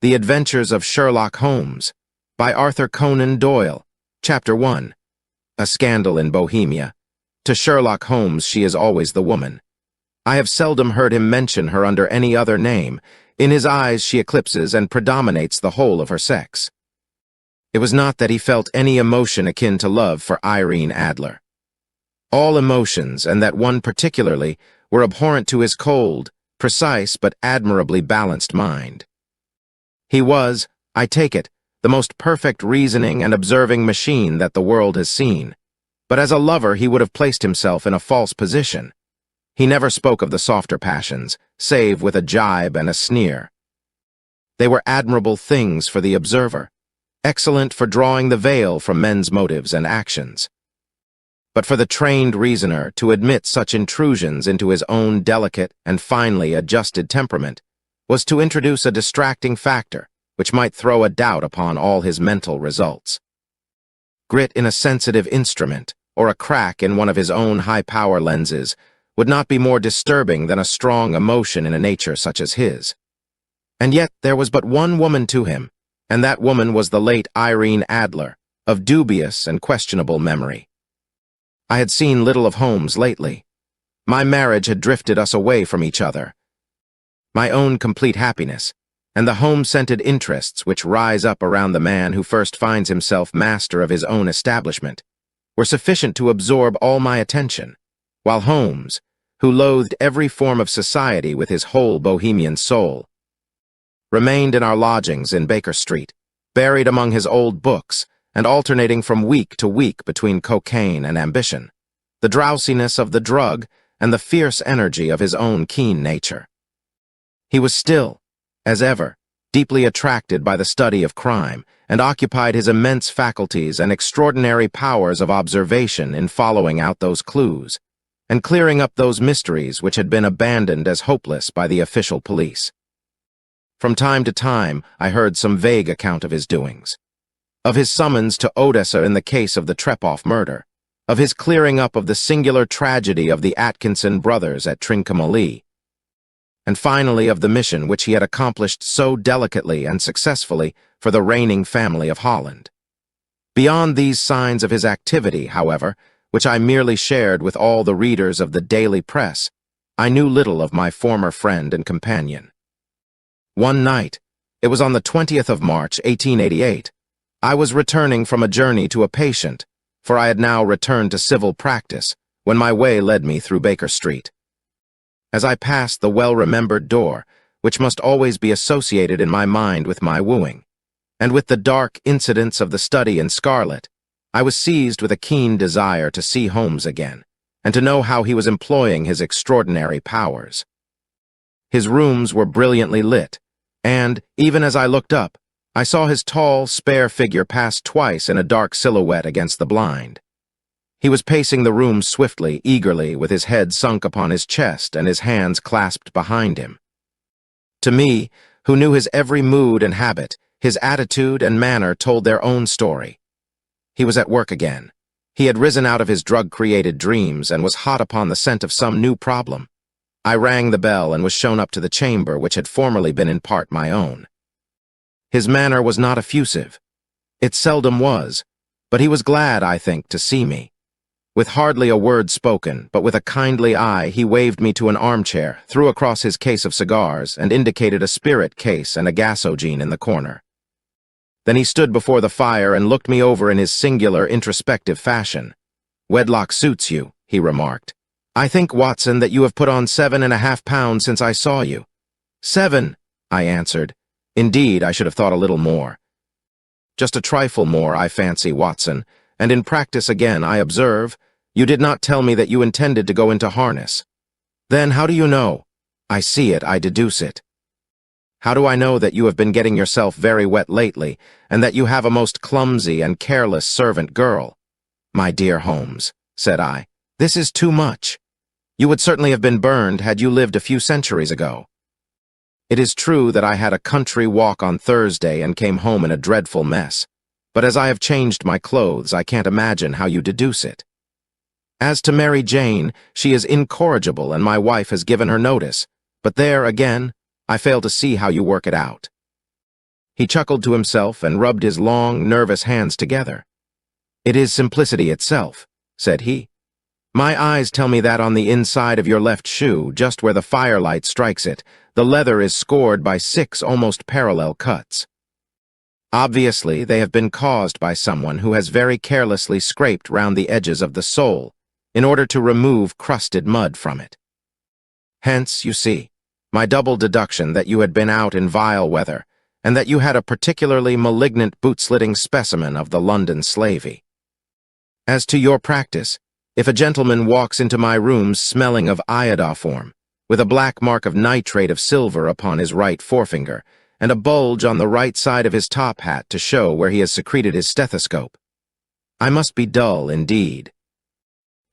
The Adventures of Sherlock Holmes, by Arthur Conan Doyle. Chapter 1. A Scandal in Bohemia. To Sherlock Holmes she is always the woman. I have seldom heard him mention her under any other name. In his eyes she eclipses and predominates the whole of her sex. It was not that he felt any emotion akin to love for Irene Adler. All emotions, and that one particularly, were abhorrent to his cold, precise but admirably balanced mind. He was, I take it, the most perfect reasoning and observing machine that the world has seen, but as a lover he would have placed himself in a false position. He never spoke of the softer passions, save with a jibe and a sneer. They were admirable things for the observer, excellent for drawing the veil from men's motives and actions. But for the trained reasoner to admit such intrusions into his own delicate and finely adjusted temperament was to introduce a distracting factor which might throw a doubt upon all his mental results. Grit in a sensitive instrument, or a crack in one of his own high-power lenses, would not be more disturbing than a strong emotion in a nature such as his. And yet there was but one woman to him, and that woman was the late Irene Adler, of dubious and questionable memory. I had seen little of Holmes lately. My marriage had drifted us away from each other. My own complete happiness, and the home-centered interests which rise up around the man who first finds himself master of his own establishment, were sufficient to absorb all my attention, while Holmes, who loathed every form of society with his whole bohemian soul, remained in our lodgings in Baker Street, buried among his old books, and alternating from week to week between cocaine and ambition, the drowsiness of the drug and the fierce energy of his own keen nature. He was still, as ever, deeply attracted by the study of crime, and occupied his immense faculties and extraordinary powers of observation in following out those clues, and clearing up those mysteries which had been abandoned as hopeless by the official police. From time to time I heard some vague account of his doings, of his summons to Odessa in the case of the Trepoff murder, of his clearing up of the singular tragedy of the Atkinson brothers at Trincomalee, and finally of the mission which he had accomplished so delicately and successfully for the reigning family of Holland. Beyond these signs of his activity, however, which I merely shared with all the readers of the daily press, I knew little of my former friend and companion. One night, it was on the 20th of March, 1888, I was returning from a journey to a patient, for I had now returned to civil practice, when my way led me through Baker Street. As I passed the well-remembered door, which must always be associated in my mind with my wooing, and with the dark incidents of the study in scarlet, I was seized with a keen desire to see Holmes again, and to know how he was employing his extraordinary powers. His rooms were brilliantly lit, and, even as I looked up, I saw his tall, spare figure pass twice in a dark silhouette against the blind. He was pacing the room swiftly, eagerly, with his head sunk upon his chest and his hands clasped behind him. To me, who knew his every mood and habit, his attitude and manner told their own story. He was at work again. He had risen out of his drug-created dreams and was hot upon the scent of some new problem. I rang the bell and was shown up to the chamber which had formerly been in part my own. His manner was not effusive. It seldom was, but he was glad, I think, to see me. With hardly a word spoken, but with a kindly eye, he waved me to an armchair, threw across his case of cigars, and indicated a spirit case and a gasogene in the corner. Then he stood before the fire and looked me over in his singular, introspective fashion. "Wedlock suits you," he remarked. "I think, Watson, that you have put on 7.5 pounds since I saw you." "7," I answered. "Indeed, I should have thought a little more." "Just a trifle more, I fancy, Watson, and in practice again, I observe. You did not tell me that you intended to go into harness." "Then how do you know?" "I see it, I deduce it." "How do I know that you have been getting yourself very wet lately, and that you have a most clumsy and careless servant girl?" "My dear Holmes," said I, "this is too much. You would certainly have been burned had you lived a few centuries ago. It is true that I had a country walk on Thursday and came home in a dreadful mess, but as I have changed my clothes, I can't imagine how you deduce it. As to Mary Jane, she is incorrigible and my wife has given her notice, but there, again, I fail to see how you work it out." He chuckled to himself and rubbed his long, nervous hands together. "It is simplicity itself," said he. "My eyes tell me that on the inside of your left shoe, just where the firelight strikes it, the leather is scored by 6 almost parallel cuts. Obviously, they have been caused by someone who has very carelessly scraped round the edges of the sole in order to remove crusted mud from it. Hence, you see, my double deduction that you had been out in vile weather, and that you had a particularly malignant boot-slitting specimen of the London slavey. As to your practice, if a gentleman walks into my rooms smelling of iodoform, with a black mark of nitrate of silver upon his right forefinger, and a bulge on the right side of his top hat to show where he has secreted his stethoscope, I must be dull indeed.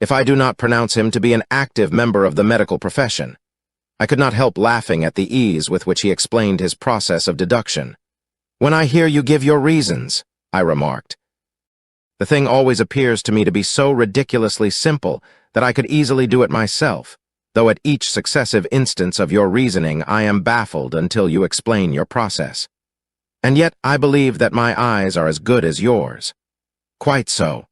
If I do not pronounce him to be an active member of the medical profession, I could not help laughing at the ease with which he explained his process of deduction. "When I hear you give your reasons," I remarked, "the thing always appears to me to be so ridiculously simple that I could easily do it myself, though at each successive instance of your reasoning I am baffled until you explain your process. And yet I believe that my eyes are as good as yours." "Quite so,"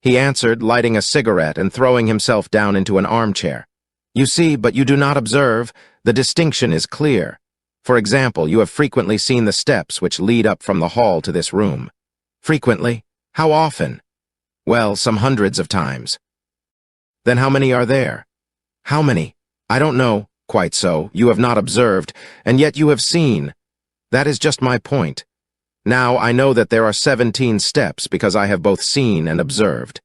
he answered, lighting a cigarette and throwing himself down into an armchair. "You see, but you do not observe. The distinction is clear. For example, you have frequently seen the steps which lead up from the hall to this room." "Frequently? How often?" "Well, some hundreds of times." "Then how many are there?" "How many? I don't know." "Quite so. You have not observed, and yet you have seen. That is just my point. Now I know that there are 17 steps because I have both seen and observed.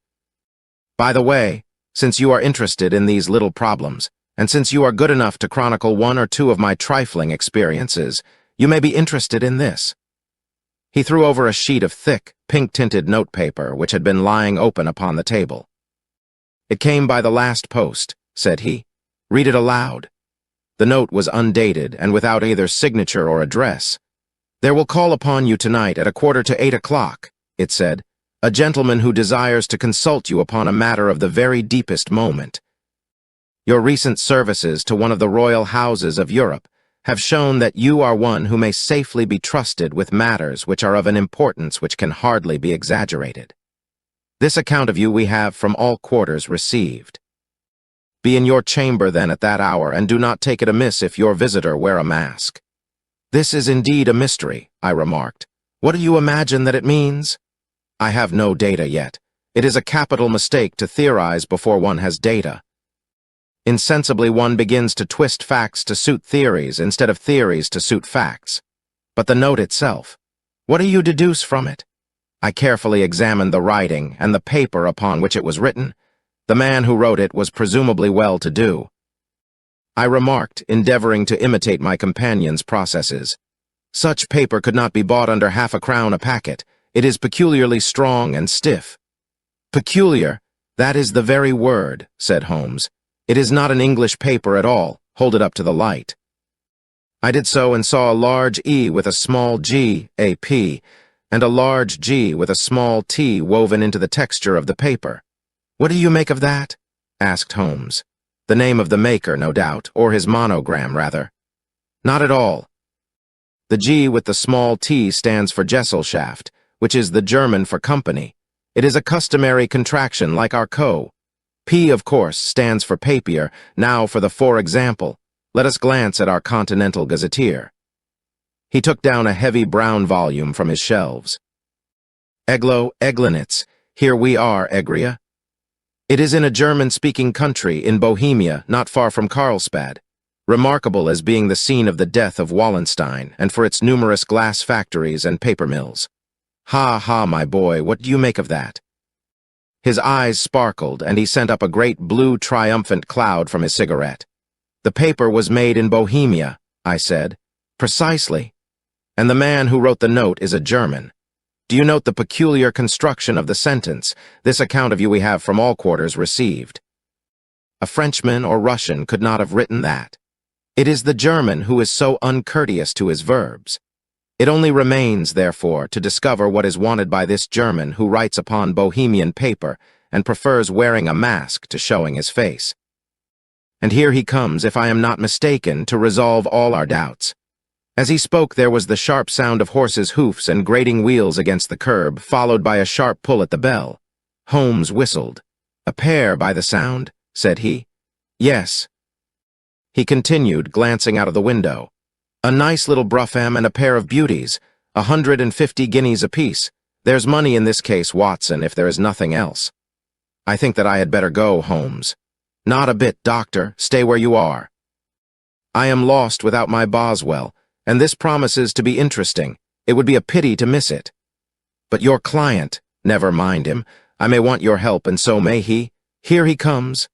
By the way, since you are interested in these little problems, and since you are good enough to chronicle 1 or 2 of my trifling experiences, you may be interested in this." He threw over a sheet of thick, pink-tinted notepaper which had been lying open upon the table. "It came by the last post," said he. "Read it aloud." The note was undated and without either signature or address. "There will call upon you tonight at 7:45, it said, "a gentleman who desires to consult you upon a matter of the very deepest moment. Your recent services to one of the royal houses of Europe have shown that you are one who may safely be trusted with matters which are of an importance which can hardly be exaggerated. This account of you we have from all quarters received. Be in your chamber then at that hour, and do not take it amiss if your visitor wear a mask." "This is indeed a mystery," I remarked. "What do you imagine that it means?" "I have no data yet. It is a capital mistake to theorize before one has data. Insensibly one begins to twist facts to suit theories instead of theories to suit facts. But the note itself, what do you deduce from it?" I carefully examined the writing and the paper upon which it was written. The man who wrote it was presumably well-to-do. I remarked, endeavoring to imitate my companion's processes. "Such paper could not be bought under half-a-crown a packet. It is peculiarly strong and stiff." "Peculiar? That is the very word," said Holmes. "It is not an English paper at all. Hold it up to the light." I did so and saw a large E with a small g, a P, and a large G with a small t woven into the texture of the paper. "What do you make of that?" asked Holmes. "The name of the maker, no doubt, or his monogram, rather." "Not at all. The G with the small t stands for Gesellschaft, which is the German for company. It is a customary contraction like our co. P, of course, stands for papier. Now for the for example. Let us glance at our Continental Gazetteer." He took down a heavy brown volume from his shelves. "Eglo, Eglinitz. Here we are, Egria. It is in a German-speaking country in Bohemia, not far from Carlsbad, remarkable as being the scene of the death of Wallenstein and for its numerous glass factories and paper mills. Ha, ha, my boy, what do you make of that?" His eyes sparkled, and he sent up a great blue triumphant cloud from his cigarette. "The paper was made in Bohemia," I said. "Precisely. And the man who wrote the note is a German. Do you note the peculiar construction of the sentence, 'This account of you we have from all quarters received'? A Frenchman or Russian could not have written that. It is the German who is so uncourteous to his verbs. It only remains, therefore, to discover what is wanted by this German who writes upon Bohemian paper and prefers wearing a mask to showing his face. And here he comes, if I am not mistaken, to resolve all our doubts. As he spoke, there was the sharp sound of horses' hoofs and grating wheels against the curb, followed by a sharp pull at the bell. Holmes whistled. "A pair, by the sound," said he. "Yes." He continued, glancing out of the window. "A nice little brougham and a pair of beauties, 150 guineas apiece. There's money in this case, Watson, if there is nothing else." "I think that I had better go, Holmes." "Not a bit, Doctor. Stay where you are." "I am lost without my Boswell, and this promises to be interesting. It would be a pity to miss it." "But your client—" "Never mind him. I may want your help, and so may he. Here he comes.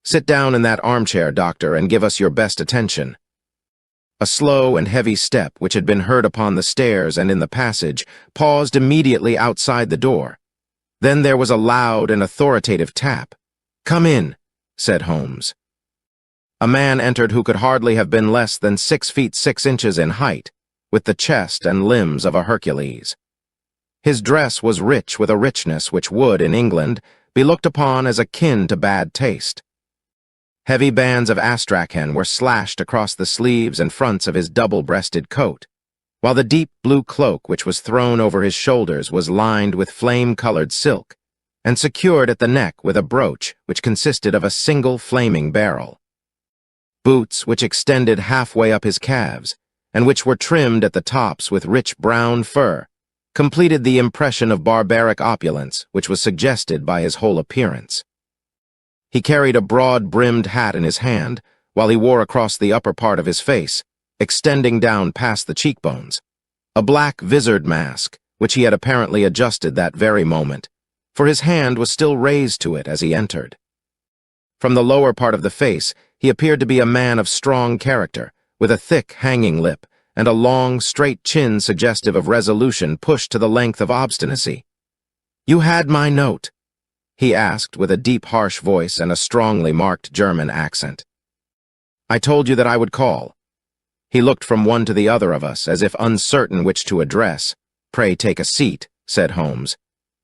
Sit down in that armchair, Doctor, and give us your best attention." A slow and heavy step, which had been heard upon the stairs and in the passage, paused immediately outside the door. Then there was a loud and authoritative tap. "Come in," said Holmes. A man entered who could hardly have been less than 6 feet 6 inches in height, with the chest and limbs of a Hercules. His dress was rich with a richness which would, in England, be looked upon as akin to bad taste. Heavy bands of astrakhan were slashed across the sleeves and fronts of his double-breasted coat, while the deep blue cloak which was thrown over his shoulders was lined with flame-colored silk, and secured at the neck with a brooch which consisted of a single flaming barrel. Boots which extended halfway up his calves, and which were trimmed at the tops with rich brown fur, completed the impression of barbaric opulence which was suggested by his whole appearance. He carried a broad-brimmed hat in his hand, while he wore across the upper part of his face, extending down past the cheekbones, a black visored mask, which he had apparently adjusted that very moment, for his hand was still raised to it as he entered. From the lower part of the face, he appeared to be a man of strong character, with a thick, hanging lip, and a long, straight chin suggestive of resolution pushed to the length of obstinacy. "You had my note?" he asked, with a deep, harsh voice and a strongly marked German accent. "I told you that I would call." He looked from one to the other of us, as if uncertain which to address. "Pray take a seat," said Holmes.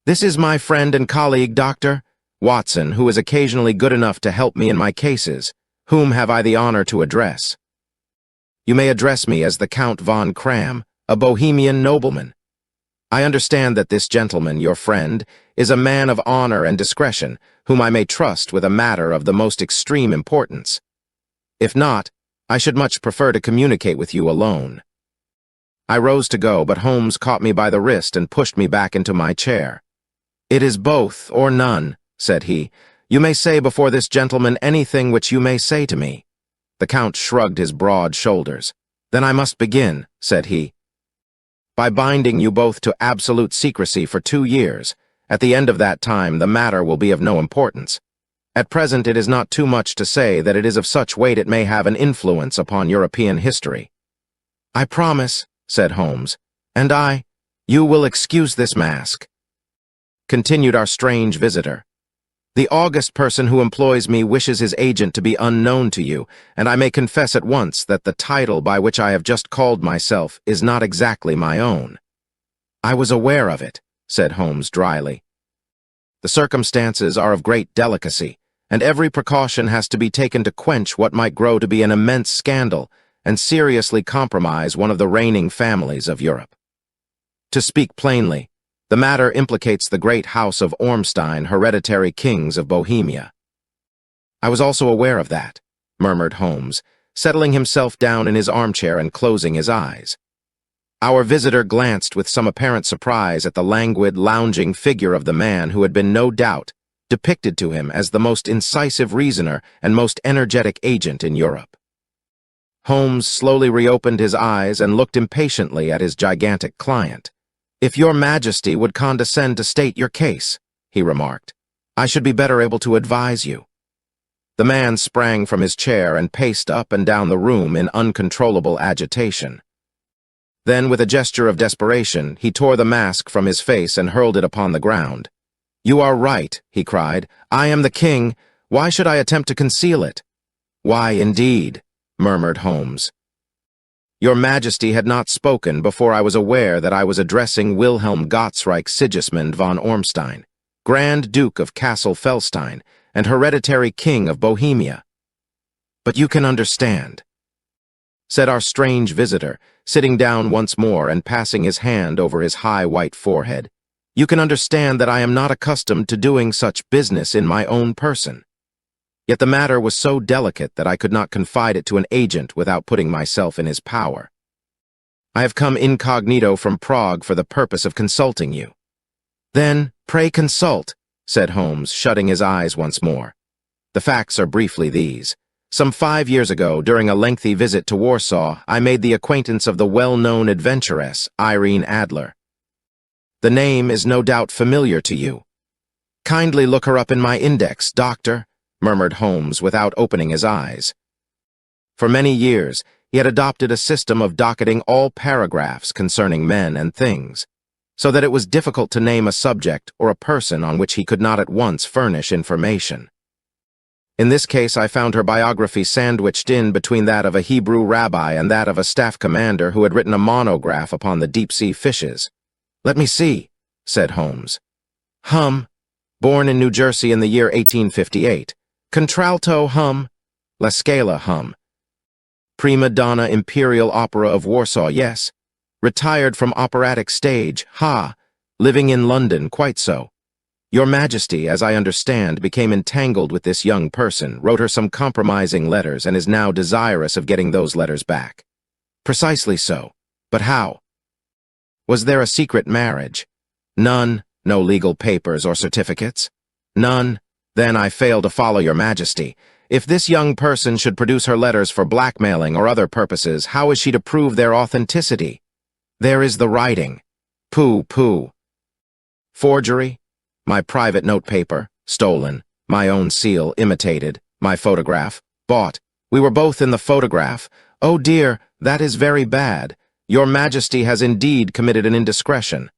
"This is my friend and colleague, Dr. Watson, who is occasionally good enough to help me in my cases. Whom have I the honor to address?" "You may address me as the Count von Kram, a Bohemian nobleman. I understand that this gentleman, your friend, is a man of honor and discretion, whom I may trust with a matter of the most extreme importance. If not, I should much prefer to communicate with you alone." I rose to go, but Holmes caught me by the wrist and pushed me back into my chair. "It is both or none," said he. "You may say before this gentleman anything which you may say to me." The Count shrugged his broad shoulders. "Then I must begin," said he, "by binding you both to absolute secrecy for 2 years. At the end of that time, the matter will be of no importance. At present, it is not too much to say that it is of such weight it may have an influence upon European history." "I promise," said Holmes. "And you will excuse this mask," continued our strange visitor. "The august person who employs me wishes his agent to be unknown to you, and I may confess at once that the title by which I have just called myself is not exactly my own." "I was aware of it," said Holmes dryly. "The circumstances are of great delicacy, and every precaution has to be taken to quench what might grow to be an immense scandal and seriously compromise one of the reigning families of Europe. To speak plainly, the matter implicates the great house of Ormstein, hereditary kings of Bohemia." "I was also aware of that," murmured Holmes, settling himself down in his armchair and closing his eyes. Our visitor glanced with some apparent surprise at the languid, lounging figure of the man who had been, no doubt, depicted to him as the most incisive reasoner and most energetic agent in Europe. Holmes slowly reopened his eyes and looked impatiently at his gigantic client. "If your Majesty would condescend to state your case," he remarked, "I should be better able to advise you." The man sprang from his chair and paced up and down the room in uncontrollable agitation. Then, with a gesture of desperation, he tore the mask from his face and hurled it upon the ground. "You are right," he cried. "I am the king. Why should I attempt to conceal it?" "Why, indeed," murmured Holmes. "Your Majesty had not spoken before I was aware that I was addressing Wilhelm Gottsreich Sigismund von Ormstein, Grand Duke of Kassel-Felstein and hereditary King of Bohemia. But you can understand." said our strange visitor, sitting down once more and passing his hand over his high white forehead. "You can understand that I am not accustomed to doing such business in my own person." Yet the matter was so delicate that I could not confide it to an agent without putting myself in his power. "I have come incognito from Prague for the purpose of consulting you." "Then, pray consult," said Holmes, shutting his eyes once more. "The facts are briefly these. Some 5 years ago, during a lengthy visit to Warsaw, I made the acquaintance of the well-known adventuress, Irene Adler. The name is no doubt familiar to you." "Kindly look her up in my index, doctor," murmured Holmes without opening his eyes. For many years, he had adopted a system of docketing all paragraphs concerning men and things, so that it was difficult to name a subject or a person on which he could not at once furnish information. In this case, I found her biography sandwiched in between that of a Hebrew rabbi and that of a staff commander who had written a monograph upon the deep-sea fishes. "Let me see," said Holmes. Born in New Jersey in the year 1858. Contralto La Scala Prima donna Imperial Opera of Warsaw, yes. Retired from operatic stage, living in London, quite so. Your Majesty, as I understand, became entangled with this young person, wrote her some compromising letters, and is now desirous of getting those letters back." "Precisely so. But how?" "Was there a secret marriage?" "None. No legal papers or certificates?" "None." "Then I fail to follow your Majesty. If this young person should produce her letters for blackmailing or other purposes, how is she to prove their authenticity?" "There is the writing." Pooh. "Forgery?" "My private notepaper, stolen. My own seal, imitated. My photograph, bought. We were both in the photograph. Oh dear, that is very bad. Your Majesty has indeed committed an indiscretion."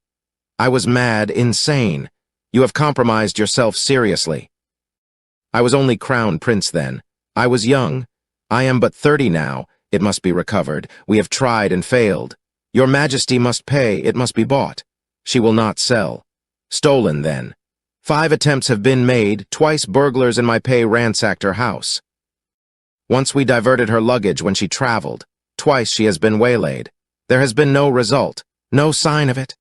"I was mad, insane. You have compromised yourself seriously." "I was only crown prince then. I was young. I am but 30 now. It must be recovered. We have tried and failed. Your Majesty must pay. It must be bought. She will not sell." "Stolen, then." 5 attempts have been made. Twice burglars in my pay ransacked her house. Once we diverted her luggage when she traveled. Twice she has been waylaid. There has been no result. No sign of it.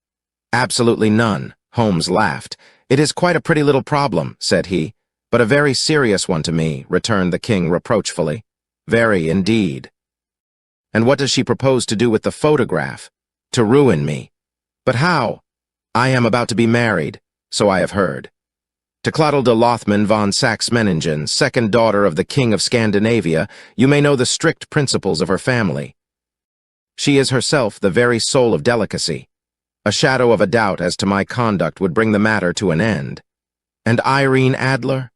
"Absolutely none." Holmes laughed. "It is quite a pretty little problem," said he. "But a very serious one to me," returned the king reproachfully. "Very, indeed." "And what does she propose to do with the photograph?" "To ruin me." "But how?" "I am about to be married, so I have heard. To Clotilde Lothman von Saxe-Meiningen, second daughter of the King of Scandinavia. You may know the strict principles of her family. She is herself the very soul of delicacy. A shadow of a doubt as to my conduct would bring the matter to an end. And Irene Adler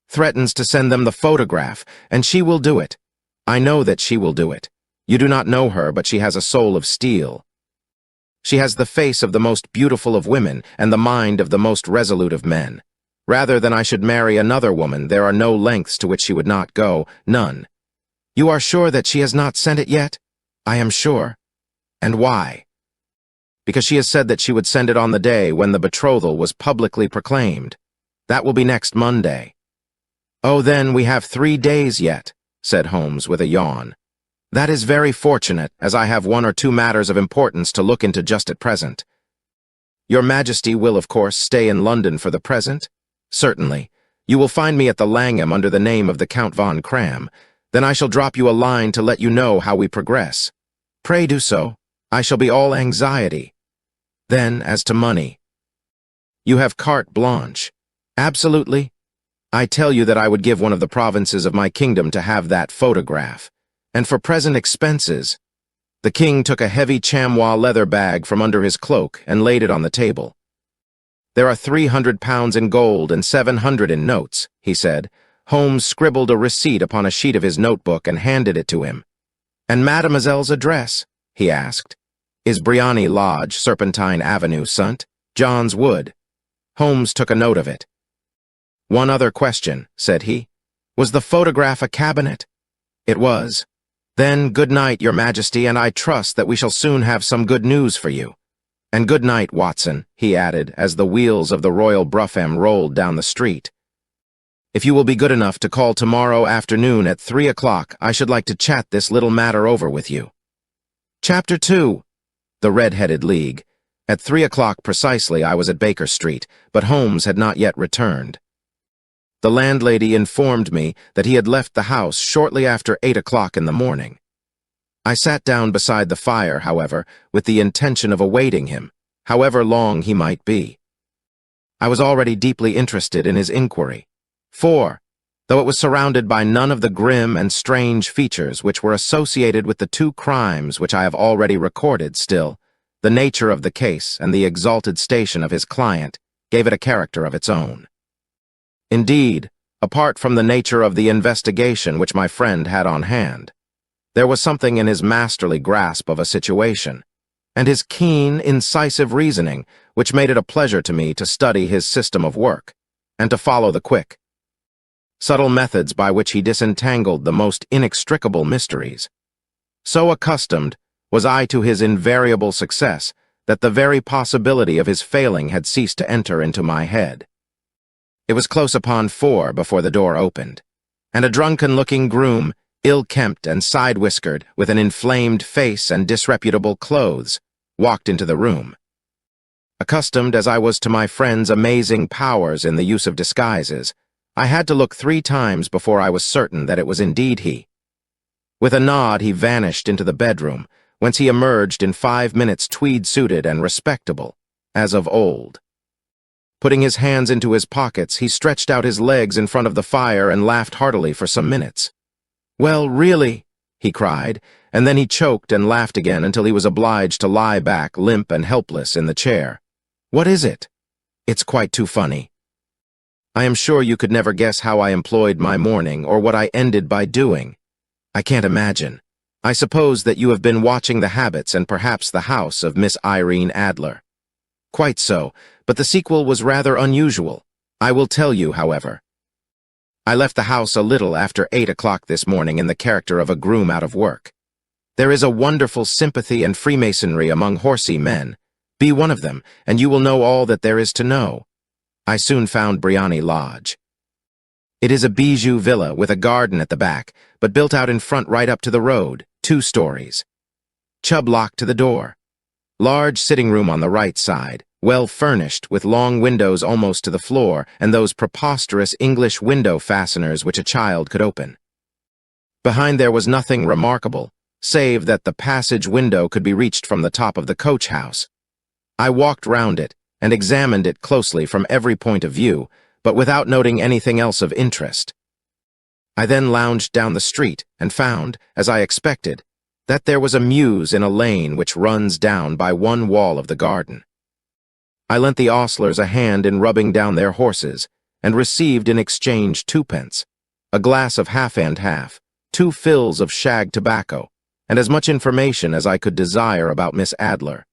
threatens to send them the photograph, and she will do it. I know that she will do it. You do not know her, but she has a soul of steel. She has the face of the most beautiful of women and the mind of the most resolute of men. Rather than I should marry another woman, there are no lengths to which she would not go, none. You are sure that she has not sent it yet? I am sure. And why? Because she has said that she would send it on the day when the betrothal was publicly proclaimed. That will be next Monday. "Oh, then we have 3 days yet," said Holmes with a yawn. "That is very fortunate, as I have 1 or 2 matters of importance to look into just at present." "Your Majesty will, of course, stay in London for the present?" "Certainly. You will find me at the Langham under the name of the Count von Cram. Then I shall drop you a line to let you know how we progress." "Pray do so. I shall be all anxiety." "Then, as to money." "You have carte blanche." "Absolutely. I tell you that I would give one of the provinces of my kingdom to have that photograph. And for present expenses—" The king took a heavy chamois leather bag from under his cloak and laid it on the table. "There are £300 in gold and 700 in notes," he said. Holmes scribbled a receipt upon a sheet of his notebook and handed it to him. "And mademoiselle's address?" he asked. "Is Briony Lodge, Serpentine Avenue, Sunt, John's Wood." Holmes took a note of it. "One other question," said he. "Was the photograph a cabinet?" "It was." "Then good night, Your Majesty, and I trust that we shall soon have some good news for you. And good night, Watson," he added, as the wheels of the Royal Brougham rolled down the street. If you will be good enough to call tomorrow afternoon at 3 o'clock, I should like to chat this little matter over with you. Chapter 2. The Red-Headed League. At 3 o'clock precisely I was at Baker Street, but Holmes had not yet returned. The landlady informed me that he had left the house shortly after 8 o'clock in the morning. I sat down beside the fire, however, with the intention of awaiting him, however long he might be. I was already deeply interested in his inquiry, for, though it was surrounded by none of the grim and strange features which were associated with the two crimes which I have already recorded, still, the nature of the case and the exalted station of his client gave it a character of its own. Indeed, apart from the nature of the investigation which my friend had on hand, there was something in his masterly grasp of a situation, and his keen, incisive reasoning, which made it a pleasure to me to study his system of work, and to follow the quick, subtle methods by which he disentangled the most inextricable mysteries. So accustomed was I to his invariable success that the very possibility of his failing had ceased to enter into my head. It was close upon 4 before the door opened, and a drunken-looking groom, ill-kempt and side-whiskered, with an inflamed face and disreputable clothes, walked into the room. Accustomed as I was to my friend's amazing powers in the use of disguises, I had to look 3 times before I was certain that it was indeed he. With a nod he vanished into the bedroom, whence he emerged in 5 minutes tweed-suited and respectable, as of old. Putting his hands into his pockets, he stretched out his legs in front of the fire and laughed heartily for some minutes. "Well, really," he cried, and then he choked and laughed again until he was obliged to lie back, limp and helpless, in the chair. "What is it?" "It's quite too funny. I am sure you could never guess how I employed my morning, or what I ended by doing. I can't imagine. I suppose that you have been watching the habits and perhaps the house of Miss Irene Adler." "Quite so, but the sequel was rather unusual. I will tell you, however. I left the house a little after 8 o'clock this morning in the character of a groom out of work. There is a wonderful sympathy and freemasonry among horsey men. Be one of them, and you will know all that there is to know. I soon found Briony Lodge. It is a bijou villa with a garden at the back, but built out in front right up to the road, 2 stories. Chubb lock to the door. Large sitting room on the right side, well furnished, with long windows almost to the floor, and those preposterous English window fasteners which a child could open. Behind there was nothing remarkable, save that the passage window could be reached from the top of the coach house. I walked round it, and examined it closely from every point of view, but without noting anything else of interest. I then lounged down the street, and found, as I expected, that there was a mews in a lane which runs down by one wall of the garden. I lent the ostlers a hand in rubbing down their horses, and received in exchange 2d, a glass of half and half, 2 fills of shag tobacco, and as much information as I could desire about Miss Adler.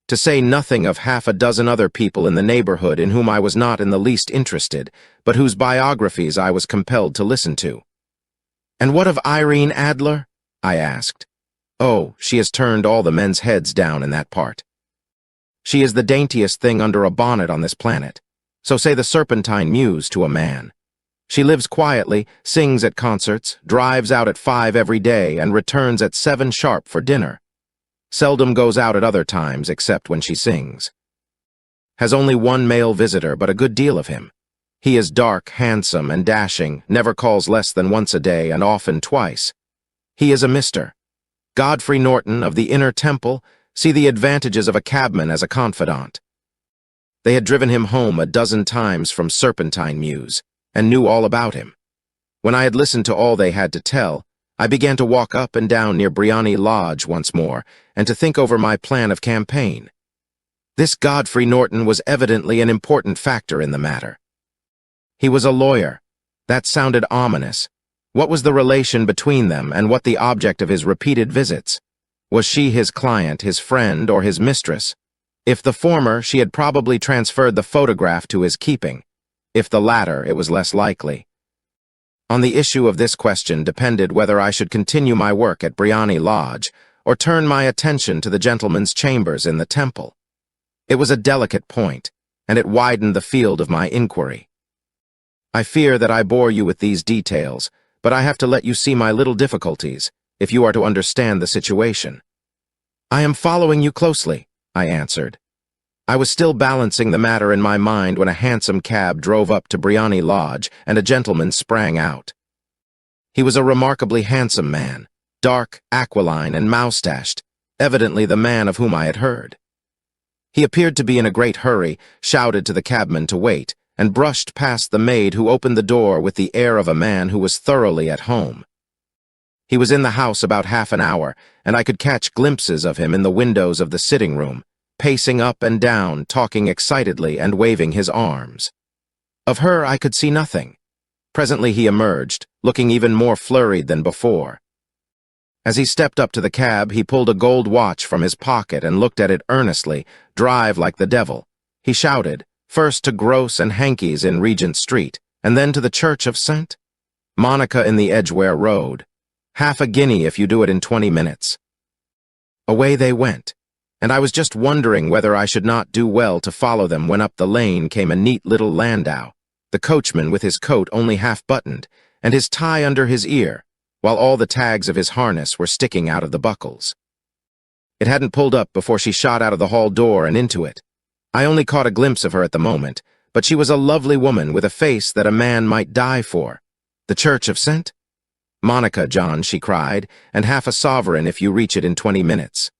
To say nothing of half a dozen other people in the neighborhood in whom I was not in the least interested, but whose biographies I was compelled to listen to. "And what of Irene Adler?" I asked. "Oh, she has turned all the men's heads down in that part. She is the daintiest thing under a bonnet on this planet, so say the Serpentine Mews to a man. She lives quietly, sings at concerts, drives out at 5 every day, and returns at 7 sharp for dinner. Seldom goes out at other times except when she sings. Has only 1 male visitor, but a good deal of him. He is dark, handsome, and dashing, never calls less than once a day, and often twice. He is a Mr. Godfrey Norton of the Inner Temple. See the advantages of a cabman as a confidant. They had driven him home a dozen times from Serpentine Mews, and knew all about him. When I had listened to all they had to tell, I began to walk up and down near Briony Lodge once more, and to think over my plan of campaign. This Godfrey Norton was evidently an important factor in the matter. He was a lawyer. That sounded ominous. What was the relation between them, and what the object of his repeated visits? Was she his client, his friend, or his mistress? If the former, she had probably transferred the photograph to his keeping. If the latter, it was less likely. On the issue of this question depended whether I should continue my work at Briony Lodge, or turn my attention to the gentleman's chambers in the Temple. It was a delicate point, and it widened the field of my inquiry. I fear that I bore you with these details, but I have to let you see my little difficulties, if you are to understand the situation. I am following you closely, I answered. I was still balancing the matter in my mind when a handsome cab drove up to Briony Lodge and a gentleman sprang out. He was a remarkably handsome man, dark, aquiline, and moustached, evidently the man of whom I had heard. He appeared to be in a great hurry, shouted to the cabman to wait, and brushed past the maid who opened the door with the air of a man who was thoroughly at home. He was in the house about half an hour, and I could catch glimpses of him in the windows of the sitting room, pacing up and down, talking excitedly and waving his arms. Of her I could see nothing. Presently he emerged, looking even more flurried than before. As he stepped up to the cab, he pulled a gold watch from his pocket and looked at it earnestly. Drive like the devil, he shouted, first to Gross and Hankey's in Regent Street, and then to the Church of St. Monica in the Edgware Road. Half a guinea if you do it in 20 minutes. Away they went, and I was just wondering whether I should not do well to follow them when up the lane came a neat little landau, the coachman with his coat only half-buttoned, and his tie under his ear, while all the tags of his harness were sticking out of the buckles. It hadn't pulled up before she shot out of the hall door and into it. I only caught a glimpse of her at the moment, but she was a lovely woman with a face that a man might die for. The Church of St. Monica, John, she cried, and half a sovereign if you reach it in 20 minutes.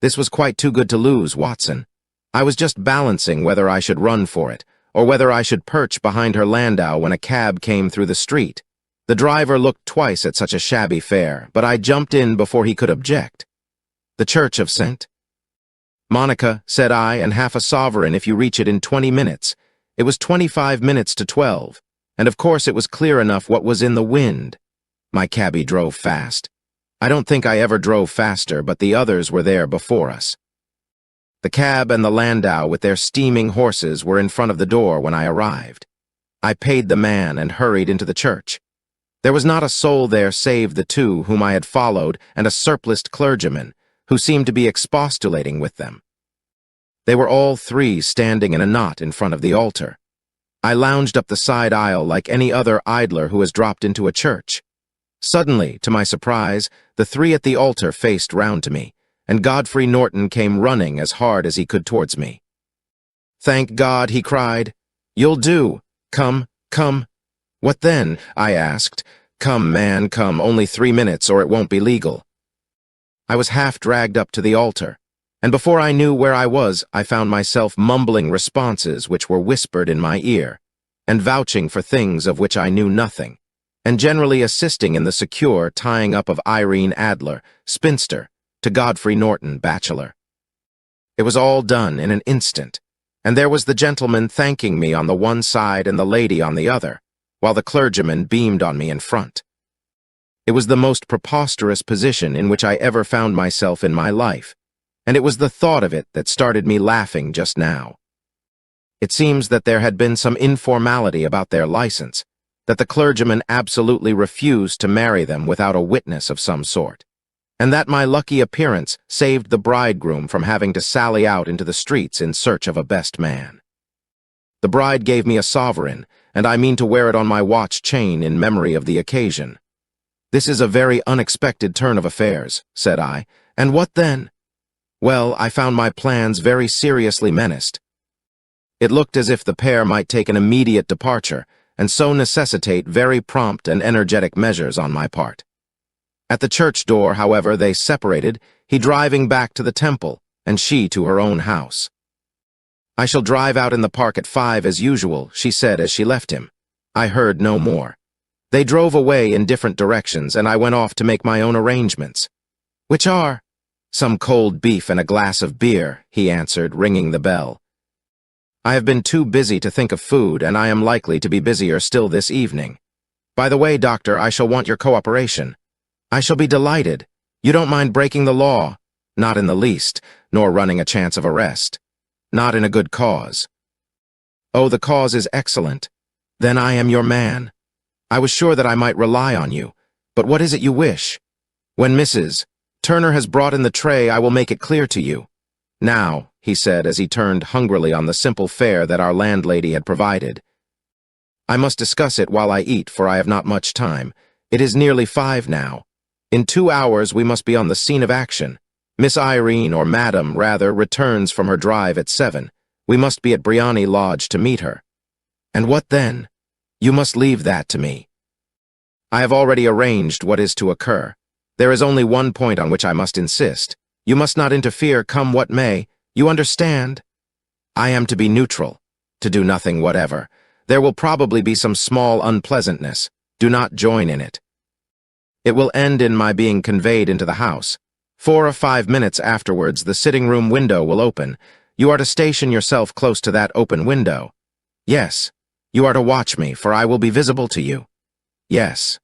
This was quite too good to lose, Watson. I was just balancing whether I should run for it, or whether I should perch behind her landau when a cab came through the street. The driver looked twice at such a shabby fare, but I jumped in before he could object. The Church of St. Monica, said I, and half a sovereign if you reach it in 20 minutes. It was 25 minutes to 12, and of course it was clear enough what was in the wind. My cabby drove fast. I don't think I ever drove faster, but the others were there before us. The cab and the landau with their steaming horses were in front of the door when I arrived. I paid the man and hurried into the church. There was not a soul there save the two whom I had followed and a surpliced clergyman, who seemed to be expostulating with them. They were all three standing in a knot in front of the altar. I lounged up the side aisle like any other idler who has dropped into a church. Suddenly, to my surprise, the three at the altar faced round to me, and Godfrey Norton came running as hard as he could towards me. "Thank God," he cried. "You'll do. Come, come." "What then?" I asked. "Come, man, come, only 3 minutes, or it won't be legal." I was half dragged up to the altar, and before I knew where I was, I found myself mumbling responses which were whispered in my ear, and vouching for things of which I knew nothing, and generally assisting in the secure tying up of Irene Adler, spinster, to Godfrey Norton, bachelor. It was all done in an instant, and there was the gentleman thanking me on the one side and the lady on the other, while the clergyman beamed on me in front. It was the most preposterous position in which I ever found myself in my life, and it was the thought of it that started me laughing just now. It seems that there had been some informality about their license, that the clergyman absolutely refused to marry them without a witness of some sort, and that my lucky appearance saved the bridegroom from having to sally out into the streets in search of a best man. The bride gave me a sovereign, and I mean to wear it on my watch chain in memory of the occasion. "This is a very unexpected turn of affairs," said I. "And what then?" "Well, I found my plans very seriously menaced. It looked as if the pair might take an immediate departure, and so necessitate very prompt and energetic measures on my part. At the church door, however, they separated, he driving back to the temple, and she to her own house. "I shall drive out in the park at 5 as usual," she said as she left him. I heard no more. They drove away in different directions, and I went off to make my own arrangements. "Which are?" "Some cold beef and a glass of beer," he answered, ringing the bell. "I have been too busy to think of food, and I am likely to be busier still this evening. By the way, Doctor, I shall want your cooperation." "I shall be delighted. You don't mind breaking the law?" "Not in the least, nor running a chance of arrest." "Not in a good cause." "Oh, the cause is excellent. Then I am your man. I was sure that I might rely on you. But what is it you wish?" "When Mrs. Turner has brought in the tray, I will make it clear to you. Now," he said as he turned hungrily on the simple fare that our landlady had provided, I must discuss it while I eat, for I have not much time. It is nearly 5 now. In 2 hours we must be on the scene of action. Miss Irene, or Madam, rather, returns from her drive at 7. We must be at Briony Lodge to meet her. And what then? You must leave that to me. I have already arranged what is to occur. There is only one point on which I must insist. You must not interfere, come what may. You understand? I am to be neutral, to do nothing whatever. There will probably be some small unpleasantness. Do not join in it. It will end in my being conveyed into the house. 4 or 5 minutes afterwards, the sitting-room window will open. You are to station yourself close to that open window. Yes, you are to watch me, for I will be visible to you. Yes.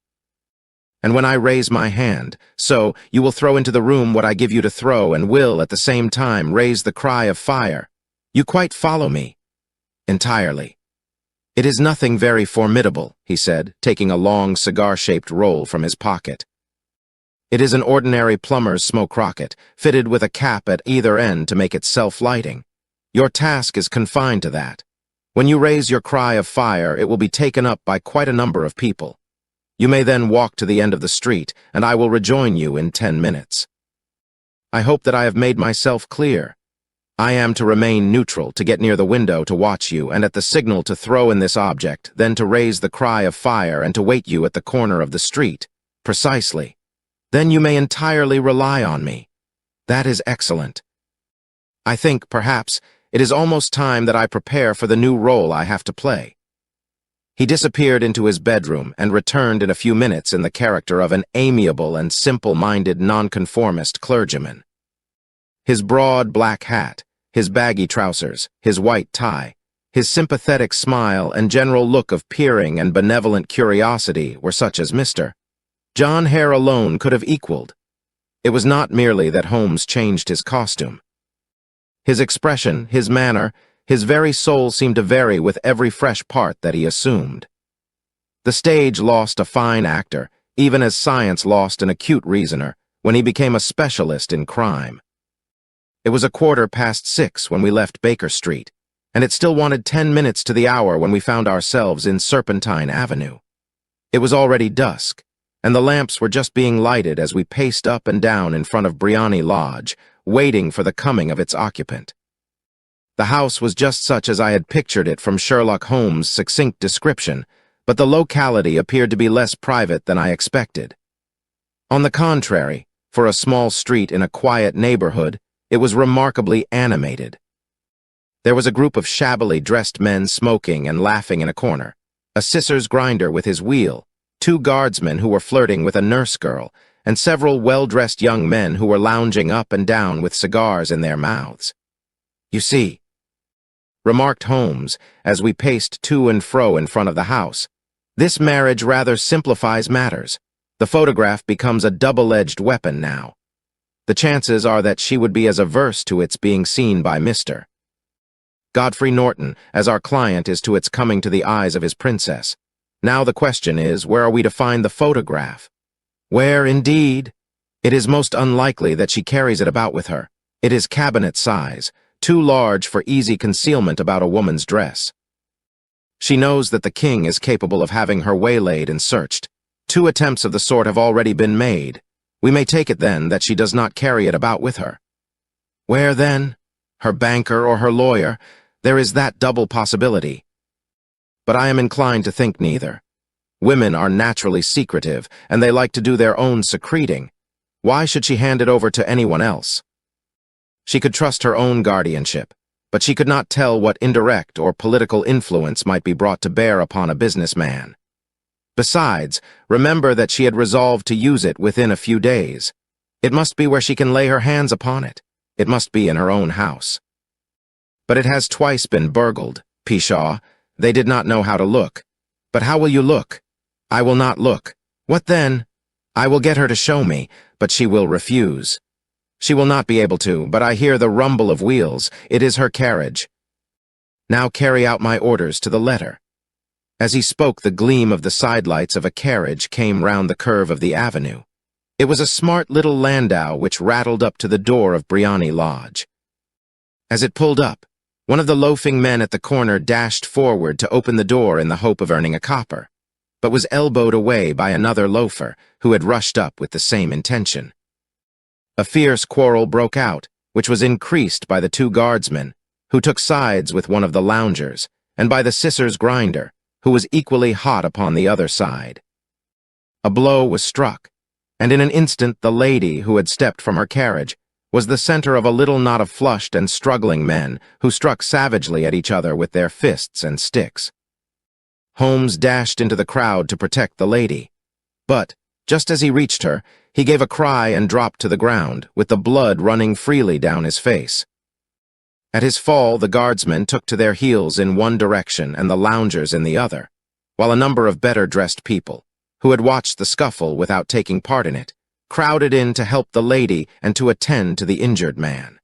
And when I raise my hand, so, you will throw into the room what I give you to throw, and will, at the same time, raise the cry of fire. You quite follow me? Entirely. It is nothing very formidable, he said, taking a long cigar-shaped roll from his pocket. It is an ordinary plumber's smoke rocket, fitted with a cap at either end to make it self-lighting. Your task is confined to that. When you raise your cry of fire, it will be taken up by quite a number of people. You may then walk to the end of the street, and I will rejoin you in 10 minutes. I hope that I have made myself clear. I am to remain neutral, to get near the window to watch you, and at the signal to throw in this object, then to raise the cry of fire and to wait you at the corner of the street. Precisely. Then you may entirely rely on me. That is excellent. I think, perhaps, it is almost time that I prepare for the new role I have to play. He disappeared into his bedroom and returned in a few minutes in the character of an amiable and simple-minded nonconformist clergyman. His broad black hat, his baggy trousers, his white tie, his sympathetic smile and general look of peering and benevolent curiosity were such as Mr. John Hare alone could have equaled. It was not merely that Holmes changed his costume. His expression, his manner, his very soul seemed to vary with every fresh part that he assumed. The stage lost a fine actor, even as science lost an acute reasoner, when he became a specialist in crime. It was 6:15 when we left Baker Street, and it still wanted 10 minutes to the hour when we found ourselves in Serpentine Avenue. It was already dusk, and the lamps were just being lighted as we paced up and down in front of Briony Lodge, waiting for the coming of its occupant. The house was just such as I had pictured it from Sherlock Holmes' succinct description, but the locality appeared to be less private than I expected. On the contrary, for a small street in a quiet neighborhood, it was remarkably animated. There was a group of shabbily dressed men smoking and laughing in a corner, a scissors grinder with his wheel, 2 guardsmen who were flirting with a nurse girl, and several well-dressed young men who were lounging up and down with cigars in their mouths. "You see," remarked Holmes, as we paced to and fro in front of the house, "this marriage rather simplifies matters. The photograph becomes a double-edged weapon now. The chances are that she would be as averse to its being seen by Mr. Godfrey Norton as our client is to its coming to the eyes of his princess. Now the question is, where are we to find the photograph? Where, indeed? It is most unlikely that she carries it about with her. It is cabinet size, too large for easy concealment about a woman's dress. She knows that the king is capable of having her waylaid and searched. 2 attempts of the sort have already been made. We may take it, then, that she does not carry it about with her. Where, then? Her banker or her lawyer? There is that double possibility. But I am inclined to think neither. Women are naturally secretive, and they like to do their own secreting. Why should she hand it over to anyone else? She could trust her own guardianship, but she could not tell what indirect or political influence might be brought to bear upon a businessman. Besides, remember that she had resolved to use it within a few days. It must be where she can lay her hands upon it. It must be in her own house. But it has twice been burgled. Pshaw, they did not know how to look. But how will you look? I will not look. What then? I will get her to show me, but she will refuse. She will not be able to, but I hear the rumble of wheels. It is her carriage. Now carry out my orders to the letter. As he spoke, the gleam of the sidelights of a carriage came round the curve of the avenue. It was a smart little landau which rattled up to the door of Briony Lodge. As it pulled up, One of the loafing men at the corner dashed forward to open the door in the hope of earning a copper, but was elbowed away by another loafer who had rushed up with the same intention. A fierce quarrel broke out, which was increased by the two guardsmen, who took sides with one of the loungers, and by the scissors grinder, who was equally hot upon the other side. A blow was struck, and in an instant the lady who had stepped from her carriage was the center of a little knot of flushed and struggling men who struck savagely at each other with their fists and sticks. Holmes dashed into the crowd to protect the lady, but, just as he reached her, he gave a cry and dropped to the ground, with the blood running freely down his face. At his fall, the guardsmen took to their heels in one direction and the loungers in the other, while a number of better-dressed people, who had watched the scuffle without taking part in it, crowded in to help the lady and to attend to the injured man.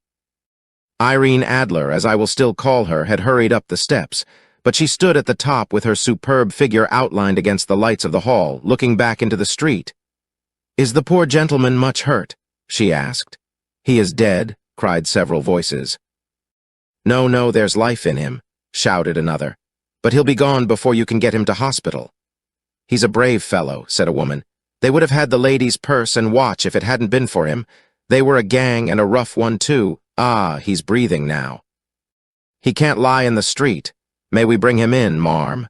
Irene Adler, as I will still call her, had hurried up the steps, but she stood at the top with her superb figure outlined against the lights of the hall, looking back into the street. "Is the poor gentleman much hurt?" she asked. "He is dead," cried several voices. "No, no, there's life in him," shouted another. "But he'll be gone before you can get him to hospital." "He's a brave fellow," said a woman. "They would have had the lady's purse and watch if it hadn't been for him. They were a gang, and a rough one, too. Ah, he's breathing now." "He can't lie in the street. May we bring him in, marm?"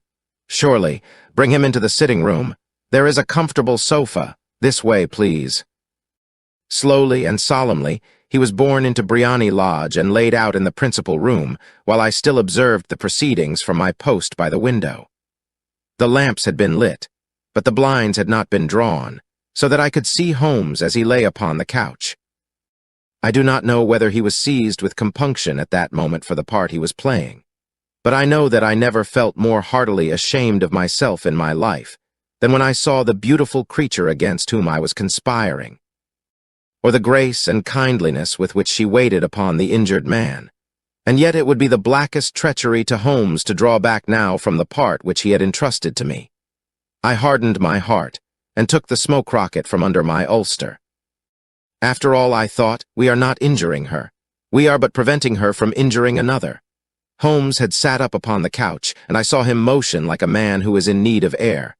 "Surely. Bring him into the sitting room. There is a comfortable sofa. This way, please." Slowly and solemnly, he was borne into Briony Lodge and laid out in the principal room, while I still observed the proceedings from my post by the window. The lamps had been lit, but the blinds had not been drawn, so that I could see Holmes as he lay upon the couch. I do not know whether he was seized with compunction at that moment for the part he was playing, but I know that I never felt more heartily ashamed of myself in my life than when I saw the beautiful creature against whom I was conspiring, or the grace and kindliness with which she waited upon the injured man. And yet it would be the blackest treachery to Holmes to draw back now from the part which he had entrusted to me. I hardened my heart, and took the smoke rocket from under my ulster. After all, I thought, we are not injuring her. We are but preventing her from injuring another. Holmes had sat up upon the couch, and I saw him motion like a man who is in need of air.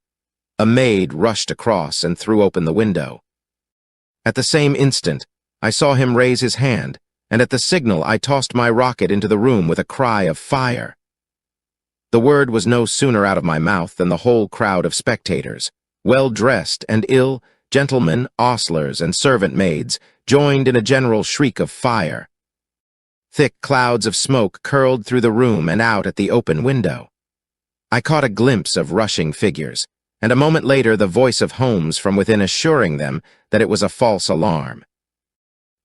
A maid rushed across and threw open the window. At the same instant, I saw him raise his hand, and at the signal I tossed my rocket into the room with a cry of fire. The word was no sooner out of my mouth than the whole crowd of spectators, well-dressed and ill, gentlemen, ostlers, and servant maids, joined in a general shriek of fire. Thick clouds of smoke curled through the room and out at the open window. I caught a glimpse of rushing figures, and a moment later the voice of Holmes from within assuring them that it was a false alarm.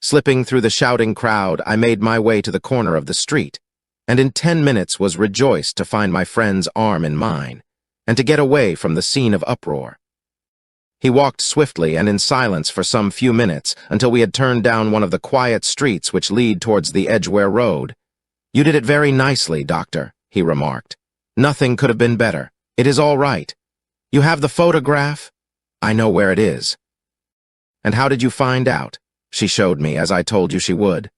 Slipping through the shouting crowd, I made my way to the corner of the street, and in 10 minutes was rejoiced to find my friend's arm in mine, and to get away from the scene of uproar. He walked swiftly and in silence for some few minutes until we had turned down one of the quiet streets which lead towards the Edgware Road. "You did it very nicely, Doctor," he remarked. "Nothing could have been better. It is all right. You have the photograph?" "I know where it is." "And how did you find out?" "She showed me, as I told you she would."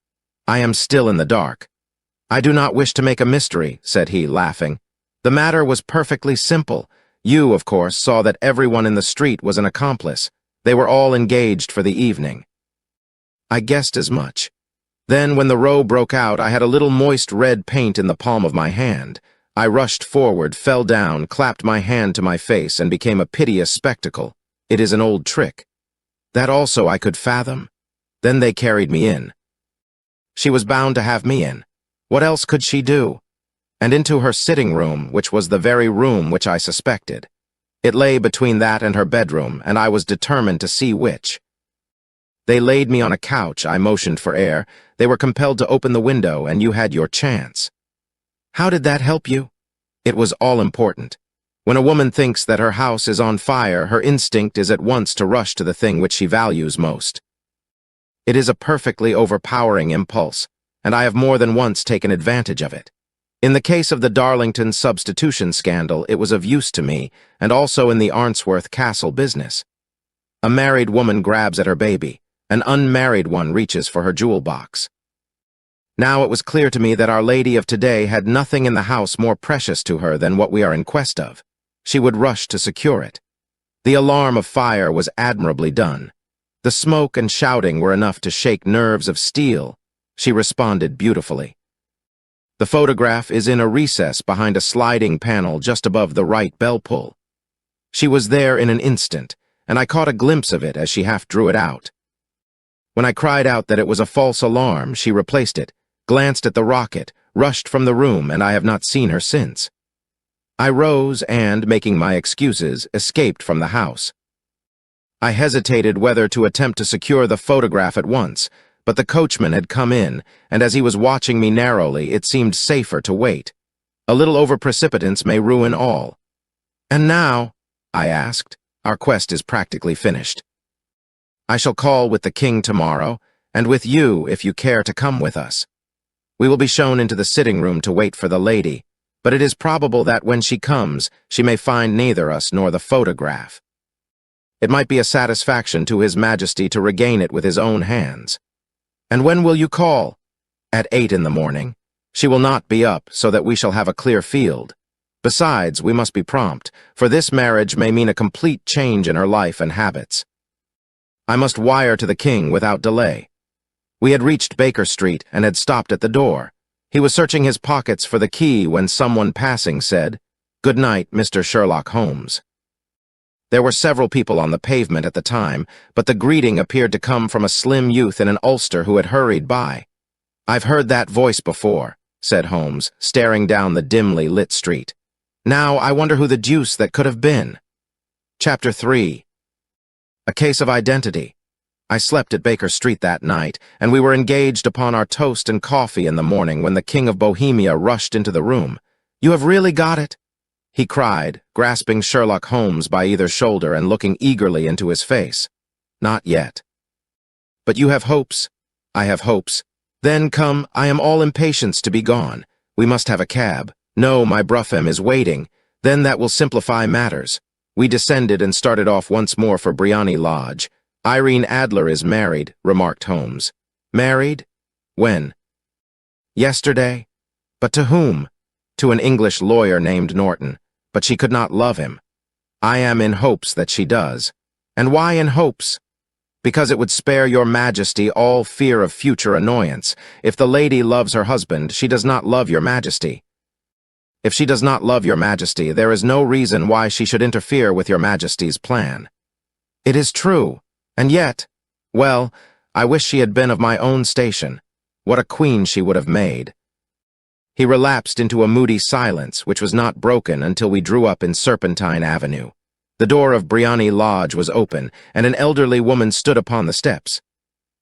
"I am still in the dark." "I do not wish to make a mystery," said he, laughing. "The matter was perfectly simple. You, of course, saw that everyone in the street was an accomplice. They were all engaged for the evening." "I guessed as much. Then, when the row broke out, I had a little moist red paint in the palm of my hand. I rushed forward, fell down, clapped my hand to my face, and became a piteous spectacle. It is an old trick. That also I could fathom. Then they carried me in. She was bound to have me in. What else could she do? And into her sitting room, which was the very room which I suspected. It lay between that and her bedroom, and I was determined to see which. They laid me on a couch. I motioned for air. They were compelled to open the window, and you had your chance. How did that help you? It was all important. When a woman thinks that her house is on fire, her instinct is at once to rush to the thing which she values most. It is a perfectly overpowering impulse, and I have more than once taken advantage of it. In the case of the Darlington substitution scandal, it was of use to me, and also in the Arnsworth Castle business. A married woman grabs at her baby. An unmarried one reaches for her jewel box. Now it was clear to me that Our Lady of today had nothing in the house more precious to her than what we are in quest of. She would rush to secure it. The alarm of fire was admirably done. The smoke and shouting were enough to shake nerves of steel. She responded beautifully. The photograph is in a recess behind a sliding panel just above the right bell pull. She was there in an instant, and I caught a glimpse of it as she half drew it out. When I cried out that it was a false alarm, she replaced it, glanced at the rocket, rushed from the room, and I have not seen her since. I rose and, making my excuses, escaped from the house. I hesitated whether to attempt to secure the photograph at once, but the coachman had come in, and as he was watching me narrowly, it seemed safer to wait. A little over-precipitance may ruin all. "And now," I asked, "our quest is practically finished. I shall call with the king tomorrow, and with you if you care to come with us. We will be shown into the sitting room to wait for the lady, but it is probable that when she comes, she may find neither us nor the photograph. It might be a satisfaction to His Majesty to regain it with his own hands. And when will you call?" "At 8 in the morning. She will not be up, so that we shall have a clear field. Besides, we must be prompt, for this marriage may mean a complete change in her life and habits. I must wire to the king without delay." We had reached Baker Street and had stopped at the door. He was searching his pockets for the key when someone passing said, "Good night, Mr. Sherlock Holmes." There were several people on the pavement at the time, but the greeting appeared to come from a slim youth in an ulster who had hurried by. "I've heard that voice before," said Holmes, staring down the dimly lit street. "Now I wonder who the deuce that could have been." Chapter 3. A case of identity. I slept at Baker Street that night, and we were engaged upon our toast and coffee in the morning when the King of Bohemia rushed into the room. "You have really got it?" he cried, grasping Sherlock Holmes by either shoulder and looking eagerly into his face. "Not yet." "But you have hopes?" "I have hopes." "Then come, I am all impatience to be gone. We must have a cab." "No, my brougham is waiting. Then that will simplify matters." We descended and started off once more for Briony Lodge. "Irene Adler is married," remarked Holmes. "Married? When?" "Yesterday." "But to whom?" "To an English lawyer named Norton. But she could not love him." "I am in hopes that she does." "And why in hopes?" "Because it would spare your Majesty all fear of future annoyance. If the lady loves her husband, she does not love your Majesty. If she does not love your Majesty, there is no reason why she should interfere with your Majesty's plan." "It is true. And yet, well, I wish she had been of my own station. What a queen she would have made." He relapsed into a moody silence, which was not broken until we drew up in Serpentine Avenue. The door of Briony Lodge was open, and an elderly woman stood upon the steps.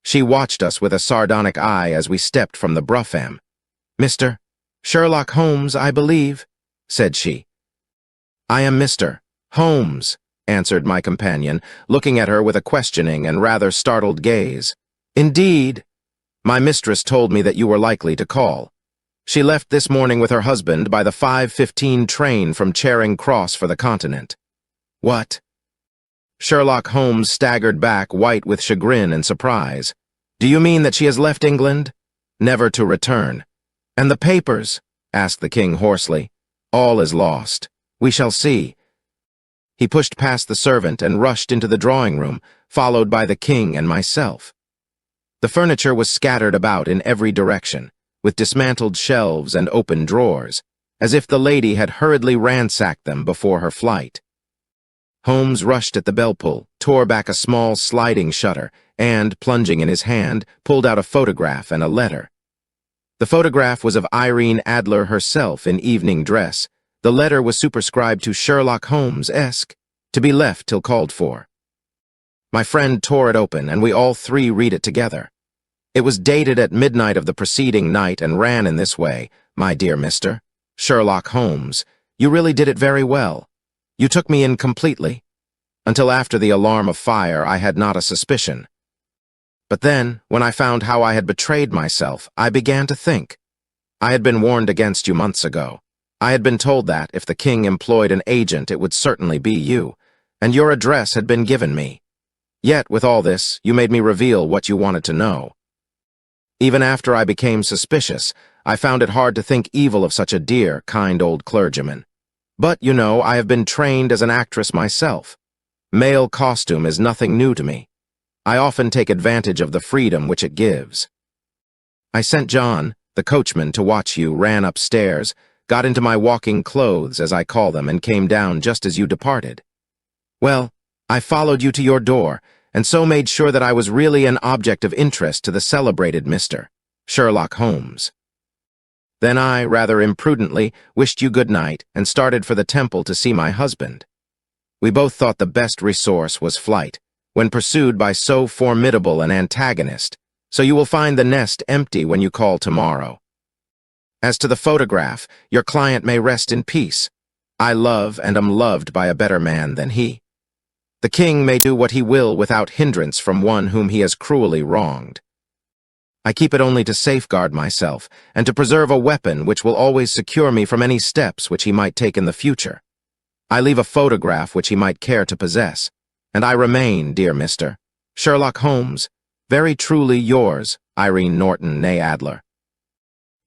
She watched us with a sardonic eye as we stepped from the brougham. "Mr. Sherlock Holmes, I believe," said she. "I am Mr. Holmes," answered my companion, looking at her with a questioning and rather startled gaze. "Indeed? My mistress told me that you were likely to call. She left this morning with her husband by the 5:15 train from Charing Cross for the Continent." "What?" Sherlock Holmes staggered back, white with chagrin and surprise. "Do you mean that she has left England?" "Never to return." "And the papers?" asked the king hoarsely. "All is lost. We shall see." He pushed past the servant and rushed into the drawing-room, followed by the king and myself. The furniture was scattered about in every direction, with dismantled shelves and open drawers, as if the lady had hurriedly ransacked them before her flight. Holmes rushed at the bell-pull, tore back a small sliding shutter, and, plunging in his hand, pulled out a photograph and a letter. The photograph was of Irene Adler herself in evening dress. The letter was superscribed to Sherlock Holmes-esque, to be left till called for. My friend tore it open, and we all three read it together. It was dated at midnight of the preceding night and ran in this way: "My dear Mr. Sherlock Holmes, you really did it very well. You took me in completely. Until after the alarm of fire, I had not a suspicion. But then, when I found how I had betrayed myself, I began to think. I had been warned against you months ago. I had been told that, if the king employed an agent, it would certainly be you, and your address had been given me. Yet, with all this, you made me reveal what you wanted to know. Even after I became suspicious, I found it hard to think evil of such a dear, kind old clergyman. But, you know, I have been trained as an actress myself. Male costume is nothing new to me. I often take advantage of the freedom which it gives. I sent John, the coachman, to watch you, ran upstairs, got into my walking clothes, as I call them, and came down just as you departed. Well, I followed you to your door, and so made sure that I was really an object of interest to the celebrated Mr. Sherlock Holmes. Then I, rather imprudently, wished you good night and started for the temple to see my husband. We both thought the best resource was flight, when pursued by so formidable an antagonist, so you will find the nest empty when you call tomorrow. As to the photograph, your client may rest in peace. I love and am loved by a better man than he. The king may do what he will without hindrance from one whom he has cruelly wronged. I keep it only to safeguard myself, and to preserve a weapon which will always secure me from any steps which he might take in the future. I leave a photograph which he might care to possess, and I remain, dear Mr. Sherlock Holmes, very truly yours, Irene Norton, née Adler.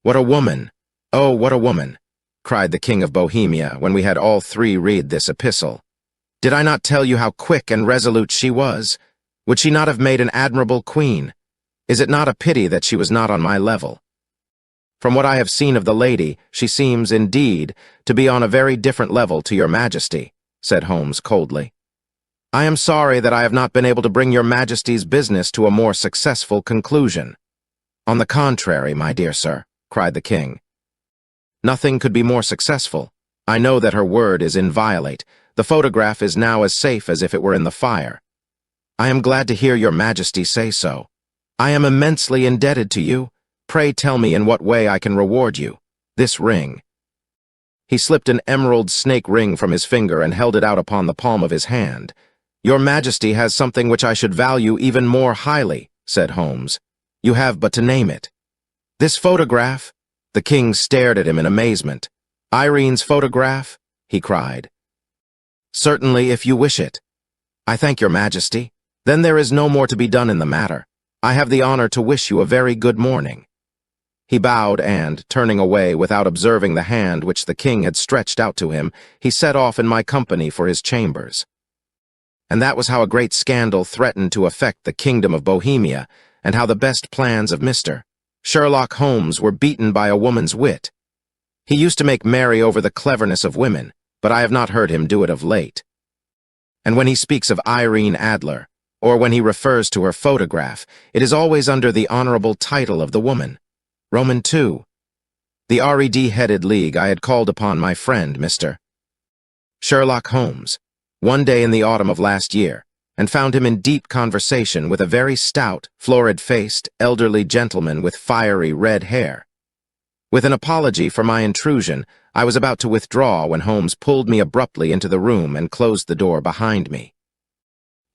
What a woman! Oh, what a woman! Cried the King of Bohemia when we had all three read this epistle. Did I not tell you how quick and resolute she was? Would she not have made an admirable queen? Is it not a pity that she was not on my level? From what I have seen of the lady, she seems, indeed, to be on a very different level to your Majesty, said Holmes coldly. I am sorry that I have not been able to bring your Majesty's business to a more successful conclusion. On the contrary, my dear sir, cried the king. Nothing could be more successful. I know that her word is inviolate. The photograph is now as safe as if it were in the fire. I am glad to hear your Majesty say so. I am immensely indebted to you. Pray tell me in what way I can reward you. This ring. He slipped an emerald snake ring from his finger and held it out upon the palm of his hand. Your Majesty has something which I should value even more highly, said Holmes. You have but to name it. This photograph? The king stared at him in amazement. Irene's photograph? He cried. Certainly, if you wish it. I thank your Majesty. Then there is no more to be done in the matter. I have the honor to wish you a very good morning. He bowed and, turning away without observing the hand which the king had stretched out to him, he set off in my company for his chambers. And that was how a great scandal threatened to affect the kingdom of Bohemia, and how the best plans of Mr. Sherlock Holmes were beaten by a woman's wit. He used to make merry over the cleverness of women, but I have not heard him do it of late. And when he speaks of Irene Adler, or when he refers to her photograph, it is always under the honorable title of the woman. Roman II. The Red-headed league I had called upon my friend, Mr. Sherlock Holmes, one day in the autumn of last year, and found him in deep conversation with a very stout, florid-faced, elderly gentleman with fiery red hair. With an apology for my intrusion, I was about to withdraw when Holmes pulled me abruptly into the room and closed the door behind me.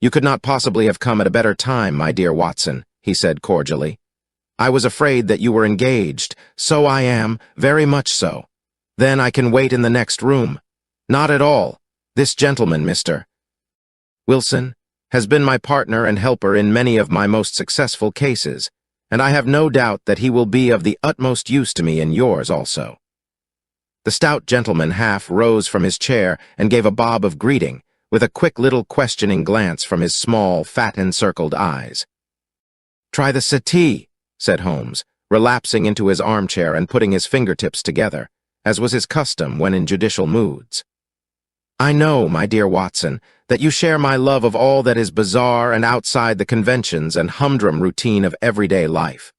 You could not possibly have come at a better time, my dear Watson, he said cordially. I was afraid that you were engaged. So I am, very much so. Then I can wait in the next room. Not at all. This gentleman, Mr. Wilson, has been my partner and helper in many of my most successful cases, and I have no doubt that he will be of the utmost use to me in yours also. The stout gentleman half rose from his chair and gave a bob of greeting, with a quick little questioning glance from his small, fat-encircled eyes. Try the settee, said Holmes, relapsing into his armchair and putting his fingertips together, as was his custom when in judicial moods. I know, my dear Watson, that you share my love of all that is bizarre and outside the conventions and humdrum routine of everyday life.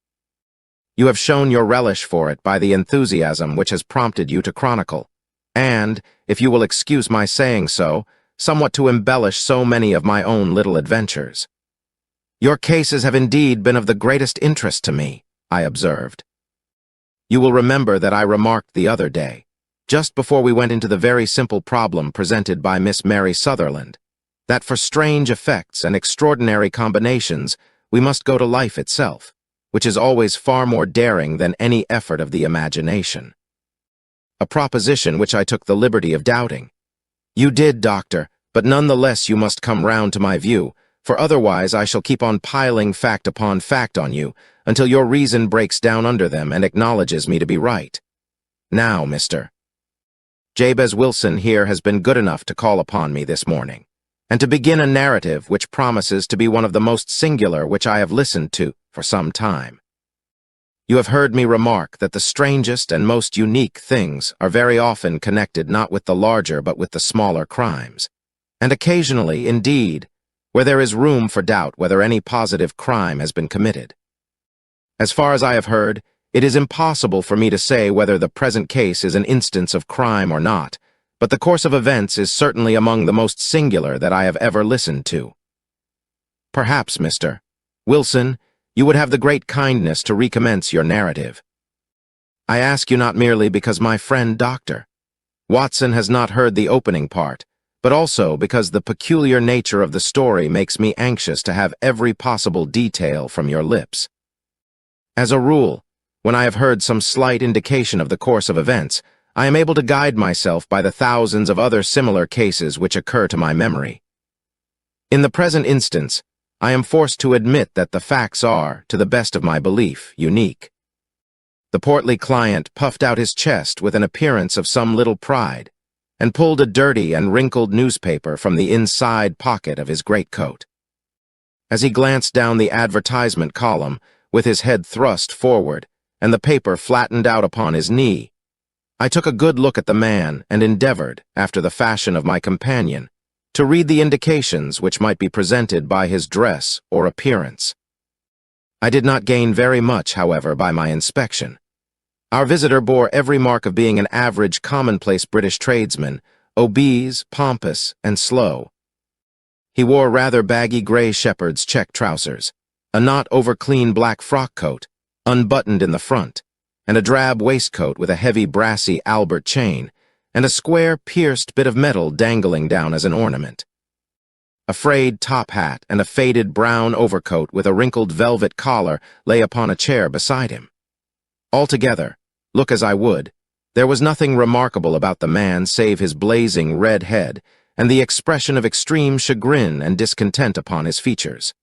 You have shown your relish for it by the enthusiasm which has prompted you to chronicle, and, if you will excuse my saying so, somewhat to embellish so many of my own little adventures. Your cases have indeed been of the greatest interest to me, I observed. You will remember that I remarked the other day, just before we went into the very simple problem presented by Miss Mary Sutherland, that for strange effects and extraordinary combinations we must go to life itself, which is always far more daring than any effort of the imagination. A proposition which I took the liberty of doubting. You did, Doctor, but none the less you must come round to my view, for otherwise I shall keep on piling fact upon fact on you, until your reason breaks down under them and acknowledges me to be right. Now, Mr. Jabez Wilson here has been good enough to call upon me this morning, and to begin a narrative which promises to be one of the most singular which I have listened to for some time. You have heard me remark that the strangest and most unique things are very often connected not with the larger but with the smaller crimes, and occasionally, indeed, where there is room for doubt whether any positive crime has been committed. As far as I have heard, it is impossible for me to say whether the present case is an instance of crime or not, but the course of events is certainly among the most singular that I have ever listened to. Perhaps, Mr. Wilson, you would have the great kindness to recommence your narrative. I ask you not merely because my friend Dr. Watson has not heard the opening part, but also because the peculiar nature of the story makes me anxious to have every possible detail from your lips. As a rule, when I have heard some slight indication of the course of events, I am able to guide myself by the thousands of other similar cases which occur to my memory. In the present instance, I am forced to admit that the facts are, to the best of my belief, unique. The portly client puffed out his chest with an appearance of some little pride, and pulled a dirty and wrinkled newspaper from the inside pocket of his greatcoat. As he glanced down the advertisement column, with his head thrust forward, and the paper flattened out upon his knee, I took a good look at the man and endeavored, after the fashion of my companion, to read the indications which might be presented by his dress or appearance. I did not gain very much, however, by my inspection. Our visitor bore every mark of being an average, commonplace British tradesman, obese, pompous, and slow. He wore rather baggy gray shepherd's check trousers, a not over-clean black frock coat, unbuttoned in the front, and a drab waistcoat with a heavy brassy Albert chain, and a square pierced bit of metal dangling down as an ornament. A frayed top hat and a faded brown overcoat with a wrinkled velvet collar lay upon a chair beside him. Altogether, look as I would, there was nothing remarkable about the man save his blazing red head and the expression of extreme chagrin and discontent upon his features.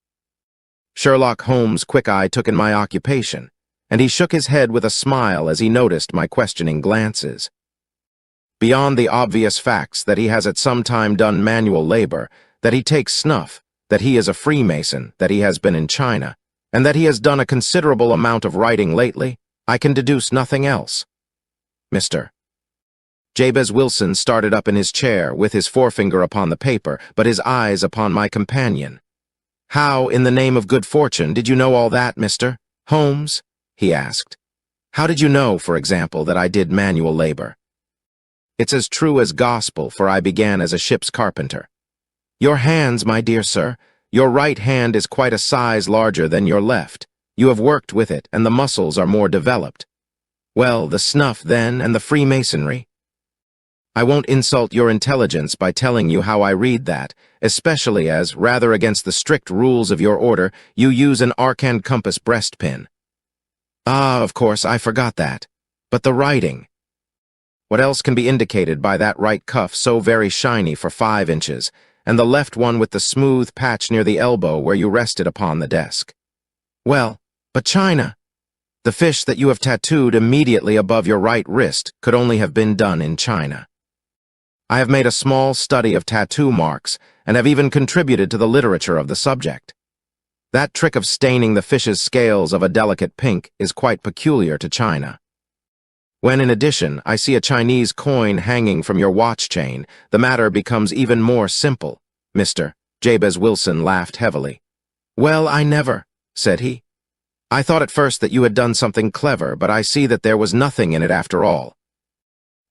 Sherlock Holmes' quick eye took in my occupation, and he shook his head with a smile as he noticed my questioning glances. Beyond the obvious facts that he has at some time done manual labor, that he takes snuff, that he is a Freemason, that he has been in China, and that he has done a considerable amount of writing lately, I can deduce nothing else. Mr. Jabez Wilson started up in his chair with his forefinger upon the paper, but his eyes upon my companion. How, in the name of good fortune, did you know all that, Mr. Holmes? He asked. How did you know, for example, that I did manual labor? It's as true as gospel, for I began as a ship's carpenter. Your hands, my dear sir, your right hand is quite a size larger than your left. You have worked with it, and the muscles are more developed. Well, the snuff, then, and the Freemasonry. I won't insult your intelligence by telling you how I read that, especially as, rather against the strict rules of your order, you use an arc and compass breastpin. Ah, of course, I forgot that. But the writing. What else can be indicated by that right cuff so very shiny for 5 inches, and the left one with the smooth patch near the elbow where you rested upon the desk? Well, but China. The fish that you have tattooed immediately above your right wrist could only have been done in China. I have made a small study of tattoo marks, and have even contributed to the literature of the subject. That trick of staining the fish's scales of a delicate pink is quite peculiar to China. When, in addition, I see a Chinese coin hanging from your watch chain, the matter becomes even more simple. Mr. Jabez Wilson laughed heavily. Well, I never, said he. I thought at first that you had done something clever, but I see that there was nothing in it after all.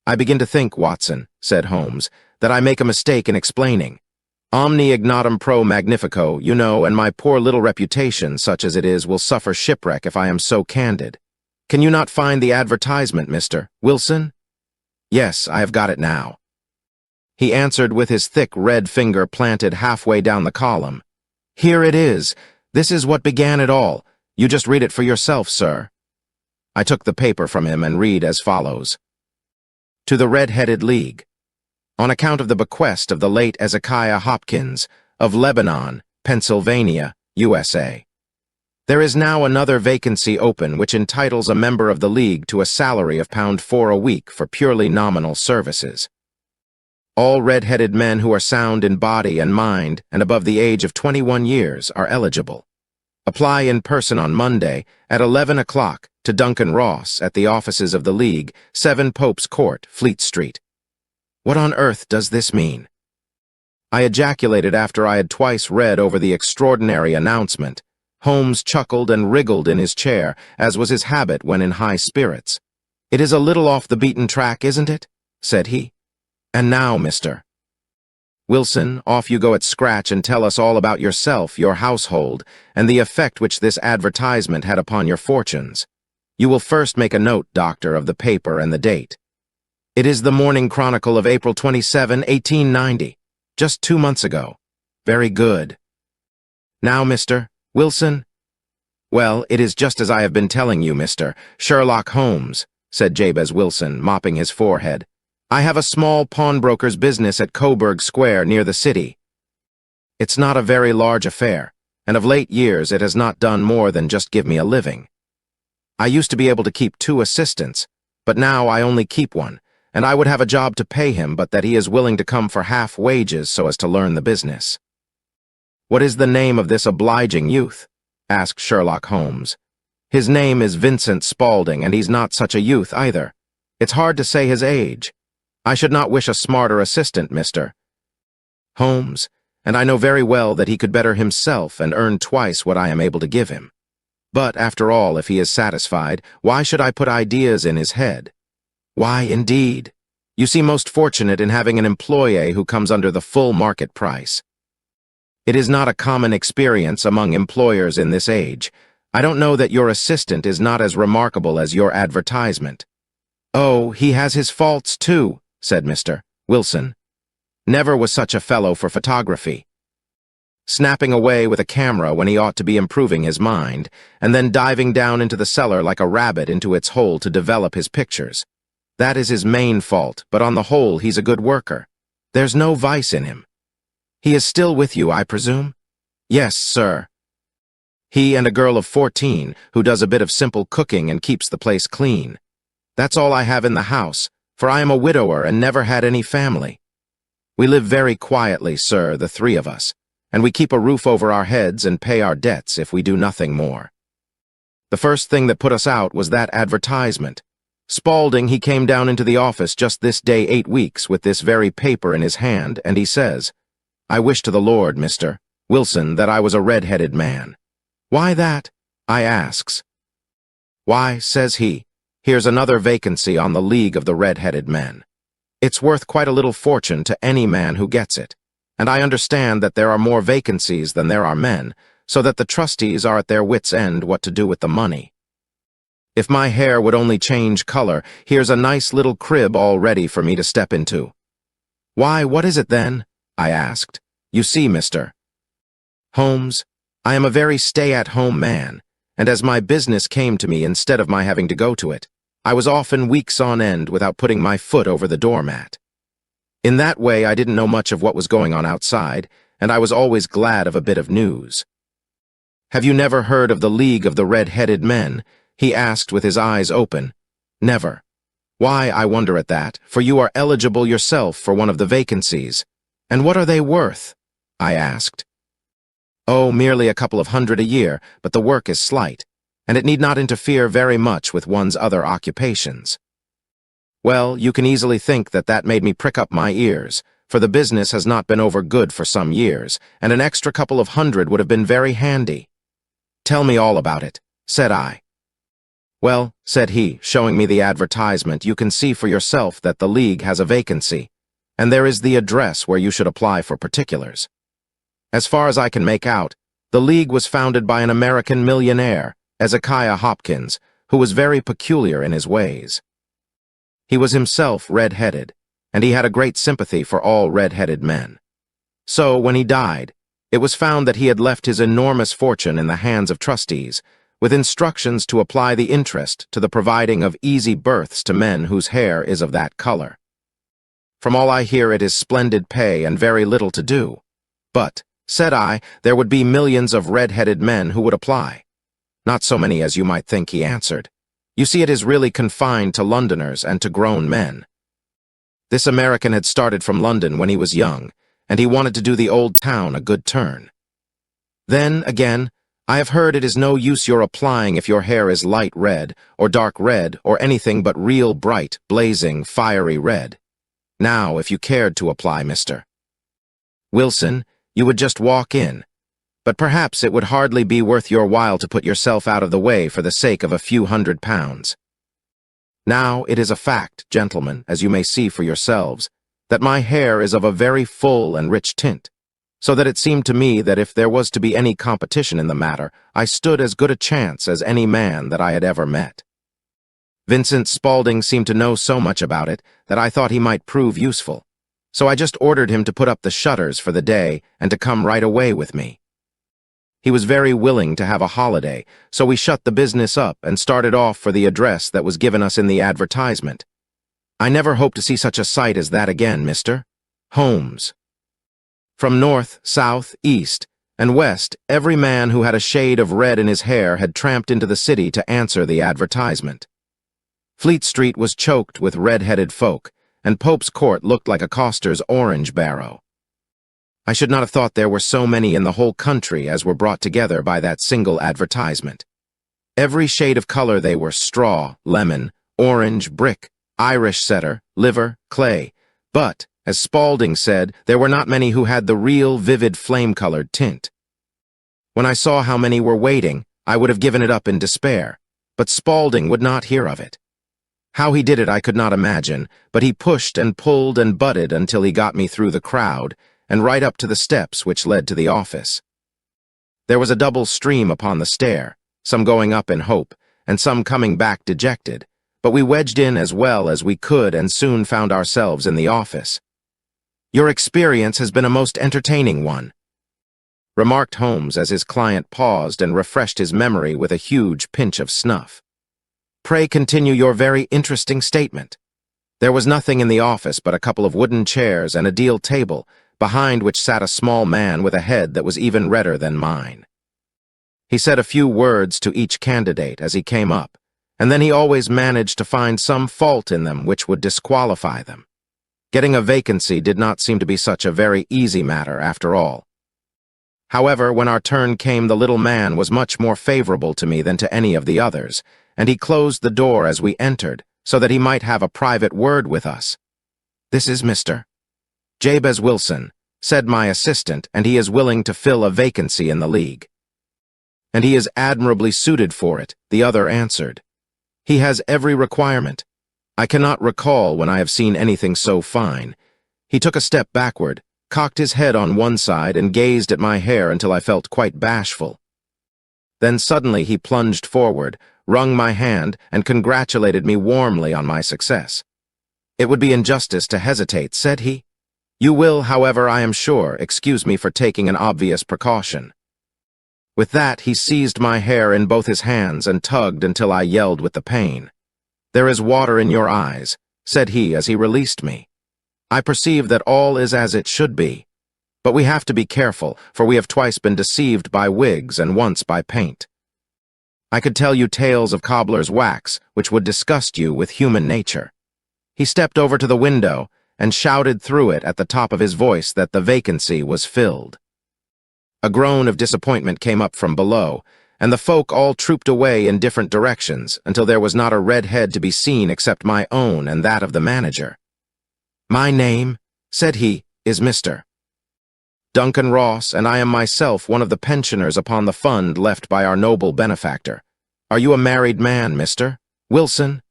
I begin to think, Watson, said Holmes, that I make a mistake in explaining. Omni ignotum pro magnifico, you know, and my poor little reputation, such as it is, will suffer shipwreck if I am so candid. Can you not find the advertisement, Mr. Wilson? Yes, I have got it now. He answered with his thick red finger planted halfway down the column. Here it is. This is what began it all. You just read it for yourself, sir. I took the paper from him and read as follows. To the Red-Headed League. On account of the bequest of the late Ezekiah Hopkins, of Lebanon, Pennsylvania, USA. There is now another vacancy open which entitles a member of the League to a salary of £4 a week for purely nominal services. All red-headed men who are sound in body and mind and above the age of 21 years are eligible. Apply in person on Monday at 11 o'clock to Duncan Ross at the offices of the League, 7 Pope's Court, Fleet Street. What on earth does this mean? I ejaculated after I had twice read over the extraordinary announcement. Holmes chuckled and wriggled in his chair, as was his habit when in high spirits. "It is a little off the beaten track, isn't it?" said he. "And now, Mr. Wilson, off you go at scratch and tell us all about yourself, your household, and the effect which this advertisement had upon your fortunes. You will first make a note, Doctor, of the paper and the date. It is the Morning Chronicle of April 27, 1890, just 2 months ago. Very good. Now, Mr. Wilson?" "Well, it is just as I have been telling you, Mr. Sherlock Holmes," said Jabez Wilson, mopping his forehead. "I have a small pawnbroker's business at Coburg Square near the city. It's not a very large affair, and of late years it has not done more than just give me a living. I used to be able to keep 2 assistants, but now I only keep one, and I would have a job to pay him, but that he is willing to come for half wages so as to learn the business." "What is the name of this obliging youth?" asked Sherlock Holmes. "His name is Vincent Spaulding, and he's not such a youth either. It's hard to say his age. I should not wish a smarter assistant, Mr. Holmes, and I know very well that he could better himself and earn twice what I am able to give him. But, after all, if he is satisfied, why should I put ideas in his head? Why, indeed? You seem most fortunate in having an employee who comes under the full market price. It is not a common experience among employers in this age. I don't know that your assistant is not as remarkable as your advertisement." "Oh, he has his faults, too," said Mr. Wilson. "Never was such a fellow for photography. Snapping away with a camera when he ought to be improving his mind, and then diving down into the cellar like a rabbit into its hole to develop his pictures. That is his main fault, but on the whole he's a good worker. There's no vice in him. He is still with you, I presume?" "Yes, sir. He and a girl of 14 who does a bit of simple cooking and keeps the place clean. That's all I have in the house, for I am a widower and never had any family. We live very quietly, sir, the 3 of us, and we keep a roof over our heads and pay our debts if we do nothing more. The first thing that put us out was that advertisement. Spaulding, he came down into the office just this day 8 weeks with this very paper in his hand, and he says, 'I wish to the Lord, Mr. Wilson, that I was a red-headed man.' 'Why that?' I asks. 'Why,' says he, 'here's another vacancy on the League of the Red-Headed Men. It's worth quite a little fortune to any man who gets it, and I understand that there are more vacancies than there are men, so that the trustees are at their wits' end what to do with the money. If my hair would only change color, here's a nice little crib all ready for me to step into.' 'Why, what is it then?' I asked. 'You see, Mr. Holmes, I am a very stay-at-home man, and as my business came to me instead of my having to go to it, I was often weeks on end without putting my foot over the doormat. In that way I didn't know much of what was going on outside, and I was always glad of a bit of news.' 'Have you never heard of the League of the Red-Headed Men?' he asked with his eyes open. 'Never. Why, I wonder at that, for you are eligible yourself for one of the vacancies. And what are they worth?' I asked. 'Oh, merely a couple of hundred a year, but the work is slight, and it need not interfere very much with one's other occupations.' Well, you can easily think that that made me prick up my ears, for the business has not been over good for some years, and an extra couple of hundred would have been very handy. 'Tell me all about it,' said I. 'Well,' said he, showing me the advertisement, 'you can see for yourself that the League has a vacancy, and there is the address where you should apply for particulars. As far as I can make out, the League was founded by an American millionaire, Ezekiah Hopkins, who was very peculiar in his ways. He was himself red-headed, and he had a great sympathy for all red-headed men. So, when he died, it was found that he had left his enormous fortune in the hands of trustees, with instructions to apply the interest to the providing of easy berths to men whose hair is of that color. From all I hear, it is splendid pay and very little to do. But, said I, there would be millions of red-headed men who would apply. Not so many as you might think, he answered. You see, it is really confined to Londoners and to grown men. This American had started from London when he was young, and he wanted to do the old town a good turn. Then, again, I have heard it is no use your applying if your hair is light red, or dark red, or anything but real bright, blazing, fiery red. Now, if you cared to apply, Mr. Wilson, you would just walk in. But perhaps it would hardly be worth your while to put yourself out of the way for the sake of a few £100. Now it is a fact, gentlemen, as you may see for yourselves, that my hair is of a very full and rich tint, so that it seemed to me that if there was to be any competition in the matter, I stood as good a chance as any man that I had ever met. Vincent Spaulding seemed to know so much about it that I thought he might prove useful, so I just ordered him to put up the shutters for the day and to come right away with me. He was very willing to have a holiday, so we shut the business up and started off for the address that was given us in the advertisement. I never hope to see such a sight as that again, Mr. Holmes. From north, south, east, and west, every man who had a shade of red in his hair had tramped into the city to answer the advertisement. Fleet Street was choked with red-headed folk, and Pope's Court looked like a coster's orange barrow. I should not have thought there were so many in the whole country as were brought together by that single advertisement. Every shade of color they were: straw, lemon, orange, brick, Irish setter, liver, clay. But, as Spaulding said, there were not many who had the real, vivid, flame-colored tint. When I saw how many were waiting, I would have given it up in despair, but Spaulding would not hear of it. How he did it I could not imagine, but he pushed and pulled and butted until he got me through the crowd, and right up to the steps which led to the office. There was a double stream upon the stair, some going up in hope, and some coming back dejected, but we wedged in as well as we could and soon found ourselves in the office. Your experience has been a most entertaining one, remarked Holmes as his client paused and refreshed his memory with a huge pinch of snuff. Pray continue your very interesting statement. There was nothing in the office but a couple of wooden chairs and a deal table, behind which sat a small man with a head that was even redder than mine. He said a few words to each candidate as he came up, and then he always managed to find some fault in them which would disqualify them. Getting a vacancy did not seem to be such a very easy matter after all. However, when our turn came, the little man was much more favorable to me than to any of the others, and he closed the door as we entered, so that he might have a private word with us. This is Mr. Jabez Wilson, said my assistant, and he is willing to fill a vacancy in the league. And he is admirably suited for it, the other answered. He has every requirement. I cannot recall when I have seen anything so fine. He took a step backward, cocked his head on one side, and gazed at my hair until I felt quite bashful. Then suddenly he plunged forward, wrung my hand, and congratulated me warmly on my success. It would be injustice to hesitate, said he. You will, however, I am sure, excuse me for taking an obvious precaution. With that, he seized my hair in both his hands and tugged until I yelled with the pain. There is water in your eyes, said he as he released me. I perceive that all is as it should be. But we have to be careful, for we have twice been deceived by wigs and once by paint. I could tell you tales of cobbler's wax, which would disgust you with human nature. He stepped over to the window and shouted through it at the top of his voice that the vacancy was filled. A groan of disappointment came up from below, and the folk all trooped away in different directions until there was not a red head to be seen except my own and that of the manager. My name, said he, is Mr. Duncan Ross, and I am myself one of the pensioners upon the fund left by our noble benefactor. Are you a married man, Mr. Wilson?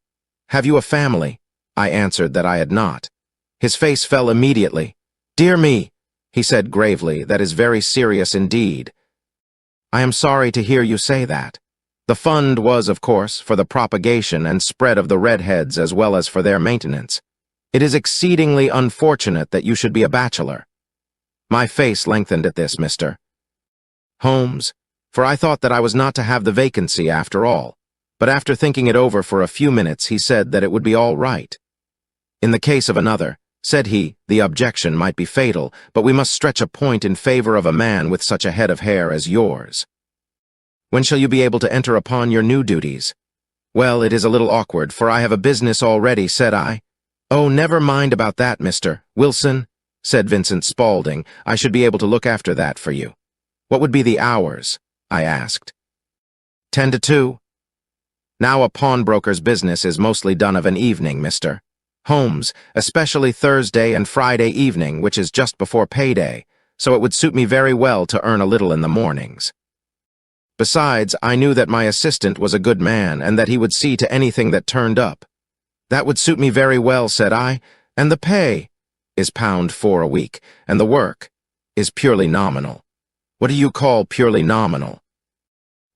Have you a family? I answered that I had not. His face fell immediately. Dear me, he said gravely, that is very serious indeed. I am sorry to hear you say that. The fund was, of course, for the propagation and spread of the redheads as well as for their maintenance. It is exceedingly unfortunate that you should be a bachelor. My face lengthened at this, Mr. Holmes, for I thought that I was not to have the vacancy after all, but after thinking it over for a few minutes he said that it would be all right. In the case of another, said he, the objection might be fatal, but we must stretch a point in favor of a man with such a head of hair as yours. When shall you be able to enter upon your new duties? Well, it is a little awkward, for I have a business already, said I. Oh, never mind about that, Mr. Wilson, said Vincent Spaulding. I should be able to look after that for you. What would be the hours? I asked. 10 to 2. Now a pawnbroker's business is mostly done of an evening, Mr. Holmes, especially Thursday and Friday evening, which is just before payday, so it would suit me very well to earn a little in the mornings. Besides, I knew that my assistant was a good man and that he would see to anything that turned up. That would suit me very well, said I, and the pay is £4 a week, and the work is purely nominal. What do you call purely nominal?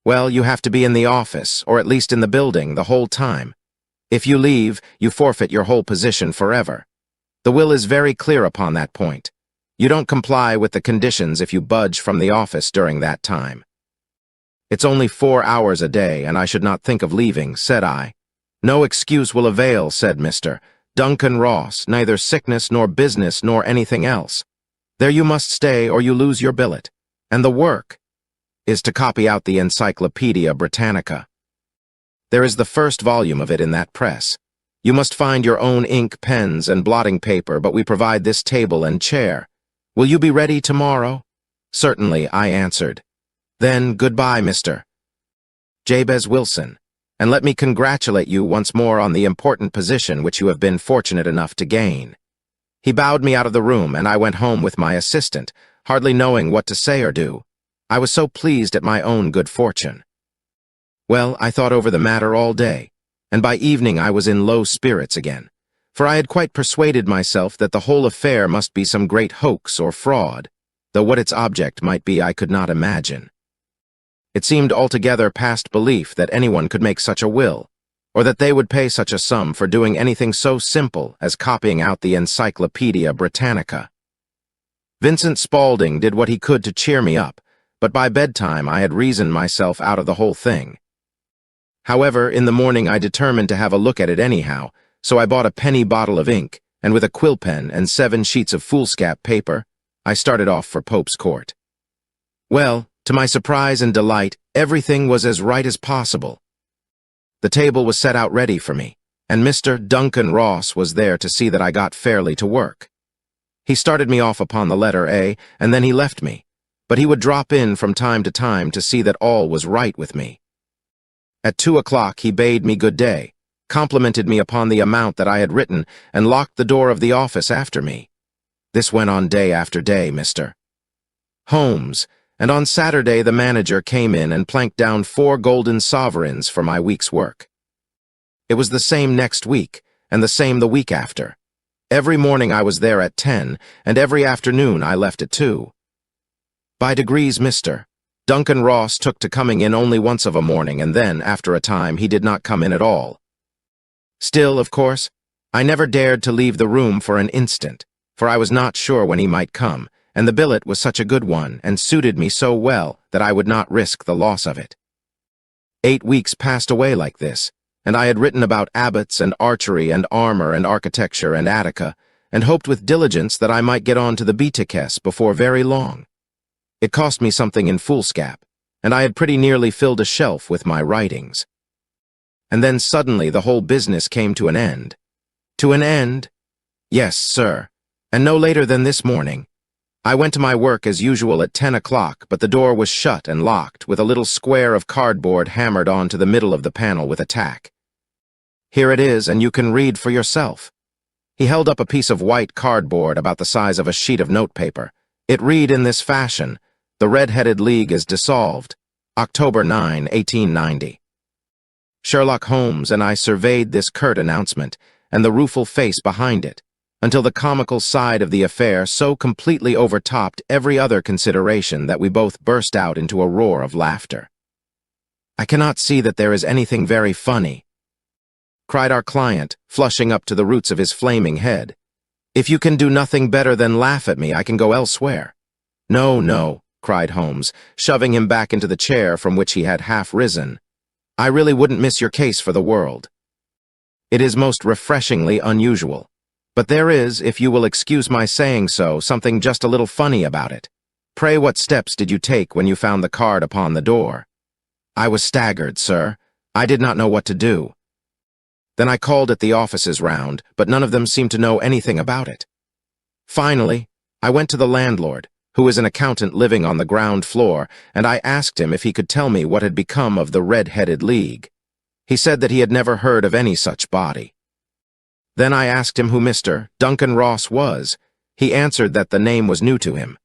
Well, you have to be in the office, or at least in the building, the whole time. If you leave, you forfeit your whole position forever. The will is very clear upon that point. You don't comply with the conditions if you budge from the office during that time. It's only 4 hours a day, and I should not think of leaving, said I. No excuse will avail, said Mr. Duncan Ross, neither sickness nor business nor anything else. There you must stay or you lose your billet. And the work is to copy out the Encyclopedia Britannica. There is the first volume of it in that press. You must find your own ink, pens, and blotting paper, but we provide this table and chair. Will you be ready tomorrow? Certainly, I answered. Then, goodbye, Mr. Jabez Wilson, and let me congratulate you once more on the important position which you have been fortunate enough to gain. He bowed me out of the room, and I went home with my assistant, hardly knowing what to say or do. I was so pleased at my own good fortune. Well, I thought over the matter all day, and by evening I was in low spirits again, for I had quite persuaded myself that the whole affair must be some great hoax or fraud, though what its object might be I could not imagine. It seemed altogether past belief that anyone could make such a will, or that they would pay such a sum for doing anything so simple as copying out the Encyclopedia Britannica. Vincent Spaulding did what he could to cheer me up, but by bedtime I had reasoned myself out of the whole thing. However, in the morning I determined to have a look at it anyhow, so I bought a penny bottle of ink, and with a quill pen and 7 sheets of foolscap paper, I started off for Pope's Court. Well, to my surprise and delight, everything was as right as possible. The table was set out ready for me, and Mr. Duncan Ross was there to see that I got fairly to work. He started me off upon the letter A, and then he left me, but he would drop in from time to time to see that all was right with me. At 2 o'clock he bade me good day, complimented me upon the amount that I had written, and locked the door of the office after me. This went on day after day, Mr. Holmes, and on Saturday the manager came in and planked down 4 golden sovereigns for my week's work. It was the same next week, and the same the week after. Every morning I was there at 10, and every afternoon I left at 2. By degrees, Mr. Duncan Ross took to coming in only once of a morning, and then, after a time, he did not come in at all. Still, of course, I never dared to leave the room for an instant, for I was not sure when he might come, and the billet was such a good one and suited me so well that I would not risk the loss of it. 8 weeks passed away like this, and I had written about abbots and archery and armor and architecture and Attica, and hoped with diligence that I might get on to the Baeticus before very long. It cost me something in foolscap, and I had pretty nearly filled a shelf with my writings. And then suddenly the whole business came to an end. To an end? Yes, sir, and no later than this morning. I went to my work as usual at 10 o'clock, but the door was shut and locked, with a little square of cardboard hammered onto the middle of the panel with a tack. Here it is, and you can read for yourself. He held up a piece of white cardboard about the size of a sheet of notepaper. It read in this fashion: "The Red-Headed League is dissolved. October 9, 1890. Sherlock Holmes and I surveyed this curt announcement, and the rueful face behind it, until the comical side of the affair so completely overtopped every other consideration that we both burst out into a roar of laughter. "I cannot see that there is anything very funny," cried our client, flushing up to the roots of his flaming head. "If you can do nothing better than laugh at me, I can go elsewhere." "No, no," cried Holmes, shoving him back into the chair from which he had half risen. "I really wouldn't miss your case for the world. It is most refreshingly unusual. But there is, if you will excuse my saying so, something just a little funny about it. Pray, what steps did you take when you found the card upon the door?" I was staggered, sir. I did not know what to do. Then I called at the offices round, but none of them seemed to know anything about it. Finally, I went to the landlord, who is an accountant living on the ground floor, and I asked him if he could tell me what had become of the Red-Headed League. He said that he had never heard of any such body. Then I asked him who Mr. Duncan Ross was. He answered that the name was new to him.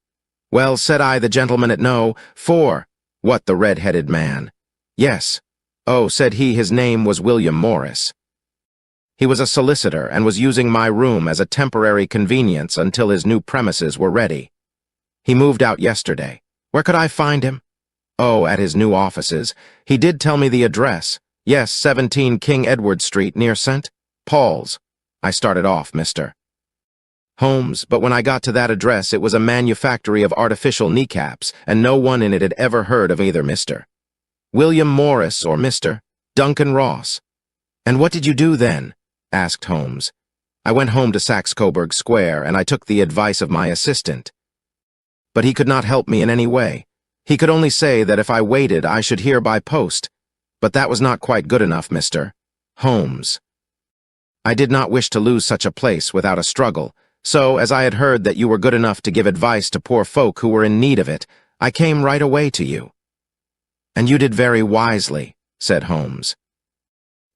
Well, said I, the gentleman at No. 4. What, the red-headed man? Yes. Oh, said he, his name was William Morris. He was a solicitor and was using my room as a temporary convenience until his new premises were ready. He moved out yesterday. Where could I find him? Oh, at his new offices. He did tell me the address. Yes, 17 King Edward Street, near St. Paul's. I started off, Mr. Holmes, but when I got to that address, it was a manufactory of artificial kneecaps, and no one in it had ever heard of either Mr. William Morris or Mr. Duncan Ross. And what did you do then? Asked Holmes. I went home to Saxe-Coburg Square, and I took the advice of my assistant. But he could not help me in any way. He could only say that if I waited, I should hear by post. But that was not quite good enough, Mr. Holmes. I did not wish to lose such a place without a struggle, so, as I had heard that you were good enough to give advice to poor folk who were in need of it, I came right away to you. And you did very wisely, said Holmes.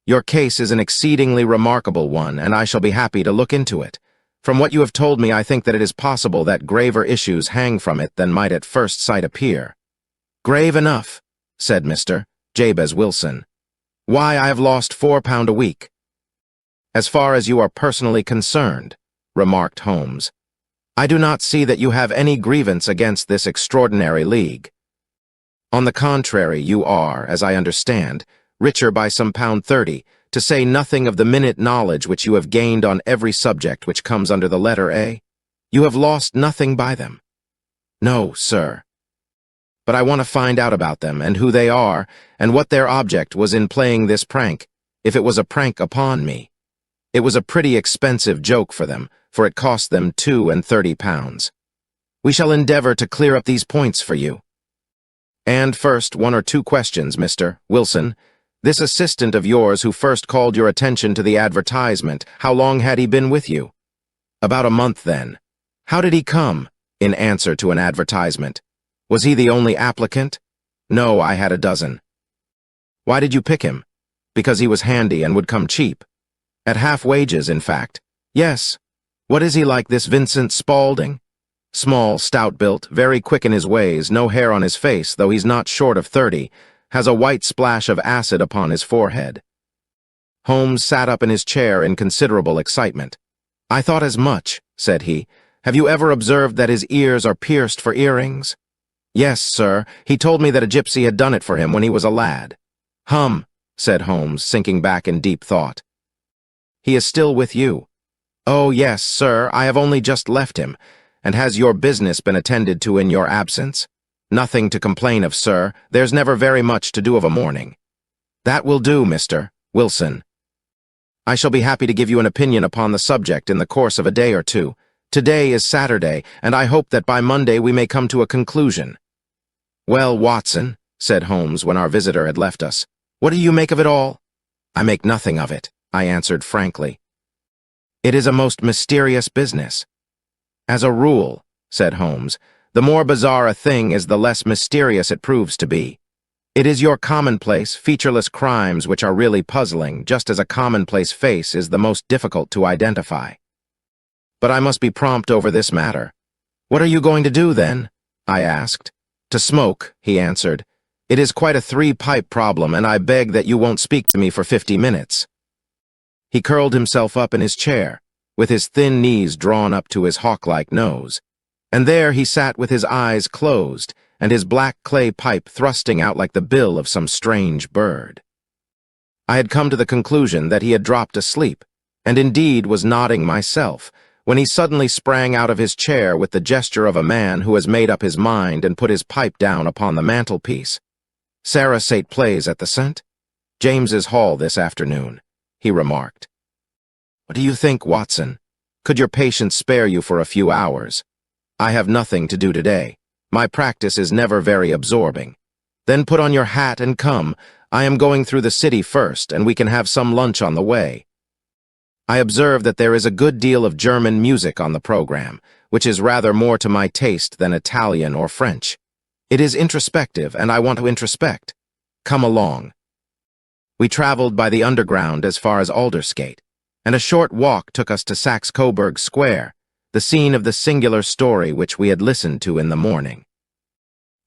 Your case is an exceedingly remarkable one, and I shall be happy to look into it. From what you have told me, I think that it is possible that graver issues hang from it than might at first sight appear. Grave enough, said Mr. Jabez Wilson. Why, I have lost £4 a week. As far as you are personally concerned, remarked Holmes, I do not see that you have any grievance against this extraordinary league. On the contrary, you are, as I understand, richer by some £30, to say nothing of the minute knowledge which you have gained on every subject which comes under the letter A. You have lost nothing by them. No, sir. But I want to find out about them, and who they are, and what their object was in playing this prank, if it was a prank upon me. It was a pretty expensive joke for them, for it cost them £32. We shall endeavor to clear up these points for you. And first, 1 or 2 questions, Mr. Wilson. This assistant of yours who first called your attention to the advertisement, how long had he been with you? About a month, then. How did he come? In answer to an advertisement. Was he the only applicant? No, I had a dozen. Why did you pick him? Because he was handy and would come cheap. At half wages, in fact. Yes. What is he like, this Vincent Spaulding? Small, stout-built, very quick in his ways, no hair on his face, though he's not short of 30, has a white splash of acid upon his forehead. Holmes sat up in his chair in considerable excitement. I thought as much, said he. Have you ever observed that his ears are pierced for earrings? Yes, sir. He told me that a gypsy had done it for him when he was a lad. Hum, said Holmes, sinking back in deep thought. He is still with you. Oh, yes, sir, I have only just left him. And has your business been attended to in your absence? Nothing to complain of, sir. There's never very much to do of a morning. That will do, Mr. Wilson. I shall be happy to give you an opinion upon the subject in the course of a day or two. Today is Saturday, and I hope that by Monday we may come to a conclusion. Well, Watson, said Holmes when our visitor had left us, what do you make of it all? I make nothing of it, I answered frankly. It is a most mysterious business. As a rule, said Holmes, the more bizarre a thing is, the less mysterious it proves to be. It is your commonplace, featureless crimes which are really puzzling, just as a commonplace face is the most difficult to identify. But I must be prompt over this matter. What are you going to do, then? I asked. To smoke, he answered. It is quite a 3-pipe problem, and I beg that you won't speak to me for 50 minutes. He curled himself up in his chair, with his thin knees drawn up to his hawk-like nose, and there he sat with his eyes closed and his black clay pipe thrusting out like the bill of some strange bird. I had come to the conclusion that he had dropped asleep, and indeed was nodding myself, when he suddenly sprang out of his chair with the gesture of a man who has made up his mind and put his pipe down upon the mantelpiece. Sarah Sate plays at the St. James's Hall this afternoon, he remarked. What do you think, Watson? Could your patience spare you for a few hours? I have nothing to do today. My practice is never very absorbing. Then put on your hat and come. I am going through the city first, and we can have some lunch on the way. I observe that there is a good deal of German music on the program, which is rather more to my taste than Italian or French. It is introspective, and I want to introspect. Come along. We traveled by the underground as far as Aldersgate, and a short walk took us to Saxe-Coburg Square, the scene of the singular story which we had listened to in the morning.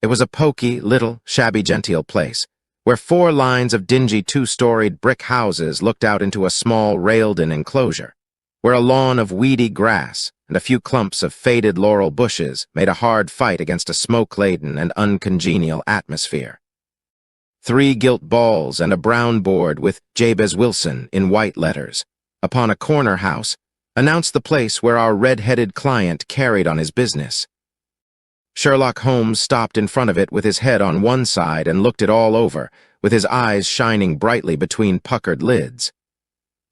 It was a poky, little, shabby-genteel place, where 4 lines of dingy 2-storied brick houses looked out into a small railed-in enclosure, where a lawn of weedy grass and a few clumps of faded laurel bushes made a hard fight against a smoke-laden and uncongenial atmosphere. 3 gilt balls and a brown board with Jabez Wilson in white letters upon a corner house announced the place where our red-headed client carried on his business. Sherlock Holmes stopped in front of it with his head on one side and looked it all over, with his eyes shining brightly between puckered lids.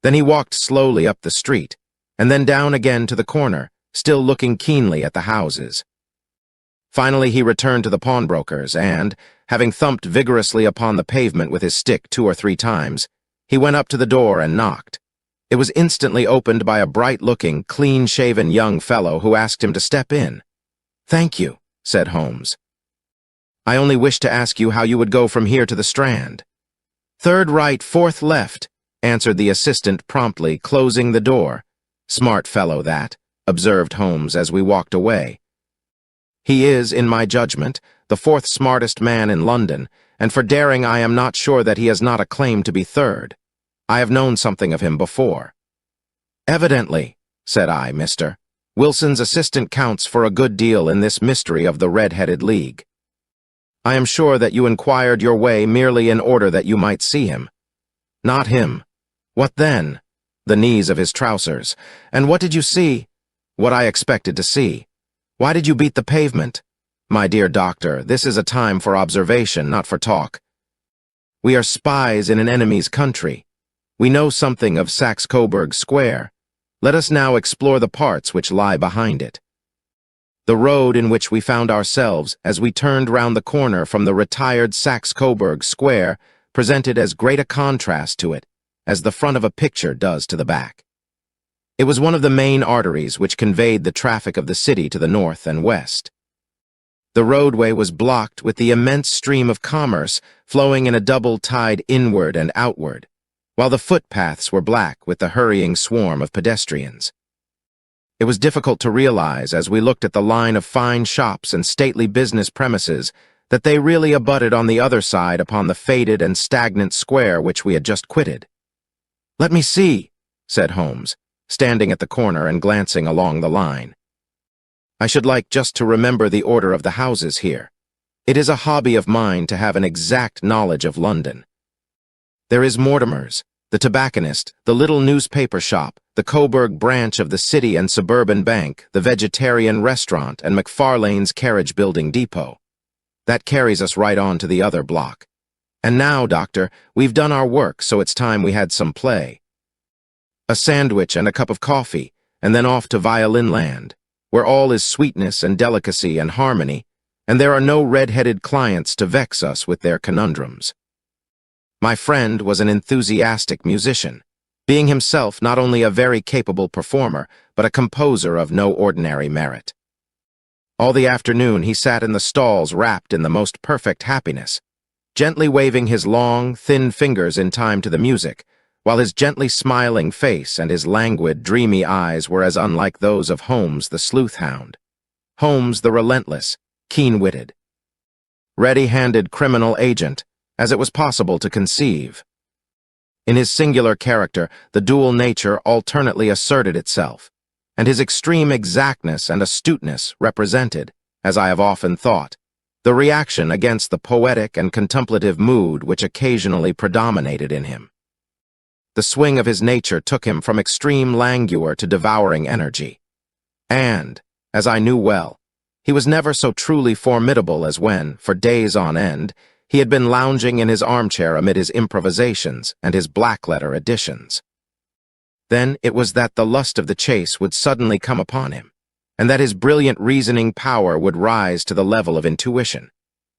Then he walked slowly up the street, and then down again to the corner, still looking keenly at the houses. Finally he returned to the pawnbroker's and, having thumped vigorously upon the pavement with his stick 2 or 3 times, he went up to the door and knocked. It was instantly opened by a bright-looking, clean-shaven young fellow who asked him to step in. "Thank you," said Holmes. "I only wished to ask you how you would go from here to the Strand." "3rd right, 4th left," answered the assistant promptly, closing the door. "Smart fellow, that," observed Holmes as we walked away. "He is, in my judgment, the 4th smartest man in London, and for daring I am not sure that he has not a claim to be 3rd. I have known something of him before." "Evidently," said I, "Mr. Wilson's assistant counts for a good deal in this mystery of the Red-Headed League. I am sure that you inquired your way merely in order that you might see him." "Not him." "What then?" "The knees of his trousers." "And what did you see?" "What I expected to see." "Why did you beat the pavement?" "My dear doctor, this is a time for observation, not for talk. We are spies in an enemy's country. We know something of Saxe-Coburg Square. Let us now explore the parts which lie behind it. The road in which we found ourselves as we turned round the corner from the retired Saxe-Coburg Square presented as great a contrast to it as the front of a picture does to the back. It was one of the main arteries which conveyed the traffic of the city to the north and west. The roadway was blocked with the immense stream of commerce flowing in a double tide inward and outward, while the footpaths were black with the hurrying swarm of pedestrians. It was difficult to realize, as we looked at the line of fine shops and stately business premises, that they really abutted on the other side upon the faded and stagnant square which we had just quitted. "Let me see," said Holmes, standing at the corner and glancing along the line. "I should like just to remember the order of the houses here. It is a hobby of mine to have an exact knowledge of London. There is Mortimer's, the tobacconist, the little newspaper shop, the Coburg branch of the City and Suburban Bank, the vegetarian restaurant, and McFarlane's carriage-building depot. That carries us right on to the other block. And now, Doctor, we've done our work, so it's time we had some play. A sandwich and a cup of coffee, and then off to Violin Land, where all is sweetness and delicacy and harmony, and there are no red-headed clients to vex us with their conundrums." My friend was an enthusiastic musician, being himself not only a very capable performer, but a composer of no ordinary merit. All the afternoon he sat in the stalls wrapped in the most perfect happiness, gently waving his long, thin fingers in time to the music, while his gently smiling face and his languid, dreamy eyes were as unlike those of Holmes the sleuth-hound. Holmes the relentless, keen-witted, ready-handed criminal agent, as it was possible to conceive. In his singular character, the dual nature alternately asserted itself, and his extreme exactness and astuteness represented, as I have often thought, the reaction against the poetic and contemplative mood which occasionally predominated in him. The swing of his nature took him from extreme languor to devouring energy, and, as I knew well, he was never so truly formidable as when, for days on end, he had been lounging in his armchair amid his improvisations and his black-letter editions. Then it was that the lust of the chase would suddenly come upon him, and that his brilliant reasoning power would rise to the level of intuition.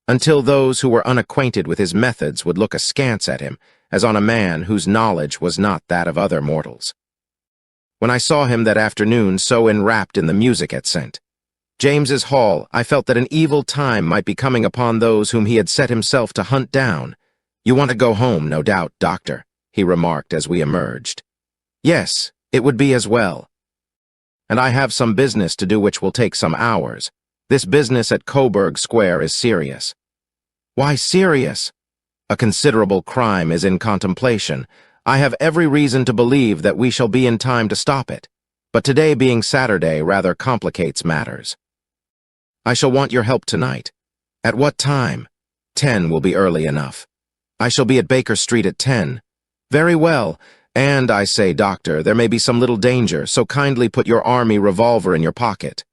until those who were unacquainted with his methods would look askance at him, as on a man whose knowledge was not that of other mortals. When I saw him that afternoon so enwrapped in the music at St. James's Hall, I felt that an evil time might be coming upon those whom he had set himself to hunt down. "You want to go home, no doubt, Doctor," he remarked as we emerged. "Yes, it would be as well. And I have some business to do which will take some hours. This business at Coburg Square is serious." "Why serious?" "A considerable crime is in contemplation. I have every reason to believe that we shall be in time to stop it, but today being Saturday rather complicates matters. I shall want your help tonight." "At what time?" 10 will be early enough." "I shall be at Baker Street at 10. "Very well. And, I say, Doctor, there may be some little danger, so kindly put your army revolver in your pocket."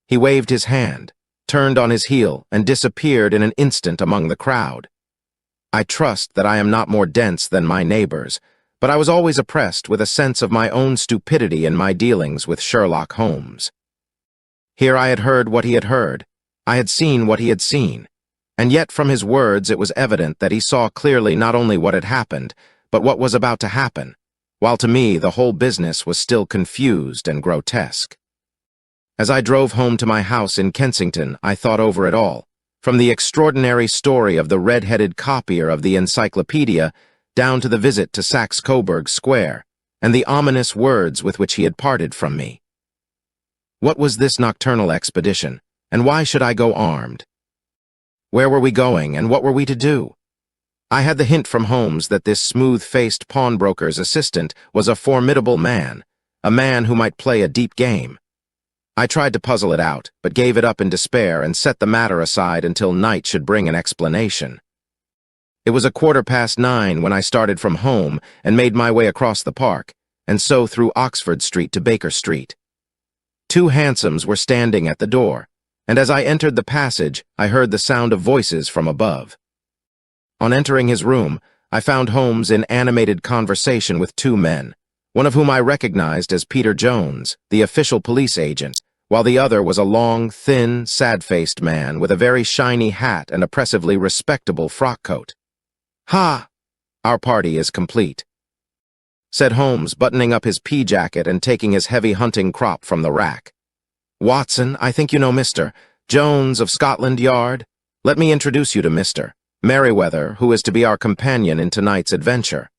He waved his hand, turned on his heel, and disappeared in an instant among the crowd. I trust that I am not more dense than my neighbors, but I was always oppressed with a sense of my own stupidity in my dealings with Sherlock Holmes. Here I had heard what he had heard, I had seen what he had seen, and yet from his words it was evident that he saw clearly not only what had happened, but what was about to happen, while to me the whole business was still confused and grotesque. As I drove home to my house in Kensington, I thought over it all, from the extraordinary story of the red-headed copier of the encyclopedia down to the visit to Saxe-Coburg Square, and the ominous words with which he had parted from me. What was this nocturnal expedition, and why should I go armed? Where were we going, and what were we to do? I had the hint from Holmes that this smooth-faced pawnbroker's assistant was a formidable man, a man who might play a deep game. I tried to puzzle it out, but gave it up in despair and set the matter aside until night should bring an explanation. It was 9:15 when I started from home and made my way across the park, and so through Oxford Street to Baker Street. 2 hansoms were standing at the door, and as I entered the passage, I heard the sound of voices from above. On entering his room, I found Holmes in animated conversation with 2 men, one of whom I recognized as Peter Jones, the official police agent, while the other was a long, thin, sad-faced man with a very shiny hat and oppressively respectable frock-coat. "Ha! Our party is complete," said Holmes, buttoning up his pea-jacket and taking his heavy hunting crop from the rack. "Watson, I think you know Mr. Jones of Scotland Yard. Let me introduce you to Mr. Merriweather, who is to be our companion in tonight's adventure.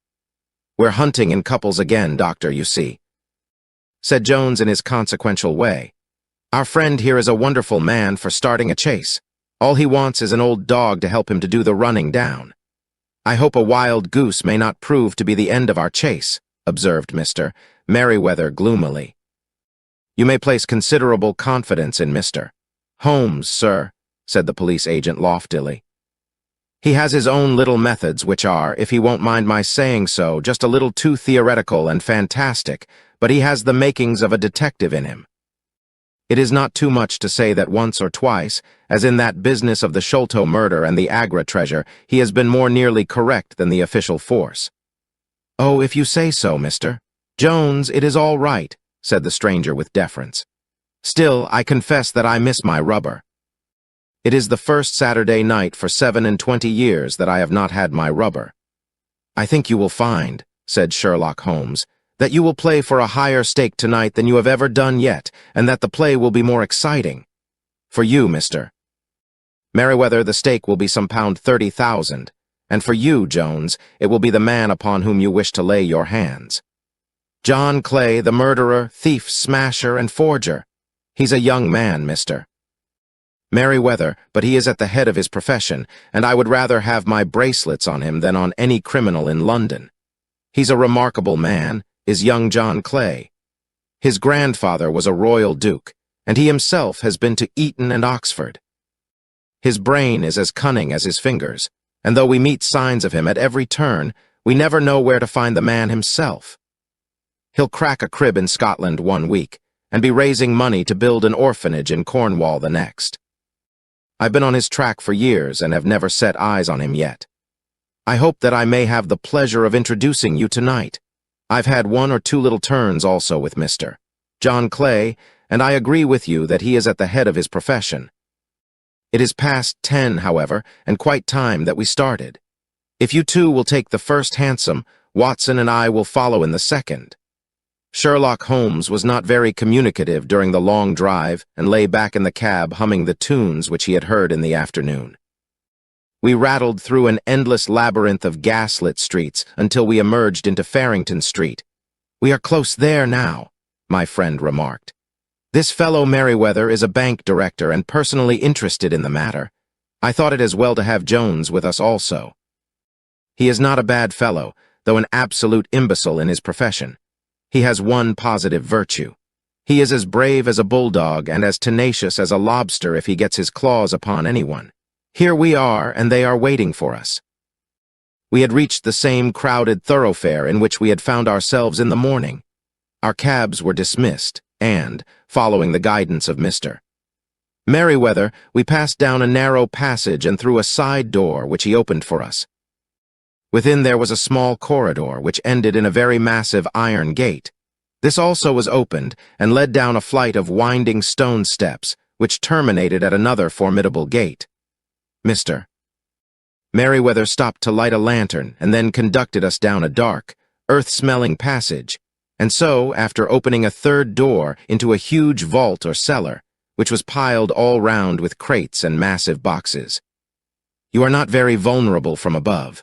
We're hunting in couples again, Doctor, you see," said Jones in his consequential way. "Our friend here is a wonderful man for starting a chase. All he wants is an old dog to help him to do the running down." "I hope a wild goose may not prove to be the end of our chase," observed Mr. Merriweather gloomily. "You may place considerable confidence in Mr. Holmes, sir," said the police agent loftily. "He has his own little methods which are, if he won't mind my saying so, just a little too theoretical and fantastic, but he has the makings of a detective in him. It is not too much to say that once or twice, as in that business of the Sholto murder and the Agra treasure, he has been more nearly correct than the official force." "Oh, if you say so, Mr. Jones, it is all right," said the stranger with deference. "Still, I confess that I miss my rubber. It is the first Saturday night for 27 years that I have not had my rubber." "I think you will find," said Sherlock Holmes, "that you will play for a higher stake tonight than you have ever done yet, and that the play will be more exciting. For you, Mr. Merriweather, the stake will be some £30,000, and for you, Jones, it will be the man upon whom you wish to lay your hands. John Clay, the murderer, thief, smasher, and forger. He's a young man, Mr. Merriweather, but he is at the head of his profession, and I would rather have my bracelets on him than on any criminal in London. He's a remarkable man, is young John Clay. His grandfather was a royal duke, and he himself has been to Eton and Oxford. His brain is as cunning as his fingers, and though we meet signs of him at every turn, we never know where to find the man himself. He'll crack a crib in Scotland one week, and be raising money to build an orphanage in Cornwall the next. I've been on his track for years and have never set eyes on him yet. I hope that I may have the pleasure of introducing you tonight. I've had 1 or 2 little turns also with Mr. John Clay, and I agree with you that he is at the head of his profession. It is past 10, however, and quite time that we started. If you two will take the first hansom, Watson and I will follow in the second." Sherlock Holmes was not very communicative during the long drive and lay back in the cab humming the tunes which he had heard in the afternoon. We rattled through an endless labyrinth of gaslit streets until we emerged into Farrington Street. "We are close there now," my friend remarked. "This fellow Merriweather is a bank director and personally interested in the matter. I thought it as well to have Jones with us also. He is not a bad fellow, though an absolute imbecile in his profession. He has one positive virtue. He is as brave as a bulldog and as tenacious as a lobster if he gets his claws upon anyone. Here we are, and they are waiting for us." We had reached the same crowded thoroughfare in which we had found ourselves in the morning. Our cabs were dismissed, and, following the guidance of Mr. Merriweather, we passed down a narrow passage and through a side door which he opened for us. Within there was a small corridor which ended in a very massive iron gate. This also was opened and led down a flight of winding stone steps which terminated at another formidable gate. Mr. Merriweather stopped to light a lantern and then conducted us down a dark, earth-smelling passage, and so, after opening a third door, into a huge vault or cellar, which was piled all round with crates and massive boxes. "You are not very vulnerable from above,"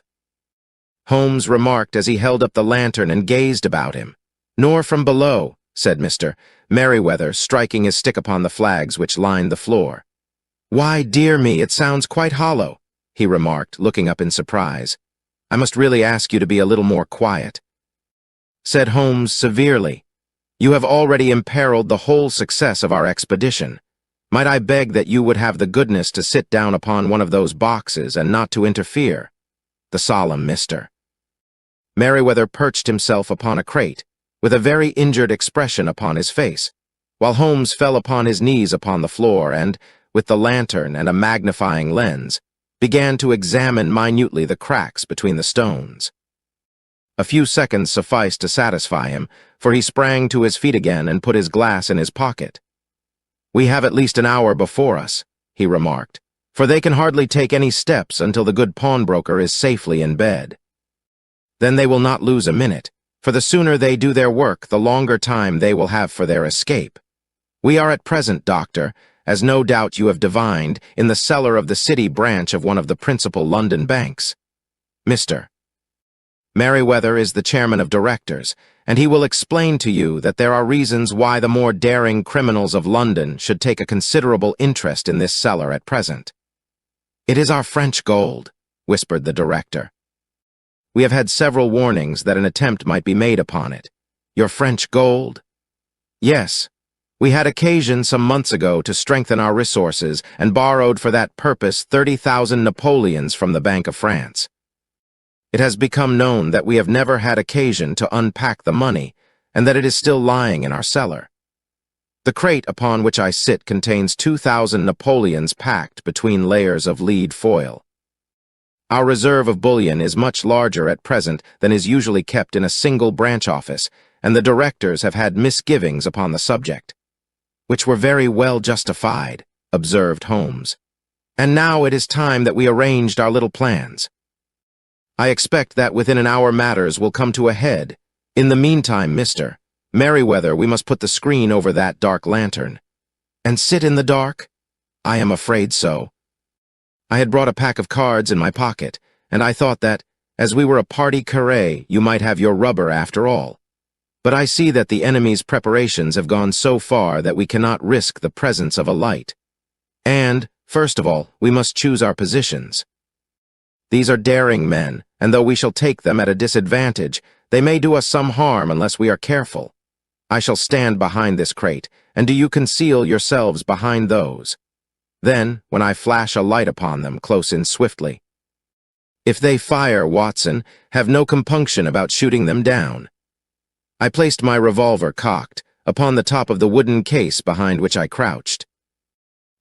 Holmes remarked as he held up the lantern and gazed about him. "Nor from below," said Mr. Merriweather, striking his stick upon the flags which lined the floor. "Why, dear me, it sounds quite hollow," he remarked, looking up in surprise. "I must really ask you to be a little more quiet," said Holmes severely. "You have already imperiled the whole success of our expedition. Might I beg that you would have the goodness to sit down upon one of those boxes and not to interfere?" The solemn Mr. Merriweather perched himself upon a crate, with a very injured expression upon his face, while Holmes fell upon his knees upon the floor and, with the lantern and a magnifying lens, began to examine minutely the cracks between the stones. A few seconds sufficed to satisfy him, for he sprang to his feet again and put his glass in his pocket. "We have at least an hour before us," he remarked, "for they can hardly take any steps until the good pawnbroker is safely in bed. Then they will not lose a minute, for the sooner they do their work, the longer time they will have for their escape. We are at present, Doctor, as no doubt you have divined, in the cellar of the city branch of one of the principal London banks. Mr. Merriweather is the chairman of directors, and he will explain to you that there are reasons why the more daring criminals of London should take a considerable interest in this cellar at present." "It is our French gold," whispered the director. "We have had several warnings that an attempt might be made upon it." "Your French gold?" "Yes. We had occasion some months ago to strengthen our resources and borrowed for that purpose 30,000 Napoleons from the Bank of France. It has become known that we have never had occasion to unpack the money, and that it is still lying in our cellar. The crate upon which I sit contains 2,000 Napoleons packed between layers of lead foil. Our reserve of bullion is much larger at present than is usually kept in a single branch office, and the directors have had misgivings upon the subject." "Which were very well justified," observed Holmes. "And now it is time that we arranged our little plans. I expect that within an hour matters will come to a head. In the meantime, Mr. Merriweather, we must put the screen over that dark lantern." "And sit in the dark?" "I am afraid so." I had brought a pack of cards in my pocket, and I thought that, as we were a party carré, you might have your rubber after all. But I see that the enemy's preparations have gone so far that we cannot risk the presence of a light. And, first of all, we must choose our positions. These are daring men, and though we shall take them at a disadvantage, they may do us some harm unless we are careful. I shall stand behind this crate, and do you conceal yourselves behind those. Then, when I flash a light upon them, close in swiftly. If they fire, Watson, have no compunction about shooting them down." I placed my revolver cocked upon the top of the wooden case behind which I crouched.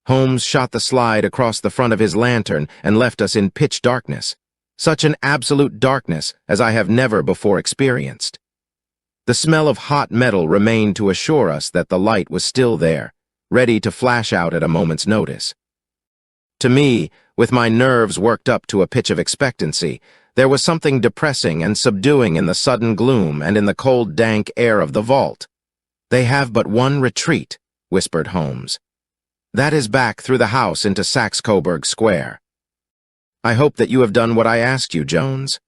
Holmes shot the slide across the front of his lantern and left us in pitch darkness, such an absolute darkness as I have never before experienced. The smell of hot metal remained to assure us that the light was still there, ready to flash out at a moment's notice. To me, with my nerves worked up to a pitch of expectancy, there was something depressing and subduing in the sudden gloom and in the cold, dank air of the vault. "They have but one retreat," whispered Holmes. "That is back through the house into Saxe-Coburg Square. I hope that you have done what I asked you, Jones.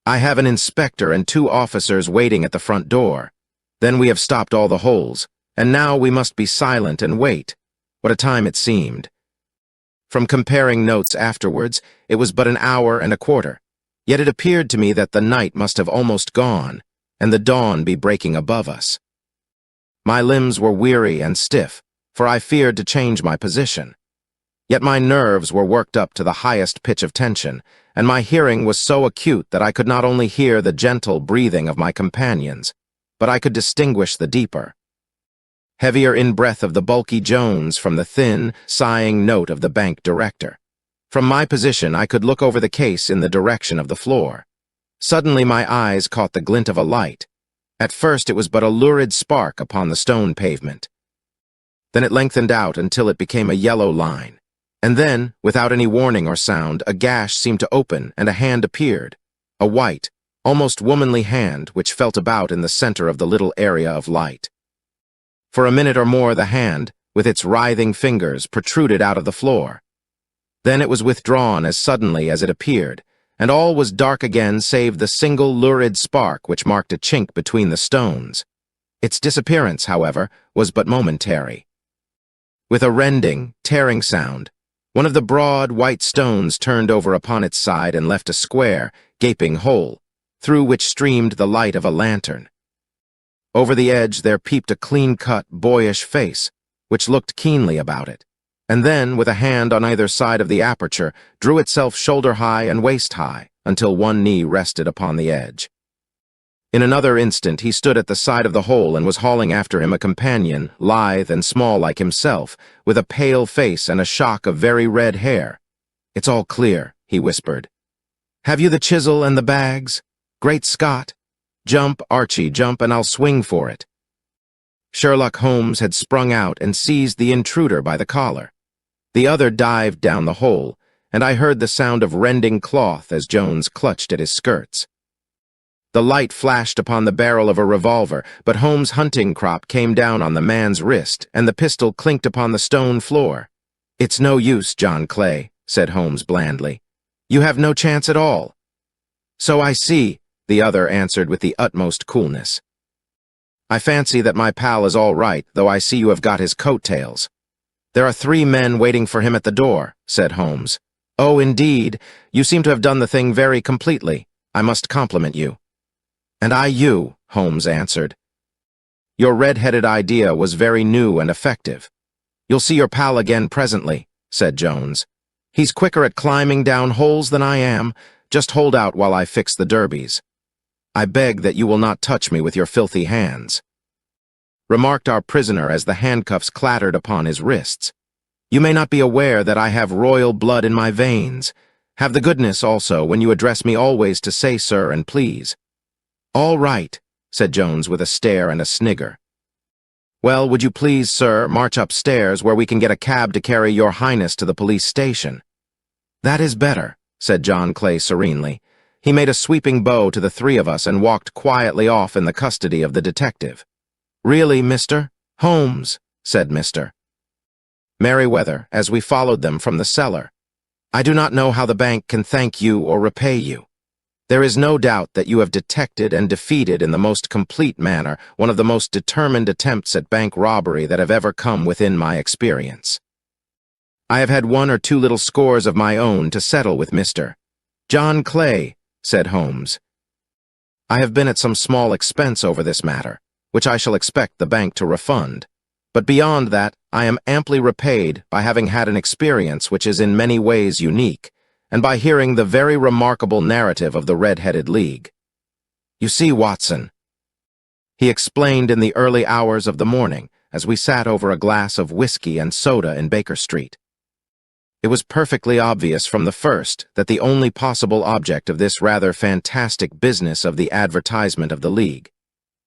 I have an inspector and 2 officers waiting at the front door. Then we have stopped all the holes, and now we must be silent and wait." What a time it seemed. From comparing notes afterwards, it was but an hour and a quarter. Yet it appeared to me that the night must have almost gone, and the dawn be breaking above us. My limbs were weary and stiff, for I feared to change my position. Yet my nerves were worked up to the highest pitch of tension, and my hearing was so acute that I could not only hear the gentle breathing of my companions, but I could distinguish the deeper, heavier in-breath of the bulky Jones from the thin, sighing note of the bank director. From my position, I could look over the case in the direction of the floor. Suddenly my eyes caught the glint of a light. At first it was but a lurid spark upon the stone pavement. Then it lengthened out until it became a yellow line. And then, without any warning or sound, a gash seemed to open and a hand appeared, a white, almost womanly hand which felt about in the center of the little area of light. For a minute or more the hand, with its writhing fingers, protruded out of the floor. Then it was withdrawn as suddenly as it appeared, and all was dark again save the single lurid spark which marked a chink between the stones. Its disappearance, however, was but momentary. With a rending, tearing sound, one of the broad, white stones turned over upon its side and left a square, gaping hole, through which streamed the light of a lantern. Over the edge there peeped a clean-cut, boyish face, which looked keenly about it, and then, with a hand on either side of the aperture, drew itself shoulder-high and waist-high, until one knee rested upon the edge. In another instant he stood at the side of the hole and was hauling after him a companion, lithe and small like himself, with a pale face and a shock of very red hair. "It's all clear," he whispered. "Have you the chisel and the bags? Great Scott! Jump, Archie, jump, and I'll swing for it." Sherlock Holmes had sprung out and seized the intruder by the collar. The other dived down the hole, and I heard the sound of rending cloth as Jones clutched at his skirts. The light flashed upon the barrel of a revolver, but Holmes' hunting crop came down on the man's wrist, and the pistol clinked upon the stone floor. "It's no use, John Clay," said Holmes blandly. "You have no chance at all." "So I see," the other answered with the utmost coolness. "I fancy that my pal is all right, though I see you have got his coat-tails." "There are 3 men waiting for him at the door," said Holmes. "Oh, indeed. You seem to have done the thing very completely. I must compliment you." "And I you," Holmes answered. "Your red-headed idea was very new and effective." "You'll see your pal again presently," said Jones. "He's quicker at climbing down holes than I am. Just hold out while I fix the derbies. I beg that you will not touch me with your filthy hands," remarked our prisoner as the handcuffs clattered upon his wrists. "You may not be aware that I have royal blood in my veins. Have the goodness also, when you address me, always to say sir and please." "All right," said Jones with a stare and a snigger. "Well, would you please, sir, march upstairs where we can get a cab to carry your highness to the police station?" "That is better," said John Clay serenely. He made a sweeping bow to the 3 of us and walked quietly off in the custody of the detective. "Really, Mr. Holmes," said Mr. Merriweather, as we followed them from the cellar, "I do not know how the bank can thank you or repay you. There is no doubt that you have detected and defeated in the most complete manner one of the most determined attempts at bank robbery that have ever come within my experience. I have had 1 or 2 little scores of my own to settle with Mr. John Clay," said Holmes. "I have been at some small expense over this matter, which I shall expect the bank to refund. But beyond that, I am amply repaid by having had an experience which is in many ways unique, and by hearing the very remarkable narrative of the Red-Headed League. You see, Watson," he explained in the early hours of the morning, as we sat over a glass of whiskey and soda in Baker Street. "It was perfectly obvious from the first that the only possible object of this rather fantastic business of the advertisement of the League,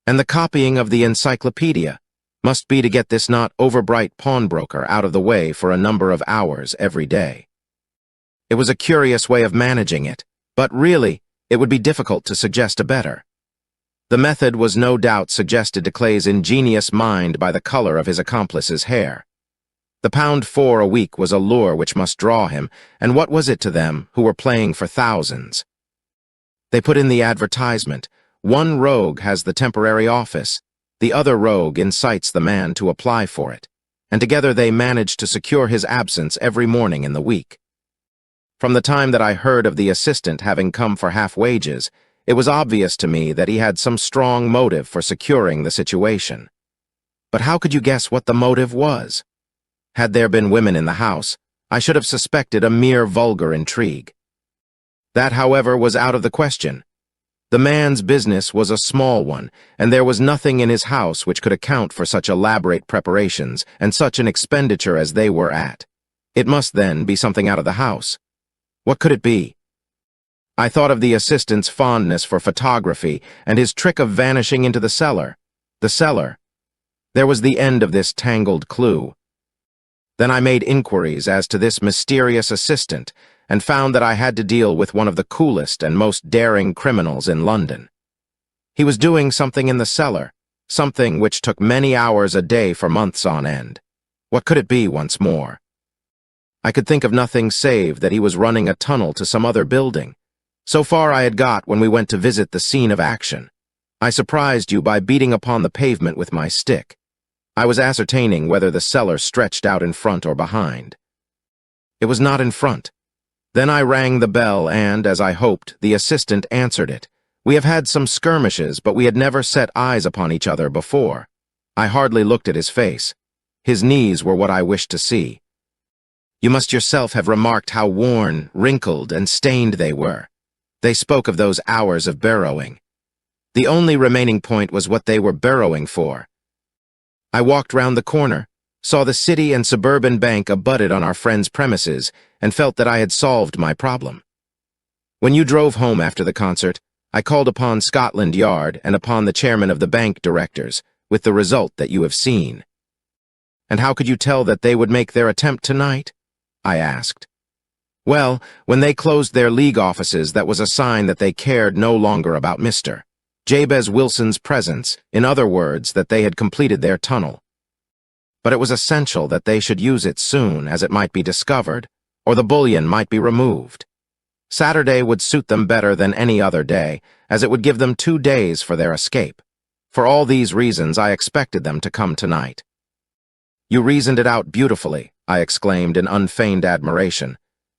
and the copying of the encyclopedia, must be to get this not overbright pawnbroker out of the way for a number of hours every day. It was a curious way of managing it, but really, it would be difficult to suggest a better. The method was no doubt suggested to Clay's ingenious mind by the color of his accomplice's hair. The £4 a week was a lure which must draw him, and what was it to them, who were playing for thousands? They put in the advertisement, "One rogue has the temporary office, the other rogue incites the man to apply for it," and together they managed to secure his absence every morning in the week. From the time that I heard of the assistant having come for half wages, it was obvious to me that he had some strong motive for securing the situation. But how could you guess what the motive was? Had there been women in the house, I should have suspected a mere vulgar intrigue. That, however, was out of the question. The man's business was a small one, and there was nothing in his house which could account for such elaborate preparations and such an expenditure as they were at. It must, then, be something out of the house. What could it be? I thought of the assistant's fondness for photography and his trick of vanishing into the cellar. The cellar. There was the end of this tangled clue. Then I made inquiries as to this mysterious assistant and found that I had to deal with one of the coolest and most daring criminals in London. He was doing something in the cellar, something which took many hours a day for months on end. What could it be once more? I could think of nothing save that he was running a tunnel to some other building. So far I had got when we went to visit the scene of action. I surprised you by beating upon the pavement with my stick. I was ascertaining whether the cellar stretched out in front or behind. It was not in front. Then I rang the bell and, as I hoped, the assistant answered it. We have had some skirmishes, but we had never set eyes upon each other before. I hardly looked at his face. His knees were what I wished to see. You must yourself have remarked how worn, wrinkled, and stained they were. They spoke of those hours of burrowing. The only remaining point was what they were burrowing for. I walked round the corner, saw the City and Suburban Bank abutted on our friend's premises, and felt that I had solved my problem. When you drove home after the concert, I called upon Scotland Yard and upon the chairman of the bank directors, with the result that you have seen. And how could you tell that they would make their attempt tonight? I asked. Well, when they closed their league offices, that was a sign that they cared no longer about Mr. Jabez Wilson's presence, in other words, that they had completed their tunnel. But it was essential that they should use it soon, as it might be discovered, or the bullion might be removed. Saturday would suit them better than any other day, as it would give them 2 days for their escape. For all these reasons, I expected them to come tonight. You reasoned it out beautifully, I exclaimed in unfeigned admiration.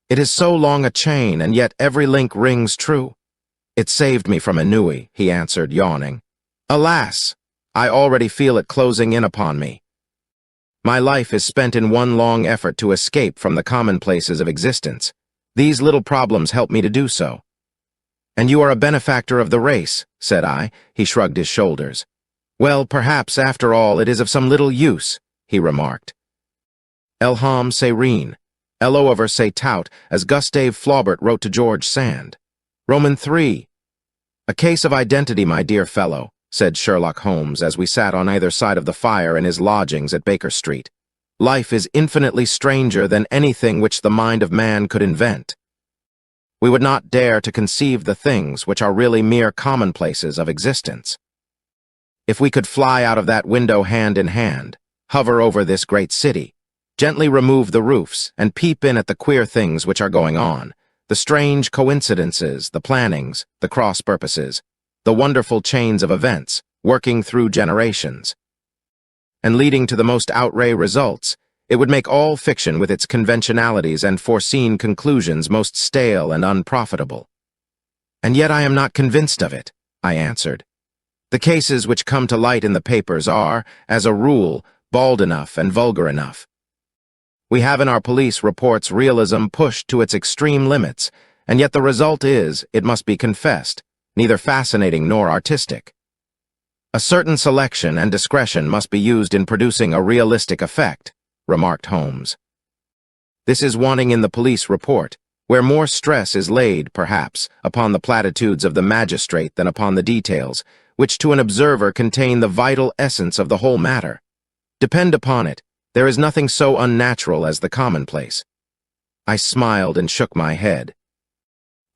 It is so long a chain, and yet every link rings true. It saved me from ennui, he answered, yawning. Alas, I already feel it closing in upon me. My life is spent in one long effort to escape from the commonplaces of existence. These little problems help me to do so. And you are a benefactor of the race, said I. He shrugged his shoulders. Well, perhaps, after all, it is of some little use, he remarked. Elham se reen, Elover se tout, as Gustave Flaubert wrote to George Sand. Roman 3. A case of identity, my dear fellow, said Sherlock Holmes as we sat on either side of the fire in his lodgings at Baker Street. Life is infinitely stranger than anything which the mind of man could invent. We would not dare to conceive the things which are really mere commonplaces of existence. If we could fly out of that window hand in hand, hover over this great city, gently remove the roofs, and peep in at the queer things which are going on, the strange coincidences, the plannings, the cross-purposes, the wonderful chains of events, working through generations, and leading to the most outre results, it would make all fiction with its conventionalities and foreseen conclusions most stale and unprofitable. And yet I am not convinced of it, I answered. The cases which come to light in the papers are, as a rule, bald enough and vulgar enough. We have in our police reports realism pushed to its extreme limits, and yet the result is, it must be confessed, neither fascinating nor artistic. A certain selection and discretion must be used in producing a realistic effect, remarked Holmes. This is wanting in the police report, where more stress is laid, perhaps, upon the platitudes of the magistrate than upon the details, which to an observer contain the vital essence of the whole matter. Depend upon it, there is nothing so unnatural as the commonplace. I smiled and shook my head.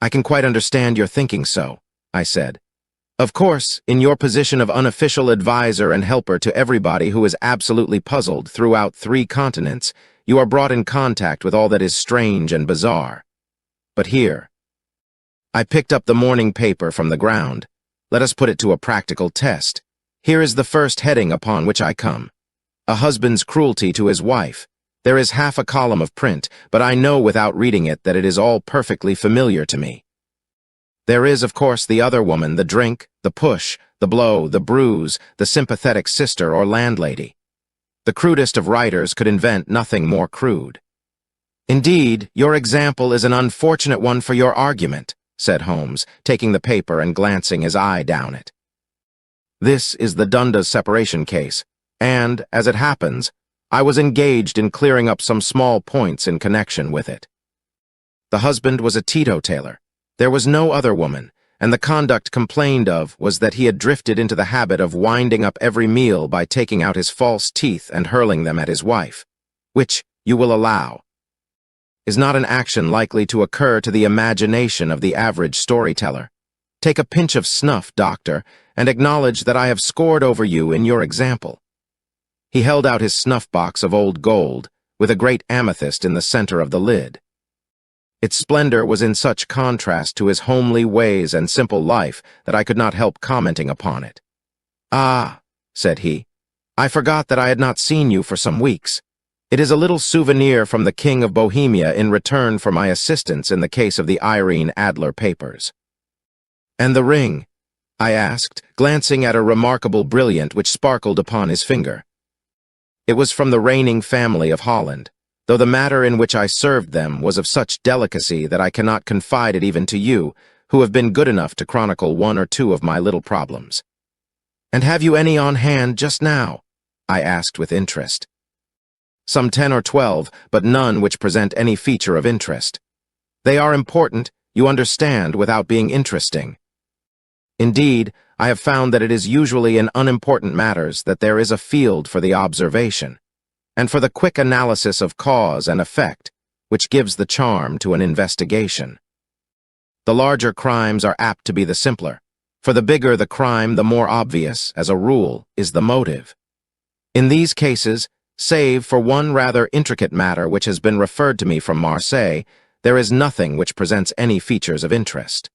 "I can quite understand your thinking so," I said. "Of course, in your position of unofficial advisor and helper to everybody who is absolutely puzzled throughout 3 continents, you are brought in contact with all that is strange and bizarre. But here—" I picked up the morning paper from the ground. "Let us put it to a practical test. Here is the first heading upon which I come. A husband's cruelty to his wife. There is half a column of print, but I know without reading it that it is all perfectly familiar to me. There is, of course, the other woman, the drink, the push, the blow, the bruise, the sympathetic sister or landlady. The crudest of writers could invent nothing more crude." "Indeed, your example is an unfortunate one for your argument," said Holmes, taking the paper and glancing his eye down it. "This is the Dundas separation case, and, as it happens, I was engaged in clearing up some small points in connection with it. The husband was a teetotaler. There was no other woman, and the conduct complained of was that he had drifted into the habit of winding up every meal by taking out his false teeth and hurling them at his wife, which, you will allow, is not an action likely to occur to the imagination of the average storyteller. Take a pinch of snuff, doctor, and acknowledge that I have scored over you in your example." He held out his snuff-box of old gold, with a great amethyst in the center of the lid. Its splendor was in such contrast to his homely ways and simple life that I could not help commenting upon it. "Ah," said he, "I forgot that I had not seen you for some weeks. It is a little souvenir from the King of Bohemia in return for my assistance in the case of the Irene Adler papers." "And the ring?" I asked, glancing at a remarkable brilliant which sparkled upon his finger. "It was from the reigning family of Holland, though the matter in which I served them was of such delicacy that I cannot confide it even to you, who have been good enough to chronicle 1 or 2 of my little problems." "And have you any on hand just now?" I asked with interest. "Some 10 or 12, but none which present any feature of interest. They are important, you understand, without being interesting. Indeed, I have found that it is usually in unimportant matters that there is a field for the observation, and for the quick analysis of cause and effect, which gives the charm to an investigation. The larger crimes are apt to be the simpler, for the bigger the crime, the more obvious, as a rule, is the motive. In these cases, save for one rather intricate matter which has been referred to me from Marseille, there is nothing which presents any features of interest.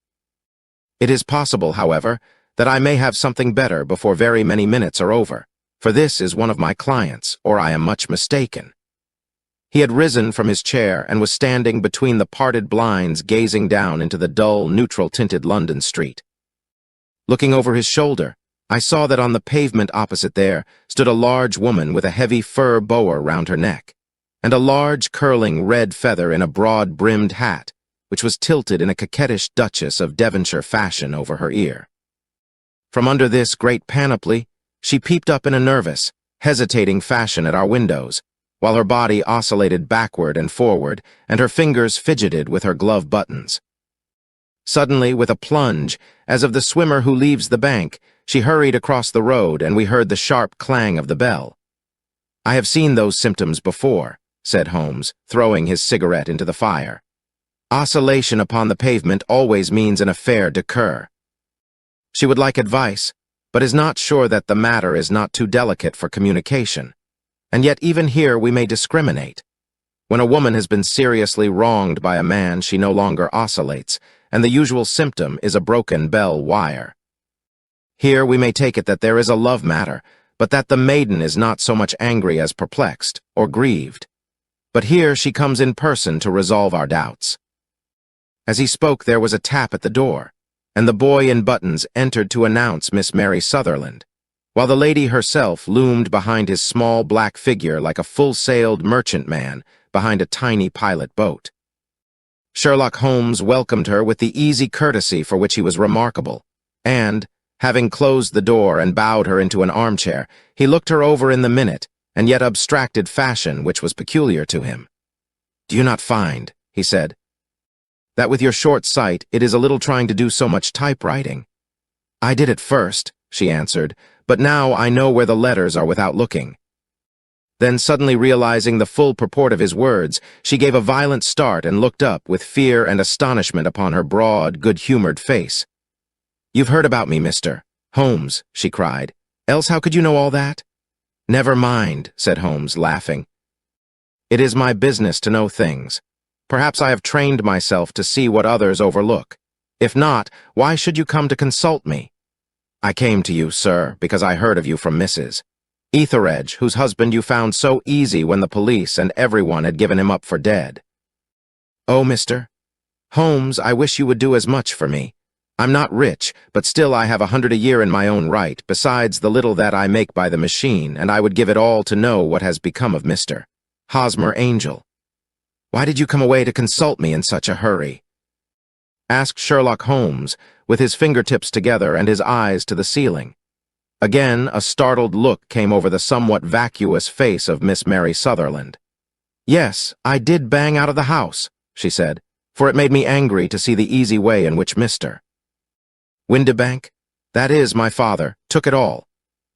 It is possible, however, that I may have something better before very many minutes are over, for this is one of my clients, or I am much mistaken." He had risen from his chair and was standing between the parted blinds gazing down into the dull, neutral-tinted London street. Looking over his shoulder, I saw that on the pavement opposite there stood a large woman with a heavy fur boa round her neck, and a large curling red feather in a broad-brimmed hat, which was tilted in a coquettish Duchess of Devonshire fashion over her ear. From under this great panoply, she peeped up in a nervous, hesitating fashion at our windows, while her body oscillated backward and forward, and her fingers fidgeted with her glove buttons. Suddenly, with a plunge, as of the swimmer who leaves the bank, she hurried across the road, and we heard the sharp clang of the bell. "I have seen those symptoms before," said Holmes, throwing his cigarette into the fire. "Oscillation upon the pavement always means an affaire de coeur. She would like advice, but is not sure that the matter is not too delicate for communication. And yet even here we may discriminate. When a woman has been seriously wronged by a man, she no longer oscillates, and the usual symptom is a broken bell wire. Here we may take it that there is a love matter, but that the maiden is not so much angry as perplexed or grieved. But here she comes in person to resolve our doubts." As he spoke, there was a tap at the door, and the boy in buttons entered to announce Miss Mary Sutherland, while the lady herself loomed behind his small black figure like a full-sailed merchantman behind a tiny pilot boat. Sherlock Holmes welcomed her with the easy courtesy for which he was remarkable, and, having closed the door and bowed her into an armchair, he looked her over in the minute and yet abstracted fashion which was peculiar to him. "Do you not find," he said, "that with your short sight it is a little trying to do so much typewriting?" "I did at first," she answered, "but now I know where the letters are without looking." Then, suddenly realizing the full purport of his words, she gave a violent start and looked up with fear and astonishment upon her broad, good-humored face. "You've heard about me, Mr. Holmes," she cried. "Else how could you know all that?" "Never mind," said Holmes, laughing. "It is my business to know things. Perhaps I have trained myself to see what others overlook. If not, why should you come to consult me?" "I came to you, sir, because I heard of you from Mrs. Etheredge, whose husband you found so easy when the police and everyone had given him up for dead." "Oh, Mr. Holmes, I wish you would do as much for me. I'm not rich, but still I have 100 a year in my own right, besides the little that I make by the machine, and I would give it all to know what has become of Mr. Hosmer Angel." "Why did you come away to consult me in such a hurry?" asked Sherlock Holmes, with his fingertips together and his eyes to the ceiling. Again, a startled look came over the somewhat vacuous face of Miss Mary Sutherland. "Yes, I did bang out of the house," she said, "for it made me angry to see the easy way in which Mr. Windibank, that is my father, took it all.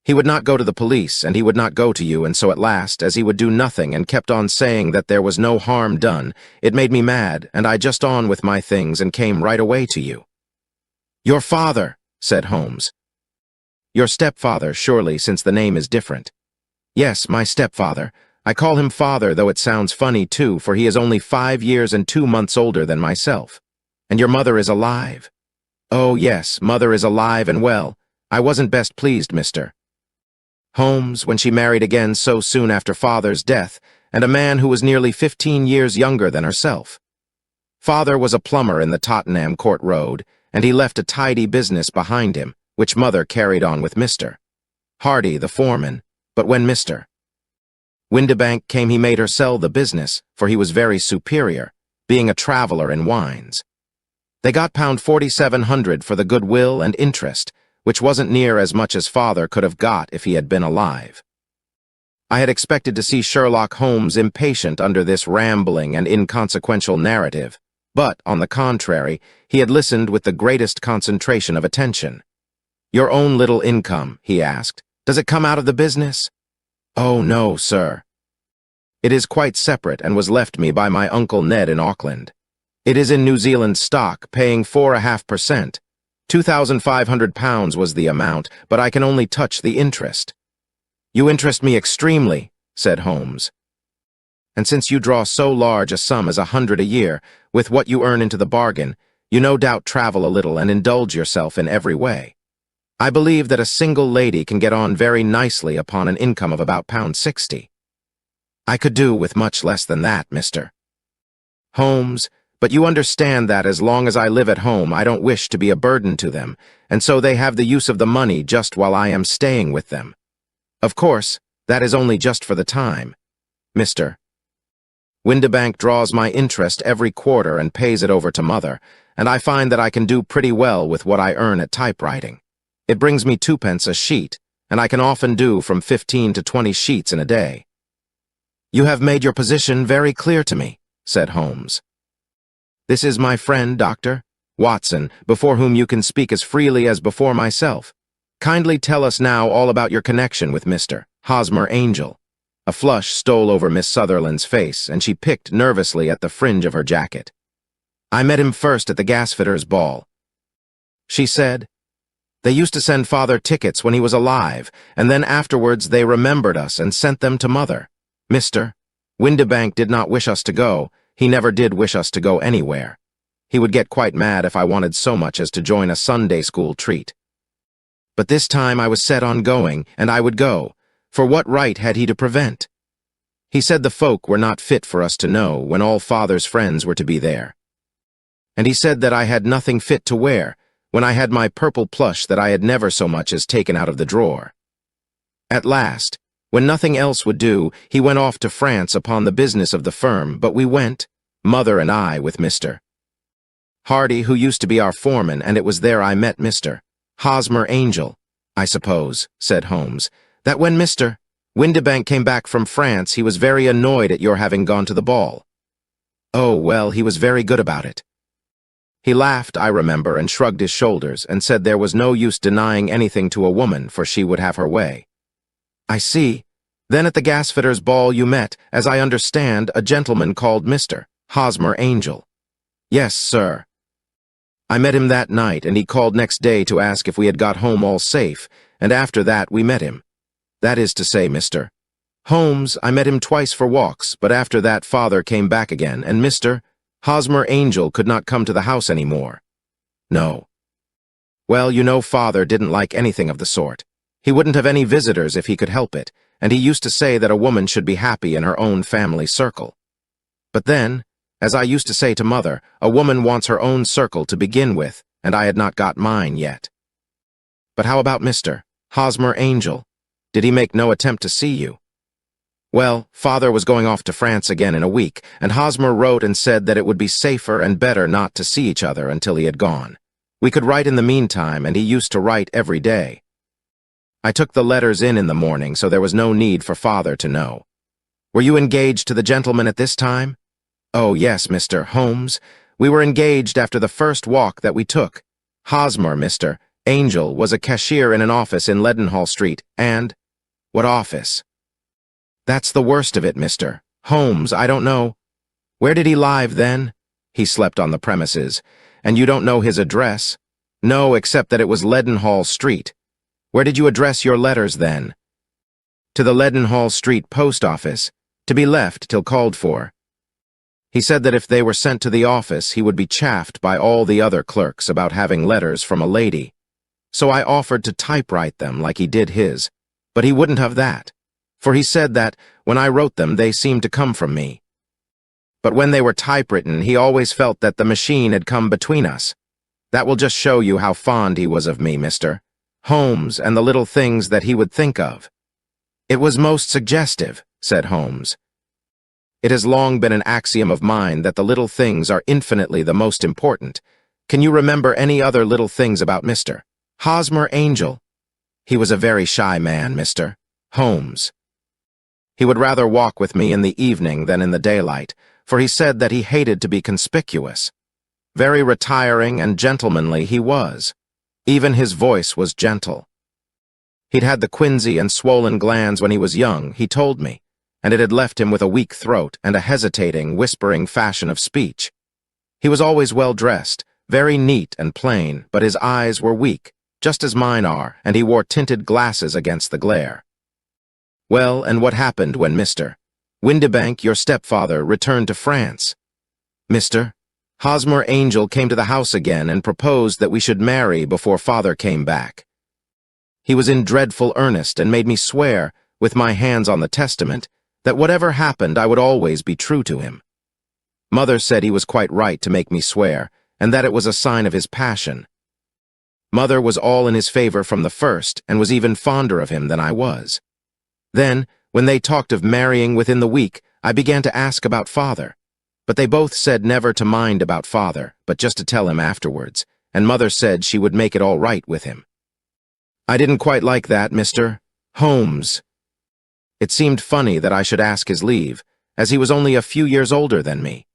He would not go to the police, and he would not go to you, and so at last, as he would do nothing and kept on saying that there was no harm done, it made me mad, and I just on with my things and came right away to you." "Your father," said Holmes. "Your stepfather, surely, since the name is different." "Yes, my stepfather. I call him father, though it sounds funny, too, for he is only 5 years and 2 months older than myself. And your mother is alive?" "Oh, yes, mother is alive and well. I wasn't best pleased, Mr. Holmes, when she married again so soon after father's death, and a man who was nearly 15 years younger than herself. Father was a plumber in the Tottenham Court Road, and he left a tidy business behind him, which mother carried on with Mr. Hardy, the foreman, but when Mr. Windibank came he made her sell the business, for he was very superior, being a traveler in wines. They got pound 4,700 for the goodwill and interest, which wasn't near as much as father could have got if he had been alive. I had expected to see Sherlock Holmes impatient under this rambling and inconsequential narrative, but, on the contrary, he had listened with the greatest concentration of attention. "Your own little income," he asked, "does it come out of the business?" "Oh, no, sir. It is quite separate and was left me by my Uncle Ned in Auckland. It is in New Zealand stock, paying 4.5%. £2,500 was the amount, but I can only touch the interest." "You interest me extremely," said Holmes. "And since you draw so large a sum as 100 a year, with what you earn into the bargain, you no doubt travel a little and indulge yourself in every way. I believe that a single lady can get on very nicely upon an income of about £60. I could do with much less than that, Mr. Holmes, but you understand that as long as I live at home I don't wish to be a burden to them, and so they have the use of the money just while I am staying with them. Of course, that is only just for the time. Mr. Windibank draws my interest every quarter and pays it over to mother, and I find that I can do pretty well with what I earn at typewriting. It brings me 2 pence a sheet, and I can often do from 15 to 20 sheets in a day." "You have made your position very clear to me," said Holmes. "This is my friend, Dr. Watson, before whom you can speak as freely as before myself. Kindly tell us now all about your connection with Mr. Hosmer Angel." A flush stole over Miss Sutherland's face, and she picked nervously at the fringe of her jacket. "I met him first at the gasfitters' ball," she said. "They used to send father tickets when he was alive, and then afterwards they remembered us and sent them to mother. Mr. Windibank did not wish us to go. He never did wish us to go anywhere. He would get quite mad if I wanted so much as to join a Sunday school treat. But this time I was set on going, and I would go, for what right had he to prevent? He said the folk were not fit for us to know when all father's friends were to be there. And he said that I had nothing fit to wear, when I had my purple plush that I had never so much as taken out of the drawer. At last, when nothing else would do, he went off to France upon the business of the firm, but we went, mother and I, with Mr. Hardy, who used to be our foreman, and it was there I met Mr. Hosmer Angel. I suppose," said Holmes, "that when Mr. Windibank came back from France, he was very annoyed at your having gone to the ball." "Oh, well, he was very good about it. He laughed, I remember, and shrugged his shoulders, and said there was no use denying anything to a woman, for she would have her way." "I see. Then at the gasfitter's ball you met, as I understand, a gentleman called Mr. Hosmer Angel. Yes, sir. I met him that night, and he called next day to ask if we had got home all safe, and after that we met him. That is to say, Mr. Holmes, I met him twice for walks, but after that father came back again, and Mr. Hosmer Angel could not come to the house any more. No. Well, you know father didn't like anything of the sort. He wouldn't have any visitors if he could help it, and he used to say that a woman should be happy in her own family circle. But then, as I used to say to mother, a woman wants her own circle to begin with, and I had not got mine yet. But how about Mr. Hosmer Angel? Did he make no attempt to see you? Well, father was going off to France again in a week, and Hosmer wrote and said that it would be safer and better not to see each other until he had gone. We could write in the meantime, and he used to write every day. I took the letters in the morning, so there was no need for father to know. Were you engaged to the gentleman at this time? Oh, yes, Mr. Holmes. We were engaged after the first walk that we took. Hosmer, Mr. Angel, was a cashier in an office in Leadenhall Street, and— What office? That's the worst of it, Mr. Holmes, I don't know. Where did he live then? He slept on the premises. And you don't know his address? No, except that it was Leadenhall Street. Where did you address your letters then? To the Leadenhall Street post office, to be left till called for. He said that if they were sent to the office, he would be chaffed by all the other clerks about having letters from a lady. So I offered to typewrite them like he did his, but he wouldn't have that. For he said that, when I wrote them, they seemed to come from me. But when they were typewritten, he always felt that the machine had come between us. That will just show you how fond he was of me, Mr. Holmes, and the little things that he would think of. It was most suggestive, said Holmes. It has long been an axiom of mine that the little things are infinitely the most important. Can you remember any other little things about Mr. Hosmer Angel? He was a very shy man, Mr. Holmes. He would rather walk with me in the evening than in the daylight, for he said that he hated to be conspicuous. Very retiring and gentlemanly he was. Even his voice was gentle. He'd had the quinsy and swollen glands when he was young, he told me, and it had left him with a weak throat and a hesitating, whispering fashion of speech. He was always well dressed, very neat and plain, but his eyes were weak, just as mine are, and he wore tinted glasses against the glare. Well, and what happened when Mr. Windibank, your stepfather, returned to France? Mr. Hosmer Angel came to the house again and proposed that we should marry before father came back. He was in dreadful earnest and made me swear, with my hands on the testament, that whatever happened I would always be true to him. Mother said he was quite right to make me swear, and that it was a sign of his passion. Mother was all in his favor from the first, and was even fonder of him than I was. Then, when they talked of marrying within the week, I began to ask about father. But they both said never to mind about father, but just to tell him afterwards, and mother said she would make it all right with him. I didn't quite like that, Mr. Holmes. It seemed funny that I should ask his leave, as he was only a few years older than me.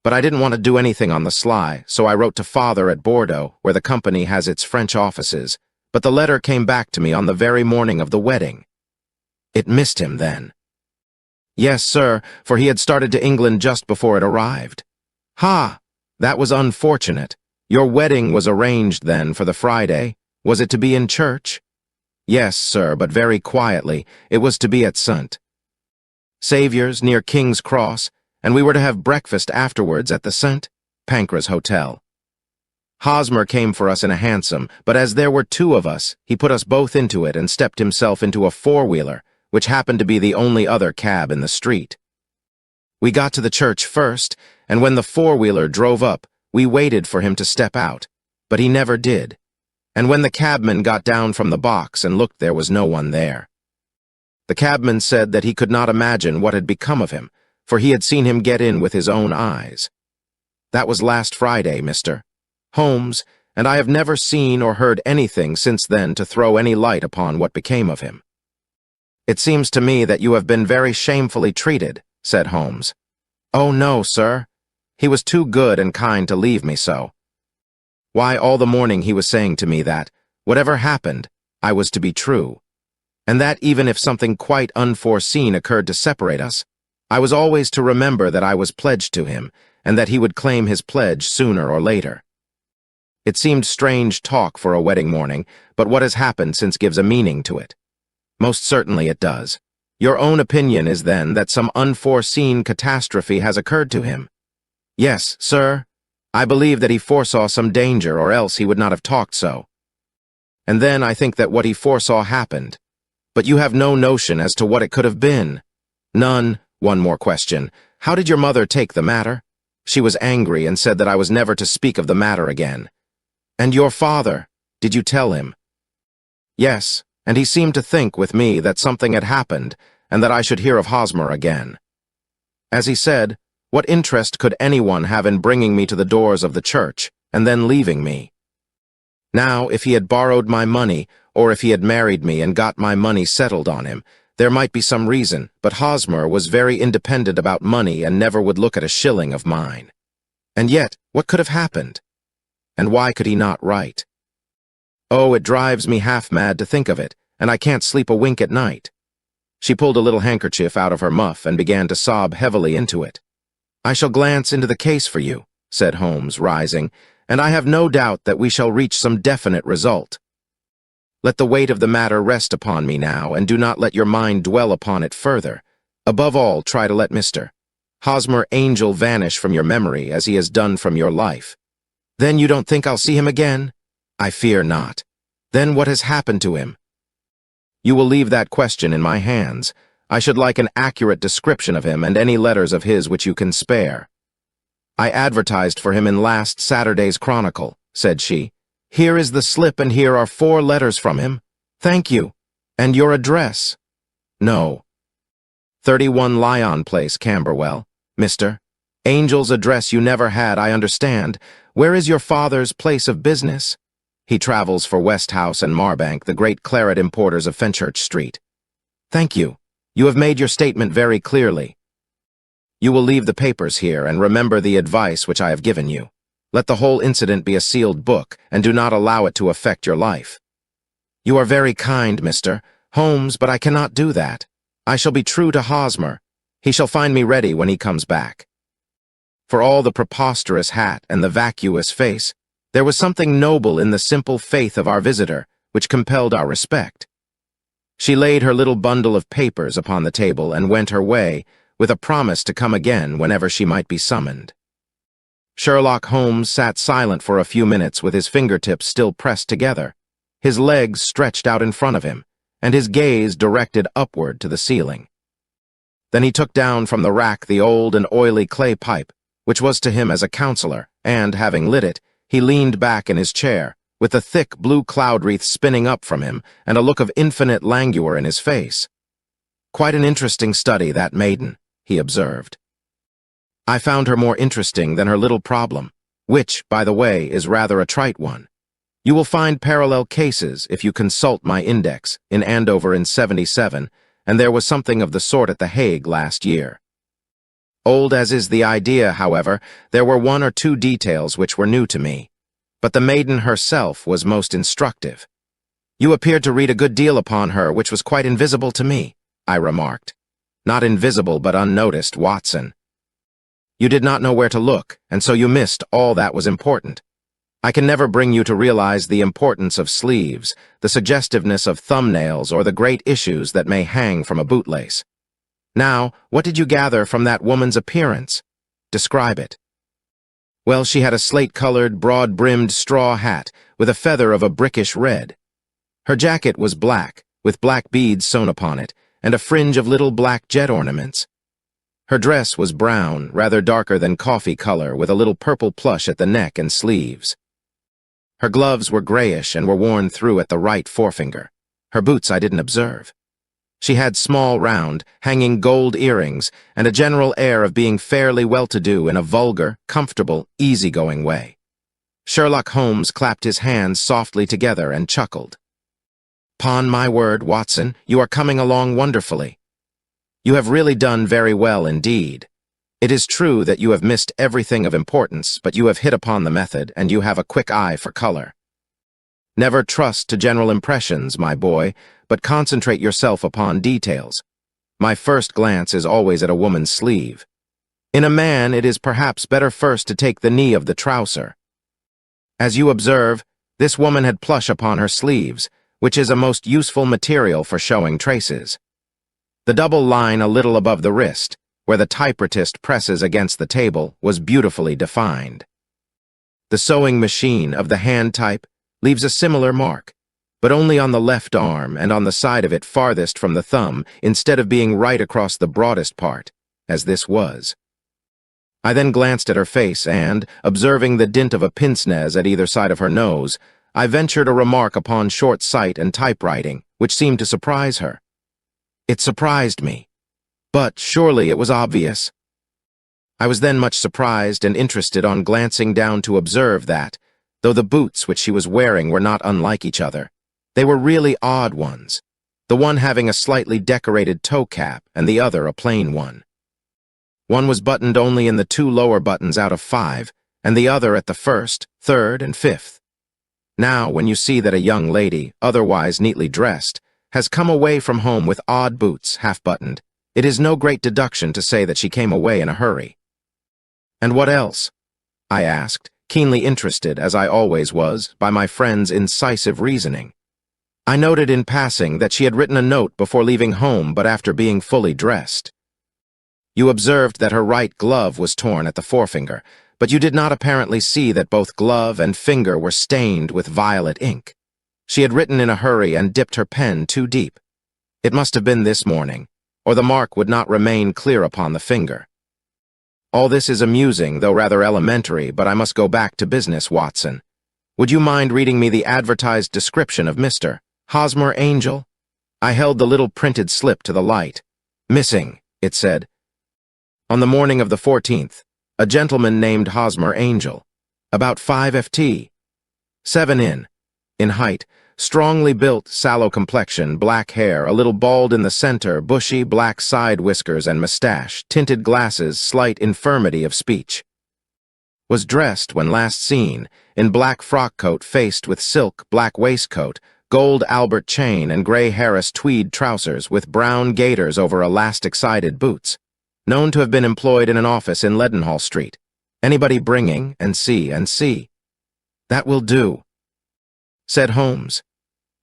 But I didn't want to do anything on the sly, so I wrote to father at Bordeaux, where the company has its French offices, but the letter came back to me on the very morning of the wedding. It missed him then. Yes, sir, for he had started to England just before it arrived. Ha! That was unfortunate. Your wedding was arranged then for the Friday. Was it to be in church? Yes, sir, but very quietly. It was to be at St. Saviour's, near King's Cross, and we were to have breakfast afterwards at the St. Pancras Hotel. Hosmer came for us in a hansom, but as there were two of us, he put us both into it and stepped himself into a four-wheeler, which happened to be the only other cab in the street. We got to the church first, and when the four-wheeler drove up, we waited for him to step out, but he never did. And when the cabman got down from the box and looked, there was no one there. The cabman said that he could not imagine what had become of him, for he had seen him get in with his own eyes. That was last Friday, Mr. Holmes, and I have never seen or heard anything since then to throw any light upon what became of him. It seems to me that you have been very shamefully treated, said Holmes. Oh, no, sir. He was too good and kind to leave me so. Why, all the morning he was saying to me that, whatever happened, I was to be true. and that even if something quite unforeseen occurred to separate us, I was always to remember that I was pledged to him, and that he would claim his pledge sooner or later. It seemed strange talk for a wedding morning, but what has happened since gives a meaning to it. Most certainly it does. Your own opinion is then that some unforeseen catastrophe has occurred to him. Yes, sir. I believe that he foresaw some danger, or else he would not have talked so. And then I think that what he foresaw happened. But you have no notion as to what it could have been. None. One more question. How did your mother take the matter? She was angry and said that I was never to speak of the matter again. And your father, did you tell him? Yes, and he seemed to think with me that something had happened, and that I should hear of Hosmer again. As he said, what interest could anyone have in bringing me to the doors of the church, and then leaving me? Now, if he had borrowed my money, or if he had married me and got my money settled on him, there might be some reason, but Hosmer was very independent about money and never would look at a shilling of mine. And yet, what could have happened? And why could he not write? Oh, it drives me half mad to think of it, and I can't sleep a wink at night. She pulled a little handkerchief out of her muff and began to sob heavily into it. I shall glance into the case for you, said Holmes, rising, and I have no doubt that we shall reach some definite result. Let the weight of the matter rest upon me now, and do not let your mind dwell upon it further. Above all, try to let Mr. Hosmer Angel vanish from your memory as he has done from your life. Then you don't think I'll see him again? I fear not. Then what has happened to him? You will leave that question in my hands. I should like an accurate description of him and any letters of his which you can spare. I advertised for him in last Saturday's Chronicle, said she. Here is the slip, and here are 4 letters from him. Thank you. And your address? No. 31 Lyon Place, Camberwell. Mr. Angel's address you never had, I understand. Where is your father's place of business? He travels for Westhouse and Marbank, the great claret importers of Fenchurch Street. Thank you. You have made your statement very clearly. You will leave the papers here, and remember the advice which I have given you. Let the whole incident be a sealed book, and do not allow it to affect your life. You are very kind, Mr. Holmes, but I cannot do that. I shall be true to Hosmer. He shall find me ready when he comes back. For all the preposterous hat and the vacuous face, there was something noble in the simple faith of our visitor, which compelled our respect. She laid her little bundle of papers upon the table and went her way, with a promise to come again whenever she might be summoned. Sherlock Holmes sat silent for a few minutes with his fingertips still pressed together, his legs stretched out in front of him, and his gaze directed upward to the ceiling. Then he took down from the rack the old and oily clay pipe, which was to him as a counselor, and, having lit it, he leaned back in his chair, with the thick blue cloud wreath spinning up from him, and a look of infinite languor in his face. Quite an interesting study, that maiden, he observed. I found her more interesting than her little problem, which, by the way, is rather a trite one. You will find parallel cases if you consult my index in Andover in '77, and there was something of the sort at The Hague last year. Old as is the idea, however, there were 1 or 2 details which were new to me, but the maiden herself was most instructive. You appeared to read a good deal upon her, which was quite invisible to me, I remarked. Not invisible, but unnoticed, Watson. You did not know where to look, and so you missed all that was important. I can never bring you to realize the importance of sleeves, the suggestiveness of thumbnails, or the great issues that may hang from a bootlace. Now, what did you gather from that woman's appearance? Describe it. Well, she had a slate-colored, broad-brimmed straw hat with a feather of a brickish red. Her jacket was black, with black beads sewn upon it, and a fringe of little black jet ornaments. Her dress was brown, rather darker than coffee color, with a little purple plush at the neck and sleeves. Her gloves were grayish and were worn through at the right forefinger. Her boots I didn't observe. She had small, round, hanging gold earrings and a general air of being fairly well-to-do in a vulgar, comfortable, easy-going way. Sherlock Holmes clapped his hands softly together and chuckled. "'Pon my word, Watson, you are coming along wonderfully. You have really done very well indeed. It is true that you have missed everything of importance, but you have hit upon the method, and you have a quick eye for color. Never trust to general impressions, my boy, but concentrate yourself upon details. My first glance is always at a woman's sleeve. In a man, it is perhaps better first to take the knee of the trouser. As you observe, this woman had plush upon her sleeves, which is a most useful material for showing traces. The double line a little above the wrist, where the typewritist presses against the table, was beautifully defined. The sewing machine of the hand type leaves a similar mark, but only on the left arm and on the side of it farthest from the thumb, instead of being right across the broadest part, as this was. I then glanced at her face and, observing the dint of a pince-nez at either side of her nose, I ventured a remark upon short sight and typewriting, which seemed to surprise her. It surprised me, but surely it was obvious. I was then much surprised and interested on glancing down to observe that, though the boots which she was wearing were not unlike each other, they were really odd ones, the one having a slightly decorated toe cap and the other a plain one. One was buttoned only in the 2 lower buttons out of 5, and the other at the 1st, 3rd, and 5th. Now, when you see that a young lady, otherwise neatly dressed, has come away from home with odd boots, half-buttoned, it is no great deduction to say that she came away in a hurry. "And what else?" I asked, keenly interested, as I always was, by my friend's incisive reasoning. I noted in passing that she had written a note before leaving home, but after being fully dressed. You observed that her right glove was torn at the forefinger, but you did not apparently see that both glove and finger were stained with violet ink. She had written in a hurry and dipped her pen too deep. It must have been this morning, or the mark would not remain clear upon the finger. All this is amusing, though rather elementary, but I must go back to business, Watson. Would you mind reading me the advertised description of Mr. Hosmer Angel? I held the little printed slip to the light. "Missing," it said. "On the morning of the 14th, a gentleman named Hosmer Angel, about 5 ft, 7 in height, strongly built, sallow complexion, black hair, a little bald in the center, bushy black side whiskers and mustache, tinted glasses, slight infirmity of speech. Was dressed, when last seen, in black frock coat faced with silk, black waistcoat, gold Albert chain and gray Harris tweed trousers with brown gaiters over elastic-sided boots. Known to have been employed in an office in Leadenhall Street. Anybody bringing, and see. "That will do," said Holmes.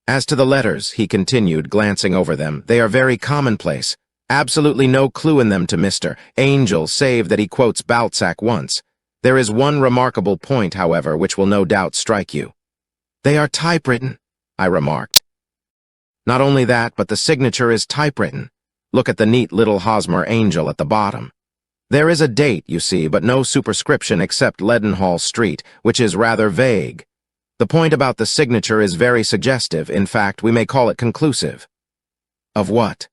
"As to the letters," he continued, glancing over them, "they are very commonplace. Absolutely no clue in them to Mr. Angel, save that he quotes Balzac once. There is one remarkable point, however, which will no doubt strike you." "They are typewritten," I remarked. "Not only that, but the signature is typewritten. Look at the neat little Hosmer Angel at the bottom. There is a date, you see, but no superscription except Leadenhall Street, which is rather vague. The point about the signature is very suggestive. In fact, we may call it conclusive." "Of what?"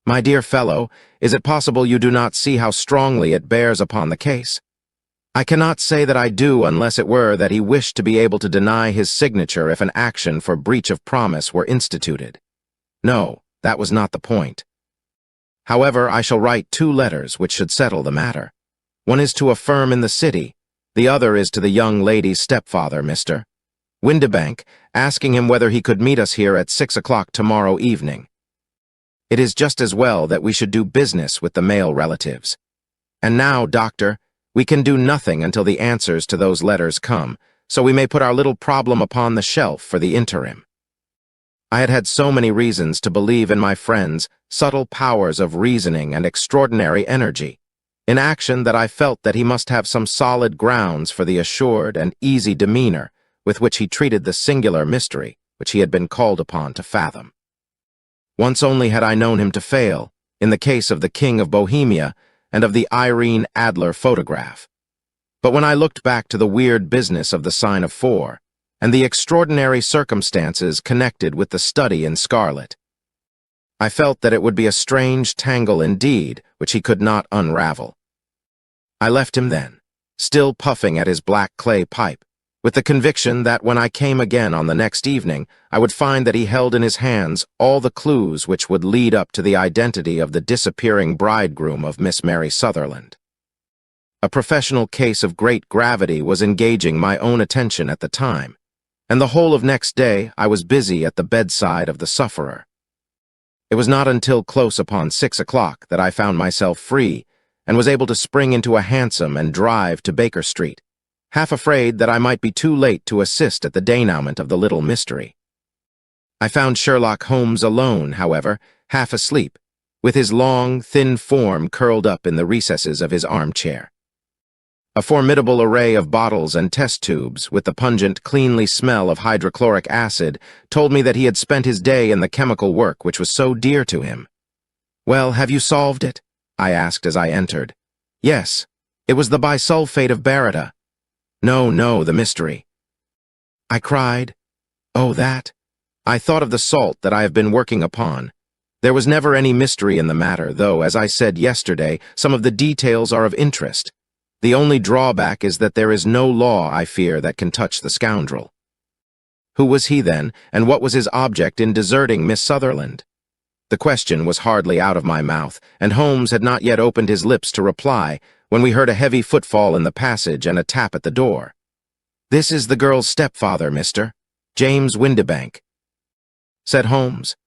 "My dear fellow, is it possible you do not see how strongly it bears upon the case? I cannot say that I do, unless it were that he wished to be able to deny his signature if an action for breach of promise were instituted. No, that was not the point. However, I shall write 2 letters which should settle the matter. One is to a firm in the city, the other is to the young lady's stepfather, Mr. Windibank, asking him whether he could meet us here at 6 o'clock tomorrow evening. It is just as well that we should do business with the male relatives. And now, Doctor, we can do nothing until the answers to those letters come, so we may put our little problem upon the shelf for the interim." I had had so many reasons to believe in my friend's subtle powers of reasoning and extraordinary energy, in action, that I felt that he must have some solid grounds for the assured and easy demeanor with which he treated the singular mystery which he had been called upon to fathom. Once only had I known him to fail, in the case of the King of Bohemia and of the Irene Adler photograph. But when I looked back to the weird business of the Sign of 4, and the extraordinary circumstances connected with the study in scarlet, I felt that it would be a strange tangle indeed which he could not unravel. I left him then, still puffing at his black clay pipe, with the conviction that when I came again on the next evening, I would find that he held in his hands all the clues which would lead up to the identity of the disappearing bridegroom of Miss Mary Sutherland. A professional case of great gravity was engaging my own attention at the time, and the whole of next day I was busy at the bedside of the sufferer. It was not until close upon 6 o'clock that I found myself free and was able to spring into a hansom and drive to Baker Street, half afraid that I might be too late to assist at the denouement of the little mystery. I found Sherlock Holmes alone, however, half asleep, with his long, thin form curled up in the recesses of his armchair. A formidable array of bottles and test tubes, with the pungent, cleanly smell of hydrochloric acid, told me that he had spent his day in the chemical work which was so dear to him. "Well, have you solved it?" I asked as I entered. "Yes, it was the bisulfate of baryta." No, the mystery." I cried. "Oh, that? I thought of the salt that I have been working upon. There was never any mystery in the matter, though, as I said yesterday, some of the details are of interest. The only drawback is that there is no law, I fear, that can touch the scoundrel." Who was he, then, and what was his object in deserting Miss Sutherland? The question was hardly out of my mouth, and Holmes had not yet opened his lips to reply, when we heard a heavy footfall in the passage and a tap at the door. "This is the girl's stepfather, Mr. James Windibank," said Holmes.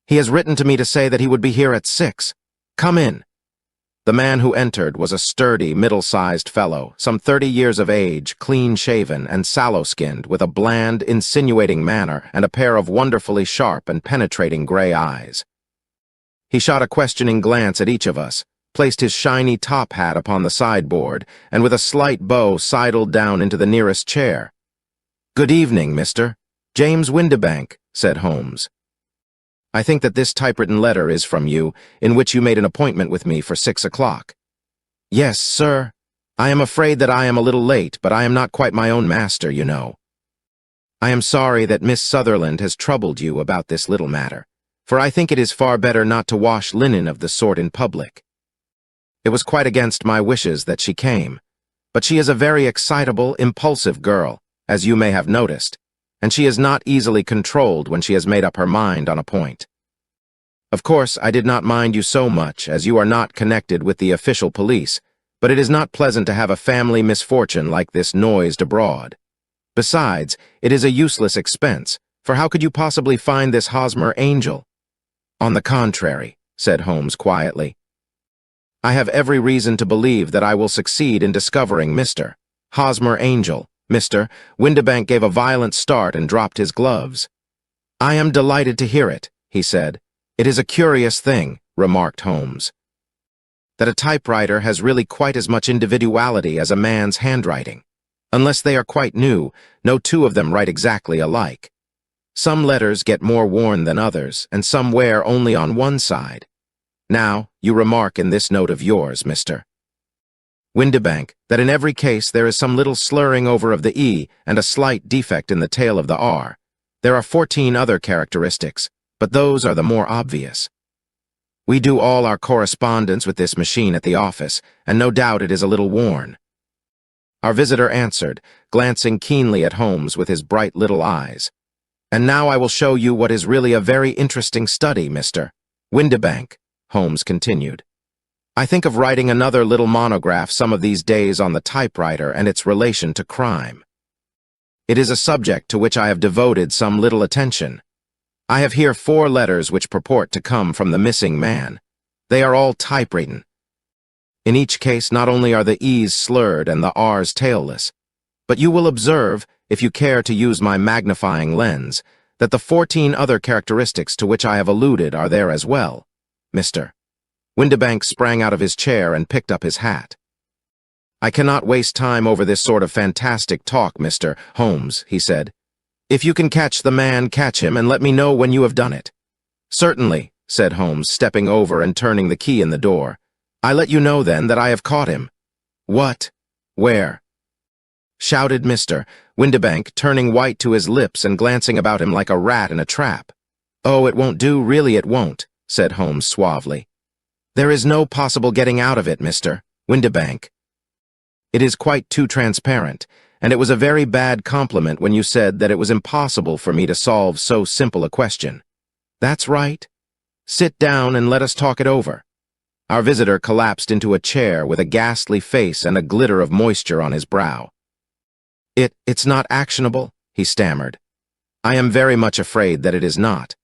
"He has written to me to say that he would be here at 6. Come in." The man who entered was a sturdy, middle-sized fellow, some 30 years of age, clean-shaven and sallow-skinned, with a bland, insinuating manner and a pair of wonderfully sharp and penetrating gray eyes. He shot a questioning glance at each of us, placed his shiny top hat upon the sideboard, and with a slight bow sidled down into the nearest chair. "Good evening, Mr. James Windibank," said Holmes. "I think that this typewritten letter is from you, in which you made an appointment with me for 6 o'clock. "Yes, sir. I am afraid that I am a little late, but I am not quite my own master, you know. I am sorry that Miss Sutherland has troubled you about this little matter, for I think it is far better not to wash linen of the sort in public. It was quite against my wishes that she came, but she is a very excitable, impulsive girl, as you may have noticed, and she is not easily controlled when she has made up her mind on a point. Of course, I did not mind you so much, as you are not connected with the official police, but it is not pleasant to have a family misfortune like this noised abroad. Besides, it is a useless expense, for how could you possibly find this Hosmer Angel?" "On the contrary," said Holmes quietly, "I have every reason to believe that I will succeed in discovering Mr. Hosmer Angel." Mr. Windibank gave a violent start and dropped his gloves. "I am delighted to hear it," he said. "It is a curious thing," remarked Holmes, "that a typewriter has really quite as much individuality as a man's handwriting. Unless they are quite new, no two of them write exactly alike. Some letters get more worn than others, and some wear only on one side. Now, you remark in this note of yours, Mr. Windibank, that in every case there is some little slurring over of the E and a slight defect in the tail of the R. There are 14 other characteristics, but those are the more obvious. We do all our correspondence with this machine at the office, and no doubt it is a little worn." Our visitor answered, glancing keenly at Holmes with his bright little eyes. "And now I will show you what is really a very interesting study, Mr. Windibank," Holmes continued. "I think of writing another little monograph some of these days on the typewriter and its relation to crime. It is a subject to which I have devoted some little attention. I have here 4 letters which purport to come from the missing man. They are all typewritten. In each case, not only are the E's slurred and the R's tailless, but you will observe, if you care to use my magnifying lens, that the 14 other characteristics to which I have alluded are there as well, Mr. Windibank sprang out of his chair and picked up his hat. "I cannot waste time over this sort of fantastic talk, Mr. Holmes," he said. "If you can catch the man, catch him, and let me know when you have done it." "Certainly," said Holmes, stepping over and turning the key in the door. "I let you know, then, that I have caught him." "What? Where?" shouted Mr. Windibank, turning white to his lips and glancing about him like a rat in a trap. "Oh, it won't do, really it won't," said Holmes suavely. "There is no possible getting out of it, Mr. Windibank. It is quite too transparent, and it was a very bad compliment when you said that it was impossible for me to solve so simple a question. That's right. Sit down and let us talk it over." Our visitor collapsed into a chair with a ghastly face and a glitter of moisture on his brow. It's not actionable," he stammered. "I am very much afraid that it is not.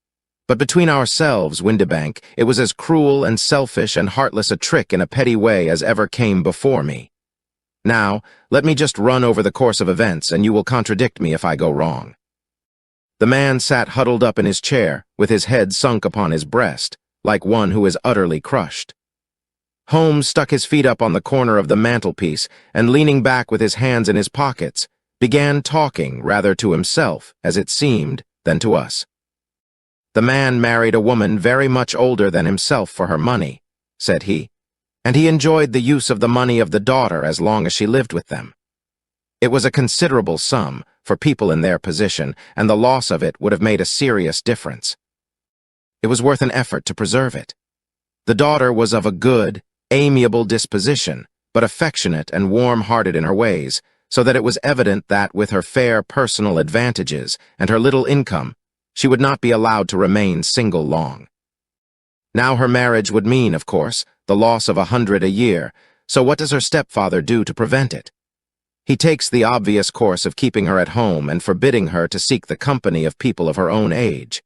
But between ourselves, Windibank, it was as cruel and selfish and heartless a trick in a petty way as ever came before me. Now, let me just run over the course of events, and you will contradict me if I go wrong." The man sat huddled up in his chair, with his head sunk upon his breast, like one who is utterly crushed. Holmes stuck his feet up on the corner of the mantelpiece, and leaning back with his hands in his pockets, began talking rather to himself, as it seemed, than to us. "The man married a woman very much older than himself for her money," said he, "and he enjoyed the use of the money of the daughter as long as she lived with them. It was a considerable sum for people in their position, and the loss of it would have made a serious difference. It was worth an effort to preserve it. The daughter was of a good, amiable disposition, but affectionate and warm-hearted in her ways, so that it was evident that, with her fair personal advantages and her little income, she would not be allowed to remain single long. Now her marriage would mean, of course, the loss of 100 a year, so what does her stepfather do to prevent it? He takes the obvious course of keeping her at home and forbidding her to seek the company of people of her own age.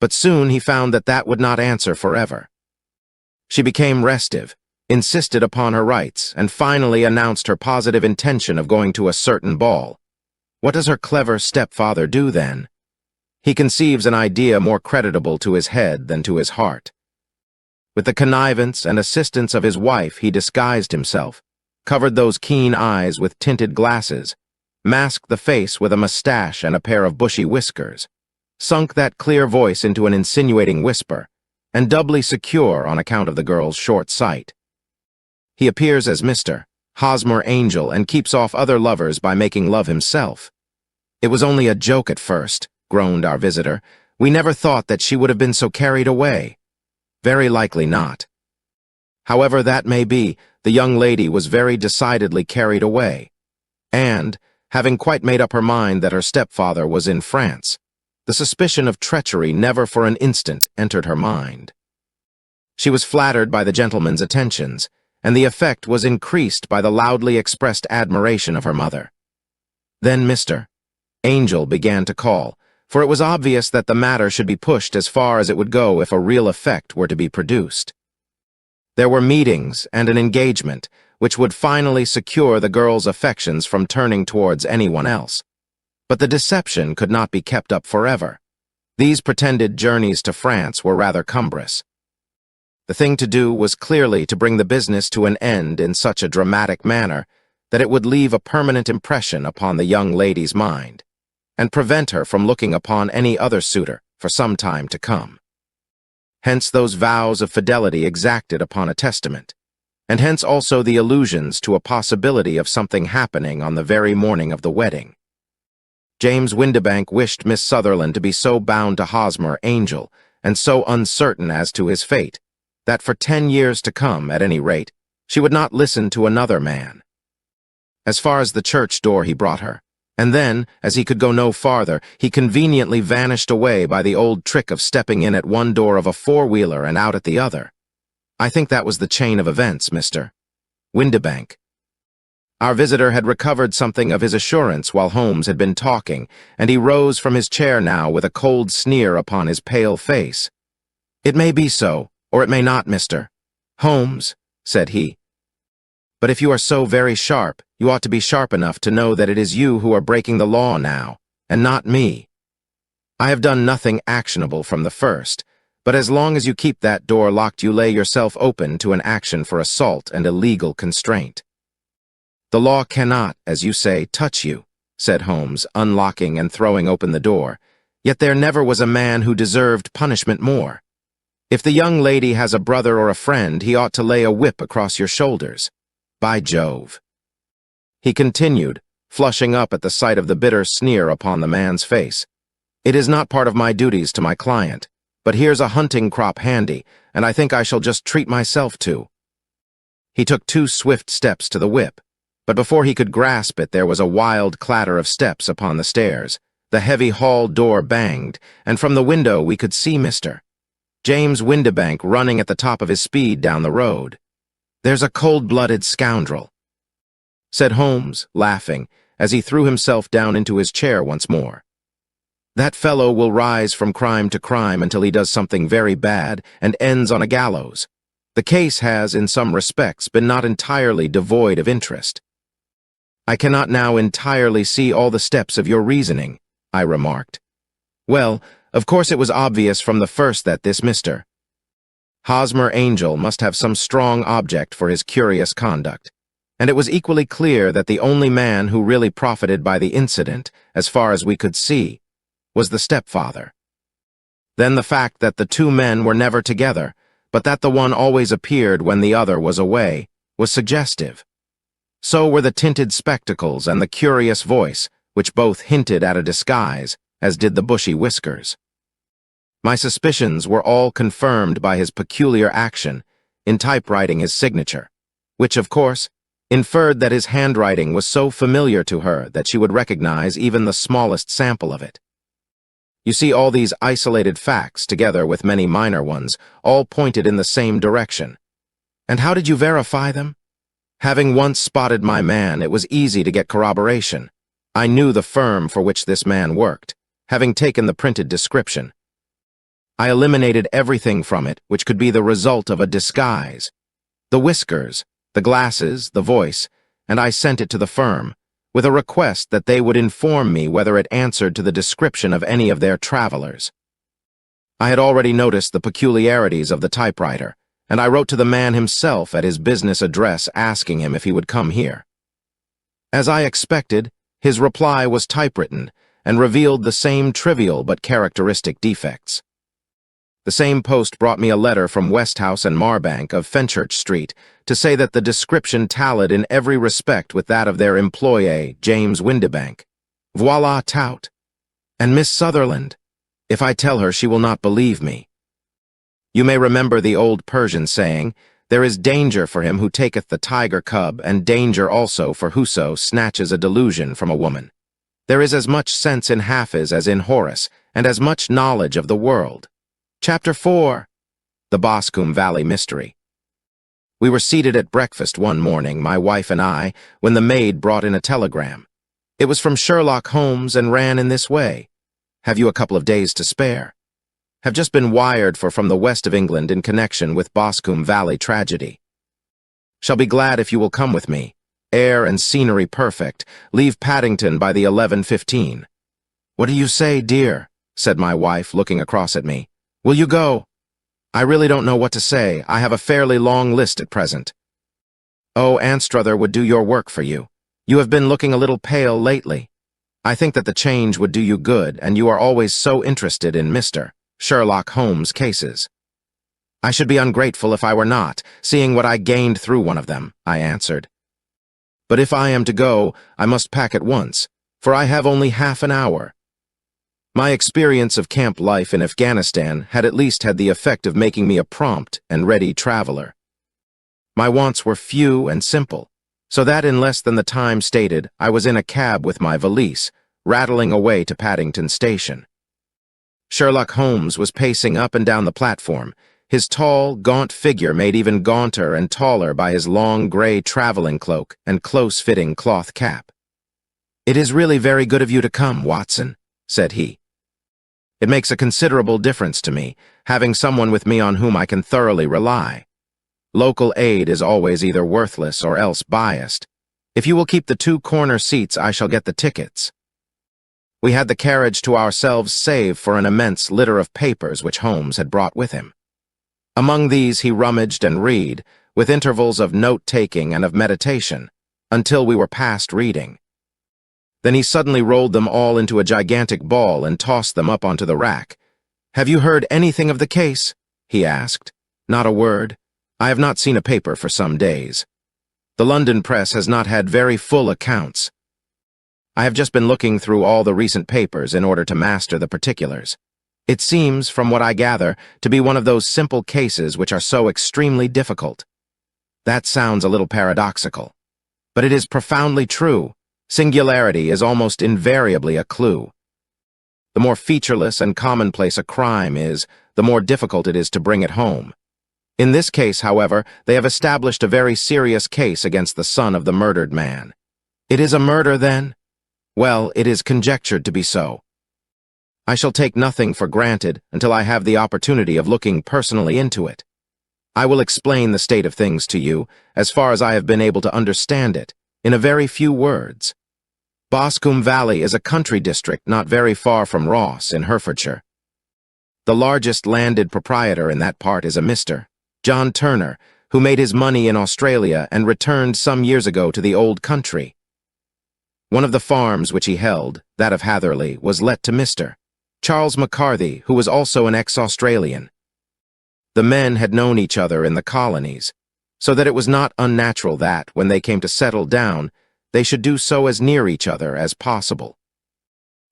But soon he found that that would not answer forever. She became restive, insisted upon her rights, and finally announced her positive intention of going to a certain ball. What does her clever stepfather do then? He conceives an idea more creditable to his head than to his heart. With the connivance and assistance of his wife, he disguised himself, covered those keen eyes with tinted glasses, masked the face with a mustache and a pair of bushy whiskers, sunk that clear voice into an insinuating whisper, and doubly secure on account of the girl's short sight. He appears as Mr. Hosmer Angel and keeps off other lovers by making love himself. "It was only a joke at first," groaned our visitor. "We never thought that she would have been so carried away." "Very likely not. However that may be, the young lady was very decidedly carried away, and, having quite made up her mind that her stepfather was in France, the suspicion of treachery never for an instant entered her mind. She was flattered by the gentleman's attentions, and the effect was increased by the loudly expressed admiration of her mother. Then Mr. Angel began to call, for it was obvious that the matter should be pushed as far as it would go if a real effect were to be produced. There were meetings and an engagement, which would finally secure the girl's affections from turning towards anyone else. But the deception could not be kept up forever. These pretended journeys to France were rather cumbrous. The thing to do was clearly to bring the business to an end in such a dramatic manner that it would leave a permanent impression upon the young lady's mind, and prevent her from looking upon any other suitor for some time to come. Hence those vows of fidelity exacted upon a testament, and hence also the allusions to a possibility of something happening on the very morning of the wedding. James Windibank wished Miss Sutherland to be so bound to Hosmer Angel, and so uncertain as to his fate, that for 10 years to come, at any rate, she would not listen to another man. As far as the church door he brought her, and then, as he could go no farther, he conveniently vanished away by the old trick of stepping in at one door of a four-wheeler and out at the other. I think that was the chain of events, Mr. Windibank. Our visitor had recovered something of his assurance while Holmes had been talking, and he rose from his chair now with a cold sneer upon his pale face. "It may be so, or it may not, Mr. Holmes," said he. "But if you are so very sharp, you ought to be sharp enough to know that it is you who are breaking the law now, and not me. I have done nothing actionable from the first, but as long as you keep that door locked you lay yourself open to an action for assault and illegal constraint. The law cannot, as you say, touch you," said Holmes, unlocking and throwing open the door, "yet there never was a man who deserved punishment more. If the young lady has a brother or a friend, he ought to lay a whip across your shoulders. By Jove!" He continued, flushing up at the sight of the bitter sneer upon the man's face. "It is not part of my duties to my client, but here's a hunting crop handy, and I think I shall just treat myself to." He took 2 swift steps to the whip, but before he could grasp it there was a wild clatter of steps upon the stairs. The heavy hall door banged, and from the window we could see Mr. James Windibank running at the top of his speed down the road. "There's a cold-blooded scoundrel," said Holmes, laughing, as he threw himself down into his chair once more. "That fellow will rise from crime to crime until he does something very bad and ends on a gallows. The case has, in some respects, been not entirely devoid of interest." "I cannot now entirely see all the steps of your reasoning," I remarked. "Well, of course it was obvious from the first that this Mr. Hosmer Angel must have some strong object for his curious conduct, and it was equally clear that the only man who really profited by the incident, as far as we could see, was the stepfather. Then the fact that the two men were never together, but that the one always appeared when the other was away, was suggestive. So were the tinted spectacles and the curious voice, which both hinted at a disguise, as did the bushy whiskers. My suspicions were all confirmed by his peculiar action in typewriting his signature, which, of course, inferred that his handwriting was so familiar to her that she would recognize even the smallest sample of it. You see, all these isolated facts, together with many minor ones, all pointed in the same direction. And how did you verify them? Having once spotted my man, it was easy to get corroboration. I knew the firm for which this man worked, having taken the printed description. I eliminated everything from it which could be the result of a disguise. The whiskers, the glasses, the voice, and I sent it to the firm, with a request that they would inform me whether it answered to the description of any of their travelers. I had already noticed the peculiarities of the typewriter, and I wrote to the man himself at his business address asking him if he would come here. As I expected, his reply was typewritten and revealed the same trivial but characteristic defects. The same post brought me a letter from Westhouse and Marbank of Fenchurch Street to say that the description tallied in every respect with that of their employé, James Windibank. Voila tout! And Miss Sutherland! If I tell her, she will not believe me. You may remember the old Persian saying, "There is danger for him who taketh the tiger cub, and danger also for whoso snatches a delusion from a woman." There is as much sense in Hafiz as in Horace, and as much knowledge of the world. Chapter 4. The Boscombe Valley Mystery. We were seated at breakfast one morning, my wife and I, when the maid brought in a telegram. It was from Sherlock Holmes and ran in this way: "Have you a couple of days to spare? Have just been wired for from the west of England in connection with Boscombe Valley tragedy. Shall be glad if you will come with me. Air and scenery perfect. Leave Paddington by the 11:15. "What do you say, dear?" said my wife, looking across at me. "Will you go?" "I really don't know what to say. I have a fairly long list at present." "Oh, Anstruther would do your work for you. You have been looking a little pale lately. I think that the change would do you good, and you are always so interested in Mr. Sherlock Holmes cases." "I should be ungrateful if I were not, seeing what I gained through one of them," I answered. "But if I am to go, I must pack at once, for I have only half an hour." My experience of camp life in Afghanistan had at least had the effect of making me a prompt and ready traveler. My wants were few and simple, so that in less than the time stated, I was in a cab with my valise, rattling away to Paddington Station. Sherlock Holmes was pacing up and down the platform, his tall, gaunt figure made even gaunter and taller by his long gray traveling cloak and close-fitting cloth cap. "It is really very good of you to come, Watson," said he. "It makes a considerable difference to me, having someone with me on whom I can thoroughly rely. Local aid is always either worthless or else biased. If you will keep the 2 corner seats, I shall get the tickets." We had the carriage to ourselves save for an immense litter of papers which Holmes had brought with him. Among these he rummaged and read, with intervals of note-taking and of meditation, until we were past reading. Then he suddenly rolled them all into a gigantic ball and tossed them up onto the rack. "Have you heard anything of the case?" he asked. "Not a word. I have not seen a paper for some days. The London press has not had very full accounts. I have just been looking through all the recent papers in order to master the particulars. It seems, from what I gather, to be one of those simple cases which are so extremely difficult. That sounds a little paradoxical, but it is profoundly true. Singularity is almost invariably a clue. The more featureless and commonplace a crime is, the more difficult it is to bring it home. In this case, however, they have established a very serious case against the son of the murdered man." "It is a murder, then?" Well, it is conjectured to be so. I shall take nothing for granted until I have the opportunity of looking personally into it. I will explain the state of things to you, as far as I have been able to understand it, in a very few words. Boscombe Valley is a country district not very far from Ross, in Herefordshire. The largest landed proprietor in that part is a Mr. John Turner, who made his money in Australia and returned some years ago to the old country. One of the farms which he held, that of Hatherley, was let to Mr. Charles McCarthy, who was also an ex-Australian. The men had known each other in the colonies, so that it was not unnatural that, when they came to settle down, they should do so as near each other as possible.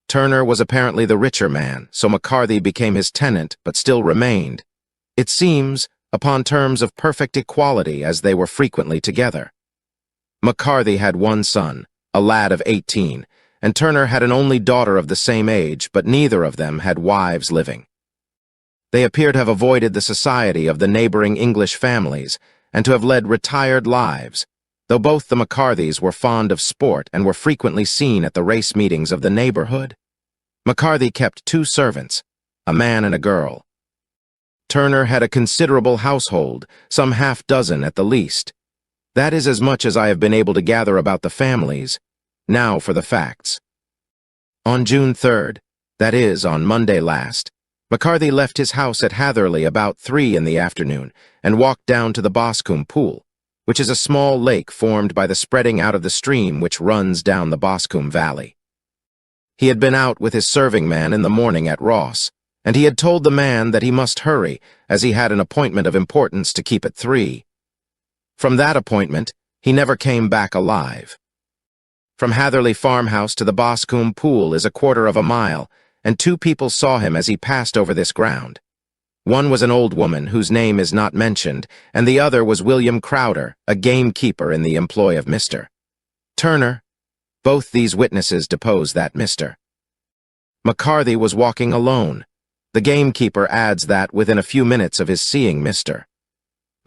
Turner was apparently the richer man, so McCarthy became his tenant but still remained, it seems, upon terms of perfect equality as they were frequently together. McCarthy had one son, a lad of 18, and Turner had an only daughter of the same age, but neither of them had wives living. They appear to have avoided the society of the neighboring English families and to have led retired lives, though both the McCarthys were fond of sport and were frequently seen at the race meetings of the neighborhood. McCarthy kept 2 servants, a man and a girl. Turner had a considerable household, some half-dozen at the least. That is as much as I have been able to gather about the families. Now for the facts. On June 3rd, that is, on Monday last, McCarthy left his house at Hatherley about 3 in the afternoon and walked down to the Boscombe Pool, which is a small lake formed by the spreading out of the stream which runs down the Boscombe Valley. He had been out with his serving man in the morning at Ross, and he had told the man that he must hurry, as he had an appointment of importance to keep at 3. From that appointment, he never came back alive. From Hatherley farmhouse to the Boscombe Pool is 1/4 of a mile, and 2 people saw him as he passed over this ground. One was an old woman whose name is not mentioned, and the other was William Crowder, a gamekeeper in the employ of Mr. Turner. Both these witnesses depose that Mr. McCarthy was walking alone. The gamekeeper adds that within a few minutes of his seeing Mr.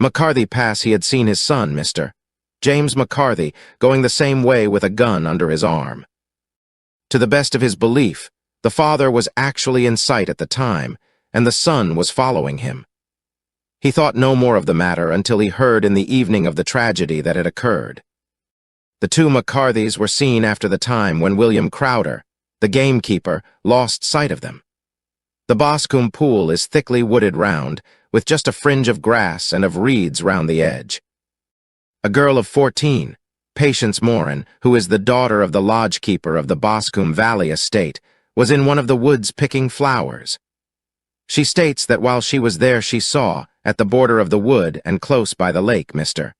McCarthy pass he had seen his son, Mr. James McCarthy, going the same way with a gun under his arm. To the best of his belief, the father was actually in sight at the time, and the son was following him. He thought no more of the matter until he heard in the evening of the tragedy that had occurred. The 2 McCarthys were seen after the time when William Crowder, the gamekeeper, lost sight of them. The Boscombe Pool is thickly wooded round, with just a fringe of grass and of reeds round the edge. A girl of 14, Patience Moran, who is the daughter of the lodge-keeper of the Boscombe Valley estate, was in one of the woods picking flowers. She states that while she was there she saw, at the border of the wood and close by the lake, Mr.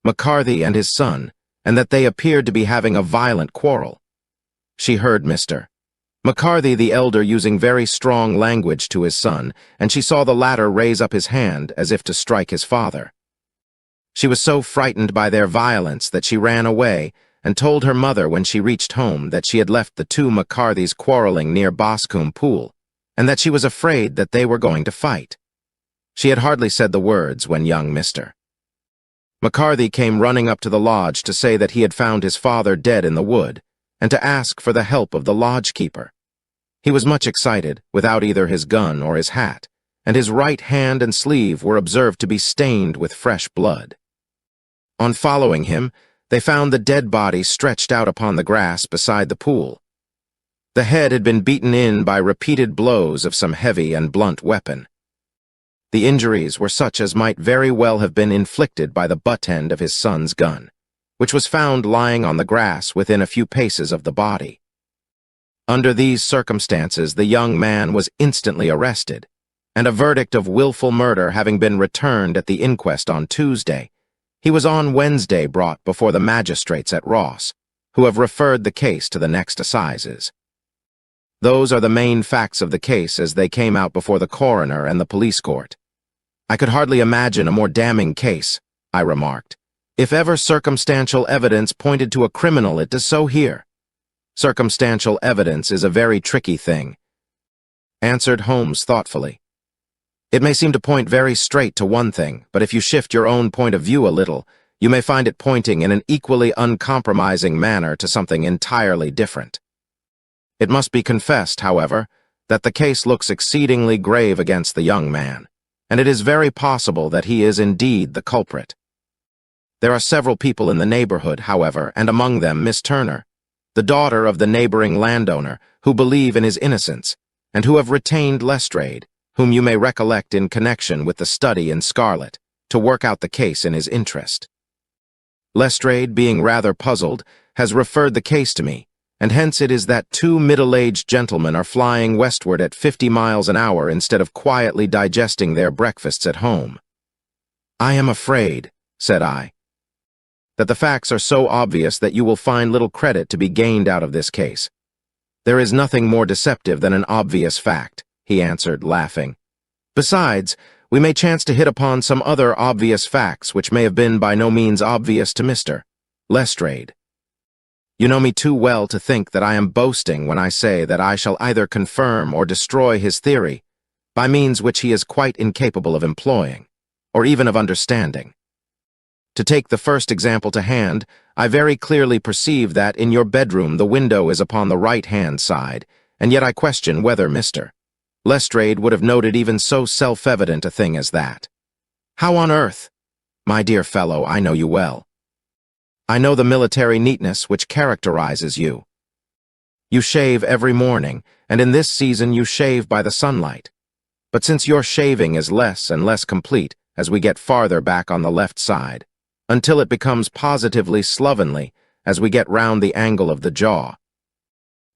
McCarthy and his son, and that they appeared to be having a violent quarrel. She heard Mr. McCarthy the elder using very strong language to his son, and she saw the latter raise up his hand as if to strike his father. She was so frightened by their violence that she ran away and told her mother when she reached home that she had left the 2 McCarthys quarreling near Boscombe Pool, and that she was afraid that they were going to fight. She had hardly said the words when young Mr. McCarthy came running up to the lodge to say that he had found his father dead in the wood, and to ask for the help of the lodge-keeper. He was much excited, without either his gun or his hat, and his right hand and sleeve were observed to be stained with fresh blood. On following him, they found the dead body stretched out upon the grass beside the pool. The head had been beaten in by repeated blows of some heavy and blunt weapon. The injuries were such as might very well have been inflicted by the butt end of his son's gun, which was found lying on the grass within a few paces of the body. Under these circumstances, the young man was instantly arrested, and a verdict of willful murder having been returned at the inquest on Tuesday, he was on Wednesday brought before the magistrates at Ross, who have referred the case to the next assizes. Those are the main facts of the case as they came out before the coroner and the police court. I could hardly imagine a more damning case, I remarked. If ever circumstantial evidence pointed to a criminal, it does so here. Circumstantial evidence is a very tricky thing, answered Holmes thoughtfully. It may seem to point very straight to one thing, but if you shift your own point of view a little, you may find it pointing in an equally uncompromising manner to something entirely different. It must be confessed, however, that the case looks exceedingly grave against the young man, and it is very possible that he is indeed the culprit. There are several people in the neighborhood, however, and among them Miss Turner, the daughter of the neighboring landowner, who believe in his innocence, and who have retained Lestrade, whom you may recollect in connection with the study in Scarlet, to work out the case in his interest. Lestrade, being rather puzzled, has referred the case to me, and hence it is that two middle-aged gentlemen are flying westward at 50 miles an hour instead of quietly digesting their breakfasts at home. I am afraid, said I, that the facts are so obvious that you will find little credit to be gained out of this case. There is nothing more deceptive than an obvious fact, he answered, laughing. Besides, we may chance to hit upon some other obvious facts which may have been by no means obvious to Mr. Lestrade. You know me too well to think that I am boasting when I say that I shall either confirm or destroy his theory by means which he is quite incapable of employing, or even of understanding. To take the first example to hand, I very clearly perceive that in your bedroom the window is upon the right-hand side, and yet I question whether Mr. Lestrade would have noted even so self-evident a thing as that. How on earth? My dear fellow, I know you well. I know the military neatness which characterizes you. You shave every morning, and in this season you shave by the sunlight. But since your shaving is less and less complete as we get farther back on the left side, until it becomes positively slovenly as we get round the angle of the jaw,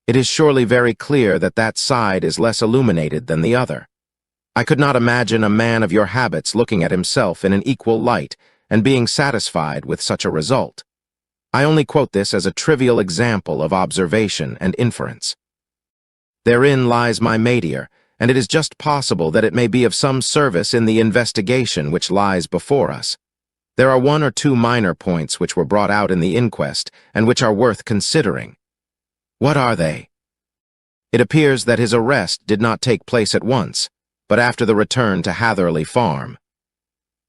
it is surely very clear that that side is less illuminated than the other. I could not imagine a man of your habits looking at himself in an equal light and being satisfied with such a result. I only quote this as a trivial example of observation and inference. Therein lies my métier, and it is just possible that it may be of some service in the investigation which lies before us. There are one or two minor points which were brought out in the inquest and which are worth considering. What are they? It appears that his arrest did not take place at once, but after the return to Hatherley Farm.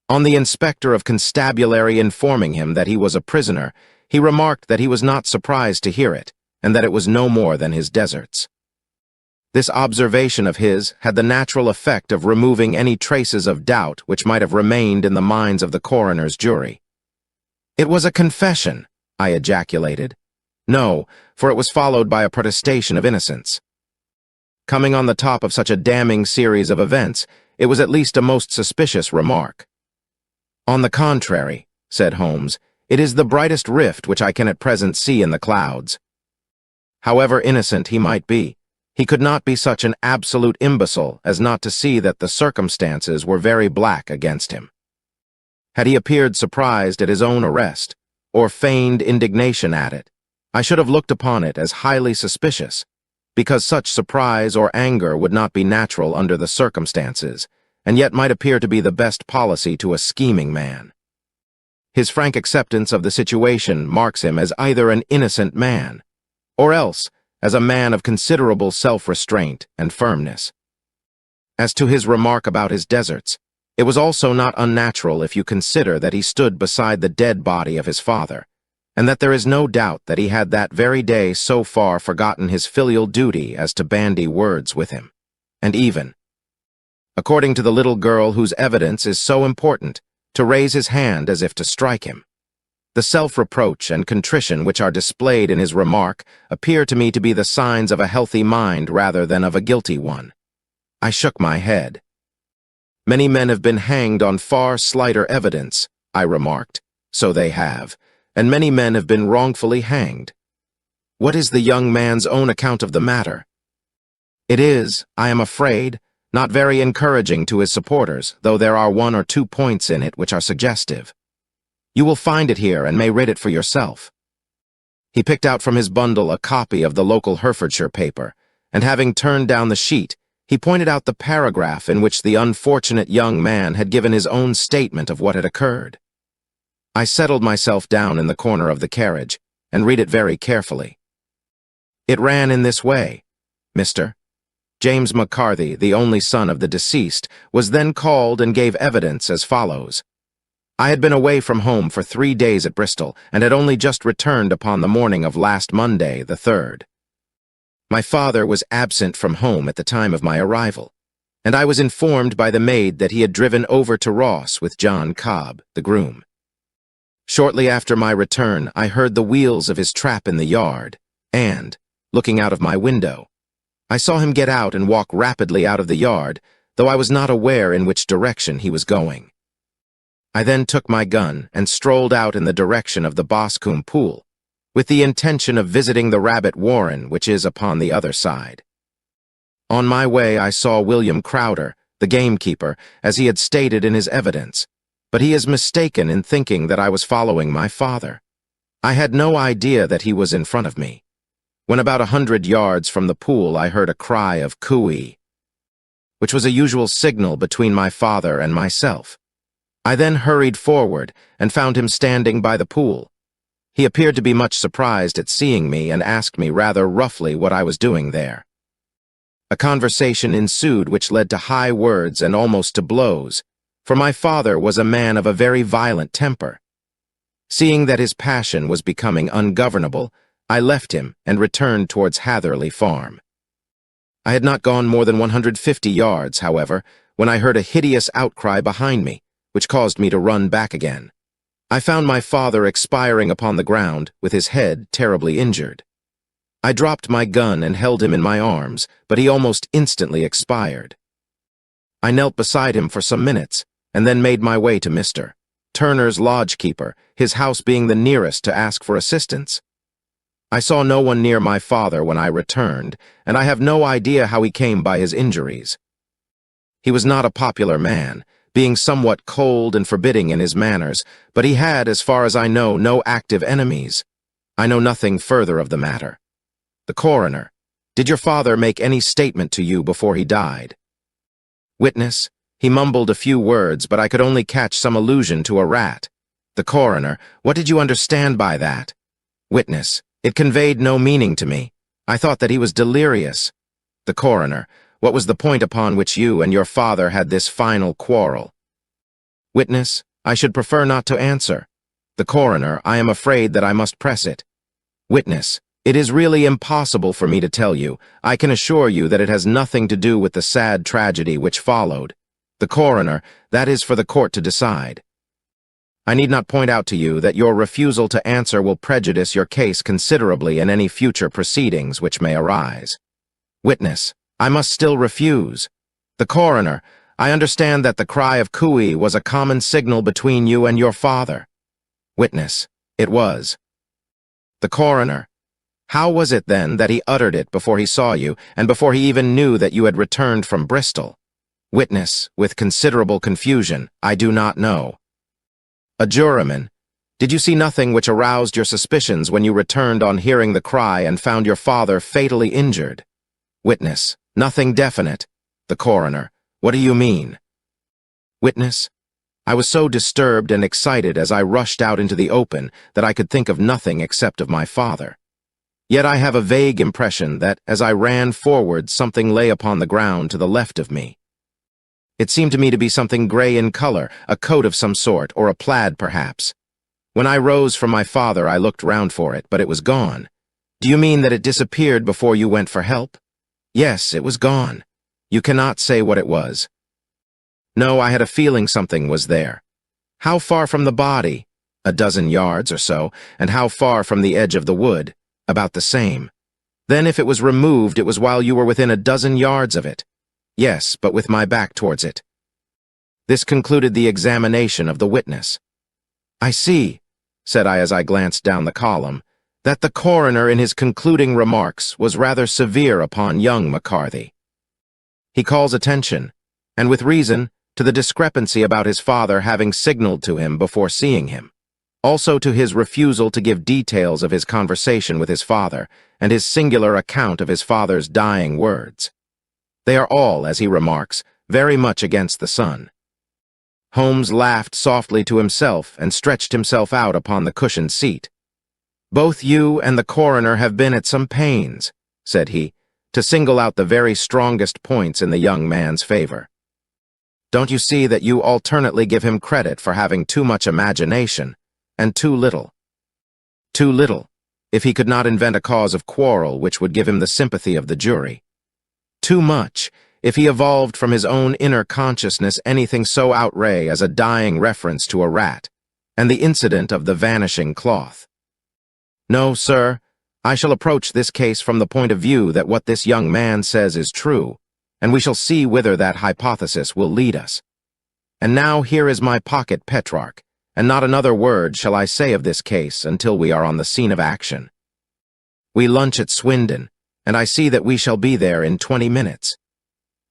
On the inspector of constabulary informing him that he was a prisoner, he remarked that he was not surprised to hear it, and that it was no more than his deserts. This observation of his had the natural effect of removing any traces of doubt which might have remained in the minds of the coroner's jury. It was a confession, I ejaculated. No, for it was followed by a protestation of innocence. Coming on the top of such a damning series of events, it was at least a most suspicious remark. On the contrary, said Holmes, it is the brightest rift which I can at present see in the clouds. However innocent he might be, he could not be such an absolute imbecile as not to see that the circumstances were very black against him. Had he appeared surprised at his own arrest, or feigned indignation at it, I should have looked upon it as highly suspicious, because such surprise or anger would not be natural under the circumstances, and yet might appear to be the best policy to a scheming man. His frank acceptance of the situation marks him as either an innocent man, or else as a man of considerable self-restraint and firmness. As to his remark about his deserts, it was also not unnatural if you consider that he stood beside the dead body of his father, and that there is no doubt that he had that very day so far forgotten his filial duty as to bandy words with him, and even, according to the little girl whose evidence is so important, to raise his hand as if to strike him. The self-reproach and contrition which are displayed in his remark appear to me to be the signs of a healthy mind rather than of a guilty one. I shook my head. Many men have been hanged on far slighter evidence, I remarked. So they have, and many men have been wrongfully hanged. What is the young man's own account of the matter? It is, I am afraid, not very encouraging to his supporters, though there are one or two points in it which are suggestive. You will find it here and may read it for yourself. He picked out from his bundle a copy of the local Herefordshire paper, and having turned down the sheet, he pointed out the paragraph in which the unfortunate young man had given his own statement of what had occurred. I settled myself down in the corner of the carriage, and read it very carefully. It ran in this way: Mr. James McCarthy, the only son of the deceased, was then called and gave evidence as follows. I had been away from home for 3 days at Bristol and had only just returned upon the morning of last Monday, the 3rd. My father was absent from home at the time of my arrival, and I was informed by the maid that he had driven over to Ross with John Cobb, the groom. Shortly after my return, I heard the wheels of his trap in the yard, and, looking out of my window, I saw him get out and walk rapidly out of the yard, though I was not aware in which direction he was going. I then took my gun and strolled out in the direction of the Boscombe Pool, with the intention of visiting the rabbit warren which is upon the other side. On my way I saw William Crowder, the gamekeeper, as he had stated in his evidence, but he is mistaken in thinking that I was following my father. I had no idea that he was in front of me. When about 100 yards from the pool I heard a cry of cooey, which was a usual signal between my father and myself. I then hurried forward and found him standing by the pool. He appeared to be much surprised at seeing me and asked me rather roughly what I was doing there. A conversation ensued which led to high words and almost to blows, for my father was a man of a very violent temper. Seeing that his passion was becoming ungovernable, I left him and returned towards Hatherley Farm. I had not gone more than 150 yards, however, when I heard a hideous outcry behind me, which caused me to run back again. I found my father expiring upon the ground, with his head terribly injured. I dropped my gun and held him in my arms, but he almost instantly expired. I knelt beside him for some minutes, and then made my way to Mr. Turner's lodge-keeper, his house being the nearest, to ask for assistance. I saw no one near my father when I returned, and I have no idea how he came by his injuries. He was not a popular man, being somewhat cold and forbidding in his manners, but he had, as far as I know, no active enemies. I know nothing further of the matter. The coroner: did your father make any statement to you before he died? Witness: he mumbled a few words, but I could only catch some allusion to a rat. The coroner: what did you understand by that? Witness: it conveyed no meaning to me. I thought that he was delirious. The coroner: what was the point upon which you and your father had this final quarrel? Witness: I should prefer not to answer. The coroner: I am afraid that I must press it. Witness: it is really impossible for me to tell you. I can assure you that it has nothing to do with the sad tragedy which followed. The coroner: that is for the court to decide. I need not point out to you that your refusal to answer will prejudice your case considerably in any future proceedings which may arise. Witness: I must still refuse. The coroner: I understand that the cry of cooey was a common signal between you and your father. Witness: it was. The coroner: how was it then that he uttered it before he saw you, and before he even knew that you had returned from Bristol? Witness, with considerable confusion: I do not know. A juryman: did you see nothing which aroused your suspicions when you returned on hearing the cry and found your father fatally injured? Witness: nothing definite. The coroner: what do you mean? Witness: I was so disturbed and excited as I rushed out into the open that I could think of nothing except of my father. Yet I have a vague impression that, as I ran forward, something lay upon the ground to the left of me. It seemed to me to be something gray in color, a coat of some sort, or a plaid perhaps. When I rose from my father, I looked round for it, but it was gone. Do you mean that it disappeared before you went for help? Yes, it was gone. You cannot say what it was. No, I had a feeling something was there. How far from the body? A dozen yards or so. And how far from the edge of the wood? About the same. Then if it was removed, it was while you were within a dozen yards of it. Yes, but with my back towards it. This concluded the examination of the witness. I see, said I as I glanced down the column, that the coroner in his concluding remarks was rather severe upon young McCarthy. He calls attention, and with reason, to the discrepancy about his father having signaled to him before seeing him. Also to his refusal to give details of his conversation with his father, and his singular account of his father's dying words. They are all, as he remarks, very much against the son. Holmes laughed softly to himself and stretched himself out upon the cushioned seat. Both you and the coroner have been at some pains, said he, to single out the very strongest points in the young man's favor. Don't you see that you alternately give him credit for having too much imagination and too little? Too little, if he could not invent a cause of quarrel which would give him the sympathy of the jury. Too much, if he evolved from his own inner consciousness anything so outré as a dying reference to a rat, and the incident of the vanishing cloth. No, sir, I shall approach this case from the point of view that what this young man says is true, and we shall see whither that hypothesis will lead us. And now here is my pocket Petrarch, and not another word shall I say of this case until we are on the scene of action. We lunch at Swindon, and I see that we shall be there in 20 minutes.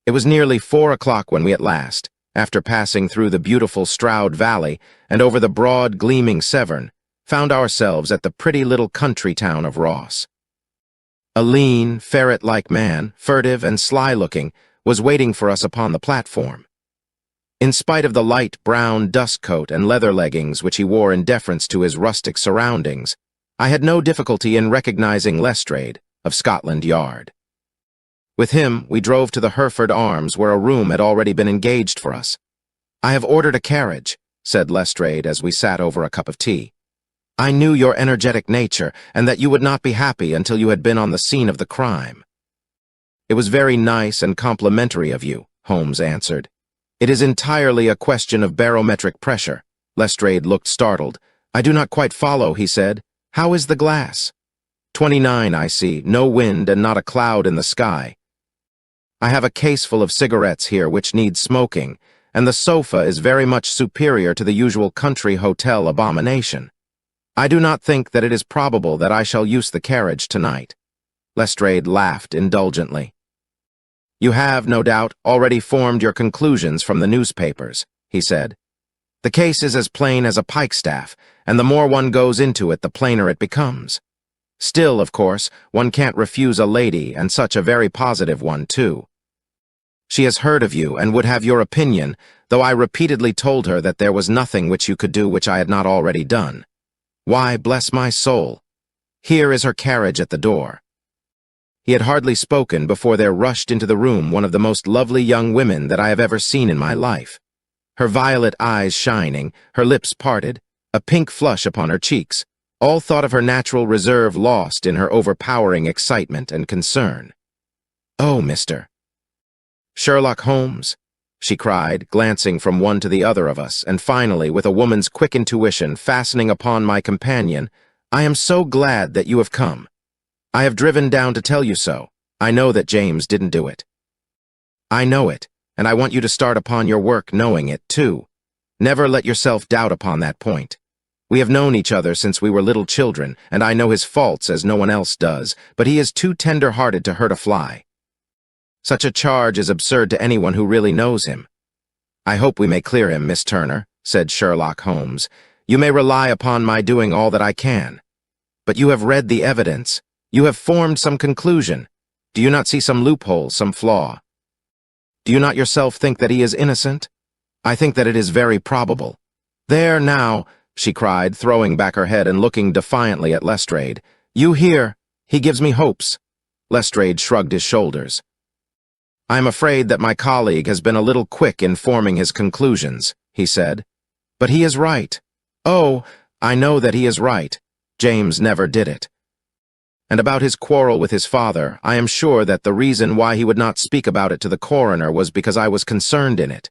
It was nearly 4 o'clock when we at last, after passing through the beautiful Stroud Valley and over the broad, gleaming Severn, found ourselves at the pretty little country town of Ross. A lean, ferret-like man, furtive and sly-looking, was waiting for us upon the platform. In spite of the light brown dust coat and leather leggings which he wore in deference to his rustic surroundings, I had no difficulty in recognizing Lestrade, of Scotland Yard. With him, we drove to the Hereford Arms, where a room had already been engaged for us. "I have ordered a carriage," said Lestrade as we sat over a cup of tea. "I knew your energetic nature, and that you would not be happy until you had been on the scene of the crime." "It was very nice and complimentary of you," Holmes answered. "It is entirely a question of barometric pressure." Lestrade looked startled. "I do not quite follow," he said. "How is the glass?" 29, I see, no wind and not a cloud in the sky. I have a case full of cigarettes here which need smoking, and the sofa is very much superior to the usual country hotel abomination. I do not think that it is probable that I shall use the carriage tonight." Lestrade laughed indulgently. "You have, no doubt, already formed your conclusions from the newspapers," he said. "The case is as plain as a pikestaff, and the more one goes into it, the plainer it becomes. Still, of course, one can't refuse a lady, and such a very positive one, too. She has heard of you and would have your opinion, though I repeatedly told her that there was nothing which you could do which I had not already done. Why, bless my soul, here is her carriage at the door." He had hardly spoken before there rushed into the room one of the most lovely young women that I have ever seen in my life. Her violet eyes shining, her lips parted, a pink flush upon her cheeks, all thought of her natural reserve lost in her overpowering excitement and concern. "Oh, Mr. Sherlock Holmes," she cried, glancing from one to the other of us, and finally, with a woman's quick intuition, fastening upon my companion, "I am so glad that you have come. I have driven down to tell you so. I know that James didn't do it. I know it, and I want you to start upon your work knowing it, too. Never let yourself doubt upon that point. We have known each other since we were little children, and I know his faults as no one else does, but he is too tender-hearted to hurt a fly. Such a charge is absurd to anyone who really knows him." "I hope we may clear him, Miss Turner," said Sherlock Holmes. "You may rely upon my doing all that I can. But you have read the evidence. You have formed some conclusion. Do you not see some loophole, some flaw? Do you not yourself think that he is innocent? I think that it is very probable. There now," she cried, throwing back her head and looking defiantly at Lestrade. "You hear? He gives me hopes." Lestrade shrugged his shoulders. "I am afraid that my colleague has been a little quick in forming his conclusions," he said. "But he is right. Oh, I know that he is right. James never did it. And about his quarrel with his father, I am sure that the reason why he would not speak about it to the coroner was because I was concerned in it."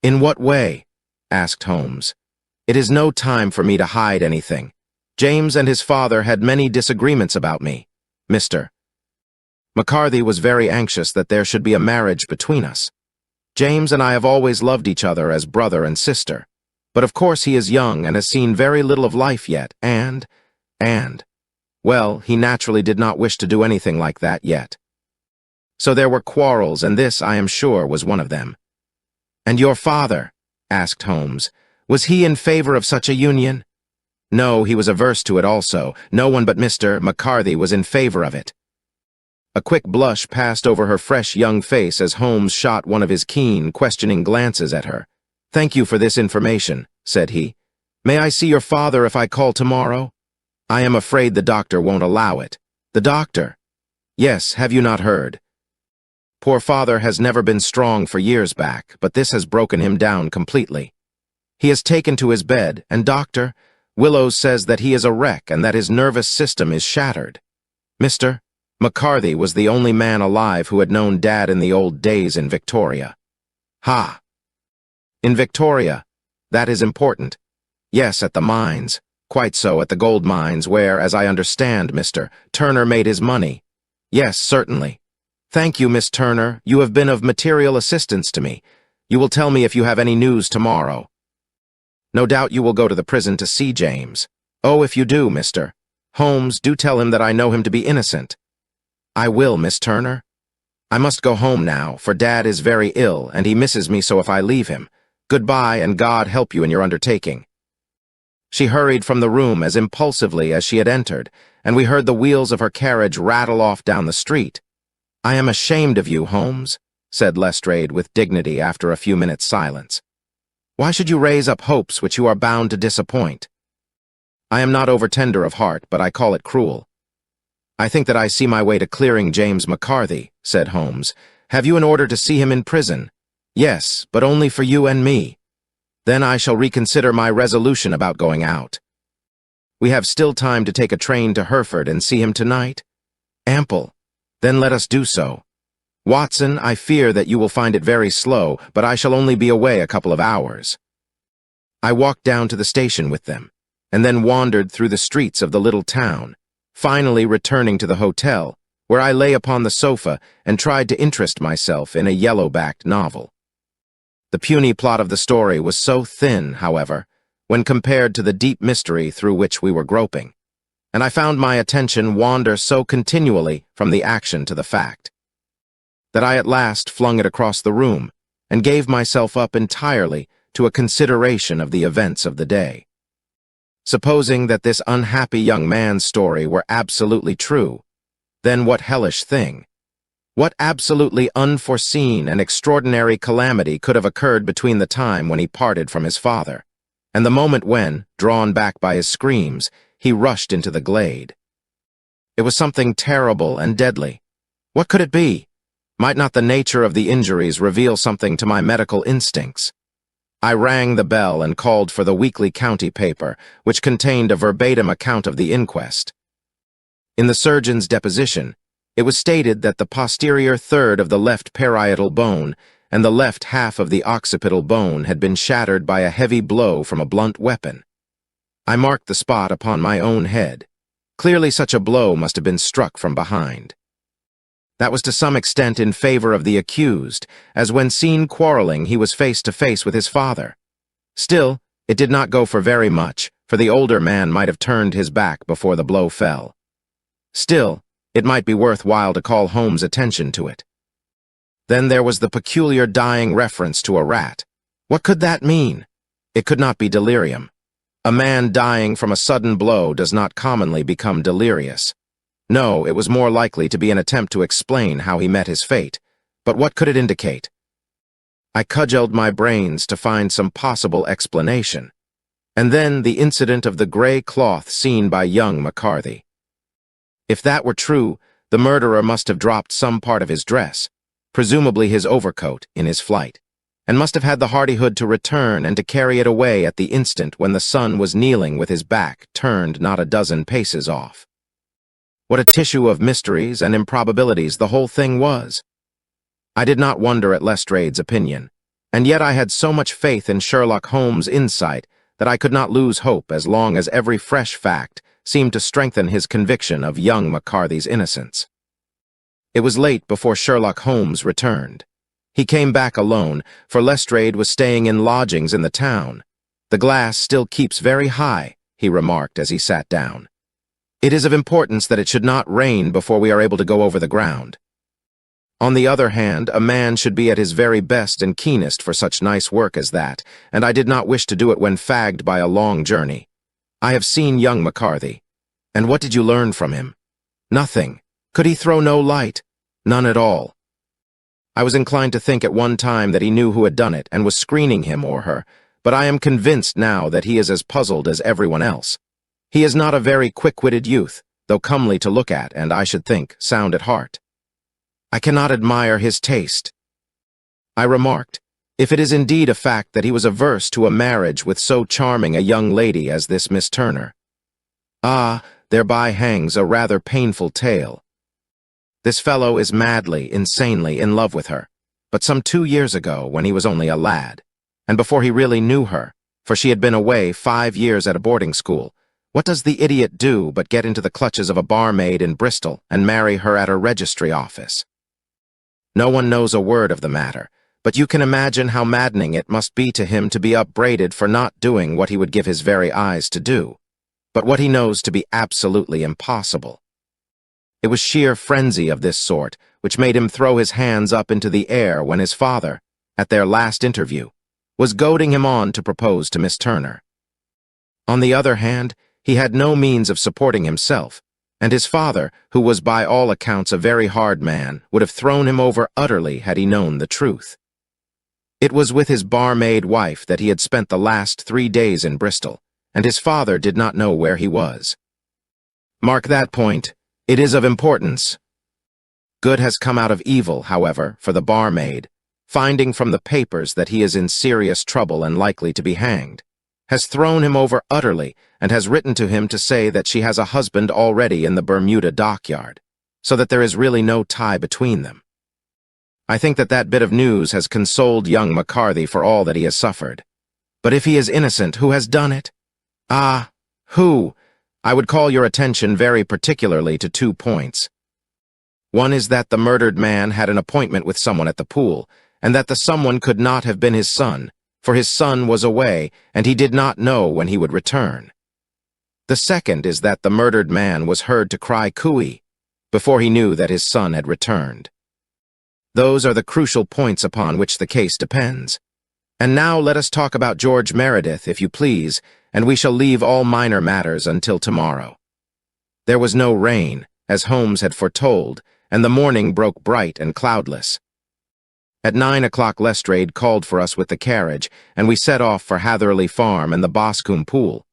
"In what way?" asked Holmes. "It is no time for me to hide anything. James and his father had many disagreements about me, Mr. McCarthy was very anxious that there should be a marriage between us. James and I have always loved each other as brother and sister, but of course he is young and has seen very little of life yet, well, he naturally did not wish to do anything like that yet. So there were quarrels, and this, I am sure, was one of them." "And your father," asked Holmes, "was he in favor of such a union?" "No, he was averse to it also. No one but Mr. McCarthy was in favor of it." A quick blush passed over her fresh young face as Holmes shot one of his keen, questioning glances at her. "Thank you for this information," said he. "May I see your father if I call tomorrow?" "I am afraid the doctor won't allow it." "The doctor?" "Yes, have you not heard?" Poor father has never been strong for years back, but this has broken him down completely. He is taken to his bed, and Dr. Willows says that he is a wreck and that his nervous system is shattered. Mr. McCarthy was the only man alive who had known Dad in the old days in Victoria. Ha! In Victoria. That is important. Yes, at the mines. Quite so, at the gold mines where, as I understand, Mr. Turner made his money. Yes, certainly. Thank you, Miss Turner. You have been of material assistance to me. You will tell me if you have any news tomorrow. No doubt you will go to the prison to see James. Oh, if you do, Mr. Holmes, do tell him that I know him to be innocent. I will, Miss Turner. I must go home now, for Dad is very ill, and he misses me so if I leave him. Goodbye, and God help you in your undertaking. She hurried from the room as impulsively as she had entered, and we heard the wheels of her carriage rattle off down the street. I am ashamed of you, Holmes, said Lestrade with dignity after a few minutes' silence. Why should you raise up hopes which you are bound to disappoint? I am not over-tender of heart, but I call it cruel. I think that I see my way to clearing James McCarthy, said Holmes. Have you an order to see him in prison? Yes, but only for you and me. Then I shall reconsider my resolution about going out. We have still time to take a train to Hereford and see him tonight? Ample. Then let us do so. Watson, I fear that you will find it very slow, but I shall only be away a couple of hours. I walked down to the station with them, and then wandered through the streets of the little town, finally returning to the hotel, where I lay upon the sofa and tried to interest myself in a yellow-backed novel. The puny plot of the story was so thin, however, when compared to the deep mystery through which we were groping, and I found my attention wander so continually from the action to the fact, that I at last flung it across the room and gave myself up entirely to a consideration of the events of the day. Supposing that this unhappy young man's story were absolutely true, then what hellish thing, what absolutely unforeseen and extraordinary calamity could have occurred between the time when he parted from his father and the moment when, drawn back by his screams, he rushed into the glade? It was something terrible and deadly. What could it be? Might not the nature of the injuries reveal something to my medical instincts? I rang the bell and called for the weekly county paper, which contained a verbatim account of the inquest. In the surgeon's deposition, it was stated that the posterior third of the left parietal bone and the left half of the occipital bone had been shattered by a heavy blow from a blunt weapon. I marked the spot upon my own head. Clearly such a blow must have been struck from behind. That was to some extent in favor of the accused, as when seen quarreling he was face to face with his father. Still, it did not go for very much, for the older man might have turned his back before the blow fell. Still, it might be worth while to call Holmes' attention to it. Then there was the peculiar dying reference to a rat. What could that mean? It could not be delirium. A man dying from a sudden blow does not commonly become delirious. No, it was more likely to be an attempt to explain how he met his fate. But what could it indicate? I cudgelled my brains to find some possible explanation. And then the incident of the gray cloth seen by young McCarthy. If that were true, the murderer must have dropped some part of his dress, presumably his overcoat, in his flight, and must have had the hardihood to return and to carry it away at the instant when the son was kneeling with his back turned not a dozen paces off. What a tissue of mysteries and improbabilities the whole thing was! I did not wonder at Lestrade's opinion, and yet I had so much faith in Sherlock Holmes' insight that I could not lose hope as long as every fresh fact seemed to strengthen his conviction of young McCarthy's innocence. It was late before Sherlock Holmes returned. He came back alone, for Lestrade was staying in lodgings in the town. The glass still keeps very high, he remarked as he sat down. It is of importance that it should not rain before we are able to go over the ground. On the other hand, a man should be at his very best and keenest for such nice work as that, and I did not wish to do it when fagged by a long journey. I have seen young McCarthy. And what did you learn from him? Nothing. Could he throw no light? None at all. I was inclined to think at one time that he knew who had done it and was screening him or her, but I am convinced now that he is as puzzled as everyone else. He is not a very quick-witted youth, though comely to look at and, I should think, sound at heart. I cannot admire his taste." I remarked, "If it is indeed a fact that he was averse to a marriage with so charming a young lady as this Miss Turner. Ah, thereby hangs a rather painful tale. This fellow is madly, insanely in love with her, but some 2 years ago, when he was only a lad, and before he really knew her, for she had been away 5 years at a boarding school, what does the idiot do but get into the clutches of a barmaid in Bristol and marry her at her registry office? No one knows a word of the matter, but you can imagine how maddening it must be to him to be upbraided for not doing what he would give his very eyes to do, but what he knows to be absolutely impossible. It was sheer frenzy of this sort which made him throw his hands up into the air when his father, at their last interview, was goading him on to propose to Miss Turner. On the other hand, he had no means of supporting himself, and his father, who was by all accounts a very hard man, would have thrown him over utterly had he known the truth. It was with his barmaid wife that he had spent the last 3 days in Bristol, and his father did not know where he was. Mark that point. It is of importance. Good has come out of evil, however, for the barmaid, finding from the papers that he is in serious trouble and likely to be hanged, has thrown him over utterly and has written to him to say that she has a husband already in the Bermuda dockyard, so that there is really no tie between them. I think that that bit of news has consoled young McCarthy for all that he has suffered. But if he is innocent, who has done it? Ah, who? I would call your attention very particularly to 2 points. One is that the murdered man had an appointment with someone at the pool, and that the someone could not have been his son, for his son was away, and he did not know when he would return. The second is that the murdered man was heard to cry cooey before he knew that his son had returned. Those are the crucial points upon which the case depends. And now let us talk about George Meredith, if you please, and we shall leave all minor matters until tomorrow. There was no rain, as Holmes had foretold, and the morning broke bright and cloudless. At 9 o'clock Lestrade called for us with the carriage, and we set off for Hatherley Farm and the Boscombe Pool.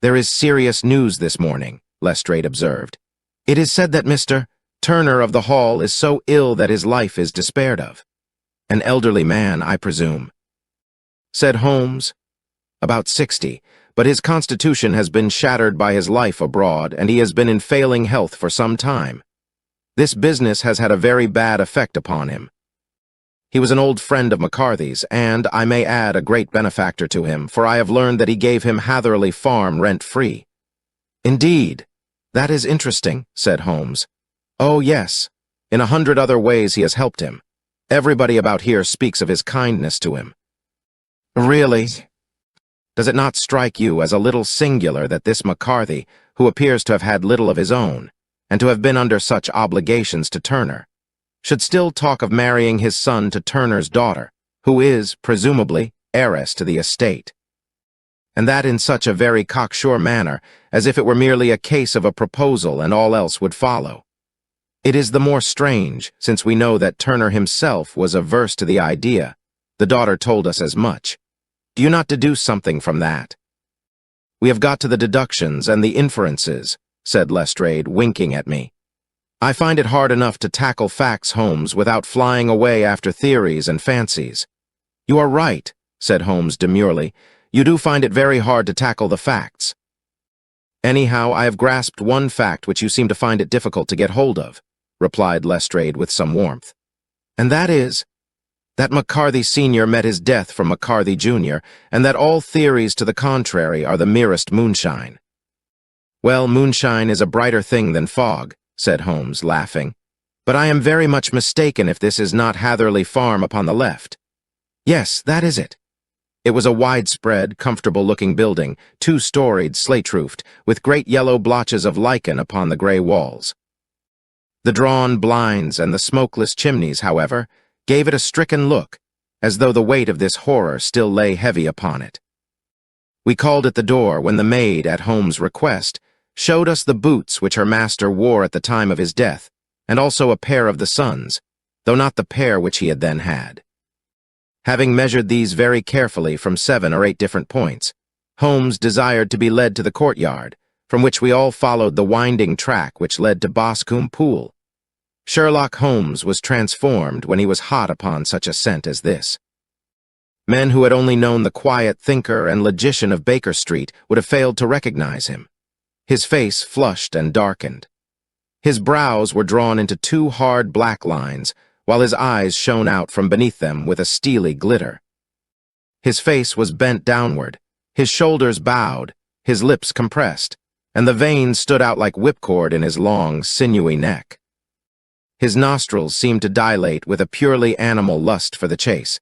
"There is serious news this morning," Lestrade observed. "It is said that Mr. Turner of the Hall is so ill that his life is despaired of." "An elderly man, I presume," said Holmes. "About 60, but his constitution has been shattered by his life abroad, and he has been in failing health for some time. This business has had a very bad effect upon him. He was an old friend of McCarthy's, and, I may add, a great benefactor to him, for I have learned that he gave him Hatherley Farm rent-free." "Indeed, that is interesting," said Holmes. "Oh, yes. In 100 other ways he has helped him. Everybody about here speaks of his kindness to him." "Really? Does it not strike you as a little singular that this McCarthy, who appears to have had little of his own, and to have been under such obligations to Turner, should still talk of marrying his son to Turner's daughter, who is, presumably, heiress to the estate? And that in such a very cocksure manner, as if it were merely a case of a proposal and all else would follow. It is the more strange, since we know that Turner himself was averse to the idea. The daughter told us as much. Do you not deduce something from that?" "We have got to the deductions and the inferences," said Lestrade, winking at me. "I find it hard enough to tackle facts, Holmes, without flying away after theories and fancies." "You are right," said Holmes demurely. "You do find it very hard to tackle the facts." "Anyhow, I have grasped one fact which you seem to find it difficult to get hold of," replied Lestrade with some warmth. "And that is, that McCarthy Sr. met his death from McCarthy Jr., and that all theories to the contrary are the merest moonshine." "Well, moonshine is a brighter thing than fog," said Holmes, laughing. "But I am very much mistaken if this is not Hatherley Farm upon the left." "Yes, that is it." It was a widespread, comfortable-looking building, 2-storied, slate-roofed, with great yellow blotches of lichen upon the gray walls. The drawn blinds and the smokeless chimneys, however, gave it a stricken look, as though the weight of this horror still lay heavy upon it. We called at the door when the maid, at Holmes' request, showed us the boots which her master wore at the time of his death, and also a pair of the son's, though not the pair which he had then had. Having measured these very carefully from 7 or 8 different points, Holmes desired to be led to the courtyard, from which we all followed the winding track which led to Boscombe Pool. Sherlock Holmes was transformed when he was hot upon such a scent as this. Men who had only known the quiet thinker and logician of Baker Street would have failed to recognize him. His face flushed and darkened. His brows were drawn into two hard black lines, while his eyes shone out from beneath them with a steely glitter. His face was bent downward, his shoulders bowed, his lips compressed, and the veins stood out like whipcord in his long, sinewy neck. His nostrils seemed to dilate with a purely animal lust for the chase,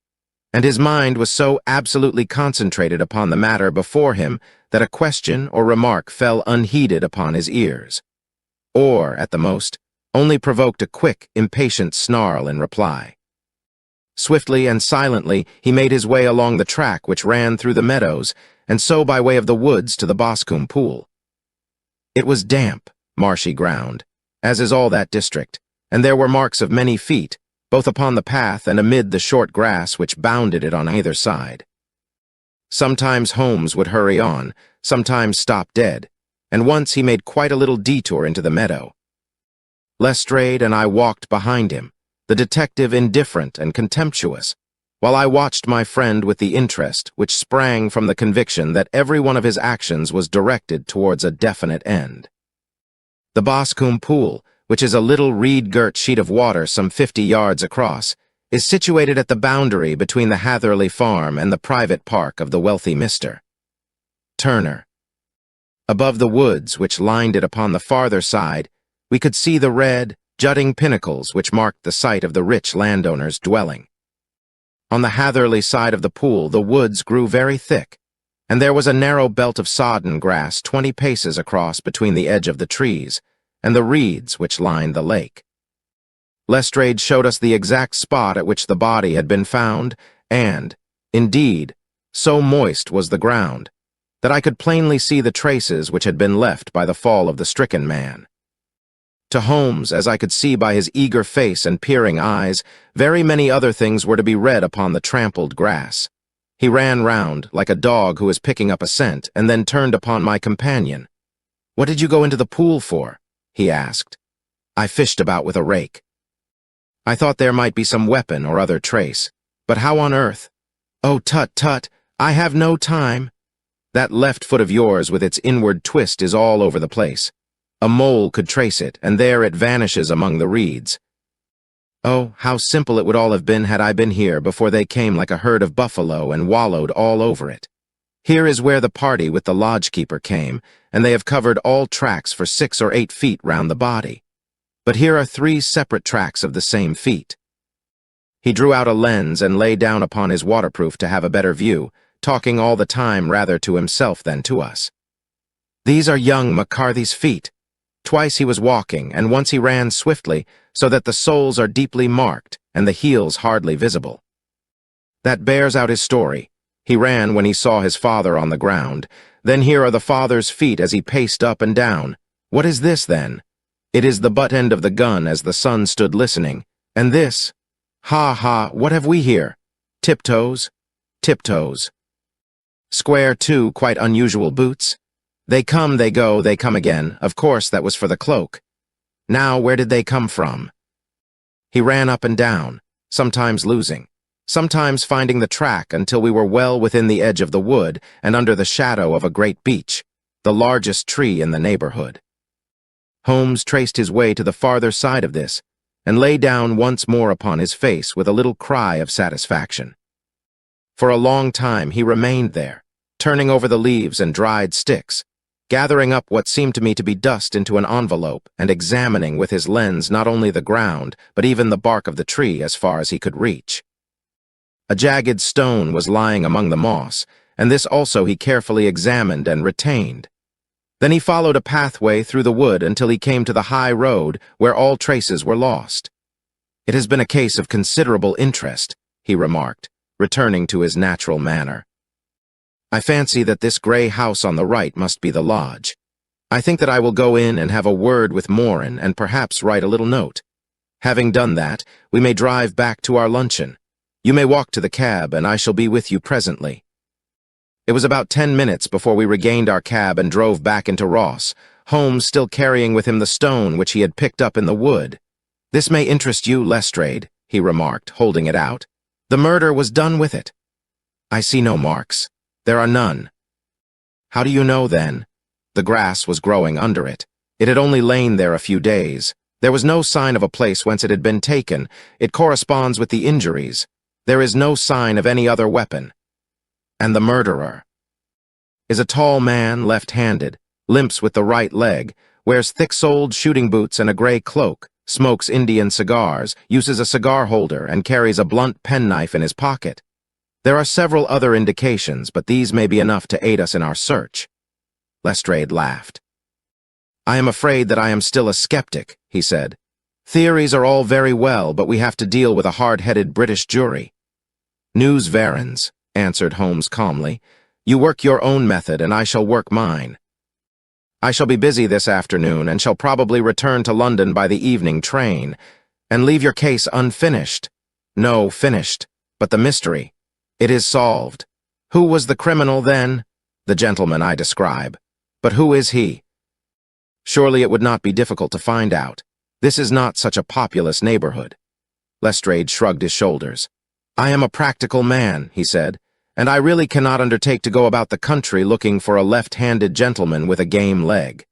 and his mind was so absolutely concentrated upon the matter before him that a question or remark fell unheeded upon his ears, or, at the most, only provoked a quick, impatient snarl in reply. Swiftly and silently he made his way along the track which ran through the meadows, and so by way of the woods to the Boscombe Pool. It was damp, marshy ground, as is all that district, and there were marks of many feet, both upon the path and amid the short grass which bounded it on either side. Sometimes Holmes would hurry on, sometimes stop dead, and once he made quite a little detour into the meadow. Lestrade and I walked behind him, the detective indifferent and contemptuous, while I watched my friend with the interest which sprang from the conviction that every one of his actions was directed towards a definite end. The Boscombe Pool, which is a little reed-girt sheet of water some 50 yards across, is situated at the boundary between the Hatherley farm and the private park of the wealthy Mr. Turner. Above the woods which lined it upon the farther side, we could see the red, jutting pinnacles which marked the site of the rich landowner's dwelling. On the Hatherley side of the pool the woods grew very thick, and there was a narrow belt of sodden grass 20 paces across between the edge of the trees and the reeds which lined the lake. Lestrade showed us the exact spot at which the body had been found, and, indeed, so moist was the ground that I could plainly see the traces which had been left by the fall of the stricken man. To Holmes, as I could see by his eager face and peering eyes, very many other things were to be read upon the trampled grass. He ran round, like a dog who is picking up a scent, and then turned upon my companion. "What did you go into the pool for?" he asked. "I fished about with a rake. I thought there might be some weapon or other trace. But how on earth—" "Oh, tut, tut, I have no time. That left foot of yours with its inward twist is all over the place. A mole could trace it, and there it vanishes among the reeds. Oh, how simple it would all have been had I been here before they came like a herd of buffalo and wallowed all over it. Here is where the party with the lodge-keeper came, and they have covered all tracks for 6 or 8 feet round the body. But here are 3 separate tracks of the same feet." He drew out a lens and lay down upon his waterproof to have a better view, talking all the time rather to himself than to us. "These are young McCarthy's feet. Twice he was walking, and once he ran swiftly, so that the soles are deeply marked and the heels hardly visible. That bears out his story. He ran when he saw his father on the ground. Then here are the father's feet as he paced up and down. What is this, then? It is the butt end of the gun as the son stood listening. And this? Ha, ha, what have we here? Tiptoes? Tiptoes. Square, too, quite unusual boots. They come, they go, they come again. Of course, that was for the cloak. Now, where did they come from?" He ran up and down, sometimes losing, sometimes finding the track until we were well within the edge of the wood and under the shadow of a great beech, the largest tree in the neighborhood. Holmes traced his way to the farther side of this, and lay down once more upon his face with a little cry of satisfaction. For a long time he remained there, turning over the leaves and dried sticks, gathering up what seemed to me to be dust into an envelope and examining with his lens not only the ground, but even the bark of the tree as far as he could reach. A jagged stone was lying among the moss, and this also he carefully examined and retained. Then he followed a pathway through the wood until he came to the high road where all traces were lost. "It has been a case of considerable interest," he remarked, returning to his natural manner. "I fancy that this gray house on the right must be the lodge. I think that I will go in and have a word with Moran and perhaps write a little note. Having done that, we may drive back to our luncheon. You may walk to the cab, and I shall be with you presently." It was about 10 minutes before we regained our cab and drove back into Ross, Holmes still carrying with him the stone which he had picked up in the wood. "This may interest you, Lestrade," he remarked, holding it out. "The murder was done with it." "I see no marks. There are none." "How do you know, then?" "The grass was growing under it. It had only lain there a few days. There was no sign of a place whence it had been taken. It corresponds with the injuries. There is no sign of any other weapon." "And the murderer?" "Is a tall man, left-handed, limps with the right leg, wears thick-soled shooting boots and a gray cloak, smokes Indian cigars, uses a cigar holder, and carries a blunt penknife in his pocket. There are several other indications, but these may be enough to aid us in our search." Lestrade laughed. "I am afraid that I am still a skeptic," he said. "Theories are all very well, but we have to deal with a hard-headed British jury." "News varens," answered Holmes calmly. "You work your own method, and I shall work mine. I shall be busy this afternoon, and shall probably return to London by the evening train, and leave your case unfinished. No, finished, but the mystery. It is solved. Who was the criminal, then? The gentleman I describe. But who is he? Surely it would not be difficult to find out. This is not such a populous neighborhood." Lestrade shrugged his shoulders. "I am a practical man," he said, "and I really cannot undertake to go about the country looking for a left-handed gentleman with a game leg.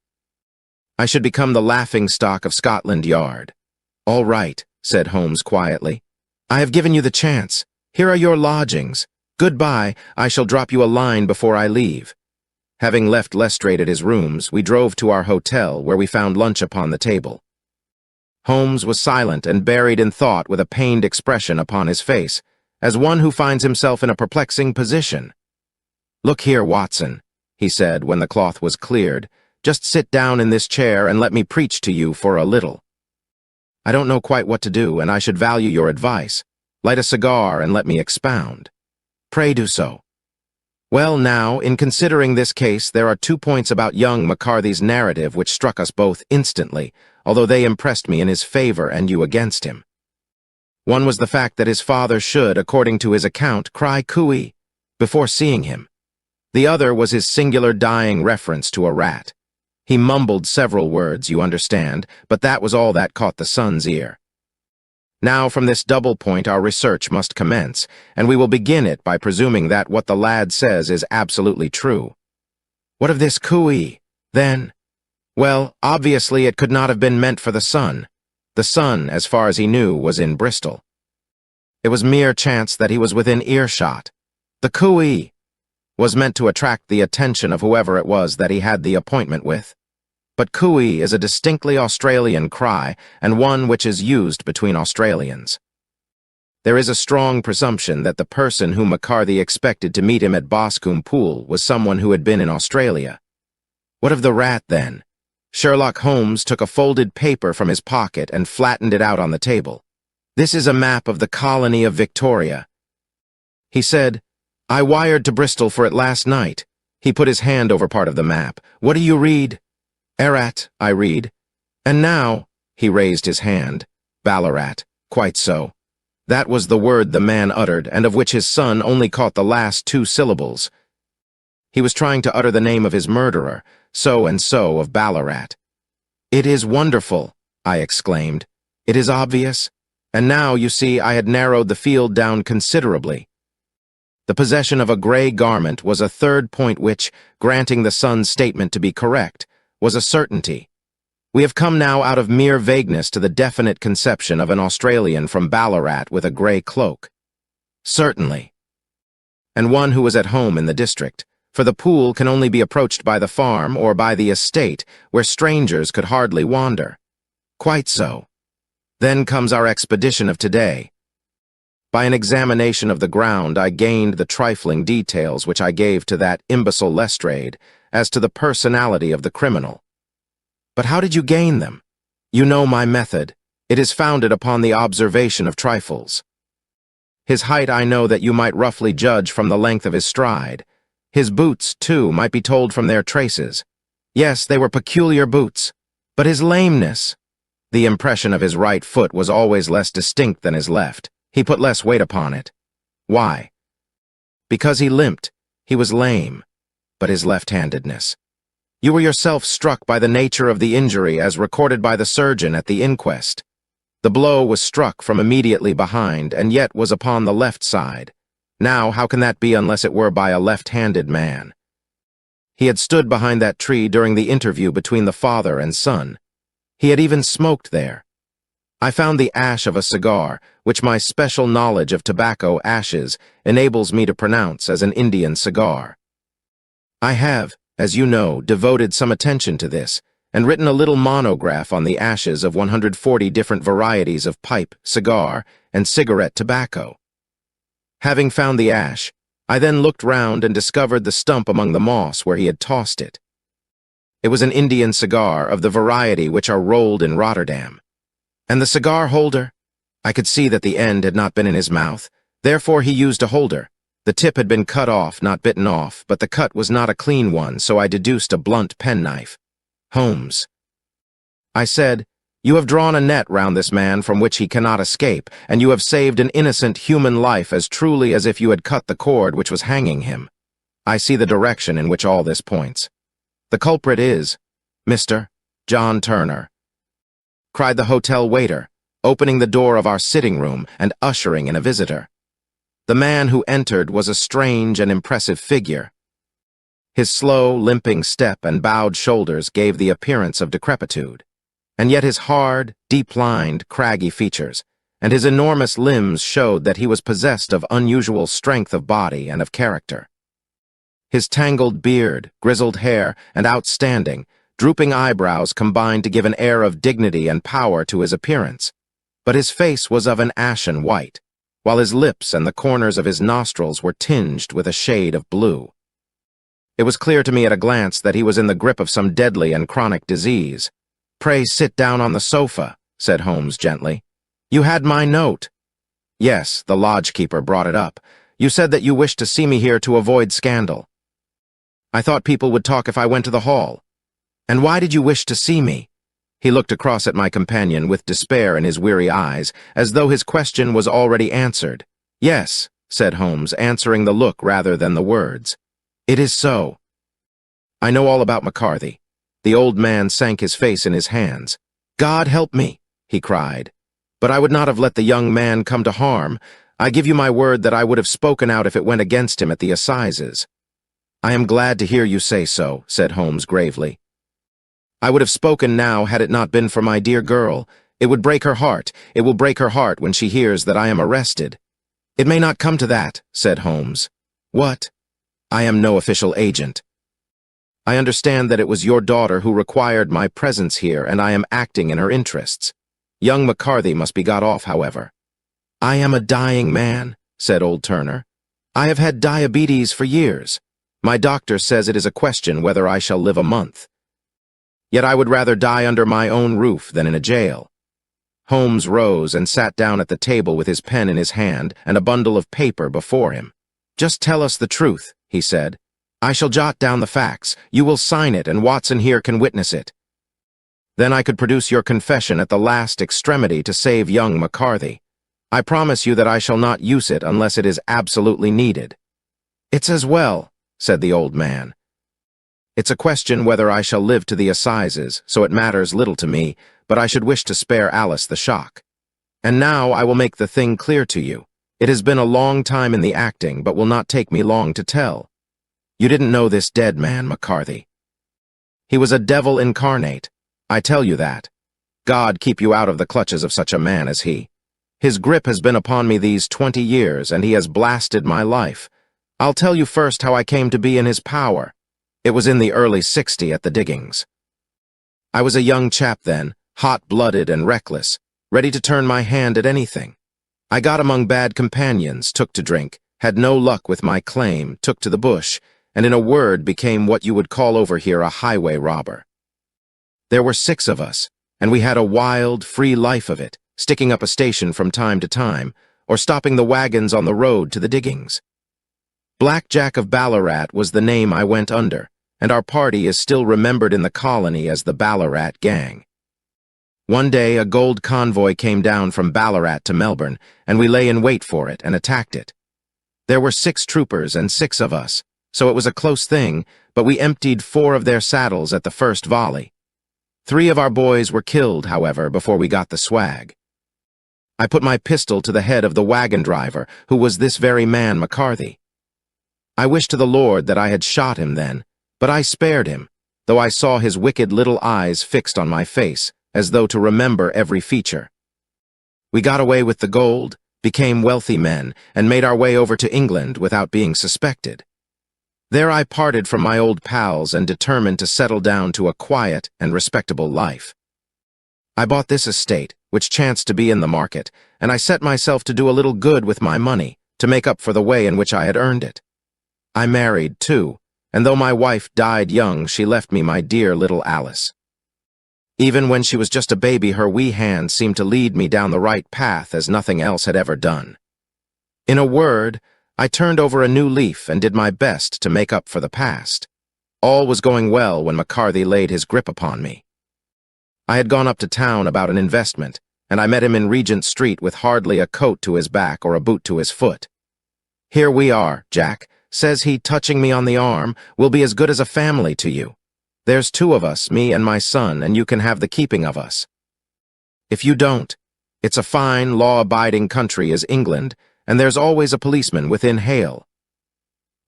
I should become the laughing-stock of Scotland Yard." "All right," said Holmes quietly. "I have given you the chance. Here are your lodgings. Goodbye. I shall drop you a line before I leave." Having left Lestrade at his rooms, we drove to our hotel, where we found lunch upon the table. Holmes was silent and buried in thought, with a pained expression upon his face, as one who finds himself in a perplexing position. "Look here, Watson," he said when the cloth was cleared. "Just sit down in this chair and let me preach to you for a little. I don't know quite what to do, and I should value your advice. Light a cigar and let me expound." "Pray do so." "Well, now, in considering this case, there are 2 points about young McCarthy's narrative which struck us both instantly, although they impressed me in his favor and you against him. One was the fact that his father should, according to his account, cry cooey before seeing him. The other was his singular dying reference to a rat. He mumbled several words, you understand, but that was all that caught the son's ear. Now, from this double point our research must commence, and we will begin it by presuming that what the lad says is absolutely true. What of this cooey, then? Well, obviously it could not have been meant for the son. The son, as far as he knew, was in Bristol. It was mere chance that he was within earshot. The cooey was meant to attract the attention of whoever it was that he had the appointment with. But cooey is a distinctly Australian cry, and one which is used between Australians. There is a strong presumption that the person whom McCarthy expected to meet him at Boscombe Pool was someone who had been in Australia. What of the rat, then? Sherlock Holmes took a folded paper from his pocket and flattened it out on the table. "This is a map of the colony of Victoria." He said, "I wired to Bristol for it last night." He put his hand over part of the map. "What do you read?" "Erat," I read. "And now," he raised his hand, "Ballarat." "Quite so." That was the word the man uttered, and of which his son only caught the last 2 syllables. He was trying to utter the name of his murderer, so-and-so of Ballarat. "It is wonderful," I exclaimed. "It is obvious. And now, you see, I had narrowed the field down considerably. The possession of a gray garment was a third point which, granting the son's statement to be correct, was a certainty. We have come now out of mere vagueness to the definite conception of an Australian from Ballarat with a gray cloak. Certainly. And one who was at home in the district, for the pool can only be approached by the farm or by the estate, where strangers could hardly wander. Quite so. Then comes our expedition of today. By an examination of the ground, I gained the trifling details which I gave to that imbecile Lestrade as to the personality of the criminal. But how did you gain them? You know my method. It is founded upon the observation of trifles. His height I know that you might roughly judge from the length of his stride. His boots, too, might be told from their traces. Yes, they were peculiar boots. But his lameness. The impression of his right foot was always less distinct than his left. He put less weight upon it. Why? Because he limped. He was lame. But his left-handedness. You were yourself struck by the nature of the injury as recorded by the surgeon at the inquest. The blow was struck from immediately behind, and yet was upon the left side. Now, how can that be unless it were by a left-handed man? He had stood behind that tree during the interview between the father and son. He had even smoked there. I found the ash of a cigar, which my special knowledge of tobacco ashes enables me to pronounce as an Indian cigar. I have, as you know, devoted some attention to this, and written a little monograph on the ashes of 140 different varieties of pipe, cigar, and cigarette tobacco. Having found the ash, I then looked round and discovered the stump among the moss where he had tossed it. It was an Indian cigar of the variety which are rolled in Rotterdam. And the cigar holder? I could see that the end had not been in his mouth, therefore he used a holder. The tip had been cut off, not bitten off, but the cut was not a clean one, so I deduced a blunt penknife. Holmes. I said, "You have drawn a net round this man from which he cannot escape, and you have saved an innocent human life as truly as if you had cut the cord which was hanging him. I see the direction in which all this points. The culprit is Mr. John Turner," cried the hotel waiter, opening the door of our sitting room and ushering in a visitor. The man who entered was a strange and impressive figure. His slow, limping step and bowed shoulders gave the appearance of decrepitude, and yet his hard, deep-lined, craggy features and his enormous limbs showed that he was possessed of unusual strength of body and of character. His tangled beard, grizzled hair, and outstanding, drooping eyebrows combined to give an air of dignity and power to his appearance, but his face was of an ashen white, while his lips and the corners of his nostrils were tinged with a shade of blue. It was clear to me at a glance that he was in the grip of some deadly and chronic disease. "Pray sit down on the sofa," said Holmes gently. "You had my note." "Yes, the lodge-keeper brought it up. You said that you wished to see me here to avoid scandal." "I thought people would talk if I went to the hall." "And why did you wish to see me?" He looked across at my companion with despair in his weary eyes, as though his question was already answered. "Yes," said Holmes, answering the look rather than the words. "It is so. I know all about McCarthy." The old man sank his face in his hands. "God help me," he cried. "But I would not have let the young man come to harm. I give you my word that I would have spoken out if it went against him at the assizes." "I am glad to hear you say so," said Holmes gravely. "I would have spoken now had it not been for my dear girl. It would break her heart. It will break her heart when she hears that I am arrested." "It may not come to that," said Holmes. "What?" "I am no official agent. I understand that it was your daughter who required my presence here, and I am acting in her interests. Young McCarthy must be got off, however." "I am a dying man," said old Turner. "I have had diabetes for years. My doctor says it is a question whether I shall live a month. Yet I would rather die under my own roof than in a jail." Holmes rose and sat down at the table with his pen in his hand and a bundle of paper before him. "Just tell us the truth," he said. "I shall jot down the facts. You will sign it, and Watson here can witness it. Then I could produce your confession at the last extremity to save young McCarthy. I promise you that I shall not use it unless it is absolutely needed." "It's as well," said the old man. "It's a question whether I shall live to the assizes, so it matters little to me, but I should wish to spare Alice the shock. And now I will make the thing clear to you. It has been a long time in the acting, but will not take me long to tell. You didn't know this dead man, McCarthy. He was a devil incarnate. I tell you that. God keep you out of the clutches of such a man as he. His grip has been upon me these 20 years, and he has blasted my life. I'll tell you first how I came to be in his power. It was in the early '60s at the diggings. I was a young chap then, hot-blooded and reckless, ready to turn my hand at anything. I got among bad companions, took to drink, had no luck with my claim, took to the bush, and in a word became what you would call over here a highway robber. There were 6 of us, and we had a wild, free life of it, sticking up a station from time to time, or stopping the wagons on the road to the diggings. Black Jack of Ballarat was the name I went under, and our party is still remembered in the colony as the Ballarat Gang. One day a gold convoy came down from Ballarat to Melbourne, and we lay in wait for it and attacked it. There were 6 troopers and 6 of us, so it was a close thing, but we emptied 4 of their saddles at the first volley. 3 of our boys were killed, however, before we got the swag. I put my pistol to the head of the wagon driver, who was this very man McCarthy. I wish to the Lord that I had shot him then, but I spared him, though I saw his wicked little eyes fixed on my face, as though to remember every feature. We got away with the gold, became wealthy men, and made our way over to England without being suspected. There I parted from my old pals and determined to settle down to a quiet and respectable life. I bought this estate, which chanced to be in the market, and I set myself to do a little good with my money, to make up for the way in which I had earned it. I married, too, and though my wife died young, she left me my dear little Alice. Even when she was just a baby, her wee hand seemed to lead me down the right path as nothing else had ever done. In a word, I turned over a new leaf and did my best to make up for the past. All was going well when McCarthy laid his grip upon me. I had gone up to town about an investment, and I met him in Regent Street with hardly a coat to his back or a boot to his foot. "Here we are, Jack," says he, touching me on the arm. "We'll be as good as a family to you. There's two of us, me and my son, and you can have the keeping of us. If you don't, it's a fine, law-abiding country is England, and there's always a policeman within hail."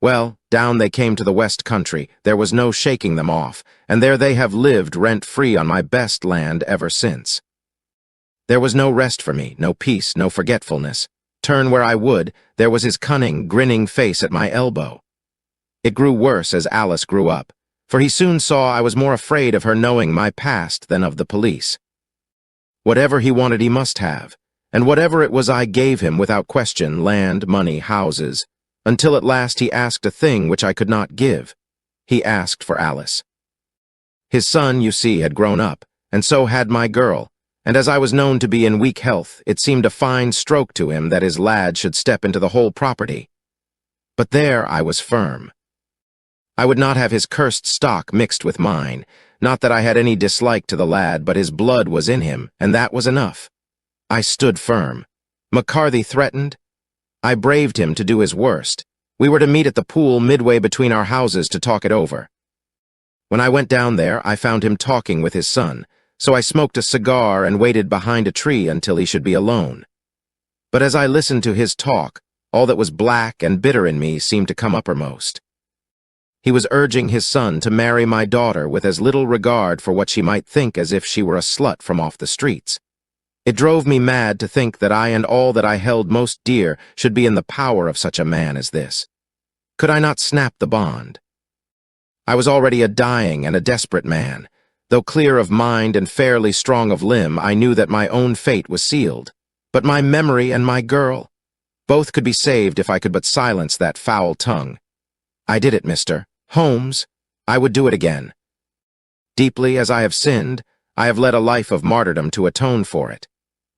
Well, down they came to the West Country. There was no shaking them off, and there they have lived rent-free on my best land ever since. There was no rest for me, no peace, no forgetfulness. Turn where I would, there was his cunning, grinning face at my elbow. It grew worse as Alice grew up, for he soon saw I was more afraid of her knowing my past than of the police. Whatever he wanted he must have, and whatever it was I gave him without question, land, money, houses, until at last he asked a thing which I could not give. He asked for Alice. His son, you see, had grown up, and so had my girl, and as I was known to be in weak health, it seemed a fine stroke to him that his lad should step into the whole property. But there I was firm. I would not have his cursed stock mixed with mine, not that I had any dislike to the lad, but his blood was in him, and that was enough. I stood firm. McCarthy threatened. I braved him to do his worst. We were to meet at the pool midway between our houses to talk it over. When I went down there, I found him talking with his son, so I smoked a cigar and waited behind a tree until he should be alone. But as I listened to his talk, all that was black and bitter in me seemed to come uppermost. He was urging his son to marry my daughter with as little regard for what she might think as if she were a slut from off the streets. It drove me mad to think that I and all that I held most dear should be in the power of such a man as this. Could I not snap the bond? I was already a dying and a desperate man. Though clear of mind and fairly strong of limb, I knew that my own fate was sealed. But my memory and my girl, both could be saved if I could but silence that foul tongue. I did it, Mr. Holmes. I would do it again. Deeply as I have sinned, I have led a life of martyrdom to atone for it.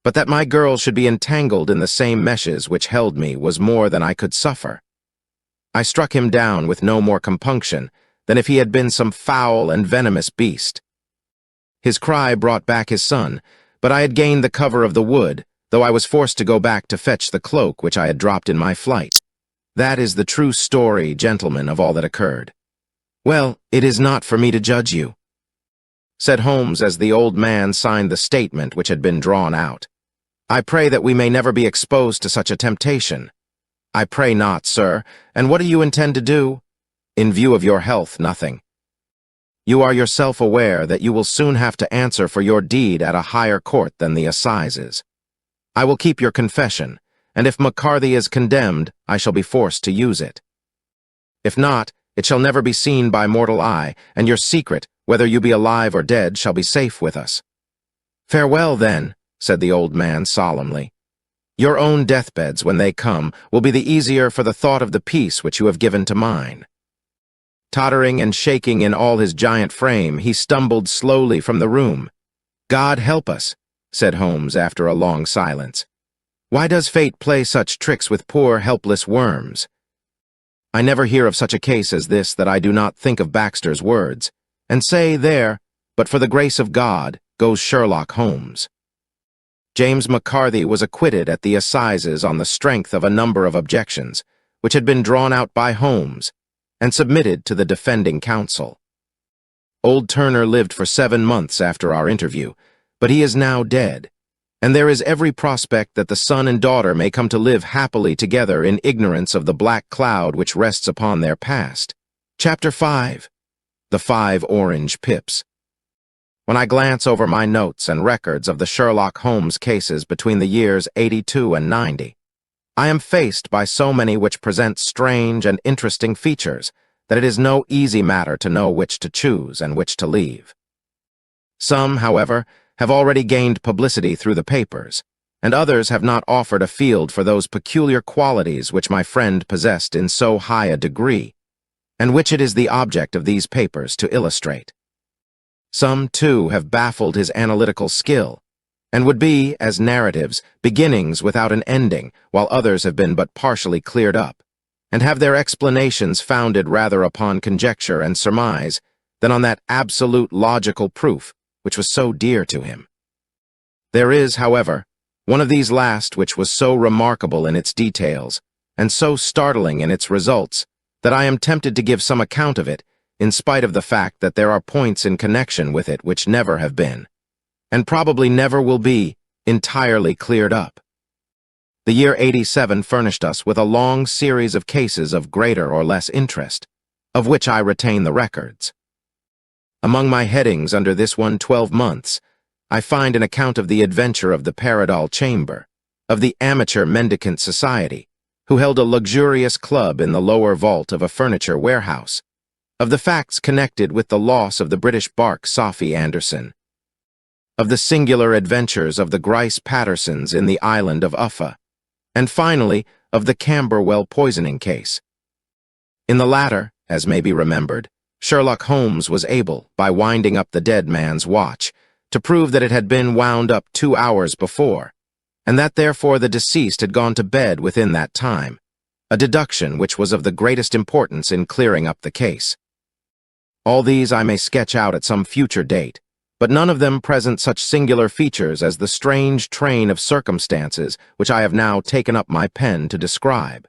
But that my girl should be entangled in the same meshes which held me was more than I could suffer. I struck him down with no more compunction than if he had been some foul and venomous beast. His cry brought back his son, but I had gained the cover of the wood, though I was forced to go back to fetch the cloak which I had dropped in my flight. That is the true story, gentlemen, of all that occurred. Well, it is not for me to judge you, said Holmes as the old man signed the statement which had been drawn out. I pray that we may never be exposed to such a temptation. I pray not, sir. And what do you intend to do? In view of your health, nothing. You are yourself aware that you will soon have to answer for your deed at a higher court than the assizes. I will keep your confession, and if McCarthy is condemned, I shall be forced to use it. If not, it shall never be seen by mortal eye, and your secret, whether you be alive or dead, shall be safe with us. Farewell, then, said the old man solemnly. Your own deathbeds, when they come, will be the easier for the thought of the peace which you have given to mine. Tottering and shaking in all his giant frame, he stumbled slowly from the room. God help us, said Holmes after a long silence. Why does fate play such tricks with poor, helpless worms? I never hear of such a case as this that I do not think of Baxter's words, and say there, but for the grace of God, goes Sherlock Holmes. James McCarthy was acquitted at the assizes on the strength of a number of objections, which had been drawn out by Holmes, and submitted to the defending counsel. Old Turner lived for 7 months after our interview, but he is now dead. and there is every prospect that the son and daughter may come to live happily together in ignorance of the black cloud which rests upon their past. Chapter 5. The 5 Orange Pips. When I glance over my notes and records of the Sherlock Holmes cases between the years 82 and 90, I am faced by so many which present strange and interesting features that it is no easy matter to know which to choose and which to leave. Some, however, have already gained publicity through the papers, and others have not offered a field for those peculiar qualities which my friend possessed in so high a degree, and which it is the object of these papers to illustrate. Some, too, have baffled his analytical skill, and would be, as narratives, beginnings without an ending, while others have been but partially cleared up, and have their explanations founded rather upon conjecture and surmise than on that absolute logical proof which was so dear to him. There is, however, one of these last which was so remarkable in its details, and so startling in its results, that I am tempted to give some account of it, in spite of the fact that there are points in connection with it which never have been, and probably never will be, entirely cleared up. The year 87 furnished us with a long series of cases of greater or less interest, of which I retain the records. Among my headings under this one 12 months, I find an account of the adventure of the Paradol Chamber, of the Amateur Mendicant Society, who held a luxurious club in the lower vault of a furniture warehouse, of the facts connected with the loss of the British bark Sophie Anderson, of the singular adventures of the Grice Pattersons in the island of Uffa, and finally of the Camberwell poisoning case. In the latter, as may be remembered, Sherlock Holmes was able, by winding up the dead man's watch, to prove that it had been wound up 2 hours before, and that therefore the deceased had gone to bed within that time, a deduction which was of the greatest importance in clearing up the case. All these I may sketch out at some future date, but none of them present such singular features as the strange train of circumstances which I have now taken up my pen to describe.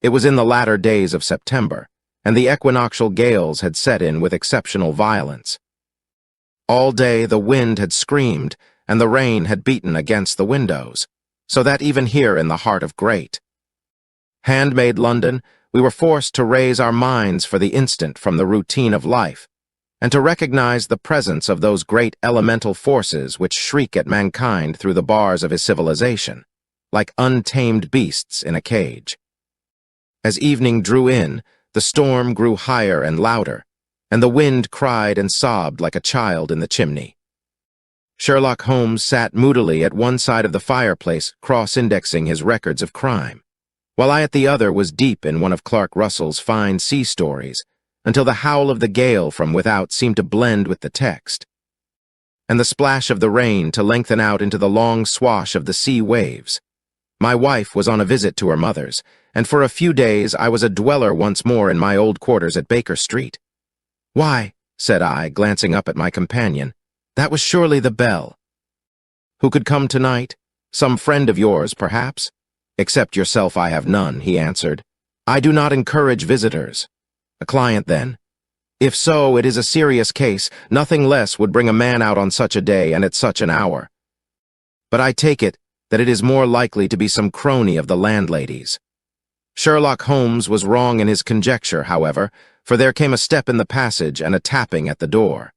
It was in the latter days of September, and the equinoctial gales had set in with exceptional violence. All day the wind had screamed, and the rain had beaten against the windows, so that even here in the heart of great handmade London, we were forced to raise our minds for the instant from the routine of life, and to recognize the presence of those great elemental forces which shriek at mankind through the bars of his civilization, like untamed beasts in a cage. As evening drew in, the storm grew higher and louder, and the wind cried and sobbed like a child in the chimney. Sherlock Holmes sat moodily at one side of the fireplace, cross-indexing his records of crime, while I at the other was deep in one of Clark Russell's fine sea stories, until the howl of the gale from without seemed to blend with the text, and the splash of the rain to lengthen out into the long swash of the sea waves. My wife was on a visit to her mother's, and for a few days I was a dweller once more in my old quarters at Baker Street. "Why," said I, glancing up at my companion, "that was surely the bell." "Who could come tonight? Some friend of yours, perhaps?" "Except yourself I have none," he answered. "I do not encourage visitors." "A client, then?" "If so, it is a serious case. Nothing less would bring a man out on such a day and at such an hour. But I take it that it is more likely to be some crony of the landlady's." Sherlock Holmes was wrong in his conjecture, however, for there came a step in the passage and a tapping at the door.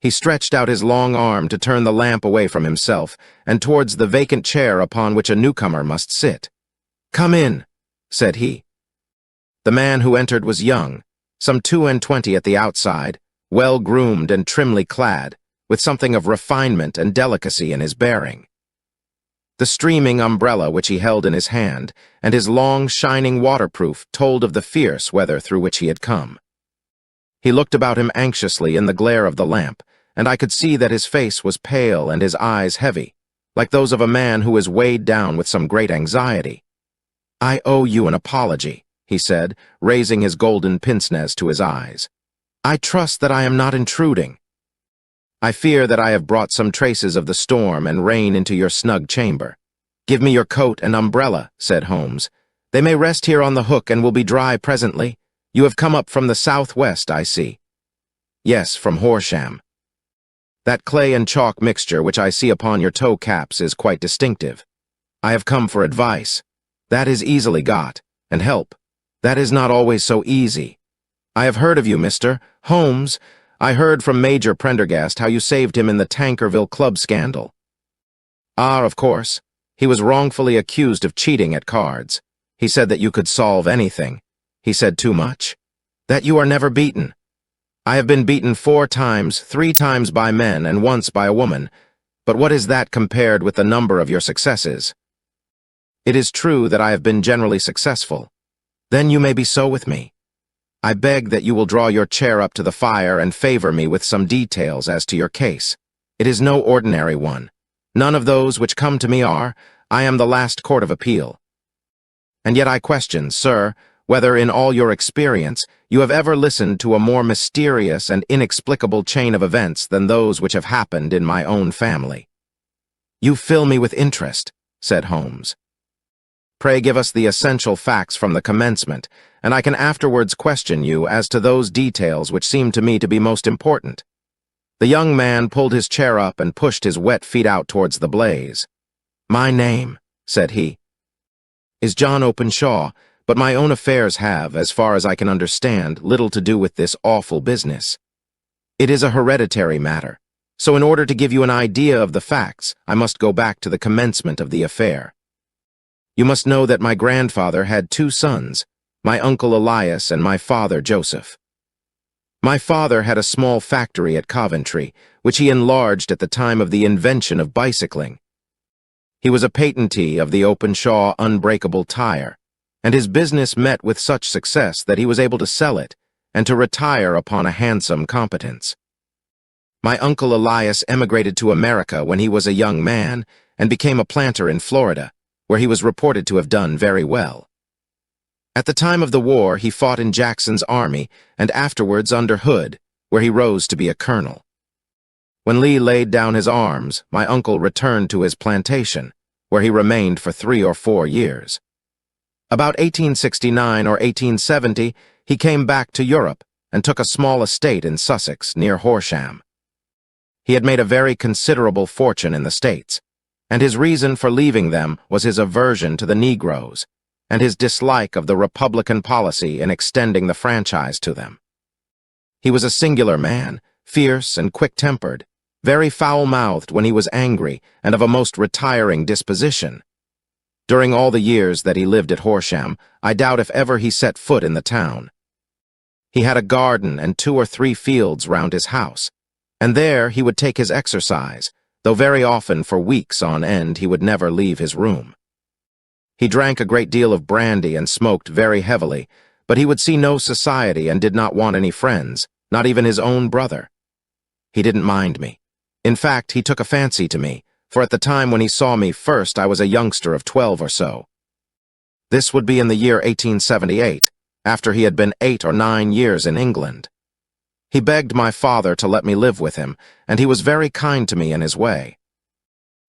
He stretched out his long arm to turn the lamp away from himself and towards the vacant chair upon which a newcomer must sit. "Come in," said he. The man who entered was young, some 22 at the outside, well-groomed and trimly clad, with something of refinement and delicacy in his bearing. The streaming umbrella which he held in his hand, and his long, shining waterproof told of the fierce weather through which he had come. He looked about him anxiously in the glare of the lamp, and I could see that his face was pale and his eyes heavy, like those of a man who is weighed down with some great anxiety. "I owe you an apology," he said, raising his golden pince-nez to his eyes. "I trust that I am not intruding. I fear that I have brought some traces of the storm and rain into your snug chamber." "Give me your coat and umbrella," said Holmes. "They may rest here on the hook and will be dry presently. You have come up from the southwest, I see." "Yes, from Horsham." That clay and chalk mixture which I see upon your toe caps is quite distinctive. I have come for advice. That is easily got, and help. That is not always so easy. I have heard of you, Mr. Holmes. I heard from Major Prendergast how you saved him in the Tankerville Club scandal. Ah, of course. He was wrongfully accused of cheating at cards. He said that you could solve anything. He said too much. That you are never beaten. I have been beaten 4 times, 3 times by men and once by a woman. But what is that compared with the number of your successes? It is true that I have been generally successful. Then you may be so with me. I beg that you will draw your chair up to the fire and favor me with some details as to your case. It is no ordinary one. None of those which come to me are. I am the last court of appeal. And yet I question, sir, whether in all your experience you have ever listened to a more mysterious and inexplicable chain of events than those which have happened in my own family. You fill me with interest, said Holmes. Pray give us the essential facts from the commencement, and I can afterwards question you as to those details which seem to me to be most important. The young man pulled his chair up and pushed his wet feet out towards the blaze. My name, said he, is John Openshaw, but my own affairs have, as far as I can understand, little to do with this awful business. It is a hereditary matter, so in order to give you an idea of the facts, I must go back to the commencement of the affair. You must know that my grandfather had 2 sons, my uncle Elias and my father Joseph. My father had a small factory at Coventry, which he enlarged at the time of the invention of bicycling. He was a patentee of the Openshaw unbreakable tire, and his business met with such success that he was able to sell it and to retire upon a handsome competence. My uncle Elias emigrated to America when he was a young man and became a planter in Florida, where he was reported to have done very well. At the time of the war, he fought in Jackson's army and afterwards under Hood, where he rose to be a colonel. When Lee laid down his arms, my uncle returned to his plantation, where he remained for 3 or 4 years. About 1869 or 1870, he came back to Europe and took a small estate in Sussex near Horsham. He had made a very considerable fortune in the States, and his reason for leaving them was his aversion to the Negroes and his dislike of the Republican policy in extending the franchise to them. He was a singular man, fierce and quick-tempered, very foul-mouthed when he was angry, and of a most retiring disposition. During all the years that he lived at Horsham, I doubt if ever he set foot in the town. He had a garden and 2 or 3 fields round his house, and there he would take his exercise, though very often for weeks on end he would never leave his room. He drank a great deal of brandy and smoked very heavily, but he would see no society and did not want any friends, not even his own brother. He didn't mind me. In fact, he took a fancy to me, for at the time when he saw me first I was a youngster of 12 or so. This would be in the year 1878, after he had been 8 or 9 years in England. He begged my father to let me live with him, and he was very kind to me in his way.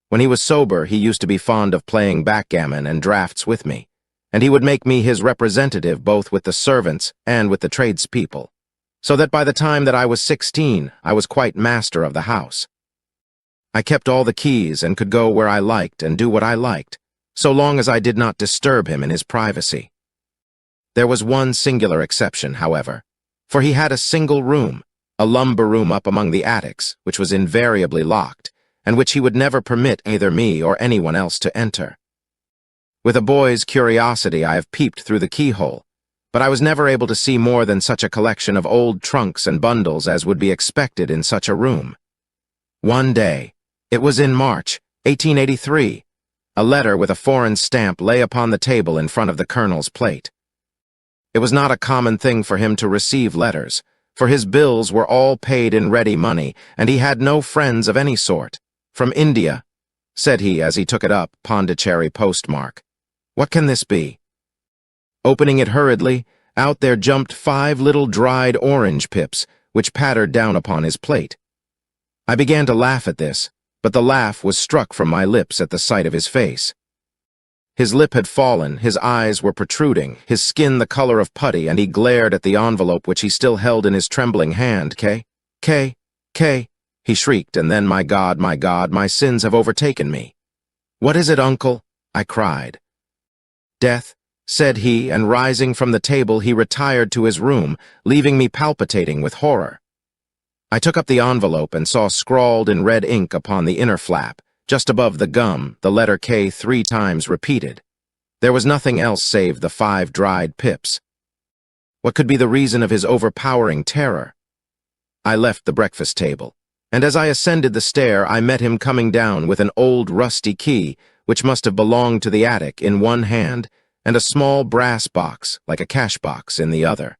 When he was sober, he used to be fond of playing backgammon and draughts with me, and he would make me his representative both with the servants and with the tradespeople, so that by the time that I was 16, I was quite master of the house. I kept all the keys and could go where I liked and do what I liked, so long as I did not disturb him in his privacy. There was one singular exception, however, for he had a single room, a lumber room up among the attics, which was invariably locked, and which he would never permit either me or anyone else to enter. With a boy's curiosity, I have peeped through the keyhole, but I was never able to see more than such a collection of old trunks and bundles as would be expected in such a room. One day, it was in March, 1883, a letter with a foreign stamp lay upon the table in front of the colonel's plate. It was not a common thing for him to receive letters, for his bills were all paid in ready money, and he had no friends of any sort. From India, said he as he took it up, Pondicherry postmark. What can this be? Opening it hurriedly, out there jumped 5 little dried orange pips, which pattered down upon his plate. I began to laugh at this, but the laugh was struck from my lips at the sight of his face. His lip had fallen, his eyes were protruding, his skin the color of putty, and he glared at the envelope which he still held in his trembling hand. K, he shrieked, and then, my God, my sins have overtaken me." "What is it, uncle?" I cried. "Death," said he, and rising from the table he retired to his room, leaving me palpitating with horror. I took up the envelope and saw scrawled in red ink upon the inner flap, just above the gum, the letter K 3 times repeated. There was nothing else save the 5 dried pips. What could be the reason of his overpowering terror? I left the breakfast table, and as I ascended the stair I met him coming down with an old rusty key, which must have belonged to the attic, in one hand, and a small brass box, like a cash box, in the other.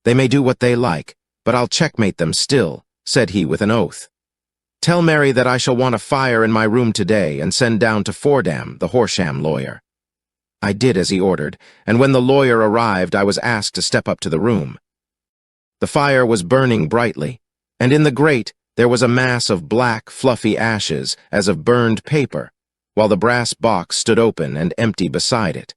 "They may do what they like, but I'll checkmate them still," said he with an oath. "Tell Mary that I shall want a fire in my room today, and send down to Fordham, the Horsham lawyer." I did as he ordered, and when the lawyer arrived I was asked to step up to the room. The fire was burning brightly, and in the grate there was a mass of black, fluffy ashes, as of burned paper, while the brass box stood open and empty beside it.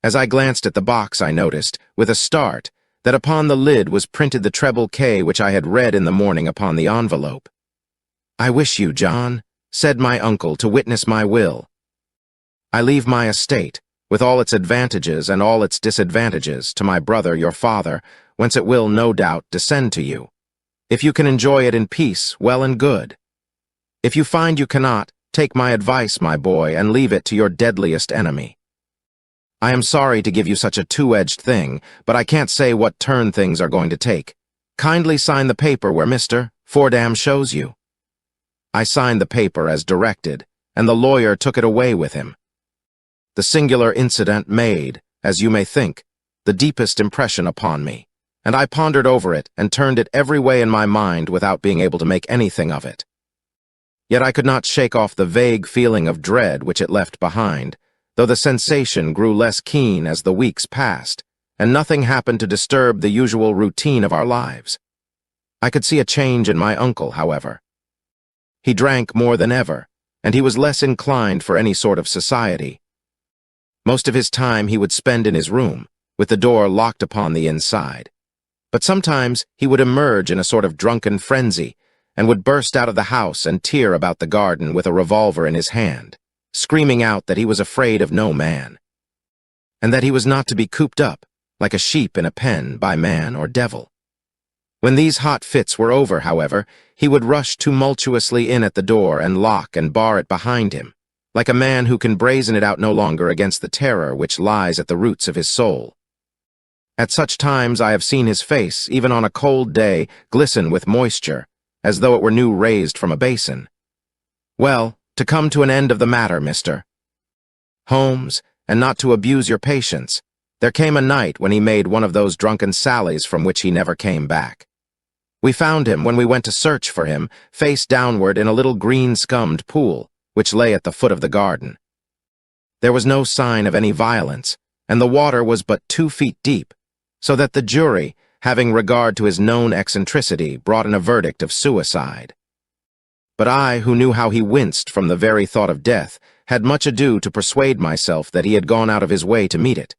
As I glanced at the box I noticed, with a start, that upon the lid was printed the treble K which I had read in the morning upon the envelope. "I wish you, John," said my uncle, "to witness my will. I leave my estate, with all its advantages and all its disadvantages, to my brother your father, whence it will, no doubt, descend to you. If you can enjoy it in peace, well and good. If you find you cannot, take my advice, my boy, and leave it to your deadliest enemy. I am sorry to give you such a two-edged thing, but I can't say what turn things are going to take. Kindly sign the paper where Mr. Fordham shows you." I signed the paper as directed, and the lawyer took it away with him. The singular incident made, as you may think, the deepest impression upon me, and I pondered over it and turned it every way in my mind without being able to make anything of it. Yet I could not shake off the vague feeling of dread which it left behind, though the sensation grew less keen as the weeks passed, and nothing happened to disturb the usual routine of our lives. I could see a change in my uncle, however. He drank more than ever, and he was less inclined for any sort of society. Most of his time he would spend in his room, with the door locked upon the inside. But sometimes he would emerge in a sort of drunken frenzy, and would burst out of the house and tear about the garden with a revolver in his hand, screaming out that he was afraid of no man, and that he was not to be cooped up, like a sheep in a pen, by man or devil. When these hot fits were over, however, he would rush tumultuously in at the door and lock and bar it behind him, like a man who can brazen it out no longer against the terror which lies at the roots of his soul. At such times I have seen his face, even on a cold day, glisten with moisture, as though it were new raised from a basin. Well, to come to an end of the matter, Mr. Holmes, and not to abuse your patience, there came a night when he made one of those drunken sallies from which he never came back. We found him, when we went to search for him, face downward in a little green-scummed pool, which lay at the foot of the garden. There was no sign of any violence, and the water was but 2 feet deep, so that the jury, having regard to his known eccentricity, brought in a verdict of suicide. But I, who knew how he winced from the very thought of death, had much ado to persuade myself that he had gone out of his way to meet it.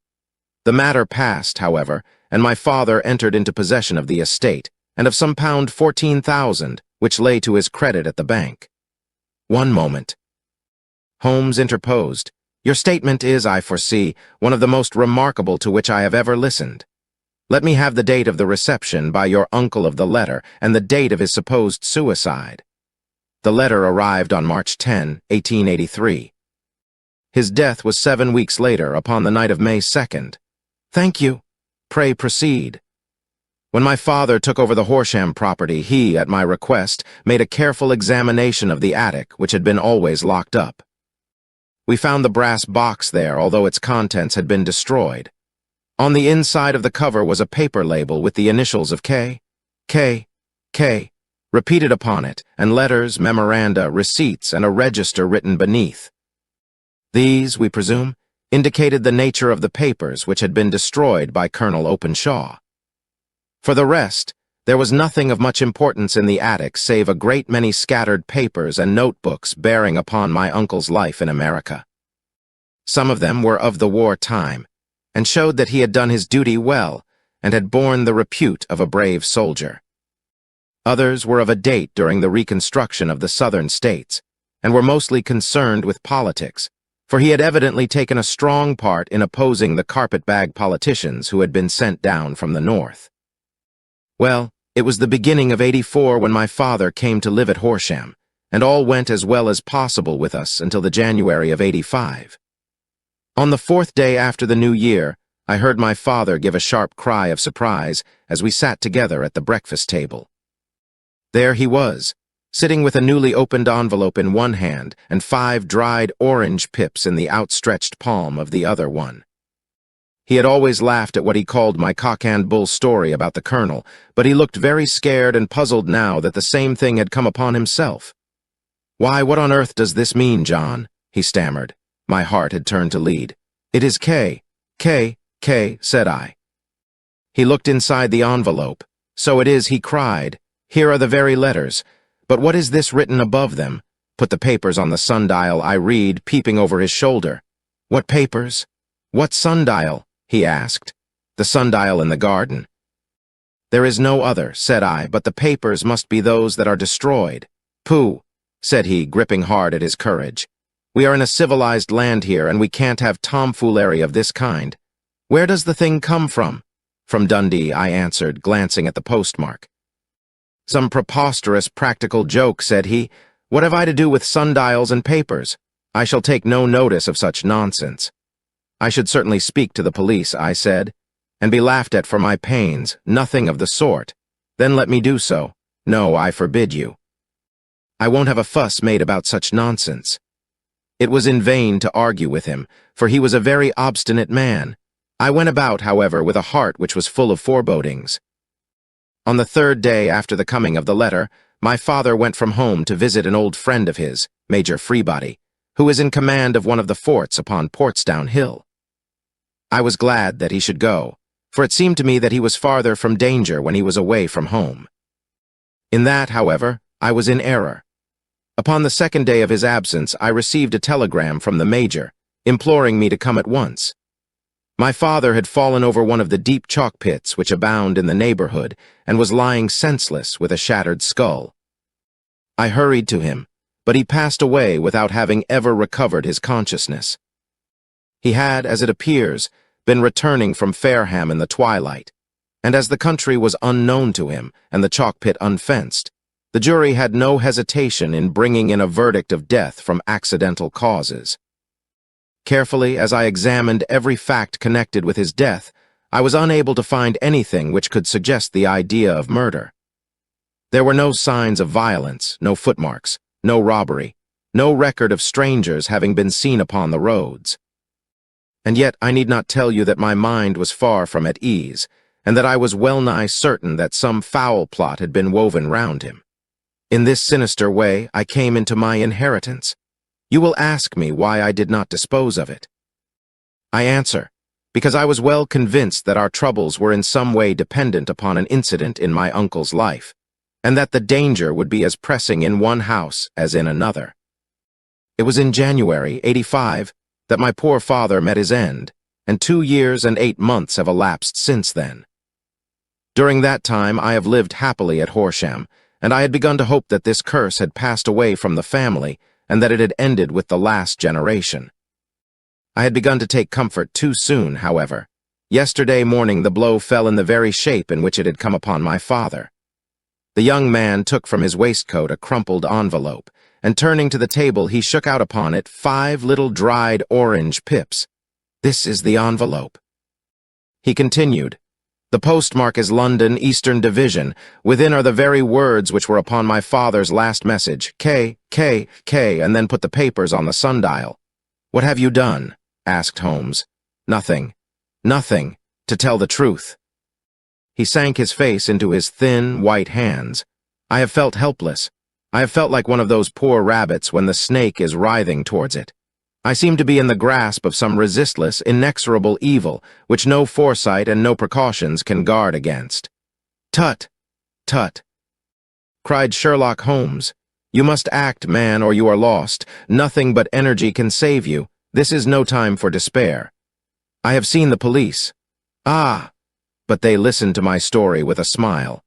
The matter passed, however, and my father entered into possession of the estate, and of some £14,000, which lay to his credit at the bank. One moment. Holmes interposed. Your statement is, I foresee, one of the most remarkable to which I have ever listened. Let me have the date of the reception by your uncle of the letter, and the date of his supposed suicide. The letter arrived on March 10, 1883. His death was 7 weeks later, upon the night of May 2nd. Thank you. Pray proceed. When my father took over the Horsham property, he, at my request, made a careful examination of the attic, which had been always locked up. We found the brass box there, although its contents had been destroyed. On the inside of the cover was a paper label with the initials of K, repeated upon it, and letters, memoranda, receipts, and a register written beneath. These, we presume, indicated the nature of the papers which had been destroyed by Colonel Openshaw. For the rest, there was nothing of much importance in the attic save a great many scattered papers and notebooks bearing upon my uncle's life in America. Some of them were of the war time, and showed that he had done his duty well, and had borne the repute of a brave soldier. Others were of a date during the reconstruction of the southern states, and were mostly concerned with politics, for he had evidently taken a strong part in opposing the carpetbag politicians who had been sent down from the north. Well, it was the beginning of '84 when my father came to live at Horsham, and all went as well as possible with us until the January of '85. On the fourth day after the new year, I heard my father give a sharp cry of surprise as we sat together at the breakfast table. There he was, sitting with a newly opened envelope in one hand and 5 dried orange pips in the outstretched palm of the other one. He had always laughed at what he called my cock-and-bull story about the colonel, but he looked very scared and puzzled now that the same thing had come upon himself. "Why, what on earth does this mean, John?" he stammered. My heart had turned to lead. "It is K, said I. He looked inside the envelope. "So it is," he cried. "Here are the very letters. But what is this written above them? Put the papers on the sundial," I read, peeping over his shoulder. "What papers? What sundial?" he asked. "The sundial in the garden." "There is no other," said I, "but the papers must be those that are destroyed." "Pooh," said he, gripping hard at his courage. "We are in a civilized land here, and we can't have tomfoolery of this kind. Where does the thing come from?" "From Dundee," I answered, glancing at the postmark. "Some preposterous practical joke," said he. "What have I to do with sundials and papers? I shall take no notice of such nonsense." "I should certainly speak to the police," I said, "and be laughed at for my pains. Nothing of the sort. Then let me do so." "No, I forbid you." "I won't have a fuss made about such nonsense." It was in vain to argue with him, for he was a very obstinate man. I went about, however, with a heart which was full of forebodings. On the third day after the coming of the letter, my father went from home to visit an old friend of his, Major Freebody, who is in command of one of the forts upon Portsdown Hill. I was glad that he should go, for it seemed to me that he was farther from danger when he was away from home. In that, however, I was in error. Upon the second day of his absence, I received a telegram from the Major, imploring me to come at once. My father had fallen over one of the deep chalk pits which abound in the neighborhood and was lying senseless with a shattered skull. I hurried to him, but he passed away without having ever recovered his consciousness. He had, as it appears, been returning from Fareham in the twilight, and as the country was unknown to him and the chalk pit unfenced, the jury had no hesitation in bringing in a verdict of death from accidental causes. Carefully as I examined every fact connected with his death, I was unable to find anything which could suggest the idea of murder. There were no signs of violence, no footmarks, no robbery, no record of strangers having been seen upon the roads. And yet I need not tell you that my mind was far from at ease, and that I was well-nigh certain that some foul plot had been woven round him. In this sinister way I came into my inheritance. You will ask me why I did not dispose of it. I answer, because I was well convinced that our troubles were in some way dependent upon an incident in my uncle's life, and that the danger would be as pressing in one house as in another. It was in January '85 that my poor father met his end, and 2 years and 8 months have elapsed since then. During that time I have lived happily at Horsham, and I had begun to hope that this curse had passed away from the family and that it had ended with the last generation. I had begun to take comfort too soon, however. Yesterday morning the blow fell in the very shape in which it had come upon my father. The young man took from his waistcoat a crumpled envelope, and turning to the table he shook out upon it 5 little dried orange pips. "This is the envelope." He continued, "The postmark is London, Eastern Division. Within are the very words which were upon my father's last message, K, and then put the papers on the sundial." "What have you done?" asked Holmes. "Nothing. Nothing, to tell the truth." He sank his face into his thin, white hands. I have felt helpless. I have felt like one of those poor rabbits when the snake is writhing towards it. I seem to be in the grasp of some resistless, inexorable evil, which no foresight and no precautions can guard against. "Tut! Tut!" cried Sherlock Holmes. "You must act, man, or you are lost. Nothing but energy can save you. This is no time for despair. I have seen the police." "Ah!" But they listened to my story with a smile.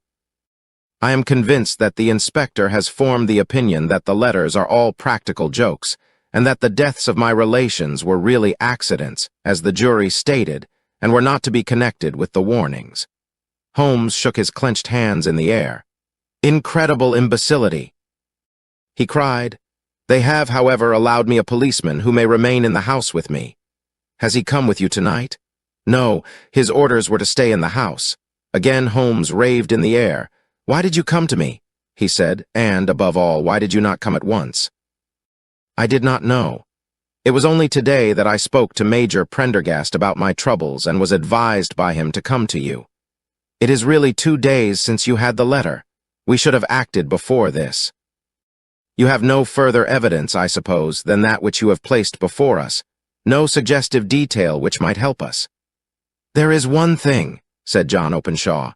I am convinced that the inspector has formed the opinion that the letters are all practical jokes, and that the deaths of my relations were really accidents, as the jury stated, and were not to be connected with the warnings. Holmes shook his clenched hands in the air. Incredible imbecility! He cried. They have, however, allowed me a policeman who may remain in the house with me. Has he come with you tonight? No, his orders were to stay in the house. Again Holmes raved in the air. Why did you come to me? He said, and, above all, why did you not come at once? I did not know. It was only today that I spoke to Major Prendergast about my troubles and was advised by him to come to you. It is really 2 days since you had the letter. We should have acted before this. You have no further evidence, I suppose, than that which you have placed before us. No suggestive detail which might help us. There is one thing, said John Openshaw.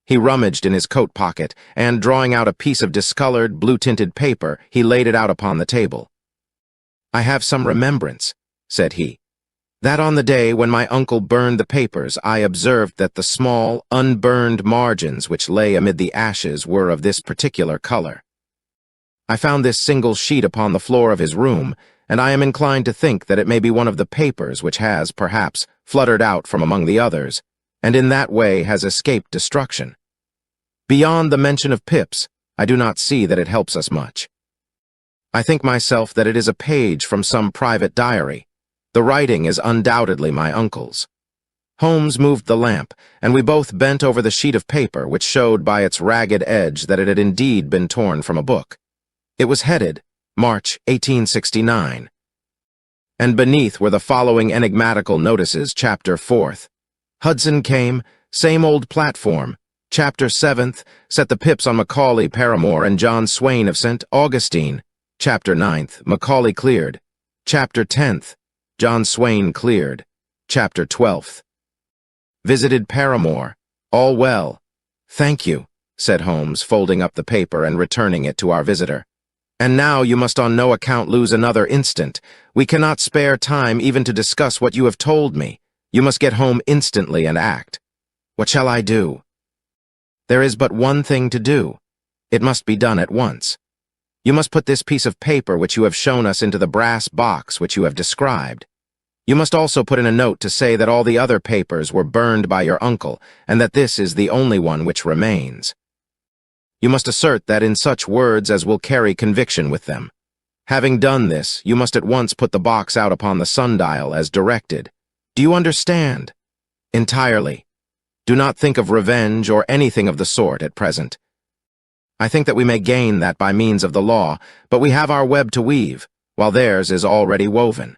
He rummaged in his coat pocket, and, drawing out a piece of discolored, blue-tinted paper, he laid it out upon the table. I have some remembrance, said he, that on the day when my uncle burned the papers, I observed that the small, unburned margins which lay amid the ashes were of this particular color. I found this single sheet upon the floor of his room, and I am inclined to think that it may be one of the papers which has, perhaps, fluttered out from among the others, and in that way has escaped destruction. Beyond the mention of pips, I do not see that it helps us much. I think myself that it is a page from some private diary. The writing is undoubtedly my uncle's. Holmes moved the lamp, and we both bent over the sheet of paper which showed by its ragged edge that it had indeed been torn from a book. It was headed, March 1869. And beneath were the following enigmatical notices. Chapter 4th. Hudson came, same old platform. Chapter 7th, set the pips on Macaulay, Paramore, and John Swain of St. Augustine. Chapter 9th, Macaulay cleared. Chapter 10th, John Swain cleared. Chapter 12th. Visited Paramore. All well. Thank you, said Holmes, folding up the paper and returning it to our visitor. And now you must on no account lose another instant. We cannot spare time even to discuss what you have told me. You must get home instantly and act. What shall I do? There is but one thing to do. It must be done at once. You must put this piece of paper which you have shown us into the brass box which you have described. You must also put in a note to say that all the other papers were burned by your uncle, and that this is the only one which remains. You must assert that in such words as will carry conviction with them. Having done this, you must at once put the box out upon the sundial as directed. Do you understand? Entirely. Do not think of revenge or anything of the sort at present. I think that we may gain that by means of the law, but we have our web to weave, while theirs is already woven.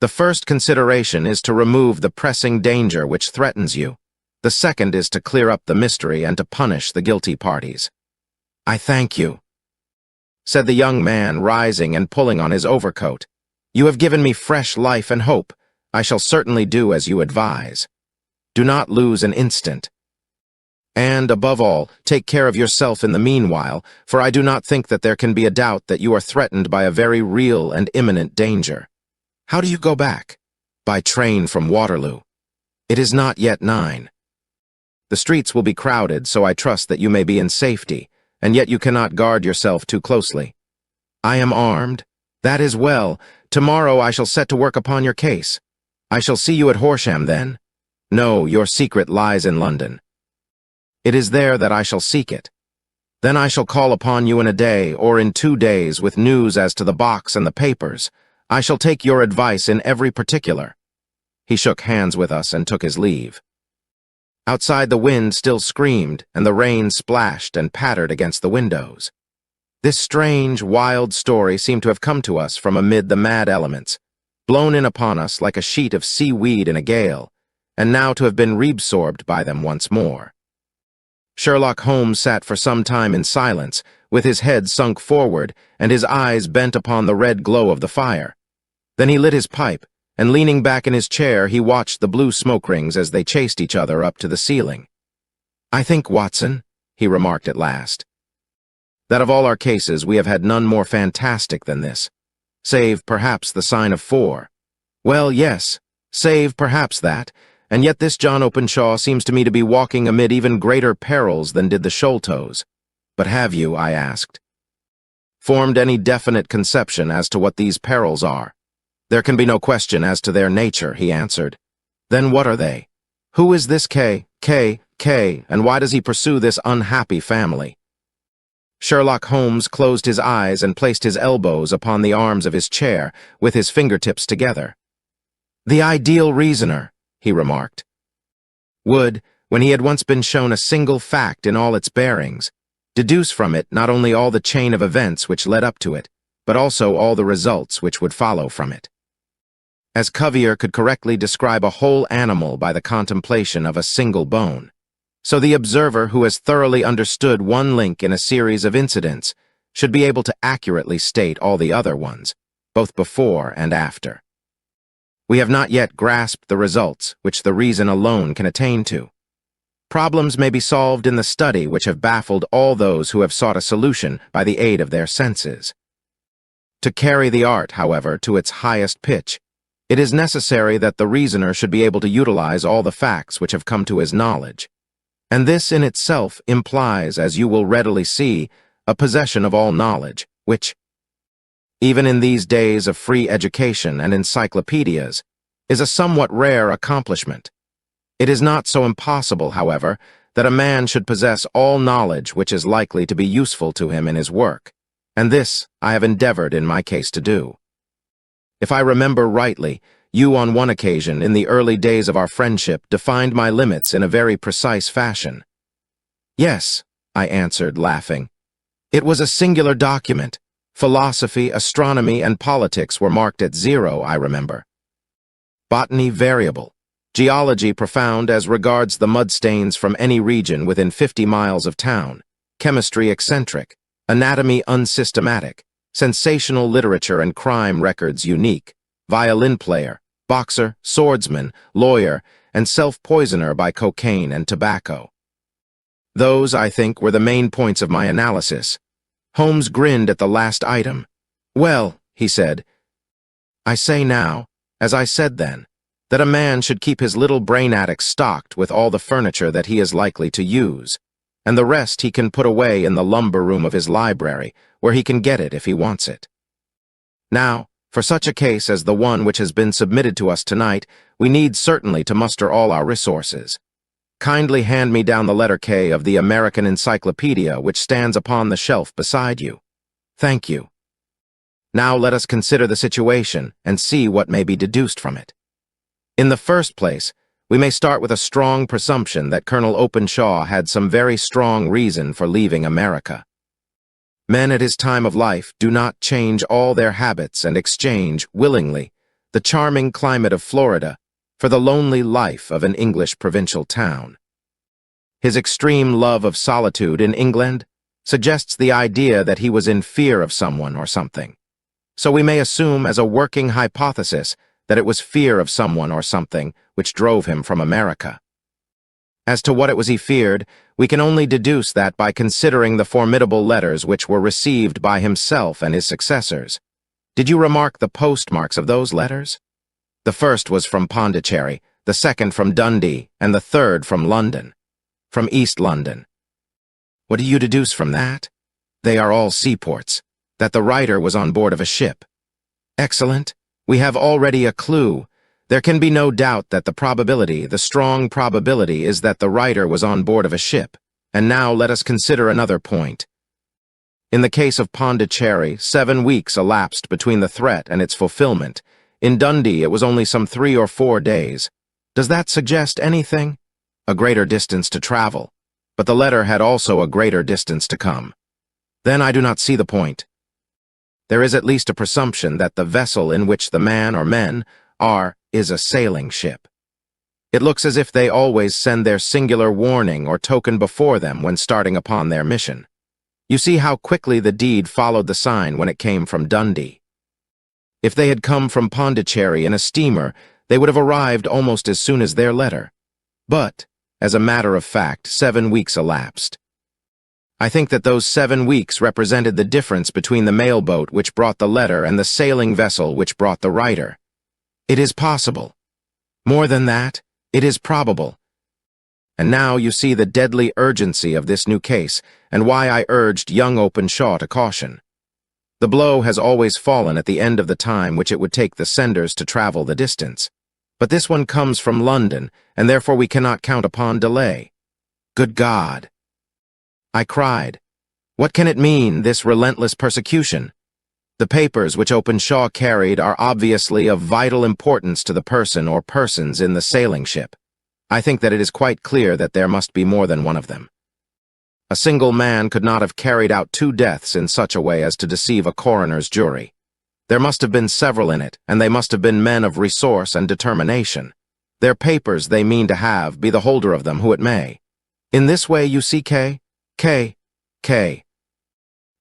The first consideration is to remove the pressing danger which threatens you. The second is to clear up the mystery and to punish the guilty parties. I thank you, said the young man, rising and pulling on his overcoat. You have given me fresh life and hope. I shall certainly do as you advise. Do not lose an instant. And, above all, take care of yourself in the meanwhile, for I do not think that there can be a doubt that you are threatened by a very real and imminent danger. How do you go back? By train from Waterloo. It is not yet 9. The streets will be crowded, so I trust that you may be in safety, and yet you cannot guard yourself too closely. I am armed. That is well. Tomorrow I shall set to work upon your case. I shall see you at Horsham then. No, your secret lies in London. It is there that I shall seek it. Then I shall call upon you in a day or in 2 days with news as to the box and the papers. I shall take your advice in every particular. He shook hands with us and took his leave. Outside the wind still screamed, and the rain splashed and pattered against the windows. This strange, wild story seemed to have come to us from amid the mad elements, blown in upon us like a sheet of seaweed in a gale, and now to have been reabsorbed by them once more. Sherlock Holmes sat for some time in silence, with his head sunk forward and his eyes bent upon the red glow of the fire. Then he lit his pipe, and leaning back in his chair, he watched the blue smoke rings as they chased each other up to the ceiling. I think, Watson, he remarked at last, that of all our cases we have had none more fantastic than this, save perhaps the sign of 4. Well, yes, save perhaps that, and yet this John Openshaw seems to me to be walking amid even greater perils than did the Sholtos. But have you, I asked, formed any definite conception as to what these perils are? There can be no question as to their nature, he answered. Then what are they? Who is this K, and why does he pursue this unhappy family? Sherlock Holmes closed his eyes and placed his elbows upon the arms of his chair, with his fingertips together. The ideal reasoner, he remarked, would, when he had once been shown a single fact in all its bearings, deduce from it not only all the chain of events which led up to it, but also all the results which would follow from it. As Cuvier could correctly describe a whole animal by the contemplation of a single bone, so the observer who has thoroughly understood one link in a series of incidents should be able to accurately state all the other ones, both before and after. We have not yet grasped the results which the reason alone can attain to. Problems may be solved in the study which have baffled all those who have sought a solution by the aid of their senses. To carry the art, however, to its highest pitch, it is necessary that the reasoner should be able to utilize all the facts which have come to his knowledge. And this in itself implies, as you will readily see, a possession of all knowledge, which, even in these days of free education and encyclopedias, is a somewhat rare accomplishment. It is not so impossible, however, that a man should possess all knowledge which is likely to be useful to him in his work, and this I have endeavored in my case to do. If I remember rightly, you on one occasion in the early days of our friendship defined my limits in a very precise fashion. Yes, I answered, laughing. It was a singular document. Philosophy, astronomy, and politics were marked at 0, I remember. Botany variable. Geology profound as regards the mudstains from any region within 50 miles of town. Chemistry eccentric. Anatomy unsystematic. Sensational literature and crime records unique. Violin player, boxer, swordsman, lawyer, and self-poisoner by cocaine and tobacco. Those, I think, were the main points of my analysis. Holmes grinned at the last item. Well, he said, I say now, as I said then, that a man should keep his little brain attic stocked with all the furniture that he is likely to use, and the rest he can put away in the lumber room of his library, where he can get it if he wants it. Now, for such a case as the one which has been submitted to us tonight, we need certainly to muster all our resources. Kindly hand me down the letter K of the American Encyclopedia which stands upon the shelf beside you. Thank you. Now let us consider the situation and see what may be deduced from it. In the first place, we may start with a strong presumption that Colonel Openshaw had some very strong reason for leaving America. Men at his time of life do not change all their habits and exchange, willingly, the charming climate of Florida for the lonely life of an English provincial town. His extreme love of solitude in England suggests the idea that he was in fear of someone or something. So we may assume as a working hypothesis that it was fear of someone or something which drove him from America. As to what it was he feared, we can only deduce that by considering the formidable letters which were received by himself and his successors. Did you remark the postmarks of those letters? The first was from Pondicherry, the second from Dundee, and the third from London, from East London. What do you deduce from that? They are all seaports, that the writer was on board of a ship. Excellent. We have already a clue. There can be no doubt that the strong probability is that the writer was on board of a ship. And now let us consider another point. In the case of Pondicherry, 7 weeks elapsed between the threat and its fulfillment. In Dundee, it was only some 3 or 4 days. Does that suggest anything? A greater distance to travel. But the letter had also a greater distance to come. Then I do not see the point. There is at least a presumption that the vessel in which the man or men are is a sailing ship. It looks as if they always send their singular warning or token before them when starting upon their mission. You see how quickly the deed followed the sign when it came from Dundee. If they had come from Pondicherry in a steamer, they would have arrived almost as soon as their letter. But, as a matter of fact, 7 weeks elapsed. I think that those 7 weeks represented the difference between the mail boat which brought the letter and the sailing vessel which brought the writer. It is possible. More than that, it is probable. And now you see the deadly urgency of this new case, and why I urged young Openshaw to caution. The blow has always fallen at the end of the time which it would take the senders to travel the distance. But this one comes from London, and therefore we cannot count upon delay. Good God! I cried. What can it mean, this relentless persecution? The papers which Openshaw carried are obviously of vital importance to the person or persons in the sailing ship. I think that it is quite clear that there must be more than one of them. A single man could not have carried out 2 deaths in such a way as to deceive a coroner's jury. There must have been several in it, and they must have been men of resource and determination. Their papers they mean to have, be the holder of them who it may. In this way, you see, K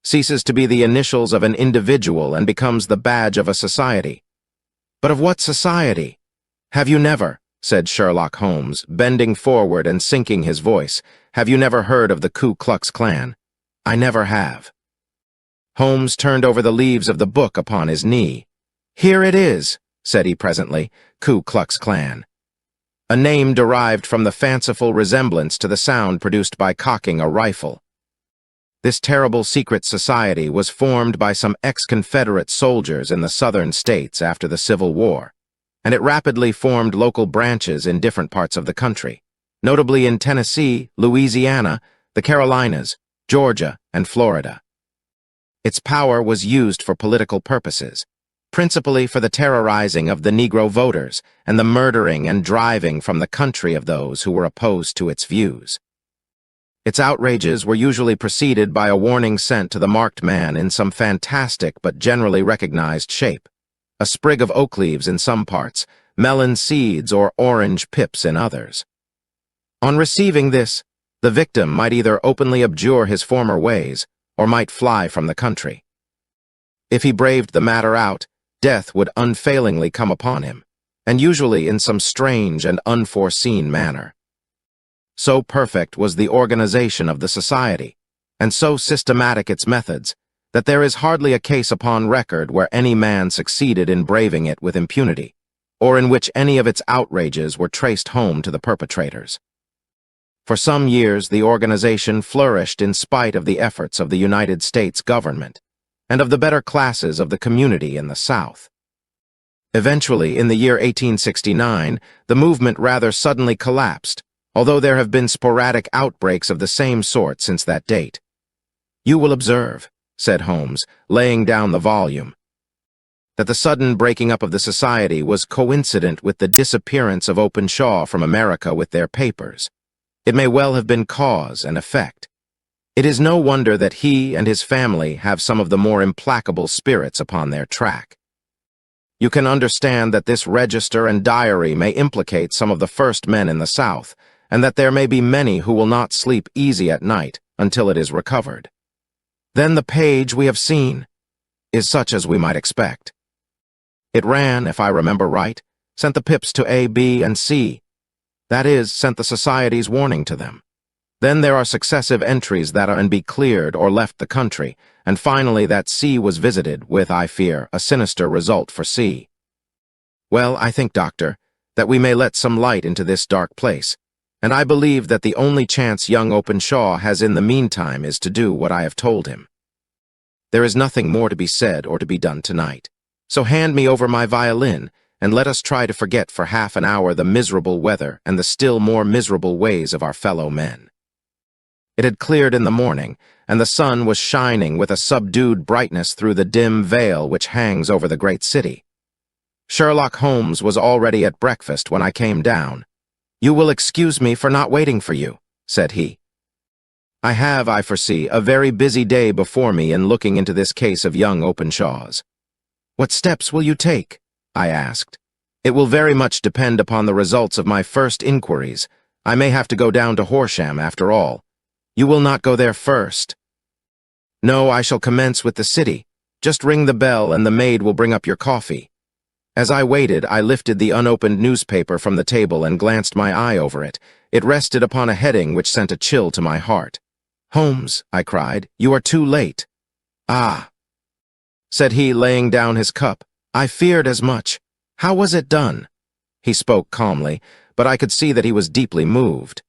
ceases to be the initials of an individual and becomes the badge of a society. But of what society? Have you never, said Sherlock Holmes, bending forward and sinking his voice, have you never heard of the Ku Klux Klan? I never have. Holmes turned over the leaves of the book upon his knee. Here it is, said he presently, Ku Klux Klan. A name derived from the fanciful resemblance to the sound produced by cocking a rifle. This terrible secret society was formed by some ex-Confederate soldiers in the southern states after the Civil War, and it rapidly formed local branches in different parts of the country, notably in Tennessee, Louisiana, the Carolinas, Georgia, and Florida. Its power was used for political purposes, principally for the terrorizing of the Negro voters and the murdering and driving from the country of those who were opposed to its views. Its outrages were usually preceded by a warning sent to the marked man in some fantastic but generally recognized shape. A sprig of oak leaves in some parts, melon seeds or orange pips in others. On receiving this, the victim might either openly abjure his former ways or might fly from the country. If he braved the matter out, death would unfailingly come upon him, and usually in some strange and unforeseen manner. So perfect was the organization of the society, and so systematic its methods, that there is hardly a case upon record where any man succeeded in braving it with impunity, or in which any of its outrages were traced home to the perpetrators. For some years the organization flourished in spite of the efforts of the United States government, and of the better classes of the community in the South. Eventually, in the year 1869, the movement rather suddenly collapsed, although there have been sporadic outbreaks of the same sort since that date. You will observe, said Holmes, laying down the volume, that the sudden breaking up of the society was coincident with the disappearance of Openshaw from America with their papers. It may well have been cause and effect. It is no wonder that he and his family have some of the more implacable spirits upon their track. You can understand that this register and diary may implicate some of the first men in the South, and that there may be many who will not sleep easy at night until it is recovered. Then the page we have seen is such as we might expect. It ran, if I remember right, sent the pips to A, B, and C. That is, sent the society's warning to them. Then there are successive entries that are and be cleared or left the country, and finally that C was visited with, I fear, a sinister result for C. Well, I think, Doctor, that we may let some light into this dark place, and I believe that the only chance young Openshaw has in the meantime is to do what I have told him. There is nothing more to be said or to be done tonight, so hand me over my violin, and let us try to forget for half an hour the miserable weather and the still more miserable ways of our fellow men. It had cleared in the morning, and the sun was shining with a subdued brightness through the dim veil which hangs over the great city. Sherlock Holmes was already at breakfast when I came down. You will excuse me for not waiting for you, said he. I have, I foresee, a very busy day before me in looking into this case of young Openshaw's. What steps will you take? I asked. It will very much depend upon the results of my first inquiries. I may have to go down to Horsham after all. You will not go there first. No, I shall commence with the city. Just ring the bell and the maid will bring up your coffee. As I waited, I lifted the unopened newspaper from the table and glanced my eye over it. It rested upon a heading which sent a chill to my heart. Holmes, I cried, you are too late. Ah, said he, laying down his cup. I feared as much. How was it done? He spoke calmly, but I could see that he was deeply moved.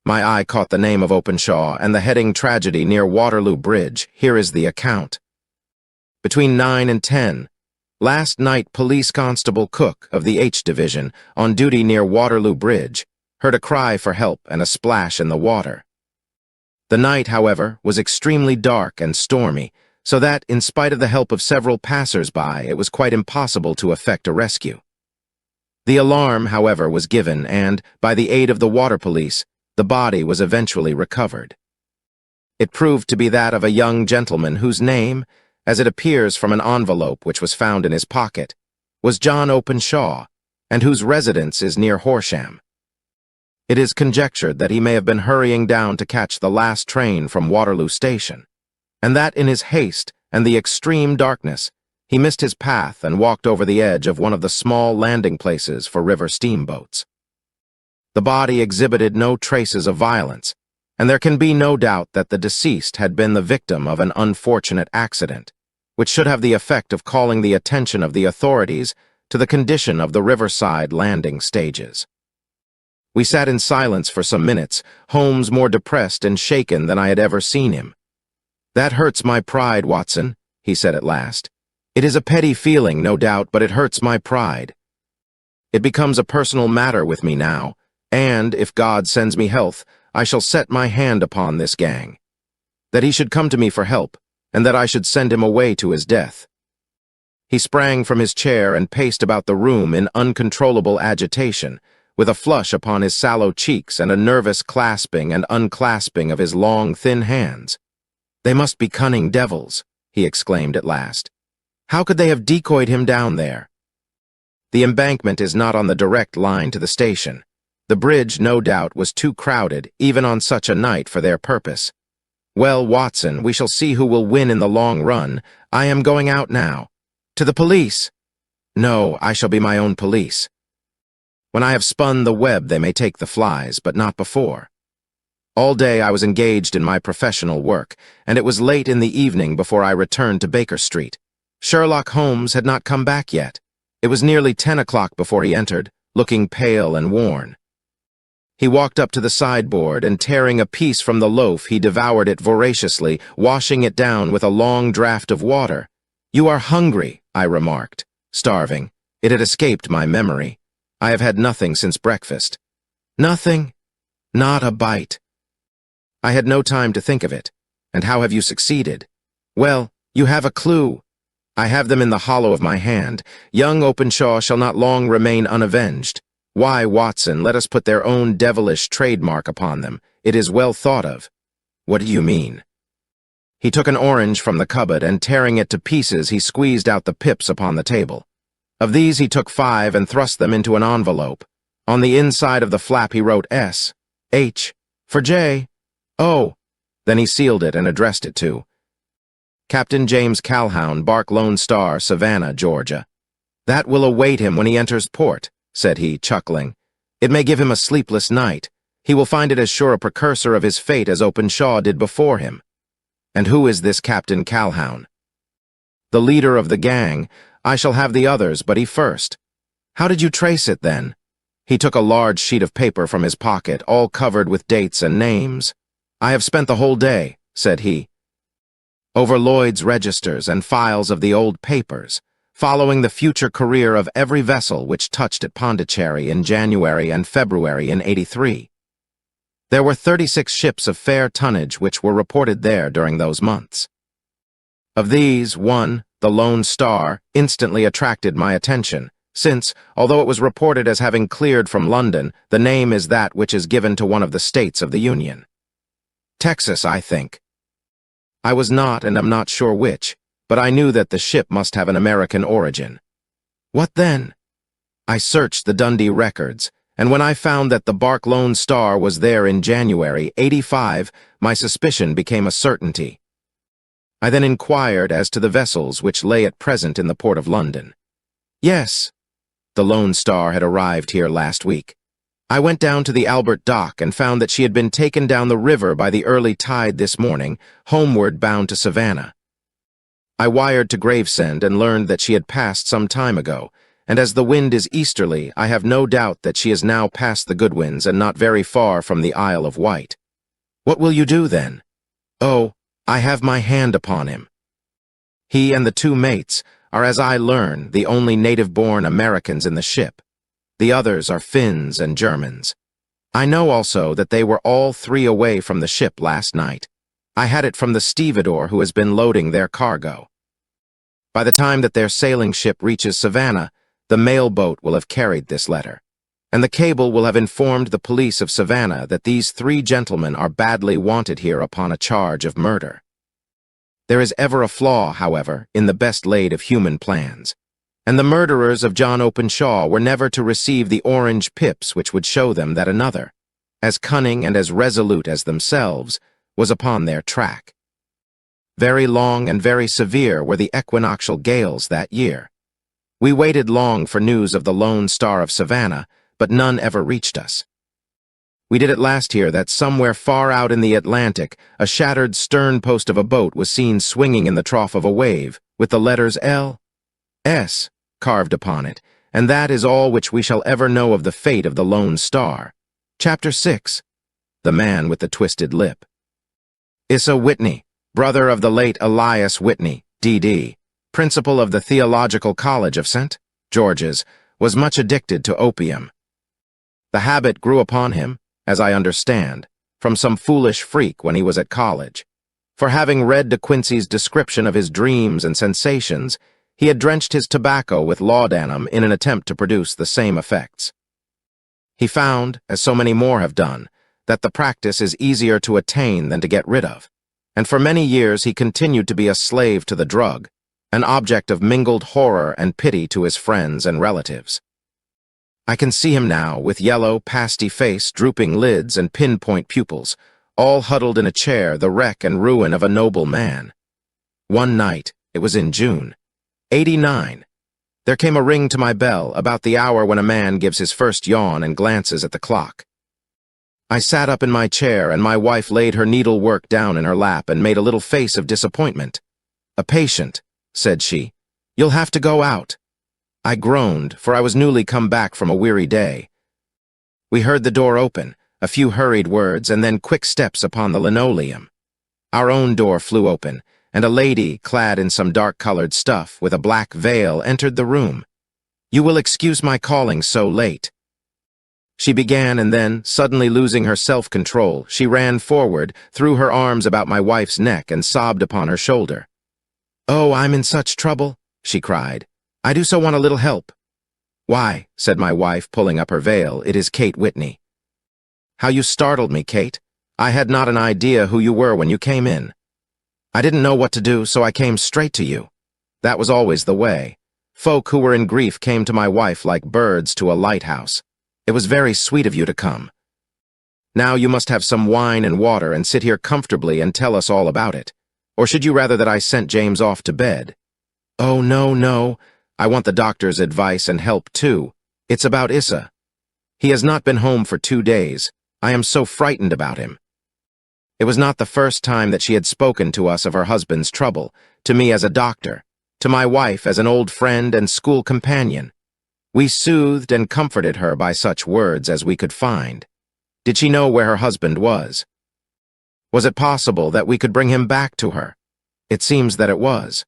My eye caught the name of Openshaw and the heading tragedy near Waterloo Bridge. Here is the account. Between 9 and 10, last night Police Constable Cook of the H Division, on duty near Waterloo Bridge, heard a cry for help and a splash in the water. The night, however, was extremely dark and stormy, so that, in spite of the help of several passers-by, it was quite impossible to effect a rescue. The alarm, however, was given, and, by the aid of the water police, the body was eventually recovered. It proved to be that of a young gentleman whose name, as it appears from an envelope which was found in his pocket, was John Openshaw, and whose residence is near Horsham. It is conjectured that he may have been hurrying down to catch the last train from Waterloo Station, and that in his haste and the extreme darkness, he missed his path and walked over the edge of one of the small landing places for river steamboats. The body exhibited no traces of violence, and there can be no doubt that the deceased had been the victim of an unfortunate accident, which should have the effect of calling the attention of the authorities to the condition of the riverside landing stages. We sat in silence for some minutes, Holmes more depressed and shaken than I had ever seen him. "That hurts my pride, Watson," he said at last. "It is a petty feeling, no doubt, but it hurts my pride. It becomes a personal matter with me now, and, if God sends me health, I shall set my hand upon this gang. That he should come to me for help, and that I should send him away to his death." He sprang from his chair and paced about the room in uncontrollable agitation, with a flush upon his sallow cheeks and a nervous clasping and unclasping of his long, thin hands. "They must be cunning devils," he exclaimed at last. "How could they have decoyed him down there? The embankment is not on the direct line to the station. The bridge, no doubt, was too crowded, even on such a night, for their purpose. Well, Watson, we shall see who will win in the long run. I am going out now. To the police." "No, I shall be my own police. When I have spun the web, they may take the flies, but not before." All day I was engaged in my professional work, and it was late in the evening before I returned to Baker Street. Sherlock Holmes had not come back yet. It was nearly 10 o'clock before he entered, looking pale and worn. He walked up to the sideboard, and tearing a piece from the loaf, he devoured it voraciously, washing it down with a long draught of water. "You are hungry," I remarked. "Starving. It had escaped my memory. I have had nothing since breakfast." "Nothing?" "Not a bite." "I had no time to think of it. And how have you succeeded?" "Well, you have a clue. I have them in the hollow of my hand. Young Openshaw shall not long remain unavenged. Why, Watson, let us put their own devilish trademark upon them. It is well thought of." "What do you mean?" He took an orange from the cupboard, and tearing it to pieces, he squeezed out the pips upon the table. Of these he took 5 and thrust them into an envelope. On the inside of the flap he wrote S, H, for J, O. Then he sealed it and addressed it to Captain James Calhoun, Bark Lone Star, Savannah, Georgia. "That will await him when he enters port," said he, chuckling. "It may give him a sleepless night. He will find it as sure a precursor of his fate as Openshaw did before him." "And who is this Captain Calhoun?" "The leader of the gang. I shall have the others, but he first." "How did you trace it, then?" He took a large sheet of paper from his pocket, all covered with dates and names. "I have spent the whole day," said he, "over Lloyd's registers and files of the old papers, following the future career of every vessel which touched at Pondicherry in January and February in '83. There were 36 ships of fair tonnage which were reported there during those months. Of these, one, the Lone Star, instantly attracted my attention, since, although it was reported as having cleared from London, the name is that which is given to one of the states of the Union. Texas, I think. I was not and am not sure which, but I knew that the ship must have an American origin. What then? I searched the Dundee records, and when I found that the Bark Lone Star was there in January '85, my suspicion became a certainty. I then inquired as to the vessels which lay at present in the port of London. Yes, the Lone Star had arrived here last week. I went down to the Albert Dock and found that she had been taken down the river by the early tide this morning, homeward bound to Savannah. I wired to Gravesend and learned that she had passed some time ago, and as the wind is easterly, I have no doubt that she is now past the Goodwins and not very far from the Isle of Wight. What will you do then? Oh, I have my hand upon him. He and the 2 mates are, as I learn, the only native-born Americans in the ship. The others are Finns and Germans. I know also that they were all 3 away from the ship last night. I had it from the stevedore who has been loading their cargo. By the time that their sailing ship reaches Savannah, the mail boat will have carried this letter, and the cable will have informed the police of Savannah that these 3 gentlemen are badly wanted here upon a charge of murder. There is ever a flaw, however, in the best laid of human plans, and the murderers of John Openshaw were never to receive the orange pips which would show them that another, as cunning and as resolute as themselves, was upon their track. Very long and very severe were the equinoctial gales that year. We waited long for news of the Lone Star of Savannah, but none ever reached us. We did at last hear that somewhere far out in the Atlantic, a shattered stern post of a boat was seen swinging in the trough of a wave, with the letters L.S. carved upon it, and that is all which we shall ever know of the fate of the Lone Star. Chapter 6. The Man with the Twisted Lip. Issa Whitney, brother of the late Elias Whitney, D.D., principal of the Theological College of St. George's, was much addicted to opium. The habit grew upon him, as I understand, from some foolish freak when he was at college. For having read De Quincey's description of his dreams and sensations, he had drenched his tobacco with laudanum in an attempt to produce the same effects. He found, as so many more have done, that the practice is easier to attain than to get rid of, and for many years he continued to be a slave to the drug, an object of mingled horror and pity to his friends and relatives. I can see him now, with yellow, pasty face, drooping lids, and pinpoint pupils, all huddled in a chair, the wreck and ruin of a noble man. One night, it was in June, '89, there came a ring to my bell about the hour when a man gives his first yawn and glances at the clock. I sat up in my chair, and my wife laid her needlework down in her lap and made a little face of disappointment. "A patient," said she. "You'll have to go out." I groaned, for I was newly come back from a weary day. We heard the door open, a few hurried words, and then quick steps upon the linoleum. Our own door flew open, and a lady, clad in some dark-colored stuff, with a black veil, entered the room. "You will excuse my calling so late," she began, and then, suddenly losing her self-control, she ran forward, threw her arms about my wife's neck, and sobbed upon her shoulder. "Oh, I'm in such trouble," she cried. "I do so want a little help." "Why," said my wife, pulling up her veil, "it is Kate Whitney." "How you startled me, Kate. I had not an idea who you were when you came in. I didn't know what to do, so I came straight to you. That was always the way. Folk who were in grief came to my wife like birds to a lighthouse. It was very sweet of you to come. Now you must have some wine and water and sit here comfortably and tell us all about it. Or should you rather that I sent James off to bed?" "Oh, no, no. I want the doctor's advice and help, too. It's about Issa. He has not been home for 2 days. I am so frightened about him." It was not the first time that she had spoken to us of her husband's trouble, to me as a doctor, to my wife as an old friend and school companion. We soothed and comforted her by such words as we could find. Did she know where her husband was? Was it possible that we could bring him back to her? It seems that it was.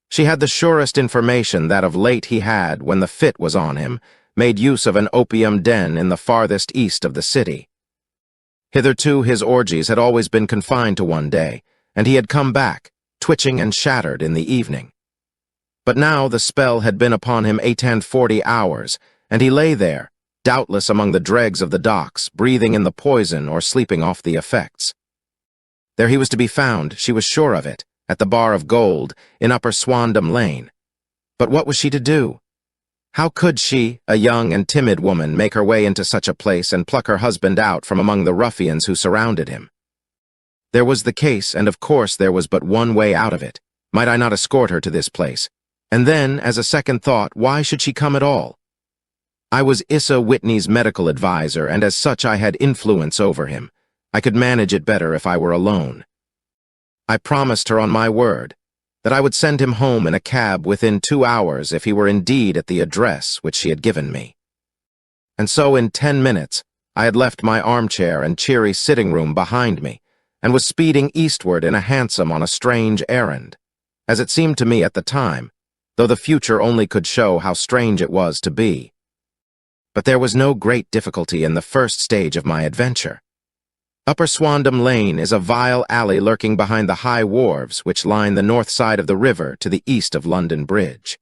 She had the surest information that of late he had, when the fit was on him, made use of an opium den in the farthest east of the city. Hitherto his orgies had always been confined to one day, and he had come back, twitching and shattered in the evening. But now the spell had been upon him 840 hours, and he lay there, doubtless among the dregs of the docks, breathing in the poison or sleeping off the effects. There he was to be found, she was sure of it, at the Bar of Gold, in Upper Swandam Lane. But what was she to do? How could she, a young and timid woman, make her way into such a place and pluck her husband out from among the ruffians who surrounded him? There was the case, and of course there was but one way out of it. Might I not escort her to this place? And then, as a second thought, why should she come at all? I was Issa Whitney's medical adviser, and as such I had influence over him. I could manage it better if I were alone. I promised her on my word. that I would send him home in a cab within 2 hours if he were indeed at the address which she had given me. And so in 10 minutes, I had left my armchair and cheery sitting room behind me, and was speeding eastward in a hansom on a strange errand, as it seemed to me at the time, though the future only could show how strange it was to be. But there was no great difficulty in the first stage of my adventure. Upper Swandam Lane is a vile alley lurking behind the high wharves which line the north side of the river to the east of London Bridge.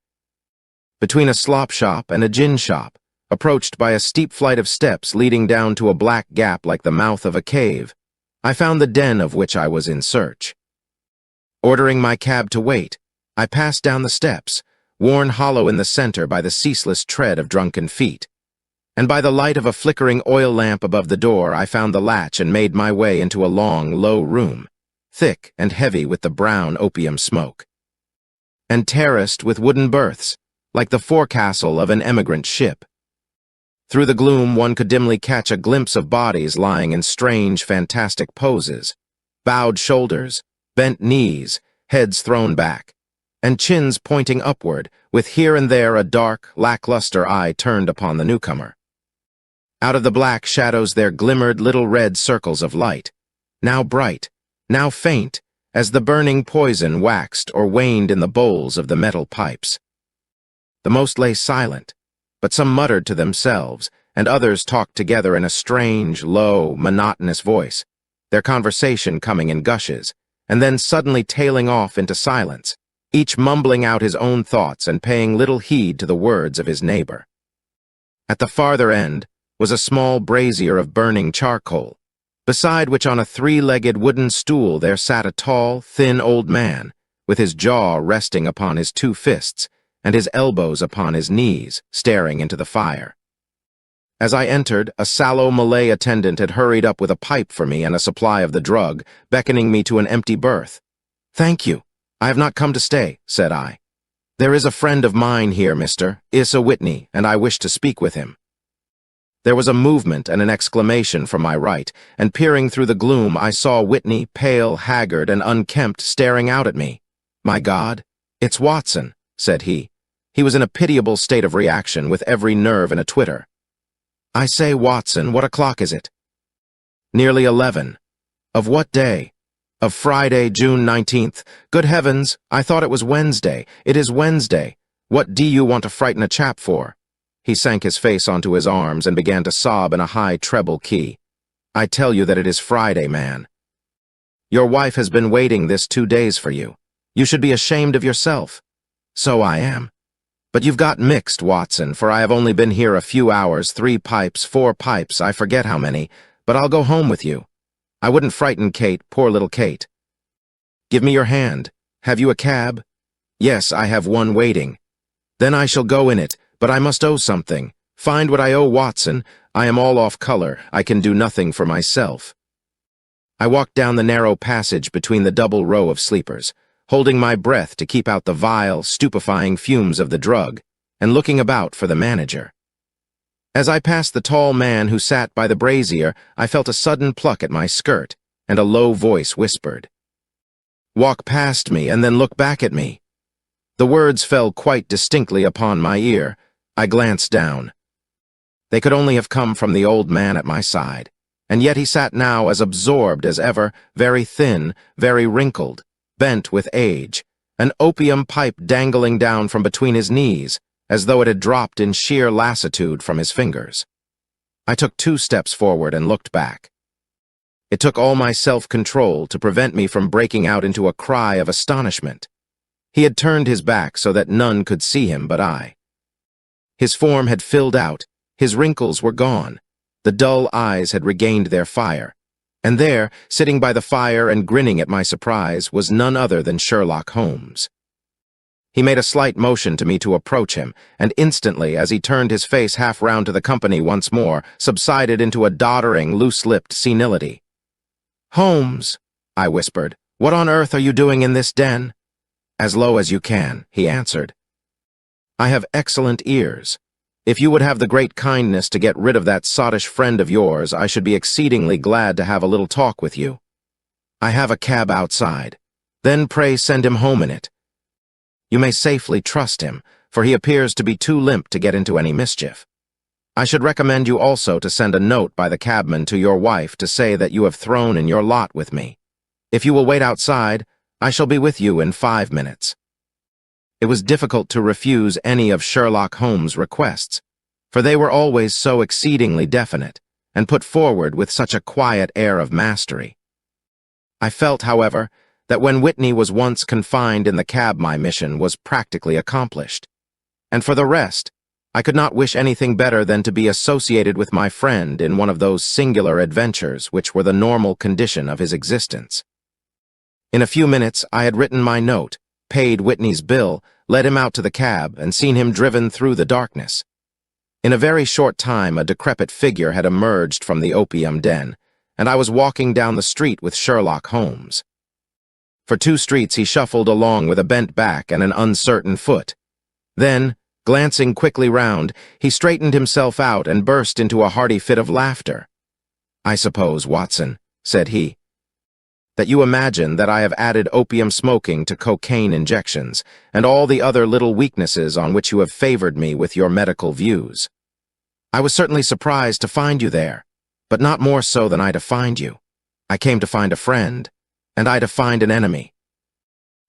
Between a slop shop and a gin shop, approached by a steep flight of steps leading down to a black gap like the mouth of a cave, I found the den of which I was in search. Ordering my cab to wait, I passed down the steps, worn hollow in the center by the ceaseless tread of drunken feet, and by the light of a flickering oil lamp above the door I found the latch and made my way into a long, low room, thick and heavy with the brown opium smoke, and terraced with wooden berths, like the forecastle of an emigrant ship. Through the gloom one could dimly catch a glimpse of bodies lying in strange, fantastic poses, bowed shoulders, bent knees, heads thrown back, and chins pointing upward, with here and there a dark, lackluster eye turned upon the newcomer. Out of the black shadows there glimmered little red circles of light, now bright, now faint, as the burning poison waxed or waned in the bowls of the metal pipes. The most lay silent, but some muttered to themselves, and others talked together in a strange, low, monotonous voice, their conversation coming in gushes, and then suddenly tailing off into silence, each mumbling out his own thoughts and paying little heed to the words of his neighbor. At the farther end was a small brazier of burning charcoal, beside which on a 3-legged wooden stool there sat a tall, thin old man, with his jaw resting upon his 2 fists, and his elbows upon his knees, staring into the fire. As I entered, a sallow Malay attendant had hurried up with a pipe for me and a supply of the drug, beckoning me to an empty berth. "Thank you. I have not come to stay," said I. "There is a friend of mine here, Mr. Issa Whitney, and I wish to speak with him." There was a movement and an exclamation from my right, and peering through the gloom I saw Whitney, pale, haggard, and unkempt, staring out at me. "My God, it's Watson," said he. He was in a pitiable state of reaction, with every nerve in a twitter. "I say, Watson, what o'clock is it?" "Nearly 11. Of what day?" "Of Friday, June 19th. Good heavens, I thought it was Wednesday. It is Wednesday. What do you want to frighten a chap for?" He sank his face onto his arms and began to sob in a high treble key. "I tell you that it is Friday, man. Your wife has been waiting this 2 days for you. You should be ashamed of yourself." "So I am. But you've got mixed, Watson, for I have only been here a few hours, 3 pipes, 4 pipes, I forget how many, but I'll go home with you. I wouldn't frighten Kate, poor little Kate." "Give me your hand. Have you a cab?" "Yes, I have one waiting." "Then I shall go in it, but I must owe something. Find what I owe, Watson. I am all off color. I can do nothing for myself." I walked down the narrow passage between the double row of sleepers, holding my breath to keep out the vile, stupefying fumes of the drug, and looking about for the manager. As I passed the tall man who sat by the brazier, I felt a sudden pluck at my skirt, and a low voice whispered, "Walk past me and then look back at me." The words fell quite distinctly upon my ear. I glanced down. They could only have come from the old man at my side, and yet he sat now as absorbed as ever, very thin, very wrinkled, bent with age, an opium pipe dangling down from between his knees, as though it had dropped in sheer lassitude from his fingers. I took 2 steps forward and looked back. It took all my self-control to prevent me from breaking out into a cry of astonishment. He had turned his back so that none could see him but I. His form had filled out, his wrinkles were gone, the dull eyes had regained their fire, and there, sitting by the fire and grinning at my surprise, was none other than Sherlock Holmes. He made a slight motion to me to approach him, and instantly, as he turned his face half round to the company once more, subsided into a doddering, loose-lipped senility. "Holmes," I whispered, "what on earth are you doing in this den?" "As low as you can," he answered. "I have excellent ears. If you would have the great kindness to get rid of that sottish friend of yours, I should be exceedingly glad to have a little talk with you. I have a cab outside. Then pray send him home in it. You may safely trust him, for he appears to be too limp to get into any mischief. I should recommend you also to send a note by the cabman to your wife to say that you have thrown in your lot with me. If you will wait outside, I shall be with you in 5 minutes." It was difficult to refuse any of Sherlock Holmes' requests, for they were always so exceedingly definite, and put forward with such a quiet air of mastery. I felt, however, that when Whitney was once confined in the cab my mission was practically accomplished, and for the rest, I could not wish anything better than to be associated with my friend in one of those singular adventures which were the normal condition of his existence. In a few minutes I had written my note, paid Whitney's bill, led him out to the cab, and seen him driven through the darkness. In a very short time a decrepit figure had emerged from the opium den, and I was walking down the street with Sherlock Holmes. For 2 streets he shuffled along with a bent back and an uncertain foot. Then, glancing quickly round, he straightened himself out and burst into a hearty fit of laughter. "I suppose, Watson," said he, "that you imagine that I have added opium smoking to cocaine injections and all the other little weaknesses on which you have favored me with your medical views. I was certainly surprised to find you there, but not more so than I to find you. I came to find a friend, and I to find an enemy."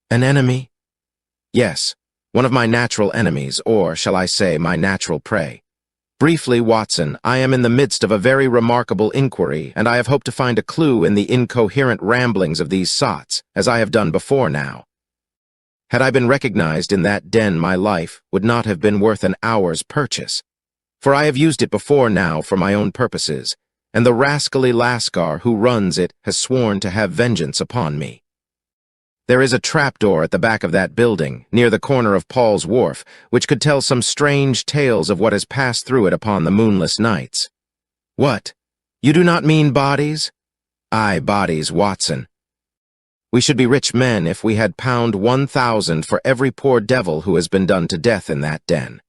"An enemy?" "Yes. One of my natural enemies, or, shall I say, my natural prey. Briefly, Watson, I am in the midst of a very remarkable inquiry, and I have hoped to find a clue in the incoherent ramblings of these sots, as I have done before now. Had I been recognized in that den, my life would not have been worth an hour's purchase, for I have used it before now for my own purposes, and the rascally Lascar who runs it has sworn to have vengeance upon me. There is a trapdoor at the back of that building, near the corner of Paul's Wharf, which could tell some strange tales of what has passed through it upon the moonless nights." "What? You do not mean bodies?" "Aye, bodies, Watson. We should be rich men if we had pound 1,000 for every poor devil who has been done to death in that den.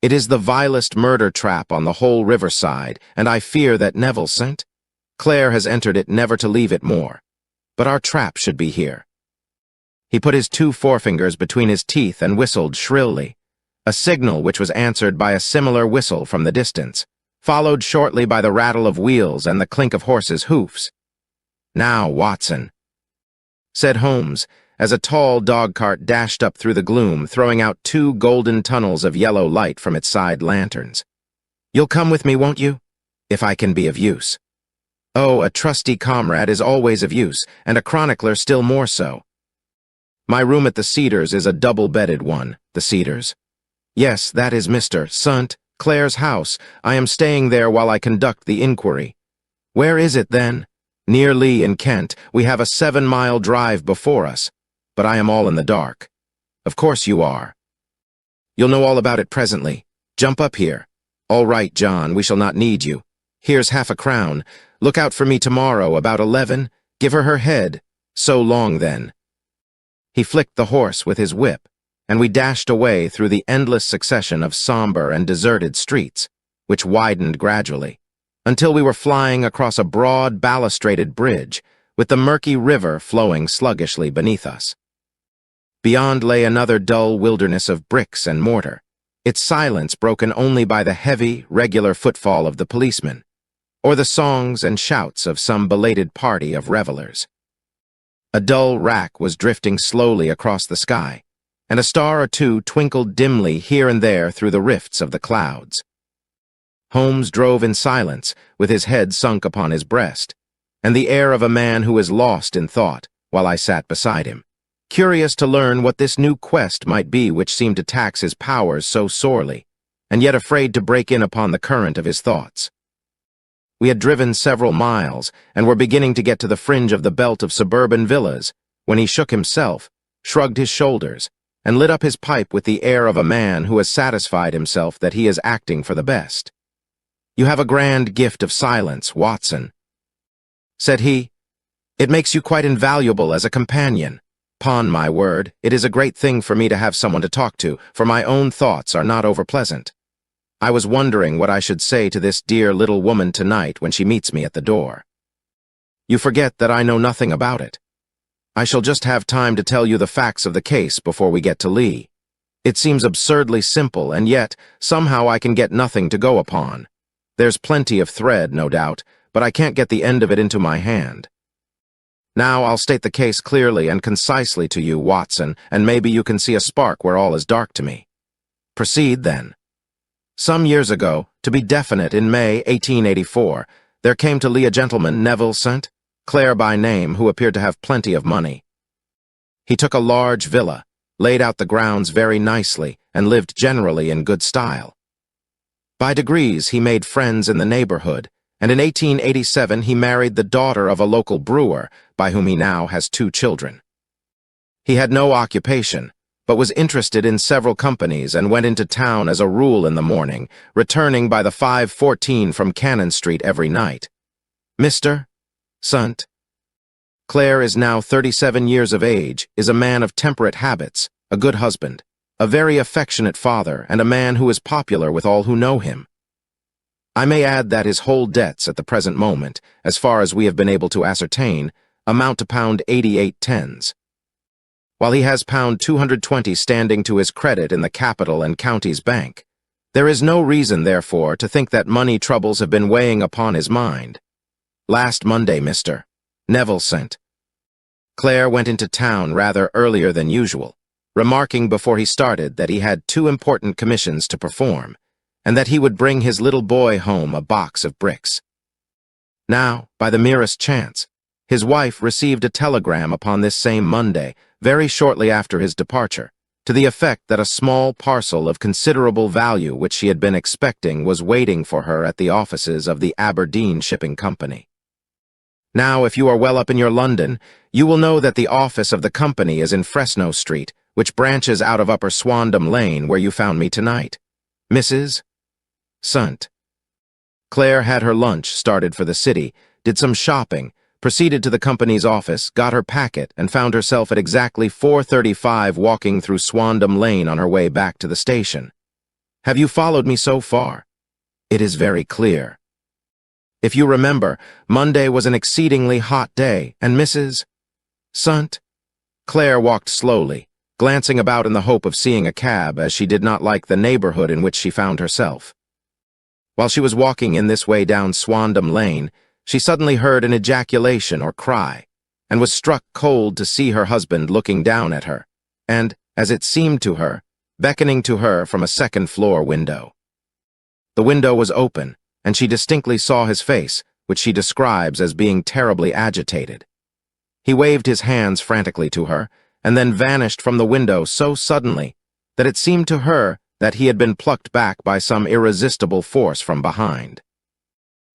It is the vilest murder trap on the whole riverside, and I fear that Neville St. Clair has entered it never to leave it more. But our trap should be here." He put his 2 forefingers between his teeth and whistled shrilly, a signal which was answered by a similar whistle from the distance, followed shortly by the rattle of wheels and the clink of horses' hoofs. "Now, Watson," said Holmes, as a tall dog-cart dashed up through the gloom, throwing out 2 golden tunnels of yellow light from its side lanterns. "You'll come with me, won't you? If I can be of use." "Oh, a trusty comrade is always of use, and a chronicler still more so. My room at the Cedars is a double-bedded one." "The Cedars?" "Yes, that is Mr. St. Clair's house. I am staying there while I conduct the inquiry." "Where is it, then?" "Near Lee in Kent. We have a 7-mile drive before us, but I am all in the dark." "Of course you are. You'll know all about it presently. Jump up here." "All right, John, we shall not need you. Here's half a crown. Look out for me tomorrow, about 11. Give her head. So long, then." He flicked the horse with his whip, and we dashed away through the endless succession of somber and deserted streets, which widened gradually, until we were flying across a broad, balustraded bridge, with the murky river flowing sluggishly beneath us. Beyond lay another dull wilderness of bricks and mortar, its silence broken only by the heavy, regular footfall of the policeman, or the songs and shouts of some belated party of revelers. A dull wrack was drifting slowly across the sky, and a star or two twinkled dimly here and there through the rifts of the clouds. Holmes drove in silence, with his head sunk upon his breast, and the air of a man who is lost in thought, while I sat beside him, curious to learn what this new quest might be which seemed to tax his powers so sorely, and yet afraid to break in upon the current of his thoughts. We had driven several miles, and were beginning to get to the fringe of the belt of suburban villas, when he shook himself, shrugged his shoulders, and lit up his pipe with the air of a man who has satisfied himself that he is acting for the best. "You have a grand gift of silence, Watson," said he. "It makes you quite invaluable as a companion. 'Pon my word, it is a great thing for me to have someone to talk to, for my own thoughts are not over-pleasant. I was wondering what I should say to this dear little woman tonight when she meets me at the door. You forget that I know nothing about it. I shall just have time to tell you the facts of the case before we get to Lee. It seems absurdly simple, and yet, somehow I can get nothing to go upon. There's plenty of thread, no doubt, but I can't get the end of it into my hand. Now I'll state the case clearly and concisely to you, Watson, and maybe you can see a spark where all is dark to me. Proceed, then. Some years ago, to be definite, in May 1884, there came to Lee a gentleman, Neville St. Clare by name, who appeared to have plenty of money. He took a large villa, laid out the grounds very nicely, and lived generally in good style. By degrees he made friends in the neighborhood, and in 1887 he married the daughter of a local brewer, by whom he now has 2 children. He had no occupation, but was interested in several companies and went into town as a rule in the morning, returning by the 5:14 from Cannon Street every night. Mr. St. Clare is now 37 years of age, is a man of temperate habits, a good husband, a very affectionate father, and a man who is popular with all who know him. I may add that his whole debts at the present moment, as far as we have been able to ascertain, amount to £88.10. While he has £220 standing to his credit in the Capital and Counties Bank, there is no reason, therefore, to think that money troubles have been weighing upon his mind. Last Monday, Mr. Neville St. Clare went into town rather earlier than usual, remarking before he started that he had 2 important commissions to perform, and that he would bring his little boy home a box of bricks. Now, by the merest chance, his wife received a telegram upon this same Monday, very shortly after his departure, to the effect that a small parcel of considerable value which she had been expecting was waiting for her at the offices of the Aberdeen Shipping Company. Now, if you are well up in your London, you will know that the office of the company is in Fresno Street, which branches out of Upper Swandam Lane, where you found me tonight. Mrs. St. Clare had her lunch, started for the city, did some shopping, proceeded to the company's office, got her packet, and found herself at exactly 4:35 walking through Swandam Lane on her way back to the station. Have you followed me so far? It is very clear. If you remember, Monday was an exceedingly hot day, and Mrs. St. Clare walked slowly, glancing about in the hope of seeing a cab, as she did not like the neighborhood in which she found herself. While she was walking in this way down Swandam Lane, she suddenly heard an ejaculation or cry, and was struck cold to see her husband looking down at her, and, as it seemed to her, beckoning to her from a second-floor window. The window was open, and she distinctly saw his face, which she describes as being terribly agitated. He waved his hands frantically to her, and then vanished from the window so suddenly that it seemed to her that he had been plucked back by some irresistible force from behind.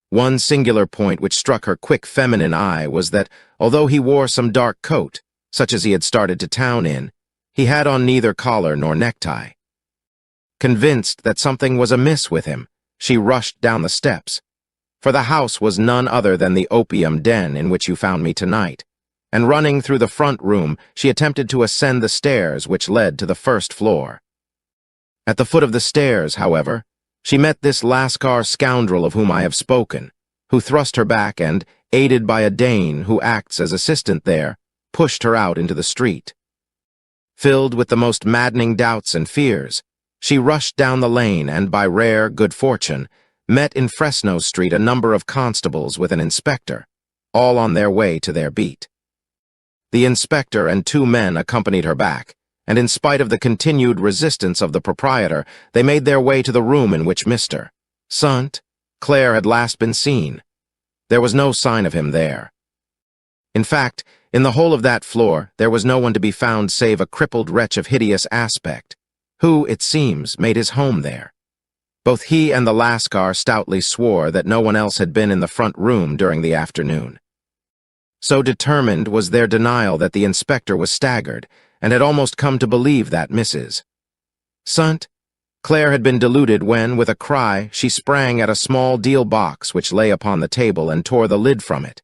One singular point which struck her quick feminine eye was that, although he wore some dark coat, such as he had started to town in, he had on neither collar nor necktie. Convinced that something was amiss with him, she rushed down the steps, for the house was none other than the opium den in which you found me tonight, and running through the front room, she attempted to ascend the stairs which led to the first floor. At the foot of the stairs, however, she met this Lascar scoundrel of whom I have spoken, who thrust her back and, aided by a Dane who acts as assistant there, pushed her out into the street. Filled with the most maddening doubts and fears, she rushed down the lane and, by rare good fortune, met in Fresno Street a number of constables with an inspector, all on their way to their beat. The inspector and 2 men accompanied her back, and in spite of the continued resistance of the proprietor, they made their way to the room in which Mr. St. Clare had last been seen. There was no sign of him there. In fact, in the whole of that floor, there was no one to be found save a crippled wretch of hideous aspect, who, it seems, made his home there. Both he and the Lascar stoutly swore that no one else had been in the front room during the afternoon. So determined was their denial that the inspector was staggered, and had almost come to believe that Mrs. St. Clare had been deluded when, with a cry, she sprang at a small deal box which lay upon the table and tore the lid from it.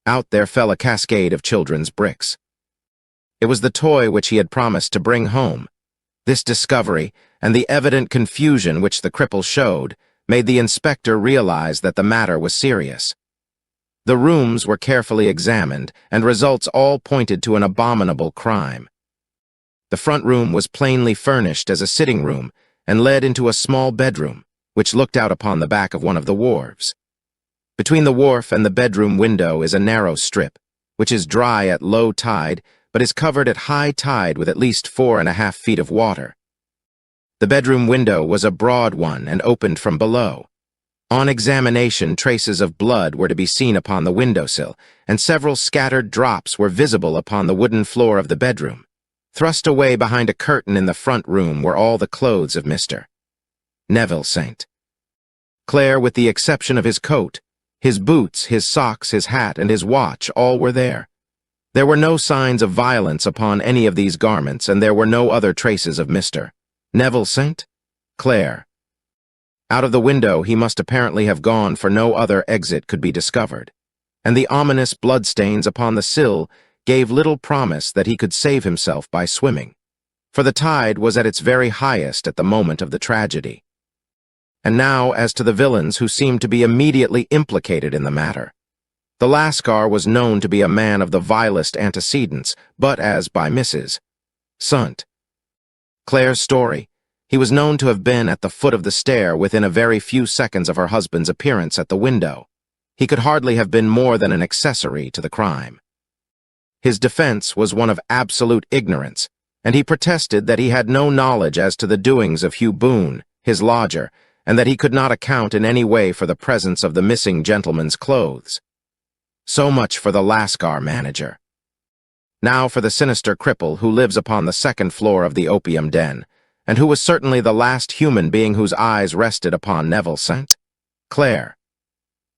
Out there fell a cascade of children's bricks. It was the toy which he had promised to bring home. This discovery, and the evident confusion which the cripple showed, made the inspector realize that the matter was serious. The rooms were carefully examined, and results all pointed to an abominable crime. The front room was plainly furnished as a sitting room and led into a small bedroom, which looked out upon the back of one of the wharves. Between the wharf and the bedroom window is a narrow strip, which is dry at low tide but is covered at high tide with at least 4.5 feet of water. The bedroom window was a broad one and opened from below. On examination, traces of blood were to be seen upon the windowsill, and several scattered drops were visible upon the wooden floor of the bedroom. Thrust away behind a curtain in the front room were all the clothes of Mr. Neville St. Clare, with the exception of his coat, his boots, his socks, his hat, and his watch, all were there. There were no signs of violence upon any of these garments, and there were no other traces of Mr. Neville St. Clare. Out of the window he must apparently have gone, for no other exit could be discovered, and the ominous bloodstains upon the sill gave little promise that he could save himself by swimming, for the tide was at its very highest at the moment of the tragedy. And now as to the villains who seemed to be immediately implicated in the matter. The Lascar was known to be a man of the vilest antecedents, but as by Mrs. St. Clare's story, he was known to have been at the foot of the stair within a very few seconds of her husband's appearance at the window. He could hardly have been more than an accessory to the crime. His defense was one of absolute ignorance, and he protested that he had no knowledge as to the doings of Hugh Boone, his lodger, and that he could not account in any way for the presence of the missing gentleman's clothes. So much for the Lascar manager. Now for the sinister cripple who lives upon the second floor of the opium den, and who was certainly the last human being whose eyes rested upon Neville St. Clare.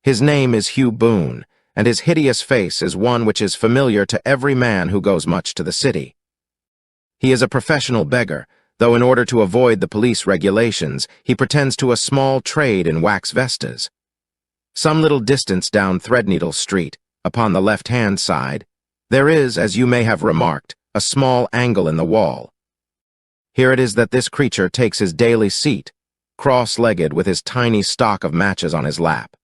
His name is Hugh Boone, and his hideous face is one which is familiar to every man who goes much to the city. He is a professional beggar, though in order to avoid the police regulations, he pretends to a small trade in wax vestas. Some little distance down Threadneedle Street, upon the left-hand side, there is, as you may have remarked, a small angle in the wall. Here it is that this creature takes his daily seat, cross-legged with his tiny stock of matches on his lap.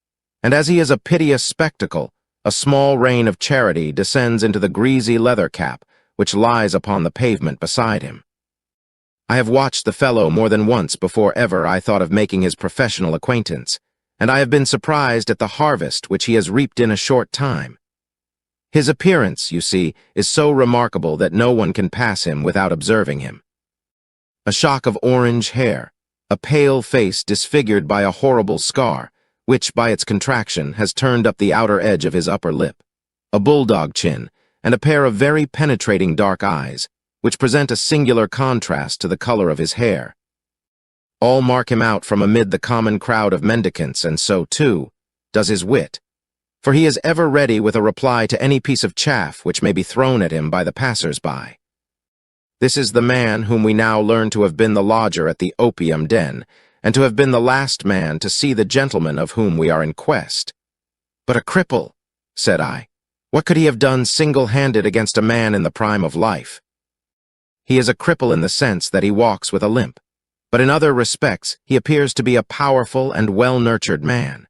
And as he is a piteous spectacle, a small rain of charity descends into the greasy leather cap which lies upon the pavement beside him. I have watched the fellow more than once before ever I thought of making his professional acquaintance, and I have been surprised at the harvest which he has reaped in a short time. His appearance, you see, is so remarkable that no one can pass him without observing him. A shock of orange hair, a pale face disfigured by a horrible scar, which, by its contraction, has turned up the outer edge of his upper lip, a bulldog chin, and a pair of very penetrating dark eyes, which present a singular contrast to the color of his hair. All mark him out from amid the common crowd of mendicants, and so, too, does his wit, for he is ever ready with a reply to any piece of chaff which may be thrown at him by the passers-by. This is the man whom we now learn to have been the lodger at the opium den, and to have been the last man to see the gentleman of whom we are in quest. But a cripple, said I. What could he have done single-handed against a man in the prime of life? He is a cripple in the sense that he walks with a limp, but in other respects he appears to be a powerful and well-nurtured man.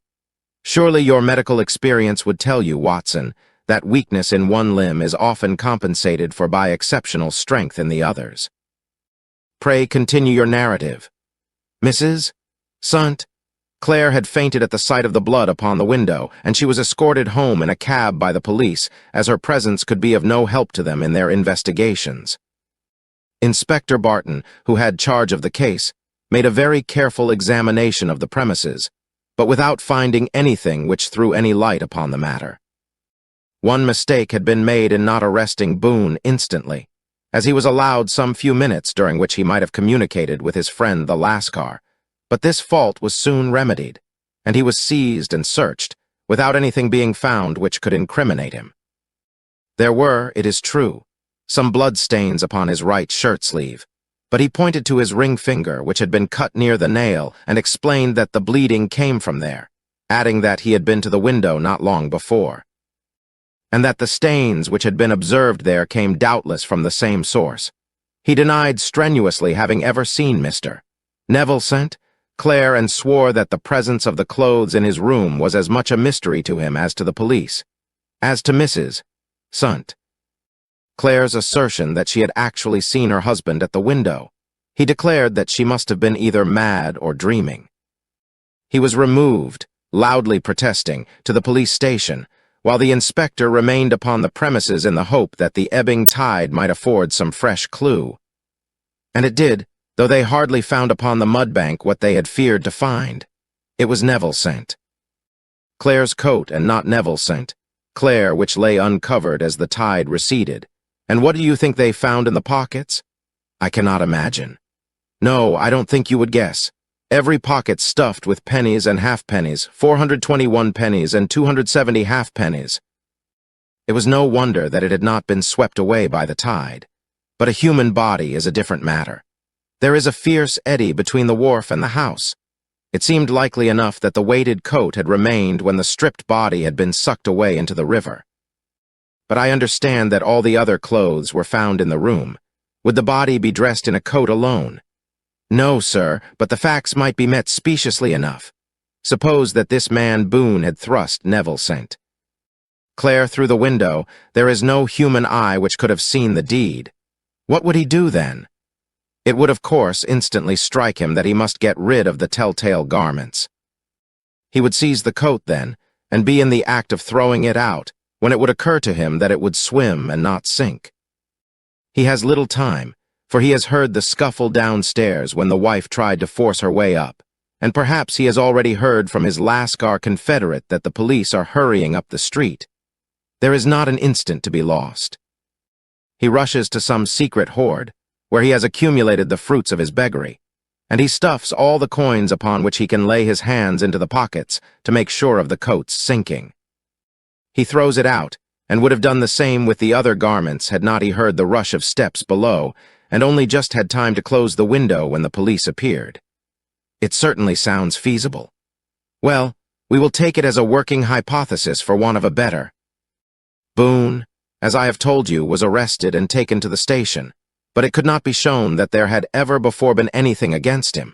Surely your medical experience would tell you, Watson, that weakness in one limb is often compensated for by exceptional strength in the others. Pray continue your narrative. Mrs. St. Clare had fainted at the sight of the blood upon the window, and she was escorted home in a cab by the police, as her presence could be of no help to them in their investigations. Inspector Barton, who had charge of the case, made a very careful examination of the premises, but without finding anything which threw any light upon the matter. One mistake had been made in not arresting Boone instantly, as he was allowed some few minutes during which he might have communicated with his friend the Lascar, but this fault was soon remedied, and he was seized and searched, without anything being found which could incriminate him. There were, it is true, some blood-stains upon his right shirt-sleeve, but he pointed to his ring finger, which had been cut near the nail, and explained that the bleeding came from there, adding that he had been to the window not long before, and that the stains which had been observed there came doubtless from the same source. He denied strenuously having ever seen Mr. Neville St. Clare, and swore that the presence of the clothes in his room was as much a mystery to him as to the police. As to Mrs. St. Claire's assertion that she had actually seen her husband at the window. He declared that she must have been either mad or dreaming. He was removed, loudly protesting, to the police station, while the inspector remained upon the premises in the hope that the ebbing tide might afford some fresh clue. And it did, though they hardly found upon the mudbank what they had feared to find. It was Neville's scent. Claire's coat, and not Neville's scent. Claire, which lay uncovered as the tide receded. And what do you think they found in the pockets? I cannot imagine. No, I don't think you would guess. Every pocket stuffed with pennies and halfpennies, 421 pennies and 270 halfpennies. It was no wonder that it had not been swept away by the tide. But a human body is a different matter. There is a fierce eddy between the wharf and the house. It seemed likely enough that the weighted coat had remained when the stripped body had been sucked away into the river. But I understand that all the other clothes were found in the room. Would the body be dressed in a coat alone? No, sir, but the facts might be met speciously enough. Suppose that this man Boone had thrust Neville's scent. Claire through the window, there is no human eye which could have seen the deed. What would he do then? It would, of course, instantly strike him that he must get rid of the telltale garments. He would seize the coat then, and be in the act of throwing it out, when it would occur to him that it would swim and not sink. He has little time, for he has heard the scuffle downstairs when the wife tried to force her way up, and perhaps he has already heard from his Lascar confederate that the police are hurrying up the street. There is not an instant to be lost. He rushes to some secret hoard, where he has accumulated the fruits of his beggary, and he stuffs all the coins upon which he can lay his hands into the pockets to make sure of the coat's sinking. He throws it out, and would have done the same with the other garments had not he heard the rush of steps below, and only just had time to close the window when the police appeared. It certainly sounds feasible. Well, we will take it as a working hypothesis for want of a better. Boone, as I have told you, was arrested and taken to the station, but it could not be shown that there had ever before been anything against him.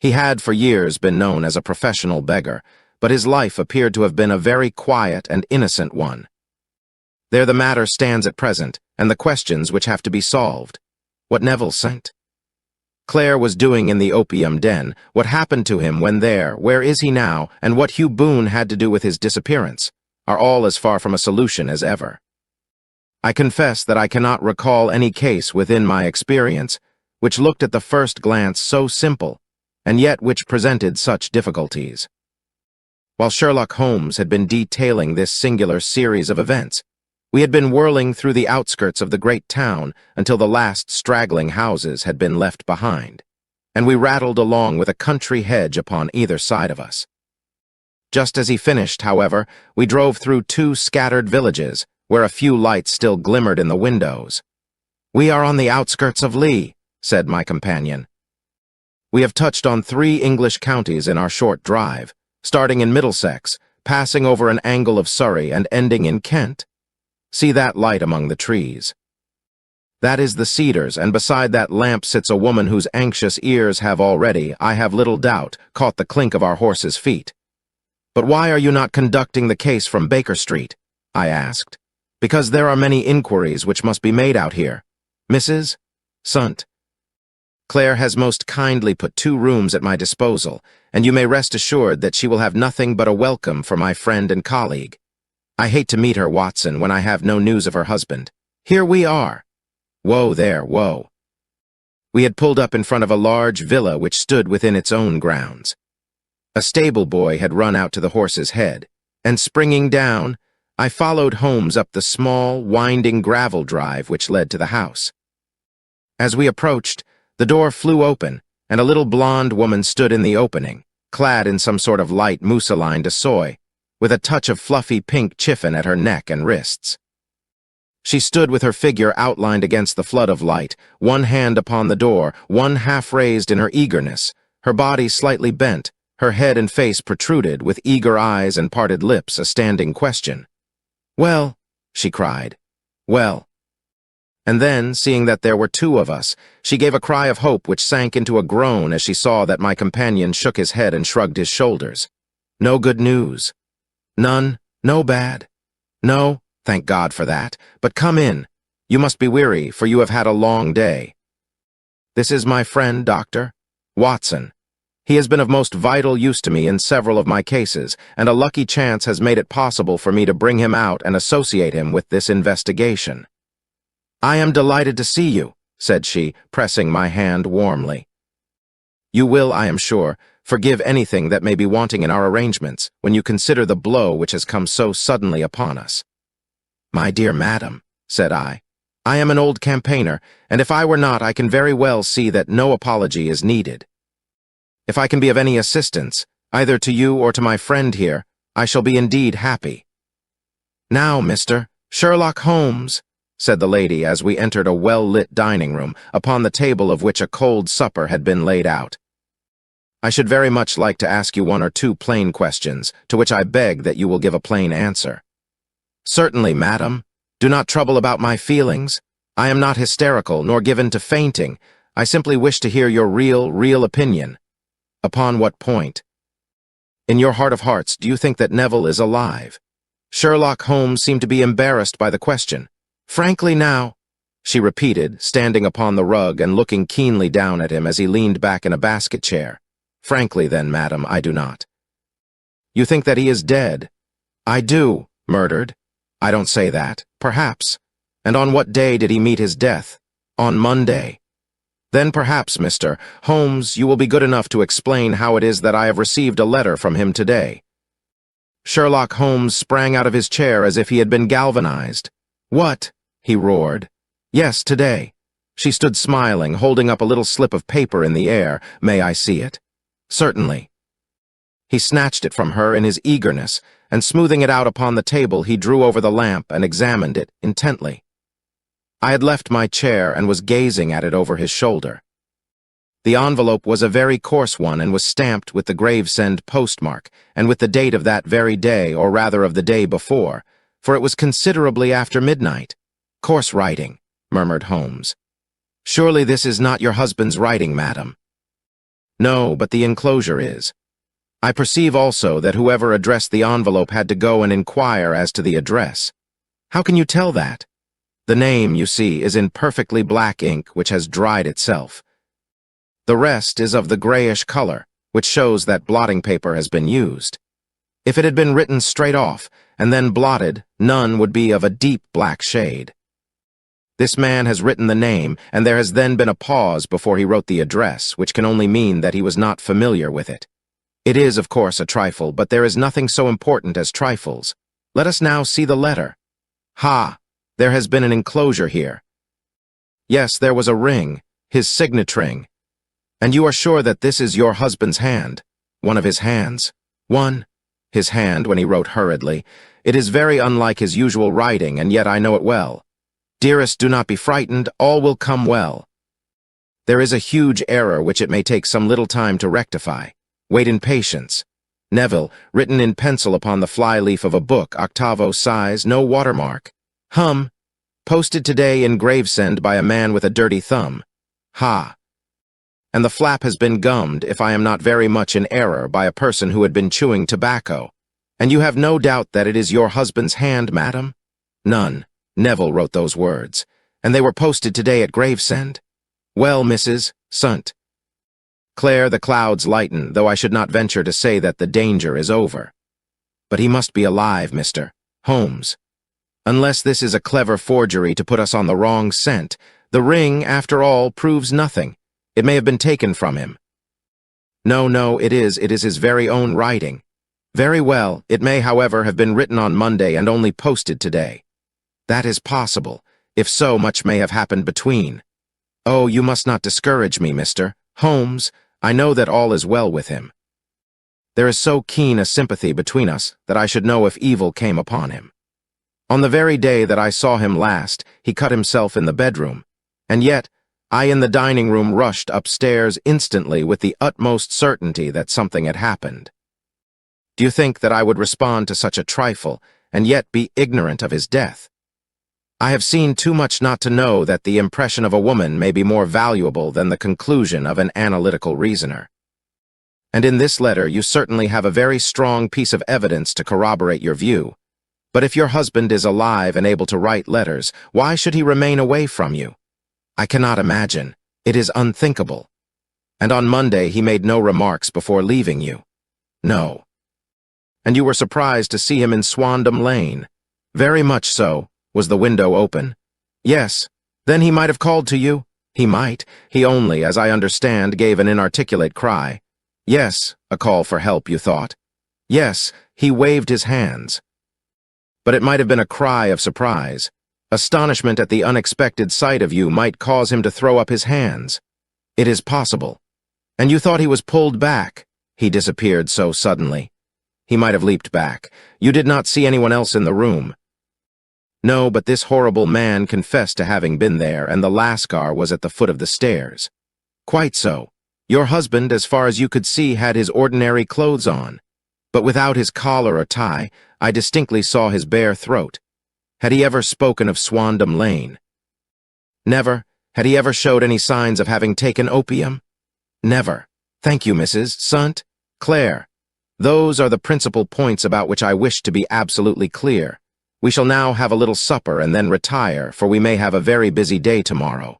He had for years been known as a professional beggar, but his life appeared to have been a very quiet and innocent one. There the matter stands at present, and the questions which have to be solved. What Neville sent? Claire was doing in the opium den, what happened to him when there, where is he now, and what Hugh Boone had to do with his disappearance, are all as far from a solution as ever. I confess that I cannot recall any case within my experience which looked at the first glance so simple, and yet which presented such difficulties. While Sherlock Holmes had been detailing this singular series of events, we had been whirling through the outskirts of the great town until the last straggling houses had been left behind, and we rattled along with a country hedge upon either side of us. Just as he finished, however, we drove through 2 scattered villages, where a few lights still glimmered in the windows. "We are on the outskirts of Lee," said my companion. "We have touched on 3 English counties in our short drive, starting in Middlesex, passing over an angle of Surrey, and ending in Kent. See that light among the trees. That is the Cedars, and beside that lamp sits a woman whose anxious ears have already, I have little doubt, caught the clink of our horses' feet. But why are you not conducting the case from Baker Street?" I asked. "Because there are many inquiries which must be made out here. Mrs. Sunt. Claire has most kindly put 2 rooms at my disposal, and you may rest assured that she will have nothing but a welcome for my friend and colleague. I hate to meet her, Watson, when I have no news of her husband. Here we are. Whoa there, whoa." We had pulled up in front of a large villa which stood within its own grounds. A stable boy had run out to the horse's head, and springing down, I followed Holmes up the small, winding gravel drive which led to the house. As we approached, the door flew open, and a little blonde woman stood in the opening, clad in some sort of light mousseline de soie, with a touch of fluffy pink chiffon at her neck and wrists. She stood with her figure outlined against the flood of light, one hand upon the door, one half raised in her eagerness, her body slightly bent, her head and face protruded, with eager eyes and parted lips, a standing question. "Well," she cried, "well." And then, seeing that there were 2 of us, she gave a cry of hope which sank into a groan as she saw that my companion shook his head and shrugged his shoulders. "No good news." "None? No bad?" "No, thank God for that. But come in. You must be weary, for you have had a long day. This is my friend, Doctor Watson. He has been of most vital use to me in several of my cases, and a lucky chance has made it possible for me to bring him out and associate him with this investigation. I am delighted to see you, said she, pressing my hand warmly. You will, I am sure, forgive anything that may be wanting in our arrangements when you consider the blow which has come so suddenly upon us. My dear madam, said I am an old campaigner, and if I were not, I can very well see that no apology is needed. If I can be of any assistance, either to you or to my friend here, I shall be indeed happy. Now, Mr. Sherlock Holmes, said the lady as we entered a well-lit dining room, upon the table of which a cold supper had been laid out. I should very much like to ask you one or two plain questions, to which I beg that you will give a plain answer. Certainly, madam. Do not trouble about my feelings. I am not hysterical, nor given to fainting. I simply wish to hear your real opinion. Upon what point? In your heart of hearts, do you think that Neville is alive? Sherlock Holmes seemed to be embarrassed by the question. Frankly now, she repeated, standing upon the rug and looking keenly down at him as he leaned back in a basket chair. Frankly then, madam, I do not. You think that he is dead? I do. Murdered? I don't say that. Perhaps. And on what day did he meet his death? On Monday. Then perhaps, Mr. Holmes, you will be good enough to explain how it is that I have received a letter from him today. Sherlock Holmes sprang out of his chair as if he had been galvanized. What? He roared. Yes, today. She stood smiling, holding up a little slip of paper in the air. May I see it? Certainly. He snatched it from her in his eagerness, and smoothing it out upon the table, he drew over the lamp and examined it intently. I had left my chair and was gazing at it over his shoulder. The envelope was a very coarse one and was stamped with the Gravesend postmark and with the date of that very day, or rather of the day before, for it was considerably after midnight. Coarse writing, murmured Holmes. Surely this is not your husband's writing, madam. No, but the enclosure is. I perceive also that whoever addressed the envelope had to go and inquire as to the address. How can you tell that? The name, you see, is in perfectly black ink, which has dried itself. The rest is of the grayish color, which shows that blotting paper has been used. If it had been written straight off, and then blotted, none would be of a deep black shade. This man has written the name, and there has then been a pause before he wrote the address, which can only mean that he was not familiar with it. It is, of course, a trifle, but there is nothing so important as trifles. Let us now see the letter. Ha! There has been an enclosure here. Yes, there was a ring, his signet ring. And you are sure that this is your husband's hand? One of his hands? His hand, when he wrote hurriedly. It is very unlike his usual writing, and yet I know it well. Dearest, do not be frightened, all will come well. There is a huge error which it may take some little time to rectify. Wait in patience. Neville, written in pencil upon the fly-leaf of a book, octavo size, no watermark. Posted today in Gravesend by a man with a dirty thumb. Ha! And the flap has been gummed, if I am not very much in error, by a person who had been chewing tobacco. And you have no doubt that it is your husband's hand, madam? None. Neville wrote those words, and they were posted today at Gravesend. Well, Mrs. Sunt. Claire, the clouds lighten, though I should not venture to say that the danger is over. But he must be alive, Mr. Holmes. Unless this is a clever forgery to put us on the wrong scent, the ring, after all, proves nothing. It may have been taken from him. No, it is his very own writing. Very well, it may, however, have been written on Monday and only posted today. That is possible. If so, much may have happened between. Oh, you must not discourage me, Mr. Holmes. I know that all is well with him. There is so keen a sympathy between us that I should know if evil came upon him. On the very day that I saw him last, he cut himself in the bedroom, and yet I in the dining room rushed upstairs instantly with the utmost certainty that something had happened. Do you think that I would respond to such a trifle and yet be ignorant of his death? I have seen too much not to know that the impression of a woman may be more valuable than the conclusion of an analytical reasoner. And in this letter you certainly have a very strong piece of evidence to corroborate your view. But if your husband is alive and able to write letters, why should he remain away from you? I cannot imagine. It is unthinkable. And on Monday he made no remarks before leaving you. No. And you were surprised to see him in Swandam Lane. Very much so. Was the window open? Yes. Then he might have called to you? He might. He only, as I understand, gave an inarticulate cry. Yes, a call for help, you thought. Yes, he waved his hands. But it might have been a cry of surprise. Astonishment at the unexpected sight of you might cause him to throw up his hands. It is possible. And you thought he was pulled back. He disappeared so suddenly. He might have leaped back. You did not see anyone else in the room. No, but this horrible man confessed to having been there, and the Lascar was at the foot of the stairs. Quite so. Your husband, as far as you could see, had his ordinary clothes on. But without his collar or tie, I distinctly saw his bare throat. Had he ever spoken of Swandam Lane? Never. Had he ever showed any signs of having taken opium? Never. Thank you, Mrs. Sant. Claire. Those are the principal points about which I wish to be absolutely clear. We shall now have a little supper and then retire, for we may have a very busy day tomorrow.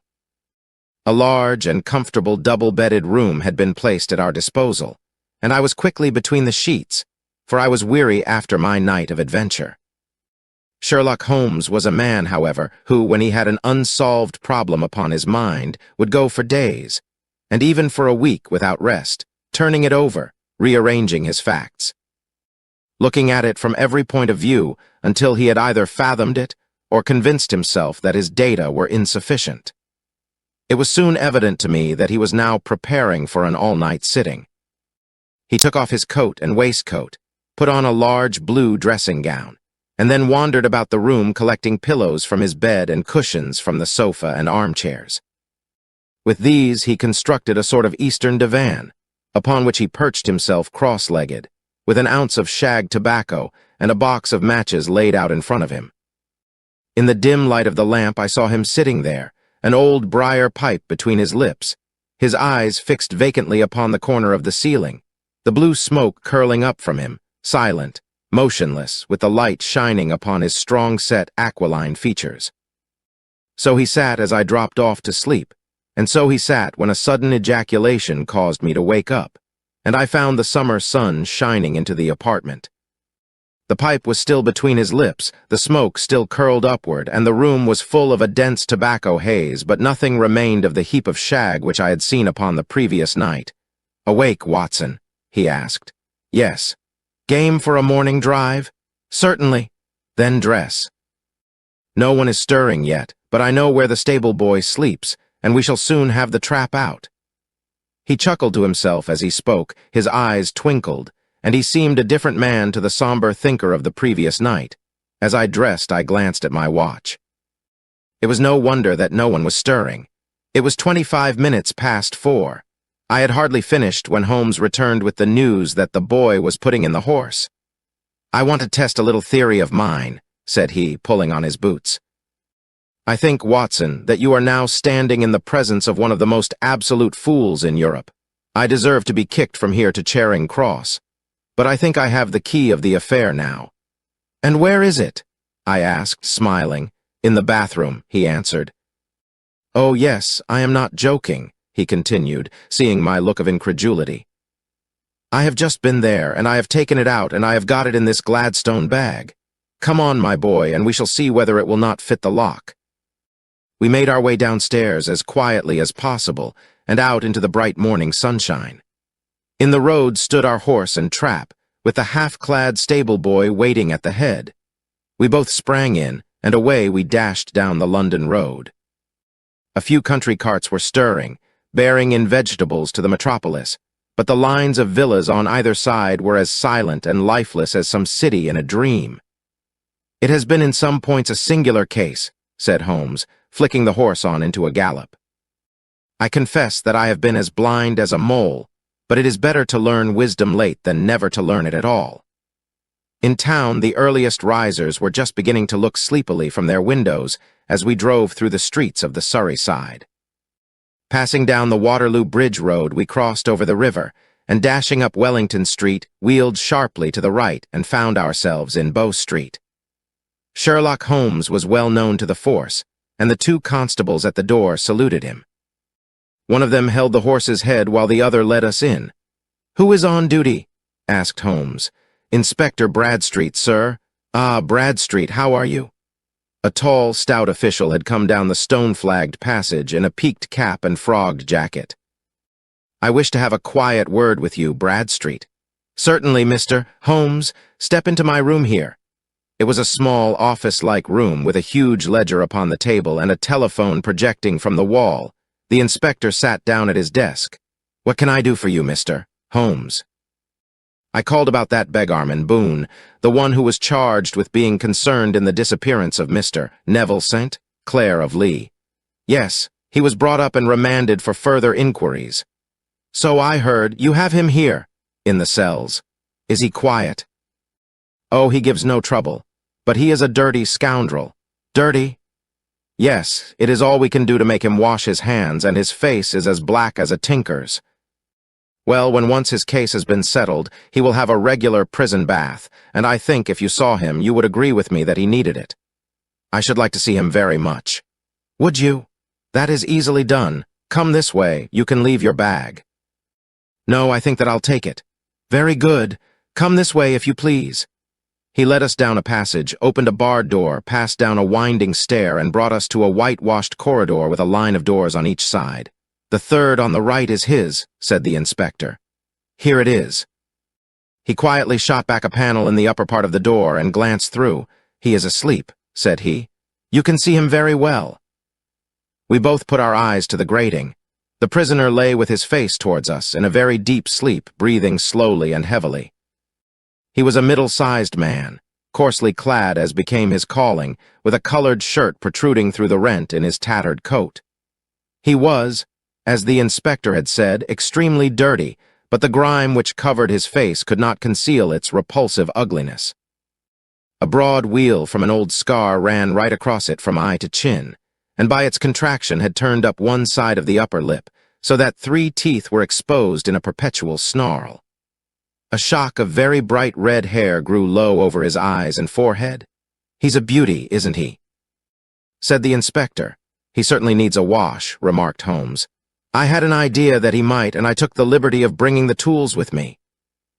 A large and comfortable double-bedded room had been placed at our disposal, and I was quickly between the sheets, for I was weary after my night of adventure. Sherlock Holmes was a man, however, who, when he had an unsolved problem upon his mind, would go for days, and even for a week without rest, turning it over, rearranging his facts, looking at it from every point of view until he had either fathomed it or convinced himself that his data were insufficient. It was soon evident to me that he was now preparing for an all-night sitting. He took off his coat and waistcoat, put on a large blue dressing gown, and then wandered about the room collecting pillows from his bed and cushions from the sofa and armchairs. With these he constructed a sort of Eastern divan, upon which he perched himself cross-legged, with an ounce of shag tobacco and a box of matches laid out in front of him. In the dim light of the lamp I saw him sitting there, an old briar pipe between his lips, his eyes fixed vacantly upon the corner of the ceiling, the blue smoke curling up from him, silent, motionless, with the light shining upon his strong-set aquiline features. So he sat as I dropped off to sleep, and so he sat when a sudden ejaculation caused me to wake up, and I found the summer sun shining into the apartment. The pipe was still between his lips, the smoke still curled upward, and the room was full of a dense tobacco haze, but nothing remained of the heap of shag which I had seen upon the previous night. "Awake, Watson?" he asked. "Yes." "Game for a morning drive?" "Certainly." "Then dress." "No one is stirring yet, but I know where the stable boy sleeps, and we shall soon have the trap out." He chuckled to himself as he spoke, his eyes twinkled, and he seemed a different man to the somber thinker of the previous night. As I dressed, I glanced at my watch. It was no wonder that no one was stirring. It was 25 minutes past 4. I had hardly finished when Holmes returned with the news that the boy was putting in the horse. "I want to test a little theory of mine," said he, pulling on his boots. "I think, Watson, that you are now standing in the presence of one of the most absolute fools in Europe. I deserve to be kicked from here to Charing Cross. But I think I have the key of the affair now." "And where is it?" I asked, smiling. "In the bathroom," he answered. "Oh, yes, I am not joking," he continued, seeing my look of incredulity. "I have just been there, and I have taken it out, and I have got it in this Gladstone bag. Come on, my boy, and we shall see whether it will not fit the lock." We made our way downstairs as quietly as possible and out into the bright morning sunshine. In the road stood our horse and trap, with the half-clad stable boy waiting at the head. We both sprang in, and away we dashed down the London road. A few country carts were stirring, bearing in vegetables to the metropolis, but the lines of villas on either side were as silent and lifeless as some city in a dream. "It has been in some points a singular case," said Holmes, flicking the horse on into a gallop. "I confess that I have been as blind as a mole, but it is better to learn wisdom late than never to learn it at all." In town, the earliest risers were just beginning to look sleepily from their windows as we drove through the streets of the Surrey side. Passing down the Waterloo Bridge Road, we crossed over the river, and dashing up Wellington Street, wheeled sharply to the right and found ourselves in Bow Street. Sherlock Holmes was well known to the force, and the two constables at the door saluted him. One of them held the horse's head while the other led us in. "Who is on duty?" asked Holmes. "Inspector Bradstreet, sir." "Ah, Bradstreet, how are you?" A tall, stout official had come down the stone-flagged passage in a peaked cap and frogged jacket. "I wish to have a quiet word with you, Bradstreet." "Certainly, Mr. Holmes. Step into my room here." It was a small, office-like room with a huge ledger upon the table and a telephone projecting from the wall. The inspector sat down at his desk. "What can I do for you, Mr. Holmes?" "I called about that beggarman, Boone, the one who was charged with being concerned in the disappearance of Mr. Neville St. Clair of Lee." "Yes, he was brought up and remanded for further inquiries." "So I heard. You have him here?" "In the cells." "Is he quiet?" "Oh, he gives no trouble. But he is a dirty scoundrel." "Dirty?" "Yes, it is all we can do to make him wash his hands, and his face is as black as a tinker's." "Well, when once his case has been settled, he will have a regular prison bath, and I think if you saw him, you would agree with me that he needed it." "I should like to see him very much." "Would you? That is easily done. Come this way. You can leave your bag." "No, I think that I'll take it." "Very good. Come this way, if you please." He led us down a passage, opened a barred door, passed down a winding stair, and brought us to a whitewashed corridor with a line of doors on each side. "The third on the right is his," said the inspector. "Here it is." He quietly shot back a panel in the upper part of the door and glanced through. "He is asleep," said he. "You can see him very well." We both put our eyes to the grating. The prisoner lay with his face towards us, in a very deep sleep, breathing slowly and heavily. He was a middle-sized man, coarsely clad as became his calling, with a colored shirt protruding through the rent in his tattered coat. He was, as the inspector had said, extremely dirty, but the grime which covered his face could not conceal its repulsive ugliness. A broad weal from an old scar ran right across it from eye to chin, and by its contraction had turned up one side of the upper lip, so that 3 teeth were exposed in a perpetual snarl. A shock of very bright red hair grew low over his eyes and forehead. "He's a beauty, isn't he?" said the inspector. "He certainly needs a wash," remarked Holmes. "I had an idea that he might, and I took the liberty of bringing the tools with me."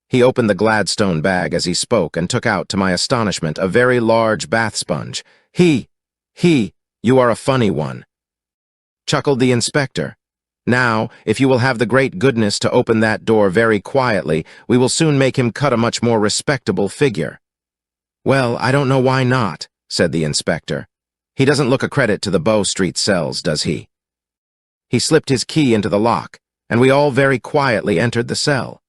He opened the Gladstone bag as he spoke and took out, to my astonishment, a very large bath sponge. You are a funny one," chuckled the inspector. "Now, if you will have the great goodness to open that door very quietly, we will soon make him cut a much more respectable figure." "Well, I don't know why not," said the inspector. "He doesn't look a credit to the Bow Street cells, does he?" He slipped his key into the lock, and we all very quietly entered the cell.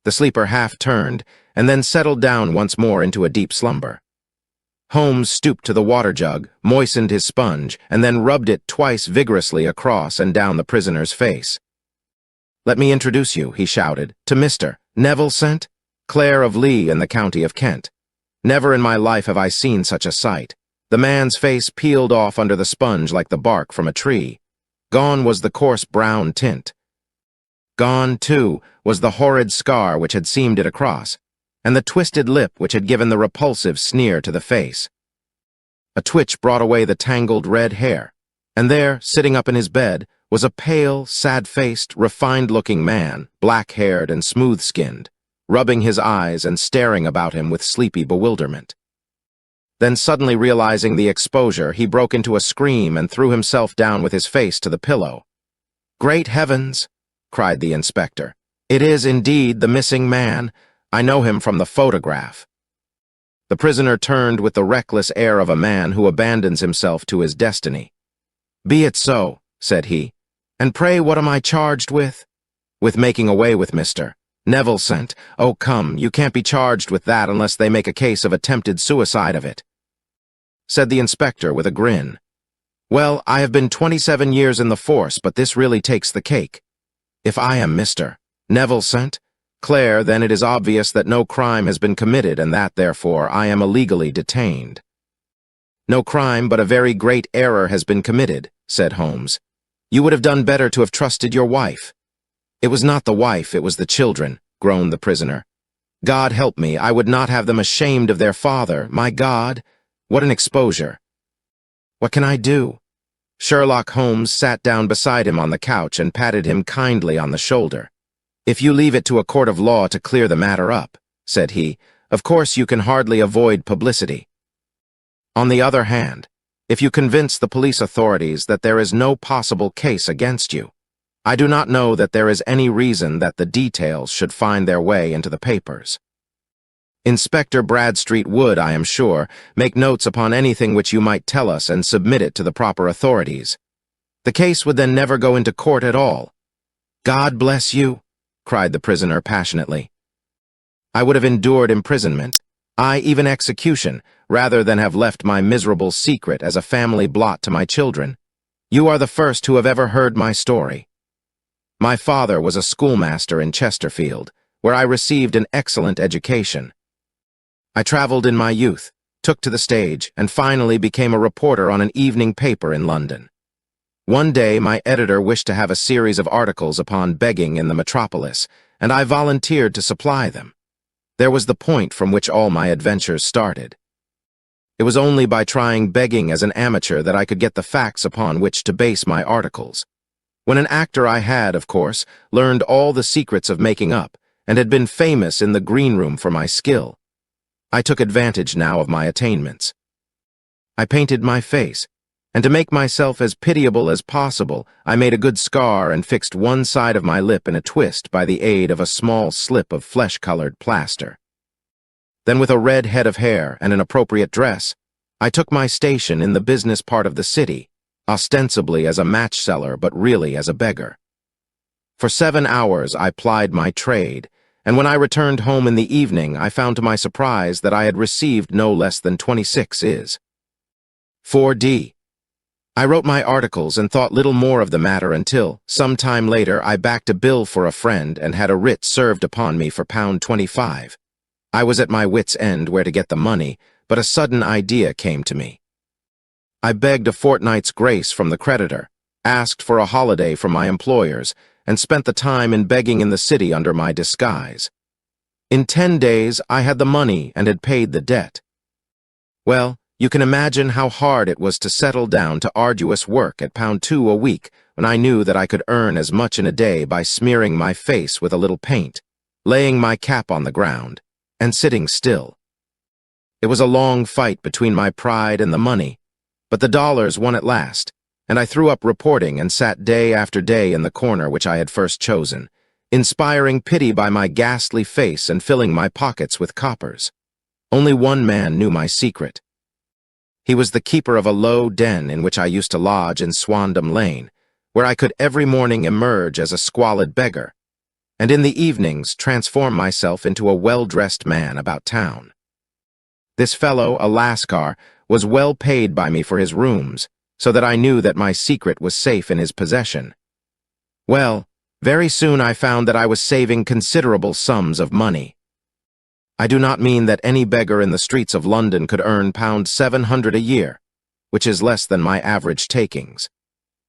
The sleeper half turned, and then settled down once more into a deep slumber. Holmes stooped to the water jug, moistened his sponge, and then rubbed it twice vigorously across and down the prisoner's face. "Let me introduce you," he shouted, "to Mr. Neville St. Clair of Lee in the county of Kent. Never in my life have I seen such a sight. The man's face peeled off under the sponge like the bark from a tree. Gone was the coarse brown tint. Gone, too, was the horrid scar which had seamed it across, and the twisted lip which had given the repulsive sneer to the face. A twitch brought away the tangled red hair, and there, sitting up in his bed, was a pale, sad-faced, refined-looking man, black-haired and smooth-skinned, rubbing his eyes and staring about him with sleepy bewilderment. Then, suddenly realizing the exposure, he broke into a scream and threw himself down with his face to the pillow. "Great heavens!" cried the inspector. "It is indeed the missing man. I know him from the photograph." The prisoner turned with the reckless air of a man who abandons himself to his destiny. "Be it so," said he. "And pray what am I charged with?" "With making away with Mr. Neville St. Oh, come, you can't be charged with that unless they make a case of attempted suicide of it," said the inspector with a grin. "Well, I have been 27 years in the force, but this really takes the cake. If I am Mr. Neville St. Clair, then it is obvious that no crime has been committed and that, therefore, I am illegally detained." "No crime, but a very great error has been committed," said Holmes. "You would have done better to have trusted your wife." "It was not the wife, it was the children," groaned the prisoner. "God help me, I would not have them ashamed of their father, my God. What an exposure. What can I do? Sherlock Holmes sat down beside him on the couch and patted him kindly on the shoulder. "If you leave it to a court of law to clear the matter up," said he, "of course you can hardly avoid publicity. On the other hand, if you convince the police authorities that there is no possible case against you, I do not know that there is any reason that the details should find their way into the papers. Inspector Bradstreet would, I am sure, make notes upon anything which you might tell us and submit it to the proper authorities. The case would then never go into court at all." "God bless you," cried the prisoner passionately. "I would have endured imprisonment, aye, even execution, rather than have left my miserable secret as a family blot to my children. You are the first who have ever heard my story. My father was a schoolmaster in Chesterfield, where I received an excellent education. I traveled in my youth, took to the stage, and finally became a reporter on an evening paper in London. One day my editor wished to have a series of articles upon begging in the metropolis, and I volunteered to supply them. There was the point from which all my adventures started. It was only by trying begging as an amateur that I could get the facts upon which to base my articles. When an actor I had, of course, learned all the secrets of making up, and had been famous in the green room for my skill. I took advantage now of my attainments. I painted my face, and to make myself as pitiable as possible, I made a good scar and fixed one side of my lip in a twist by the aid of a small slip of flesh-colored plaster. Then with a red head of hair and an appropriate dress, I took my station in the business part of the city, ostensibly as a match seller but really as a beggar. For 7 hours I plied my trade, and when I returned home in the evening I found to my surprise that I had received no less than 26 is. 4d. I wrote my articles and thought little more of the matter until, some time later, I backed a bill for a friend and had a writ served upon me for £25. I was at my wit's end where to get the money, but a sudden idea came to me. I begged a fortnight's grace from the creditor, asked for a holiday from my employers, and spent the time in begging in the city under my disguise. In 10 days, I had the money and had paid the debt. Well, you can imagine how hard it was to settle down to arduous work at £2 a week when I knew that I could earn as much in a day by smearing my face with a little paint, laying my cap on the ground, and sitting still. It was a long fight between my pride and the money, but the dollars won at last, and I threw up reporting and sat day after day in the corner which I had first chosen, inspiring pity by my ghastly face and filling my pockets with coppers. Only one man knew my secret. He was the keeper of a low den in which I used to lodge in Swandam Lane, where I could every morning emerge as a squalid beggar, and in the evenings transform myself into a well-dressed man about town. This fellow, a Lascar, was well paid by me for his rooms, so that I knew that my secret was safe in his possession. Well, very soon I found that I was saving considerable sums of money. I do not mean that any beggar in the streets of London could earn £700 a year, which is less than my average takings.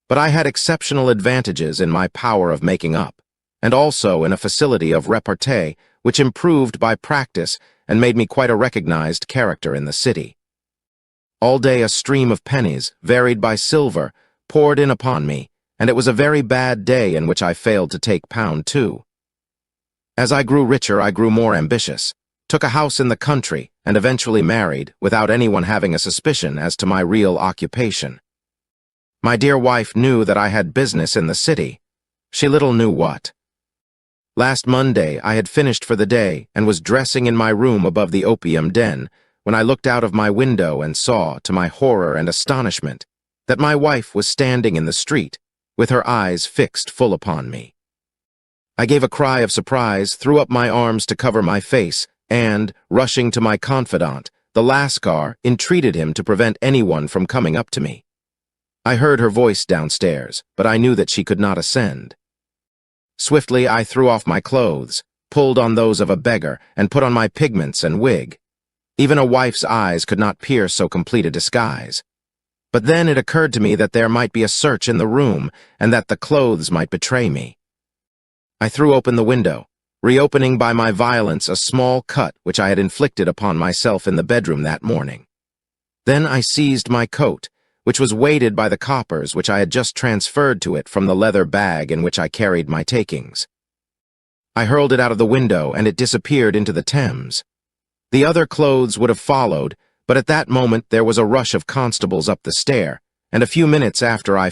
But I had exceptional advantages in my power of making up, and also in a facility of repartee which improved by practice and made me quite a recognized character in the city. All day a stream of pennies, varied by silver, poured in upon me, and it was a very bad day in which I failed to take £2. As I grew richer, I grew more ambitious, took a house in the country, and eventually married, without anyone having a suspicion as to my real occupation. My dear wife knew that I had business in the city. She little knew what. Last Monday I had finished for the day and was dressing in my room above the opium den, when I looked out of my window and saw, to my horror and astonishment, that my wife was standing in the street, with her eyes fixed full upon me. I gave a cry of surprise, threw up my arms to cover my face, and, rushing to my confidant, the Lascar, entreated him to prevent anyone from coming up to me. I heard her voice downstairs, but I knew that she could not ascend. Swiftly I threw off my clothes, pulled on those of a beggar, and put on my pigments and wig. Even a wife's eyes could not pierce so complete a disguise. But then it occurred to me that there might be a search in the room, and that the clothes might betray me. I threw open the window, reopening by my violence a small cut which I had inflicted upon myself in the bedroom that morning. Then I seized my coat, which was weighted by the coppers which I had just transferred to it from the leather bag in which I carried my takings. I hurled it out of the window, and it disappeared into the Thames. The other clothes would have followed, but at that moment there was a rush of constables up the stair, and a few minutes after I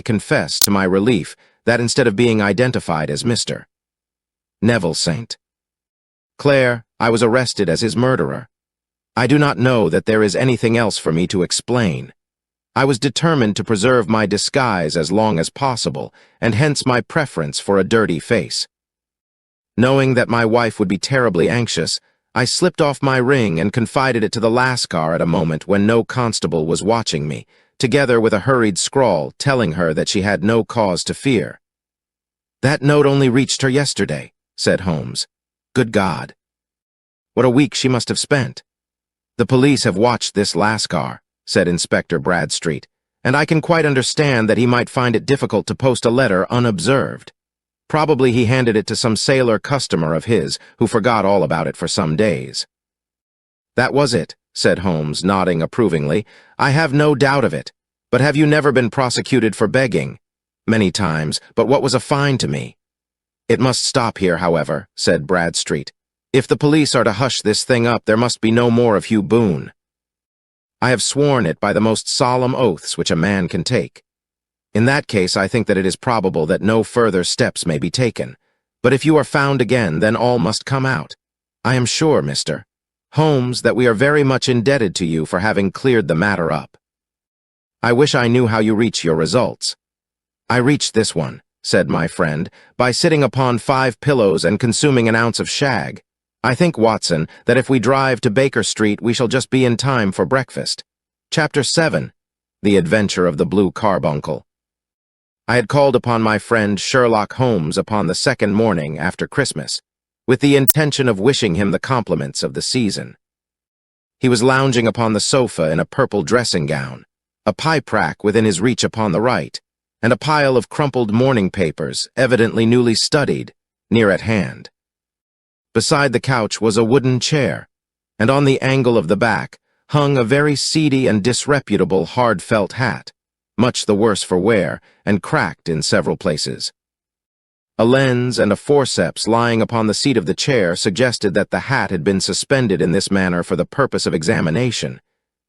confess to my relief, that instead of being identified as Mr. Neville St. Clair, I was arrested as his murderer. I do not know that there is anything else for me to explain. I was determined to preserve my disguise as long as possible, and hence my preference for a dirty face. Knowing that my wife would be terribly anxious, I slipped off my ring and confided it to the Lascar at a moment when no constable was watching me, together with a hurried scrawl telling her that she had no cause to fear. "That note only reached her yesterday," said Holmes. "Good God! What a week she must have spent." "The police have watched this Lascar," said Inspector Bradstreet, "and I can quite understand that he might find it difficult to post a letter unobserved. Probably he handed it to some sailor customer of his who forgot all about it for some days." "That was it," said Holmes, nodding approvingly. "I have no doubt of it. But have you never been prosecuted for begging?" "Many times, but what was a fine to me?" "It must stop here, however," said Bradstreet. "If the police are to hush this thing up, there must be no more of Hugh Boone. I have sworn it by the most solemn oaths which a man can take. In that case, I think that it is probable that no further steps may be taken. But if you are found again, then all must come out. I am sure, Mr. Holmes, that we are very much indebted to you for having cleared the matter up. I wish I knew how you reach your results." "I reached this one," said my friend, "by sitting upon 5 pillows and consuming an ounce of shag. I think, Watson, that if we drive to Baker Street, we shall just be in time for breakfast." Chapter 7. The Adventure of the Blue Carbuncle. I had called upon my friend Sherlock Holmes upon the second morning after Christmas, with the intention of wishing him the compliments of the season. He was lounging upon the sofa in a purple dressing gown, a pipe-rack within his reach upon the right, and a pile of crumpled morning papers, evidently newly studied, near at hand. Beside the couch was a wooden chair, and on the angle of the back hung a very seedy and disreputable hard felt hat, much the worse for wear, and cracked in several places. A lens and a forceps lying upon the seat of the chair suggested that the hat had been suspended in this manner for the purpose of examination.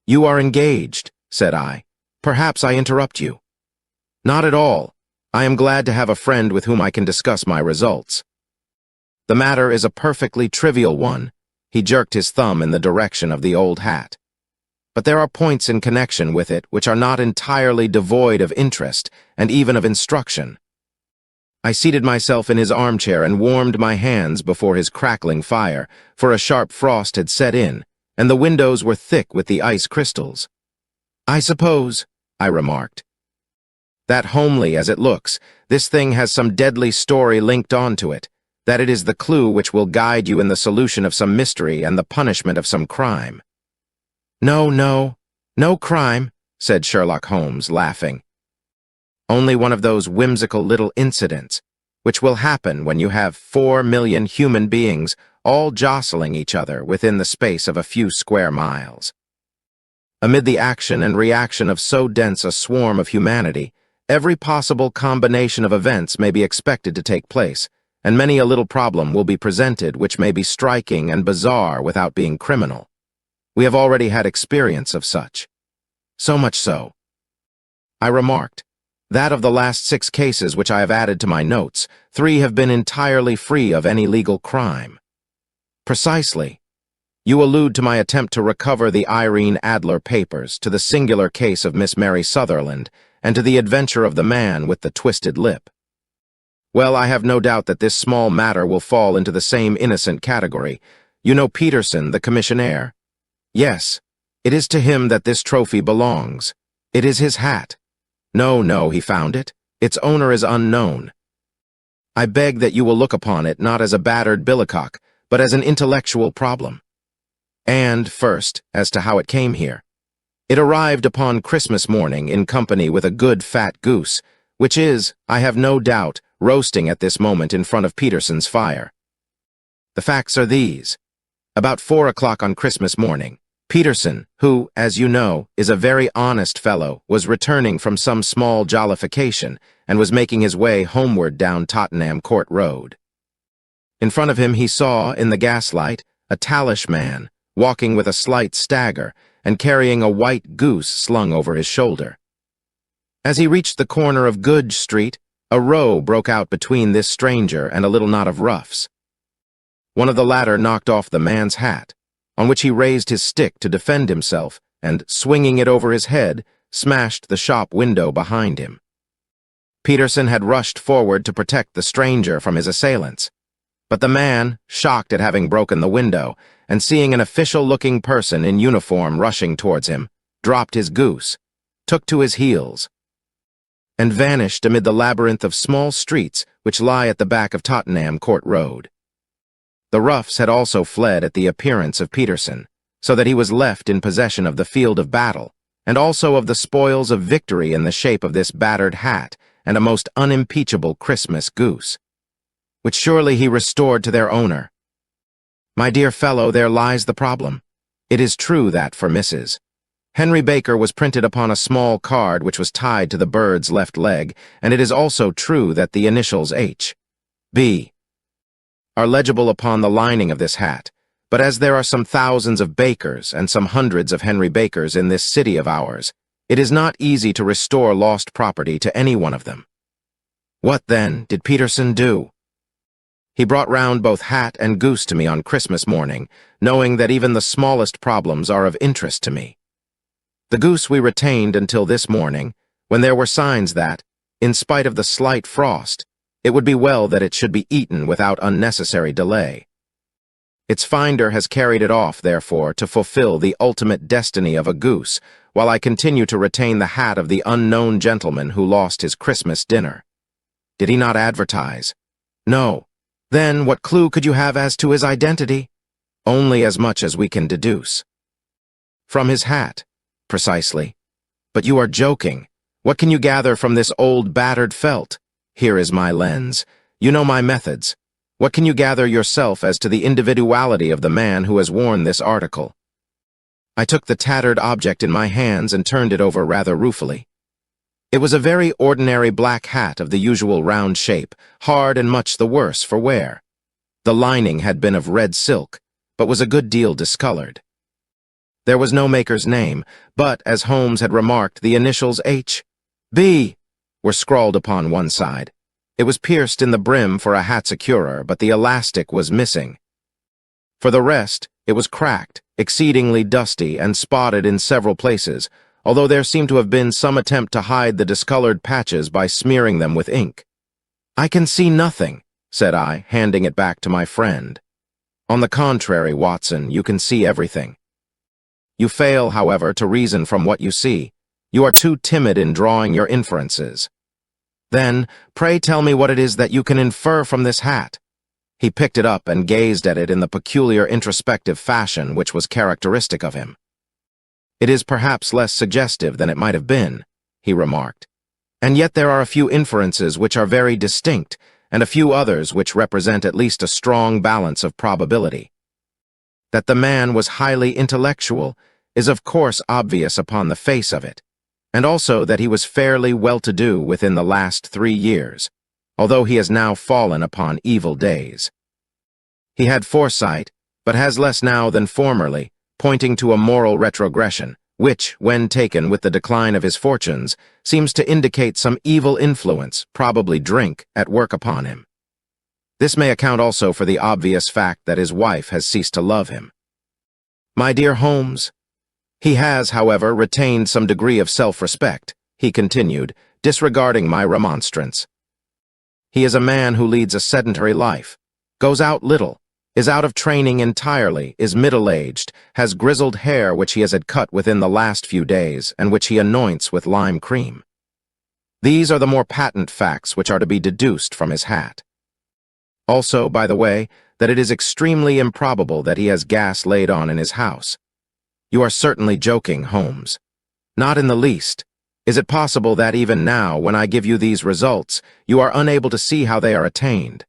"You are engaged," said I. "Perhaps I interrupt you." "Not at all. I am glad to have a friend with whom I can discuss my results. The matter is a perfectly trivial one." He jerked his thumb in the direction of the old hat. "But there are points in connection with it which are not entirely devoid of interest and even of instruction." I seated myself in his armchair and warmed my hands before his crackling fire, for a sharp frost had set in, and the windows were thick with the ice crystals. "I suppose," I remarked, "that homely as it looks, this thing has some deadly story linked on to it, that it is the clue which will guide you in the solution of some mystery and the punishment of some crime." No crime," said Sherlock Holmes, laughing. "Only one of those whimsical little incidents, which will happen when you have 4 million human beings all jostling each other within the space of a few square miles. Amid the action and reaction of so dense a swarm of humanity, every possible combination of events may be expected to take place, and many a little problem will be presented which may be striking and bizarre without being criminal. We have already had experience of such. So much so," I remarked, "that of the last 6 cases which I have added to my notes, 3 have been entirely free of any legal crime." "Precisely. You allude to my attempt to recover the Irene Adler papers, to the singular case of Miss Mary Sutherland, and to the adventure of the man with the twisted lip. Well, I have no doubt that this small matter will fall into the same innocent category. You know Peterson, the commissionaire? Yes, it is to him that this trophy belongs. It is his hat. No, he found it. Its owner is unknown. I beg that you will look upon it not as a battered billycock, but as an intellectual problem. And, first, as to how it came here. It arrived upon Christmas morning in company with a good fat goose, which is, I have no doubt, roasting at this moment in front of Peterson's fire. The facts are these. About 4 o'clock on Christmas morning, Peterson, who, as you know, is a very honest fellow, was returning from some small jollification and was making his way homeward down Tottenham Court Road. In front of him he saw, in the gaslight, a tallish man, walking with a slight stagger and carrying a white goose slung over his shoulder. As he reached the corner of Goodge Street, a row broke out between this stranger and a little knot of roughs. One of the latter knocked off the man's hat, on which he raised his stick to defend himself, and, swinging it over his head, smashed the shop window behind him. Peterson had rushed forward to protect the stranger from his assailants, but the man, shocked at having broken the window, and seeing an official-looking person in uniform rushing towards him, dropped his goose, took to his heels, and vanished amid the labyrinth of small streets which lie at the back of Tottenham Court Road. The roughs had also fled at the appearance of Peterson, so that he was left in possession of the field of battle, and also of the spoils of victory in the shape of this battered hat and a most unimpeachable Christmas goose, which surely he restored to their owner. My dear fellow, there lies the problem. It is true that, for Mrs. Henry Baker was printed upon a small card which was tied to the bird's left leg, and it is also true that the initials H.B. are legible upon the lining of this hat, but as there are some thousands of Bakers and some hundreds of Henry Bakers in this city of ours, it is not easy to restore lost property to any one of them. What, then, did Peterson do? He brought round both hat and goose to me on Christmas morning, knowing that even the smallest problems are of interest to me. The goose we retained until this morning, when there were signs that, in spite of the slight frost, it would be well that it should be eaten without unnecessary delay. Its finder has carried it off, therefore, to fulfill the ultimate destiny of a goose, while I continue to retain the hat of the unknown gentleman who lost his Christmas dinner. Did he not advertise? No. Then what clue could you have as to his identity? Only as much as we can deduce. From his hat. Precisely. But you are joking. What can you gather from this old battered felt? Here is my lens. You know my methods. What can you gather yourself as to the individuality of the man who has worn this article? I took the tattered object in my hands and turned it over rather ruefully. It was a very ordinary black hat of the usual round shape, hard and much the worse for wear. The lining had been of red silk, but was a good deal discolored. There was no maker's name, but, as Holmes had remarked, the initials H.B. were scrawled upon one side. It was pierced in the brim for a hat securer, but the elastic was missing. For the rest, it was cracked, exceedingly dusty, and spotted in several places, although there seemed to have been some attempt to hide the discolored patches by smearing them with ink. "I can see nothing," said I, handing it back to my friend. "On the contrary, Watson, you can see everything. You fail, however, to reason from what you see. You are too timid in drawing your inferences. Then, pray tell me what it is that you can infer from this hat." He picked it up and gazed at it in the peculiar introspective fashion which was characteristic of him. "It is perhaps less suggestive than it might have been," he remarked. "And yet there are a few inferences which are very distinct, and a few others which represent at least a strong balance of probability. That the man was highly intellectual is of course obvious upon the face of it, and also that he was fairly well-to-do within the last 3 years, although he has now fallen upon evil days. He had foresight, but has less now than formerly, pointing to a moral retrogression, which, when taken with the decline of his fortunes, seems to indicate some evil influence, probably drink, at work upon him. This may account also for the obvious fact that his wife has ceased to love him. My dear Holmes, he has, however, retained some degree of self-respect," he continued, disregarding my remonstrance. "He is a man who leads a sedentary life, goes out little, is out of training entirely, is middle-aged, has grizzled hair which he has had cut within the last few days, and which he anoints with lime cream. These are the more patent facts which are to be deduced from his hat. Also, by the way, that it is extremely improbable that he has gas laid on in his house. You are certainly joking, Holmes. Not in the least. Is it possible that even now, when I give you these results, you are unable to see how they are attained?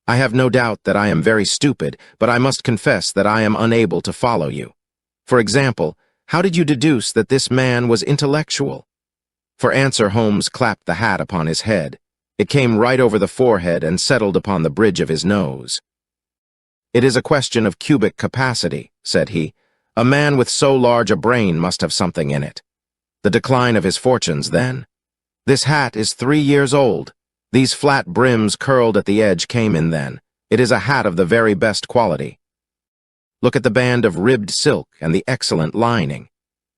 I have no doubt that I am very stupid, but I must confess that I am unable to follow you. For example, how did you deduce that this man was intellectual? For answer, Holmes clapped the hat upon his head. It came right over the forehead and settled upon the bridge of his nose. "It is a question of cubic capacity," said he. "A man with so large a brain must have something in it. The decline of his fortunes, then? This hat is 3 years old. These flat brims curled at the edge came in then. It is a hat of the very best quality. Look at the band of ribbed silk and the excellent lining.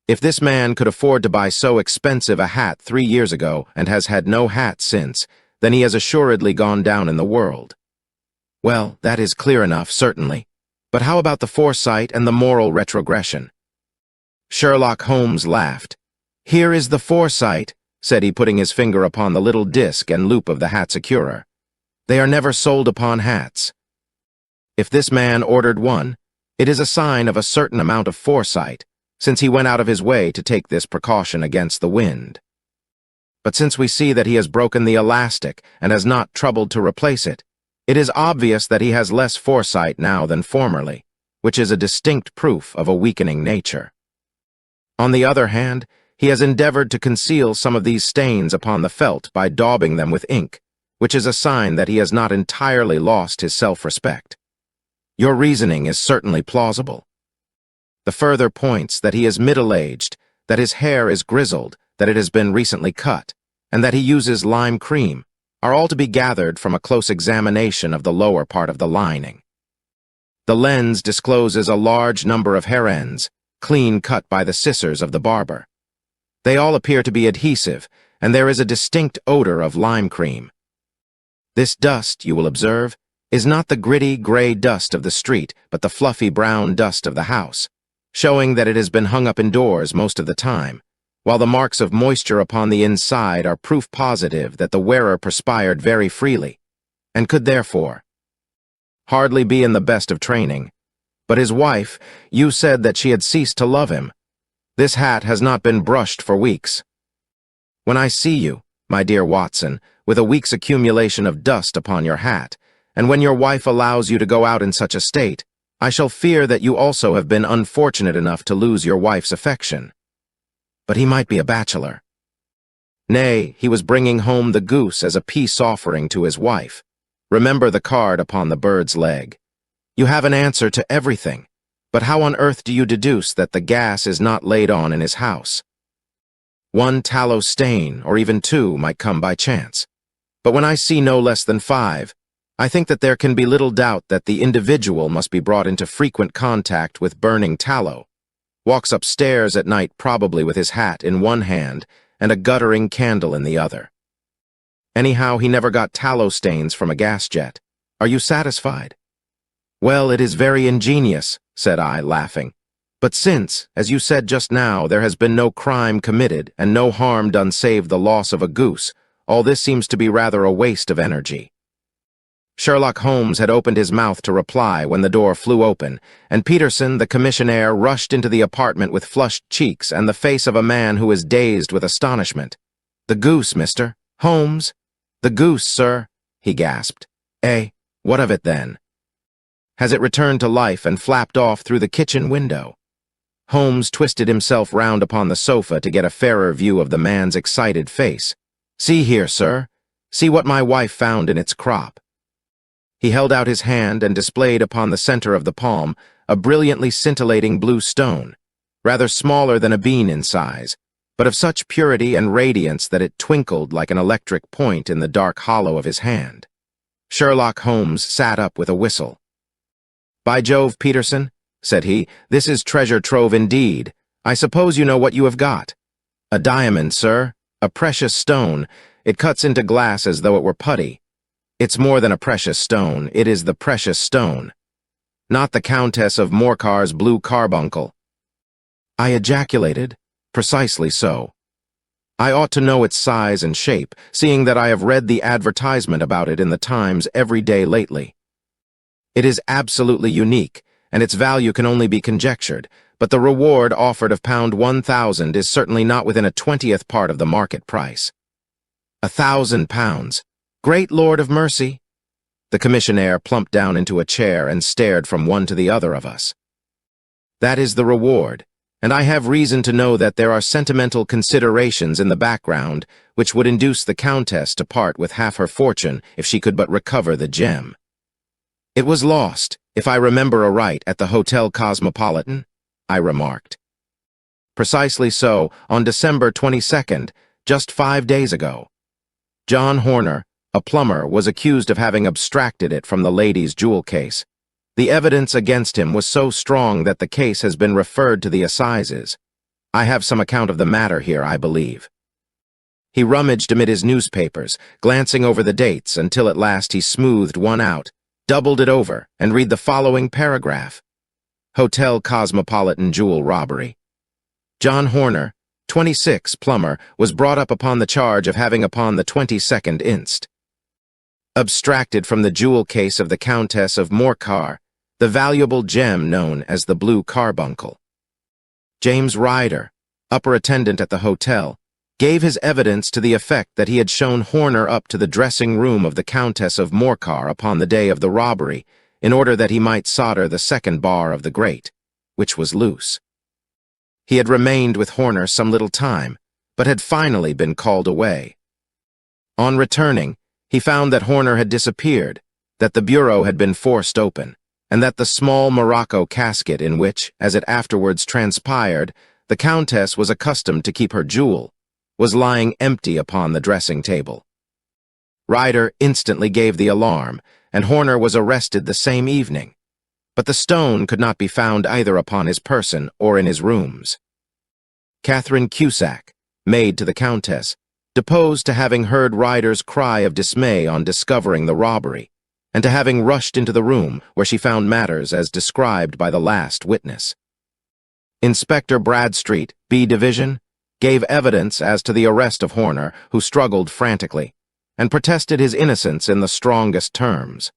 If this man could afford to buy so expensive a hat 3 years ago and has had no hat since, then he has assuredly gone down in the world." "Well, that is clear enough, certainly. But how about the foresight and the moral retrogression?" Sherlock Holmes laughed. "Here is the foresight," said he, putting his finger upon the little disc and loop of the hat securer. "They are never sold upon hats. If this man ordered one, it is a sign of a certain amount of foresight, since he went out of his way to take this precaution against the wind. But since we see that he has broken the elastic and has not troubled to replace it, it is obvious that he has less foresight now than formerly, which is a distinct proof of a weakening nature. On the other hand, he has endeavored to conceal some of these stains upon the felt by daubing them with ink, which is a sign that he has not entirely lost his self-respect. Your reasoning is certainly plausible. The further points that he is middle-aged, that his hair is grizzled, that it has been recently cut, and that he uses lime cream, are all to be gathered from a close examination of the lower part of the lining. The lens discloses a large number of hair ends, clean cut by the scissors of the barber. They all appear to be adhesive, and there is a distinct odor of lime cream. This dust, you will observe, is not the gritty gray dust of the street, but the fluffy brown dust of the house, showing that it has been hung up indoors most of the time, while the marks of moisture upon the inside are proof positive that the wearer perspired very freely, and could therefore hardly be in the best of training. But his wife, you said that she had ceased to love him. This hat has not been brushed for weeks. When I see you, my dear Watson, with a week's accumulation of dust upon your hat, and when your wife allows you to go out in such a state, I shall fear that you also have been unfortunate enough to lose your wife's affection. But he might be a bachelor. Nay, he was bringing home the goose as a peace offering to his wife. Remember the card upon the bird's leg. You have an answer to everything, but how on earth do you deduce that the gas is not laid on in his house? One tallow stain, or even 2, might come by chance. But when I see no less than 5, I think that there can be little doubt that the individual must be brought into frequent contact with burning tallow, walks upstairs at night probably with his hat in one hand and a guttering candle in the other. Anyhow, he never got tallow stains from a gas jet. Are you satisfied? Well, it is very ingenious, said I, laughing. But since, as you said just now, there has been no crime committed and no harm done save the loss of a goose, all this seems to be rather a waste of energy. Sherlock Holmes had opened his mouth to reply when the door flew open, and Peterson, the commissionaire, rushed into the apartment with flushed cheeks and the face of a man who is dazed with astonishment. "The goose, mister. Holmes." "The goose, sir," he gasped. "Eh? What of it, then?" "Has it returned to life and flapped off through the kitchen window?" Holmes twisted himself round upon the sofa to get a fairer view of the man's excited face. "See here, sir. See what my wife found in its crop." He held out his hand and displayed upon the center of the palm a brilliantly scintillating blue stone, rather smaller than a bean in size, but of such purity and radiance that it twinkled like an electric point in the dark hollow of his hand. Sherlock Holmes sat up with a whistle. "By Jove, Peterson," said he, "this is treasure trove indeed. I suppose you know what you have got." "A diamond, sir. A precious stone. It cuts into glass as though it were putty. It's more than a precious stone. It is the precious stone. Not the Countess of Morcar's blue carbuncle." I ejaculated, "Precisely so. I ought to know its size and shape, seeing that I have read the advertisement about it in the Times every day lately. It is absolutely unique, and its value can only be conjectured, but the reward offered of £1,000 is certainly not within a 20th part of the market price." £1,000! Great Lord of mercy! The commissionaire plumped down into a chair and stared from one to the other of us. That is the reward, and I have reason to know that there are sentimental considerations in the background which would induce the Countess to part with half her fortune if she could but recover the gem. It was lost, if I remember aright, at the Hotel Cosmopolitan, I remarked. Precisely so, on December 22nd, just 5 days ago. John Horner, a plumber, was accused of having abstracted it from the lady's jewel case. The evidence against him was so strong that the case has been referred to the assizes. I have some account of the matter here, I believe. He rummaged amid his newspapers, glancing over the dates until at last he smoothed one out, doubled it over, and read the following paragraph. Hotel Cosmopolitan Jewel Robbery. John Horner, 26, plumber, was brought up upon the charge of having upon the 22nd inst. Abstracted from the jewel case of the Countess of Morcar, the valuable gem known as the Blue Carbuncle. James Ryder, upper attendant at the hotel, gave his evidence to the effect that he had shown Horner up to the dressing room of the Countess of Morcar upon the day of the robbery, in order that he might solder the second bar of the grate, which was loose. He had remained with Horner some little time, but had finally been called away. On returning, he found that Horner had disappeared, that the bureau had been forced open, and that the small morocco casket in which, as it afterwards transpired, the Countess was accustomed to keep her jewel, was lying empty upon the dressing-table. Ryder instantly gave the alarm, and Horner was arrested the same evening, but the stone could not be found either upon his person or in his rooms. Catherine Cusack, maid to the Countess, deposed to having heard Ryder's cry of dismay on discovering the robbery, and to having rushed into the room where she found matters as described by the last witness. Inspector Bradstreet, B Division, gave evidence as to the arrest of Horner, who struggled frantically, and protested his innocence in the strongest terms.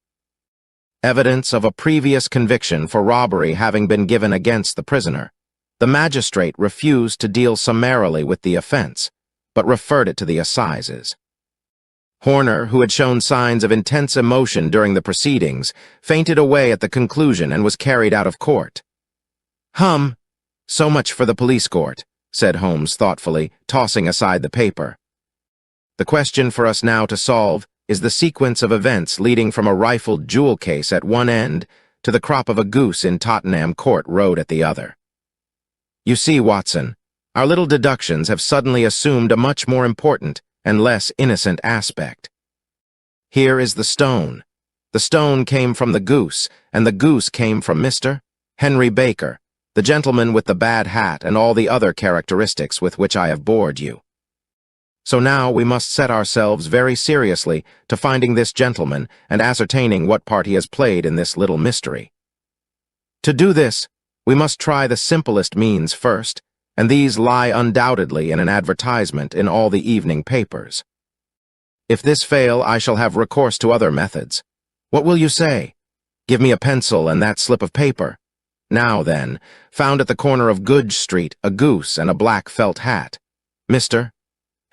Evidence of a previous conviction for robbery having been given against the prisoner, the magistrate refused to deal summarily with the offense, but referred it to the assizes. Horner, who had shown signs of intense emotion during the proceedings, fainted away at the conclusion and was carried out of court. So much for the police court, said Holmes thoughtfully, tossing aside the paper. The question for us now to solve is the sequence of events leading from a rifled jewel case at one end to the crop of a goose in Tottenham Court Road at the other. You see, Watson, our little deductions have suddenly assumed a much more important and less innocent aspect. Here is the stone. The stone came from the goose, and the goose came from Mr. Henry Baker, the gentleman with the bad hat and all the other characteristics with which I have bored you. So now we must set ourselves very seriously to finding this gentleman and ascertaining what part he has played in this little mystery. To do this, we must try the simplest means first, and these lie undoubtedly in an advertisement in all the evening papers. If this fail, I shall have recourse to other methods. What will you say? Give me a pencil and that slip of paper. Now then, found at the corner of Goodge Street a goose and a black felt hat. Mr.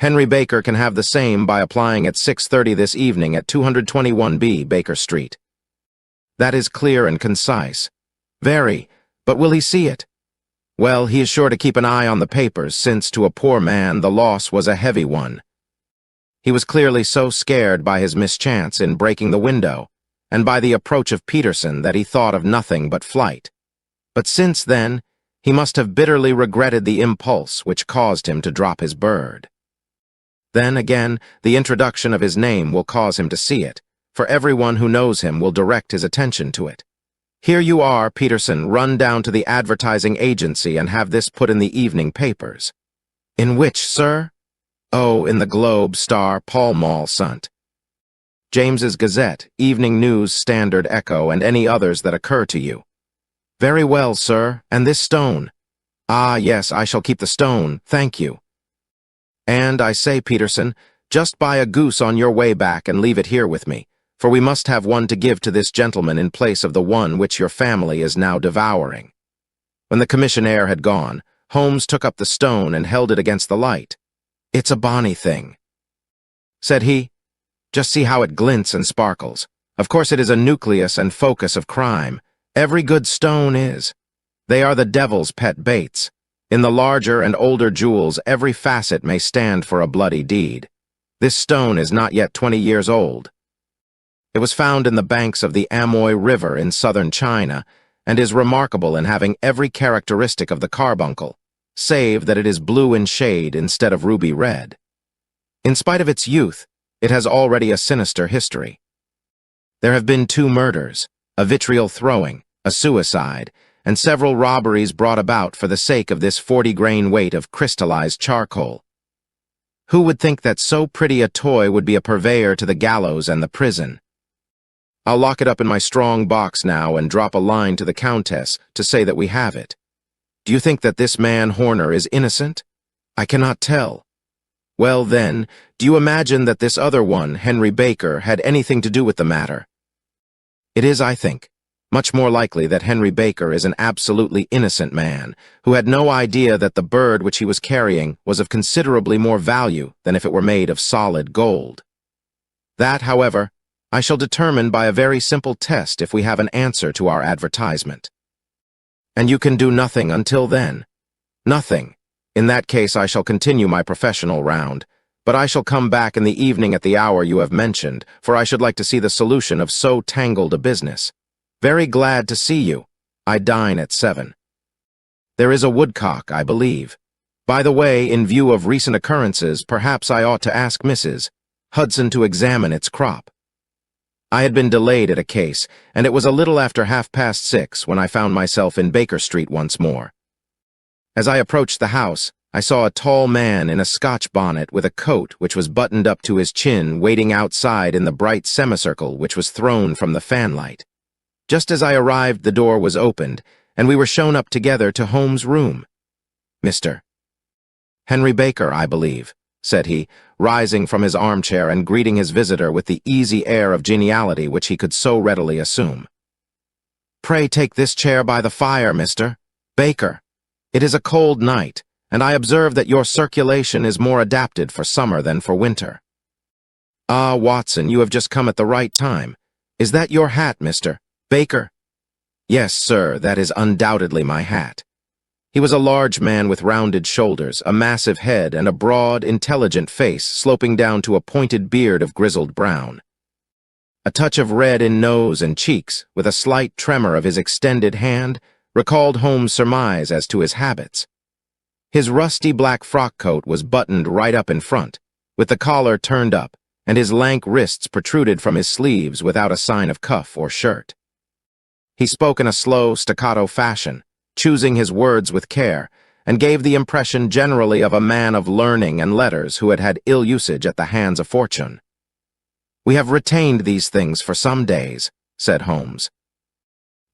Henry Baker can have the same by applying at 6:30 this evening at 221B Baker Street. That is clear and concise. Very, but will he see it? Well, he is sure to keep an eye on the papers, since to a poor man the loss was a heavy one. He was clearly so scared by his mischance in breaking the window, and by the approach of Peterson, that he thought of nothing but flight. But since then, he must have bitterly regretted the impulse which caused him to drop his bird. Then again, the introduction of his name will cause him to see it, for everyone who knows him will direct his attention to it. Here you are, Peterson, run down to the advertising agency and have this put in the evening papers. In which, sir? Oh, in the Globe, Star, Pall Mall, Sunt. James's Gazette, Evening News, Standard, Echo, and any others that occur to you. Very well, sir, and this stone? Ah, yes, I shall keep the stone, thank you. And, I say, Peterson, just buy a goose on your way back and leave it here with me, for we must have one to give to this gentleman in place of the one which your family is now devouring. When the commissionaire had gone, Holmes took up the stone and held it against the light. It's a bonny thing, said he. Just see how it glints and sparkles. Of course it is a nucleus and focus of crime. Every good stone is. They are the devil's pet baits. In the larger and older jewels, every facet may stand for a bloody deed. This stone is not yet 20 years old. It was found in the banks of the Amoy River in southern China and is remarkable in having every characteristic of the carbuncle, save that it is blue in shade instead of ruby red. In spite of its youth, it has already a sinister history. There have been 2 murders, a vitriol throwing, a suicide, and several robberies brought about for the sake of this 40-grain weight of crystallized charcoal. Who would think that so pretty a toy would be a purveyor to the gallows and the prison? I'll lock it up in my strong box now and drop a line to the Countess to say that we have it. Do you think that this man Horner is innocent? I cannot tell. Well then, do you imagine that this other one, Henry Baker, had anything to do with the matter? It is, I think, much more likely that Henry Baker is an absolutely innocent man, who had no idea that the bird which he was carrying was of considerably more value than if it were made of solid gold. That, however, I shall determine by a very simple test if we have an answer to our advertisement. And you can do nothing until then? Nothing. In that case, I shall continue my professional round, but I shall come back in the evening at the hour you have mentioned, for I should like to see the solution of so tangled a business. Very glad to see you. I dine at 7. There is a woodcock, I believe. By the way, in view of recent occurrences, perhaps I ought to ask Mrs. Hudson to examine its crop. I had been delayed at a case, and it was a little after 6:30 when I found myself in Baker Street once more. As I approached the house, I saw a tall man in a Scotch bonnet with a coat which was buttoned up to his chin waiting outside in the bright semicircle which was thrown from the fanlight. Just as I arrived, the door was opened, and we were shown up together to Holmes' room. Mr. Henry Baker, I believe, said he, rising from his armchair and greeting his visitor with the easy air of geniality which he could so readily assume. Pray take this chair by the fire, Mr. Baker. It is a cold night, and I observe that your circulation is more adapted for summer than for winter. Ah, Watson, you have just come at the right time. Is that your hat, Mr. Baker? Yes, sir, that is undoubtedly my hat. He was a large man with rounded shoulders, a massive head, and a broad, intelligent face sloping down to a pointed beard of grizzled brown. A touch of red in nose and cheeks, with a slight tremor of his extended hand, recalled Holmes' surmise as to his habits. His rusty black frock coat was buttoned right up in front, with the collar turned up, and his lank wrists protruded from his sleeves without a sign of cuff or shirt. He spoke in a slow, staccato fashion, choosing his words with care, and gave the impression generally of a man of learning and letters who had had ill usage at the hands of fortune. We have retained these things for some days, said Holmes,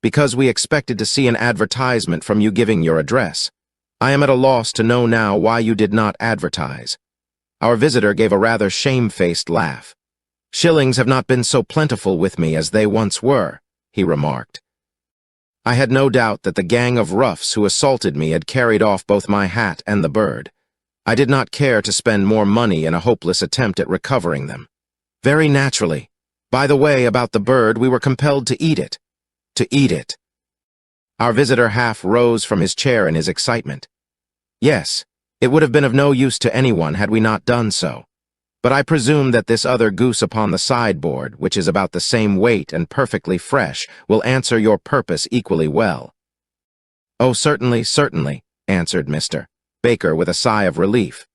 because we expected to see an advertisement from you giving your address. I am at a loss to know now why you did not advertise. Our visitor gave a rather shamefaced laugh. Shillings have not been so plentiful with me as they once were, he remarked. I had no doubt that the gang of roughs who assaulted me had carried off both my hat and the bird. I did not care to spend more money in a hopeless attempt at recovering them. Very naturally. By the way, about the bird, we were compelled to eat it. To eat it. Our visitor half rose from his chair in his excitement. Yes, it would have been of no use to anyone had we not done so. But I presume that this other goose upon the sideboard, which is about the same weight and perfectly fresh, will answer your purpose equally well. Oh, certainly, certainly, answered Mr. Baker with a sigh of relief.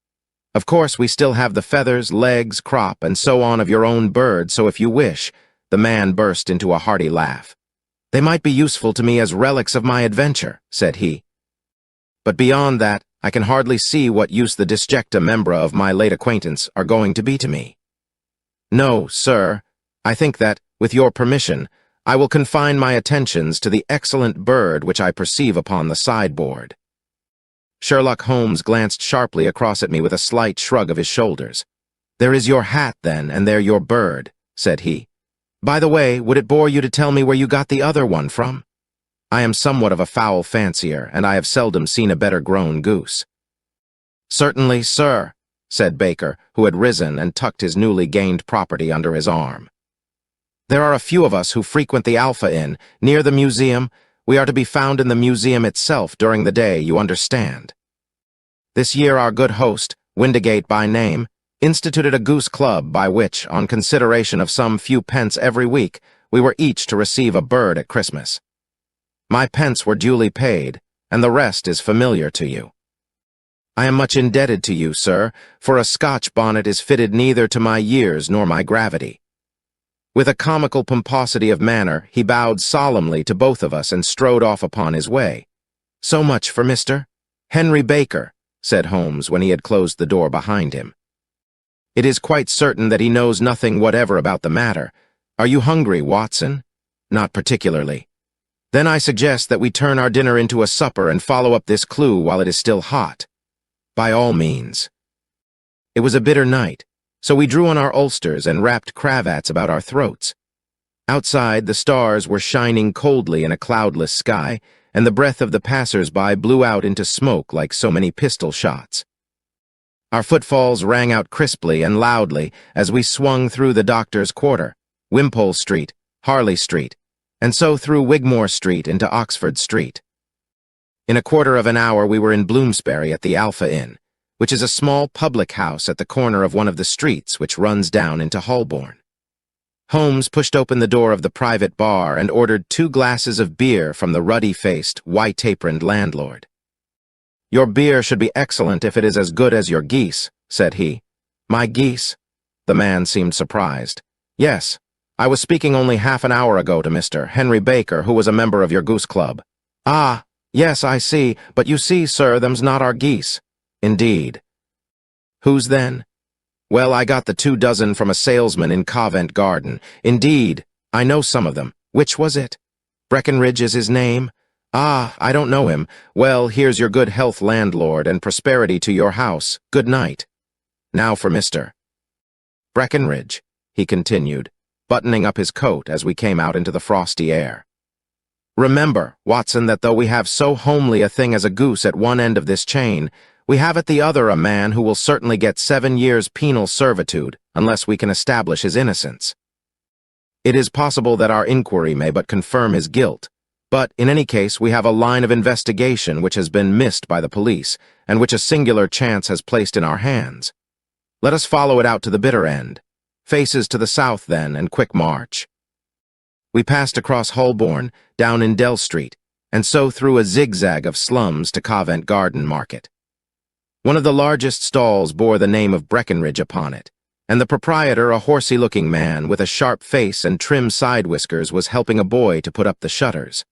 Of course, we still have the feathers, legs, crop, and so on of your own bird, so if you wish, the man burst into a hearty laugh. They might be useful to me as relics of my adventure, said he. But beyond that, I can hardly see what use the disjecta membra of my late acquaintance are going to be to me. No, sir, I think that, with your permission, I will confine my attentions to the excellent bird which I perceive upon the sideboard. Sherlock Holmes glanced sharply across at me with a slight shrug of his shoulders. There is your hat, then, and there your bird, said he. By the way, would it bore you to tell me where you got the other one from? I am somewhat of a fowl fancier, and I have seldom seen a better-grown goose. Certainly, sir, said Baker, who had risen and tucked his newly gained property under his arm. There are a few of us who frequent the Alpha Inn, near the museum, We are to be found in the museum itself during the day, you understand. This year our good host, Windigate by name, instituted a goose club by which, on consideration of some few pence every week, we were each to receive a bird at Christmas. My pence were duly paid, and the rest is familiar to you. I am much indebted to you, sir, for a Scotch bonnet is fitted neither to my years nor my gravity. With a comical pomposity of manner, he bowed solemnly to both of us and strode off upon his way. So much for Mr. Henry Baker, said Holmes when he had closed the door behind him. It is quite certain that he knows nothing whatever about the matter. Are you hungry, Watson? Not particularly. Then I suggest that we turn our dinner into a supper and follow up this clue while it is still hot. By all means. It was a bitter night, so we drew on our ulsters and wrapped cravats about our throats. Outside, the stars were shining coldly in a cloudless sky, and the breath of the passers-by blew out into smoke like so many pistol shots. Our footfalls rang out crisply and loudly as we swung through the Doctor's Quarter, Wimpole Street, Harley Street, and so through Wigmore Street into Oxford Street. In a quarter of an hour we were in Bloomsbury at the Alpha Inn, which is a small public house at the corner of one of the streets which runs down into Holborn. Holmes pushed open the door of the private bar and ordered 2 glasses of beer from the ruddy-faced, white-aproned landlord. "Your beer should be excellent if it is as good as your geese," said he. "My geese?" The man seemed surprised. "Yes, I was speaking only half an hour ago to Mr. Henry Baker, who was a member of your goose club." "Ah, yes, I see, but you see, sir, them's not our geese." "Indeed. Whose then?" "Well, I got the 2 dozen from a salesman in Covent Garden. Indeed, I know some of them. Which was it? Breckenridge is his name? Ah, I don't know him. Well, here's your good health, landlord, and prosperity to your house. Good night. Now for Mr. Breckenridge," he continued, buttoning up his coat as we came out into the frosty air. "Remember, Watson, that though we have so homely a thing as a goose at one end of this chain, we have at the other a man who will certainly get 7 years penal servitude unless we can establish his innocence. It is possible that our inquiry may but confirm his guilt, but in any case we have a line of investigation which has been missed by the police, and which a singular chance has placed in our hands. Let us follow it out to the bitter end. Faces to the south, then, and quick march." We passed across Holborn, down in Dell Street, and so through a zigzag of slums to Covent Garden Market. One of the largest stalls bore the name of Breckenridge upon it, and the proprietor, a horsey-looking man with a sharp face and trim side whiskers, was helping a boy to put up the shutters.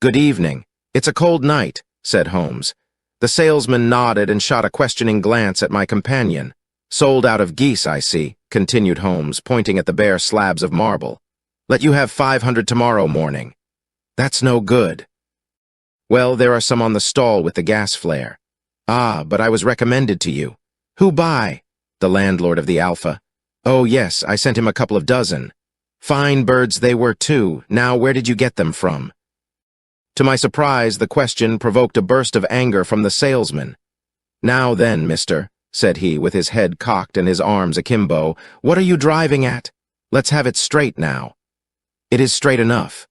"Good evening. It's a cold night," said Holmes. The salesman nodded and shot a questioning glance at my companion. "Sold out of geese, I see," continued Holmes, pointing at the bare slabs of marble. "Let you have 500 tomorrow morning." "That's no good." "Well, there are some on the stall with the gas flare." "Ah, but I was recommended to you." "Who by?" "The landlord of the Alpha." "Oh, yes, I sent him a couple of dozen." "Fine birds they were, too. Now, where did you get them from?" To my surprise, the question provoked a burst of anger from the salesman. "Now then, mister," said he, with his head cocked and his arms akimbo, "what are you driving at? Let's have it straight now." "It is straight enough."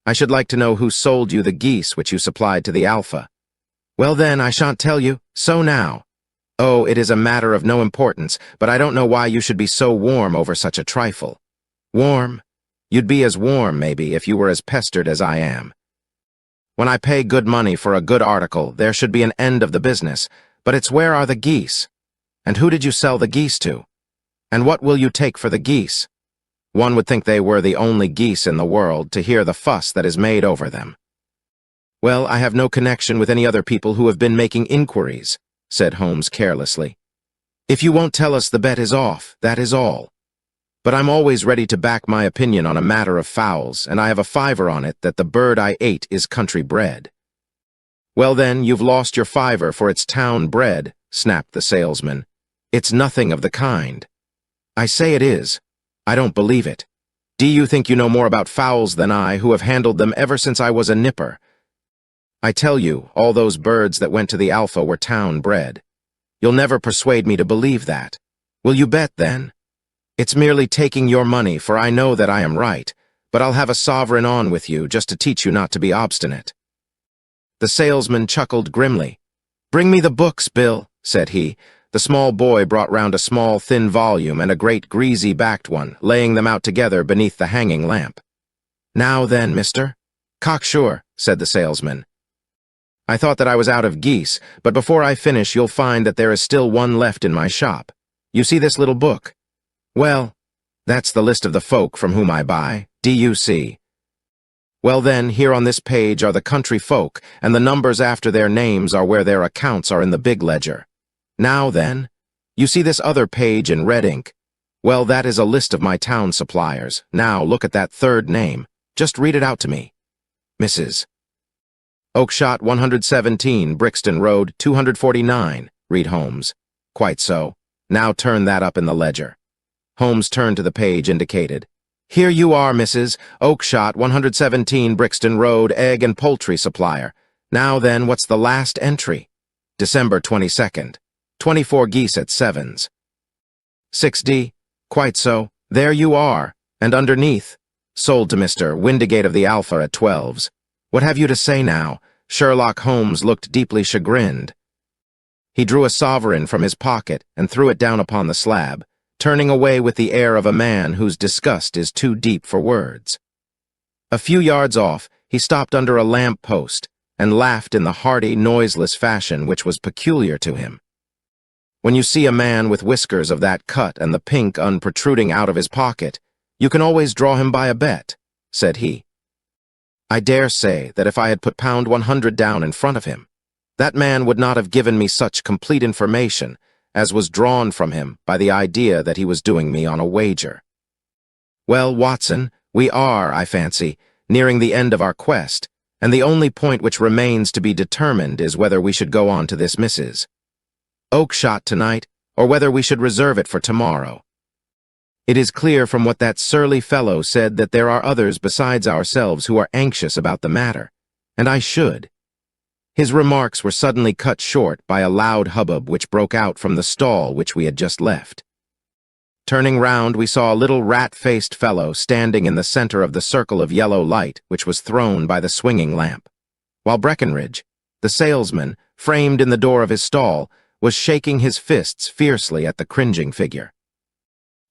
"I should like to know who sold you the geese which you supplied to the Alpha." "Well then, I shan't tell you. So now." "Oh, it is a matter of no importance, but I don't know why you should be so warm over such a trifle." "Warm? You'd be as warm, maybe, if you were as pestered as I am. When I pay good money for a good article, there should be an end of the business, but it's where are the geese? And who did you sell the geese to? And what will you take for the geese? One would think they were the only geese in the world, to hear the fuss that is made over them." "Well, I have no connection with any other people who have been making inquiries," said Holmes carelessly. "If you won't tell us, the bet is off, that is all. But I'm always ready to back my opinion on a matter of fowls, and I have a fiver on it that the bird I ate is country bred." "Well then, you've lost your fiver, for it's town bred," snapped the salesman. "It's nothing of the kind." "I say it is. I don't believe it. Do you think you know more about fowls than I, who have handled them ever since I was a nipper? I tell you, all those birds that went to the Alpha were town bred. You'll never persuade me to believe that. Will you bet, then? It's merely taking your money, for I know that I am right, but I'll have a sovereign on with you just to teach you not to be obstinate." The salesman chuckled grimly. "Bring me the books, Bill," said he. The small boy brought round a small, thin volume and a great greasy-backed one, laying them out together beneath the hanging lamp. "Now then, mister." "Cocksure," said the salesman. "I thought that I was out of geese, but before I finish you'll find that there is still one left in my shop. You see this little book? Well, that's the list of the folk from whom I buy. D.U.C. Well then, here on this page are the country folk, and the numbers after their names are where their accounts are in the big ledger. Now then, you see this other page in red ink? Well, that is a list of my town suppliers. Now, look at that third name. Just read it out to me." "Mrs. Oakshott 117, Brixton Road, 249, read Holmes. "Quite so. Now turn that up in the ledger." Holmes turned to the page indicated. "Here you are, Mrs. Oakshott 117, Brixton Road, egg and poultry supplier. Now then, what's the last entry? December 22nd. 24 geese at sevens. 6D. Quite so. There you are. And underneath, sold to Mr. Windigate of the Alpha at 12s. What have you to say now?" Sherlock Holmes looked deeply chagrined. He drew a sovereign from his pocket and threw it down upon the slab, turning away with the air of a man whose disgust is too deep for words. A few yards off, he stopped under a lamp post and laughed in the hearty, noiseless fashion which was peculiar to him. When you see a man with whiskers of that cut and the pink unprotruding out of his pocket, you can always draw him by a bet, said he. I dare say that if I had put pound 100 down in front of him, that man would not have given me such complete information as was drawn from him by the idea that he was doing me on a wager. Well, Watson, we are, I fancy, nearing the end of our quest, and the only point which remains to be determined is whether we should go on to this Mrs. Oakshott tonight, or whether we should reserve it for tomorrow. It is clear from what that surly fellow said that there are others besides ourselves who are anxious about the matter, and I should. His remarks were suddenly cut short by a loud hubbub which broke out from the stall which we had just left. Turning round, we saw a little rat-faced fellow standing in the center of the circle of yellow light which was thrown by the swinging lamp, while Breckenridge, the salesman, framed in the door of his stall, was shaking his fists fiercely at the cringing figure.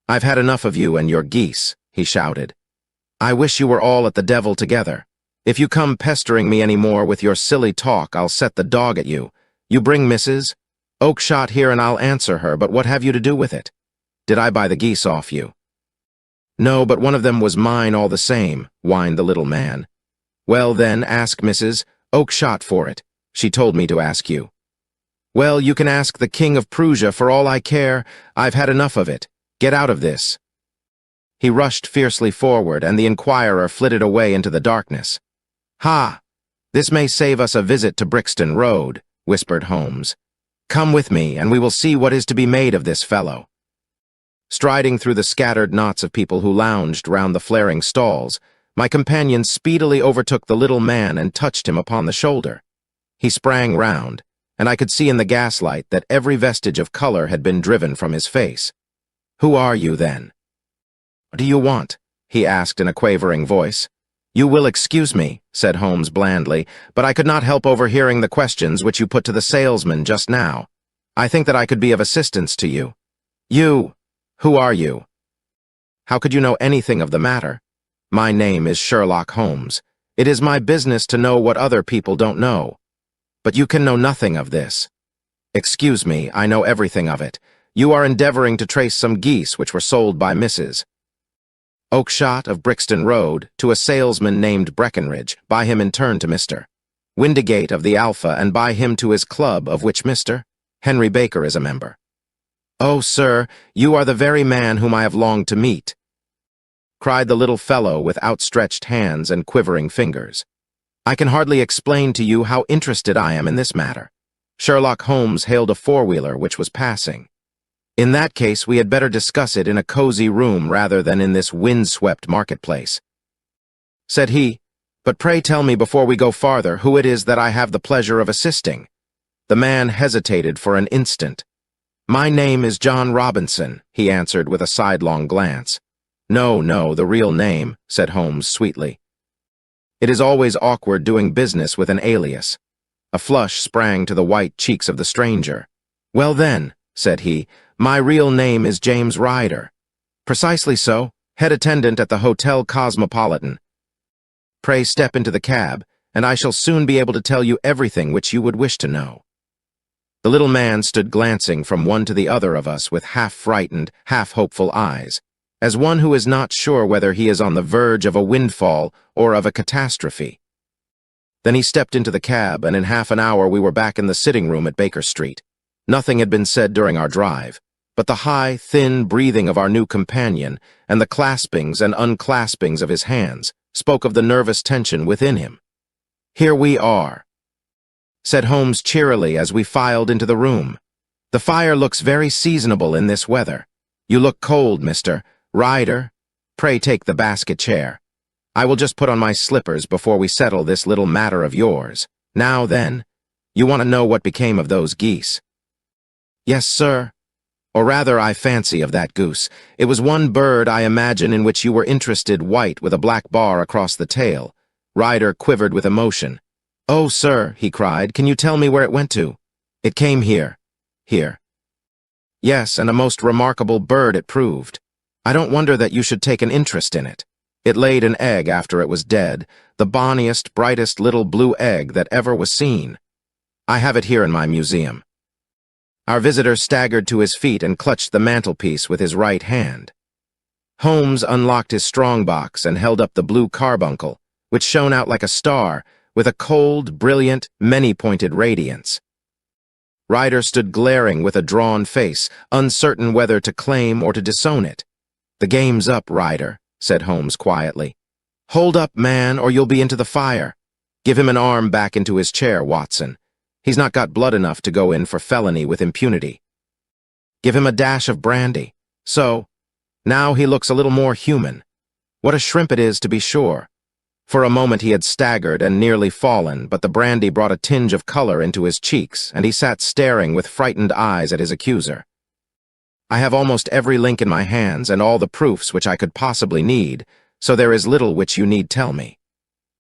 "I've had enough of you and your geese," he shouted. "I wish you were all at the devil together. If you come pestering me any more with your silly talk, I'll set the dog at you. You bring Mrs. Oakshott here and I'll answer her, but what have you to do with it? Did I buy the geese off you?" "No, but one of them was mine all the same," whined the little man. "Well, then, ask Mrs. Oakshott for it. She told me to ask you." "Well, you can ask the King of Prussia for all I care. I've had enough of it. Get out of this." He rushed fiercely forward, and the inquirer flitted away into the darkness. "Ha! This may save us a visit to Brixton Road," whispered Holmes. "Come with me, and we will see what is to be made of this fellow." Striding through the scattered knots of people who lounged round the flaring stalls, my companion speedily overtook the little man and touched him upon the shoulder. He sprang round, and I could see in the gaslight that every vestige of color had been driven from his face. "Who are you, then?" "What do you want?" he asked in a quavering voice. "You will excuse me," said Holmes blandly, "but I could not help overhearing the questions which you put to the salesman just now. I think that I could be of assistance to you." Who are you?" "How could you know anything of the matter?" "My name is Sherlock Holmes. It is my business to know what other people don't know. But you can know nothing of this." "Excuse me, I know everything of it. You are endeavoring to trace some geese which were sold by Mrs. Oakshott of Brixton Road to a salesman named Breckenridge, by him in turn to Mr. Windigate of the Alpha, and by him to his club, of which Mr. Henry Baker is a member." "Oh, sir, you are the very man whom I have longed to meet," cried the little fellow with outstretched hands and quivering fingers. "I can hardly explain to you how interested I am in this matter." Sherlock Holmes hailed a four-wheeler which was passing. "In that case, we had better discuss it in a cozy room rather than in this wind-swept marketplace," said he. "But pray tell me before we go farther who it is that I have the pleasure of assisting." The man hesitated for an instant. "My name is John Robinson," he answered with a sidelong glance. "No, no, the real name," said Holmes sweetly. "It is always awkward doing business with an alias." A flush sprang to the white cheeks of the stranger. "Well then," said he, "my real name is James Ryder." "Precisely so, head attendant at the Hotel Cosmopolitan. Pray step into the cab, and I shall soon be able to tell you everything which you would wish to know." The little man stood glancing from one to the other of us with half-frightened, half-hopeful eyes, as one who is not sure whether he is on the verge of a windfall or of a catastrophe. Then he stepped into the cab, and in half an hour we were back in the sitting room at Baker Street. Nothing had been said during our drive, but the high, thin breathing of our new companion and the claspings and unclaspings of his hands spoke of the nervous tension within him. "Here we are," said Holmes cheerily as we filed into the room. "The fire looks very seasonable in this weather. You look cold, Mr. Ryder. Pray take the basket chair. I will just put on my slippers before we settle this little matter of yours. Now then, you want to know what became of those geese?" "Yes, sir. Or rather, I fancy of that goose. It was one bird, I imagine, in which you were interested, white with a black bar across the tail." Ryder quivered with emotion. "Oh, sir," he cried, "can you tell me where it went to?" "It came here." "Here?" "Yes, and a most remarkable bird it proved. I don't wonder that you should take an interest in it. It laid an egg after it was dead, the bonniest, brightest little blue egg that ever was seen. I have it here in my museum." Our visitor staggered to his feet and clutched the mantelpiece with his right hand. Holmes unlocked his strongbox and held up the blue carbuncle, which shone out like a star, with a cold, brilliant, many-pointed radiance. Ryder stood glaring with a drawn face, uncertain whether to claim or to disown it. "The game's up, Ryder," said Holmes quietly. "Hold up, man, or you'll be into the fire. Give him an arm back into his chair, Watson. He's not got blood enough to go in for felony with impunity. Give him a dash of brandy. So, now he looks a little more human. What a shrimp it is, to be sure." For a moment he had staggered and nearly fallen, but the brandy brought a tinge of color into his cheeks, and he sat staring with frightened eyes at his accuser. "I have almost every link in my hands and all the proofs which I could possibly need, so there is little which you need tell me.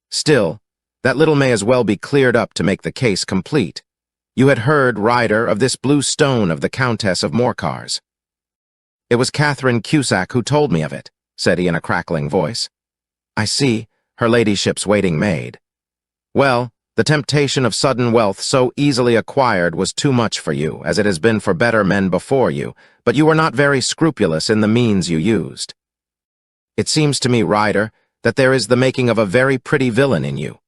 Still, that little may as well be cleared up to make the case complete. You had heard, Ryder, of this blue stone of the Countess of Morcar's." "It was Catherine Cusack who told me of it," said he in a crackling voice. "I see, her ladyship's waiting maid. Well, the temptation of sudden wealth so easily acquired was too much for you, as it has been for better men before you, but you were not very scrupulous in the means you used. It seems to me, Ryder, that there is the making of a very pretty villain in you.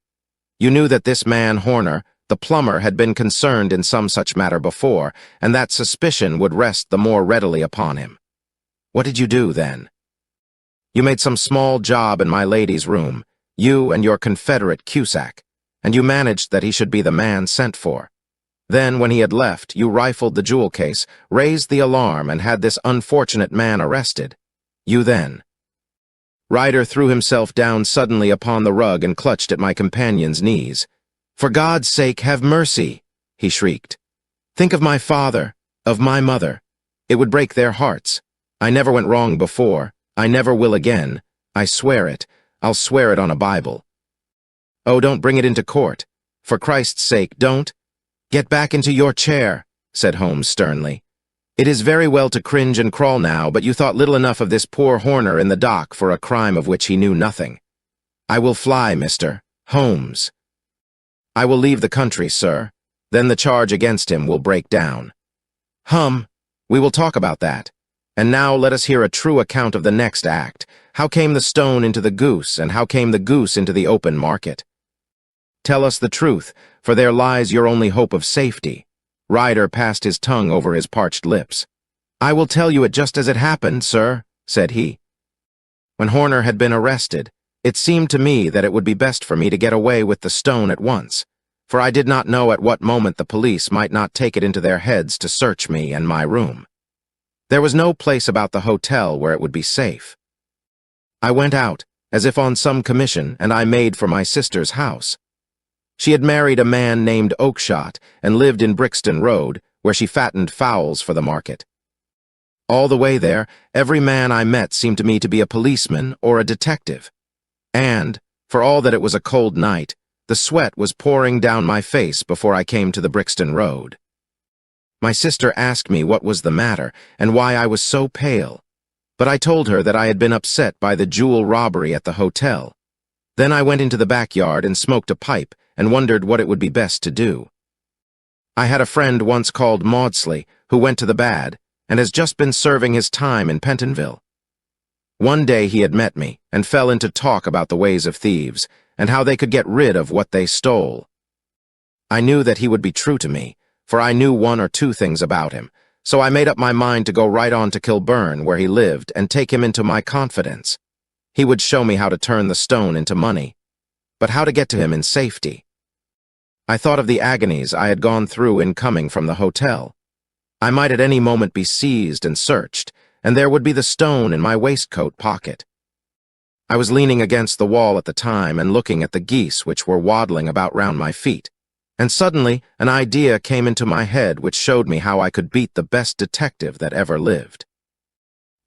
You knew that this man Horner, the plumber, had been concerned in some such matter before, and that suspicion would rest the more readily upon him. What did you do, then? You made some small job in my lady's room, you and your confederate Cusack, and you managed that he should be the man sent for. Then, when he had left, you rifled the jewel case, raised the alarm, and had this unfortunate man arrested. You then—" Ryder threw himself down suddenly upon the rug and clutched at my companion's knees. "For God's sake, have mercy!" he shrieked. "Think of my father, of my mother. It would break their hearts. I never went wrong before. I never will again. I swear it. I'll swear it on a Bible. Oh, don't bring it into court. For Christ's sake, don't. Get back into your chair," said Holmes sternly. "It is very well to cringe and crawl now, but you thought little enough of this poor Horner in the dock for a crime of which he knew nothing. I will fly, Mr. Holmes. I will leave the country, sir. Then the charge against him will break down. We will talk about that. And now let us hear a true account of the next act. How came the stone into the goose, and how came the goose into the open market? Tell us the truth, for there lies your only hope of safety." Ryder passed his tongue over his parched lips. "I will tell you it just as it happened, sir," said he. "When Horner had been arrested, it seemed to me that it would be best for me to get away with the stone at once, for I did not know at what moment the police might not take it into their heads to search me and my room. There was no place about the hotel where it would be safe. I went out, as if on some commission, and I made for my sister's house. She had married a man named Oakshott and lived in Brixton Road, where she fattened fowls for the market. All the way there, every man I met seemed to me to be a policeman or a detective. And, for all that it was a cold night, the sweat was pouring down my face before I came to the Brixton Road. My sister asked me what was the matter and why I was so pale, but I told her that I had been upset by the jewel robbery at the hotel. Then I went into the backyard and smoked a pipe and wondered what it would be best to do. I had a friend once called Maudsley who went to the bad and has just been serving his time in Pentonville. One day he had met me and fell into talk about the ways of thieves and how they could get rid of what they stole. I knew that he would be true to me, for I knew one or two things about him, so I made up my mind to go right on to Kilburn, where he lived, and take him into my confidence. He would show me how to turn the stone into money, but how to get to him in safety. I thought of the agonies I had gone through in coming from the hotel. I might at any moment be seized and searched, and there would be the stone in my waistcoat pocket. I was leaning against the wall at the time and looking at the geese which were waddling about round my feet, and suddenly an idea came into my head which showed me how I could beat the best detective that ever lived.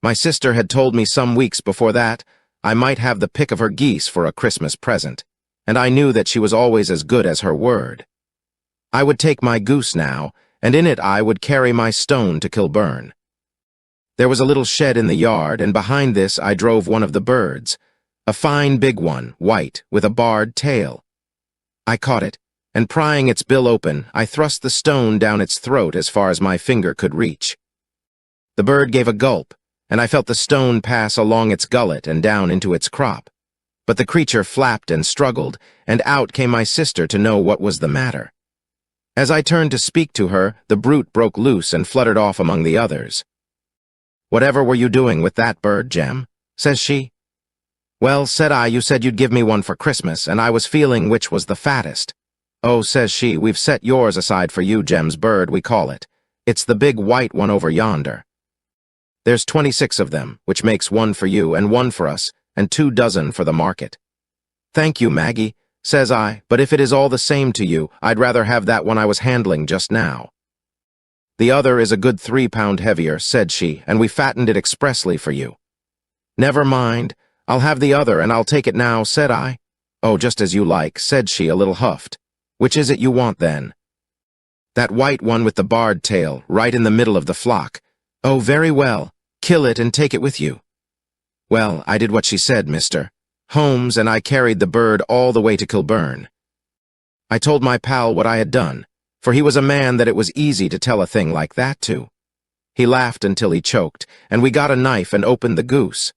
My sister had told me some weeks before that I might have the pick of her geese for a Christmas present, and I knew that she was always as good as her word. I would take my goose now, and in it I would carry my stone to Kilburn. There was a little shed in the yard, and behind this I drove one of the birds, a fine big one, white, with a barred tail. I caught it, and prying its bill open, I thrust the stone down its throat as far as my finger could reach. The bird gave a gulp, and I felt the stone pass along its gullet and down into its crop. But the creature flapped and struggled, and out came my sister to know what was the matter. As I turned to speak to her, the brute broke loose and fluttered off among the others. "Whatever were you doing with that bird, Jem?" says she. "Well," said I, "you said you'd give me one for Christmas, and I was feeling which was the fattest." "Oh," says she, "we've set yours aside for you, Jem's bird, we call it. It's the big white one over yonder. There's 26 of them, which makes one for you and one for us, and 2 dozen for the market." "Thank you, Maggie," says I, "but if it is all the same to you, I'd rather have that one I was handling just now." "The other is a good 3 pound heavier," said she, "and we fattened it expressly for you." "Never mind, I'll have the other, and I'll take it now," said I. "Oh, just as you like," said she, a little huffed. "Which is it you want, then?" "That white one with the barred tail, right in the middle of the flock." "Oh, very well. Kill it and take it with you." Well, I did what she said, Mr. Holmes, and I carried the bird all the way to Kilburn. I told my pal what I had done, for he was a man that it was easy to tell a thing like that to. He laughed until he choked, and we got a knife and opened the goose.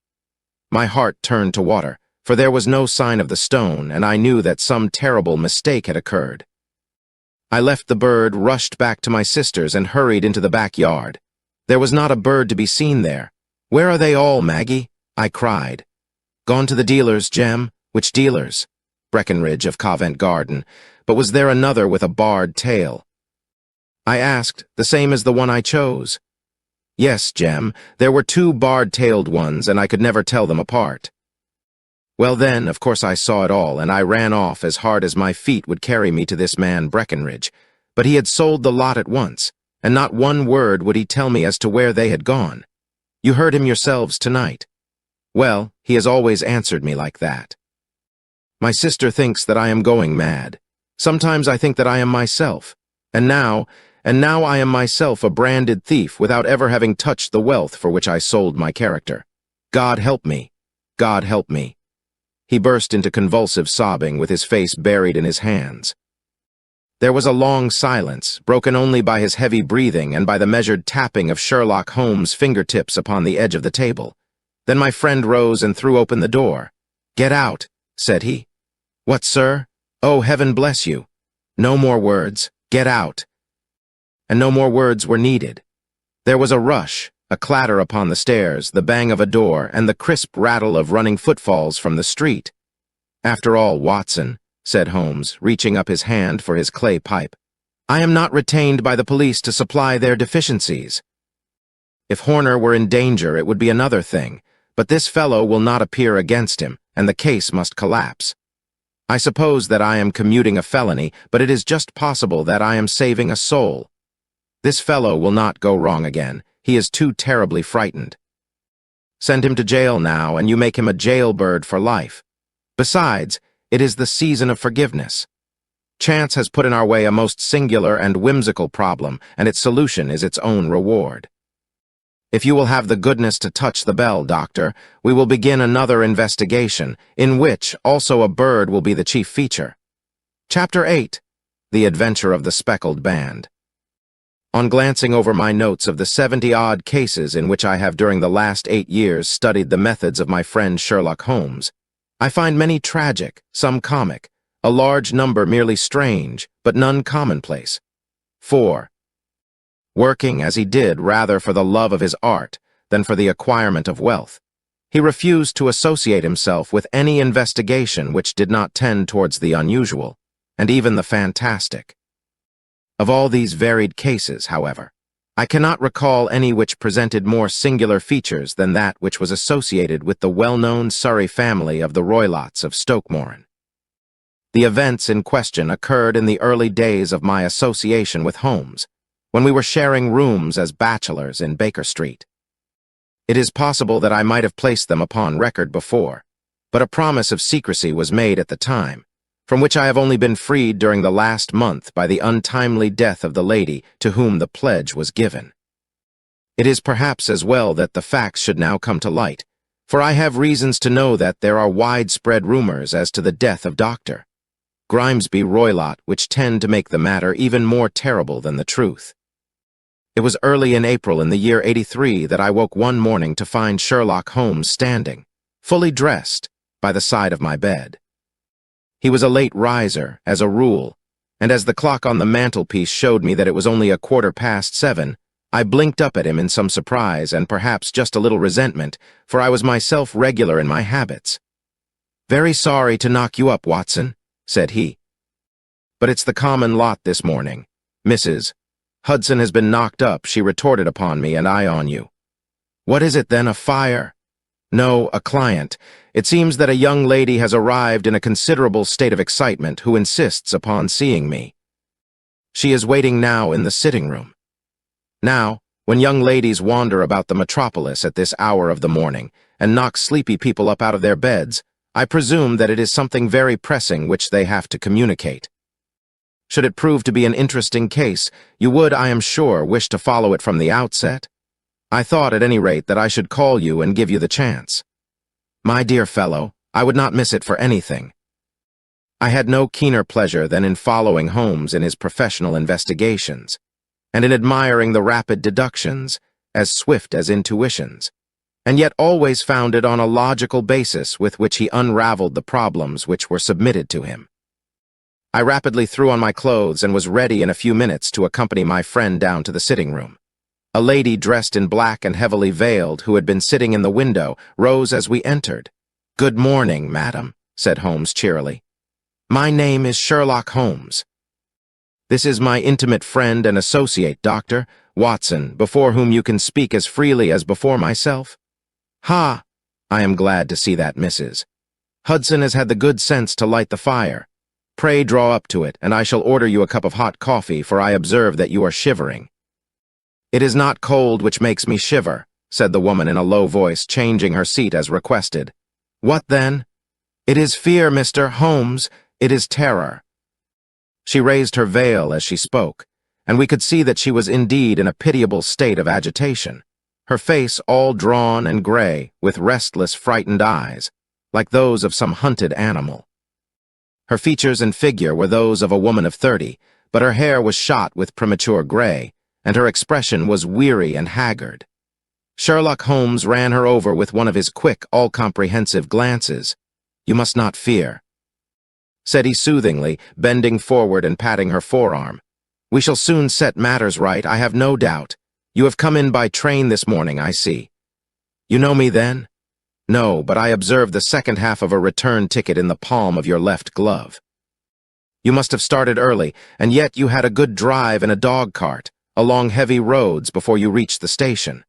My heart turned to water, for there was no sign of the stone, and I knew that some terrible mistake had occurred. I left the bird, rushed back to my sister's, and hurried into the backyard. There was not a bird to be seen there. "Where are they all, Maggie?" I cried. "Gone to the dealers, Jem." "Which dealers?" "Breckenridge of Covent Garden. But was there another with a barred tail?" I asked, "The same as the one I chose?" "Yes, Jem, there were 2 barred-tailed ones, and I could never tell them apart." Well then, of course I saw it all, and I ran off as hard as my feet would carry me to this man Breckenridge. But he had sold the lot at once, and not one word would he tell me as to where they had gone. You heard him yourselves tonight. Well, he has always answered me like that. My sister thinks that I am going mad. Sometimes I think that I am myself. And now I am myself a branded thief without ever having touched the wealth for which I sold my character. God help me. God help me. He burst into convulsive sobbing with his face buried in his hands. There was a long silence, broken only by his heavy breathing and by the measured tapping of Sherlock Holmes' fingertips upon the edge of the table. Then my friend rose and threw open the door. "Get out," said he. "What, sir? Oh, heaven bless you. No more words. Get out." And no more words were needed. There was a rush, a clatter upon the stairs, the bang of a door, and the crisp rattle of running footfalls from the street. "After all, Watson," said Holmes, reaching up his hand for his clay pipe, "I am not retained by the police to supply their deficiencies. If Horner were in danger, it would be another thing, but this fellow will not appear against him, and the case must collapse. I suppose that I am commuting a felony, but it is just possible that I am saving a soul. This fellow will not go wrong again. He is too terribly frightened. Send him to jail now, and you make him a jailbird for life. Besides, it is the season of forgiveness. Chance has put in our way a most singular and whimsical problem, and its solution is its own reward. If you will have the goodness to touch the bell, Doctor, we will begin another investigation, in which also a bird will be the chief feature. Chapter 8. The Adventure of the Speckled Band. On glancing over my notes of the 70-odd cases in which I have during the last 8 years studied the methods of my friend Sherlock Holmes, I find many tragic, some comic, a large number merely strange, but none commonplace. 4. Working, as he did, rather for the love of his art than for the acquirement of wealth, he refused to associate himself with any investigation which did not tend towards the unusual, and even the fantastic. Of all these varied cases, however, I cannot recall any which presented more singular features than that which was associated with the well-known Surrey family of the Roylotts of Stokemoran. The events in question occurred in the early days of my association with Holmes, when we were sharing rooms as bachelors in Baker Street. It is possible that I might have placed them upon record before, but a promise of secrecy was made at the time, from which I have only been freed during the last month by the untimely death of the lady to whom the pledge was given. It is perhaps as well that the facts should now come to light, for I have reasons to know that there are widespread rumors as to the death of Dr. Grimesby Roylott which tend to make the matter even more terrible than the truth. It was early in April in the year '83 that I woke one morning to find Sherlock Holmes standing, fully dressed, by the side of my bed. He was a late riser, as a rule, and as the clock on the mantelpiece showed me that it was only 7:15, I blinked up at him in some surprise and perhaps just a little resentment, for I was myself regular in my habits. "Very sorry to knock you up, Watson," said he. "But it's the common lot this morning. Mrs. Hudson has been knocked up," she retorted upon me, "and I on you." "What is it then, a fire?" "No, a client. It seems that a young lady has arrived in a considerable state of excitement who insists upon seeing me. She is waiting now in the sitting-room." Now, when young ladies wander about the metropolis at this hour of the morning and knock sleepy people up out of their beds, I presume that it is something very pressing which they have to communicate. Should it prove to be an interesting case, you would, I am sure, wish to follow it from the outset. I thought, at any rate, that I should call you and give you the chance. My dear fellow, I would not miss it for anything. I had no keener pleasure than in following Holmes in his professional investigations, and in admiring the rapid deductions, as swift as intuitions, and yet always founded on a logical basis with which he unraveled the problems which were submitted to him. I rapidly threw on my clothes and was ready in a few minutes to accompany my friend down to the sitting-room. A lady dressed in black and heavily veiled, who had been sitting in the window, rose as we entered. "Good morning, madam," said Holmes cheerily. "My name is Sherlock Holmes. This is my intimate friend and associate, Dr. Watson, before whom you can speak as freely as before myself." "Ha! I am glad to see that, Mrs. Hudson has had the good sense to light the fire. Pray draw up to it, and I shall order you a cup of hot coffee, for I observe that you are shivering." "It is not cold which makes me shiver," said the woman in a low voice, changing her seat as requested. "What then?" "It is fear, Mr. Holmes. It is terror." She raised her veil as she spoke, and we could see that she was indeed in a pitiable state of agitation, her face all drawn and gray, with restless, frightened eyes, like those of some hunted animal. Her features and figure were those of a woman of 30, but her hair was shot with premature gray, and her expression was weary and haggard. Sherlock Holmes ran her over with one of his quick, all-comprehensive glances. "You must not fear," said he soothingly, bending forward and patting her forearm. "We shall soon set matters right, I have no doubt. You have come in by train this morning, I see. You know me, then?" "No, but I observed the second half of a return ticket in the palm of your left glove. You must have started early, and yet you had a good drive in a dog-cart, along heavy roads before you reached the station."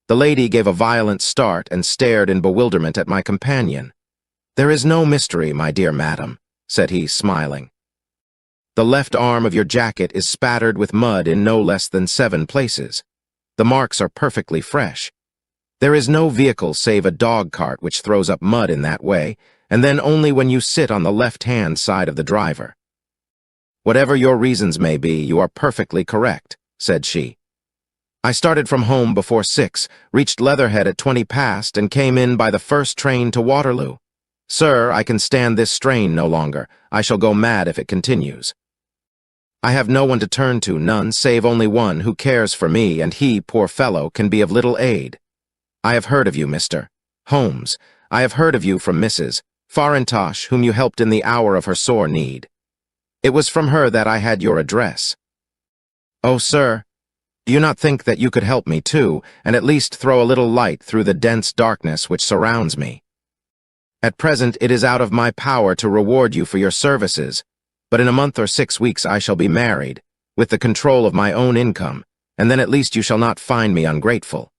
The lady gave a violent start and stared in bewilderment at my companion. "There is no mystery, my dear madam," said he, smiling. "The left arm of your jacket is spattered with mud in no less than 7 places. The marks are perfectly fresh. There is no vehicle save a dog cart which throws up mud in that way, and then only when you sit on the left-hand side of the driver. Whatever your reasons may be, you are perfectly correct, said she. I started from home before 6, reached Leatherhead at 20 past, and came in by the first train to Waterloo. Sir, I can stand this strain no longer. I shall go mad if it continues. I have no one to turn to, none, save only one who cares for me, and he, poor fellow, can be of little aid. I have heard of you, Mr. Holmes. I have heard of you from Mrs. Farintosh, whom you helped in the hour of her sore need. It was from her that I had your address. Oh, sir, do you not think that you could help me, too, and at least throw a little light through the dense darkness which surrounds me? At present it is out of my power to reward you for your services, but in a month or 6 weeks I shall be married, with the control of my own income, and then at least you shall not find me ungrateful.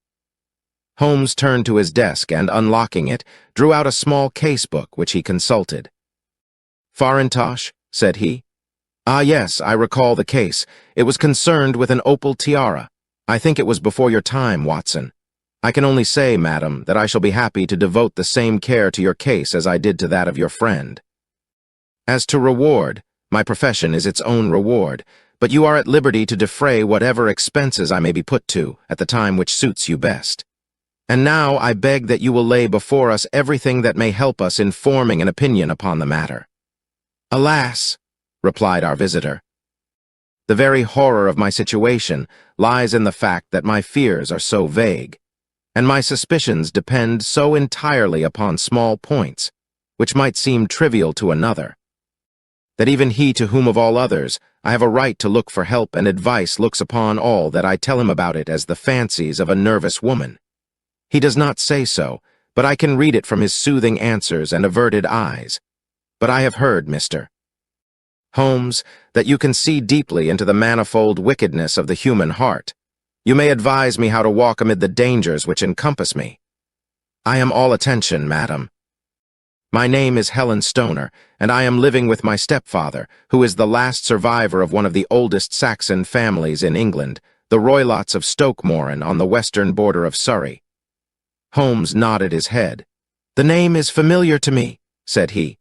Holmes turned to his desk and, unlocking it, drew out a small case-book which he consulted. Farintosh, said he. Ah, yes, I recall the case. It was concerned with an opal tiara. I think it was before your time, Watson. I can only say, madam, that I shall be happy to devote the same care to your case as I did to that of your friend. As to reward, my profession is its own reward, but you are at liberty to defray whatever expenses I may be put to at the time which suits you best. And now I beg that you will lay before us everything that may help us in forming an opinion upon the matter. Alas, replied our visitor, the very horror of my situation lies in the fact that my fears are so vague, and my suspicions depend so entirely upon small points, which might seem trivial to another, that even he to whom of all others I have a right to look for help and advice looks upon all that I tell him about it as the fancies of a nervous woman. He does not say so, but I can read it from his soothing answers and averted eyes. But I have heard, Mr. Holmes, that you can see deeply into the manifold wickedness of the human heart. You may advise me how to walk amid the dangers which encompass me. I am all attention, madam. My name is Helen Stoner, and I am living with my stepfather, who is the last survivor of one of the oldest Saxon families in England, the Roylotts of Stoke-Moran on the western border of Surrey. Holmes nodded his head. The name is familiar to me, said he.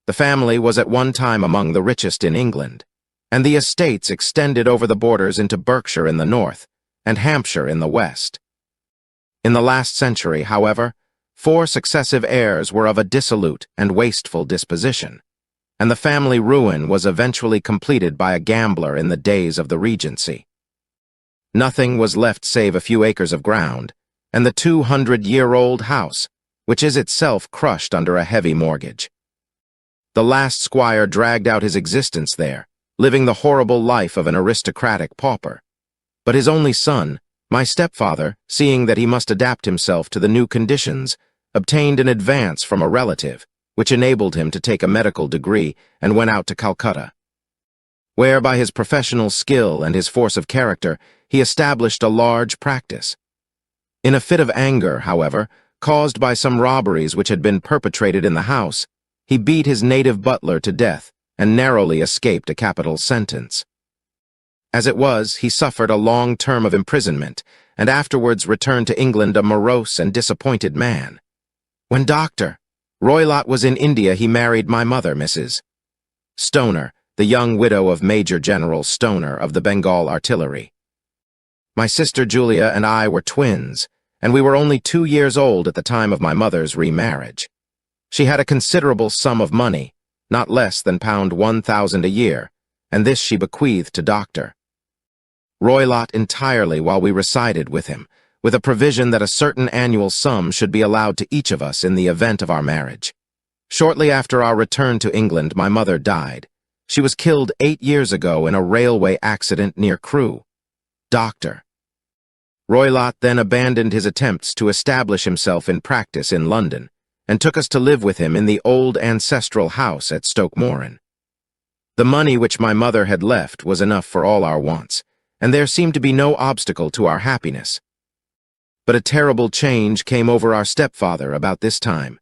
The family was at one time among the richest in England, and the estates extended over the borders into Berkshire in the north and Hampshire in the west. In the last century, however, 4 successive heirs were of a dissolute and wasteful disposition, and the family ruin was eventually completed by a gambler in the days of the Regency. Nothing was left save a few acres of ground, and the 200-year-old house, which is itself crushed under a heavy mortgage. The last squire dragged out his existence there, living the horrible life of an aristocratic pauper. But his only son, my stepfather, seeing that he must adapt himself to the new conditions, obtained an advance from a relative, which enabled him to take a medical degree and went out to Calcutta, where by his professional skill and his force of character he established a large practice. In a fit of anger, however, caused by some robberies which had been perpetrated in the house, he beat his native butler to death and narrowly escaped a capital sentence. As it was, he suffered a long term of imprisonment and afterwards returned to England a morose and disappointed man. When Dr. Roylott was in India, he married my mother, Mrs. Stoner, the young widow of Major General Stoner of the Bengal Artillery. My sister Julia and I were twins, and we were only 2 years old at the time of my mother's remarriage. She had a considerable sum of money, not less than £1,000 a year, and this she bequeathed to Dr. Roylott entirely while we resided with him, with a provision that a certain annual sum should be allowed to each of us in the event of our marriage. Shortly after our return to England, my mother died. She was killed 8 years ago in a railway accident near Crewe. Dr. Roylott then abandoned his attempts to establish himself in practice in London, and took us to live with him in the old ancestral house at Stoke-Moran. The money which my mother had left was enough for all our wants, and there seemed to be no obstacle to our happiness. But a terrible change came over our stepfather about this time.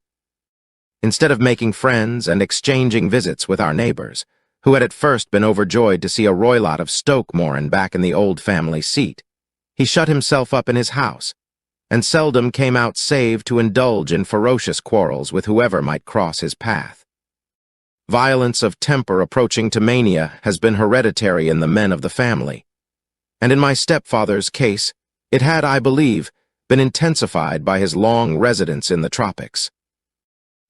Instead of making friends and exchanging visits with our neighbors, who had at first been overjoyed to see a Roylott of Stoke-Moran back in the old family seat, He shut himself up in his house, and seldom came out save to indulge in ferocious quarrels with whoever might cross his path. Violence of temper approaching to mania has been hereditary in the men of the family, and in my stepfather's case, it had, I believe, been intensified by his long residence in the tropics.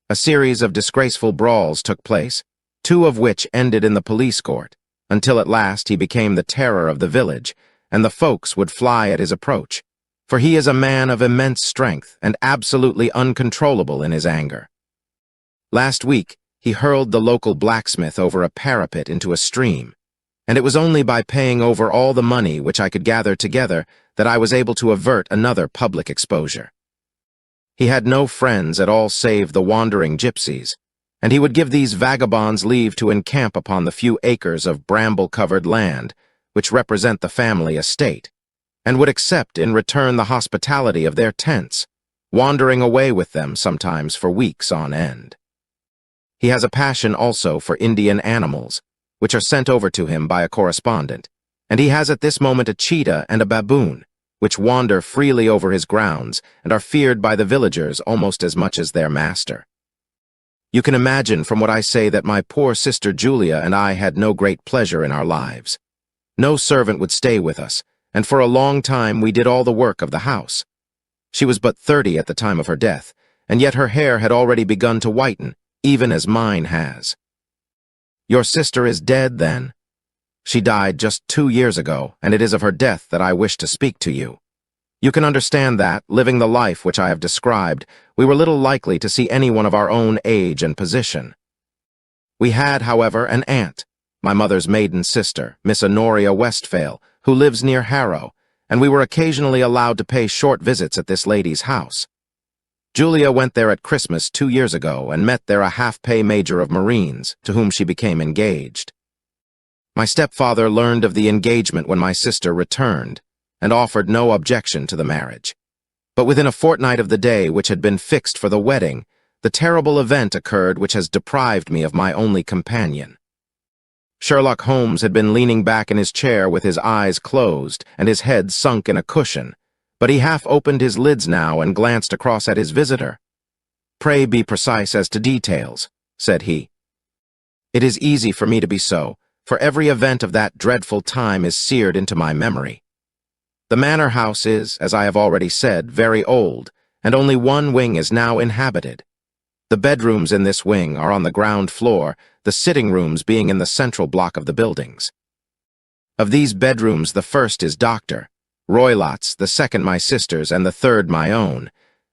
A series of disgraceful brawls took place, 2 of which ended in the police court, until at last he became the terror of the village, and the folks would fly at his approach, for he is a man of immense strength and absolutely uncontrollable in his anger. Last week, he hurled the local blacksmith over a parapet into a stream, and it was only by paying over all the money which I could gather together that I was able to avert another public exposure. He had no friends at all save the wandering gypsies, and he would give these vagabonds leave to encamp upon the few acres of bramble-covered land which represent the family estate, and would accept in return the hospitality of their tents, wandering away with them sometimes for weeks on end. He has a passion also for Indian animals, which are sent over to him by a correspondent, and he has at this moment a cheetah and a baboon, which wander freely over his grounds and are feared by the villagers almost as much as their master. You can imagine from what I say that my poor sister Julia and I had no great pleasure in our lives. No servant would stay with us, and for a long time we did all the work of the house. She was but 30 at the time of her death, and yet her hair had already begun to whiten, even as mine has. Your sister is dead, then? She died just 2 years ago, and it is of her death that I wish to speak to you. You can understand that, living the life which I have described, we were little likely to see anyone of our own age and position. We had, however, an aunt, my mother's maiden sister, Miss Honoria Westphale, who lives near Harrow, and we were occasionally allowed to pay short visits at this lady's house. Julia went there at Christmas 2 years ago and met there a half-pay major of Marines, to whom she became engaged. My stepfather learned of the engagement when my sister returned, and offered no objection to the marriage. But within a fortnight of the day which had been fixed for the wedding, the terrible event occurred which has deprived me of my only companion. Sherlock Holmes had been leaning back in his chair with his eyes closed and his head sunk in a cushion, but he half opened his lids now and glanced across at his visitor. "Pray be precise as to details," said he. "It is easy for me to be so, for every event of that dreadful time is seared into my memory. The manor house is, as I have already said, very old, and only one wing is now inhabited. The bedrooms in this wing are on the ground floor, the sitting rooms being in the central block of the buildings. Of these bedrooms, the first is Dr. Roylott's, the second my sister's, and the third my own.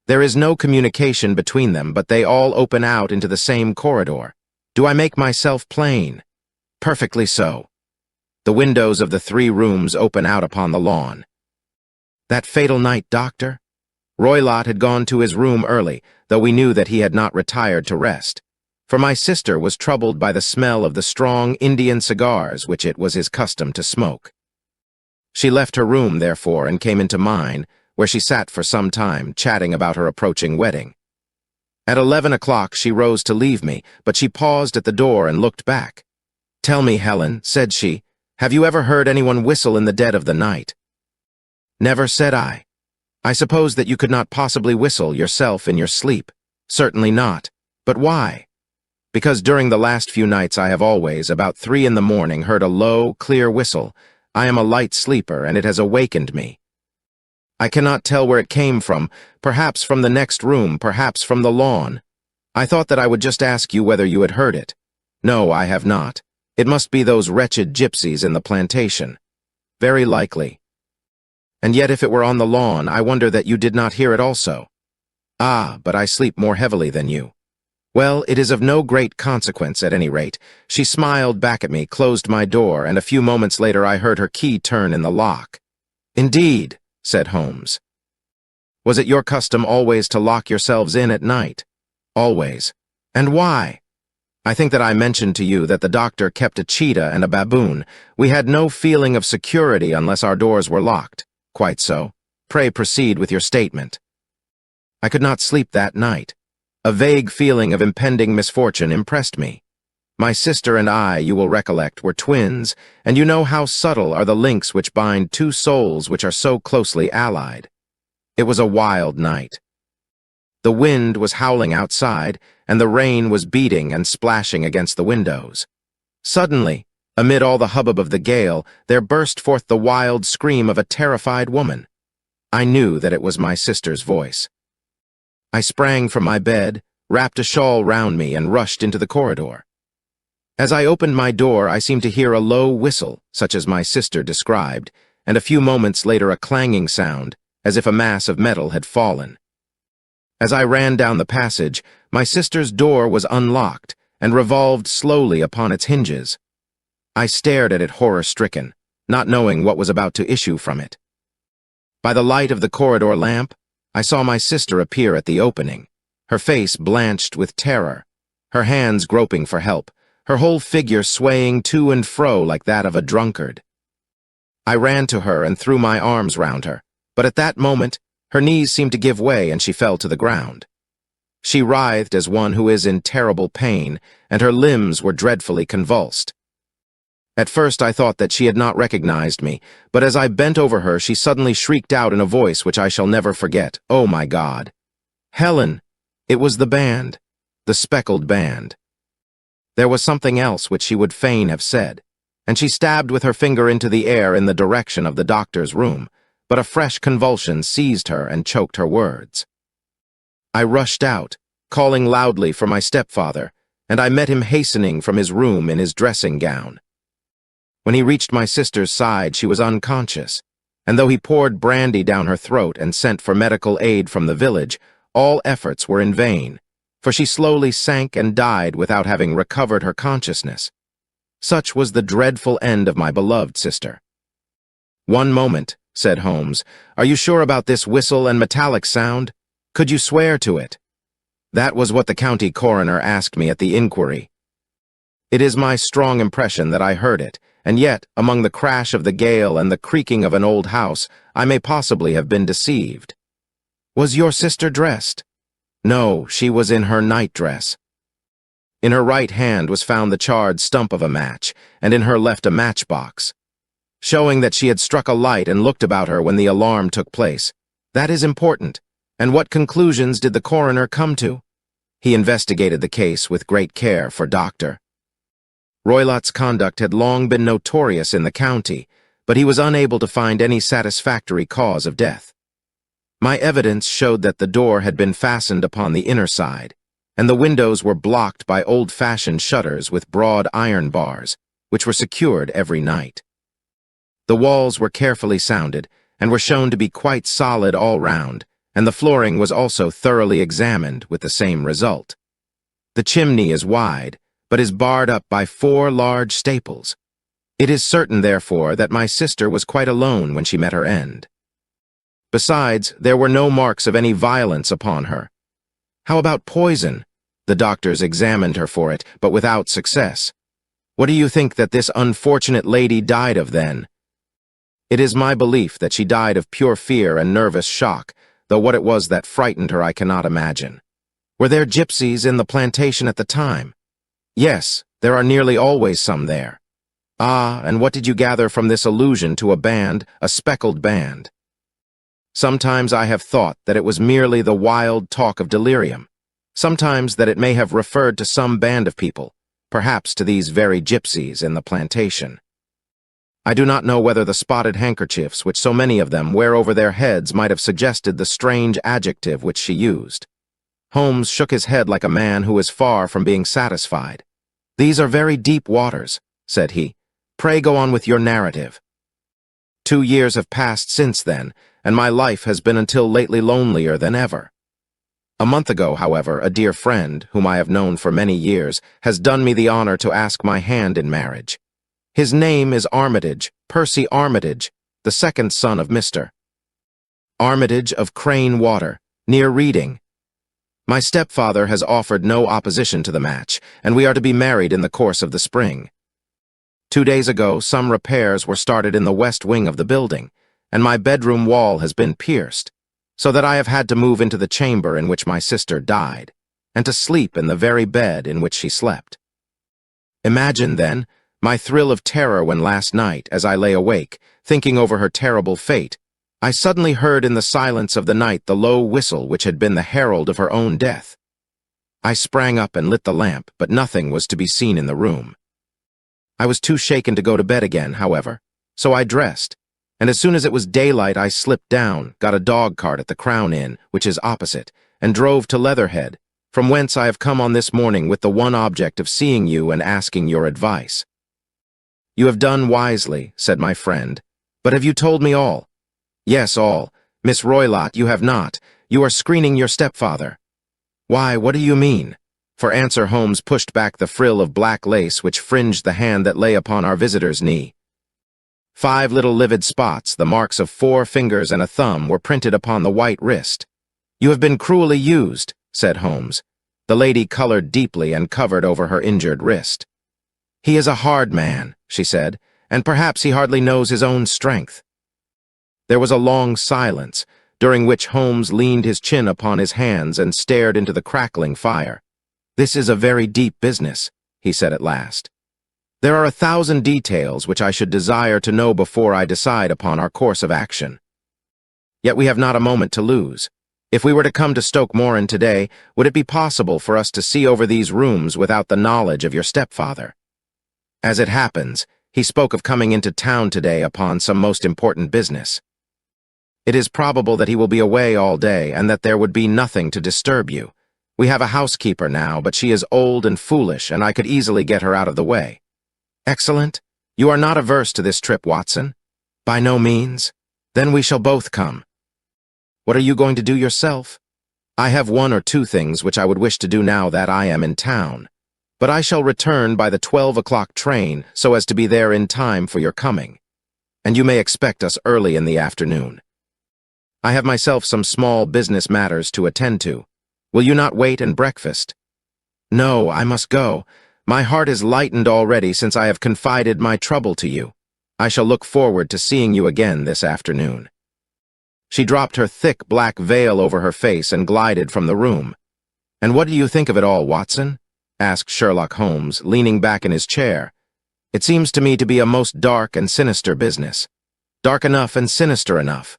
There is no communication between them, but they all open out into the same corridor. Do I make myself plain? Perfectly so. The windows of the 3 rooms open out upon the lawn. That fatal night, Doctor? Roylott had gone to his room early, though we knew that he had not retired to rest, for my sister was troubled by the smell of the strong Indian cigars which it was his custom to smoke. She left her room, therefore, and came into mine, where she sat for some time, chatting about her approaching wedding. At 11 o'clock she rose to leave me, but she paused at the door and looked back. "Tell me, Helen," said she, "have you ever heard anyone whistle in the dead of the night?" "Never," said I. "I suppose that you could not possibly whistle yourself in your sleep." "Certainly not. But why?" "Because during the last few nights I have always, about 3 in the morning, heard a low, clear whistle. I am a light sleeper, and it has awakened me. I cannot tell where it came from, perhaps from the next room, perhaps from the lawn. I thought that I would just ask you whether you had heard it. No, I have not. It must be those wretched gypsies in the plantation. Very likely. And yet if it were on the lawn, I wonder that you did not hear it also. Ah, but I sleep more heavily than you. Well, it is of no great consequence at any rate." She smiled back at me, closed my door, and a few moments later I heard her key turn in the lock. "Indeed," said Holmes. "Was it your custom always to lock yourselves in at night?" "Always." "And why?" "I think that I mentioned to you that the doctor kept a cheetah and a baboon. We had no feeling of security unless our doors were locked." "Quite so. Pray proceed with your statement." "I could not sleep that night. A vague feeling of impending misfortune impressed me. My sister and I, you will recollect, were twins, and you know how subtle are the links which bind two souls which are so closely allied. It was a wild night. The wind was howling outside, and the rain was beating and splashing against the windows. Suddenly, amid all the hubbub of the gale, there burst forth the wild scream of a terrified woman. I knew that it was my sister's voice. I sprang from my bed, wrapped a shawl round me, and rushed into the corridor. As I opened my door, I seemed to hear a low whistle, such as my sister described, and a few moments later a clanging sound, as if a mass of metal had fallen. As I ran down the passage, my sister's door was unlocked and revolved slowly upon its hinges. I stared at it horror-stricken, not knowing what was about to issue from it. By the light of the corridor lamp, I saw my sister appear at the opening, her face blanched with terror, her hands groping for help, her whole figure swaying to and fro like that of a drunkard. I ran to her and threw my arms round her, but at that moment, her knees seemed to give way and she fell to the ground. She writhed as one who is in terrible pain, and her limbs were dreadfully convulsed. At first I thought that she had not recognized me, but as I bent over her, she suddenly shrieked out in a voice which I shall never forget, "Oh my God! Helen!" It was the band, the speckled band. There was something else which she would fain have said, and she stabbed with her finger into the air in the direction of the doctor's room, but a fresh convulsion seized her and choked her words. I rushed out, calling loudly for my stepfather, and I met him hastening from his room in his dressing gown. When he reached my sister's side, she was unconscious, and though he poured brandy down her throat and sent for medical aid from the village, all efforts were in vain, for she slowly sank and died without having recovered her consciousness. Such was the dreadful end of my beloved sister. "One moment," said Holmes. "Are you sure about this whistle and metallic sound? Could you swear to it?" That was what the county coroner asked me at the inquiry. It is my strong impression that I heard it, and yet, among the crash of the gale and the creaking of an old house, I may possibly have been deceived. "Was your sister dressed?" "No, she was in her nightdress." In her right hand was found the charred stump of a match, and in her left a matchbox, showing that she had struck a light and looked about her when the alarm took place. That is important. And what conclusions did the coroner come to? He investigated the case with great care for Dr. Roylott's conduct had long been notorious in the county, but he was unable to find any satisfactory cause of death. My evidence showed that the door had been fastened upon the inner side, and the windows were blocked by old-fashioned shutters with broad iron bars, which were secured every night. The walls were carefully sounded, and were shown to be quite solid all round, and the flooring was also thoroughly examined with the same result. The chimney is wide, but is barred up by 4 large staples. It is certain, therefore, that my sister was quite alone when she met her end. Besides, there were no marks of any violence upon her. How about poison? The doctors examined her for it, but without success. What do you think that this unfortunate lady died of then? It is my belief that she died of pure fear and nervous shock, though what it was that frightened her I cannot imagine. Were there gypsies in the plantation at the time? Yes, there are nearly always some there. Ah, and what did you gather from this allusion to a band, a speckled band? Sometimes I have thought that it was merely the wild talk of delirium, sometimes that it may have referred to some band of people, perhaps to these very gypsies in the plantation. I do not know whether the spotted handkerchiefs which so many of them wear over their heads might have suggested the strange adjective which she used. Holmes shook his head like a man who is far from being satisfied. "These are very deep waters," said he. "Pray go on with your narrative." 2 years have passed since then, and my life has been until lately lonelier than ever. A month ago, however, a dear friend, whom I have known for many years, has done me the honor to ask my hand in marriage. His name is Armitage, Percy Armitage, the second son of Mr. Armitage of Crane Water, near Reading. My stepfather has offered no opposition to the match, and we are to be married in the course of the spring. 2 days ago, some repairs were started in the west wing of the building, and my bedroom wall has been pierced, so that I have had to move into the chamber in which my sister died, and to sleep in the very bed in which she slept. Imagine, then, my thrill of terror when last night, as I lay awake, thinking over her terrible fate, I suddenly heard in the silence of the night the low whistle which had been the herald of her own death. I sprang up and lit the lamp, but nothing was to be seen in the room. I was too shaken to go to bed again, however, so I dressed, and as soon as it was daylight I slipped down, got a dog-cart at the Crown Inn, which is opposite, and drove to Leatherhead, from whence I have come on this morning with the one object of seeing you and asking your advice. You have done wisely, said my friend, but have you told me all? Yes, all. Miss Roylott, you have not. You are screening your stepfather. Why, what do you mean? For answer Holmes pushed back the frill of black lace which fringed the hand that lay upon our visitor's knee. 5 little livid spots, the marks of 4 fingers and a thumb, were printed upon the white wrist. You have been cruelly used, said Holmes. The lady colored deeply and covered over her injured wrist. He is a hard man, she said, and perhaps he hardly knows his own strength. There was a long silence, during which Holmes leaned his chin upon his hands and stared into the crackling fire. This is a very deep business, he said at last. There are 1,000 details which I should desire to know before I decide upon our course of action. Yet we have not a moment to lose. If we were to come to Stoke Moran today, would it be possible for us to see over these rooms without the knowledge of your stepfather? As it happens, he spoke of coming into town today upon some most important business. It is probable that he will be away all day and that there would be nothing to disturb you. We have a housekeeper now, but she is old and foolish, and I could easily get her out of the way. Excellent. You are not averse to this trip, Watson? By no means. Then we shall both come. What are you going to do yourself? I have 1 or 2 things which I would wish to do now that I am in town, but I shall return by the 12 o'clock train so as to be there in time for your coming, and you may expect us early in the afternoon. I have myself some small business matters to attend to. Will you not wait and breakfast? No, I must go. My heart is lightened already since I have confided my trouble to you. I shall look forward to seeing you again this afternoon. She dropped her thick black veil over her face and glided from the room. And what do you think of it all, Watson? Asked Sherlock Holmes, leaning back in his chair. It seems to me to be a most dark and sinister business. Dark enough and sinister enough.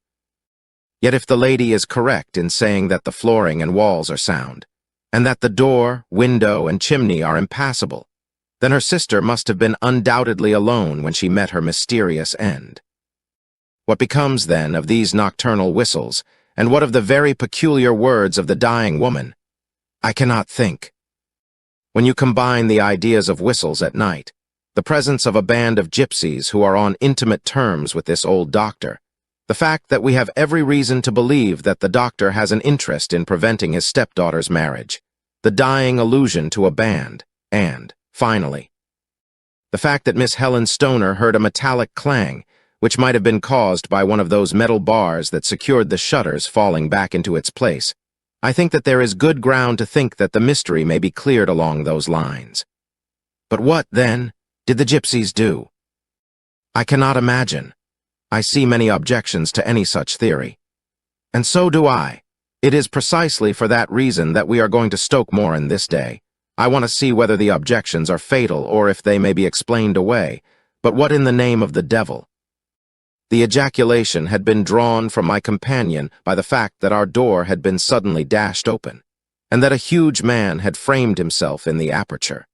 Yet if the lady is correct in saying that the flooring and walls are sound, and that the door, window, and chimney are impassable, then her sister must have been undoubtedly alone when she met her mysterious end. What becomes, then, of these nocturnal whistles, and what of the very peculiar words of the dying woman? I cannot think. When you combine the ideas of whistles at night, the presence of a band of gypsies who are on intimate terms with this old doctor, the fact that we have every reason to believe that the doctor has an interest in preventing his stepdaughter's marriage, the dying allusion to a band, and, finally, the fact that Miss Helen Stoner heard a metallic clang, which might have been caused by one of those metal bars that secured the shutters falling back into its place, I think that there is good ground to think that the mystery may be cleared along those lines. But what, then, did the gypsies do? I cannot imagine. I see many objections to any such theory. And so do I. It is precisely for that reason that we are going to Stoke Moran this day. I want to see whether the objections are fatal or if they may be explained away. But what in the name of the devil? The ejaculation had been drawn from my companion by the fact that our door had been suddenly dashed open, and that a huge man had framed himself in the aperture.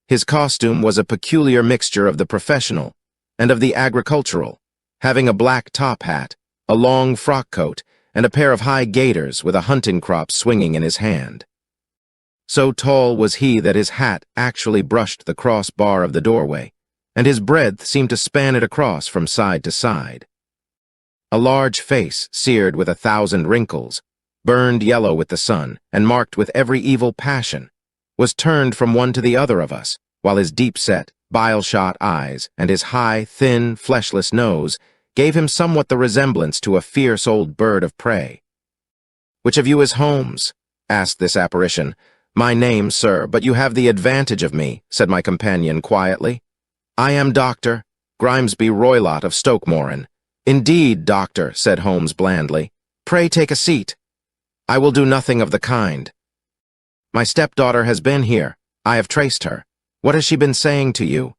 His costume was a peculiar mixture of the professional and of the agricultural, having a black top hat, a long frock coat, and a pair of high gaiters with a hunting crop swinging in his hand. So tall was he that his hat actually brushed the crossbar of the doorway, and his breadth seemed to span it across from side to side. A large face, seared with 1,000 wrinkles, burned yellow with the sun, and marked with every evil passion, was turned from one to the other of us, while his deep-set, bile-shot eyes and his high, thin, fleshless nose gave him somewhat the resemblance to a fierce old bird of prey. "Which of you is Holmes?" asked this apparition. "My name, sir, but you have the advantage of me," said my companion quietly. "I am Dr. Grimesby Roylott of Stoke Moran." "Indeed, doctor," said Holmes blandly. "Pray take a seat." "I will do nothing of the kind. My stepdaughter has been here. I have traced her. What has she been saying to you?"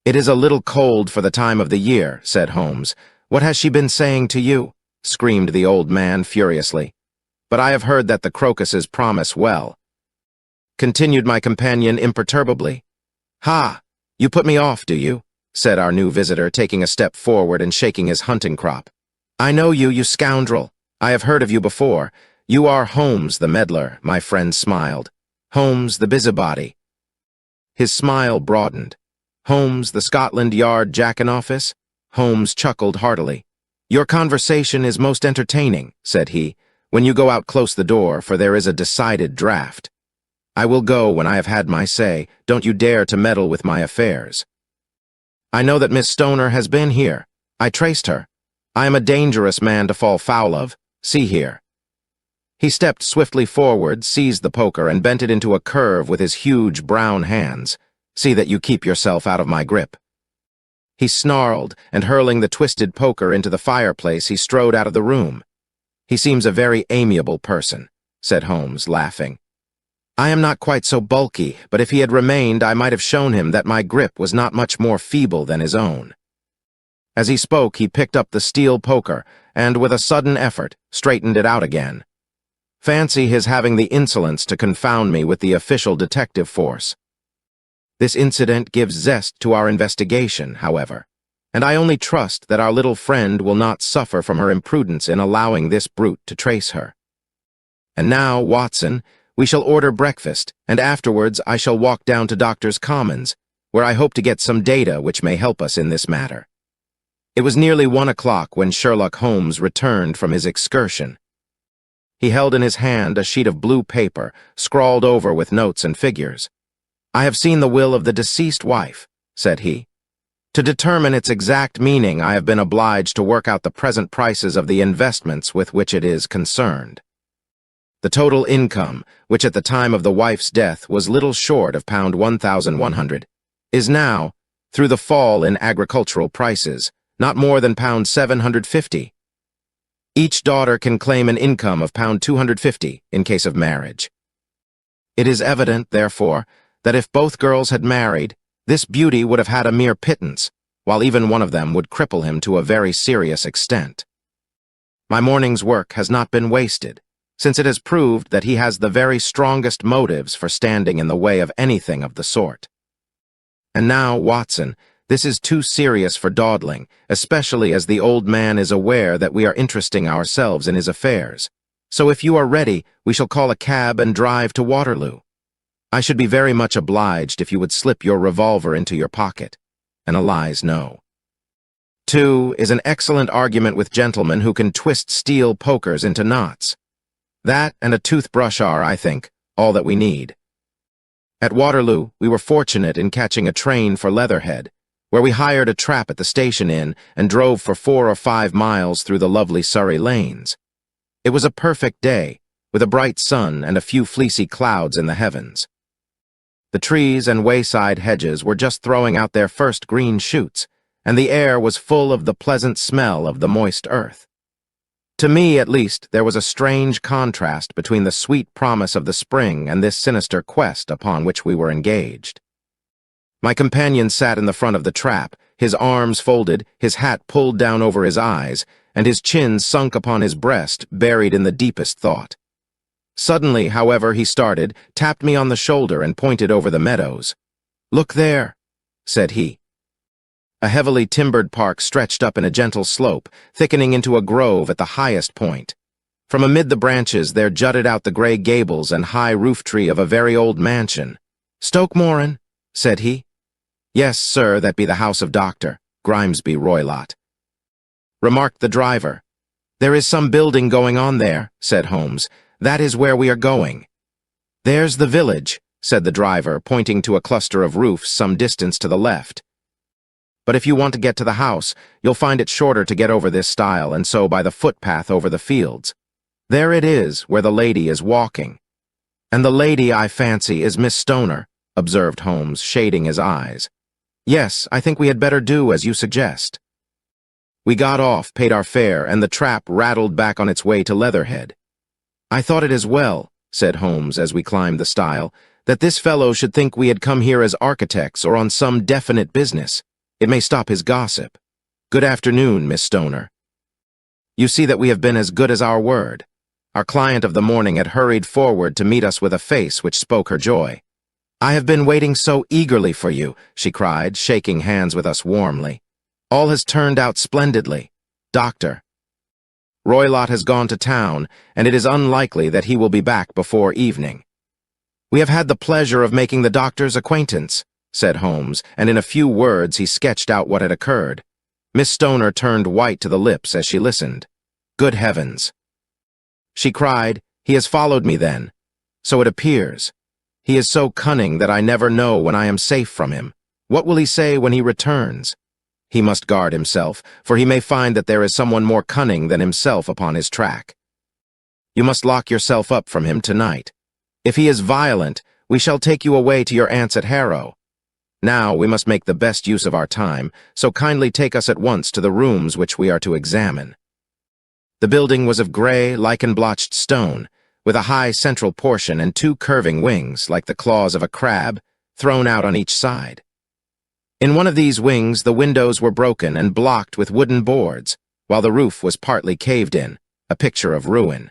"It is a little cold for the time of the year," said Holmes. "What has she been saying to you?" screamed the old man furiously. "But I have heard that the crocuses promise well," continued my companion imperturbably. "Ha! You put me off, do you?" said our new visitor, taking a step forward and shaking his hunting crop. "I know you, you scoundrel. I have heard of you before. You are Holmes the meddler," my friend smiled. "Holmes the busybody." His smile broadened. "Holmes the Scotland Yard jack-in-office?" Holmes chuckled heartily. "Your conversation is most entertaining," said he, "when you go out close the door, for there is a decided draft. I will go when I have had my say. Don't you dare to meddle with my affairs. I know that Miss Stoner has been here. I traced her. I am a dangerous man to fall foul of. See here." He stepped swiftly forward, seized the poker, and bent it into a curve with his huge brown hands. "See that you keep yourself out of my grip." He snarled, and hurling the twisted poker into the fireplace, he strode out of the room. "He seems a very amiable person," said Holmes, laughing. "I am not quite so bulky, but if he had remained, I might have shown him that my grip was not much more feeble than his own." As he spoke, he picked up the steel poker, and with a sudden effort, straightened it out again. Fancy his having the insolence to confound me with the official detective force. This incident gives zest to our investigation, however, and I only trust that our little friend will not suffer from her imprudence in allowing this brute to trace her. And now, Watson, we shall order breakfast, and afterwards I shall walk down to Doctor's Commons, where I hope to get some data which may help us in this matter. It was nearly 1 o'clock when Sherlock Holmes returned from his excursion. He held in his hand a sheet of blue paper, scrawled over with notes and figures. "I have seen the will of the deceased wife," said he. "To determine its exact meaning, I have been obliged to work out the present prices of the investments with which it is concerned. The total income, which at the time of the wife's death was little short of £1,100, is now, through the fall in agricultural prices, not more than £750. Each daughter can claim an income of £250 in case of marriage. It is evident, therefore, that if both girls had married, this beauty would have had a mere pittance, while even one of them would cripple him to a very serious extent. My morning's work has not been wasted, since it has proved that he has the very strongest motives for standing in the way of anything of the sort. And now, Watson, this is too serious for dawdling, especially as the old man is aware that we are interesting ourselves in his affairs. So if you are ready, we shall call a cab and drive to Waterloo. I should be very much obliged if you would slip your revolver into your pocket. And Eli's no. 2 is an excellent argument with gentlemen who can twist steel pokers into knots. That and a toothbrush are, I think, all that we need. At Waterloo, we were fortunate in catching a train for Leatherhead, where we hired a trap at the station inn and drove for 4 or 5 miles through the lovely Surrey lanes. It was a perfect day, with a bright sun and a few fleecy clouds in the heavens. The trees and wayside hedges were just throwing out their first green shoots, and the air was full of the pleasant smell of the moist earth. To me, at least, there was a strange contrast between the sweet promise of the spring and this sinister quest upon which we were engaged. My companion sat in the front of the trap, his arms folded, his hat pulled down over his eyes, and his chin sunk upon his breast, buried in the deepest thought. Suddenly, however, he started, tapped me on the shoulder, and pointed over the meadows. "Look there," said he. A heavily timbered park stretched up in a gentle slope, thickening into a grove at the highest point. From amid the branches there jutted out the grey gables and high roof tree of a very old mansion. "Stoke Moran," said he. "Yes, sir, that be the house of Dr. Grimesby Roylott," remarked the driver. "There is some building going on there," said Holmes. "That is where we are going." "There's the village," said the driver, pointing to a cluster of roofs some distance to the left. "But if you want to get to the house, you'll find it shorter to get over this stile, and so by the footpath over the fields. There it is, where the lady is walking." "And the lady, I fancy, is Miss Stoner," observed Holmes, shading his eyes. "Yes, I think we had better do as you suggest." We got off, paid our fare, and the trap rattled back on its way to Leatherhead. "I thought it as well," said Holmes as we climbed the stile, that this fellow should think we had come here as architects or on some definite business. It may stop his gossip. Good afternoon, Miss Stoner. You see that we have been as good as our word. Our client of the morning had hurried forward to meet us with a face which spoke her joy. I have been waiting so eagerly for you, she cried, shaking hands with us warmly. All has turned out splendidly. Doctor. Roylott has gone to town, and it is unlikely that he will be back before evening. We have had the pleasure of making the doctor's acquaintance, said Holmes, and in a few words he sketched out what had occurred. Miss Stoner turned white to the lips as she listened. Good heavens! She cried, he has followed me then. So it appears. He is so cunning that I never know when I am safe from him. What will he say when he returns? He must guard himself, for he may find that there is someone more cunning than himself upon his track. You must lock yourself up from him tonight. If he is violent, we shall take you away to your aunt's at Harrow. Now we must make the best use of our time, so kindly take us at once to the rooms which we are to examine. The building was of gray, lichen-blotched stone, with a high central portion and two curving wings, like the claws of a crab, thrown out on each side. In one of these wings, the windows were broken and blocked with wooden boards, while the roof was partly caved in, a picture of ruin.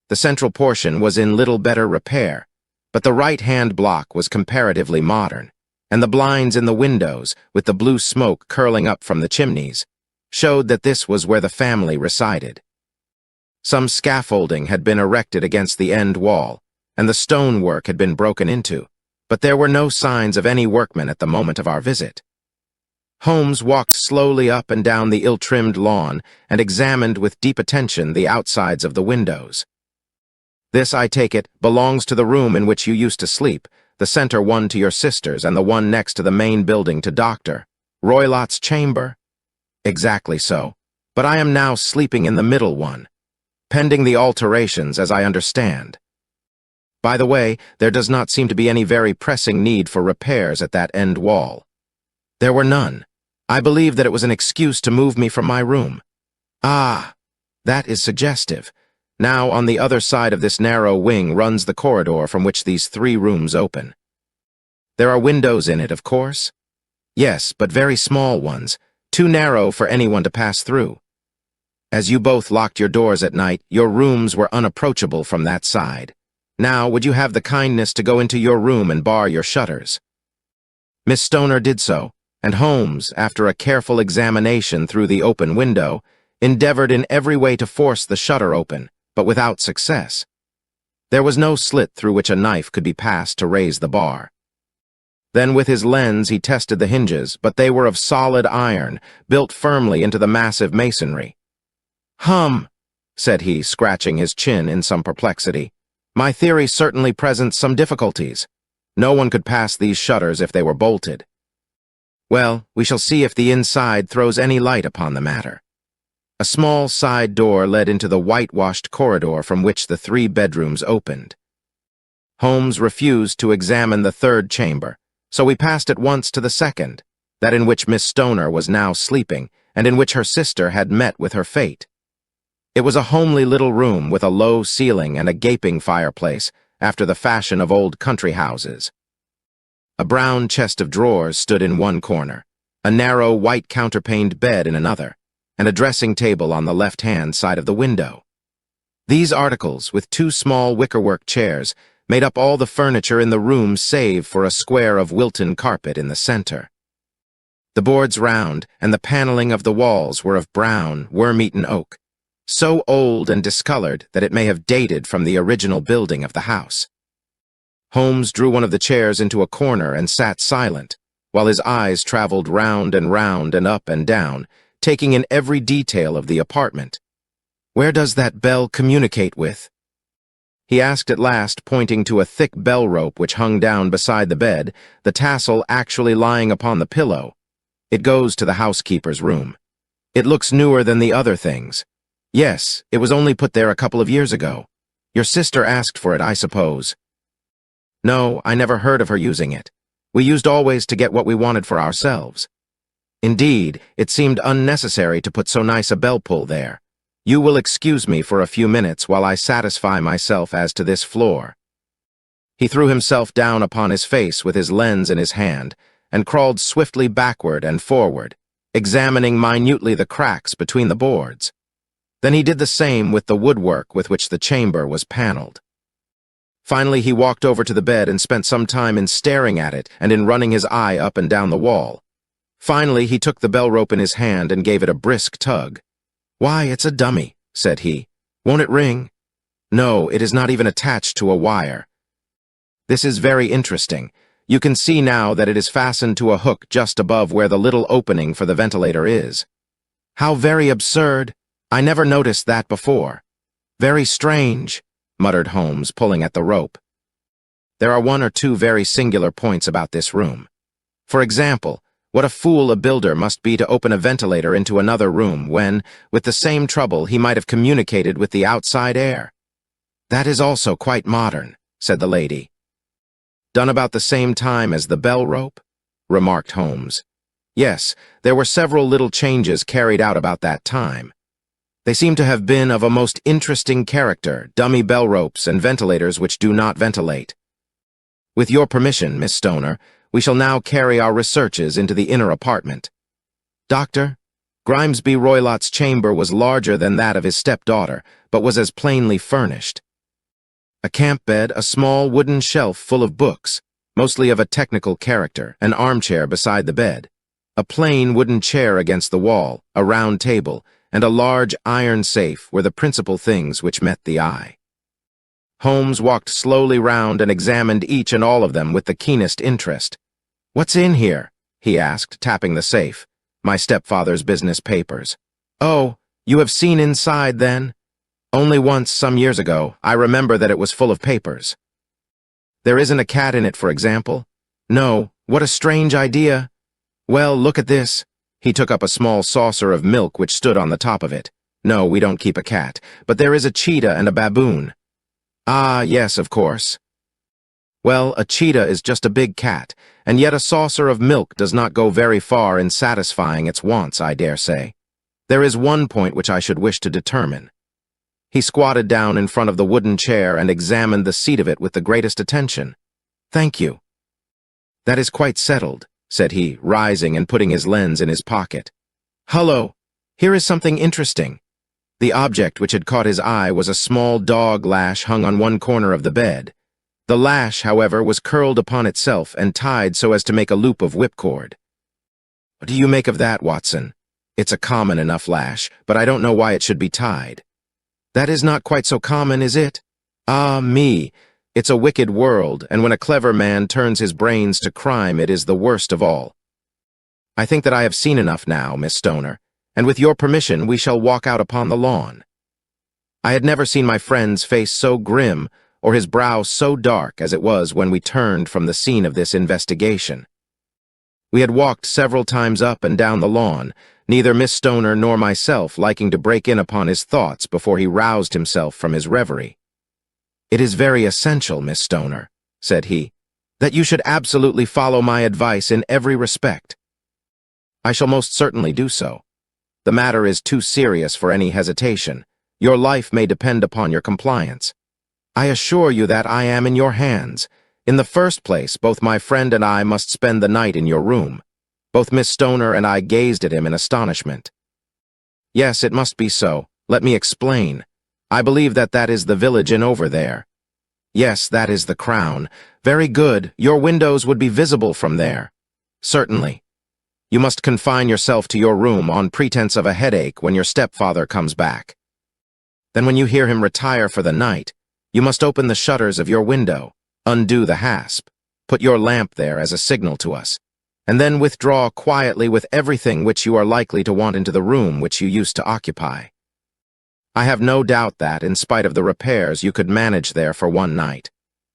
The central portion was in little better repair, but the right-hand block was comparatively modern, and the blinds in the windows, with the blue smoke curling up from the chimneys, showed that this was where the family resided. Some scaffolding had been erected against the end wall, and the stonework had been broken into, but there were no signs of any workmen at the moment of our visit. Holmes walked slowly up and down the ill-trimmed lawn and examined with deep attention the outsides of the windows. This, I take it, belongs to the room in which you used to sleep, the center one to your sisters and the one next to the main building to Dr. Roylott's chamber? Exactly so, but I am now sleeping in the middle one, pending the alterations as I understand. By the way, there does not seem to be any very pressing need for repairs at that end wall. There were none. I believe that it was an excuse to move me from my room. Ah, that is suggestive. Now, on the other side of this narrow wing runs the corridor from which these three rooms open. There are windows in it, of course? Yes, but very small ones, too narrow for anyone to pass through. As you both locked your doors at night, your rooms were unapproachable from that side. Now, would you have the kindness to go into your room and bar your shutters? Miss Stoner did so, and Holmes, after a careful examination through the open window, endeavored in every way to force the shutter open, but without success. There was no slit through which a knife could be passed to raise the bar. Then with his lens he tested the hinges, but they were of solid iron, built firmly into the massive masonry. "Hum," said he, scratching his chin in some perplexity. "My theory certainly presents some difficulties. No one could pass these shutters if they were bolted. Well, we shall see if the inside throws any light upon the matter." A small side door led into the whitewashed corridor from which the three bedrooms opened. Holmes refused to examine the third chamber, so we passed at once to the second, that in which Miss Stoner was now sleeping, and in which her sister had met with her fate. It was a homely little room with a low ceiling and a gaping fireplace, after the fashion of old country houses. A brown chest of drawers stood in one corner, a narrow white counterpaned bed in another, and a dressing table on the left-hand side of the window. These articles, with two small wickerwork chairs, made up all the furniture in the room save for a square of Wilton carpet in the center. The boards round, and the paneling of the walls were of brown, worm-eaten oak, so old and discolored that it may have dated from the original building of the house. Holmes drew one of the chairs into a corner and sat silent, while his eyes traveled round and up and down, taking in every detail of the apartment. "Where does that bell communicate with?" he asked at last, pointing to a thick bell rope which hung down beside the bed, the tassel actually lying upon the pillow. "It goes to the housekeeper's room. It looks newer than the other things. Yes, it was only put there a couple of years ago. Your sister asked for it, I suppose." "No, I never heard of her using it. We used always to get what we wanted for ourselves. Indeed, it seemed unnecessary to put so nice a bell-pull there. You will excuse me for a few minutes while I satisfy myself as to this floor." He threw himself down upon his face with his lens in his hand and crawled swiftly backward and forward, examining minutely the cracks between the boards. Then he did the same with the woodwork with which the chamber was paneled. Finally, he walked over to the bed and spent some time in staring at it and in running his eye up and down the wall. Finally, he took the bell rope in his hand and gave it a brisk tug. "Why, it's a dummy," said he. "Won't it ring?" "No, it is not even attached to a wire." "This is very interesting. You can see now that it is fastened to a hook just above where the little opening for the ventilator is." "How very absurd! I never noticed that before." "Very strange," muttered Holmes, pulling at the rope. "There are one or two very singular points about this room. For example, what a fool a builder must be to open a ventilator into another room when, with the same trouble, he might have communicated with the outside air." "That is also quite modern," said the lady. "Done about the same time as the bell rope?" remarked Holmes. "Yes, there were several little changes carried out about that time. They seem to have been of a most interesting character, dummy bell ropes and ventilators which do not ventilate. With your permission, Miss Stoner, we shall now carry our researches into the inner apartment. Doctor, Grimesby Roylott's chamber was larger than that of his stepdaughter, but was as plainly furnished. A camp bed, a small wooden shelf full of books, mostly of a technical character, an armchair beside the bed, a plain wooden chair against the wall, a round table, and a large iron safe were the principal things which met the eye. Holmes walked slowly round and examined each and all of them with the keenest interest. "What's in here?" he asked, tapping the safe. "My stepfather's business papers." "Oh, you have seen inside, then?" "Only once, some years ago. I remember that it was full of papers." "There isn't a cat in it, for example?" "No. What a strange idea." "Well, look at this." He took up a small saucer of milk which stood on the top of it. "No, we don't keep a cat, but there is a cheetah and a baboon." "Ah, yes, of course." "Well, a cheetah is just a big cat, and yet a saucer of milk does not go very far in satisfying its wants, I dare say. There is one point which I should wish to determine." He squatted down in front of the wooden chair and examined the seat of it with the greatest attention. "Thank you." "That is quite settled," said he, rising and putting his lens in his pocket. "Hullo! Here is something interesting." The object which had caught his eye was a small dog lash hung on one corner of the bed. The lash, however, was curled upon itself and tied so as to make a loop of whipcord. "What do you make of that, Watson?" "It's a common enough lash, but I don't know why it should be tied." "That is not quite so common, is it?" "Ah, me! It's a wicked world, and when a clever man turns his brains to crime, it is the worst of all. I think that I have seen enough now, Miss Stoner, and with your permission we shall walk out upon the lawn." I had never seen my friend's face so grim or his brow so dark as it was when we turned from the scene of this investigation. We had walked several times up and down the lawn, neither Miss Stoner nor myself liking to break in upon his thoughts before he roused himself from his reverie. "It is very essential, Miss Stoner," said he, "that you should absolutely follow my advice in every respect." "I shall most certainly do so. The matter is too serious for any hesitation. Your life may depend upon your compliance. I assure you that I am in your hands. In the first place, both my friend and I must spend the night in your room." Both Miss Stoner and I gazed at him in astonishment. "Yes, it must be so. Let me explain. I believe that is the village inn over there." "Yes, that is the Crown. Very good. Your windows would be visible from there." "Certainly. You must confine yourself to your room on pretense of a headache when your stepfather comes back. Then when you hear him retire for the night, you must open the shutters of your window, undo the hasp, put your lamp there as a signal to us, and then withdraw quietly with everything which you are likely to want into the room which you used to occupy. I have no doubt that, in spite of the repairs, you could manage there for one night."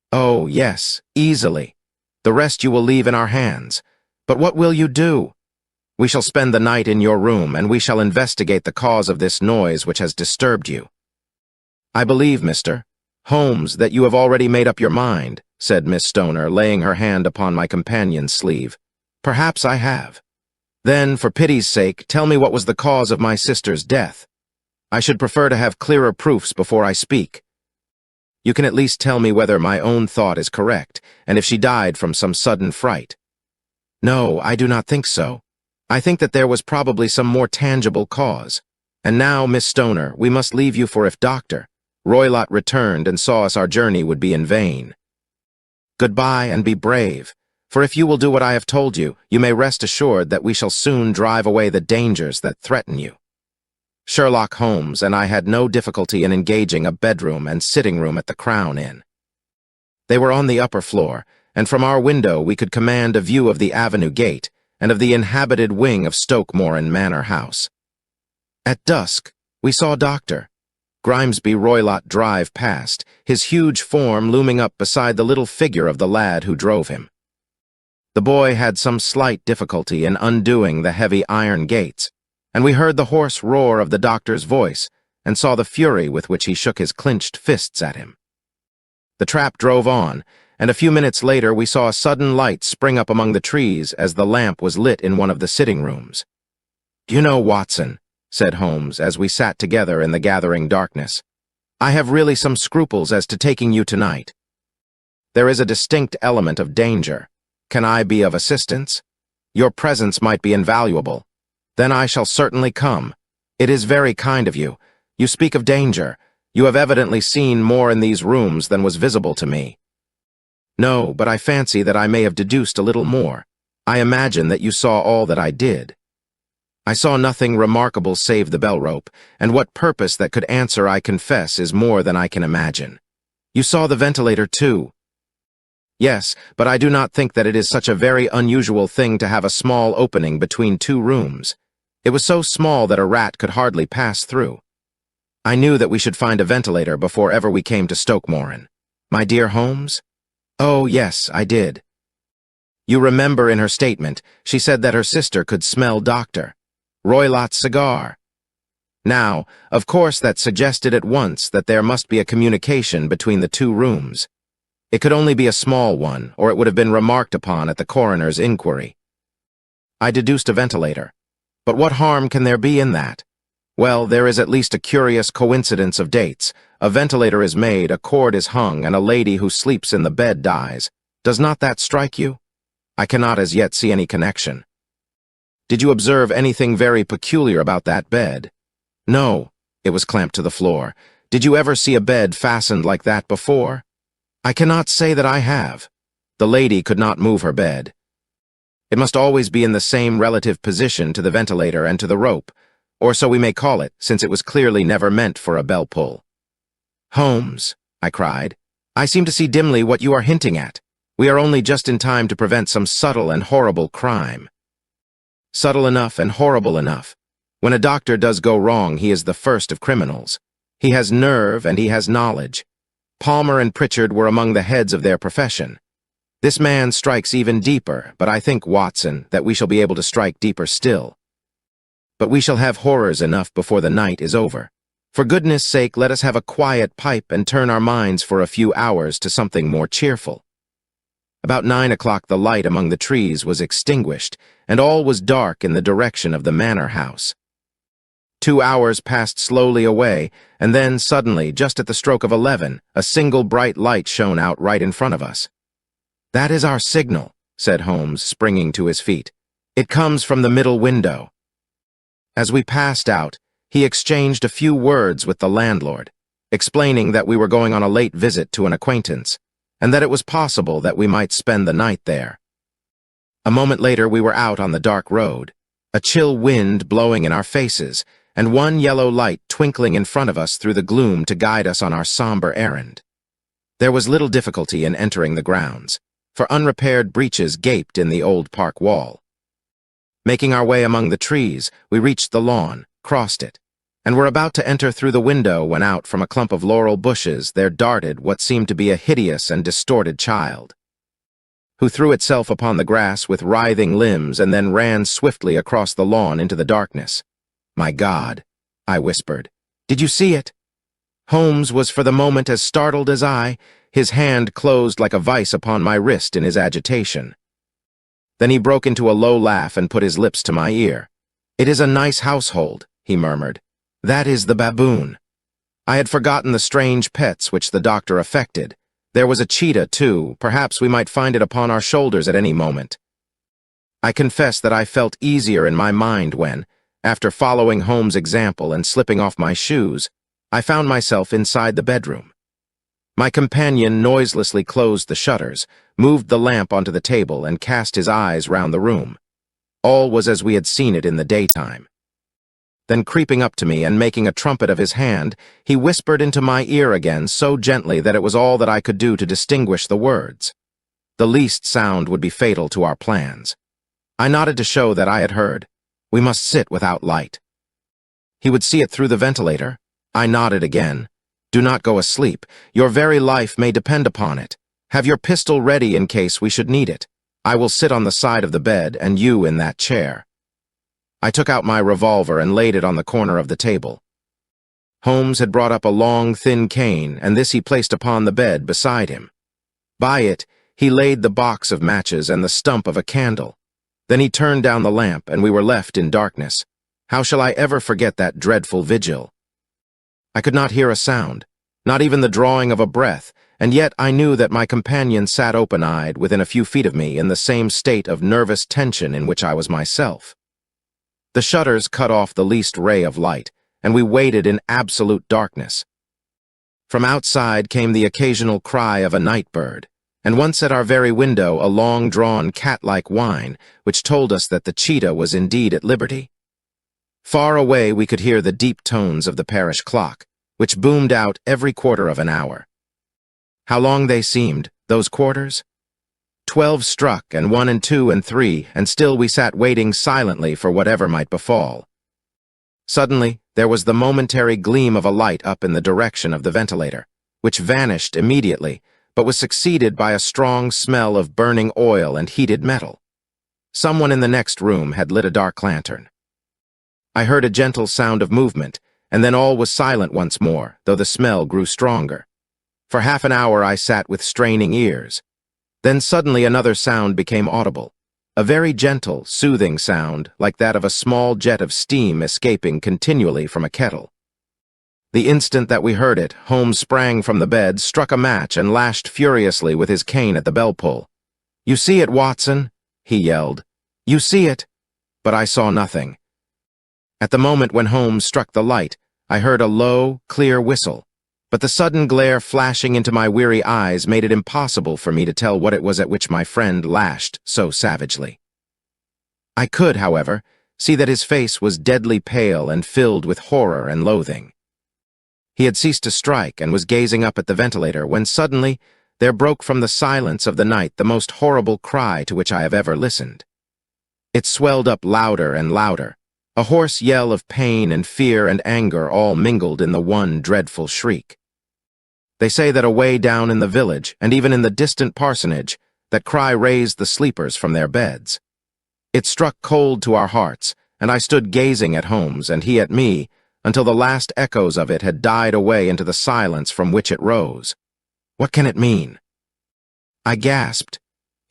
"Oh, yes, easily. The rest you will leave in our hands. But what will you do?" "We shall spend the night in your room, and we shall investigate the cause of this noise which has disturbed you." "I believe, Mr. Holmes, that you have already made up your mind," said Miss Stoner, laying her hand upon my companion's sleeve. "Perhaps I have." "Then, for pity's sake, tell me what was the cause of my sister's death. I should prefer to have clearer proofs before I speak." You can at least tell me whether my own thought is correct, and if she died from some sudden fright. No, I do not think so. I think that there was probably some more tangible cause. And now, Miss Stoner, we must leave you, for if Dr. Roylott returned and saw us, our journey would be in vain. Goodbye, and be brave, for if you will do what I have told you, you may rest assured that we shall soon drive away the dangers that threaten you. Sherlock Holmes and I had no difficulty in engaging a bedroom and sitting room at the Crown Inn. They were on the upper floor, and from our window we could command a view of the avenue gate and of the inhabited wing of Stoke-Moran Manor House. At dusk, we saw Dr. Grimesby Roylott drive past, his huge form looming up beside the little figure of the lad who drove him. The boy had some slight difficulty in undoing the heavy iron gates, and we heard the hoarse roar of the doctor's voice and saw the fury with which he shook his clenched fists at him. The trap drove on, and a few minutes later we saw a sudden light spring up among the trees as the lamp was lit in one of the sitting rooms. "You know, Watson," said Holmes as we sat together in the gathering darkness, "I have really some scruples as to taking you tonight. There is a distinct element of danger. Can I be of assistance? Your presence might be invaluable. Then I shall certainly come. It is very kind of you. You speak of danger. You have evidently seen more in these rooms than was visible to me." "No, but I fancy that I may have deduced a little more. I imagine that you saw all that I did." "I saw nothing remarkable save the bell rope, and what purpose that could answer, I confess, is more than I can imagine." "You saw the ventilator, too?" "Yes, but I do not think that it is such a very unusual thing to have a small opening between two rooms. It was so small that a rat could hardly pass through. I knew that we should find a ventilator before ever we came to Stoke-Moran. My dear Holmes?" "Oh, yes, I did." "You remember in her statement, she said that her sister could smell Dr. Roylott's cigar. Now, of course, that suggested at once that there must be a communication between the two rooms. It could only be a small one, or it would have been remarked upon at the coroner's inquiry. I deduced a ventilator. But what harm can there be in that? Well, there is at least a curious coincidence of dates. A ventilator is made, a cord is hung, and a lady who sleeps in the bed dies. Does not that strike you? I cannot as yet see any connection." "Did you observe anything very peculiar about that bed?" "No, it was clamped to the floor. Did you ever see a bed fastened like that before?" "I cannot say that I have. The lady could not move her bed. It must always be in the same relative position to the ventilator and to the rope, or so we may call it, since it was clearly never meant for a bell pull." "Holmes," I cried, "I seem to see dimly what you are hinting at. We are only just in time to prevent some subtle and horrible crime." "Subtle enough and horrible enough. When a doctor does go wrong, he is the first of criminals. He has nerve and he has knowledge. Palmer and Pritchard were among the heads of their profession. This man strikes even deeper, but I think, Watson, that we shall be able to strike deeper still. But we shall have horrors enough before the night is over. For goodness' sake, let us have a quiet pipe and turn our minds for a few hours to something more cheerful." About 9 o'clock the light among the trees was extinguished, and all was dark in the direction of the manor house. 2 hours passed slowly away, and then, suddenly, just at the stroke of 11, a single bright light shone out right in front of us. "That is our signal," said Holmes, springing to his feet. "It comes from the middle window." As we passed out, he exchanged a few words with the landlord, explaining that we were going on a late visit to an acquaintance, and that it was possible that we might spend the night there. A moment later we were out on the dark road, a chill wind blowing in our faces, and one yellow light twinkling in front of us through the gloom to guide us on our somber errand. There was little difficulty in entering the grounds, for unrepaired breaches gaped in the old park wall. Making our way among the trees, we reached the lawn, crossed it, and were about to enter through the window when out from a clump of laurel bushes there darted what seemed to be a hideous and distorted child, who threw itself upon the grass with writhing limbs and then ran swiftly across the lawn into the darkness. "My God," I whispered. "Did you see it?" Holmes was for the moment as startled as I. His hand closed like a vice upon my wrist in his agitation. Then he broke into a low laugh and put his lips to my ear. "It is a nice household," he murmured. "That is the baboon." I had forgotten the strange pets which the doctor affected. There was a cheetah, too. Perhaps we might find it upon our shoulders at any moment. I confess that I felt easier in my mind when, after following Holmes' example and slipping off my shoes, I found myself inside the bedroom. My companion noiselessly closed the shutters, moved the lamp onto the table, and cast his eyes round the room. All was as we had seen it in the daytime. Then, creeping up to me and making a trumpet of his hand, he whispered into my ear again so gently that it was all that I could do to distinguish the words. The least sound would be fatal to our plans. I nodded to show that I had heard. We must sit without light. He would see it through the ventilator. I nodded again. Do not go asleep. Your very life may depend upon it. Have your pistol ready in case we should need it. I will sit on the side of the bed and you in that chair. I took out my revolver and laid it on the corner of the table. Holmes had brought up a long, thin cane, and this he placed upon the bed beside him. By it, he laid the box of matches and the stump of a candle. Then he turned down the lamp, and we were left in darkness. How shall I ever forget that dreadful vigil? I could not hear a sound, not even the drawing of a breath, and yet I knew that my companion sat open-eyed within a few feet of me in the same state of nervous tension in which I was myself. The shutters cut off the least ray of light, and we waited in absolute darkness. From outside came the occasional cry of a night bird, and once at our very window a long-drawn cat-like whine, which told us that the cheetah was indeed at liberty. Far away we could hear the deep tones of the parish clock, which boomed out every quarter of an hour. How long they seemed, those quarters? 12 struck, and 1 and 2 and 3, and still we sat waiting silently for whatever might befall. Suddenly, there was the momentary gleam of a light up in the direction of the ventilator, which vanished immediately, but was succeeded by a strong smell of burning oil and heated metal. Someone in the next room had lit a dark lantern. I heard a gentle sound of movement, and then all was silent once more, though the smell grew stronger. For half an hour I sat with straining ears. Then suddenly another sound became audible, a very gentle, soothing sound, like that of a small jet of steam escaping continually from a kettle. The instant that we heard it, Holmes sprang from the bed, struck a match, and lashed furiously with his cane at the bell-pull. "You see it, Watson?" he yelled. "You see it?" But I saw nothing. At the moment when Holmes struck the light, I heard a low, clear whistle, but the sudden glare flashing into my weary eyes made it impossible for me to tell what it was at which my friend lashed so savagely. I could, however, see that his face was deadly pale and filled with horror and loathing. He had ceased to strike and was gazing up at the ventilator when suddenly there broke from the silence of the night the most horrible cry to which I have ever listened. It swelled up louder and louder, a hoarse yell of pain and fear and anger all mingled in the one dreadful shriek. They say that away down in the village, and even in the distant parsonage, that cry raised the sleepers from their beds. It struck cold to our hearts, and I stood gazing at Holmes and he at me, until the last echoes of it had died away into the silence from which it rose. What can it mean? I gasped.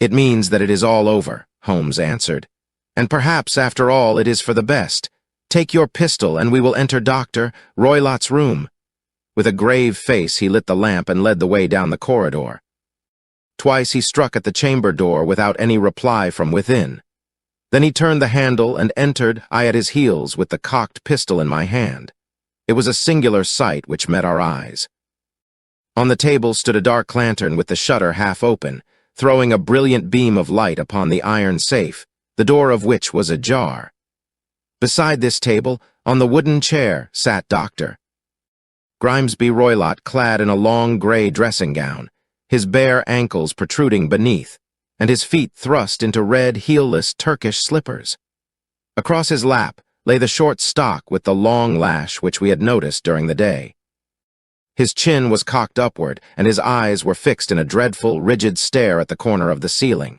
"It means that it is all over," Holmes answered. "And perhaps, after all, it is for the best. Take your pistol, and we will enter Dr. Roylott's room." With a grave face, he lit the lamp and led the way down the corridor. Twice he struck at the chamber door without any reply from within. Then he turned the handle and entered, I at his heels, with the cocked pistol in my hand. It was a singular sight which met our eyes. On the table stood a dark lantern with the shutter half open, throwing a brilliant beam of light upon the iron safe, the door of which was ajar. Beside this table, on the wooden chair, sat Dr. Grimesby Roylott, clad in a long gray dressing gown, his bare ankles protruding beneath, and his feet thrust into red, heelless Turkish slippers. Across his lap lay the short stock with the long lash which we had noticed during the day. His chin was cocked upward, and his eyes were fixed in a dreadful, rigid stare at the corner of the ceiling.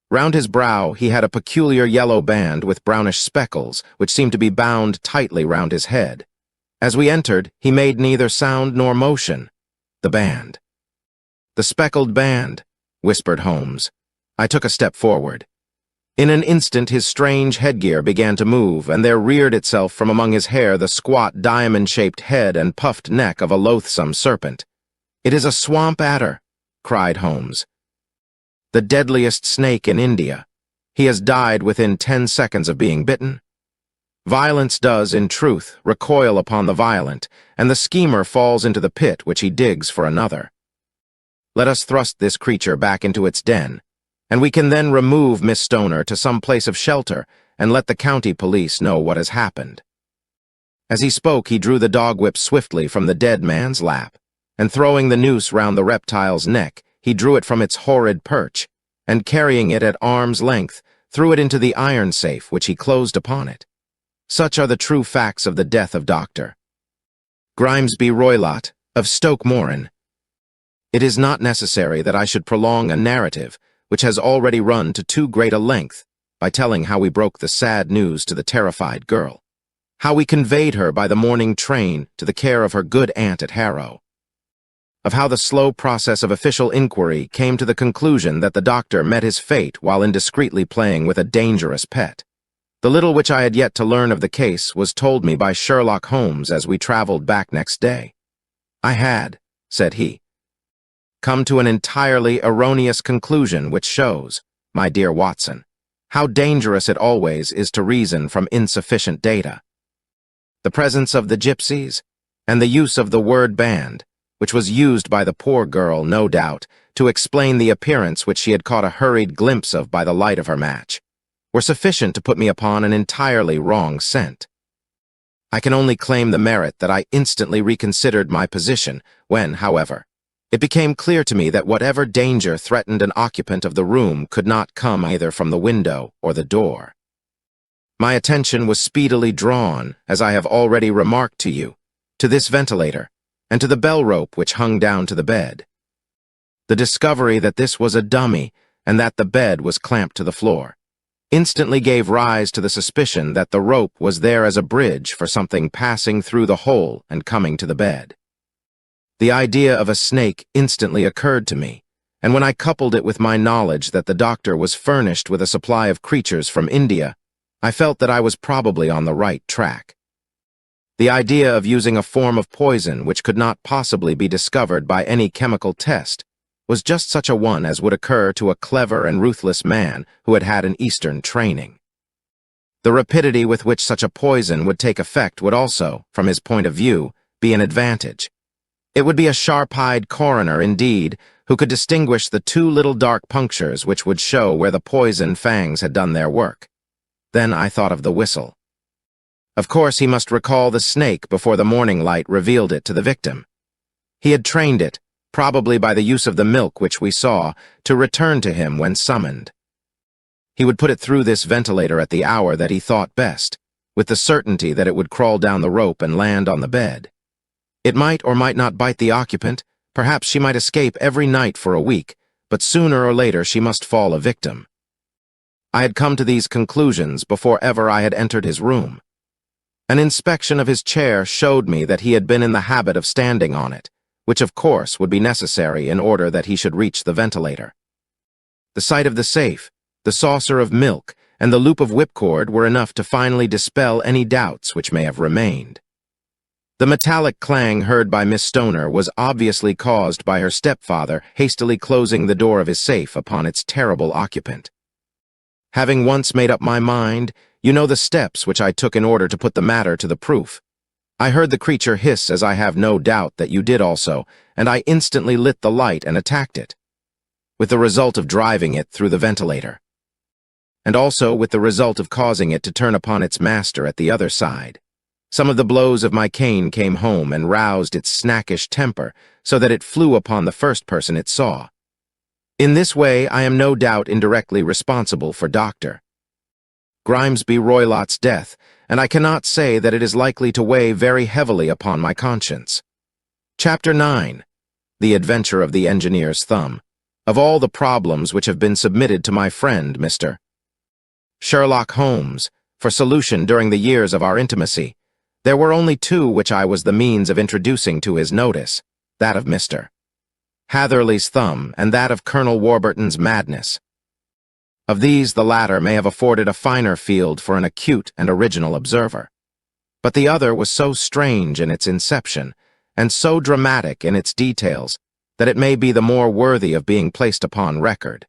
Round his brow he had a peculiar yellow band with brownish speckles, which seemed to be bound tightly round his head. As we entered, he made neither sound nor motion. The band. "The speckled band," whispered Holmes. I took a step forward. In an instant his strange headgear began to move, and there reared itself from among his hair the squat, diamond-shaped head and puffed neck of a loathsome serpent. "It is a swamp adder," cried Holmes. "The deadliest snake in India. He has died within 10 seconds of being bitten." Violence does, in truth, recoil upon the violent, and the schemer falls into the pit which he digs for another. Let us thrust this creature back into its den, and we can then remove Miss Stoner to some place of shelter and let the county police know what has happened. As he spoke, he drew the dog whip swiftly from the dead man's lap, and throwing the noose round the reptile's neck, he drew it from its horrid perch, and carrying it at arm's length, threw it into the iron safe which he closed upon it. Such are the true facts of the death of Dr. Grimesby Roylott, of Stoke Moran. It is not necessary that I should prolong a narrative which has already run to too great a length by telling how we broke the sad news to the terrified girl, how we conveyed her by the morning train to the care of her good aunt at Harrow, of how the slow process of official inquiry came to the conclusion that the doctor met his fate while indiscreetly playing with a dangerous pet. The little which I had yet to learn of the case was told me by Sherlock Holmes as we traveled back next day. "I had," said he, "come to an entirely erroneous conclusion which shows, my dear Watson, how dangerous it always is to reason from insufficient data. The presence of the gypsies, and the use of the word band, which was used by the poor girl, no doubt, to explain the appearance which she had caught a hurried glimpse of by the light of her match, were sufficient to put me upon an entirely wrong scent. I can only claim the merit that I instantly reconsidered my position when, however, it became clear to me that whatever danger threatened an occupant of the room could not come either from the window or the door. My attention was speedily drawn, as I have already remarked to you, to this ventilator and to the bell rope which hung down to the bed. The discovery that this was a dummy and that the bed was clamped to the floor instantly gave rise to the suspicion that the rope was there as a bridge for something passing through the hole and coming to the bed. The idea of a snake instantly occurred to me, and when I coupled it with my knowledge that the doctor was furnished with a supply of creatures from India, I felt that I was probably on the right track. The idea of using a form of poison which could not possibly be discovered by any chemical test was just such a one as would occur to a clever and ruthless man who had had an Eastern training. The rapidity with which such a poison would take effect would also, from his point of view, be an advantage. It would be a sharp-eyed coroner, indeed, who could distinguish the 2 little dark punctures which would show where the poison fangs had done their work. Then I thought of the whistle. Of course, he must recall the snake before the morning light revealed it to the victim. He had trained it, probably by the use of the milk which we saw, to return to him when summoned. He would put it through this ventilator at the hour that he thought best, with the certainty that it would crawl down the rope and land on the bed. It might or might not bite the occupant, perhaps she might escape every night for a week, but sooner or later she must fall a victim. I had come to these conclusions before ever I had entered his room. An inspection of his chair showed me that he had been in the habit of standing on it, which of course would be necessary in order that he should reach the ventilator. The sight of the safe, the saucer of milk, and the loop of whipcord were enough to finally dispel any doubts which may have remained. The metallic clang heard by Miss Stoner was obviously caused by her stepfather hastily closing the door of his safe upon its terrible occupant. Having once made up my mind, you know the steps which I took in order to put the matter to the proof. I heard the creature hiss, as I have no doubt that you did also, and I instantly lit the light and attacked it, with the result of driving it through the ventilator, and also with the result of causing it to turn upon its master at the other side. Some of the blows of my cane came home and roused its snackish temper so that it flew upon the first person it saw. In this way, I am no doubt indirectly responsible for Dr. Grimesby Roylott's death, and I cannot say that it is likely to weigh very heavily upon my conscience. Chapter 9. The Adventure of the Engineer's Thumb. Of all the problems which have been submitted to my friend, Mr. Sherlock Holmes, for solution during the years of our intimacy, there were only 2 which I was the means of introducing to his notice, that of Mr. Hatherley's thumb and that of Colonel Warburton's madness. Of these, the latter may have afforded a finer field for an acute and original observer. But the other was so strange in its inception, and so dramatic in its details, that it may be the more worthy of being placed upon record.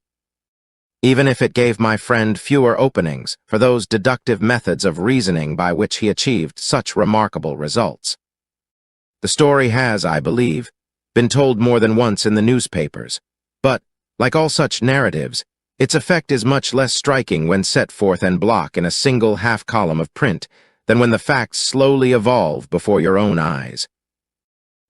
Even if it gave my friend fewer openings for those deductive methods of reasoning by which he achieved such remarkable results. The story has, I believe, been told more than once in the newspapers, but, like all such narratives, its effect is much less striking when set forth en bloc in a single half-column of print than when the facts slowly evolve before your own eyes.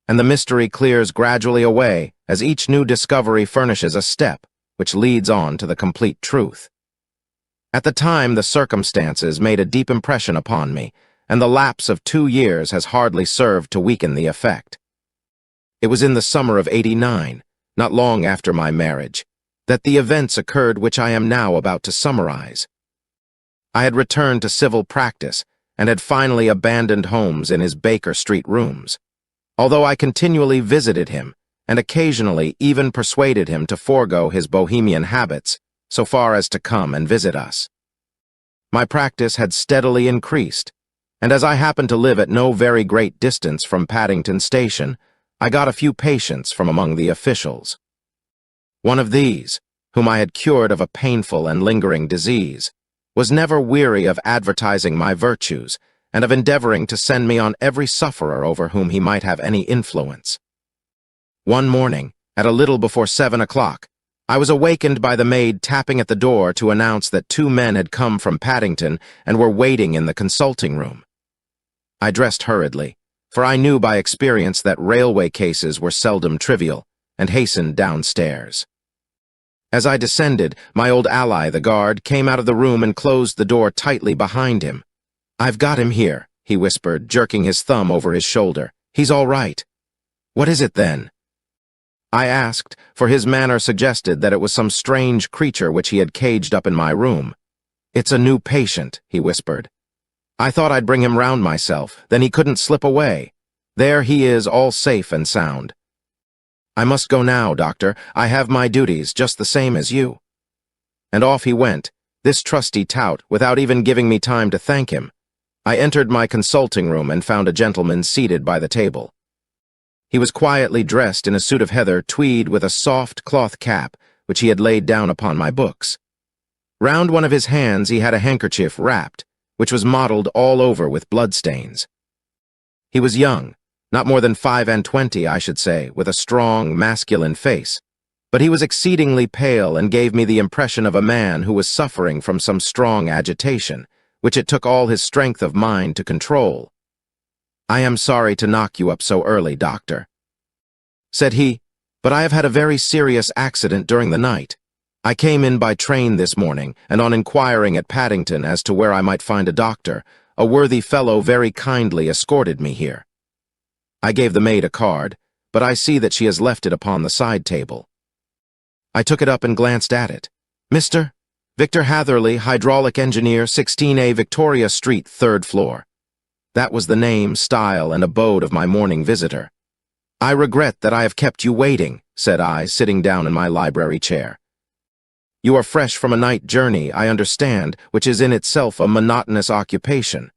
And the mystery clears gradually away as each new discovery furnishes a step which leads on to the complete truth. At the time, the circumstances made a deep impression upon me, and the lapse of 2 years has hardly served to weaken the effect. It was in the summer of '89, not long after my marriage, that the events occurred which I am now about to summarize. I had returned to civil practice and had finally abandoned Holmes in his Baker Street rooms, although I continually visited him and occasionally even persuaded him to forego his bohemian habits so far as to come and visit us. My practice had steadily increased, and as I happened to live at no very great distance from Paddington Station, I got a few patients from among the officials. One of these, whom I had cured of a painful and lingering disease, was never weary of advertising my virtues and of endeavoring to send me on every sufferer over whom he might have any influence. One morning, at a little before 7 o'clock, I was awakened by the maid tapping at the door to announce that 2 men had come from Paddington and were waiting in the consulting room. I dressed hurriedly, for I knew by experience that railway cases were seldom trivial, and hastened downstairs. As I descended, my old ally, the guard, came out of the room and closed the door tightly behind him. "I've got him here," he whispered, jerking his thumb over his shoulder. "He's all right." "What is it, then?" I asked, for his manner suggested that it was some strange creature which he had caged up in my room. "It's a new patient," he whispered. "I thought I'd bring him round myself, then he couldn't slip away. There he is, all safe and sound." "I must go now, doctor. I have my duties, just the same as you." And off he went, this trusty tout, without even giving me time to thank him. I entered my consulting room and found a gentleman seated by the table. He was quietly dressed in a suit of heather tweed with a soft cloth cap, which he had laid down upon my books. Round one of his hands he had a handkerchief wrapped, which was mottled all over with bloodstains. He was young, not more than 25, I should say, with a strong, masculine face, but he was exceedingly pale and gave me the impression of a man who was suffering from some strong agitation, which it took all his strength of mind to control. "I am sorry to knock you up so early, doctor," said he, "but I have had a very serious accident during the night. I came in by train this morning, and on inquiring at Paddington as to where I might find a doctor, a worthy fellow very kindly escorted me here. I gave the maid a card, but I see that she has left it upon the side table." I took it up and glanced at it. "Mr. Victor Hatherley, hydraulic engineer, 16A Victoria Street, 3rd floor. That was the name, style, and abode of my morning visitor. "I regret that I have kept you waiting," said I, sitting down in my library chair. "You are fresh from a night journey, I understand, which is in itself a monotonous occupation."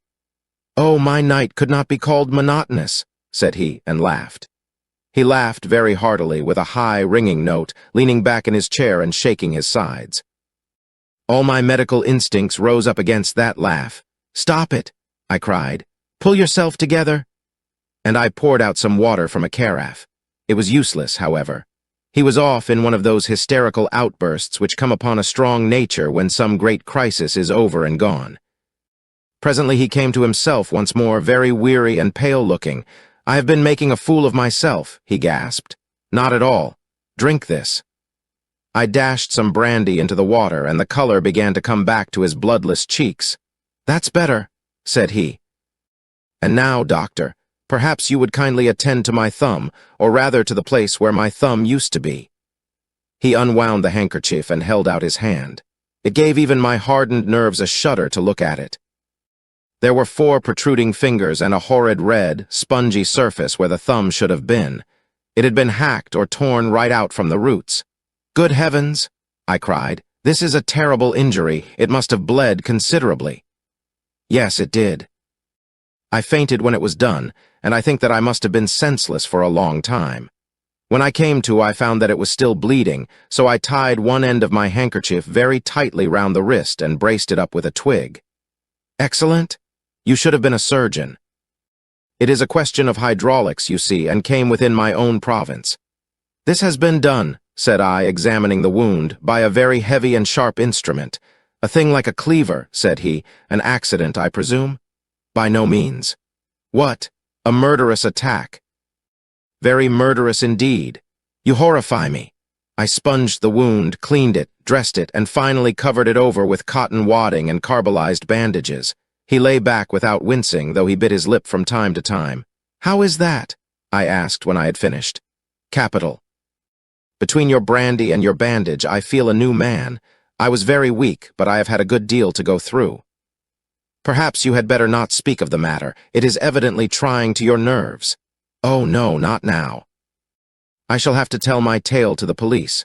"Oh, my night could not be called monotonous," said he, and laughed. He laughed very heartily, with a high, ringing note, leaning back in his chair and shaking his sides. All my medical instincts rose up against that laugh. "Stop it," I cried. "Pull yourself together." And I poured out some water from a carafe. It was useless, however. He was off in one of those hysterical outbursts which come upon a strong nature when some great crisis is over and gone. Presently he came to himself once more, very weary and pale-looking. "I have been making a fool of myself," he gasped. "Not at all. Drink this." I dashed some brandy into the water, and the color began to come back to his bloodless cheeks. "That's better," said he. "And now, doctor, perhaps you would kindly attend to my thumb, or rather to the place where my thumb used to be." He unwound the handkerchief and held out his hand. It gave even my hardened nerves a shudder to look at it. There were 4 protruding fingers and a horrid red, spongy surface where the thumb should have been. It had been hacked or torn right out from the roots. "Good heavens!" I cried. This is a terrible injury. It must have bled considerably. Yes, it did. I fainted when it was done, and I think that I must have been senseless for a long time. When I came to, I found that it was still bleeding, so I tied one end of my handkerchief very tightly round the wrist and braced it up with a twig. Excellent. You should have been a surgeon. It is a question of hydraulics, you see, and came within my own province. This has been done, said I, examining the wound, by a very heavy and sharp instrument. A thing like a cleaver, said he. An accident, I presume? By no means. What? A murderous attack. Very murderous indeed. You horrify me. I sponged the wound, cleaned it, dressed it, and finally covered it over with cotton wadding and carbolized bandages. He lay back without wincing, though he bit his lip from time to time. How is that? I asked when I had finished. Capital. Between your brandy and your bandage, I feel a new man. I was very weak, but I have had a good deal to go through. Perhaps you had better not speak of the matter. It is evidently trying to your nerves. Oh, no, not now. I shall have to tell my tale to the police.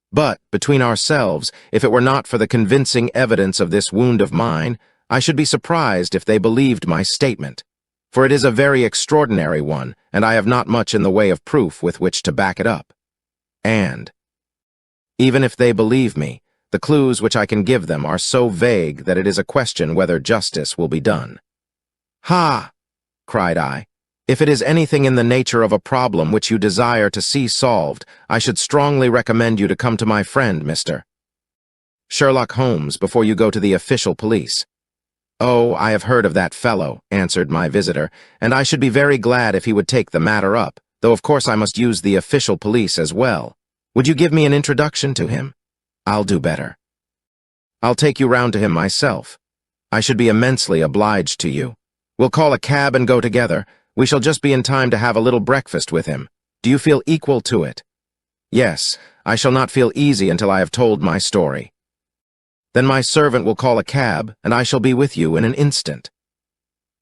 But, between ourselves, if it were not for the convincing evidence of this wound of mine, I should be surprised if they believed my statement. For it is a very extraordinary one, and I have not much in the way of proof with which to back it up. And, even if they believe me, the clues which I can give them are so vague that it is a question whether justice will be done. Ha! Cried I. If it is anything in the nature of a problem which you desire to see solved, I should strongly recommend you to come to my friend, Mr. Sherlock Holmes, before you go to the official police. Oh, I have heard of that fellow, answered my visitor, and I should be very glad if he would take the matter up, though of course I must use the official police as well. Would you give me an introduction to him? I'll do better. I'll take you round to him myself. I should be immensely obliged to you. We'll call a cab and go together. We shall just be in time to have a little breakfast with him. Do you feel equal to it? Yes, I shall not feel easy until I have told my story. Then my servant will call a cab, and I shall be with you in an instant.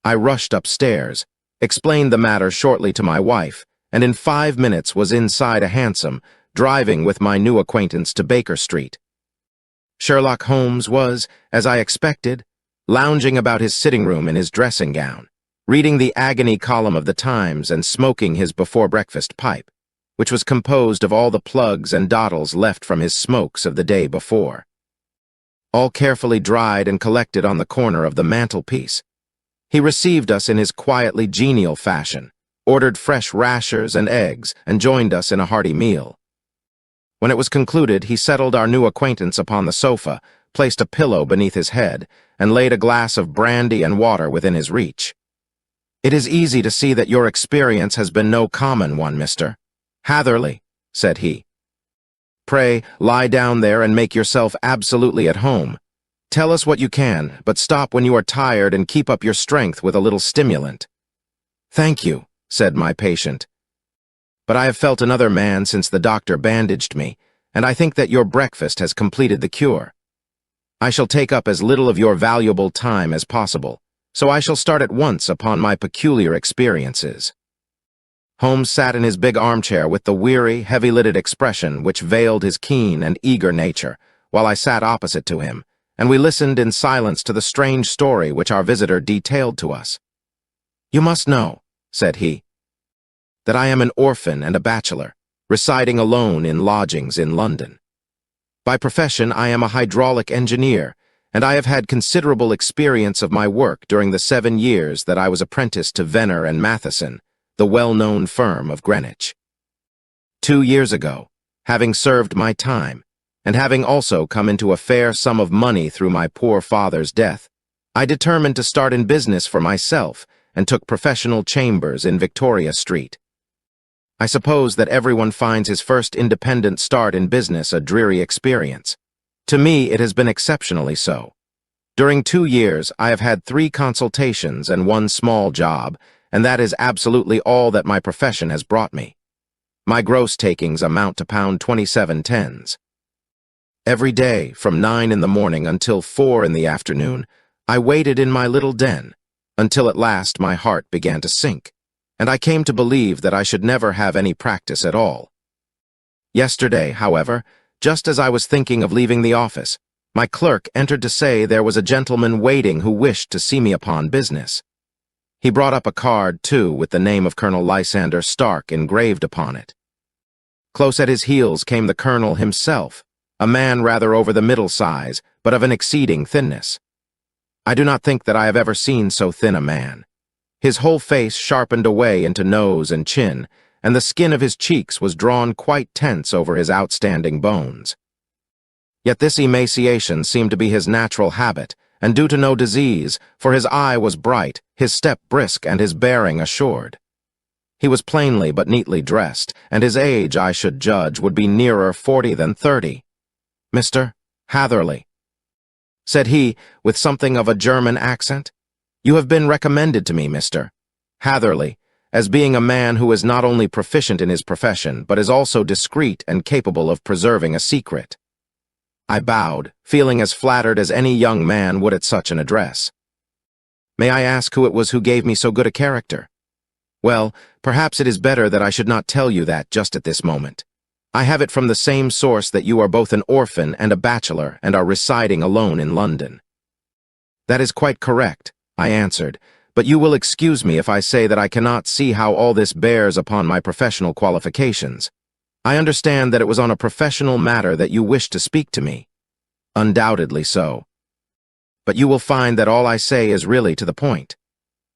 I rushed upstairs, explained the matter shortly to my wife, and in 5 minutes was inside a hansom, driving with my new acquaintance to Baker Street. Sherlock Holmes was, as I expected, lounging about his sitting room in his dressing gown, reading the agony column of the Times and smoking his before-breakfast pipe, which was composed of all the plugs and dottles left from his smokes of the day before, all carefully dried and collected on the corner of the mantelpiece. He received us in his quietly genial fashion, ordered fresh rashers and eggs, and joined us in a hearty meal. When it was concluded, he settled our new acquaintance upon the sofa, placed a pillow beneath his head, and laid a glass of brandy and water within his reach. It is easy to see that your experience has been no common one, Mr. Hatherley, said he. Pray, lie down there and make yourself absolutely at home. Tell us what you can, but stop when you are tired and keep up your strength with a little stimulant. Thank you, said my patient. But I have felt another man since the doctor bandaged me, and I think that your breakfast has completed the cure. I shall take up as little of your valuable time as possible, so I shall start at once upon my peculiar experiences. Holmes sat in his big armchair with the weary, heavy-lidded expression which veiled his keen and eager nature, while I sat opposite to him, and we listened in silence to the strange story which our visitor detailed to us. You must know, said he, that I am an orphan and a bachelor, residing alone in lodgings in London. By profession, I am a hydraulic engineer, and I have had considerable experience of my work during the 7 years that I was apprenticed to Venner and Matheson, the well-known firm of Greenwich. 2 years ago, having served my time, and having also come into a fair sum of money through my poor father's death, I determined to start in business for myself and took professional chambers in Victoria Street. I suppose that everyone finds his first independent start in business a dreary experience. To me, it has been exceptionally so. During 2 years, I have had 3 consultations and 1 small job, and that is absolutely all that my profession has brought me. My gross takings amount to £27.10. Every day, from 9 in the morning until 4 in the afternoon, I waited in my little den, until at last my heart began to sink, and I came to believe that I should never have any practice at all. Yesterday, however, just as I was thinking of leaving the office, My clerk entered to say there was a gentleman waiting who wished to see me upon business. He brought up a card, too, with the name of Colonel Lysander Stark engraved upon it. Close at his heels came the colonel himself, a man rather over the middle size, but of an exceeding thinness. I do not think that I have ever seen so thin a man. His whole face sharpened away into nose and chin, and the skin of his cheeks was drawn quite tense over his outstanding bones. Yet this emaciation seemed to be his natural habit, and due to no disease, for his eye was bright, his step brisk, and his bearing assured. He was plainly but neatly dressed, and his age, I should judge, would be nearer 40 than 30. "Mr. Hatherley," said he, with something of a German accent, "you have been recommended to me, Mr. Hatherley, as being a man who is not only proficient in his profession, but is also discreet and capable of preserving a secret." I bowed, feeling as flattered as any young man would at such an address. "May I ask who it was who gave me so good a character?" "Well, perhaps it is better that I should not tell you that just at this moment. I have it from the same source that you are both an orphan and a bachelor and are residing alone in London." "That is quite correct," I answered, "but you will excuse me if I say that I cannot see how all this bears upon my professional qualifications. I understand that it was on a professional matter that you wished to speak to me." "Undoubtedly so. But you will find that all I say is really to the point.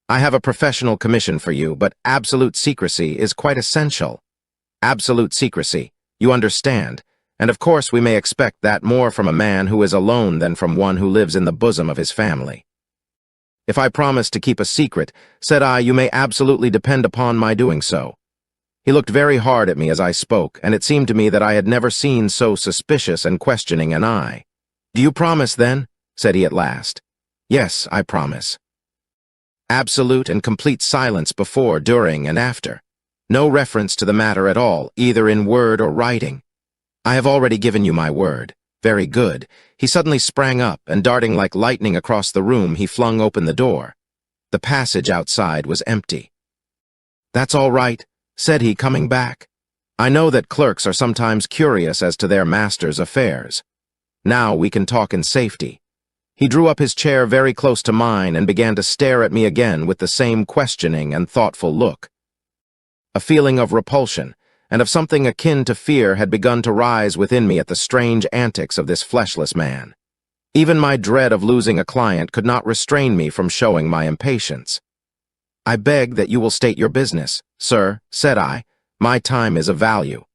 I have a professional commission for you, but absolute secrecy is quite essential. Absolute secrecy, you understand, and of course we may expect that more from a man who is alone than from one who lives in the bosom of his family." "If I promise to keep a secret," said I, "you may absolutely depend upon my doing so." He looked very hard at me as I spoke, and it seemed to me that I had never seen so suspicious and questioning an eye. "Do you promise, then?" said he at last. "Yes, I promise." Absolute and complete silence before, during, and after. No reference to the matter at all, either in word or writing. "I have already given you my word." "Very good." He suddenly sprang up, and darting like lightning across the room, he flung open the door. The passage outside was empty. "That's all right," said he, coming back. "I know that clerks are sometimes curious as to their master's affairs. Now we can talk in safety." He drew up his chair very close to mine and began to stare at me again with the same questioning and thoughtful look. A feeling of repulsion, and of something akin to fear, had begun to rise within me at the strange antics of this fleshless man. Even my dread of losing a client could not restrain me from showing my impatience. "I beg that you will state your business, sir," said I. "My time is of value."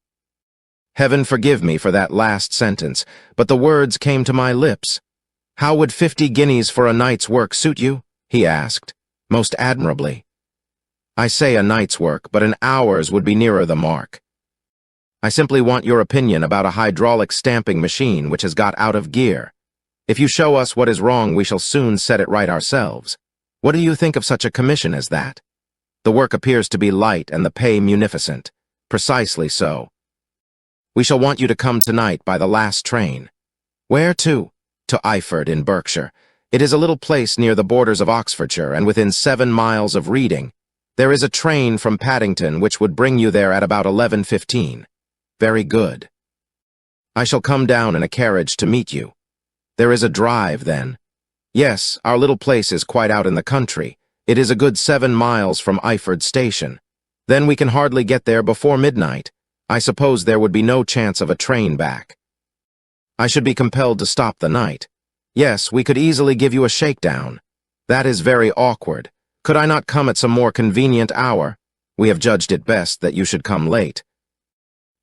Heaven forgive me for that last sentence, but the words came to my lips. "How would 50 guineas for a night's work suit you?" he asked. "Most admirably." "I say a night's work, but an hour's would be nearer the mark. I simply want your opinion about a hydraulic stamping machine which has got out of gear. If you show us what is wrong, we shall soon set it right ourselves. What do you think of such a commission as that? The work appears to be light and the pay munificent." "Precisely so." "We shall want you to come tonight by the last train." "Where to?" "To Iford in Berkshire. It is a little place near the borders of Oxfordshire and within 7 miles of Reading. There is a train from Paddington which would bring you there at about 11:15. "Very good." "I shall come down in a carriage to meet you." "There is a drive, then?" "Yes, our little place is quite out in the country. It is a good 7 miles from Iford station. Then we can hardly get there before midnight. I suppose there would be no chance of a train back." "I should be compelled to stop the night." "Yes, we could easily give you a shakedown." "That is very awkward. Could I not come at some more convenient hour?" "We have judged it best that you should come late."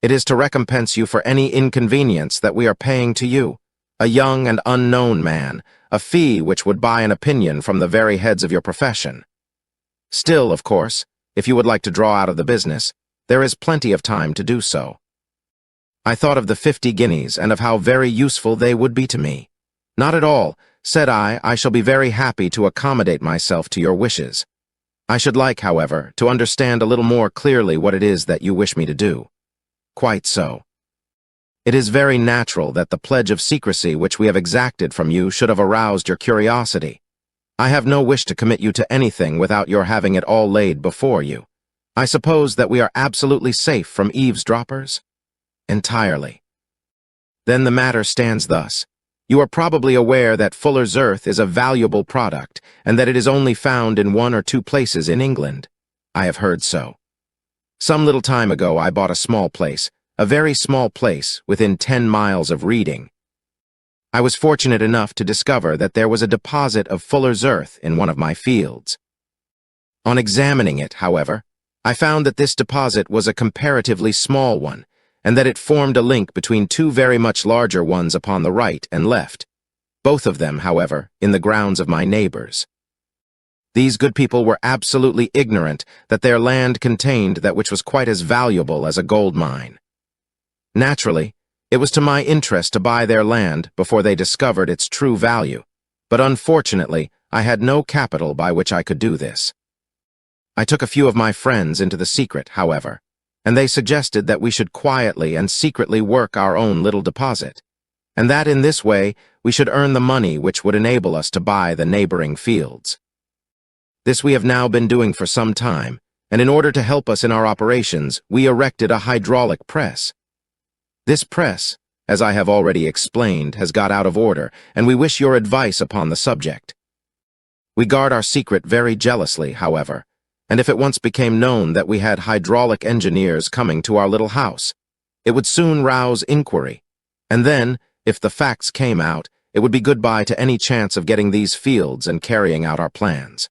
"It is to recompense you for any inconvenience that we are paying to you, a young and unknown man, a fee which would buy an opinion from the very heads of your profession. Still, of course, if you would like to draw out of the business, there is plenty of time to do so." I thought of the 50 guineas and of how very useful they would be to me. "Not at all," said I shall be very happy to accommodate myself to your wishes. I should like, however, to understand a little more clearly what it is that you wish me to do." "Quite so. It is very natural that the pledge of secrecy which we have exacted from you should have aroused your curiosity. I have no wish to commit you to anything without your having it all laid before you. I suppose that we are absolutely safe from eavesdroppers?" "Entirely." "Then the matter stands thus. You are probably aware that Fuller's Earth is a valuable product and that it is only found in 1 or 2 places in England. I have heard so. Some little time ago I bought a small place, a very small place within 10 miles of Reading. I was fortunate enough to discover that there was a deposit of Fuller's Earth in one of my fields. On examining it, however, I found that this deposit was a comparatively small one, and that it formed a link between 2 very much larger ones upon the right and left, both of them, however, in the grounds of my neighbors. These good people were absolutely ignorant that their land contained that which was quite as valuable as a gold mine. Naturally, it was to my interest to buy their land before they discovered its true value, but unfortunately, I had no capital by which I could do this. I took a few of my friends into the secret, however, and they suggested that we should quietly and secretly work our own little deposit, and that in this way we should earn the money which would enable us to buy the neighboring fields. This we have now been doing for some time, and in order to help us in our operations, we erected a hydraulic press. This press, as I have already explained, has got out of order, and we wish your advice upon the subject. We guard our secret very jealously, however, and if it once became known that we had hydraulic engineers coming to our little house, it would soon rouse inquiry, and then, if the facts came out, it would be goodbye to any chance of getting these fields and carrying out our plans.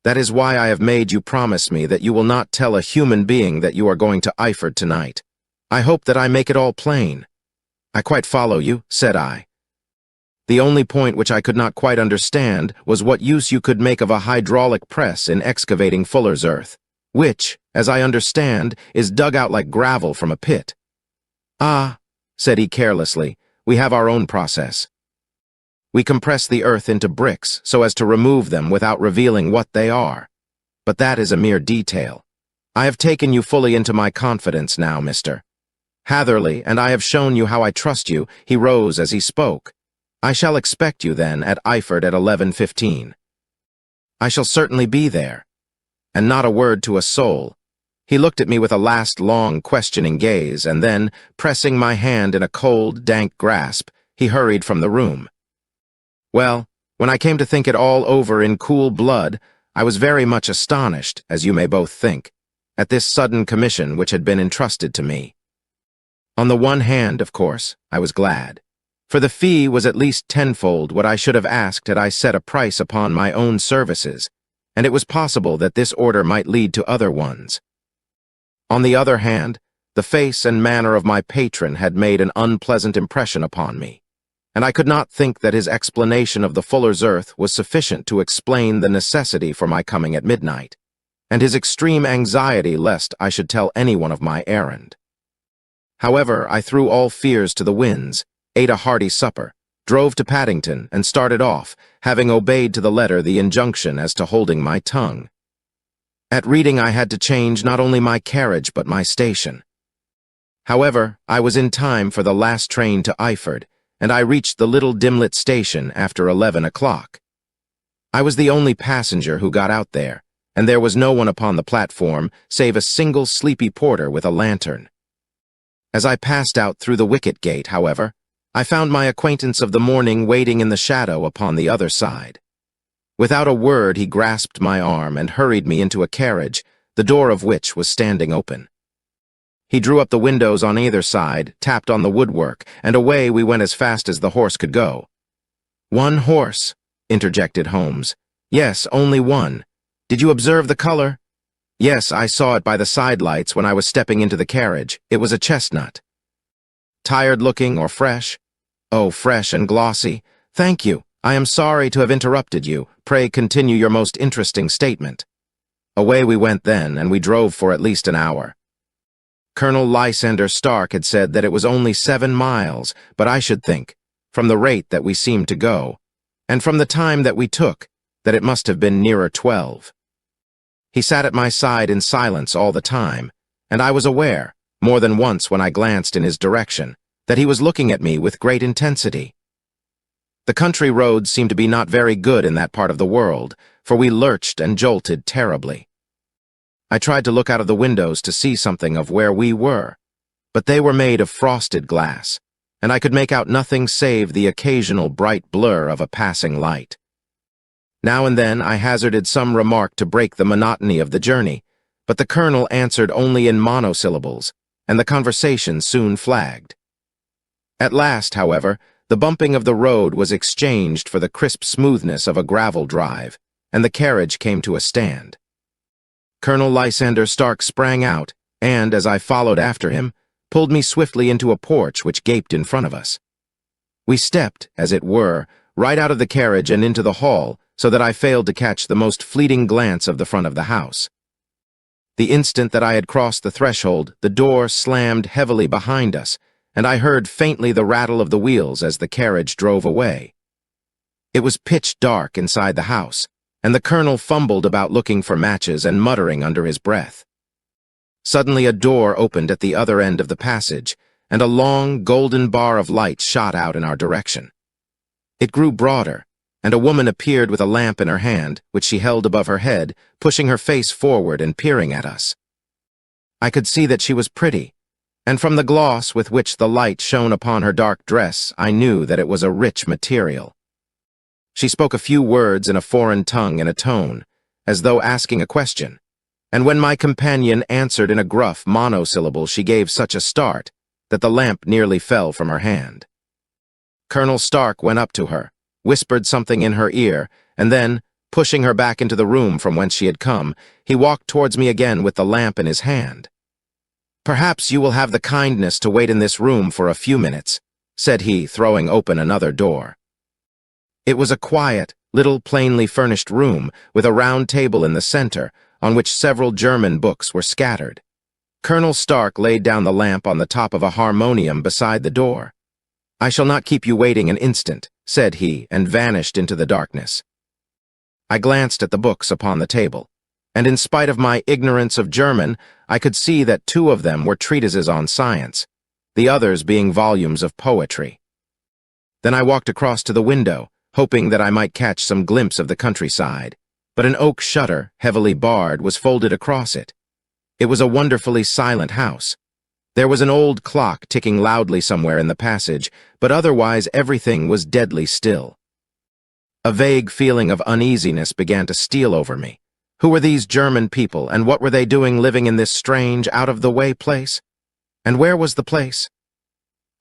That is why I have made you promise me that you will not tell a human being that you are going to Iford tonight. I hope that I make it all plain. I quite follow you, said I. The only point which I could not quite understand was what use you could make of a hydraulic press in excavating Fuller's Earth, which, as I understand, is dug out like gravel from a pit. Ah, said he carelessly, we have our own process. We compress the earth into bricks so as to remove them without revealing what they are. But that is a mere detail. I have taken you fully into my confidence now, Mr. Hatherley, and I have shown you how I trust you. He rose as he spoke. I shall expect you, then, at Iford at 11:15. I shall certainly be there. And not a word to a soul. He looked at me with a last long, questioning gaze, and then, pressing my hand in a cold, dank grasp, he hurried from the room. Well, when I came to think it all over in cool blood, I was very much astonished, as you may both think, at this sudden commission which had been entrusted to me. On the one hand, of course, I was glad, for the fee was at least tenfold what I should have asked had I set a price upon my own services, and it was possible that this order might lead to other ones. On the other hand, the face and manner of my patron had made an unpleasant impression upon me, and I could not think that his explanation of the Fuller's Earth was sufficient to explain the necessity for my coming at midnight, and his extreme anxiety lest I should tell anyone of my errand. However, I threw all fears to the winds, ate a hearty supper, drove to Paddington, and started off, having obeyed to the letter the injunction as to holding my tongue. At Reading I had to change not only my carriage but my station. However, I was in time for the last train to Iford, and I reached the little dim-lit station after 11 o'clock. I was the only passenger who got out there, and there was no one upon the platform save a single sleepy porter with a lantern. As I passed out through the wicket gate, however, I found my acquaintance of the morning waiting in the shadow upon the other side. Without a word he grasped my arm and hurried me into a carriage, the door of which was standing open. He drew up the windows on either side, tapped on the woodwork, and away we went as fast as the horse could go. "One horse," interjected Holmes. "Yes, only one. Did you observe the color?" "Yes, I saw it by the side lights when I was stepping into the carriage. It was a chestnut." "Tired-looking or fresh?" "Oh, fresh and glossy. Thank you. I am sorry to have interrupted you. Pray continue your most interesting statement." Away we went then, and we drove for at least an hour. Colonel Lysander Stark had said that it was only 7 miles, but I should think, from the rate that we seemed to go, and from the time that we took, that it must have been nearer 12. He sat at my side in silence all the time, and I was aware, more than once when I glanced in his direction, that he was looking at me with great intensity. The country roads seemed to be not very good in that part of the world, for we lurched and jolted terribly. I tried to look out of the windows to see something of where we were, but they were made of frosted glass, and I could make out nothing save the occasional bright blur of a passing light. Now and then I hazarded some remark to break the monotony of the journey, but the colonel answered only in monosyllables, and the conversation soon flagged. At last, however, the bumping of the road was exchanged for the crisp smoothness of a gravel drive, and the carriage came to a stand. Colonel Lysander Stark sprang out, and, as I followed after him, pulled me swiftly into a porch which gaped in front of us. We stepped, as it were, right out of the carriage and into the hall, so that I failed to catch the most fleeting glance of the front of the house. The instant that I had crossed the threshold, the door slammed heavily behind us, and I heard faintly the rattle of the wheels as the carriage drove away. It was pitch dark inside the house, and the colonel fumbled about looking for matches and muttering under his breath. Suddenly a door opened at the other end of the passage, and a long, golden bar of light shot out in our direction. It grew broader, and a woman appeared with a lamp in her hand, which she held above her head, pushing her face forward and peering at us. I could see that she was pretty, and from the gloss with which the light shone upon her dark dress, I knew that it was a rich material. She spoke a few words in a foreign tongue in a tone, as though asking a question, and when my companion answered in a gruff monosyllable, she gave such a start that the lamp nearly fell from her hand. Colonel Stark went up to her, whispered something in her ear, and then, pushing her back into the room from whence she had come, he walked towards me again with the lamp in his hand. "Perhaps you will have the kindness to wait in this room for a few minutes," said he, throwing open another door. It was a quiet, little plainly furnished room with a round table in the center, on which several German books were scattered. Colonel Stark laid down the lamp on the top of a harmonium beside the door. "I shall not keep you waiting an instant," said he, and vanished into the darkness. I glanced at the books upon the table, and in spite of my ignorance of German, I could see that 2 of them were treatises on science, the others being volumes of poetry. Then I walked across to the window, hoping that I might catch some glimpse of the countryside, but an oak shutter, heavily barred, was folded across it. It was a wonderfully silent house. There was an old clock ticking loudly somewhere in the passage, but otherwise everything was deadly still. A vague feeling of uneasiness began to steal over me. Who were these German people, and what were they doing living in this strange, out-of-the-way place? And where was the place?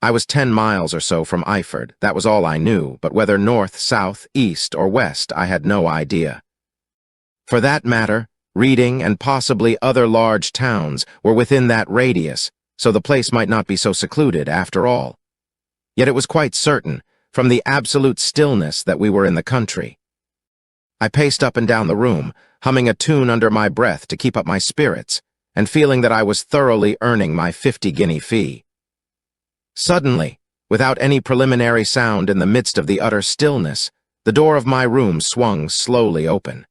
I was 10 miles or so from Eiford, that was all I knew, but whether north, south, east, or west, I had no idea. For that matter, Reading and possibly other large towns were within that radius, so the place might not be so secluded after all. Yet it was quite certain, from the absolute stillness, that we were in the country. I paced up and down the room, humming a tune under my breath to keep up my spirits, and feeling that I was thoroughly earning my 50-guinea fee. Suddenly, without any preliminary sound in the midst of the utter stillness, the door of my room swung slowly open.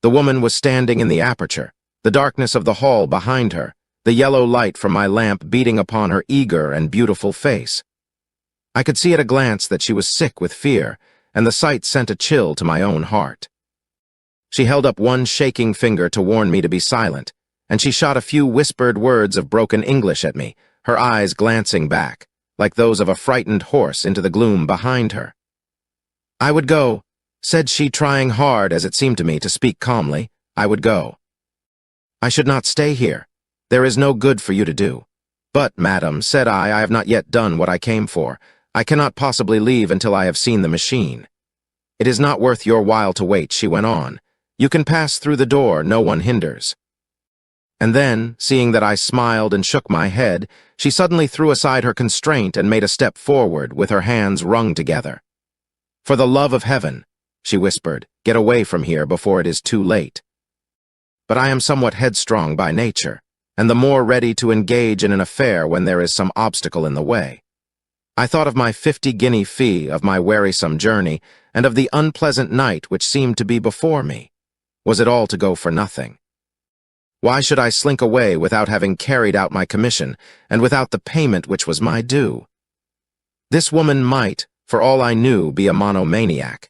The woman was standing in the aperture, the darkness of the hall behind her, the yellow light from my lamp beating upon her eager and beautiful face. I could see at a glance that she was sick with fear, and the sight sent a chill to my own heart. She held up one shaking finger to warn me to be silent, and she shot a few whispered words of broken English at me, her eyes glancing back, like those of a frightened horse, into the gloom behind her. "I would go," said she, trying hard, as it seemed to me, to speak calmly. "I would go. I should not stay here. There is no good for you to do." "But, madam," said I have not yet done what I came for. I cannot possibly leave until I have seen the machine." "It is not worth your while to wait," she went on. "You can pass through the door, no one hinders." And then, seeing that I smiled and shook my head, she suddenly threw aside her constraint and made a step forward with her hands wrung together. "For the love of heaven," she whispered, "get away from here before it is too late." But I am somewhat headstrong by nature, and the more ready to engage in an affair when there is some obstacle in the way. I thought of my 50-guinea fee, of my wearisome journey, and of the unpleasant night which seemed to be before me. Was it all to go for nothing? Why should I slink away without having carried out my commission, and without the payment which was my due? This woman might, for all I knew, be a monomaniac.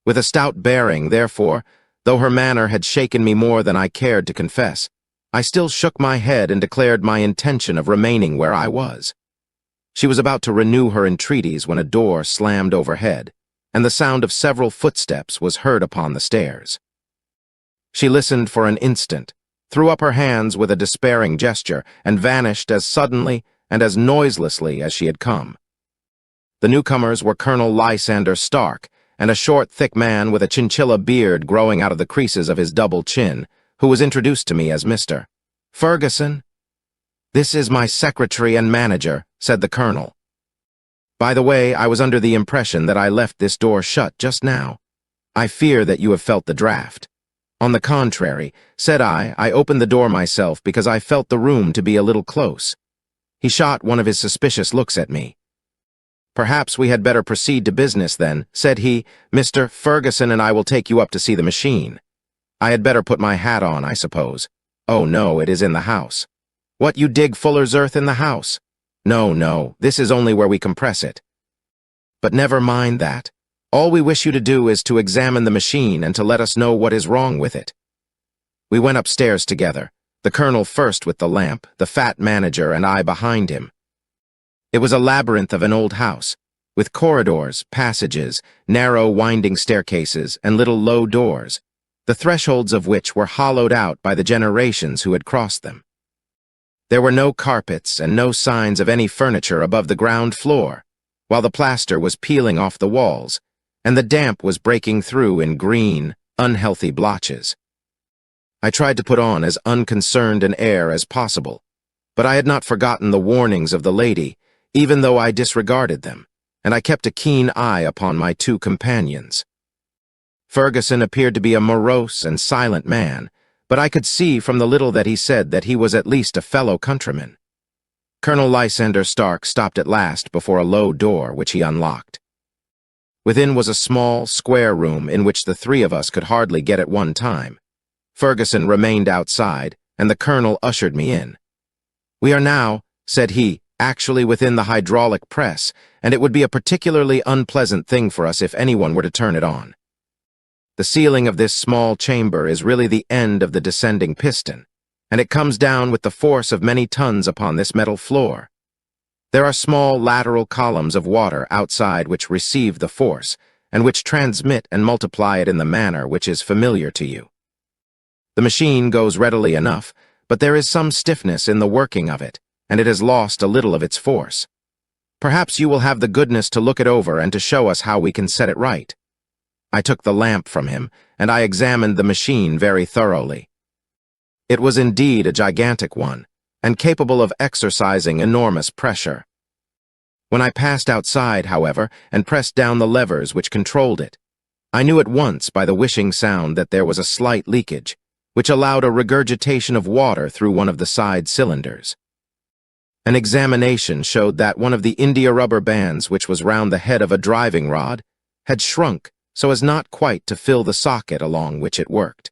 With a stout bearing, therefore, though her manner had shaken me more than I cared to confess, I still shook my head and declared my intention of remaining where I was. She was about to renew her entreaties when a door slammed overhead, and the sound of several footsteps was heard upon the stairs. She listened for an instant, threw up her hands with a despairing gesture, and vanished as suddenly and as noiselessly as she had come. The newcomers were Colonel Lysander Stark, and a short, thick man with a chinchilla beard growing out of the creases of his double chin, who was introduced to me as Mr. Ferguson. "This is my secretary and manager," said the colonel. "By the way, I was under the impression that I left this door shut just now. I fear that you have felt the draft." "On the contrary," said I opened the door myself because I felt the room to be a little close. He shot one of his suspicious looks at me. "Perhaps we had better proceed to business then," said he. "Mr. Ferguson and I will take you up to see the machine. I had better put my hat on, I suppose." "Oh, no, it is in the house." "What, you dig fuller's earth in the house?" No, this is only where we compress it." "But never mind that. All we wish you to do is to examine the machine and to let us know what is wrong with it." We went upstairs together, the colonel first with the lamp, the fat manager and I behind him. It was a labyrinth of an old house, with corridors, passages, narrow winding staircases, and little low doors, the thresholds of which were hollowed out by the generations who had crossed them. There were no carpets and no signs of any furniture above the ground floor, while the plaster was peeling off the walls, and the damp was breaking through in green, unhealthy blotches. I tried to put on as unconcerned an air as possible, but I had not forgotten the warnings of the lady, even though I disregarded them, and I kept a keen eye upon my two companions. Ferguson appeared to be a morose and silent man, but I could see from the little that he said that he was at least a fellow countryman. Colonel Lysander Stark stopped at last before a low door, which he unlocked. Within was a small, square room in which the three of us could hardly get at one time. Ferguson remained outside, and the colonel ushered me in. "We are now," said he, "actually within the hydraulic press, and it would be a particularly unpleasant thing for us if anyone were to turn it on. The ceiling of this small chamber is really the end of the descending piston, and it comes down with the force of many tons upon this metal floor. There are small lateral columns of water outside which receive the force, and which transmit and multiply it in the manner which is familiar to you. The machine goes readily enough, but there is some stiffness in the working of it, and it has lost a little of its force. Perhaps you will have the goodness to look it over and to show us how we can set it right." I took the lamp from him, and I examined the machine very thoroughly. It was indeed a gigantic one, and capable of exercising enormous pressure. When I passed outside, however, and pressed down the levers which controlled it, I knew at once by the whishing sound that there was a slight leakage, which allowed a regurgitation of water through one of the side cylinders. An examination showed that one of the india rubber bands which was round the head of a driving rod had shrunk so as not quite to fill the socket along which it worked.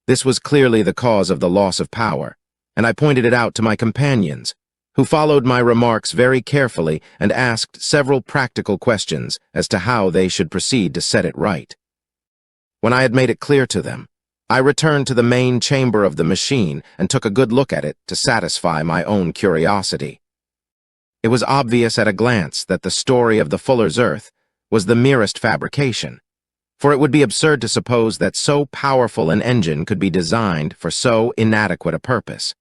This was clearly the cause of the loss of power, and I pointed it out to my companions, who followed my remarks very carefully and asked several practical questions as to how they should proceed to set it right. When I had made it clear to them, I returned to the main chamber of the machine and took a good look at it to satisfy my own curiosity. It was obvious at a glance that the story of the fuller's earth was the merest fabrication, for it would be absurd to suppose that so powerful an engine could be designed for so inadequate a purpose.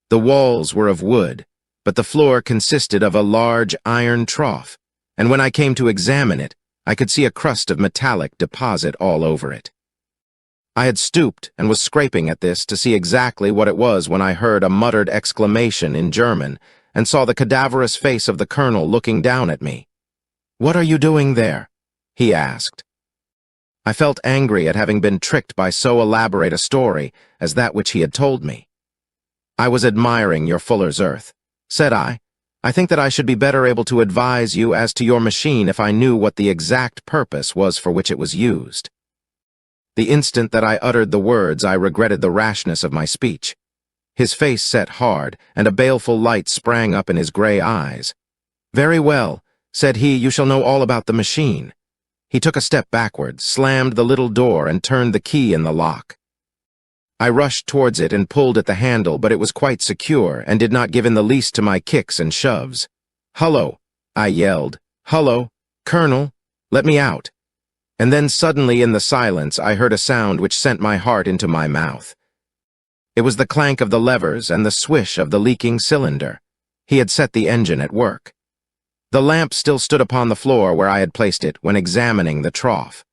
The walls were of wood, but the floor consisted of a large iron trough, and when I came to examine it, I could see a crust of metallic deposit all over it. I had stooped and was scraping at this to see exactly what it was when I heard a muttered exclamation in German and saw the cadaverous face of the colonel looking down at me. "What are you doing there?" he asked. I felt angry at having been tricked by so elaborate a story as that which he had told me. "I was admiring your fuller's earth," said I. "I think that I should be better able to advise you as to your machine if I knew what the exact purpose was for which it was used." The instant that I uttered the words, I regretted the rashness of my speech. His face set hard, and a baleful light sprang up in his gray eyes. "Very well," said he, "you shall know all about the machine." He took a step backward, slammed the little door, and turned the key in the lock. I rushed towards it and pulled at the handle, but it was quite secure and did not give in the least to my kicks and shoves. "Hullo," I yelled. "Hullo, Colonel, let me out." And then suddenly in the silence I heard a sound which sent my heart into my mouth. It was the clank of the levers and the swish of the leaking cylinder. He had set the engine at work. The lamp still stood upon the floor where I had placed it when examining the trough.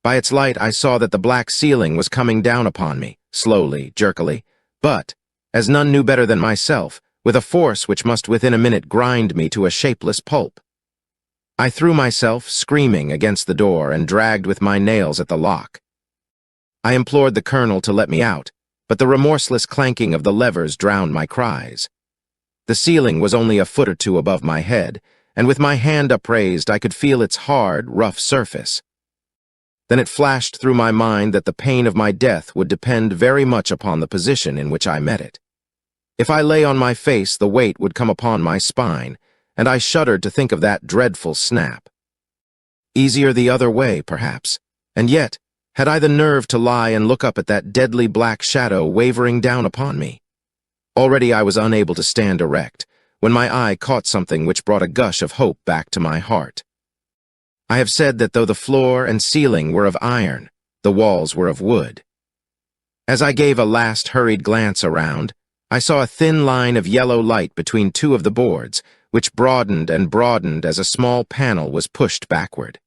By its light I saw that the black ceiling was coming down upon me, slowly, jerkily, but, as none knew better than myself, with a force which must within a minute grind me to a shapeless pulp. I threw myself, screaming, against the door and dragged with my nails at the lock. I implored the colonel to let me out, but the remorseless clanking of the levers drowned my cries. The ceiling was only a foot or two above my head, and with my hand upraised I could feel its hard, rough surface. Then it flashed through my mind that the pain of my death would depend very much upon the position in which I met it. If I lay on my face, the weight would come upon my spine, and I shuddered to think of that dreadful snap. Easier the other way, perhaps, and yet, had I the nerve to lie and look up at that deadly black shadow wavering down upon me? Already I was unable to stand erect, when my eye caught something which brought a gush of hope back to my heart. I have said that though the floor and ceiling were of iron, the walls were of wood. As I gave a last hurried glance around, I saw a thin line of yellow light between two of the boards, which broadened and broadened as a small panel was pushed backward.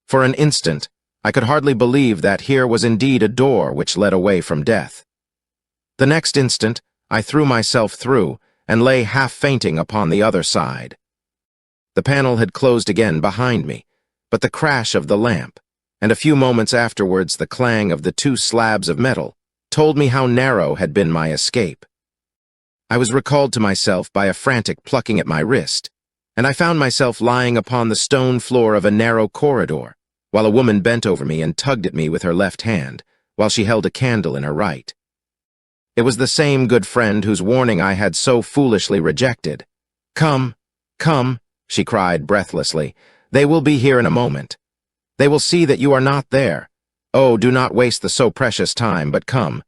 For an instant, I could hardly believe that here was indeed a door which led away from death. The next instant, I threw myself through and lay half fainting upon the other side. The panel had closed again behind me, but the crash of the lamp, and a few moments afterwards the clang of the two slabs of metal, told me how narrow had been my escape. I was recalled to myself by a frantic plucking at my wrist, and I found myself lying upon the stone floor of a narrow corridor, while a woman bent over me and tugged at me with her left hand, while she held a candle in her right. It was the same good friend whose warning I had so foolishly rejected. "Come, come," she cried breathlessly. "They will be here in a moment. They will see that you are not there. Oh, do not waste the so precious time, but come."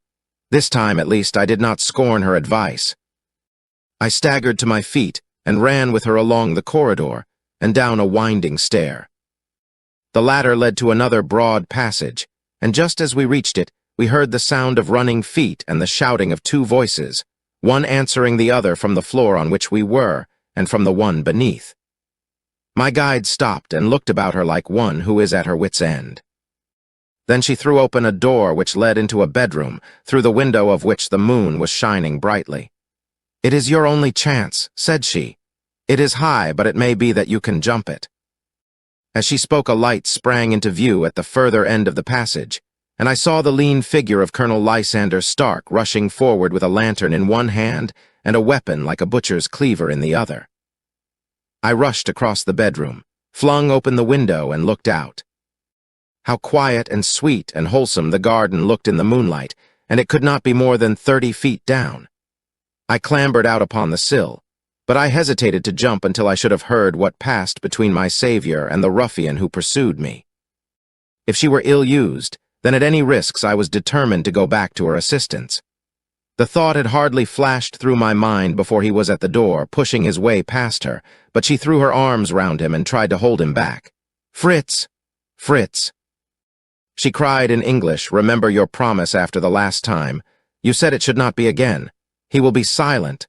This time, at least, I did not scorn her advice. I staggered to my feet and ran with her along the corridor and down a winding stair. The ladder led to another broad passage, and just as we reached it, we heard the sound of running feet and the shouting of two voices, one answering the other from the floor on which we were and from the one beneath. My guide stopped and looked about her like one who is at her wit's end. Then she threw open a door which led into a bedroom, through the window of which the moon was shining brightly. "It is your only chance," said she. "It is high, but it may be that you can jump it." As she spoke, a light sprang into view at the further end of the passage, and I saw the lean figure of Colonel Lysander Stark rushing forward with a lantern in one hand and a weapon like a butcher's cleaver in the other. I rushed across the bedroom, flung open the window, and looked out. How quiet and sweet and wholesome the garden looked in the moonlight, and it could not be more than 30 feet down. I clambered out upon the sill, but I hesitated to jump until I should have heard what passed between my savior and the ruffian who pursued me. If she were ill-used, then at any risks I was determined to go back to her assistance. The thought had hardly flashed through my mind before he was at the door, pushing his way past her, but she threw her arms round him and tried to hold him back. "Fritz! Fritz!" She cried in English, "Remember your promise after the last time. You said it should not be again. He will be silent.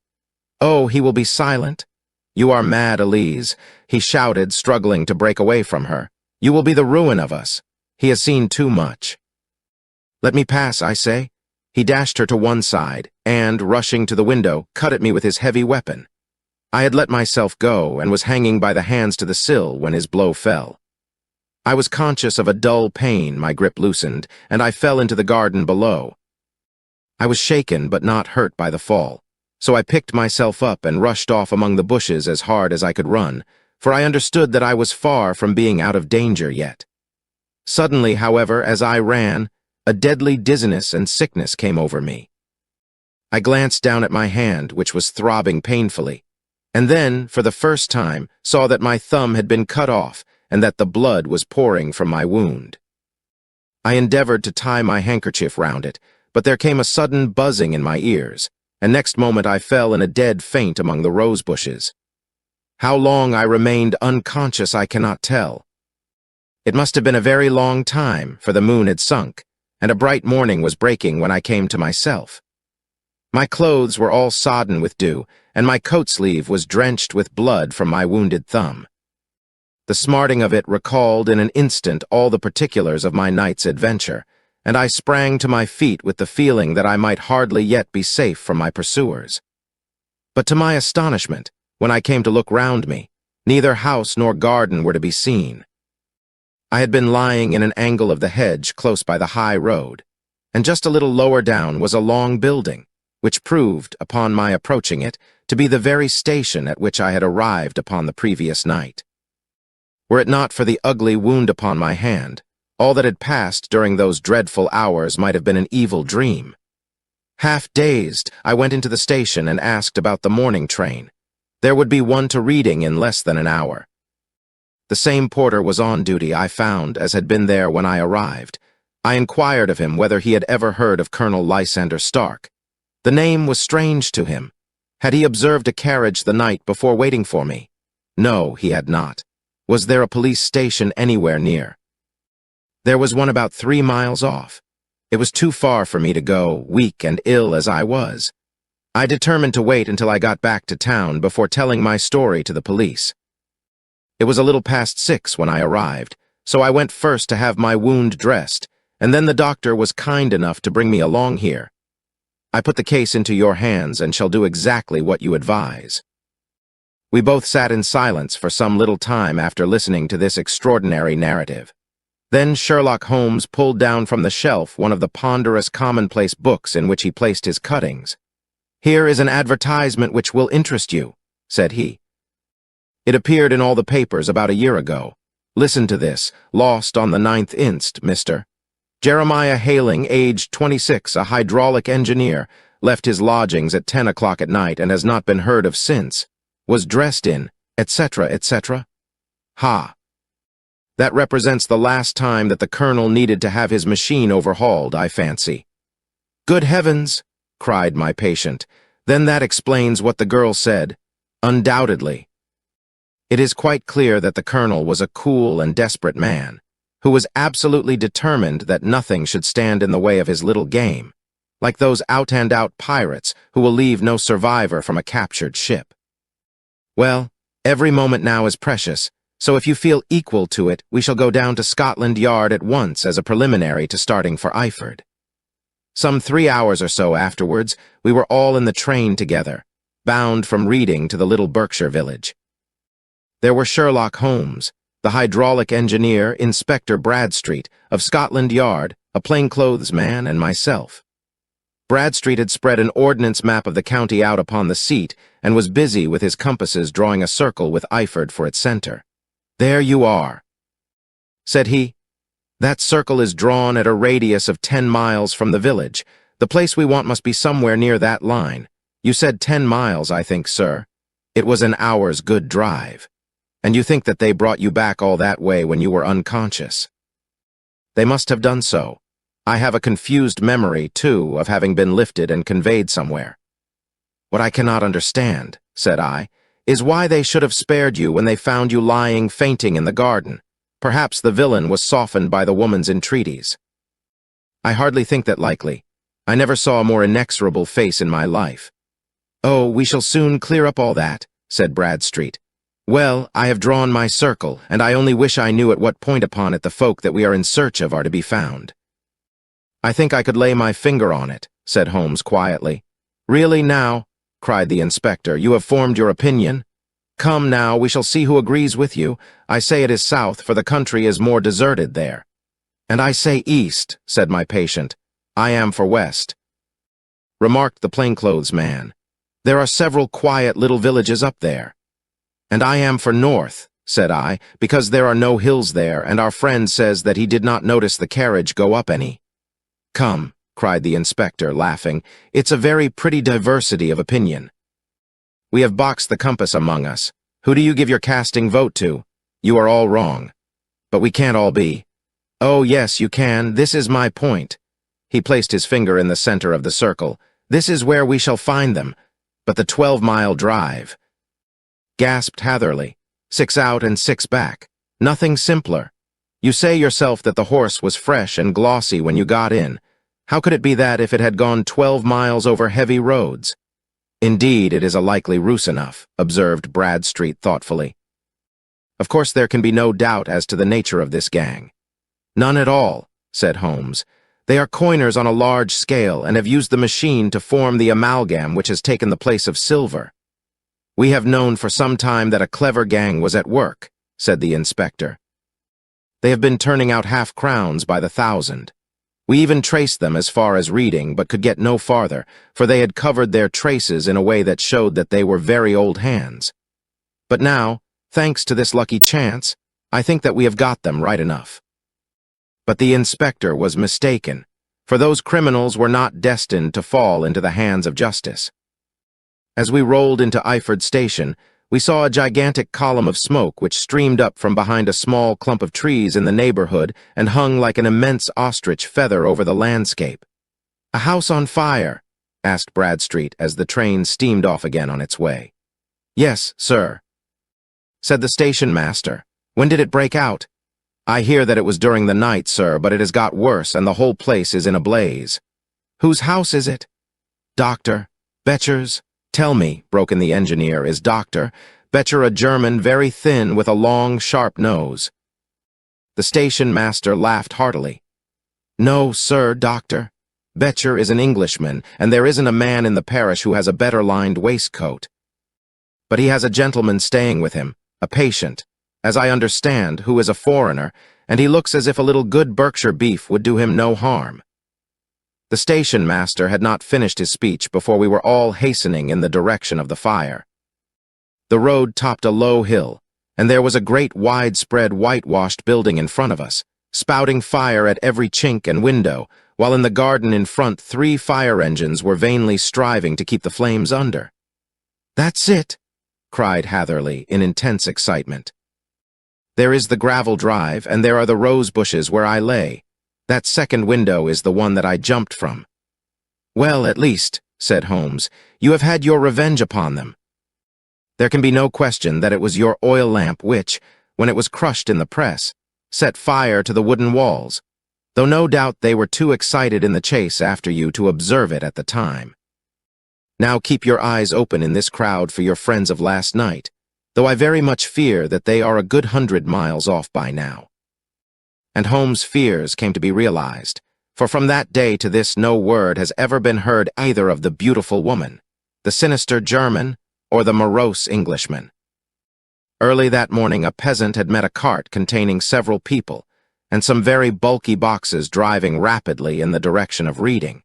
Oh, he will be silent? You are mad, Elise," he shouted, struggling to break away from her. "You will be the ruin of us. He has seen too much." "Let me pass, I say." He dashed her to one side, and, rushing to the window, cut at me with his heavy weapon. I had let myself go, and was hanging by the hands to the sill when his blow fell. I was conscious of a dull pain, my grip loosened, and I fell into the garden below. I was shaken but not hurt by the fall, so I picked myself up and rushed off among the bushes as hard as I could run, for I understood that I was far from being out of danger yet. Suddenly, however, as I ran, a deadly dizziness and sickness came over me. I glanced down at my hand, which was throbbing painfully, and then, for the first time, saw that my thumb had been cut off and that the blood was pouring from my wound. I endeavored to tie my handkerchief round it, but there came a sudden buzzing in my ears, and next moment I fell in a dead faint among the rose bushes. How long I remained unconscious I cannot tell. It must have been a very long time, for the moon had sunk, and a bright morning was breaking when I came to myself. My clothes were all sodden with dew, and my coat sleeve was drenched with blood from my wounded thumb. The smarting of it recalled in an instant all the particulars of my night's adventure, and I sprang to my feet with the feeling that I might hardly yet be safe from my pursuers. But to my astonishment, when I came to look round me, neither house nor garden were to be seen. I had been lying in an angle of the hedge close by the high road, and just a little lower down was a long building, which proved, upon my approaching it, to be the very station at which I had arrived upon the previous night. Were it not for the ugly wound upon my hand, all that had passed during those dreadful hours might have been an evil dream. Half dazed, I went into the station and asked about the morning train. There would be one to Reading in less than an hour. The same porter was on duty, I found, as had been there when I arrived. I inquired of him whether he had ever heard of Colonel Lysander Stark. The name was strange to him. Had he observed a carriage the night before waiting for me? No, he had not. Was there a police station anywhere near? There was one about 3 miles off. It was too far for me to go, weak and ill as I was. I determined to wait until I got back to town before telling my story to the police. It was a little past 6 when I arrived, so I went first to have my wound dressed, and then the doctor was kind enough to bring me along here. I put the case into your hands and shall do exactly what you advise. We both sat in silence for some little time after listening to this extraordinary narrative. Then Sherlock Holmes pulled down from the shelf one of the ponderous commonplace books in which he placed his cuttings. "Here is an advertisement which will interest you," said he. "It appeared in all the papers about a year ago. Listen to this, lost on the 9th inst, Mr. Jeremiah Haling, aged 26, a hydraulic engineer, left his lodgings at 10 o'clock at night and has not been heard of since. Was dressed in, etc., etc. Ha! That represents the last time that the colonel needed to have his machine overhauled, I fancy." "Good heavens!" cried my patient. "Then that explains what the girl said." "Undoubtedly. It is quite clear that the colonel was a cool and desperate man, who was absolutely determined that nothing should stand in the way of his little game, like those out-and-out pirates who will leave no survivor from a captured ship. Well, every moment now is precious, so if you feel equal to it, we shall go down to Scotland Yard at once as a preliminary to starting for Iford. Some 3 hours or so afterwards, we were all in the train together, bound from Reading to the little Berkshire village. There were Sherlock Holmes, the hydraulic engineer, Inspector Bradstreet, of Scotland Yard, a plainclothes man, and myself. Bradstreet had spread an ordnance map of the county out upon the seat and was busy with his compasses drawing a circle with Iford for its center. "There you are," said he. "That circle is drawn at a radius of 10 miles from the village. The place we want must be somewhere near that line. You said 10 miles, I think, sir. It was an hour's good drive. And you think that they brought you back all that way when you were unconscious?" "They must have done so. I have a confused memory, too, of having been lifted and conveyed somewhere." "What I cannot understand," said I, "is why they should have spared you when they found you lying fainting in the garden. Perhaps the villain was softened by the woman's entreaties." "I hardly think that likely. I never saw a more inexorable face in my life." "Oh, we shall soon clear up all that," said Bradstreet. "Well, I have drawn my circle, and I only wish I knew at what point upon it the folk that we are in search of are to be found." "I think I could lay my finger on it," said Holmes quietly. "Really now?" cried the inspector. "You have formed your opinion? Come now, we shall see who agrees with you. I say it is south, for the country is more deserted there." "And I say east," said my patient. "I am for west," remarked the plainclothes man. "There are several quiet little villages up there." "And I am for north," said I, "because there are no hills there, and our friend says that he did not notice the carriage go up any." "Come," cried the inspector, laughing, "it's a very pretty diversity of opinion. We have boxed the compass among us. Who do you give your casting vote to? You are all wrong. But we can't all be. Oh, yes, you can. This is my point." He placed his finger in the center of the circle. "This is where we shall find them. But the 12-mile drive. gasped Hatherley. 6 out and 6 back. Nothing simpler. You say yourself that the horse was fresh and glossy when you got in. How could it be that if it had gone 12 miles over heavy roads? Indeed, it is a likely ruse enough, observed Bradstreet thoughtfully. Of course, there can be no doubt as to the nature of this gang. None at all, said Holmes. They are coiners on a large scale and have used the machine to form the amalgam which has taken the place of silver. We have known for some time that a clever gang was at work, said the inspector. They have been turning out half-crowns by the thousand. We even traced them as far as Reading, but could get no farther, for they had covered their traces in a way that showed that they were very old hands. But now, thanks to this lucky chance, I think that we have got them right enough. But the inspector was mistaken, for those criminals were not destined to fall into the hands of justice. As we rolled into Eyford Station, we saw a gigantic column of smoke which streamed up from behind a small clump of trees in the neighborhood and hung like an immense ostrich feather over the landscape. "A house on fire?" asked Bradstreet as the train steamed off again on its way. "Yes, sir," said the station master. "When did it break out?" "I hear that it was during the night, sir, but it has got worse and the whole place is in a blaze." "Whose house is it?" "Dr. Becher's." "Tell me," broke in the engineer, "is Dr. Becher a German, very thin, with a long, sharp nose?" The station master laughed heartily. "No, sir, Dr. Becher is an Englishman, and there isn't a man in the parish who has a better lined waistcoat. But he has a gentleman staying with him, a patient, as I understand, who is a foreigner, and he looks as if a little good Berkshire beef would do him no harm." The station master had not finished his speech before we were all hastening in the direction of the fire. The road topped a low hill, and there was a great widespread whitewashed building in front of us, spouting fire at every chink and window, while in the garden in front 3 fire engines were vainly striving to keep the flames under. "That's it!" cried Hatherley in intense excitement. "There is the gravel drive, and there are the rose bushes where I lay. That second window is the one that I jumped from." "Well, at least," said Holmes, "you have had your revenge upon them. There can be no question that it was your oil lamp which, when it was crushed in the press, set fire to the wooden walls, though no doubt they were too excited in the chase after you to observe it at the time. Now keep your eyes open in this crowd for your friends of last night, though I very much fear that they are a good 100 miles off by now." And Holmes' fears came to be realized, for from that day to this no word has ever been heard either of the beautiful woman, the sinister German, or the morose Englishman. Early that morning a peasant had met a cart containing several people, and some very bulky boxes driving rapidly in the direction of Reading.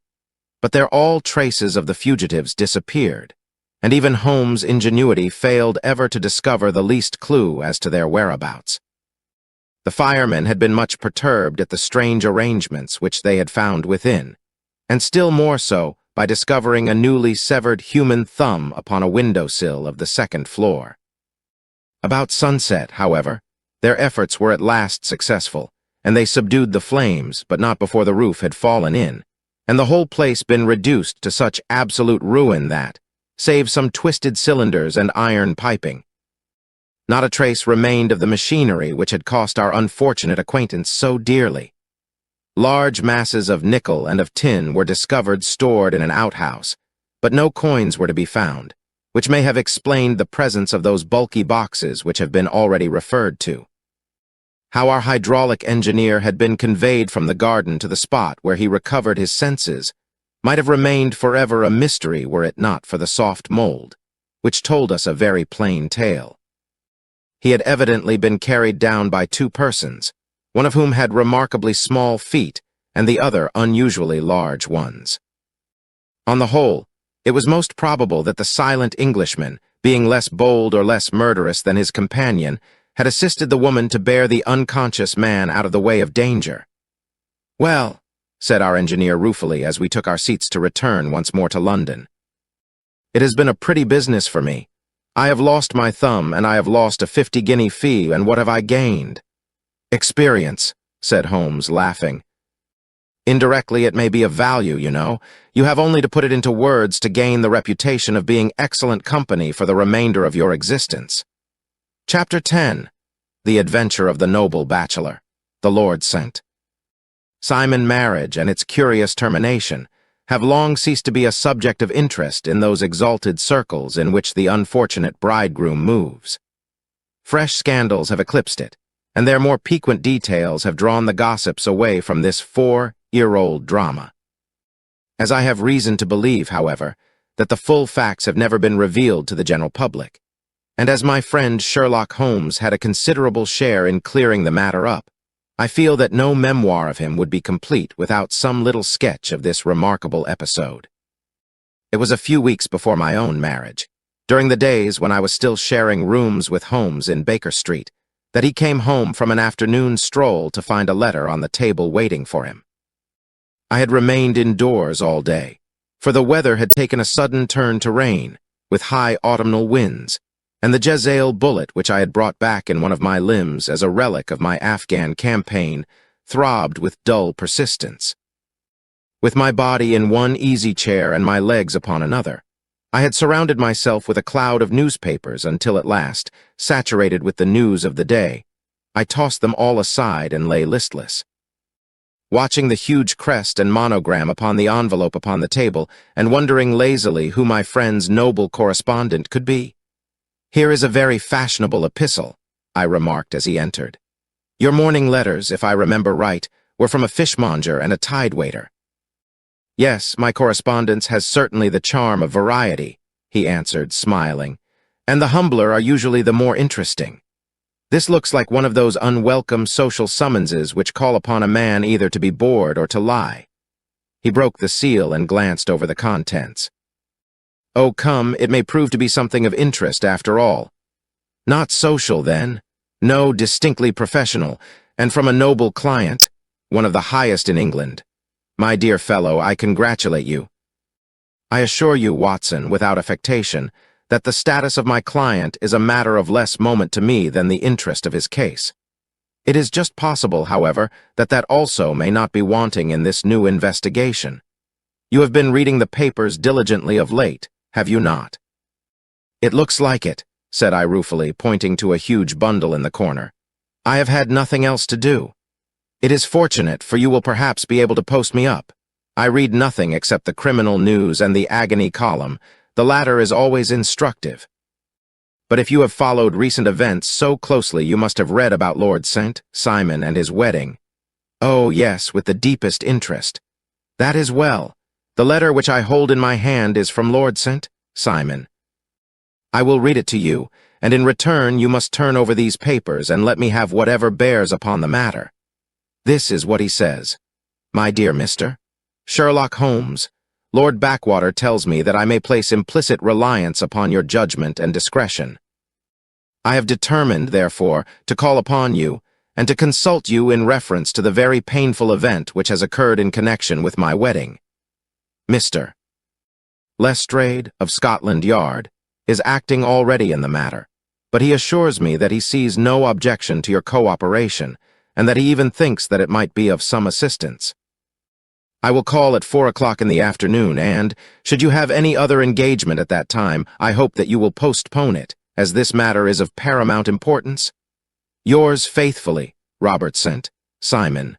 But there all traces of the fugitives disappeared, and even Holmes' ingenuity failed ever to discover the least clue as to their whereabouts. The firemen had been much perturbed at the strange arrangements which they had found within, and still more so by discovering a newly severed human thumb upon a window-sill of the 2nd floor. About sunset, however, their efforts were at last successful, and they subdued the flames, but not before the roof had fallen in, and the whole place been reduced to such absolute ruin that, save some twisted cylinders and iron piping, not a trace remained of the machinery which had cost our unfortunate acquaintance so dearly. Large masses of nickel and of tin were discovered stored in an outhouse, but no coins were to be found, which may have explained the presence of those bulky boxes which have been already referred to. How our hydraulic engineer had been conveyed from the garden to the spot where he recovered his senses might have remained forever a mystery were it not for the soft mold, which told us a very plain tale. He had evidently been carried down by 2 persons, one of whom had remarkably small feet and the other unusually large ones. On the whole, it was most probable that the silent Englishman, being less bold or less murderous than his companion, had assisted the woman to bear the unconscious man out of the way of danger. "Well," said our engineer ruefully as we took our seats to return once more to London, "it has been a pretty business for me. I have lost my thumb, and I have lost a 50-guinea fee, and what have I gained?" "Experience," said Holmes, laughing. Indirectly, it may be of value, you know. You have only to put it into words to gain the reputation of being excellent company for the remainder of your existence. Chapter 10. The Adventure of the Noble Bachelor. The Lord Sent. Simon marriage and its curious termination have long ceased to be a subject of interest in those exalted circles in which the unfortunate bridegroom moves. Fresh scandals have eclipsed it, and their more piquant details have drawn the gossips away from this 4-year-old drama. As I have reason to believe, however, that the full facts have never been revealed to the general public, and as my friend Sherlock Holmes had a considerable share in clearing the matter up, I feel that no memoir of him would be complete without some little sketch of this remarkable episode. It was a few weeks before my own marriage, during the days when I was still sharing rooms with Holmes in Baker Street, that he came home from an afternoon stroll to find a letter on the table waiting for him. I had remained indoors all day, for the weather had taken a sudden turn to rain, with high autumnal winds, and the Jezzail bullet which I had brought back in one of my limbs as a relic of my Afghan campaign throbbed with dull persistence. With my body in one easy chair and my legs upon another, I had surrounded myself with a cloud of newspapers until at last, saturated with the news of the day, I tossed them all aside and lay listless, watching the huge crest and monogram upon the envelope upon the table and wondering lazily who my friend's noble correspondent could be. "Here is a very fashionable epistle," I remarked as he entered. "Your morning letters, if I remember right, were from a fishmonger and a tide-waiter." "Yes, my correspondence has certainly the charm of variety," he answered, smiling, "and the humbler are usually the more interesting. This looks like one of those unwelcome social summonses which call upon a man either to be bored or to lie." He broke the seal and glanced over the contents. "Oh, come, it may prove to be something of interest after all." "Not social, then?" "No, distinctly professional, and from a noble client, one of the highest in England. My dear fellow, I congratulate you. I assure you, Watson, without affectation, that the status of my client is a matter of less moment to me than the interest of his case. It is just possible, however, that that also may not be wanting in this new investigation. You have been reading the papers diligently of late, have you not?" "It looks like it," said I ruefully, pointing to a huge bundle in the corner. "I have had nothing else to do. It is fortunate, for you will perhaps be able to post me up. I read nothing except the criminal news and the agony column. The latter is always instructive. But if you have followed recent events so closely, you must have read about Lord St. Simon and his wedding." "Oh, yes, with the deepest interest." "That is well. The letter which I hold in my hand is from Lord St. Simon. I will read it to you, and in return you must turn over these papers and let me have whatever bears upon the matter. This is what he says. My dear Mr. Sherlock Holmes, Lord Backwater tells me that I may place implicit reliance upon your judgment and discretion. I have determined, therefore, to call upon you and to consult you in reference to the very painful event which has occurred in connection with my wedding. Mr. Lestrade of Scotland Yard is acting already in the matter, but he assures me that he sees no objection to your cooperation and that he even thinks that it might be of some assistance. I will call at 4 o'clock in the afternoon, and, should you have any other engagement at that time, I hope that you will postpone it, as this matter is of paramount importance. Yours faithfully, Robert St. Simon.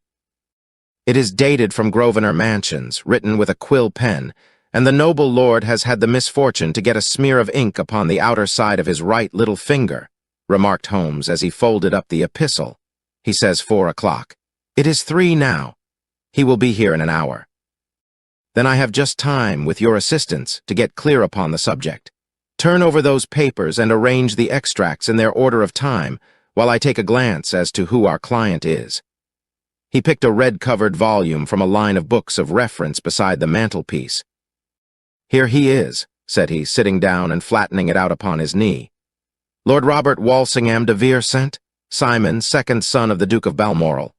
It is dated from Grosvenor Mansions, written with a quill pen, and the noble lord has had the misfortune to get a smear of ink upon the outer side of his right little finger," remarked Holmes as he folded up the epistle. "He says 4 o'clock. It is 3 now. He will be here in an hour. Then I have just time, with your assistance, to get clear upon the subject. Turn over those papers and arrange the extracts in their order of time, while I take a glance as to who our client is." He picked a red-covered volume from a line of books of reference beside the mantelpiece. "Here he is," said he, sitting down and flattening it out upon his knee. "Lord Robert Walsingham de Vere St. Simon, second son of the Duke of Balmoral.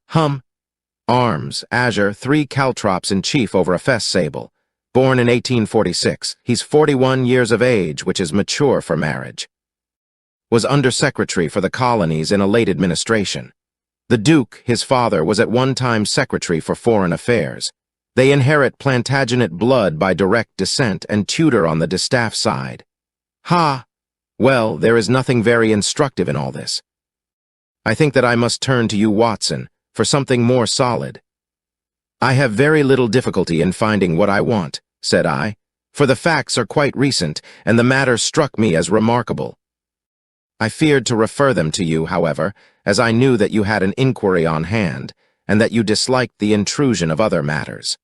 Arms, azure, 3 caltrops in chief over a fess sable. Born in 1846. He's 41 years of age, which is mature for marriage. Was Under-Secretary for the Colonies in a late administration. The Duke, his father, was at one time Secretary for Foreign Affairs. They inherit Plantagenet blood by direct descent and tutor on the distaff side. Ha! Well, there is nothing very instructive in all this. I think that I must turn to you, Watson, for something more solid. I have very little difficulty in finding what I want, said I, for the facts are quite recent, and the matter struck me as remarkable. I feared to refer them to you, however, as I knew that you had an inquiry on hand, and that you disliked the intrusion of other matters.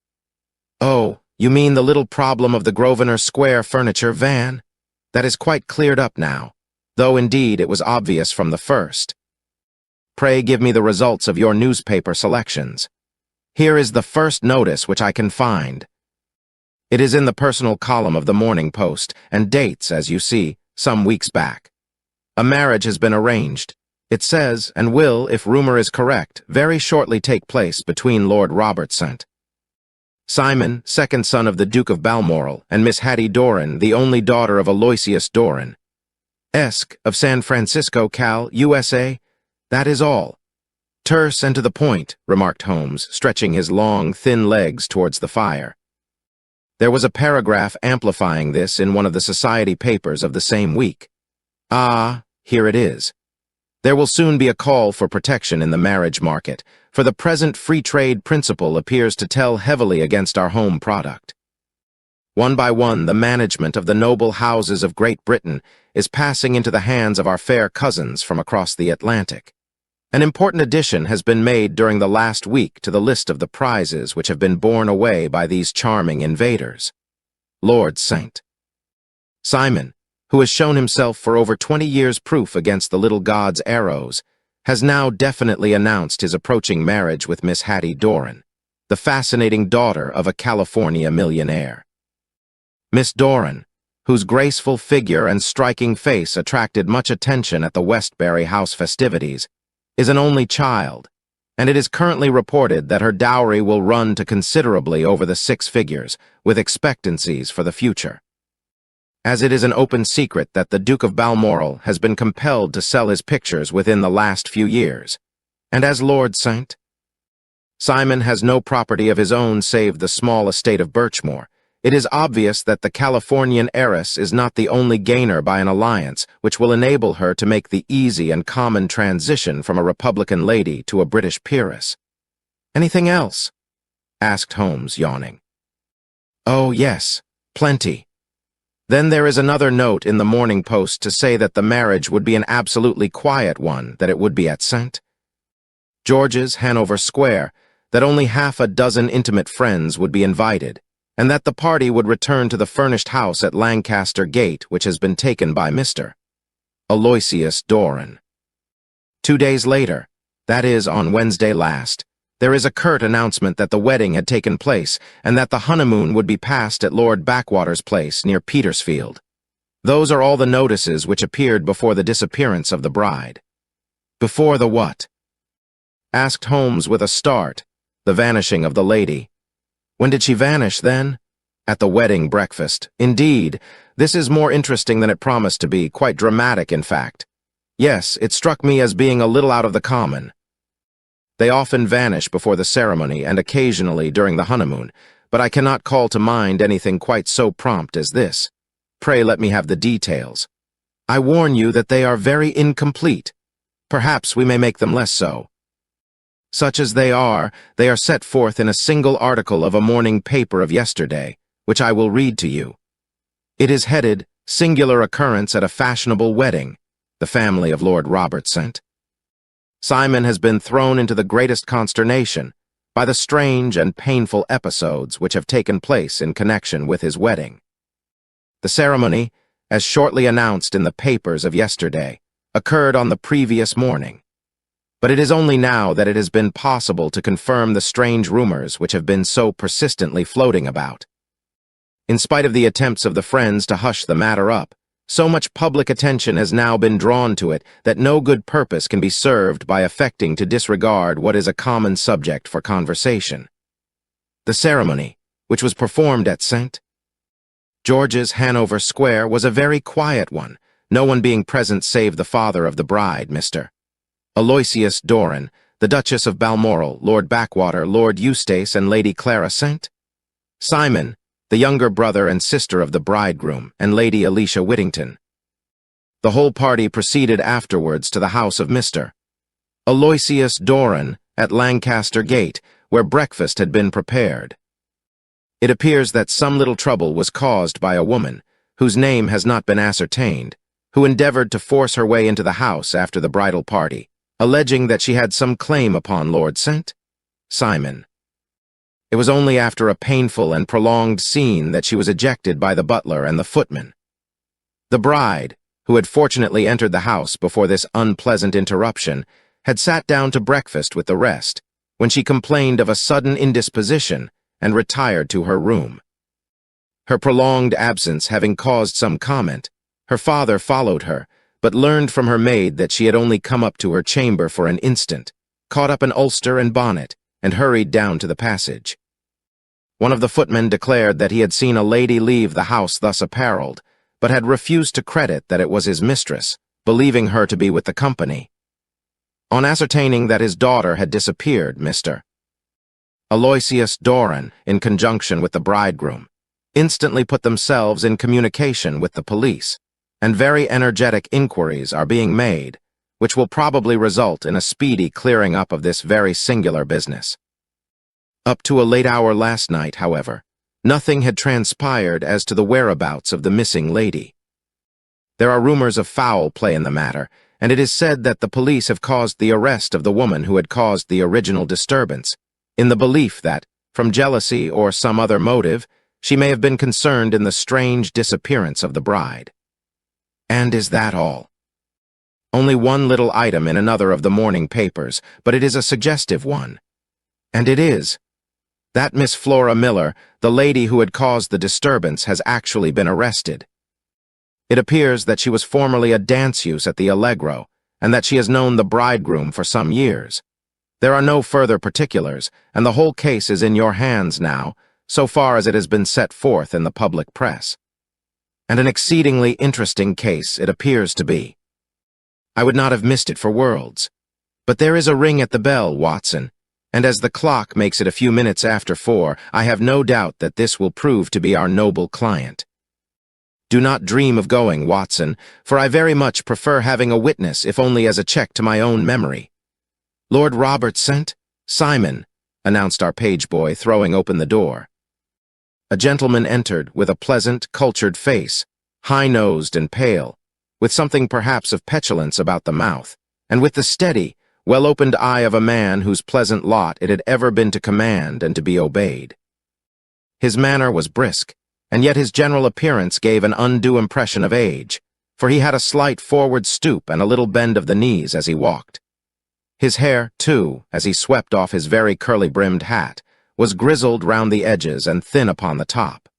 Oh, you mean the little problem of the Grosvenor Square furniture van? That is quite cleared up now, though indeed it was obvious from the first. Pray give me the results of your newspaper selections. Here is the first notice which I can find. It is in the personal column of the Morning Post, and dates, as you see, some weeks back. A marriage has been arranged. It says, and will, if rumor is correct, very shortly take place between Lord Robert St. Simon, second son of the Duke of Balmoral, and Miss Hattie Doran, the only daughter of Aloysius Doran. Esq. of San Francisco, Cal, USA. That is all. Terse and to the point, remarked Holmes, stretching his long, thin legs towards the fire. There was a paragraph amplifying this in one of the society papers of the same week. Ah, here it is. There will soon be a call for protection in the marriage market, for the present free trade principle appears to tell heavily against our home product. One by one, the management of the noble houses of Great Britain is passing into the hands of our fair cousins from across the Atlantic. An important addition has been made during the last week to the list of the prizes which have been borne away by these charming invaders. Lord St. Simon, who has shown himself for over 20 years proof against the little god's arrows, has now definitely announced his approaching marriage with Miss Hattie Doran, the fascinating daughter of a California millionaire. Miss Doran, whose graceful figure and striking face attracted much attention at the Westbury House festivities, is an only child, and it is currently reported that her dowry will run to considerably over the 6 figures, with expectancies for the future. As it is an open secret that the Duke of Balmoral has been compelled to sell his pictures within the last few years, and as Lord St. Simon has no property of his own save the small estate of Birchmoor, it is obvious that the Californian heiress is not the only gainer by an alliance which will enable her to make the easy and common transition from a Republican lady to a British peeress. Anything else? Asked Holmes, yawning. Oh, yes, plenty. Then there is another note in the Morning Post to say that the marriage would be an absolutely quiet one, that it would be at St. George's, Hanover Square, that only half a dozen intimate friends would be invited, and that the party would return to the furnished house at Lancaster Gate, which has been taken by Mr. Aloysius Doran. 2 days later, that is, on Wednesday last, there is a curt announcement that the wedding had taken place and that the honeymoon would be passed at Lord Backwater's place near Petersfield. Those are all the notices which appeared before the disappearance of the bride. Before the what? Asked Holmes with a start. The vanishing of the lady. When did she vanish, then? At the wedding breakfast. Indeed, this is more interesting than it promised to be, quite dramatic, in fact. Yes, it struck me as being a little out of the common. They often vanish before the ceremony and occasionally during the honeymoon, but I cannot call to mind anything quite so prompt as this. Pray let me have the details. I warn you that they are very incomplete. Perhaps we may make them less so. Such as they are set forth in a single article of a morning paper of yesterday, which I will read to you. It is headed, Singular Occurrence at a Fashionable Wedding, the family of Lord Robert St. Simon has been thrown into the greatest consternation by the strange and painful episodes which have taken place in connection with his wedding. The ceremony, as shortly announced in the papers of yesterday, occurred on the previous morning. But it is only now that it has been possible to confirm the strange rumors which have been so persistently floating about. In spite of the attempts of the friends to hush the matter up, so much public attention has now been drawn to it that no good purpose can be served by affecting to disregard what is a common subject for conversation. The ceremony, which was performed at St. George's, Hanover Square, was a very quiet one, no one being present save the father of the bride, Mr. Aloysius Doran, The Duchess of Balmoral, Lord Backwater, Lord Eustace, and Lady Clara St. Simon, the younger brother and sister of the bridegroom, and Lady Alicia Whittington. The whole party proceeded afterwards to the house of Mr. Aloysius Doran at Lancaster Gate, where breakfast had been prepared. It appears that some little trouble was caused by a woman, whose name has not been ascertained, who endeavored to force her way into the house after the bridal party, alleging that she had some claim upon Lord St. Simon. It was only after a painful and prolonged scene that she was ejected by the butler and the footman. The bride, who had fortunately entered the house before this unpleasant interruption, had sat down to breakfast with the rest, when she complained of a sudden indisposition and retired to her room. Her prolonged absence having caused some comment, her father followed her, but learned from her maid that she had only come up to her chamber for an instant, caught up an ulster and bonnet, and hurried down to the passage. One of the footmen declared that he had seen a lady leave the house thus apparelled, but had refused to credit that it was his mistress, believing her to be with the company. On ascertaining that his daughter had disappeared, Mr. Aloysius Doran, in conjunction with the bridegroom, instantly put themselves in communication with the police, and very energetic inquiries are being made, which will probably result in a speedy clearing up of this very singular business. Up to a late hour last night, however, nothing had transpired as to the whereabouts of the missing lady. There are rumors of foul play in the matter, and it is said that the police have caused the arrest of the woman who had caused the original disturbance, in the belief that, from jealousy or some other motive, she may have been concerned in the strange disappearance of the bride. And is that all? Only one little item in another of the morning papers, but it is a suggestive one. And it is that Miss Flora Miller, the lady who had caused the disturbance, has actually been arrested. It appears that she was formerly a danseuse at the Allegro, and that she has known the bridegroom for some years. There are no further particulars, and the whole case is in your hands now, so far as it has been set forth in the public press. And an exceedingly interesting case it appears to be. I would not have missed it for worlds. But there is a ring at the bell, Watson, and as the clock makes it a few minutes after 4, I have no doubt that this will prove to be our noble client. Do not dream of going, Watson, for I very much prefer having a witness, if only as a check to my own memory. Lord Robert St. Simon, announced our page boy, throwing open the door. A gentleman entered with a pleasant, cultured face, high-nosed and pale, with something perhaps of petulance about the mouth, and with the steady, well-opened eye of a man whose pleasant lot it had ever been to command and to be obeyed. His manner was brisk, and yet his general appearance gave an undue impression of age, for he had a slight forward stoop and a little bend of the knees as he walked. His hair, too, as he swept off his very curly-brimmed hat, was grizzled round the edges and thin upon the top.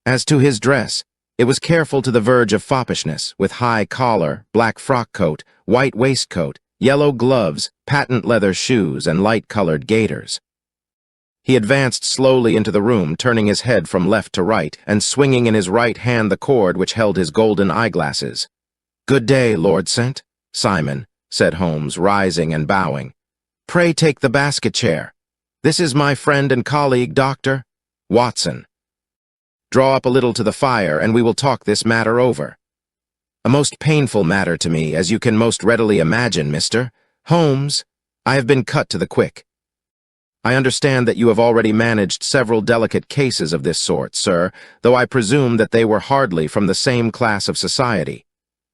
As to his dress, it was careful to the verge of foppishness, with high collar, black frock-coat, white waistcoat, yellow gloves, patent leather shoes, and light-colored gaiters. He advanced slowly into the room, turning his head from left to right, and swinging in his right hand the cord which held his golden eyeglasses. "Good day, Lord St. Simon," said Holmes, rising and bowing. "Pray take the basket chair. This is my friend and colleague, Dr. Watson. Draw up a little to the fire, and we will talk this matter over. A most painful matter to me, as you can most readily imagine, Mr. Holmes. I have been cut to the quick. I understand that you have already managed several delicate cases of this sort, sir, though I presume that they were hardly from the same class of society.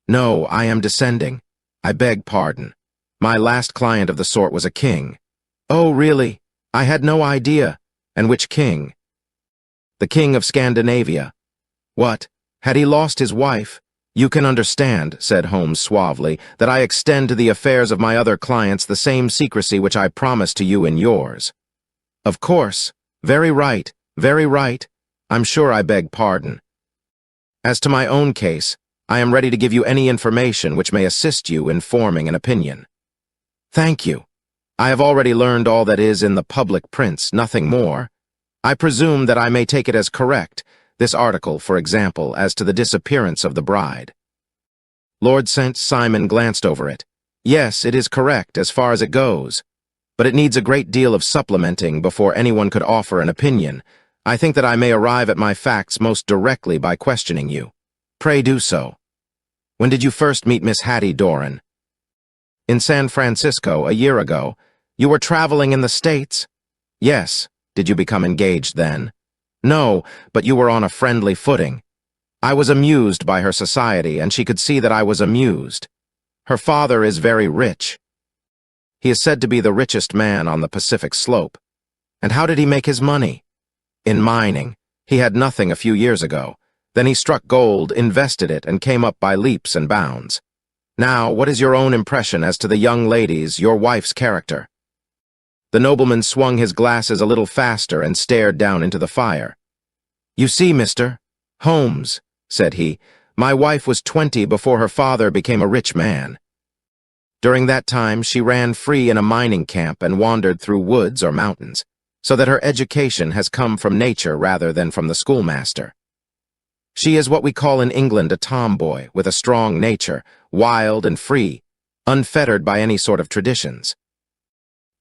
No, I am descending. I beg pardon. My last client of the sort was a king. Oh, really? I had no idea. And which king? The king of Scandinavia. What? Had he lost his wife? You can understand, said Holmes suavely, that I extend to the affairs of my other clients the same secrecy which I promised to you in yours. Of course. Very right. Very right. I'm sure I beg pardon. As to my own case, I am ready to give you any information which may assist you in forming an opinion. Thank you. I have already learned all that is in the public prints, nothing more. I presume that I may take it as correct, this article, for example, as to the disappearance of the bride. Lord St. Simon glanced over it. Yes, it is correct as far as it goes. but it needs a great deal of supplementing before anyone could offer an opinion. I think that I may arrive at my facts most directly by questioning you. Pray do so. When did you first meet Miss Hattie Doran? In San Francisco, a year ago. You were traveling in the States? Yes. Did you become engaged then? No, but you were on a friendly footing. I was amused by her society, and she could see that I was amused. Her father is very rich. He is said to be the richest man on the Pacific slope. And how did he make his money? In mining. He had nothing a few years ago. Then he struck gold, invested it, and came up by leaps and bounds. Now, what is your own impression as to the young lady's, your wife's character? The nobleman swung his glasses a little faster and stared down into the fire. You see, Mr. Holmes, said he, my wife was 20 before her father became a rich man. During that time, she ran free in a mining camp and wandered through woods or mountains, so that her education has come from nature rather than from the schoolmaster. She is what we call in England a tomboy, with a strong nature, wild and free, unfettered by any sort of traditions.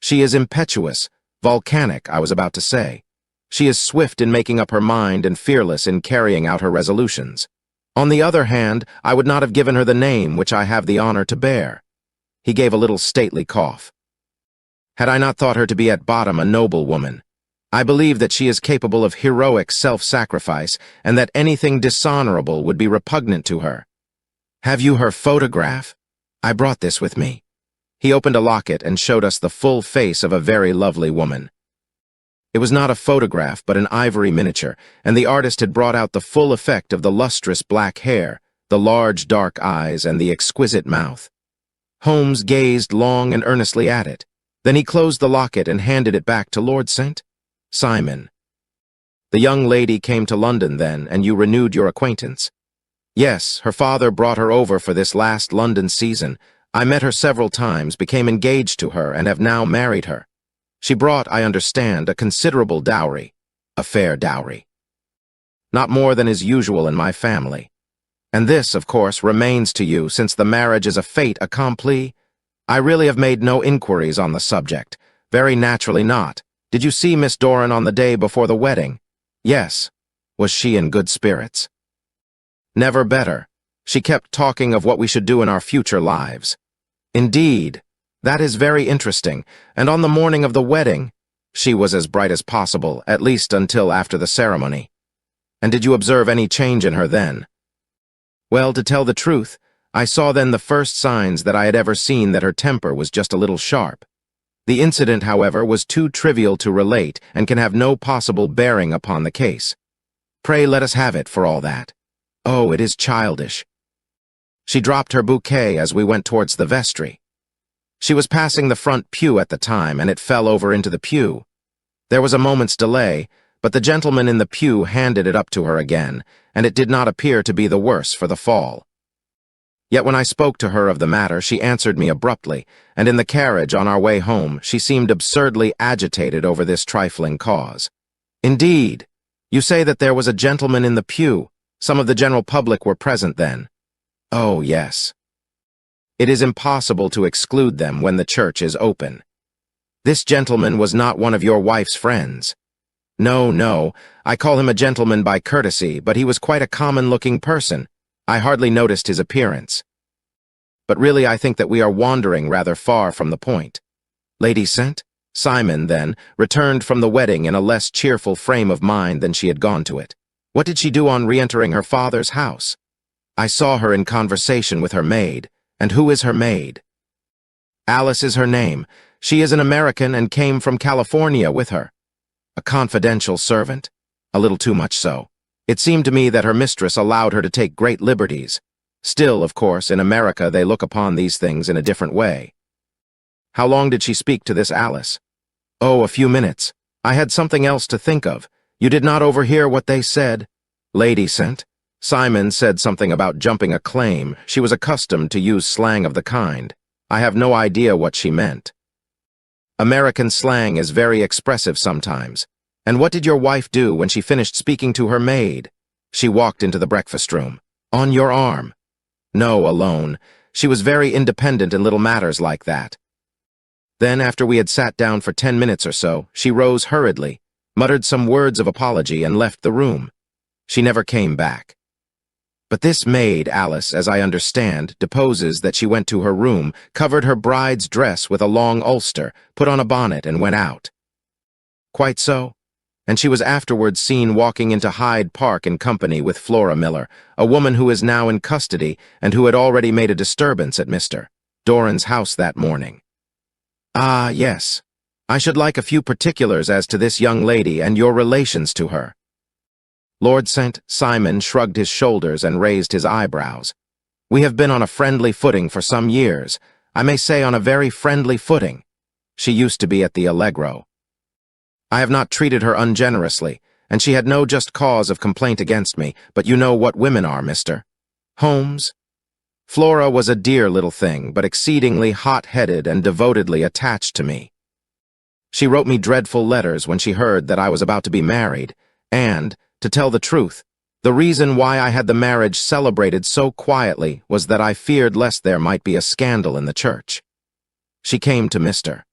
She is impetuous, volcanic, I was about to say. She is swift in making up her mind and fearless in carrying out her resolutions. On the other hand, I would not have given her the name which I have the honor to bear. He gave a little stately cough. Had I not thought her to be at bottom a noble woman, I believe that she is capable of heroic self-sacrifice and that anything dishonorable would be repugnant to her. Have you her photograph? I brought this with me. He opened a locket and showed us the full face of a very lovely woman. It was not a photograph, but an ivory miniature, and the artist had brought out the full effect of the lustrous black hair, the large dark eyes, and the exquisite mouth. Holmes gazed long and earnestly at it. Then he closed the locket and handed it back to Lord St. Simon. The young lady came to London then, and you renewed your acquaintance. Yes, her father brought her over for this last London season. I met her several times, became engaged to her, and have now married her. She brought, I understand, a considerable dowry, a fair dowry. Not more than is usual in my family. And this, of course, remains to you, since the marriage is a fait accompli. I really have made no inquiries on the subject. Very naturally not. Did you see Miss Doran on the day before the wedding? Yes. Was she in good spirits? Never better. She kept talking of what we should do in our future lives. Indeed, that is very interesting, and on the morning of the wedding, she was as bright as possible, at least until after the ceremony. And did you observe any change in her then? Well, to tell the truth, I saw then the first signs that I had ever seen that her temper was just a little sharp. The incident, however, was too trivial to relate and can have no possible bearing upon the case. Pray let us have it for all that. Oh, it is childish. She dropped her bouquet as we went towards the vestry. She was passing the front pew at the time, and it fell over into the pew. There was a moment's delay, but the gentleman in the pew handed it up to her again, and it did not appear to be the worse for the fall. Yet when I spoke to her of the matter, she answered me abruptly, and in the carriage on our way home, she seemed absurdly agitated over this trifling cause. Indeed, you say that there was a gentleman in the pew. Some of the general public were present then. Oh, yes. It is impossible to exclude them when the church is open. This gentleman was not one of your wife's friends. No, no, I call him a gentleman by courtesy, but he was quite a common-looking person. I hardly noticed his appearance. But really I think that we are wandering rather far from the point. Lady St. Simon, then, returned from the wedding in a less cheerful frame of mind than she had gone to it. What did she do on re-entering her father's house? I saw her in conversation with her maid. And who is her maid? Alice is her name. She is an American and came from California with her. A confidential servant? A little too much so. It seemed to me that her mistress allowed her to take great liberties. Still, of course, in America they look upon these things in a different way. How long did she speak to this Alice? Oh, a few minutes. I had something else to think of. You did not overhear what they said? Lady St. Simon said something about jumping a claim. She was accustomed to use slang of the kind. I have no idea what she meant. American slang is very expressive sometimes. And what did your wife do when she finished speaking to her maid? She walked into the breakfast room. On your arm. No, alone. She was very independent in little matters like that. Then, after we had sat down for 10 minutes or so, she rose hurriedly, muttered some words of apology, and left the room. She never came back. But this maid, Alice, as I understand, deposes that she went to her room, covered her bride's dress with a long ulster, put on a bonnet, and went out. Quite so. And she was afterwards seen walking into Hyde Park in company with Flora Miller, a woman who is now in custody and who had already made a disturbance at Mr. Doran's house that morning. Ah, yes. I should like a few particulars as to this young lady and your relations to her. Lord St. Simon shrugged his shoulders and raised his eyebrows. We have been on a friendly footing for some years. I may say on a very friendly footing. She used to be at the Allegro. I have not treated her ungenerously, and she had no just cause of complaint against me, but you know what women are, Mr. Holmes. Flora was a dear little thing, but exceedingly hot-headed and devotedly attached to me. She wrote me dreadful letters when she heard that I was about to be married, and, to tell the truth, the reason why I had the marriage celebrated so quietly was that I feared lest there might be a scandal in the church. She came to Mr.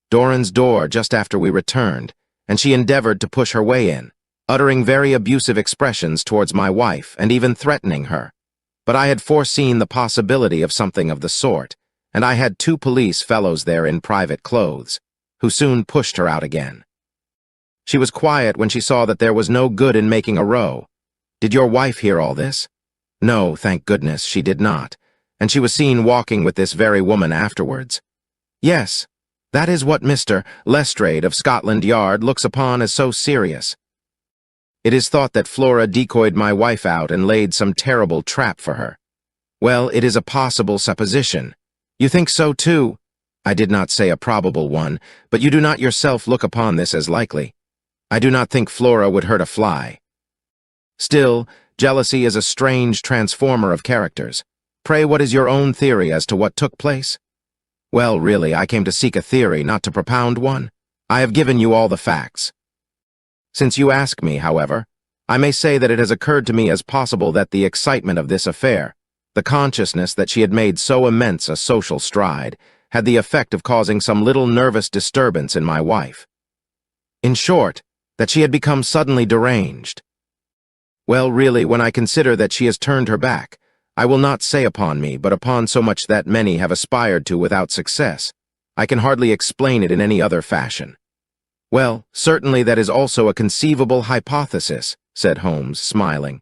Doran's door just after we returned, and she endeavored to push her way in, uttering very abusive expressions towards my wife and even threatening her. But I had foreseen the possibility of something of the sort, and I had 2 police fellows there in private clothes, who soon pushed her out again. She was quiet when she saw that there was no good in making a row. Did your wife hear all this? No, thank goodness, she did not, and she was seen walking with this very woman afterwards. Yes, that is what Mr. Lestrade of Scotland Yard looks upon as so serious. It is thought that Flora decoyed my wife out and laid some terrible trap for her. Well, it is a possible supposition. You think so too? I did not say a probable one, but you do not yourself look upon this as likely. I do not think Flora would hurt a fly. Still, jealousy is a strange transformer of characters. Pray, what is your own theory as to what took place? Well, really, I came to seek a theory, not to propound one. I have given you all the facts. Since you ask me, however, I may say that it has occurred to me as possible that the excitement of this affair, the consciousness that she had made so immense a social stride, had the effect of causing some little nervous disturbance in my wife. In short, that she had become suddenly deranged. Well, really, when I consider that she has turned her back, I will not say upon me, but upon so much that many have aspired to without success, I can hardly explain it in any other fashion. Well, certainly that is also a conceivable hypothesis, said Holmes, smiling.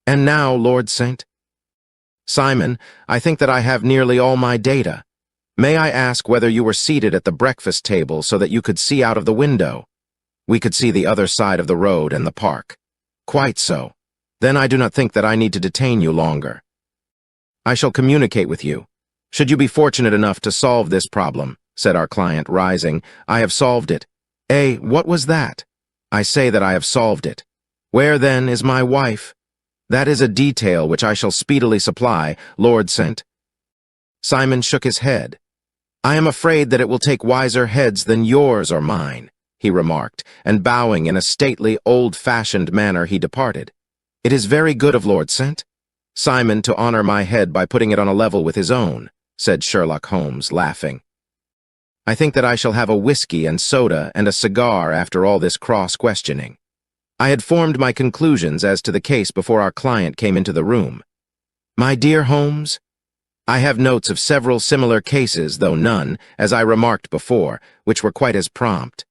And now, Lord St. Simon, I think that I have nearly all my data. May I ask whether you were seated at the breakfast table so that you could see out of the window? We could see the other side of the road and the park. Quite so. Then I do not think that I need to detain you longer. I shall communicate with you. Should you be fortunate enough to solve this problem, said our client, rising, I have solved it. What was that? I say that I have solved it. Where, then, is my wife? That is a detail which I shall speedily supply, Lord St. Simon shook his head. I am afraid that it will take wiser heads than yours or mine, he remarked, and bowing in a stately, old-fashioned manner he departed. It is very good of Lord St. Simon to honor my head by putting it on a level with his own, said Sherlock Holmes, laughing. I think that I shall have a whiskey and soda and a cigar after all this cross-questioning. I had formed my conclusions as to the case before our client came into the room. My dear Holmes, I have notes of several similar cases, though none, as I remarked before, which were quite as prompt.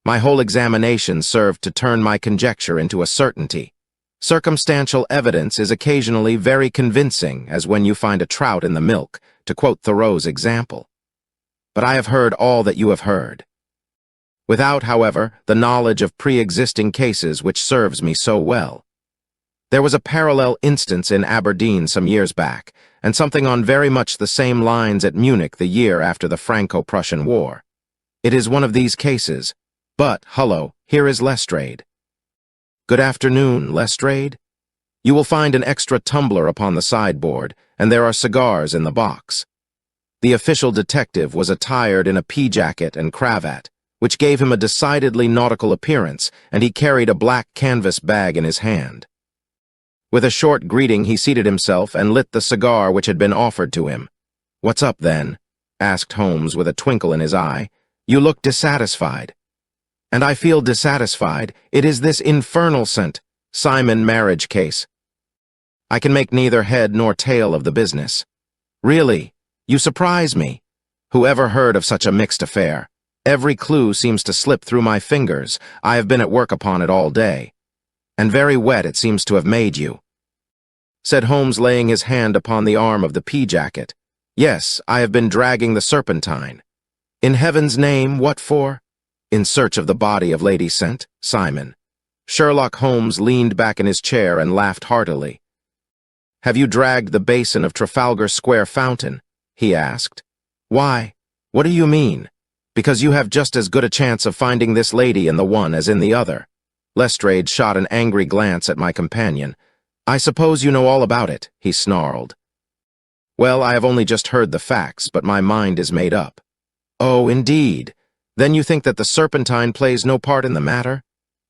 My whole examination served to turn my conjecture into a certainty. Circumstantial evidence is occasionally very convincing, as when you find a trout in the milk, to quote Thoreau's example. But I have heard all that you have heard. Without, however, the knowledge of pre-existing cases which serves me so well. There was a parallel instance in Aberdeen some years back, and something on very much the same lines at Munich the year after the Franco-Prussian War. It is one of these cases. But, hullo, here is Lestrade. Good afternoon, Lestrade. You will find an extra tumbler upon the sideboard, and there are cigars in the box. The official detective was attired in a pea-jacket and cravat, which gave him a decidedly nautical appearance, and he carried a black canvas bag in his hand. With a short greeting, he seated himself and lit the cigar which had been offered to him. What's up, then? asked Holmes with a twinkle in his eye. "You look dissatisfied." "And I feel dissatisfied. It is this infernal Simon marriage case. I can make neither head nor tail of the business. Really, you surprise me. Who ever heard of such a mixed affair? Every clue seems to slip through my fingers. I have been at work upon it all day. And very wet it seems to have made you," said Holmes, laying his hand upon the arm of the pea-jacket. "Yes, I have been dragging the Serpentine." "In heaven's name, what for?" "In search of the body of Lady Simon." Sherlock Holmes leaned back in his chair and laughed heartily. "Have you dragged the basin of Trafalgar Square fountain?" he asked. "Why? What do you mean?" "Because you have just as good a chance of finding this lady in the one as in the other." Lestrade shot an angry glance at my companion. "I suppose you know all about it," he snarled. "Well, I have only just heard the facts, but my mind is made up." "Oh, indeed. Then you think that the Serpentine plays no part in the matter?"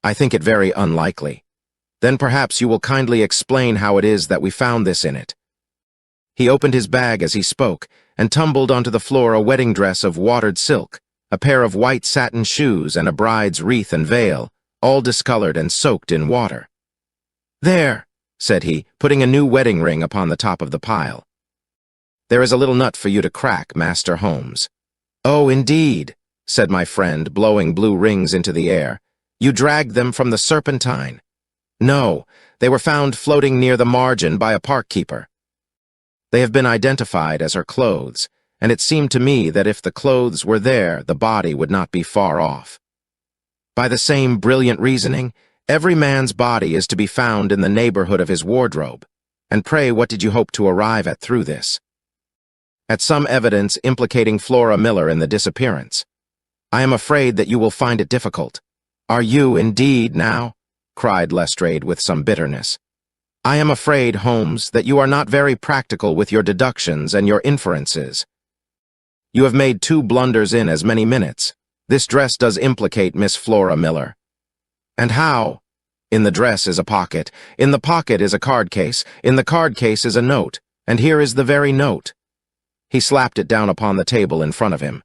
"I think it very unlikely." "Then perhaps you will kindly explain how it is that we found this in it." He opened his bag as he spoke, and tumbled onto the floor a wedding dress of watered silk, a pair of white satin shoes, and a bride's wreath and veil, all discolored and soaked in water. "There," said he, putting a new wedding ring upon the top of the pile. "There is a little nut for you to crack, Master Holmes." "Oh, indeed," said my friend, blowing blue rings into the air. "You dragged them from the Serpentine?" "No, they were found floating near the margin by a park keeper. They have been identified as her clothes, and it seemed to me that if the clothes were there, the body would not be far off. By the same brilliant reasoning, every man's body is to be found in the neighborhood of his wardrobe. And pray, what did you hope to arrive at through this?" "At some evidence implicating Flora Miller in the disappearance." "I am afraid that you will find it difficult." "Are you indeed now?" cried Lestrade with some bitterness. "I am afraid, Holmes, that you are not very practical with your deductions and your inferences. You have made 2 blunders in as many minutes. This dress does implicate Miss Flora Miller." "And how?" "In the dress is a pocket. In the pocket is a card case. In the card case is a note. And here is the very note." He slapped it down upon the table in front of him.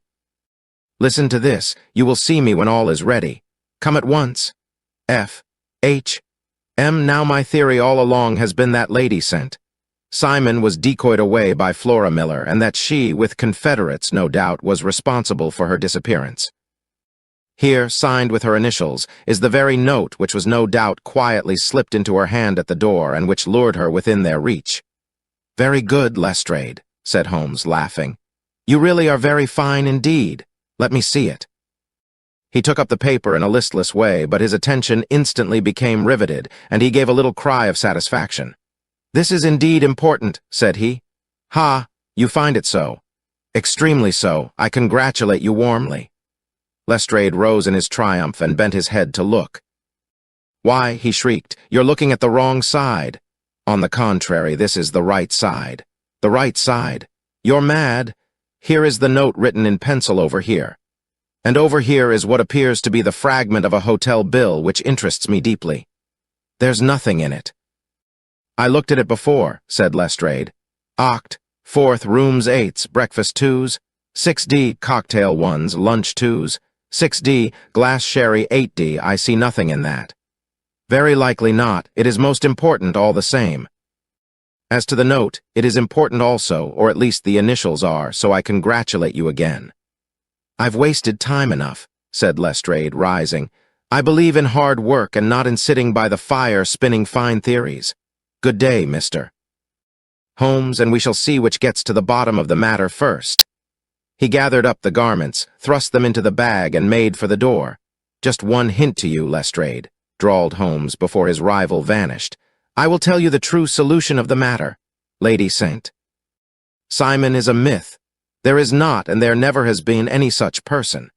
"Listen to this. You will see me when all is ready. Come at once. F. H. M. Now my theory all along has been that Lady Simon was decoyed away by Flora Miller, and that she, with confederates, no doubt, was responsible for her disappearance. Here, signed with her initials, is the very note which was no doubt quietly slipped into her hand at the door and which lured her within their reach." "Very good, Lestrade," said Holmes, laughing. "You really are very fine indeed. Let me see it." He took up the paper in a listless way, but his attention instantly became riveted, and he gave a little cry of satisfaction. "This is indeed important," said he. "Ha, you find it so?" "Extremely so. I congratulate you warmly." Lestrade rose in his triumph and bent his head to look. "Why," he shrieked, "you're looking at the wrong side. On the contrary, this is the right side." "The right side? You're mad. Here is the note written in pencil over here. And over here is what appears to be the fragment of a hotel bill which interests me deeply. There's nothing in it." "I looked at it before," said Lestrade. "Oct, 4th, rooms 8s, breakfast 2s, 6D, cocktail 1s, lunch 2s, 6D, glass sherry 8D, I see nothing in that." "Very likely not. It is most important all the same." "As to the note, it is important also, or at least the initials are, so I congratulate you again." "I've wasted time enough," said Lestrade, rising. "I believe in hard work and not in sitting by the fire spinning fine theories. Good day, Mr. Holmes, and we shall see which gets to the bottom of the matter first." He gathered up the garments, thrust them into the bag, and made for the door. "Just one hint to you, Lestrade," drawled Holmes before his rival vanished. "I will tell you the true solution of the matter, Lady Simon is a myth. There is not, and there never has been, any such person."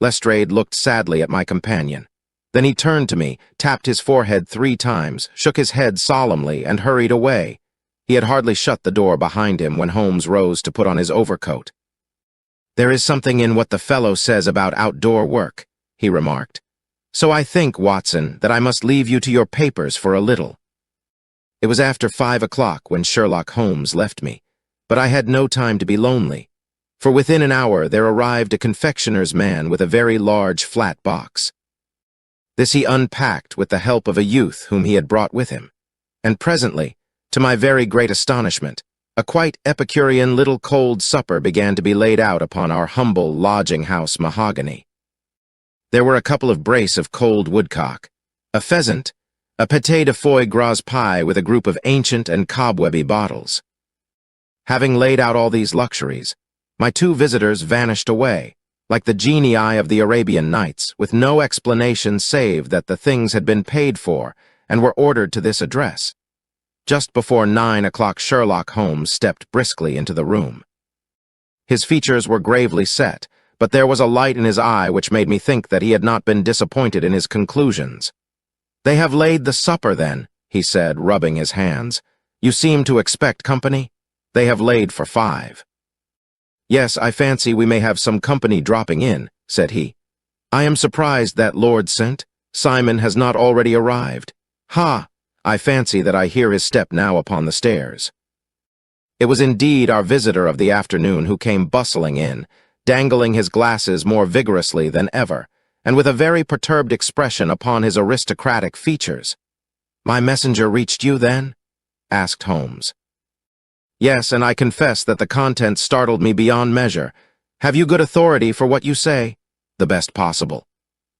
Lestrade looked sadly at my companion. Then he turned to me, tapped his forehead 3 times, shook his head solemnly, and hurried away. He had hardly shut the door behind him when Holmes rose to put on his overcoat. "There is something in what the fellow says about outdoor work," he remarked. "So I think, Watson, that I must leave you to your papers for a little." It was after 5 o'clock when Sherlock Holmes left me, but I had no time to be lonely. For within an hour there arrived a confectioner's man with a very large flat box. This he unpacked with the help of a youth whom he had brought with him, and presently, to my very great astonishment, a quite Epicurean little cold supper began to be laid out upon our humble lodging-house mahogany. There were a couple of brace of cold woodcock, a pheasant, a pâté de foie gras pie with a group of ancient and cobwebby bottles. Having laid out all these luxuries, my two visitors vanished away, like the genii of the Arabian Nights, with no explanation save that the things had been paid for and were ordered to this address. Just before 9 o'clock, Sherlock Holmes stepped briskly into the room. His features were gravely set, but there was a light in his eye which made me think that he had not been disappointed in his conclusions. "They have laid the supper, then," he said, rubbing his hands. "You seem to expect company? They have laid for 5. "Yes, I fancy we may have some company dropping in," said he. "I am surprised that Lord St. Simon has not already arrived. Ha! I fancy that I hear his step now upon the stairs." It was indeed our visitor of the afternoon who came bustling in, dangling his glasses more vigorously than ever, and with a very perturbed expression upon his aristocratic features. "My messenger reached you, then?" asked Holmes. "Yes, and I confess that the contents startled me beyond measure. Have you good authority for what you say?" "The best possible."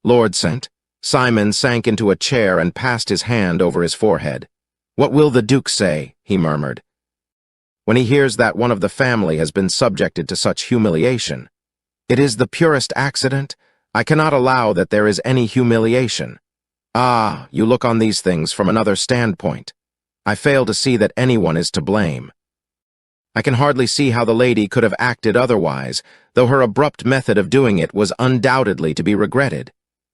Lord St. Simon sank into a chair and passed his hand over his forehead. "What will the Duke say?" he murmured, "when he hears that one of the family has been subjected to such humiliation? It is the purest accident. I cannot allow that there is any humiliation. Ah, you look on these things from another standpoint. I fail to see that anyone is to blame. I can hardly see how the lady could have acted otherwise, though her abrupt method of doing it was undoubtedly to be regretted.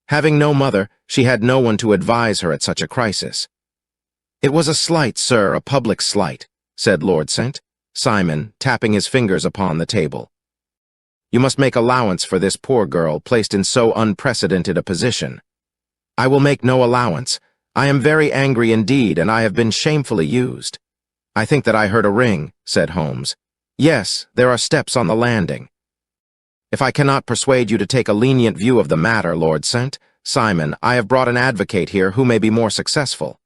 Having no mother, she had no one to advise her at such a crisis." "It was a slight, sir, a public slight," said Lord St. Simon, tapping his fingers upon the table. "You must make allowance for this poor girl placed in so unprecedented a position." "I will make no allowance. I am very angry indeed, and I have been shamefully used." "I think that I heard a ring," said Holmes. "Yes, there are steps on the landing." "If I cannot persuade you to take a lenient view of the matter, Lord St. Simon, I have brought an advocate here who may be more successful."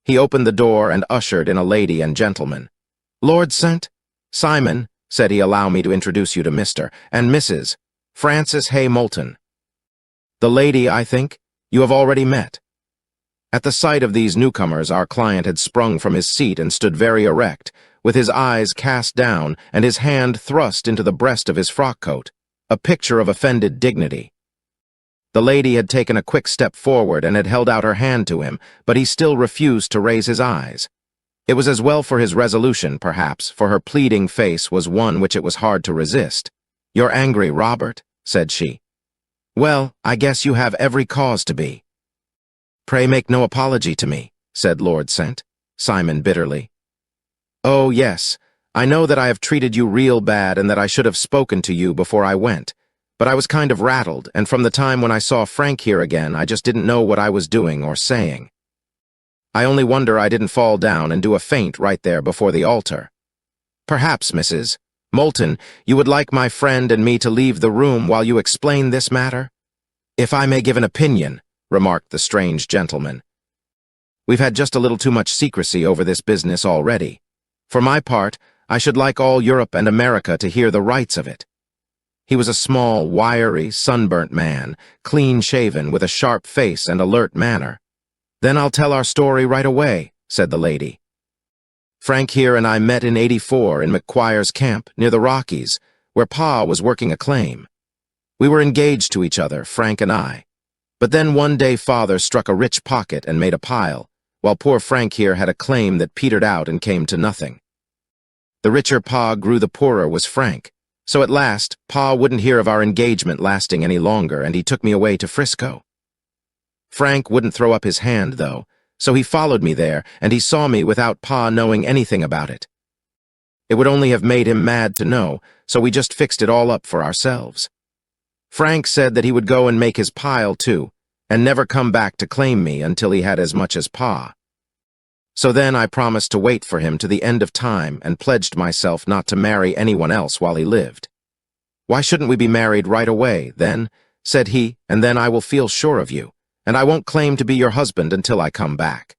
He opened the door and ushered in a lady and gentleman. "Lord St. Simon," said he, "allow me to introduce you to Mr. and Mrs. Francis Hay Moulton. The lady, I think, you have already met." At the sight of these newcomers, our client had sprung from his seat and stood very erect, with his eyes cast down and his hand thrust into the breast of his frock-coat, a picture of offended dignity. The lady had taken a quick step forward and had held out her hand to him, but he still refused to raise his eyes. It was as well for his resolution, perhaps, for her pleading face was one which it was hard to resist. "You're angry, Robert," said she. "Well, I guess you have every cause to be." "Pray make no apology to me," said Lord St. Simon bitterly. "Oh, yes, I know that I have treated you real bad and that I should have spoken to you before I went, but I was kind of rattled, and from the time when I saw Frank here again, I just didn't know what I was doing or saying. I only wonder I didn't fall down and do a faint right there before the altar. Perhaps, Mrs. Moulton, you would like my friend and me to leave the room while you explain this matter?" "If I may give an opinion," remarked the strange gentleman, "we've had just a little too much secrecy over this business already. For my part, I should like all Europe and America to hear the rights of it." He was a small, wiry, sunburnt man, clean-shaven, with a sharp face and alert manner. "Then I'll tell our story right away," said the lady. "Frank here and I met in '84 in McQuire's camp near the Rockies, where Pa was working a claim. We were engaged to each other, Frank and I. But then one day Father struck a rich pocket and made a pile, while poor Frank here had a claim that petered out and came to nothing. The richer Pa grew, the poorer was Frank. So at last, Pa wouldn't hear of our engagement lasting any longer, and he took me away to Frisco. Frank wouldn't throw up his hand, though, so he followed me there, and he saw me without Pa knowing anything about it. It would only have made him mad to know, so we just fixed it all up for ourselves. Frank said that he would go and make his pile, too, and never come back to claim me until he had as much as Pa. So then I promised to wait for him to the end of time and pledged myself not to marry anyone else while he lived. "Why shouldn't we be married right away, then?" said he, "and then I will feel sure of you, and I won't claim to be your husband until I come back."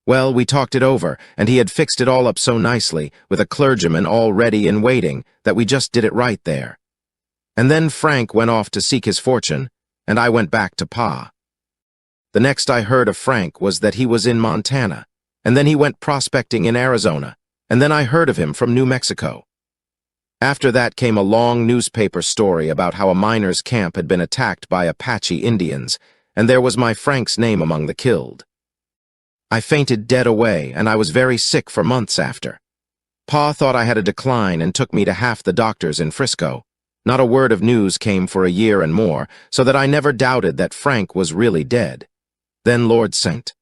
Well, we talked it over, and he had fixed it all up so nicely, with a clergyman all ready and waiting, that we just did it right there. And then Frank went off to seek his fortune, and I went back to Pa. The next I heard of Frank was that he was in Montana, and then he went prospecting in Arizona, and then I heard of him from New Mexico. After that came a long newspaper story about how a miners' camp had been attacked by Apache Indians, and there was my Frank's name among the killed. I fainted dead away, and I was very sick for months after. Pa thought I had a decline and took me to half the doctors in Frisco. Not a word of news came for a year and more, so that I never doubted that Frank was really dead. Then Lord sent.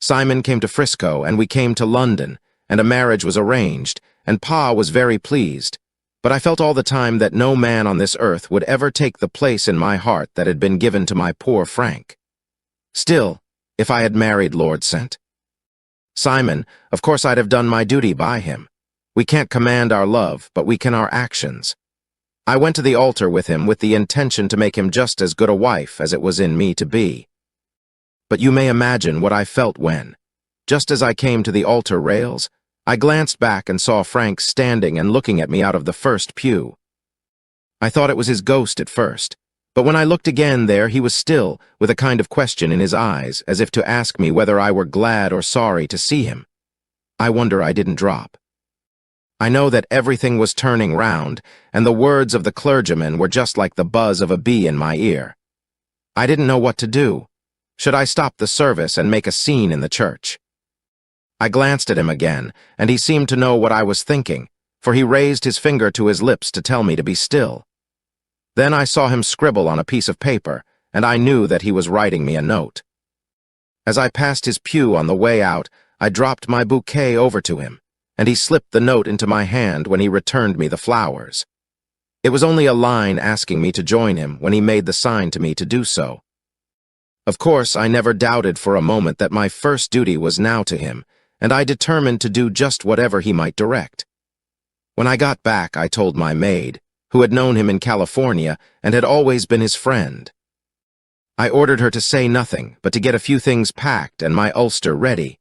Simon came to Frisco, and we came to London, and a marriage was arranged, and Pa was very pleased. But I felt all the time that no man on this earth would ever take the place in my heart that had been given to my poor Frank. Still, if I had married Lord St. Simon, of course I'd have done my duty by him. We can't command our love, but we can our actions. I went to the altar with him with the intention to make him just as good a wife as it was in me to be. But you may imagine what I felt when, just as I came to the altar rails, I glanced back and saw Frank standing and looking at me out of the first pew. I thought it was his ghost at first, but when I looked again there he was still, with a kind of question in his eyes, as if to ask me whether I were glad or sorry to see him. I wonder I didn't drop. I know that everything was turning round, and the words of the clergyman were just like the buzz of a bee in my ear. I didn't know what to do. Should I stop the service and make a scene in the church? I glanced at him again, and he seemed to know what I was thinking, for he raised his finger to his lips to tell me to be still. Then I saw him scribble on a piece of paper, and I knew that he was writing me a note. As I passed his pew on the way out, I dropped my bouquet over to him, and he slipped the note into my hand when he returned me the flowers. It was only a line asking me to join him when he made the sign to me to do so. Of course, I never doubted for a moment that my first duty was now to him, and I determined to do just whatever he might direct. When I got back, I told my maid, who had known him in California and had always been his friend. I ordered her to say nothing, but to get a few things packed and my ulster ready.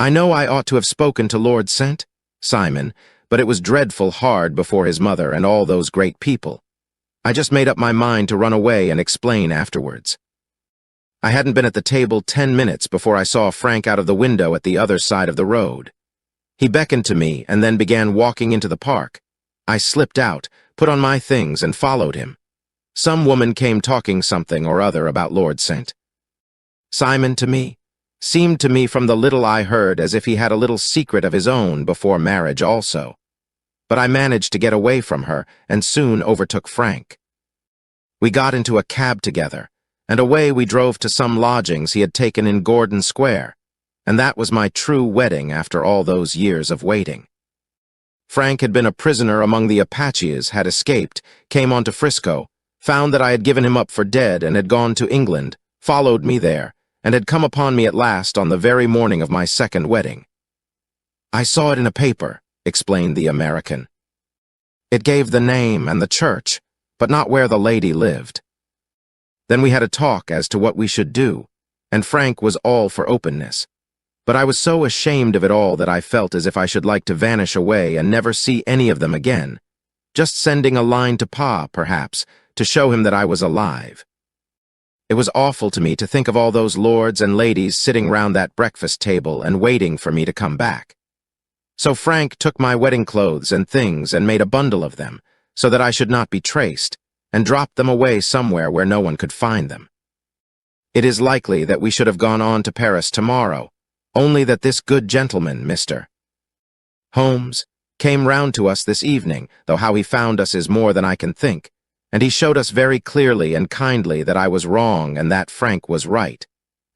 I know I ought to have spoken to Lord St. Simon, but it was dreadful hard before his mother and all those great people. I just made up my mind to run away and explain afterwards. I hadn't been at the table 10 minutes before I saw Frank out of the window at the other side of the road. He beckoned to me and then began walking into the park. I slipped out, put on my things, and followed him. Some woman came talking something or other about Lord St. Simon to me seemed to me from the little I heard as if he had a little secret of his own before marriage also. But I managed to get away from her and soon overtook Frank. We got into a cab together, and away we drove to some lodgings he had taken in Gordon Square, and that was my true wedding after all those years of waiting. Frank had been a prisoner among the Apaches, had escaped, came on to Frisco, found that I had given him up for dead and had gone to England, followed me there, and had come upon me at last on the very morning of my second wedding. "I saw it in a paper," explained the American. "It gave the name and the church, but not where the lady lived." Then we had a talk as to what we should do, and Frank was all for openness. But I was so ashamed of it all that I felt as if I should like to vanish away and never see any of them again, just sending a line to Pa, perhaps, to show him that I was alive. It was awful to me to think of all those lords and ladies sitting round that breakfast table and waiting for me to come back. So Frank took my wedding clothes and things and made a bundle of them, so that I should not be traced, and dropped them away somewhere where no one could find them. It is likely that we should have gone on to Paris tomorrow, only that this good gentleman, Mr. Holmes, came round to us this evening, though how he found us is more than I can think, and he showed us very clearly and kindly that I was wrong and that Frank was right,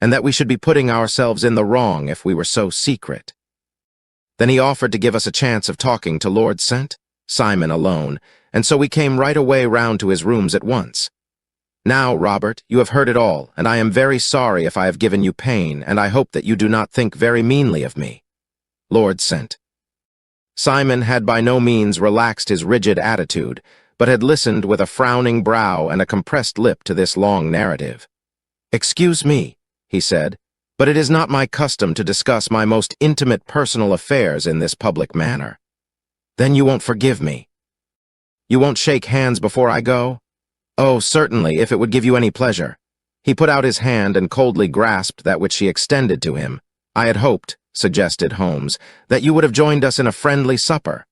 and that we should be putting ourselves in the wrong if we were so secret. Then he offered to give us a chance of talking to Lord St. Simon alone, and so we came right away round to his rooms at once. "Now, Robert, you have heard it all, and I am very sorry if I have given you pain, and I hope that you do not think very meanly of me." Lord St. Simon had by no means relaxed his rigid attitude, but had listened with a frowning brow and a compressed lip to this long narrative. "Excuse me," he said, "but it is not my custom to discuss my most intimate personal affairs in this public manner." "Then you won't forgive me? You won't shake hands before I go?" "Oh, certainly, if it would give you any pleasure." He put out his hand and coldly grasped that which she extended to him. "I had hoped," suggested Holmes, "that you would have joined us in a friendly supper."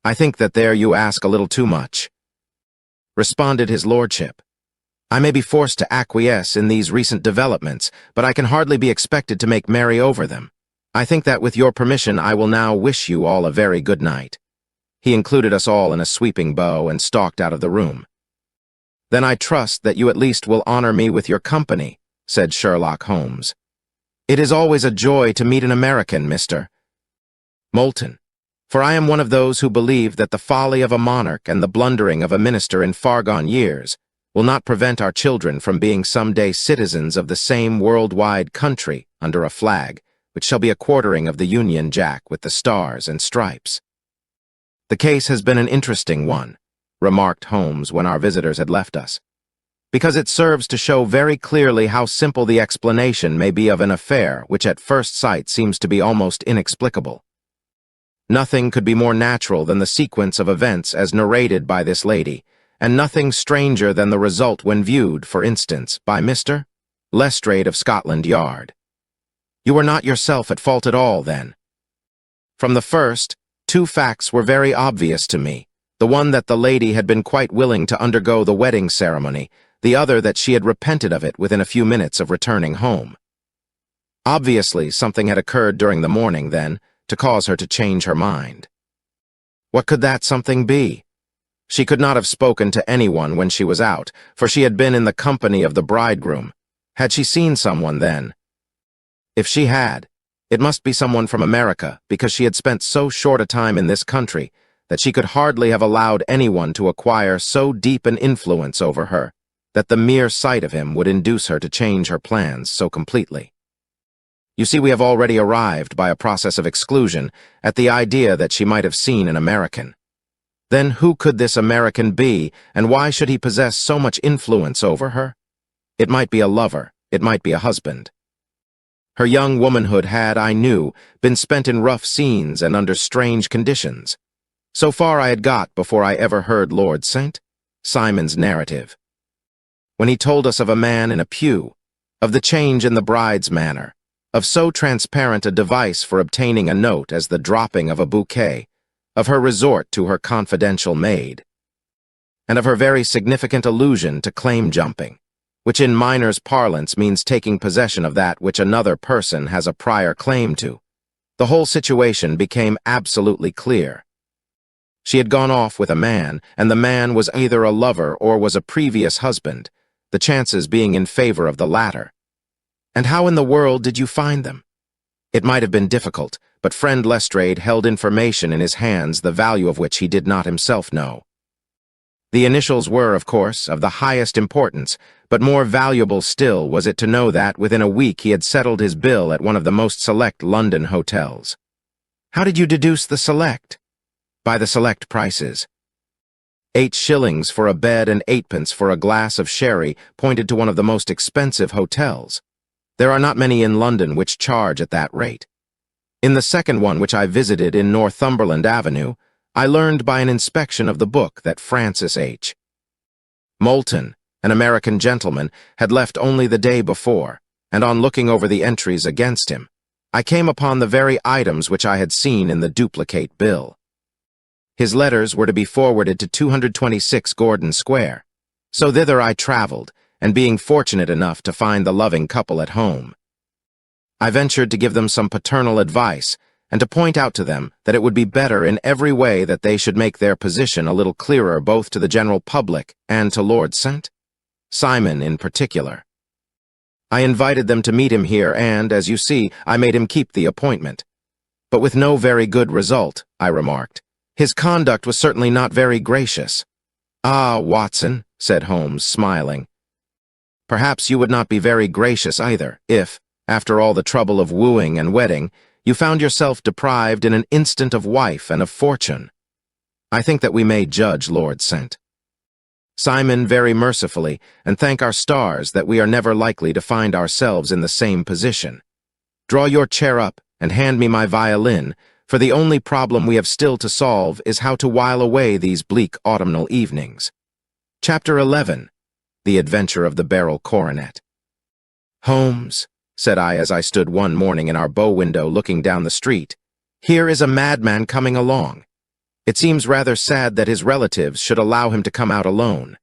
"I think that there you ask a little too much," responded his lordship. "I may be forced to acquiesce in these recent developments, but I can hardly be expected to make merry over them. I think that with your permission I will now wish you all a very good night." He included us all in a sweeping bow and stalked out of the room. "Then I trust that you at least will honor me with your company," said Sherlock Holmes. "It is always a joy to meet an American, Mr. Moulton, for I am one of those who believe that the folly of a monarch and the blundering of a minister in far-gone years will not prevent our children from being someday citizens of the same worldwide country under a flag which shall be a quartering of the Union Jack with the stars and stripes." "The case has been an interesting one," remarked Holmes when our visitors had left us, "because it serves to show very clearly how simple the explanation may be of an affair which at first sight seems to be almost inexplicable. Nothing could be more natural than the sequence of events as narrated by this lady, and nothing stranger than the result when viewed, for instance, by Mr. Lestrade of Scotland Yard. You were not yourself at fault at all, then?" "From the first, two facts were very obvious to me. The one that the lady had been quite willing to undergo the wedding ceremony, the other that she had repented of it within a few minutes of returning home. Obviously, something had occurred during the morning, then, to cause her to change her mind. What could that something be? She could not have spoken to anyone when she was out, for she had been in the company of the bridegroom. Had she seen someone then? If she had, it must be someone from America, because she had spent so short a time in this country that she could hardly have allowed anyone to acquire so deep an influence over her that the mere sight of him would induce her to change her plans so completely. You see, we have already arrived, by a process of exclusion, at the idea that she might have seen an American. Then who could this American be, and why should he possess so much influence over her? It might be a lover, it might be a husband. Her young womanhood had, I knew, been spent in rough scenes and under strange conditions. So far I had got before I ever heard Lord St. Simon's narrative. When he told us of a man in a pew, of the change in the bride's manner, of so transparent a device for obtaining a note as the dropping of a bouquet, of her resort to her confidential maid, and of her very significant allusion to claim-jumping, which in miners' parlance means taking possession of that which another person has a prior claim to, the whole situation became absolutely clear. She had gone off with a man, and the man was either a lover or was a previous husband, the chances being in favor of the latter. And how in the world did you find them? It might have been difficult, but friend Lestrade held information in his hands the value of which he did not himself know. The initials were, of course, of the highest importance, but more valuable still was it to know that within a week he had settled his bill at one of the most select London hotels. How did you deduce the select? By the select prices. 8 shillings for a bed and 8pence for a glass of sherry pointed to one of the most expensive hotels. There are not many in London which charge at that rate. In the second one, which I visited in Northumberland Avenue, I learned by an inspection of the book that Francis H. Moulton, an American gentleman, had left only the day before, and on looking over the entries against him, I came upon the very items which I had seen in the duplicate bill. His letters were to be forwarded to 226 Gordon Square, so thither I traveled, and being fortunate enough to find the loving couple at home, I ventured to give them some paternal advice and to point out to them that it would be better in every way that they should make their position a little clearer both to the general public and to Lord St. Simon in particular. I invited them to meet him here and, as you see, I made him keep the appointment. But with no very good result, I remarked. His conduct was certainly not very gracious. "Ah, Watson," said Holmes, smiling, "perhaps you would not be very gracious either, if, after all the trouble of wooing and wedding, you found yourself deprived in an instant of wife and of fortune. I think that we may judge Lord St. Simon very mercifully, and thank our stars that we are never likely to find ourselves in the same position. Draw your chair up and hand me my violin, for the only problem we have still to solve is how to while away these bleak autumnal evenings. Chapter 11. The Adventure of the Beryl Coronet. "Holmes," said I as I stood one morning in our bow window looking down the street, "here is a madman coming along. It seems rather sad that his relatives should allow him to come out alone."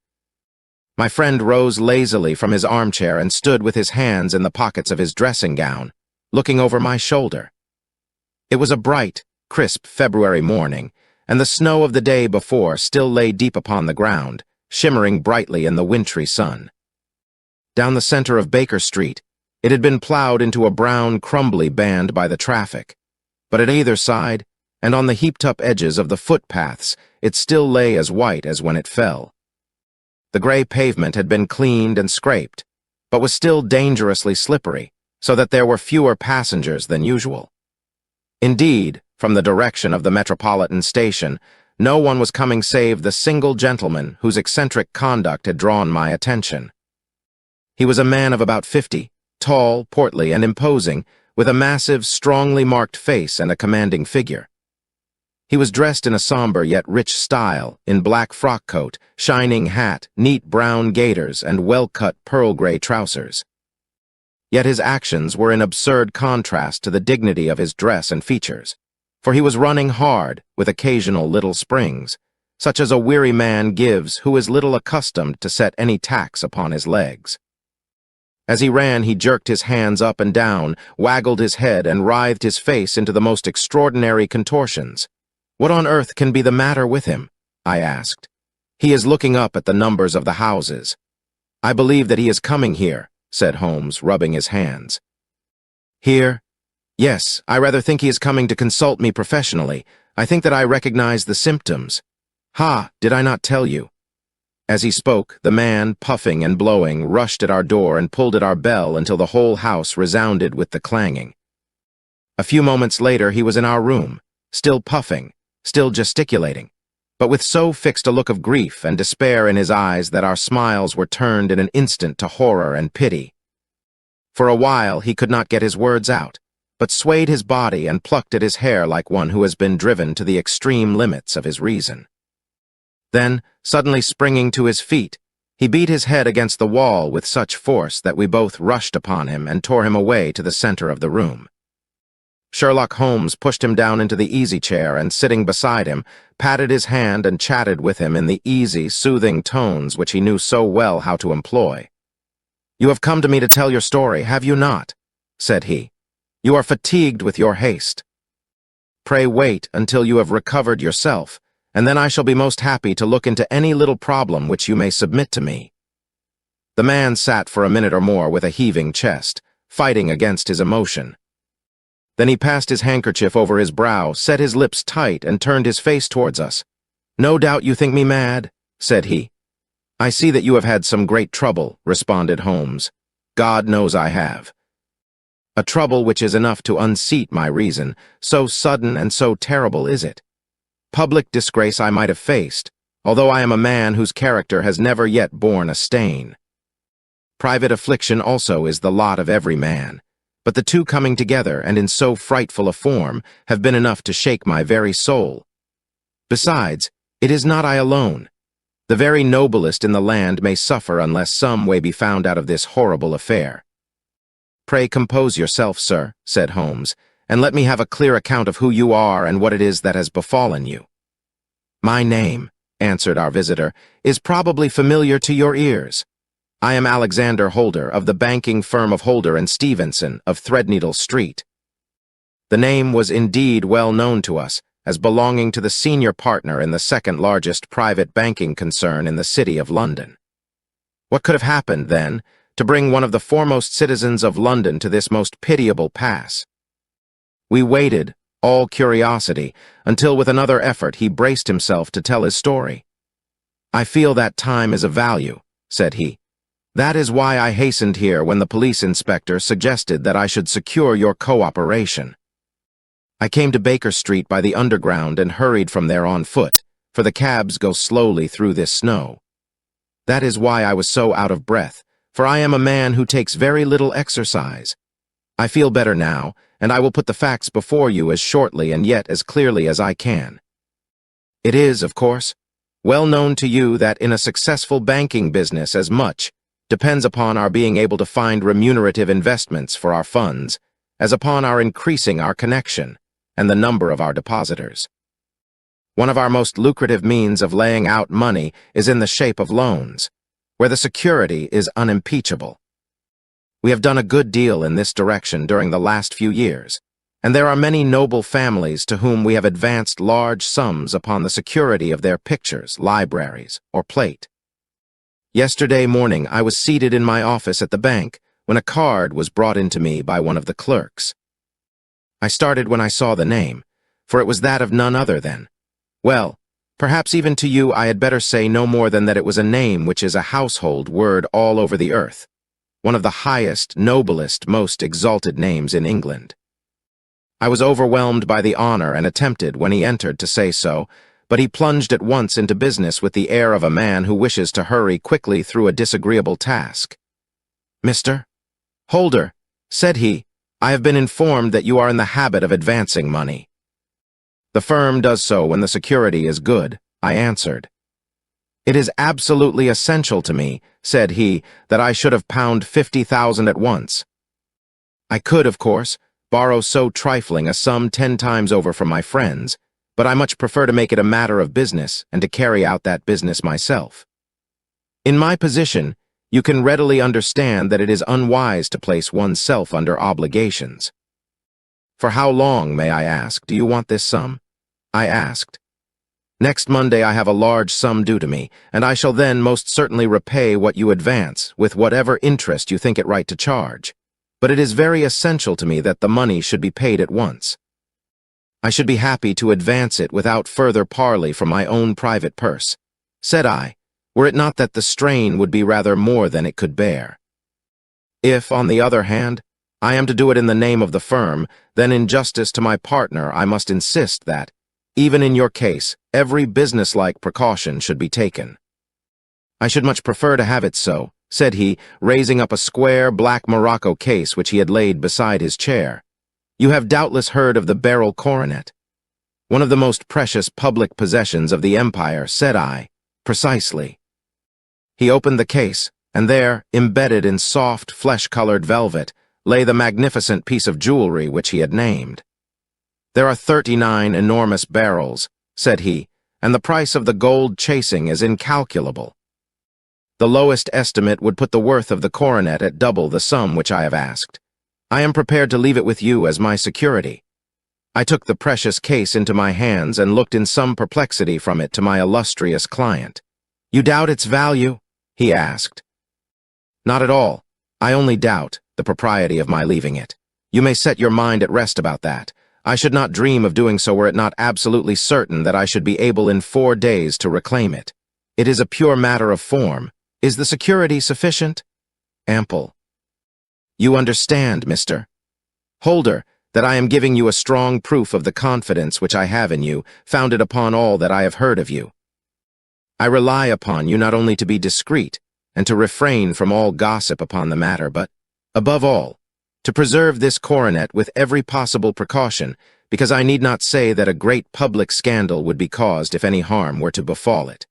My friend rose lazily from his armchair and stood with his hands in the pockets of his dressing gown, looking over my shoulder. It was a bright, crisp February morning, and the snow of the day before still lay deep upon the ground, shimmering brightly in the wintry sun. Down the center of Baker Street, it had been plowed into a brown, crumbly band by the traffic, but at either side, and on the heaped-up edges of the footpaths, it still lay as white as when it fell. The gray pavement had been cleaned and scraped, but was still dangerously slippery, so that there were fewer passengers than usual. Indeed, from the direction of the Metropolitan Station, no one was coming save the single gentleman whose eccentric conduct had drawn my attention. He was a man of about 50, tall, portly, and imposing, with a massive, strongly marked face and a commanding figure. He was dressed in a somber yet rich style, in black frock coat, shining hat, neat brown gaiters, and well-cut pearl-gray trousers. Yet his actions were in absurd contrast to the dignity of his dress and features, for he was running hard, with occasional little springs, such as a weary man gives who is little accustomed to set any tax upon his legs. As he ran, he jerked his hands up and down, waggled his head, and writhed his face into the most extraordinary contortions. "What on earth can be the matter with him?" I asked. "He is looking up at the numbers of the houses." "I believe that he is coming here," said Holmes, rubbing his hands. "Here? Yes, I rather think he is coming to consult me professionally. I think that I recognize the symptoms. Ha, did I not tell you?" As he spoke, the man, puffing and blowing, rushed at our door and pulled at our bell until the whole house resounded with the clanging. A few moments later he was in our room, still puffing, still gesticulating, but with so fixed a look of grief and despair in his eyes that our smiles were turned in an instant to horror and pity. For a while he could not get his words out, but swayed his body and plucked at his hair like one who has been driven to the extreme limits of his reason. Then, suddenly springing to his feet, he beat his head against the wall with such force that we both rushed upon him and tore him away to the center of the room. Sherlock Holmes pushed him down into the easy-chair and, sitting beside him, patted his hand and chatted with him in the easy, soothing tones which he knew so well how to employ. "You have come to me to tell your story, have you not?" said he. "You are fatigued with your haste. Pray wait until you have recovered yourself, and then I shall be most happy to look into any little problem which you may submit to me." The man sat for a minute or more with a heaving chest, fighting against his emotion. Then he passed his handkerchief over his brow, set his lips tight, and turned his face towards us. "No doubt you think me mad," said he. "I see that you have had some great trouble," responded Holmes. "God knows I have. A trouble which is enough to unseat my reason, so sudden and so terrible is it. Public disgrace I might have faced, although I am a man whose character has never yet borne a stain. Private affliction also is the lot of every man, but the two coming together, and in so frightful a form, have been enough to shake my very soul. Besides, it is not I alone. The very noblest in the land may suffer unless some way be found out of this horrible affair." "Pray compose yourself, sir," said Holmes, "and let me have a clear account of who you are and what it is that has befallen you." "My name," answered our visitor, "is probably familiar to your ears. I am Alexander Holder, of the banking firm of Holder and Stevenson, of Threadneedle Street." The name was indeed well known to us, as belonging to the senior partner in the second largest private banking concern in the city of London. What could have happened, then, to bring one of the foremost citizens of London to this most pitiable pass? We waited, all curiosity, until with another effort he braced himself to tell his story. "I feel that time is of value," said he. "That is why I hastened here when the police inspector suggested that I should secure your cooperation. I came to Baker Street by the Underground and hurried from there on foot, for the cabs go slowly through this snow. That is why I was so out of breath, for I am a man who takes very little exercise. I feel better now, and I will put the facts before you as shortly and yet as clearly as I can. It is, of course, well known to you that in a successful banking business as much depends upon our being able to find remunerative investments for our funds as upon our increasing our connection and the number of our depositors. One of our most lucrative means of laying out money is in the shape of loans, where the security is unimpeachable. We have done a good deal in this direction during the last few years, and there are many noble families to whom we have advanced large sums upon the security of their pictures, libraries, or plate. Yesterday morning I was seated in my office at the bank when a card was brought in to me by one of the clerks. I started when I saw the name, for it was that of none other than, well, perhaps even to you I had better say no more than that it was a name which is a household word all over the earth, one of the highest, noblest, most exalted names in England. I was overwhelmed by the honor and attempted, when he entered, to say so, but he plunged at once into business with the air of a man who wishes to hurry quickly through a disagreeable task. "Mr. Holder," said he, "I have been informed that you are in the habit of advancing money." "The firm does so when the security is good," I answered. "It is absolutely essential to me," said he, "that I should have pound 50,000 at once. I could, of course, borrow so trifling a sum 10 times over from my friends, but I much prefer to make it a matter of business and to carry out that business myself. In my position, you can readily understand that it is unwise to place oneself under obligations." "For how long, may I ask, do you want this sum?" I asked. "Next Monday I have a large sum due to me, and I shall then most certainly repay what you advance, with whatever interest you think it right to charge. But it is very essential to me that the money should be paid at once. I should be happy to advance it without further parley from my own private purse," said I, "were it not that the strain would be rather more than it could bear. If, on the other hand, I am to do it in the name of the firm, then in justice to my partner I must insist that, even in your case, every businesslike precaution should be taken." "I should much prefer to have it so," said he, raising up a square black morocco case which he had laid beside his chair. "You have doubtless heard of the beryl coronet." "One of the most precious public possessions of the empire," said I. "Precisely." He opened the case, and there, embedded in soft, flesh-colored velvet, lay the magnificent piece of jewelry which he had named. "There are 39 enormous barrels," said he, "and the price of the gold chasing is incalculable. The lowest estimate would put the worth of the coronet at double the sum which I have asked. I am prepared to leave it with you as my security." I took the precious case into my hands and looked in some perplexity from it to my illustrious client. "You doubt its value?" he asked. "Not at all. I only doubt the propriety of my leaving it. You may set your mind at rest about that. I should not dream of doing so were it not absolutely certain that I should be able in 4 days to reclaim it. It is a pure matter of form. Is the security sufficient?" "Ample." "You understand, Mr. Holder, that I am giving you a strong proof of the confidence which I have in you, founded upon all that I have heard of you. I rely upon you not only to be discreet, and to refrain from all gossip upon the matter, but, above all, to preserve this coronet with every possible precaution, because I need not say that a great public scandal would be caused if any harm were to befall it.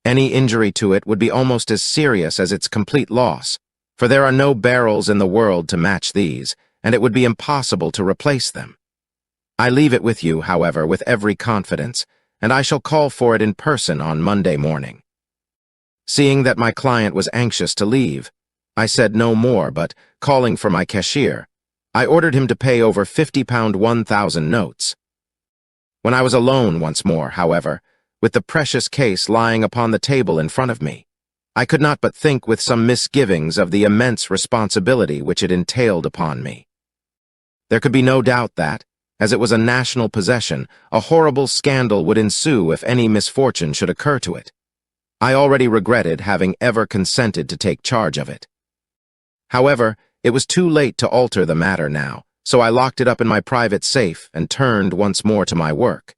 Any injury to it would be almost as serious as its complete loss, for there are no barrels in the world to match these, and it would be impossible to replace them. I leave it with you, however, with every confidence, and I shall call for it in person on Monday morning." Seeing that my client was anxious to leave, I said no more, but, calling for my cashier, I ordered him to pay over £50 1,000 notes. When I was alone once more, however, with the precious case lying upon the table in front of me, I could not but think with some misgivings of the immense responsibility which it entailed upon me. There could be no doubt that, as it was a national possession, a horrible scandal would ensue if any misfortune should occur to it. I already regretted having ever consented to take charge of it. However, it was too late to alter the matter now, so I locked it up in my private safe and turned once more to my work.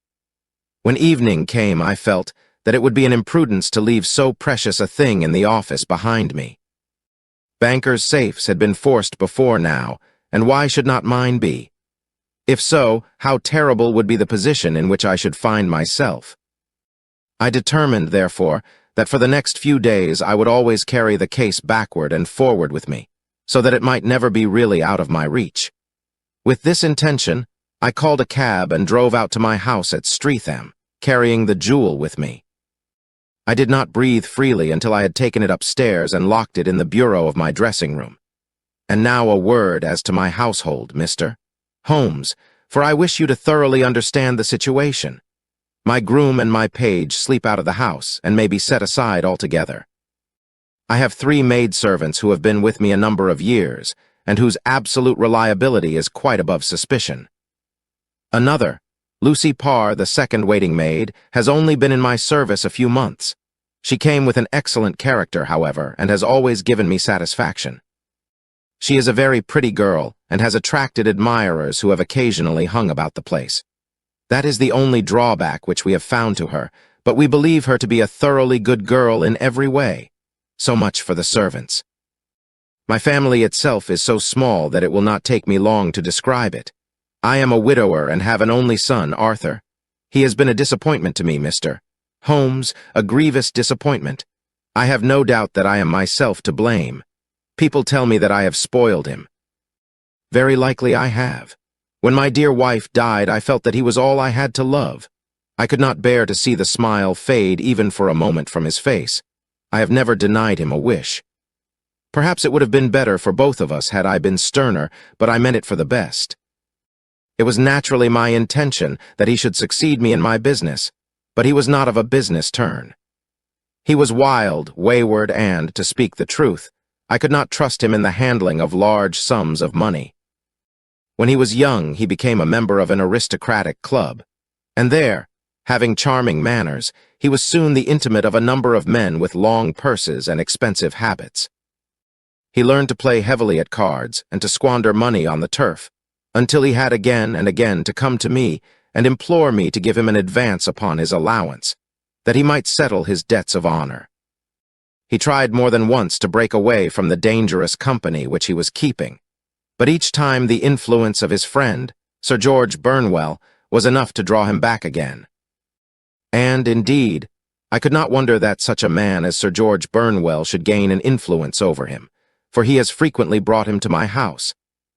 When evening came, I felt that it would be an imprudence to leave so precious a thing in the office behind me. Bankers' safes had been forced before now, and why should not mine be? If so, how terrible would be the position in which I should find myself? I determined, therefore, that for the next few days I would always carry the case backward and forward with me, so that it might never be really out of my reach. With this intention, I called a cab and drove out to my house at Streatham, carrying the jewel with me. I did not breathe freely until I had taken it upstairs and locked it in the bureau of my dressing room. And now a word as to my household, Mr. Holmes, for I wish you to thoroughly understand the situation. My groom and my page sleep out of the house and may be set aside altogether. I have 3 maidservants who have been with me a number of years, and whose absolute reliability is quite above suspicion. Another, Lucy Parr, the second waiting maid, has only been in my service a few months. She came with an excellent character, however, and has always given me satisfaction. She is a very pretty girl, and has attracted admirers who have occasionally hung about the place. That is the only drawback which we have found to her, but we believe her to be a thoroughly good girl in every way. So much for the servants. My family itself is so small that it will not take me long to describe it. I am a widower and have an only son, Arthur. He has been a disappointment to me, Mr. Holmes, a grievous disappointment. I have no doubt that I am myself to blame. People tell me that I have spoiled him. Very likely I have. When my dear wife died, I felt that he was all I had to love. I could not bear to see the smile fade even for a moment from his face. I have never denied him a wish. Perhaps it would have been better for both of us had I been sterner, but I meant it for the best. It was naturally my intention that he should succeed me in my business, but he was not of a business turn. He was wild, wayward, and, to speak the truth, I could not trust him in the handling of large sums of money. When he was young, he became a member of an aristocratic club, and there, having charming manners, he was soon the intimate of a number of men with long purses and expensive habits. He learned to play heavily at cards and to squander money on the turf, until he had again and again to come to me and implore me to give him an advance upon his allowance, that he might settle his debts of honor. He tried more than once to break away from the dangerous company which he was keeping, but each time the influence of his friend, Sir George Burnwell, was enough to draw him back again. And, indeed, I could not wonder that such a man as Sir George Burnwell should gain an influence over him, for he has frequently brought him to my house,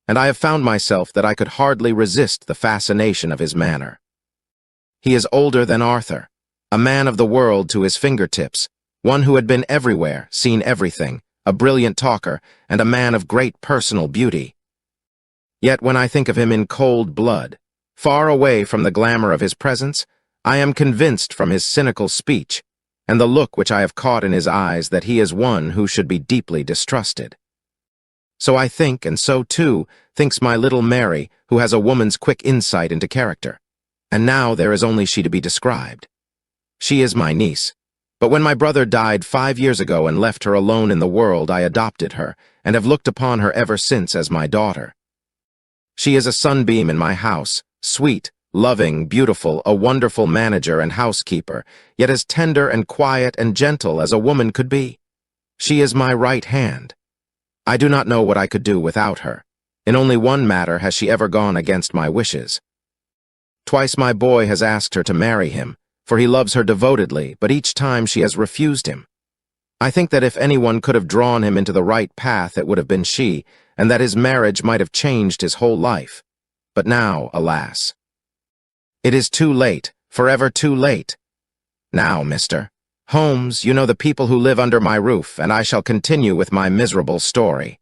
and I have found myself that I could hardly resist the fascination of his manner. He is older than Arthur, a man of the world to his fingertips, one who had been everywhere, seen everything, a brilliant talker, and a man of great personal beauty. Yet when I think of him in cold blood, far away from the glamour of his presence, I am convinced from his cynical speech, and the look which I have caught in his eyes, that he is one who should be deeply distrusted. So I think, and so, too, thinks my little Mary, who has a woman's quick insight into character. And now there is only she to be described. She is my niece. But when my brother died 5 years ago and left her alone in the world, I adopted her, and have looked upon her ever since as my daughter. She is a sunbeam in my house, sweet, loving, beautiful, a wonderful manager and housekeeper, yet as tender and quiet and gentle as a woman could be. She is my right hand. I do not know what I could do without her. In only one matter has she ever gone against my wishes. Twice my boy has asked her to marry him, for he loves her devotedly, but each time she has refused him. I think that if anyone could have drawn him into the right path, it would have been she, and that his marriage might have changed his whole life. But now, alas, it is too late, forever too late. Now, Mr. Holmes, you know the people who live under my roof, and I shall continue with my miserable story.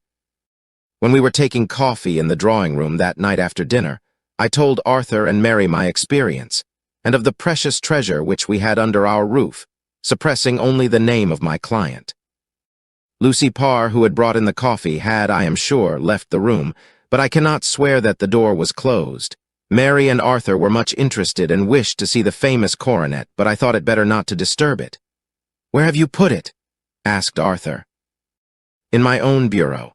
When we were taking coffee in the drawing-room that night after dinner, I told Arthur and Mary my experience, and of the precious treasure which we had under our roof, suppressing only the name of my client. Lucy Parr, who had brought in the coffee, had, I am sure, left the room, but I cannot swear that the door was closed. Mary and Arthur were much interested and wished to see the famous coronet, but I thought it better not to disturb it. "Where have you put it?" asked Arthur. "In my own bureau."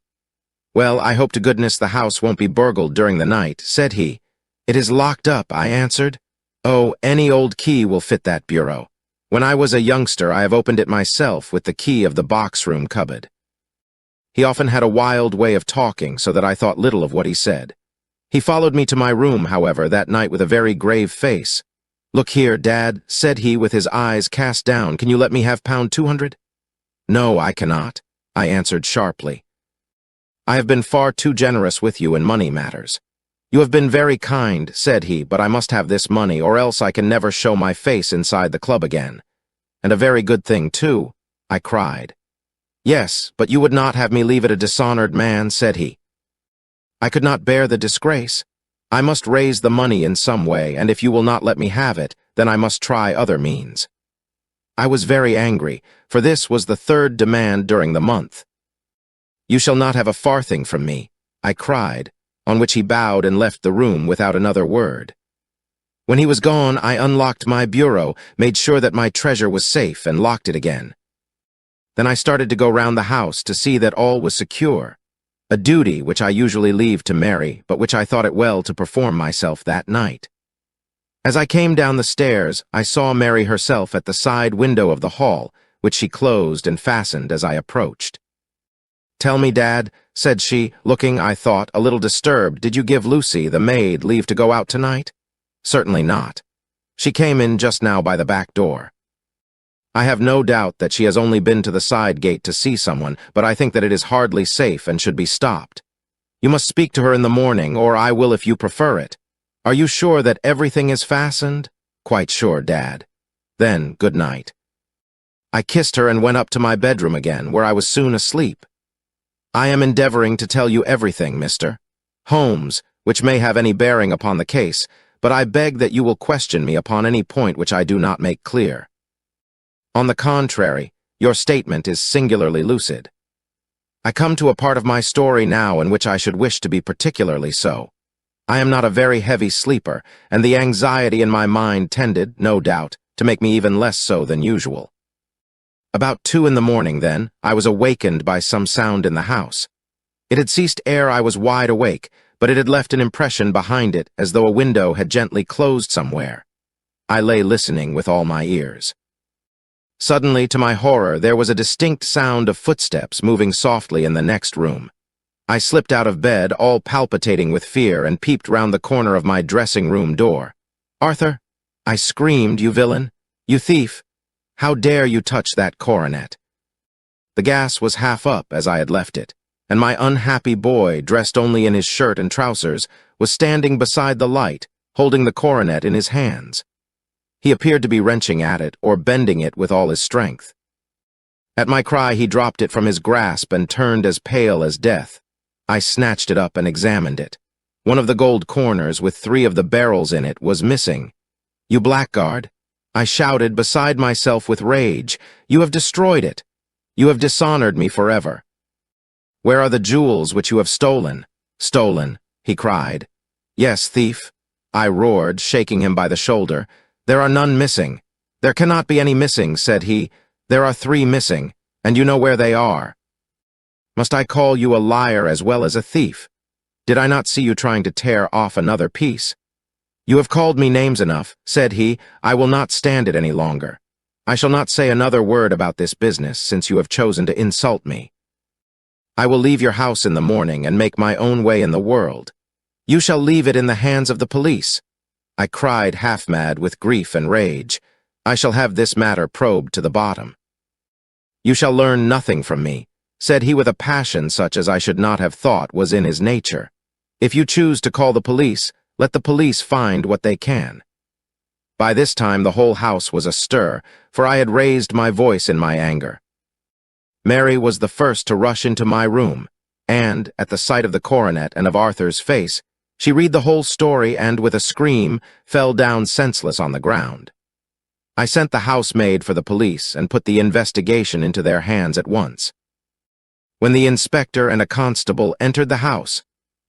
"Well, I hope to goodness the house won't be burgled during the night," said he. "It is locked up," I answered. Oh, any old key will fit that bureau. When I was a youngster, I have opened it myself with the key of the box-room cupboard. He often had a wild way of talking, so that I thought little of what he said. He followed me to my room, however, that night with a very grave face. "Look here, Dad," said he with his eyes cast down, "can you let me have pound 200? "No, I cannot," I answered sharply. "I have been far too generous with you in money matters." "You have been very kind," said he, "but I must have this money, or else I can never show my face inside the club again." "And a very good thing, too," I cried. "Yes, but you would not have me leave it a dishonored man," said he. "I could not bear the disgrace. I must raise the money in some way, and if you will not let me have it, then I must try other means." I was very angry, for this was the third demand during the month. "You shall not have a farthing from me," I cried, on which he bowed and left the room without another word. When he was gone, I unlocked my bureau, made sure that my treasure was safe, and locked it again. Then I started to go round the house to see that all was secure, a duty which I usually leave to Mary, but which I thought it well to perform myself that night. As I came down the stairs, I saw Mary herself at the side window of the hall, which she closed and fastened as I approached. "Tell me, Dad," said she, looking, I thought, a little disturbed, "did you give Lucy, the maid, leave to go out tonight?" "Certainly not. She came in just now by the back door." "I have no doubt that she has only been to the side gate to see someone, but I think that it is hardly safe and should be stopped. You must speak to her in the morning, or I will if you prefer it. Are you sure that everything is fastened?" "Quite sure, Dad." "Then, good night." I kissed her and went up to my bedroom again, where I was soon asleep. "I am endeavoring to tell you everything, Mr. Holmes, which may have any bearing upon the case, but I beg that you will question me upon any point which I do not make clear. On the contrary, your statement is singularly lucid. I come to a part of my story now in which I should wish to be particularly so. I am not a very heavy sleeper, and the anxiety in my mind tended, no doubt, to make me even less so than usual. About 2 in the morning, then, I was awakened by some sound in the house. It had ceased ere I was wide awake, but it had left an impression behind it as though a window had gently closed somewhere. I lay listening with all my ears. Suddenly, to my horror, there was a distinct sound of footsteps moving softly in the next room. I slipped out of bed, all palpitating with fear, and peeped round the corner of my dressing-room door. "Arthur," I screamed, "you villain! You thief! How dare you touch that coronet?" The gas was half up as I had left it, and my unhappy boy, dressed only in his shirt and trousers, was standing beside the light, holding the coronet in his hands. He appeared to be wrenching at it, or bending it with all his strength. At my cry, he dropped it from his grasp and turned as pale as death. I snatched it up and examined it. One of the gold corners, with 3 of the barrels in it, was missing. "You blackguard!" I shouted, beside myself with rage. "You have destroyed it! You have dishonored me forever! Where are the jewels which you have stolen?" "Stolen," he cried. "Yes, thief," I roared, shaking him by the shoulder. "There are none missing." "There cannot be any missing," said he. "There are 3 missing, and you know where they are." Must I call you a liar as well as a thief? Did I not see you trying to tear off another piece? "You have called me names enough," said he. "I will not stand it any longer. I shall not say another word about this business, since you have chosen to insult me. I will leave your house in the morning and make my own way in the world. You shall leave it in the hands of the police." I cried, half-mad with grief and rage. "I shall have this matter probed to the bottom." "You shall learn nothing from me," said he with a passion such as I should not have thought was in his nature. "If you choose to call the police, let the police find what they can." By this time the whole house was astir, for I had raised my voice in my anger. Mary was the first to rush into my room, and, at the sight of the coronet and of Arthur's face, she read the whole story and, with a scream, fell down senseless on the ground. I sent the housemaid for the police and put the investigation into their hands at once. When the inspector and a constable entered the house,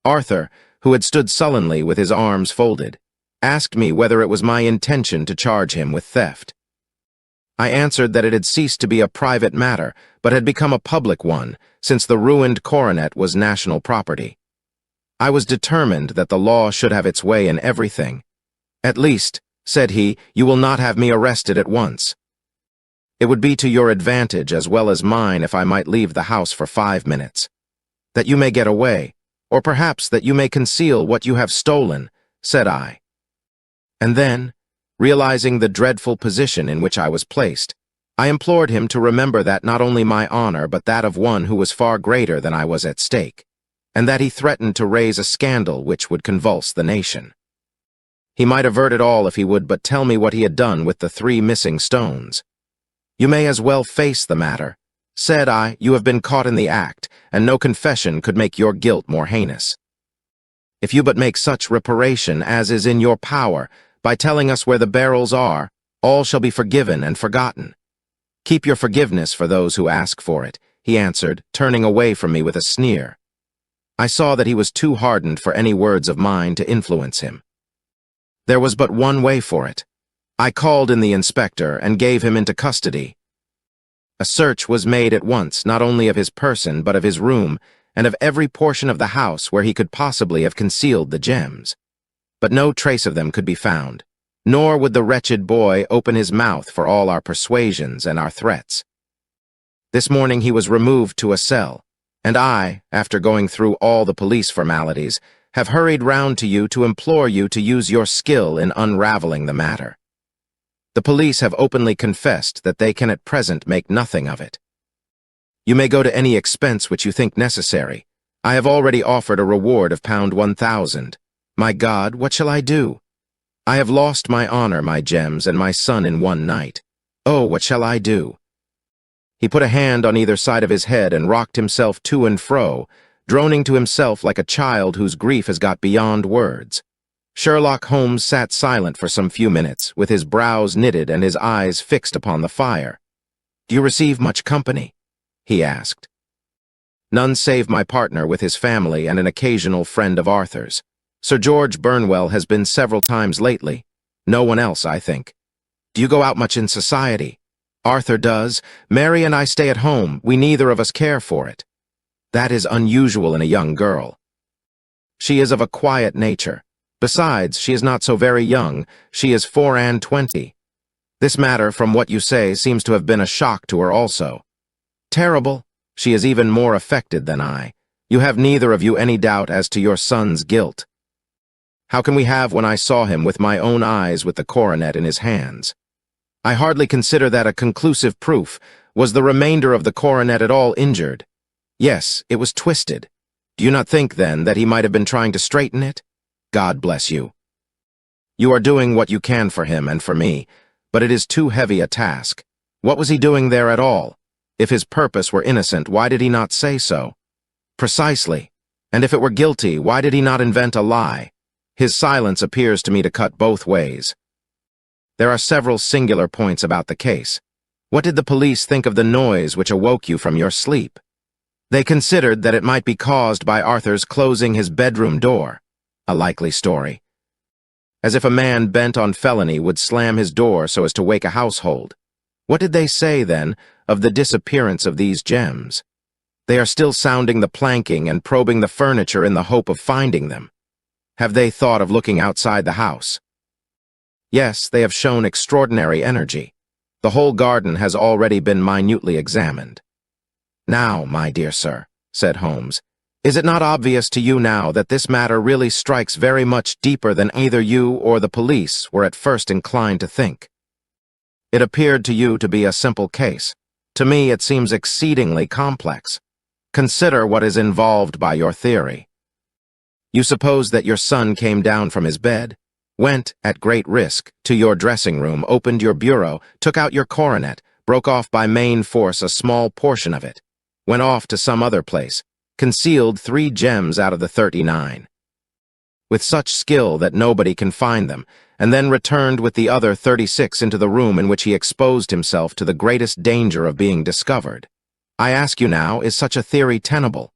Arthur, who had stood sullenly with his arms folded, asked me whether it was my intention to charge him with theft. I answered that it had ceased to be a private matter, but had become a public one, since the ruined coronet was national property. I was determined that the law should have its way in everything. "At least," said he, "you will not have me arrested at once. It would be to your advantage as well as mine if I might leave the house for 5 minutes. That you may get away, or perhaps that you may conceal what you have stolen," said I. And then, realizing the dreadful position in which I was placed, I implored him to remember that not only my honor but that of one who was far greater than I was at stake, and that he threatened to raise a scandal which would convulse the nation. He might avert it all if he would but tell me what he had done with the 3 missing stones. "You may as well face the matter," said I. "You have been caught in the act, and no confession could make your guilt more heinous. If you but make such reparation as is in your power, by telling us where the barrels are, all shall be forgiven and forgotten." "Keep your forgiveness for those who ask for it," he answered, turning away from me with a sneer. I saw that he was too hardened for any words of mine to influence him. There was but one way for it. I called in the inspector and gave him into custody. A search was made at once, not only of his person but of his room, and of every portion of the house where he could possibly have concealed the gems. But no trace of them could be found, nor would the wretched boy open his mouth for all our persuasions and our threats. This morning he was removed to a cell, and I, after going through all the police formalities, have hurried round to you to implore you to use your skill in unraveling the matter. The police have openly confessed that they can at present make nothing of it. You may go to any expense which you think necessary. I have already offered a reward of £1,000. My God, what shall I do? I have lost my honor, my gems, and my son in one night. Oh, what shall I do?" He put a hand on either side of his head and rocked himself to and fro, droning to himself like a child whose grief has got beyond words. Sherlock Holmes sat silent for some few minutes, with his brows knitted and his eyes fixed upon the fire. "Do you receive much company?" he asked. "None save my partner with his family and an occasional friend of Arthur's. Sir George Burnwell has been several times lately. No one else, I think. Do you go out much in society?" "Arthur does. Mary and I stay at home. We neither of us care for it." "That is unusual in a young girl." "She is of a quiet nature. Besides, she is not so very young. She is 24. This matter, from what you say, seems to have been a shock to her also." "Terrible. She is even more affected than I. You have neither of you any doubt as to your son's guilt." "How can we have when I saw him with my own eyes with the coronet in his hands? I hardly consider that a conclusive proof. Was the remainder of the coronet at all injured?" "Yes, it was twisted. Do you not think, then, that he might have been trying to straighten it? God bless you. You are doing what you can for him and for me, but it is too heavy a task. What was he doing there at all? If his purpose were innocent, why did he not say so?" "Precisely. And if it were guilty, why did he not invent a lie? His silence appears to me to cut both ways. There are several singular points about the case. What did the police think of the noise which awoke you from your sleep?" "They considered that it might be caused by Arthur's closing his bedroom door." "A likely story. As if a man bent on felony would slam his door so as to wake a household. What did they say, then, of the disappearance of these gems? They are still sounding the planking and probing the furniture in the hope of finding them. Have they thought of looking outside the house?" "Yes, they have shown extraordinary energy. The whole garden has already been minutely examined." "Now, my dear sir," said Holmes, "is it not obvious to you now that this matter really strikes very much deeper than either you or the police were at first inclined to think? It appeared to you to be a simple case. To me it seems exceedingly complex. Consider what is involved by your theory. You suppose that your son came down from his bed, went, at great risk, to your dressing room, opened your bureau, took out your coronet, broke off by main force a small portion of it, went off to some other place, concealed 3 gems out of the 39, with such skill that nobody can find them, and then returned with the other 36 into the room in which he exposed himself to the greatest danger of being discovered. I ask you now, is such a theory tenable?"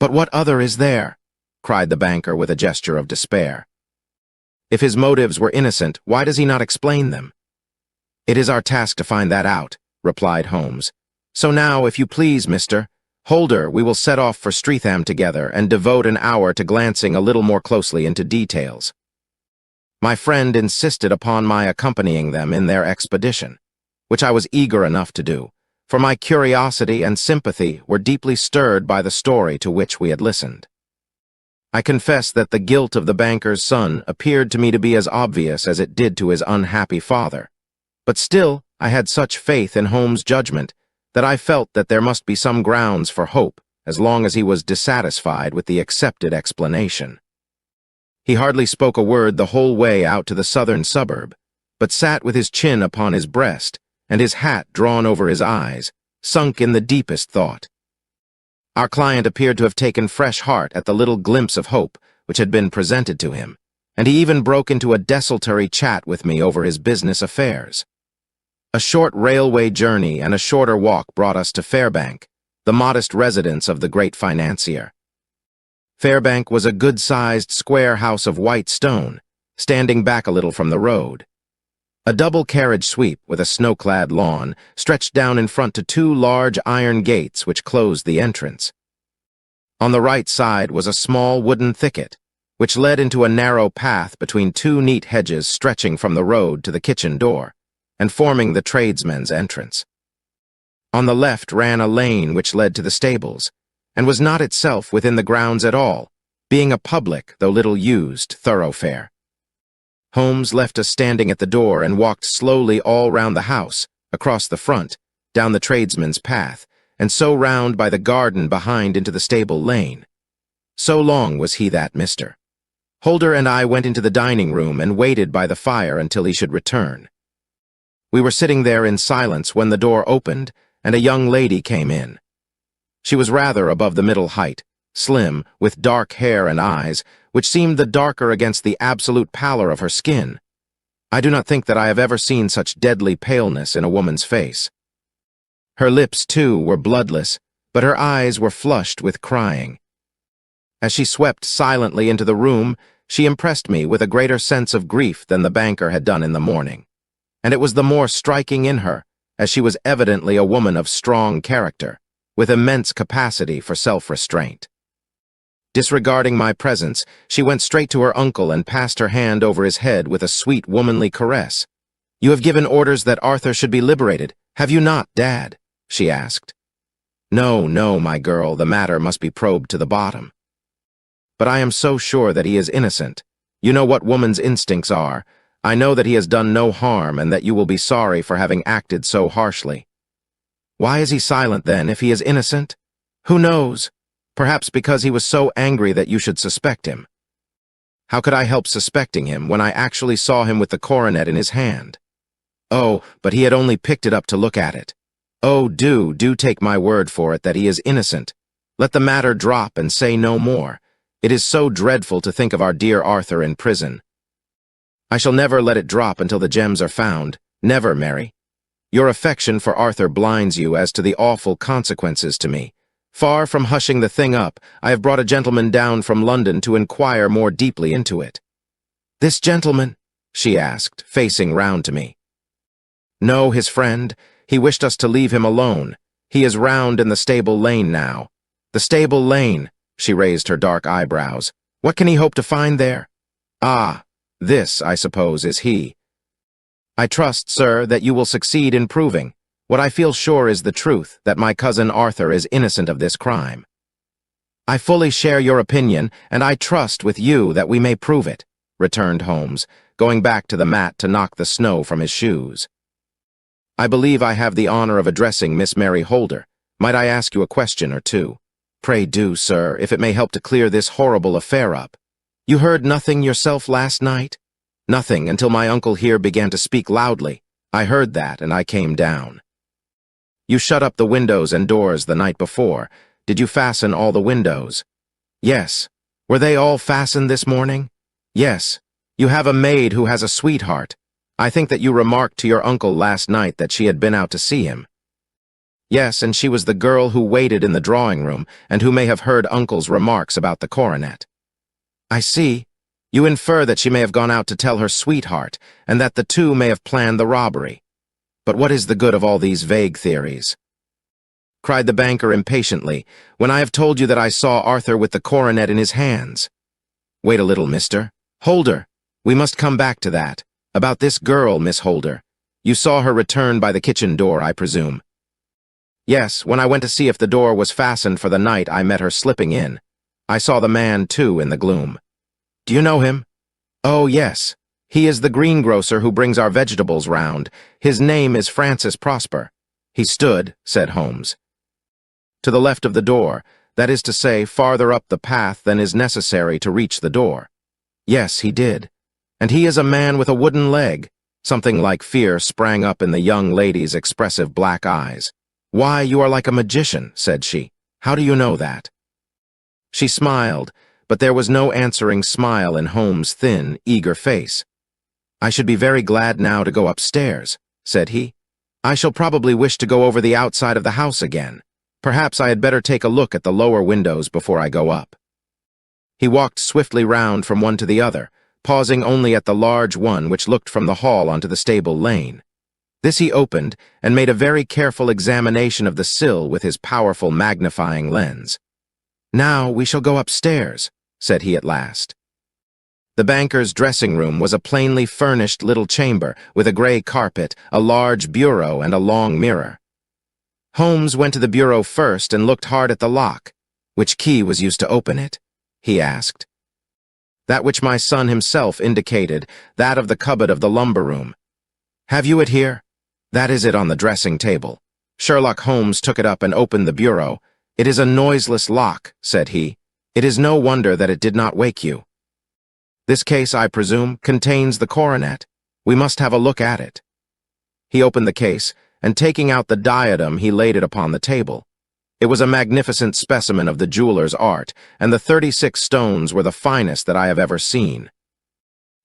"But what other is there?" cried the banker with a gesture of despair. "If his motives were innocent, why does he not explain them?" "It is our task to find that out," replied Holmes. "So now, if you please, Mr. Holder, we will set off for Streatham together and devote an hour to glancing a little more closely into details." My friend insisted upon my accompanying them in their expedition, which I was eager enough to do, for my curiosity and sympathy were deeply stirred by the story to which we had listened. I confess that the guilt of the banker's son appeared to me to be as obvious as it did to his unhappy father, but still I had such faith in Holmes' judgment that I felt that there must be some grounds for hope as long as he was dissatisfied with the accepted explanation. He hardly spoke a word the whole way out to the southern suburb, but sat with his chin upon his breast and his hat drawn over his eyes, sunk in the deepest thought. Our client appeared to have taken fresh heart at the little glimpse of hope which had been presented to him, and he even broke into a desultory chat with me over his business affairs. A short railway journey and a shorter walk brought us to Fairbank, the modest residence of the great financier. Fairbank was a good-sized square house of white stone, standing back a little from the road. A double-carriage sweep with a snow-clad lawn stretched down in front to two large iron gates which closed the entrance. On the right side was a small wooden thicket, which led into a narrow path between two neat hedges stretching from the road to the kitchen door, and forming the tradesmen's entrance. On the left ran a lane which led to the stables, and was not itself within the grounds at all, being a public, though little used, thoroughfare. Holmes left us standing at the door and walked slowly all round the house, across the front, down the tradesman's path, and so round by the garden behind into the stable lane. So long was he that Mr. Holder and I went into the dining room and waited by the fire until he should return. We were sitting there in silence when the door opened and a young lady came in. She was rather above the middle height, slim, with dark hair and eyes, which seemed the darker against the absolute pallor of her skin. I do not think that I have ever seen such deadly paleness in a woman's face. Her lips, too, were bloodless, but her eyes were flushed with crying. As she swept silently into the room, she impressed me with a greater sense of grief than the banker had done in the morning, and it was the more striking in her, as she was evidently a woman of strong character, with immense capacity for self-restraint. Disregarding my presence, she went straight to her uncle and passed her hand over his head with a sweet womanly caress. "You have given orders that Arthur should be liberated, have you not, Dad?" she asked. "No, no, my girl, the matter must be probed to the bottom. But I am so sure that he is innocent. You know what woman's instincts are. I know that he has done no harm and that you will be sorry for having acted so harshly." "Why is he silent, then, if he is innocent?" "Who knows? Perhaps because he was so angry that you should suspect him." "How could I help suspecting him when I actually saw him with the coronet in his hand?" "Oh, but he had only picked it up to look at it. Oh, do take my word for it that he is innocent. Let the matter drop and say no more. It is so dreadful to think of our dear Arthur in prison." "I shall never let it drop until the gems are found. Never, Mary. Your affection for Arthur blinds you as to the awful consequences to me. Far from hushing the thing up, I have brought a gentleman down from London to inquire more deeply into it." "This gentleman?" she asked, facing round to me. "No, his friend. He wished us to leave him alone. He is round in the stable lane now." "The stable lane?" She raised her dark eyebrows. "What can he hope to find there?" "Ah, this, I suppose, is he." "I trust, sir, that you will succeed in proving what I feel sure is the truth, that my cousin Arthur is innocent of this crime." "I fully share your opinion, and I trust with you that we may prove it," returned Holmes, going back to the mat to knock the snow from his shoes. "I believe I have the honor of addressing Miss Mary Holder. Might I ask you a question or two?" "Pray do, sir, if it may help to clear this horrible affair up. You heard nothing yourself last night?" "Nothing, until my uncle here began to speak loudly. I heard that, and I came down." "You shut up the windows and doors the night before. Did you fasten all the windows?" "Yes." "Were they all fastened this morning?" "Yes." "You have a maid who has a sweetheart. I think that you remarked to your uncle last night that she had been out to see him." "Yes, and she was the girl who waited in the drawing-room and who may have heard uncle's remarks about the coronet." "I see. You infer that she may have gone out to tell her sweetheart, and that the two may have planned the robbery. But what is the good of all these vague theories?" cried the banker impatiently, "when I have told you that I saw Arthur with the coronet in his hands." "Wait a little, Mr. Holder. We must come back to that. About this girl, Miss Holder. You saw her return by the kitchen door, I presume. Yes, when I went to see if the door was fastened for the night, I met her slipping in. I saw the man, too, in the gloom. Do you know him? Oh, yes. He is the greengrocer who brings our vegetables round. His name is Francis Prosper. He stood, said Holmes, to the left of the door, that is to say, farther up the path than is necessary to reach the door. Yes, he did. And he is a man with a wooden leg. Something like fear sprang up in the young lady's expressive black eyes. Why, you are like a magician, said she. How do you know that? She smiled, but there was no answering smile in Holmes' thin, eager face. I should be very glad now to go upstairs, said he. I shall probably wish to go over the outside of the house again. Perhaps I had better take a look at the lower windows before I go up. He walked swiftly round from one to the other, pausing only at the large one which looked from the hall onto the stable lane. This he opened, and made a very careful examination of the sill with his powerful magnifying lens. Now we shall go upstairs, said he at last. The banker's dressing room was a plainly furnished little chamber, with a gray carpet, a large bureau, and a long mirror. Holmes went to the bureau first and looked hard at the lock. Which key was used to open it? He asked. That which my son himself indicated, that of the cupboard of the lumber room. Have you it here? That is it on the dressing table. Sherlock Holmes took it up and opened the bureau. It is a noiseless lock, said he. It is no wonder that it did not wake you. This case, I presume, contains the coronet. We must have a look at it. He opened the case, and taking out the diadem, he laid it upon the table. It was a magnificent specimen of the jeweler's art, and the 36 stones were the finest that I have ever seen.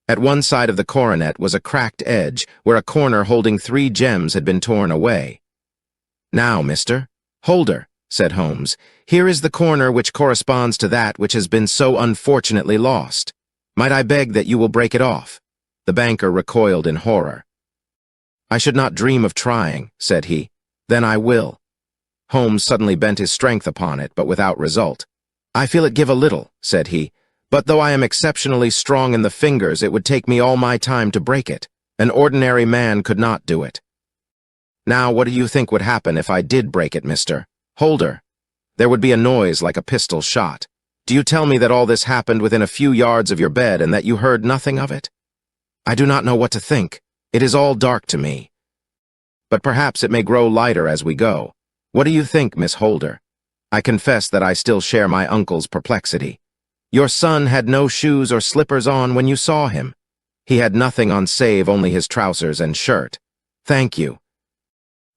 At one side of the coronet was a cracked edge, where a corner holding 3 gems had been torn away. Now, Mr. Holder, said Holmes, here is the corner which corresponds to that which has been so unfortunately lost. Might I beg that you will break it off? The banker recoiled in horror. I should not dream of trying, said he. Then I will. Holmes suddenly bent his strength upon it, but without result. I feel it give a little, said he, but though I am exceptionally strong in the fingers, it would take me all my time to break it. An ordinary man could not do it. Now, what do you think would happen if I did break it, Mr. Holder? There would be a noise like a pistol shot. Do you tell me that all this happened within a few yards of your bed and that you heard nothing of it? I do not know what to think. It is all dark to me. But perhaps it may grow lighter as we go. What do you think, Miss Holder? I confess that I still share my uncle's perplexity. Your son had no shoes or slippers on when you saw him. He had nothing on save only his trousers and shirt. Thank you.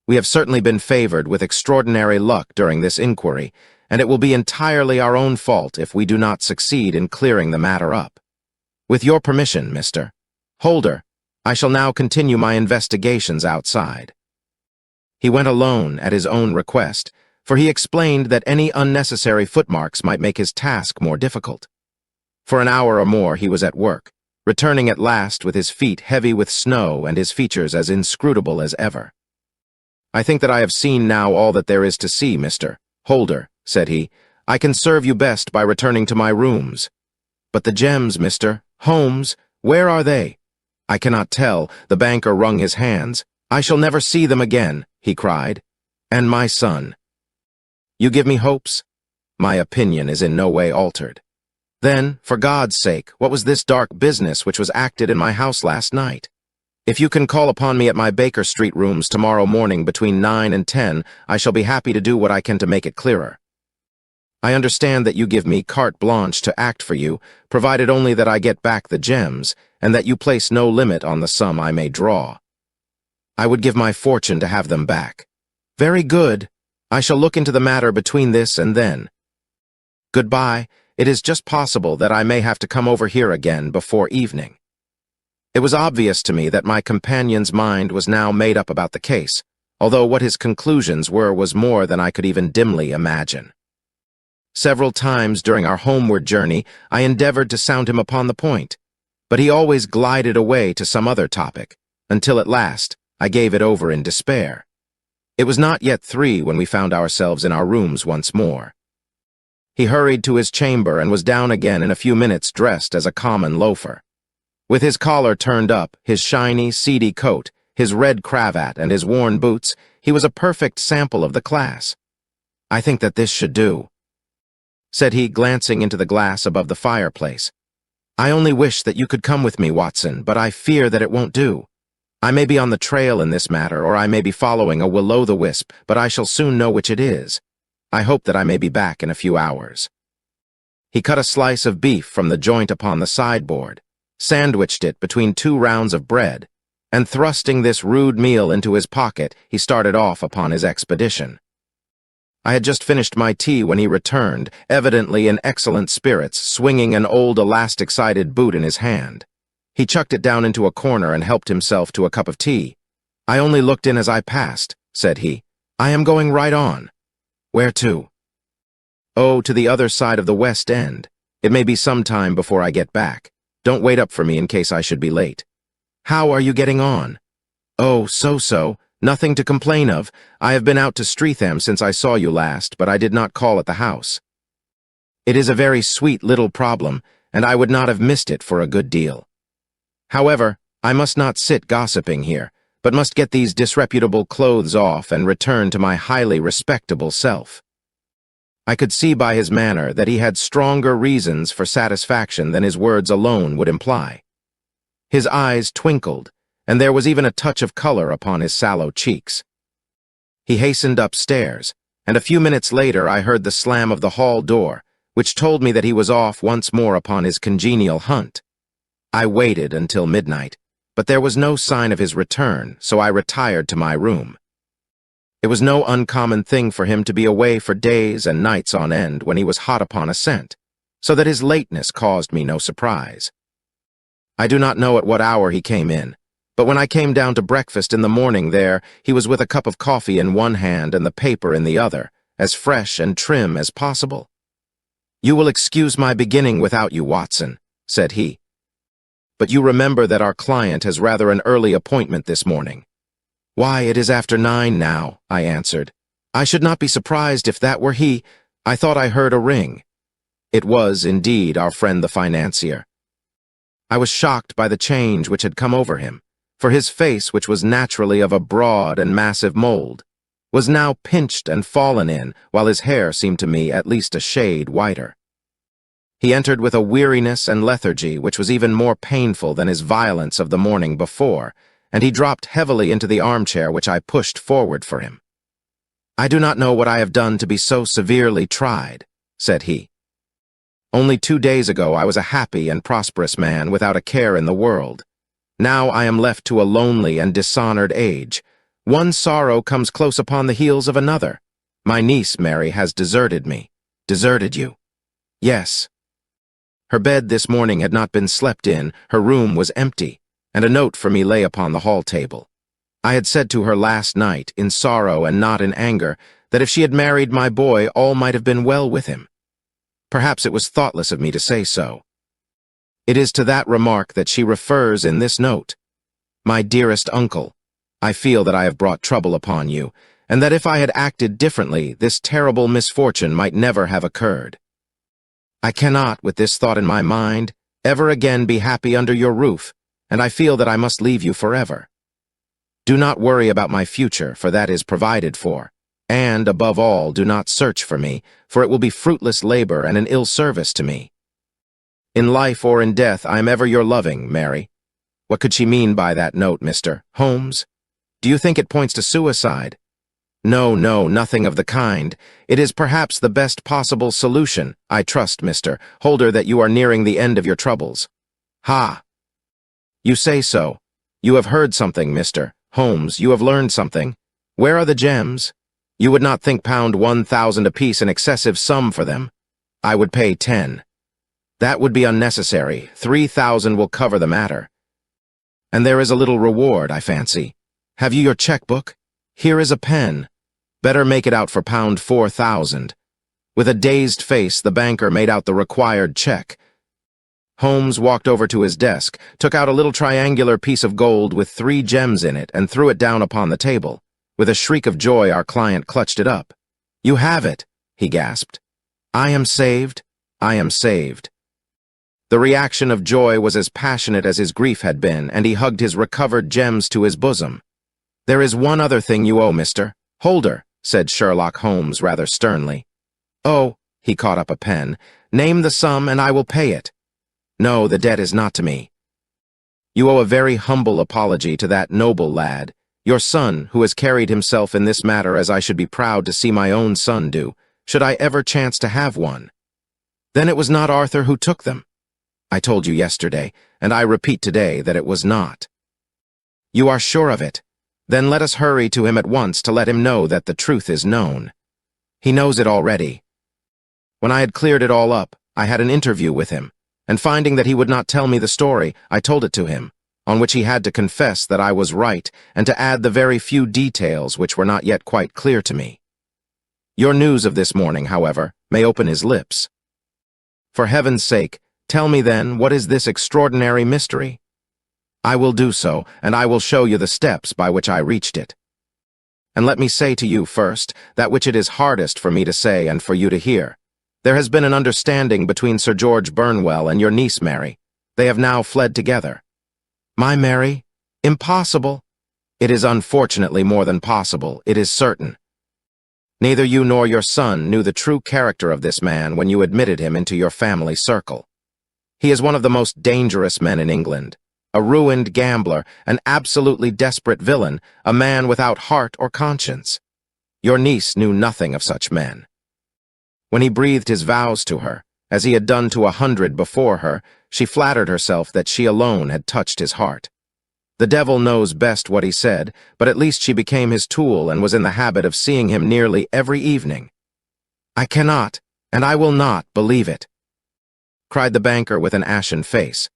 We have certainly been favored with extraordinary luck during this inquiry, and it will be entirely our own fault if we do not succeed in clearing the matter up. With your permission, Mr. Holder, I shall now continue my investigations outside. He went alone at his own request, for he explained that any unnecessary footmarks might make his task more difficult. For an hour or more he was at work, returning at last with his feet heavy with snow and his features as inscrutable as ever. I think that I have seen now all that there is to see, Mr. Holder, said he. I can serve you best by returning to my rooms. But the gems, Mr. Holmes, where are they? I cannot tell. The banker wrung his hands. I shall never see them again, he cried. And my son. You give me hopes? My opinion is in no way altered. Then, for God's sake, what was this dark business which was acted in my house last night? If you can call upon me at my Baker Street rooms tomorrow morning between 9 and 10, I shall be happy to do what I can to make it clearer. I understand that you give me carte blanche to act for you, provided only that I get back the gems, and that you place no limit on the sum I may draw. I would give my fortune to have them back. Very good. I shall look into the matter between this and then. Goodbye. It is just possible that I may have to come over here again before evening. It was obvious to me that my companion's mind was now made up about the case, although what his conclusions were was more than I could even dimly imagine. Several times during our homeward journey, I endeavored to sound him upon the point, but he always glided away to some other topic, until at last I gave it over in despair. It was not yet 3 when we found ourselves in our rooms once more. He hurried to his chamber and was down again in a few minutes dressed as a common loafer. With his collar turned up, his shiny, seedy coat, his red cravat, and his worn boots, he was a perfect sample of the class. "I think that this should do," said he, glancing into the glass above the fireplace. "I only wish that you could come with me, Watson, but I fear that it won't do. I may be on the trail in this matter, or I may be following a will-o'-the-wisp, but I shall soon know which it is. I hope that I may be back in a few hours." He cut a slice of beef from the joint upon the sideboard, sandwiched it between 2 rounds of bread, and thrusting this rude meal into his pocket, he started off upon his expedition. I had just finished my tea when he returned, evidently in excellent spirits, swinging an old elastic-sided boot in his hand. He chucked it down into a corner and helped himself to a cup of tea. "I only looked in as I passed," said he. "I am going right on." "Where to?" "Oh, to the other side of the West End. It may be some time before I get back. Don't wait up for me in case I should be late." "How are you getting on?" "Oh, so-so. Nothing to complain of. I have been out to Streatham since I saw you last, but I did not call at the house. It is a very sweet little problem, and I would not have missed it for a good deal. However, I must not sit gossiping here, but must get these disreputable clothes off and return to my highly respectable self." I could see by his manner that he had stronger reasons for satisfaction than his words alone would imply. His eyes twinkled, and there was even a touch of color upon his sallow cheeks. He hastened upstairs, and a few minutes later I heard the slam of the hall door, which told me that he was off once more upon his congenial hunt. I waited until midnight, but there was no sign of his return, so I retired to my room. It was no uncommon thing for him to be away for days and nights on end when he was hot upon a scent, so that his lateness caused me no surprise. I do not know at what hour he came in, but when I came down to breakfast in the morning he was with a cup of coffee in one hand and the paper in the other, as fresh and trim as possible. "You will excuse my beginning without you, Watson," said he. "But you remember that our client has rather an early appointment this morning." "Why, it is after 9 now," I answered. "I should not be surprised if that were he. I thought I heard a ring." It was, indeed, our friend the financier. I was shocked by the change which had come over him, for his face, which was naturally of a broad and massive mold, was now pinched and fallen in, while his hair seemed to me at least a shade whiter. He entered with a weariness and lethargy which was even more painful than his violence of the morning before, and he dropped heavily into the armchair which I pushed forward for him. "I do not know what I have done to be so severely tried," said he. "Only 2 days ago I was a happy and prosperous man without a care in the world. Now I am left to a lonely and dishonored age. One sorrow comes close upon the heels of another. My niece, Mary, has deserted me." "Deserted you?" "Yes. Her bed this morning had not been slept in, her room was empty, and a note for me lay upon the hall table. I had said to her last night, in sorrow and not in anger, that if she had married my boy, all might have been well with him. Perhaps it was thoughtless of me to say so. It is to that remark that she refers in this note. My dearest uncle, I feel that I have brought trouble upon you, and that if I had acted differently, this terrible misfortune might never have occurred. I cannot, with this thought in my mind, ever again be happy under your roof, and I feel that I must leave you forever. Do not worry about my future, for that is provided for, and, above all, do not search for me, for it will be fruitless labor and an ill service to me. In life or in death, I am ever your loving, Mary." What could she mean by that note, Mr. Holmes? Do you think it points to suicide? No, no, nothing of the kind. It is perhaps the best possible solution. I trust, Mr. Holder, that you are nearing the end of your troubles. Ha! You say so. You have heard something, Mr. Holmes. You have learned something. Where are the gems? You would not think pound 1,000 apiece an excessive sum for them. I would pay 10. That would be unnecessary. 3,000 will cover the matter. And there is a little reward, I fancy. Have you your checkbook? Here is a pen. Better make it out for pound 4,000. With a dazed face, the banker made out the required check. Holmes walked over to his desk, took out a little triangular piece of gold with 3 gems in it, and threw it down upon the table. With a shriek of joy, our client clutched it up. "You have it," he gasped. "I am saved. I am saved." The reaction of joy was as passionate as his grief had been, and he hugged his recovered gems to his bosom. "There is one other thing you owe, Mr. Holder," said Sherlock Holmes rather sternly. "Oh," he caught up a pen, "name the sum and I will pay it." "No, the debt is not to me. You owe a very humble apology to that noble lad, your son, who has carried himself in this matter as I should be proud to see my own son do, should I ever chance to have one. Then it was not Arthur who took them. I told you yesterday, and I repeat today, that it was not." "You are sure of it? Then let us hurry to him at once to let him know that the truth is known. He knows it already. When I had cleared it all up, I had an interview with him, and finding that he would not tell me the story, I told it to him, on which he had to confess that I was right and to add the very few details which were not yet quite clear to me. Your news of this morning, however, may open his lips. For heaven's sake, tell me then, what is this extraordinary mystery?" "I will do so, and I will show you the steps by which I reached it. And let me say to you first, that which it is hardest for me to say and for you to hear. There has been an understanding between Sir George Burnwell and your niece Mary. They have now fled together." "My Mary? Impossible!" "It is unfortunately more than possible, it is certain. Neither you nor your son knew the true character of this man when you admitted him into your family circle. He is one of the most dangerous men in England, a ruined gambler, an absolutely desperate villain, a man without heart or conscience. Your niece knew nothing of such men. When he breathed his vows to her, as he had done to 100 before her, she flattered herself that she alone had touched his heart. The devil knows best what he said, but at least she became his tool and was in the habit of seeing him nearly every evening. I cannot, and I will not, believe it," cried the banker with an ashen face.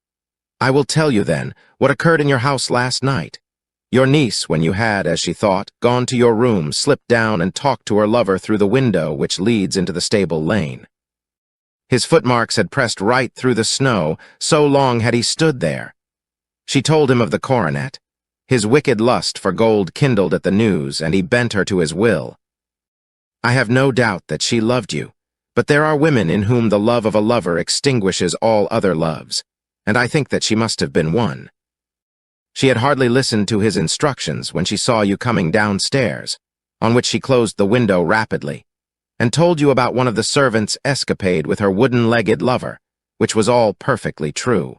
"I will tell you, then, what occurred in your house last night. Your niece, when you had, as she thought, gone to your room, slipped down and talked to her lover through the window which leads into the stable lane. His footmarks had pressed right through the snow, so long had he stood there. She told him of the coronet. His wicked lust for gold kindled at the news, and he bent her to his will. I have no doubt that she loved you, but there are women in whom the love of a lover extinguishes all other loves, and I think that she must have been one. She had hardly listened to his instructions when she saw you coming downstairs, on which she closed the window rapidly, and told you about one of the servants' escapade with her wooden-legged lover, which was all perfectly true.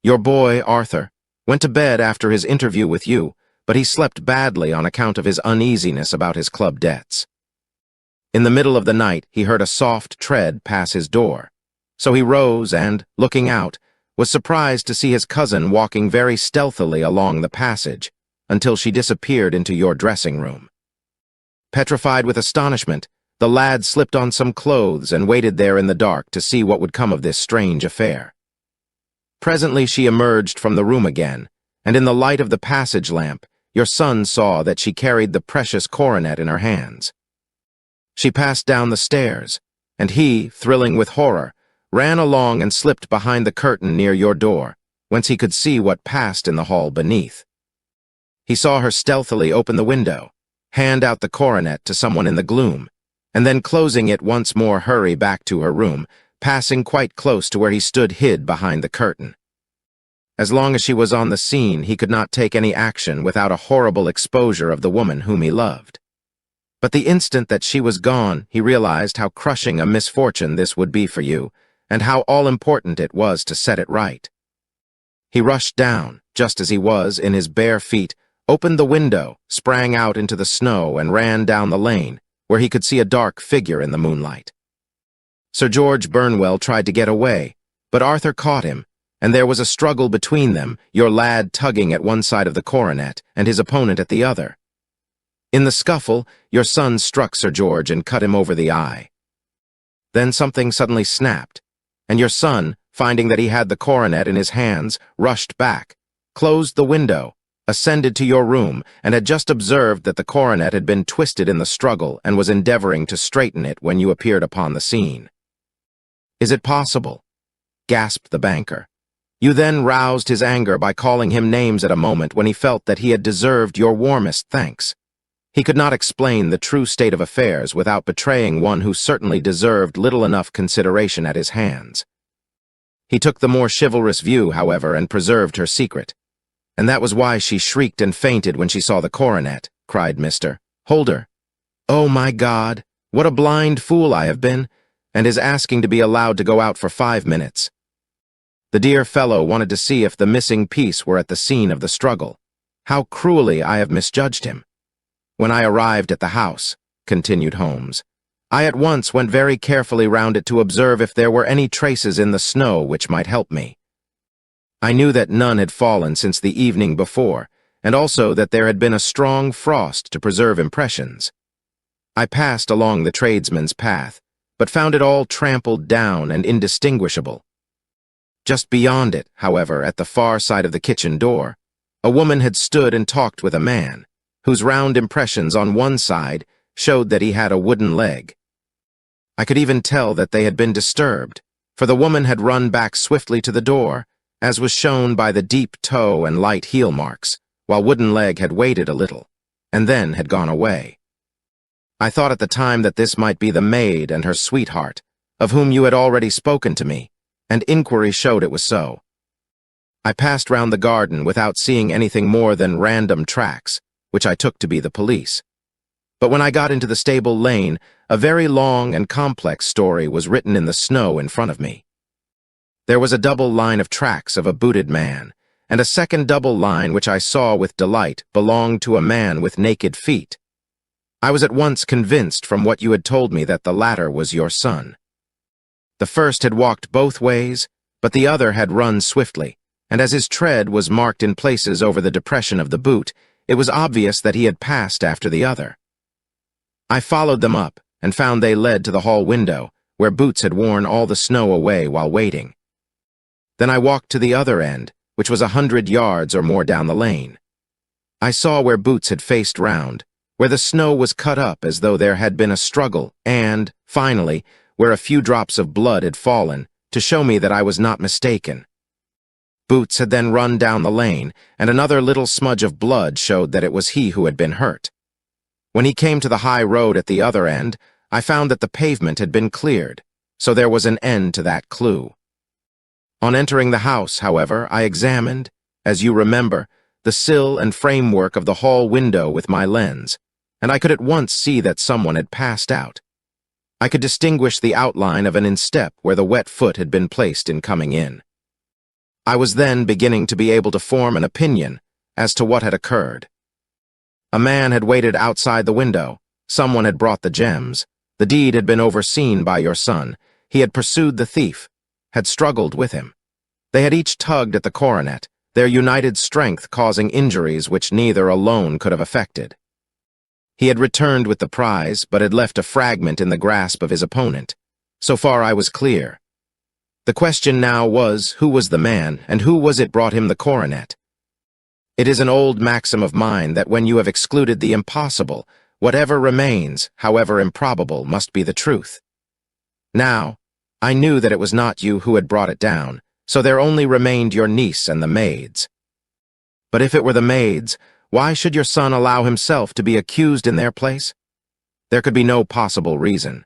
Your boy, Arthur, went to bed after his interview with you, but he slept badly on account of his uneasiness about his club debts. In the middle of the night, he heard a soft tread pass his door, so he rose and, looking out, was surprised to see his cousin walking very stealthily along the passage until she disappeared into your dressing room. Petrified with astonishment, the lad slipped on some clothes and waited there in the dark to see what would come of this strange affair. Presently she emerged from the room again, and in the light of the passage lamp, your son saw that she carried the precious coronet in her hands. She passed down the stairs, and he, thrilling with horror, ran along and slipped behind the curtain near your door, whence he could see what passed in the hall beneath. He saw her stealthily open the window, hand out the coronet to someone in the gloom, and then closing it once more hurry back to her room, passing quite close to where he stood hid behind the curtain. As long as she was on the scene, he could not take any action without a horrible exposure of the woman whom he loved. But the instant that she was gone, he realized how crushing a misfortune this would be for you, and how all-important it was to set it right. He rushed down, just as he was, in his bare feet, opened the window, sprang out into the snow, and ran down the lane, where he could see a dark figure in the moonlight. Sir George Burnwell tried to get away, but Arthur caught him, and there was a struggle between them, your lad tugging at one side of the coronet and his opponent at the other. In the scuffle, your son struck Sir George and cut him over the eye. Then something suddenly snapped, and your son, finding that he had the coronet in his hands, rushed back, closed the window, ascended to your room, and had just observed that the coronet had been twisted in the struggle and was endeavoring to straighten it when you appeared upon the scene. Is it possible? Gasped the banker. You then roused his anger by calling him names at a moment when he felt that he had deserved your warmest thanks. He could not explain the true state of affairs without betraying one who certainly deserved little enough consideration at his hands. He took the more chivalrous view, however, and preserved her secret. And that was why she shrieked and fainted when she saw the coronet, cried Mr. Holder. Oh, my God, what a blind fool I have been, and is asking to be allowed to go out for 5 minutes. The dear fellow wanted to see if the missing piece were at the scene of the struggle. How cruelly I have misjudged him. When I arrived at the house, continued Holmes, I at once went very carefully round it to observe if there were any traces in the snow which might help me. I knew that none had fallen since the evening before, and also that there had been a strong frost to preserve impressions. I passed along the tradesman's path, but found it all trampled down and indistinguishable. Just beyond it, however, at the far side of the kitchen door, a woman had stood and talked with a man, whose round impressions on one side showed that he had a wooden leg. I could even tell that they had been disturbed, for the woman had run back swiftly to the door, as was shown by the deep toe and light heel marks, while Wooden Leg had waited a little, and then had gone away. I thought at the time that this might be the maid and her sweetheart, of whom you had already spoken to me, and inquiry showed it was so. I passed round the garden without seeing anything more than random tracks, which I took to be the police. But when I got into the stable lane, a very long and complex story was written in the snow in front of me. There was a double line of tracks of a booted man, and a second double line which I saw with delight belonged to a man with naked feet. I was at once convinced from what you had told me that the latter was your son. The first had walked both ways, but the other had run swiftly, and as his tread was marked in places over the depression of the boot, it was obvious that he had passed after the other. I followed them up, and found they led to the hall window, where Boots had worn all the snow away while waiting. Then I walked to the other end, which was 100 yards or more down the lane. I saw where Boots had faced round, where the snow was cut up as though there had been a struggle, and, finally, where a few drops of blood had fallen, to show me that I was not mistaken. Boots had then run down the lane, and another little smudge of blood showed that it was he who had been hurt. When he came to the high road at the other end, I found that the pavement had been cleared, so there was an end to that clue. On entering the house, however, I examined, as you remember, the sill and framework of the hall window with my lens, and I could at once see that someone had passed out. I could distinguish the outline of an instep where the wet foot had been placed in coming in. I was then beginning to be able to form an opinion as to what had occurred. A man had waited outside the window. Someone had brought the gems. The deed had been overseen by your son. He had pursued the thief, had struggled with him. They had each tugged at the coronet, their united strength causing injuries which neither alone could have effected. He had returned with the prize, but had left a fragment in the grasp of his opponent. So far I was clear. The question now was, who was the man, and who was it brought him the coronet? It is an old maxim of mine that when you have excluded the impossible, whatever remains, however improbable, must be the truth. Now, I knew that it was not you who had brought it down, so there only remained your niece and the maids. But if it were the maids, why should your son allow himself to be accused in their place? There could be no possible reason.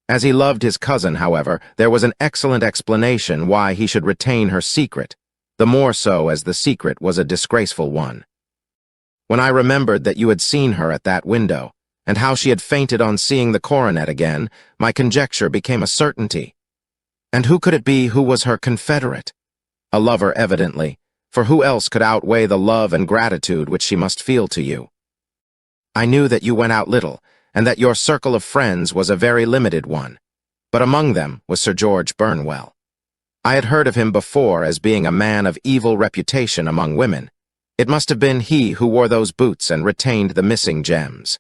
As he loved his cousin, however, there was an excellent explanation why he should retain her secret, the more so as the secret was a disgraceful one. When I remembered that you had seen her at that window, and how she had fainted on seeing the coronet again, my conjecture became a certainty. And who could it be who was her confederate? A lover, evidently, for who else could outweigh the love and gratitude which she must feel to you? I knew that you went out little, and that your circle of friends was a very limited one, but among them was Sir George Burnwell. I had heard of him before as being a man of evil reputation among women. It must have been he who wore those boots and retained the missing gems.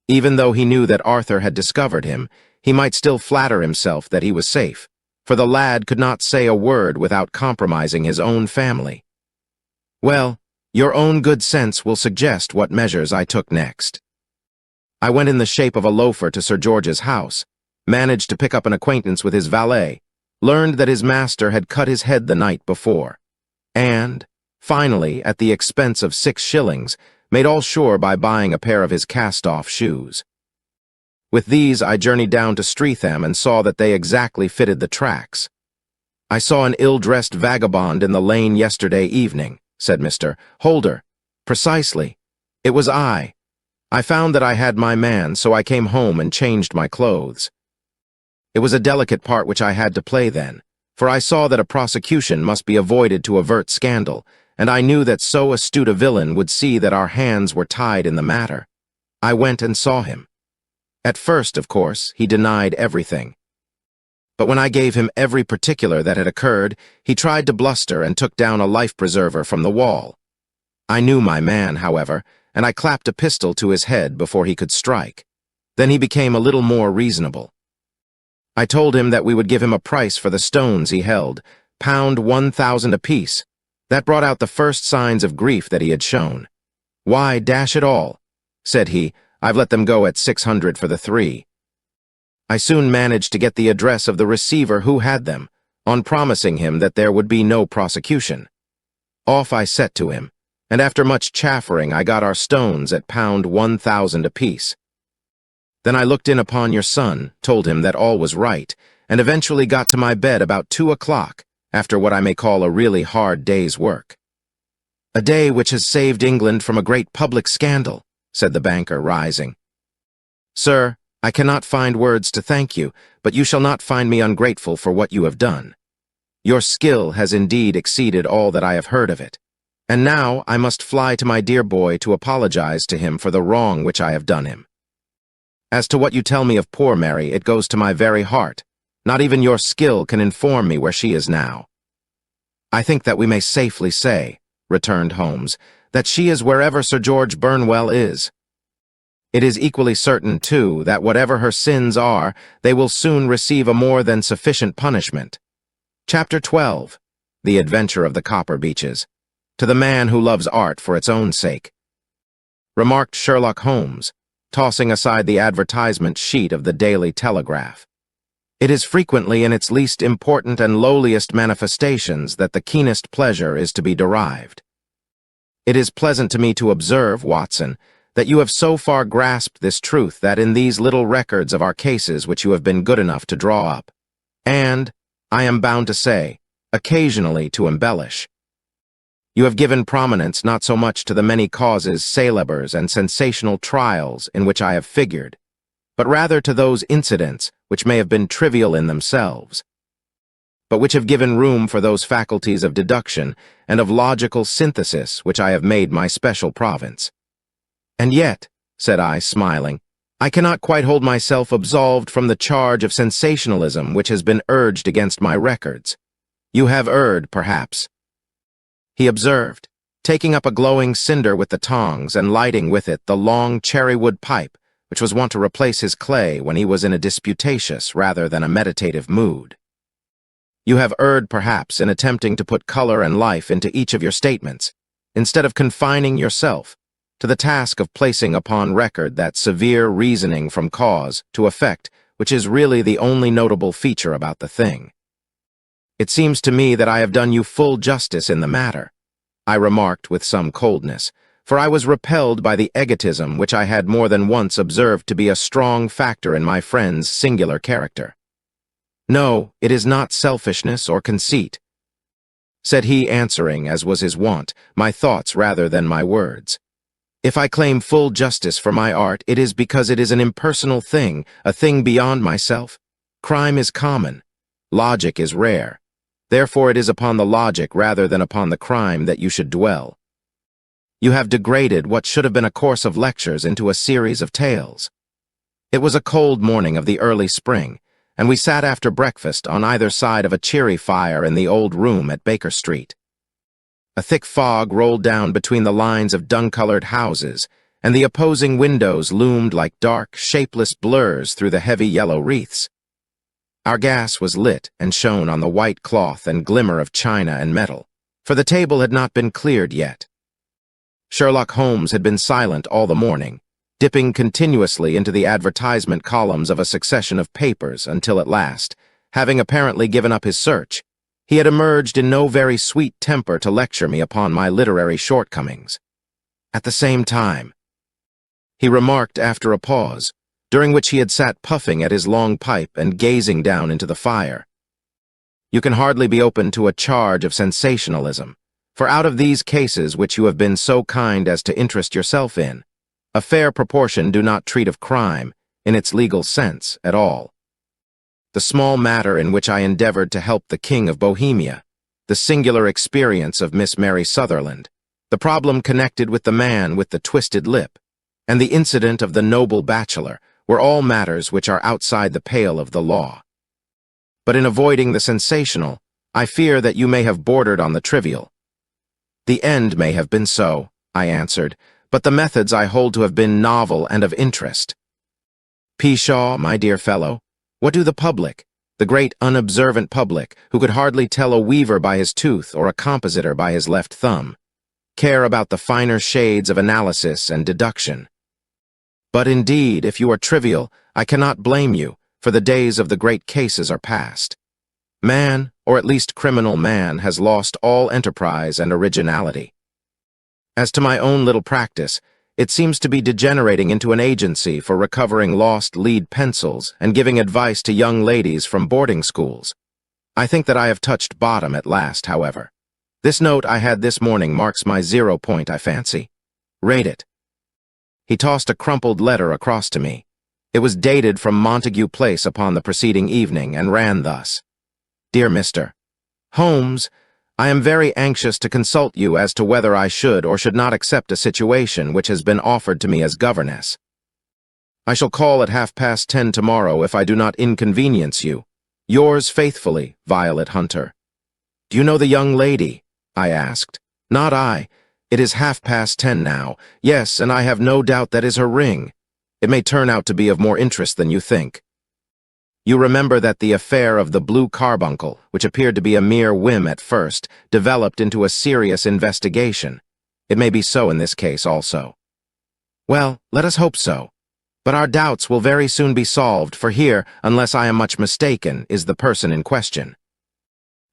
Even though he knew that Arthur had discovered him, he might still flatter himself that he was safe, for the lad could not say a word without compromising his own family. Well, your own good sense will suggest what measures I took next. I went in the shape of a loafer to Sir George's house, managed to pick up an acquaintance with his valet, learned that his master had cut his head the night before, and, finally, at the expense of 6 shillings, made all sure by buying a pair of his cast-off shoes. With these I journeyed down to Streatham and saw that they exactly fitted the tracks. "I saw an ill-dressed vagabond in the lane yesterday evening," said Mr. Holder. "Precisely. It was I. I found that I had my man, so I came home and changed my clothes. It was a delicate part which I had to play then, for I saw that a prosecution must be avoided to avert scandal, and I knew that so astute a villain would see that our hands were tied in the matter. I went and saw him. At first, of course, he denied everything. But when I gave him every particular that had occurred, he tried to bluster and took down a life-preserver from the wall. I knew my man, however, and I clapped a pistol to his head before he could strike. Then he became a little more reasonable. I told him that we would give him a price for the stones he held, £1,000 apiece. That brought out the first signs of grief that he had shown. "Why, dash it all," said he, "I've let them go at 600 for the 3. I soon managed to get the address of the receiver who had them, on promising him that there would be no prosecution. Off I set to him, and after much chaffering I got our stones at £1,000 apiece. Then I looked in upon your son, told him that all was right, and eventually got to my bed about 2 o'clock, after what I may call a really hard day's work." "A day which has saved England from a great public scandal," said the banker, rising. "Sir, I cannot find words to thank you, but you shall not find me ungrateful for what you have done. Your skill has indeed exceeded all that I have heard of it, and now I must fly to my dear boy to apologize to him for the wrong which I have done him. As to what you tell me of poor Mary, it goes to my very heart. Not even your skill can inform me where she is now." "I think that we may safely say," returned Holmes, "that she is wherever Sir George Burnwell is. It is equally certain, too, that whatever her sins are, they will soon receive a more than sufficient punishment." Chapter 12. The Adventure of the Copper Beeches. "To the man who loves art for its own sake," remarked Sherlock Holmes, tossing aside the advertisement sheet of the Daily Telegraph. "It is frequently in its least important and lowliest manifestations that the keenest pleasure is to be derived. It is pleasant to me to observe, Watson, that you have so far grasped this truth that in these little records of our cases which you have been good enough to draw up, and, I am bound to say, occasionally to embellish, you have given prominence not so much to the many causes, célèbres, and sensational trials in which I have figured, but rather to those incidents which may have been trivial in themselves, but which have given room for those faculties of deduction and of logical synthesis which I have made my special province. And yet," said I, smiling, "I cannot quite hold myself absolved from the charge of sensationalism which has been urged against my records. You have erred, perhaps," he observed, taking up a glowing cinder with the tongs and lighting with it the long cherry-wood pipe which was wont to replace his clay when he was in a disputatious rather than a meditative mood. "You have erred, perhaps, in attempting to put color and life into each of your statements, instead of confining yourself to the task of placing upon record that severe reasoning from cause to effect which is really the only notable feature about the thing. It seems to me that I have done you full justice in the matter," I remarked with some coldness, for I was repelled by the egotism which I had more than once observed to be a strong factor in my friend's singular character. "No, it is not selfishness or conceit," said he, answering, as was his wont, my thoughts rather than my words. "If I claim full justice for my art, it is because it is an impersonal thing, a thing beyond myself. Crime is common. Logic is rare. Therefore it is upon the logic rather than upon the crime that you should dwell. You have degraded what should have been a course of lectures into a series of tales." It was a cold morning of the early spring, and we sat after breakfast on either side of a cheery fire in the old room at Baker Street. A thick fog rolled down between the lines of dun-colored houses, and the opposing windows loomed like dark, shapeless blurs through the heavy yellow wreaths. Our gas was lit and shone on the white cloth and glimmer of china and metal, for the table had not been cleared yet. Sherlock Holmes had been silent all the morning, dipping continuously into the advertisement columns of a succession of papers until at last, having apparently given up his search, he had emerged in no very sweet temper to lecture me upon my literary shortcomings. "At the same time," he remarked after a pause, during which he had sat puffing at his long pipe and gazing down into the fire, You can hardly be open to a charge of sensationalism, for out of these cases which you have been so kind as to interest yourself in, a fair proportion do not treat of crime, in its legal sense, at all. The small matter in which I endeavored to help the King of Bohemia, the singular experience of Miss Mary Sutherland, the problem connected with the man with the twisted lip, and the incident of the noble bachelor were all matters which are outside the pale of the law. But in avoiding the sensational, I fear that you may have bordered on the trivial. The end may have been so, I answered, but the methods I hold to have been novel and of interest. Pshaw, my dear fellow, what do the public, the great unobservant public, who could hardly tell a weaver by his tooth or a compositor by his left thumb, care about the finer shades of analysis and deduction? But indeed, if you are trivial, I cannot blame you, for the days of the great cases are past. Man, or at least criminal man, has lost all enterprise and originality. As to my own little practice, it seems to be degenerating into an agency for recovering lost lead pencils and giving advice to young ladies from boarding schools. I think that I have touched bottom at last, however. This note I had this morning marks my 0 point, I fancy. Rate it. He tossed a crumpled letter across to me. It was dated from Montague Place upon the preceding evening and ran thus. Dear Mr. Holmes, I am very anxious to consult you as to whether I should or should not accept a situation which has been offered to me as governess. I shall call at 10:30 tomorrow if I do not inconvenience you. Yours faithfully, Violet Hunter. Do you know the young lady? I asked. Not I. It is 10:30 now. Yes, and I have no doubt that is her ring. It may turn out to be of more interest than you think. You remember that the affair of the blue carbuncle, which appeared to be a mere whim at first, developed into a serious investigation. It may be so in this case also. Well, let us hope so. But our doubts will very soon be solved, for here, unless I am much mistaken, is the person in question.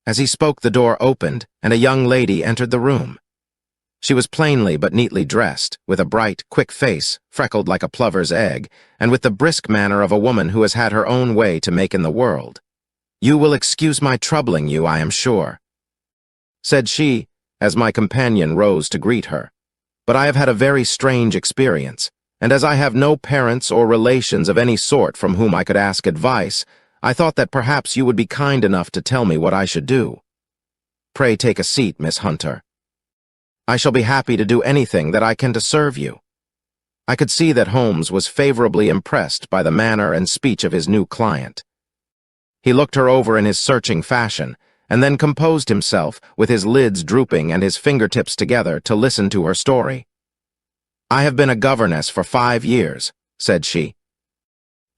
As he spoke, the door opened, and a young lady entered the room. She was plainly but neatly dressed, with a bright, quick face, freckled like a plover's egg, and with the brisk manner of a woman who has had her own way to make in the world. You will excuse my troubling you, I am sure, said she, as my companion rose to greet her. But I have had a very strange experience, and as I have no parents or relations of any sort from whom I could ask advice, I thought that perhaps you would be kind enough to tell me what I should do. Pray take a seat, Miss Hunter. I shall be happy to do anything that I can to serve you. I could see that Holmes was favorably impressed by the manner and speech of his new client. He looked her over in his searching fashion, and then composed himself, with his lids drooping and his fingertips together, to listen to her story. I have been a governess for 5 years, said she,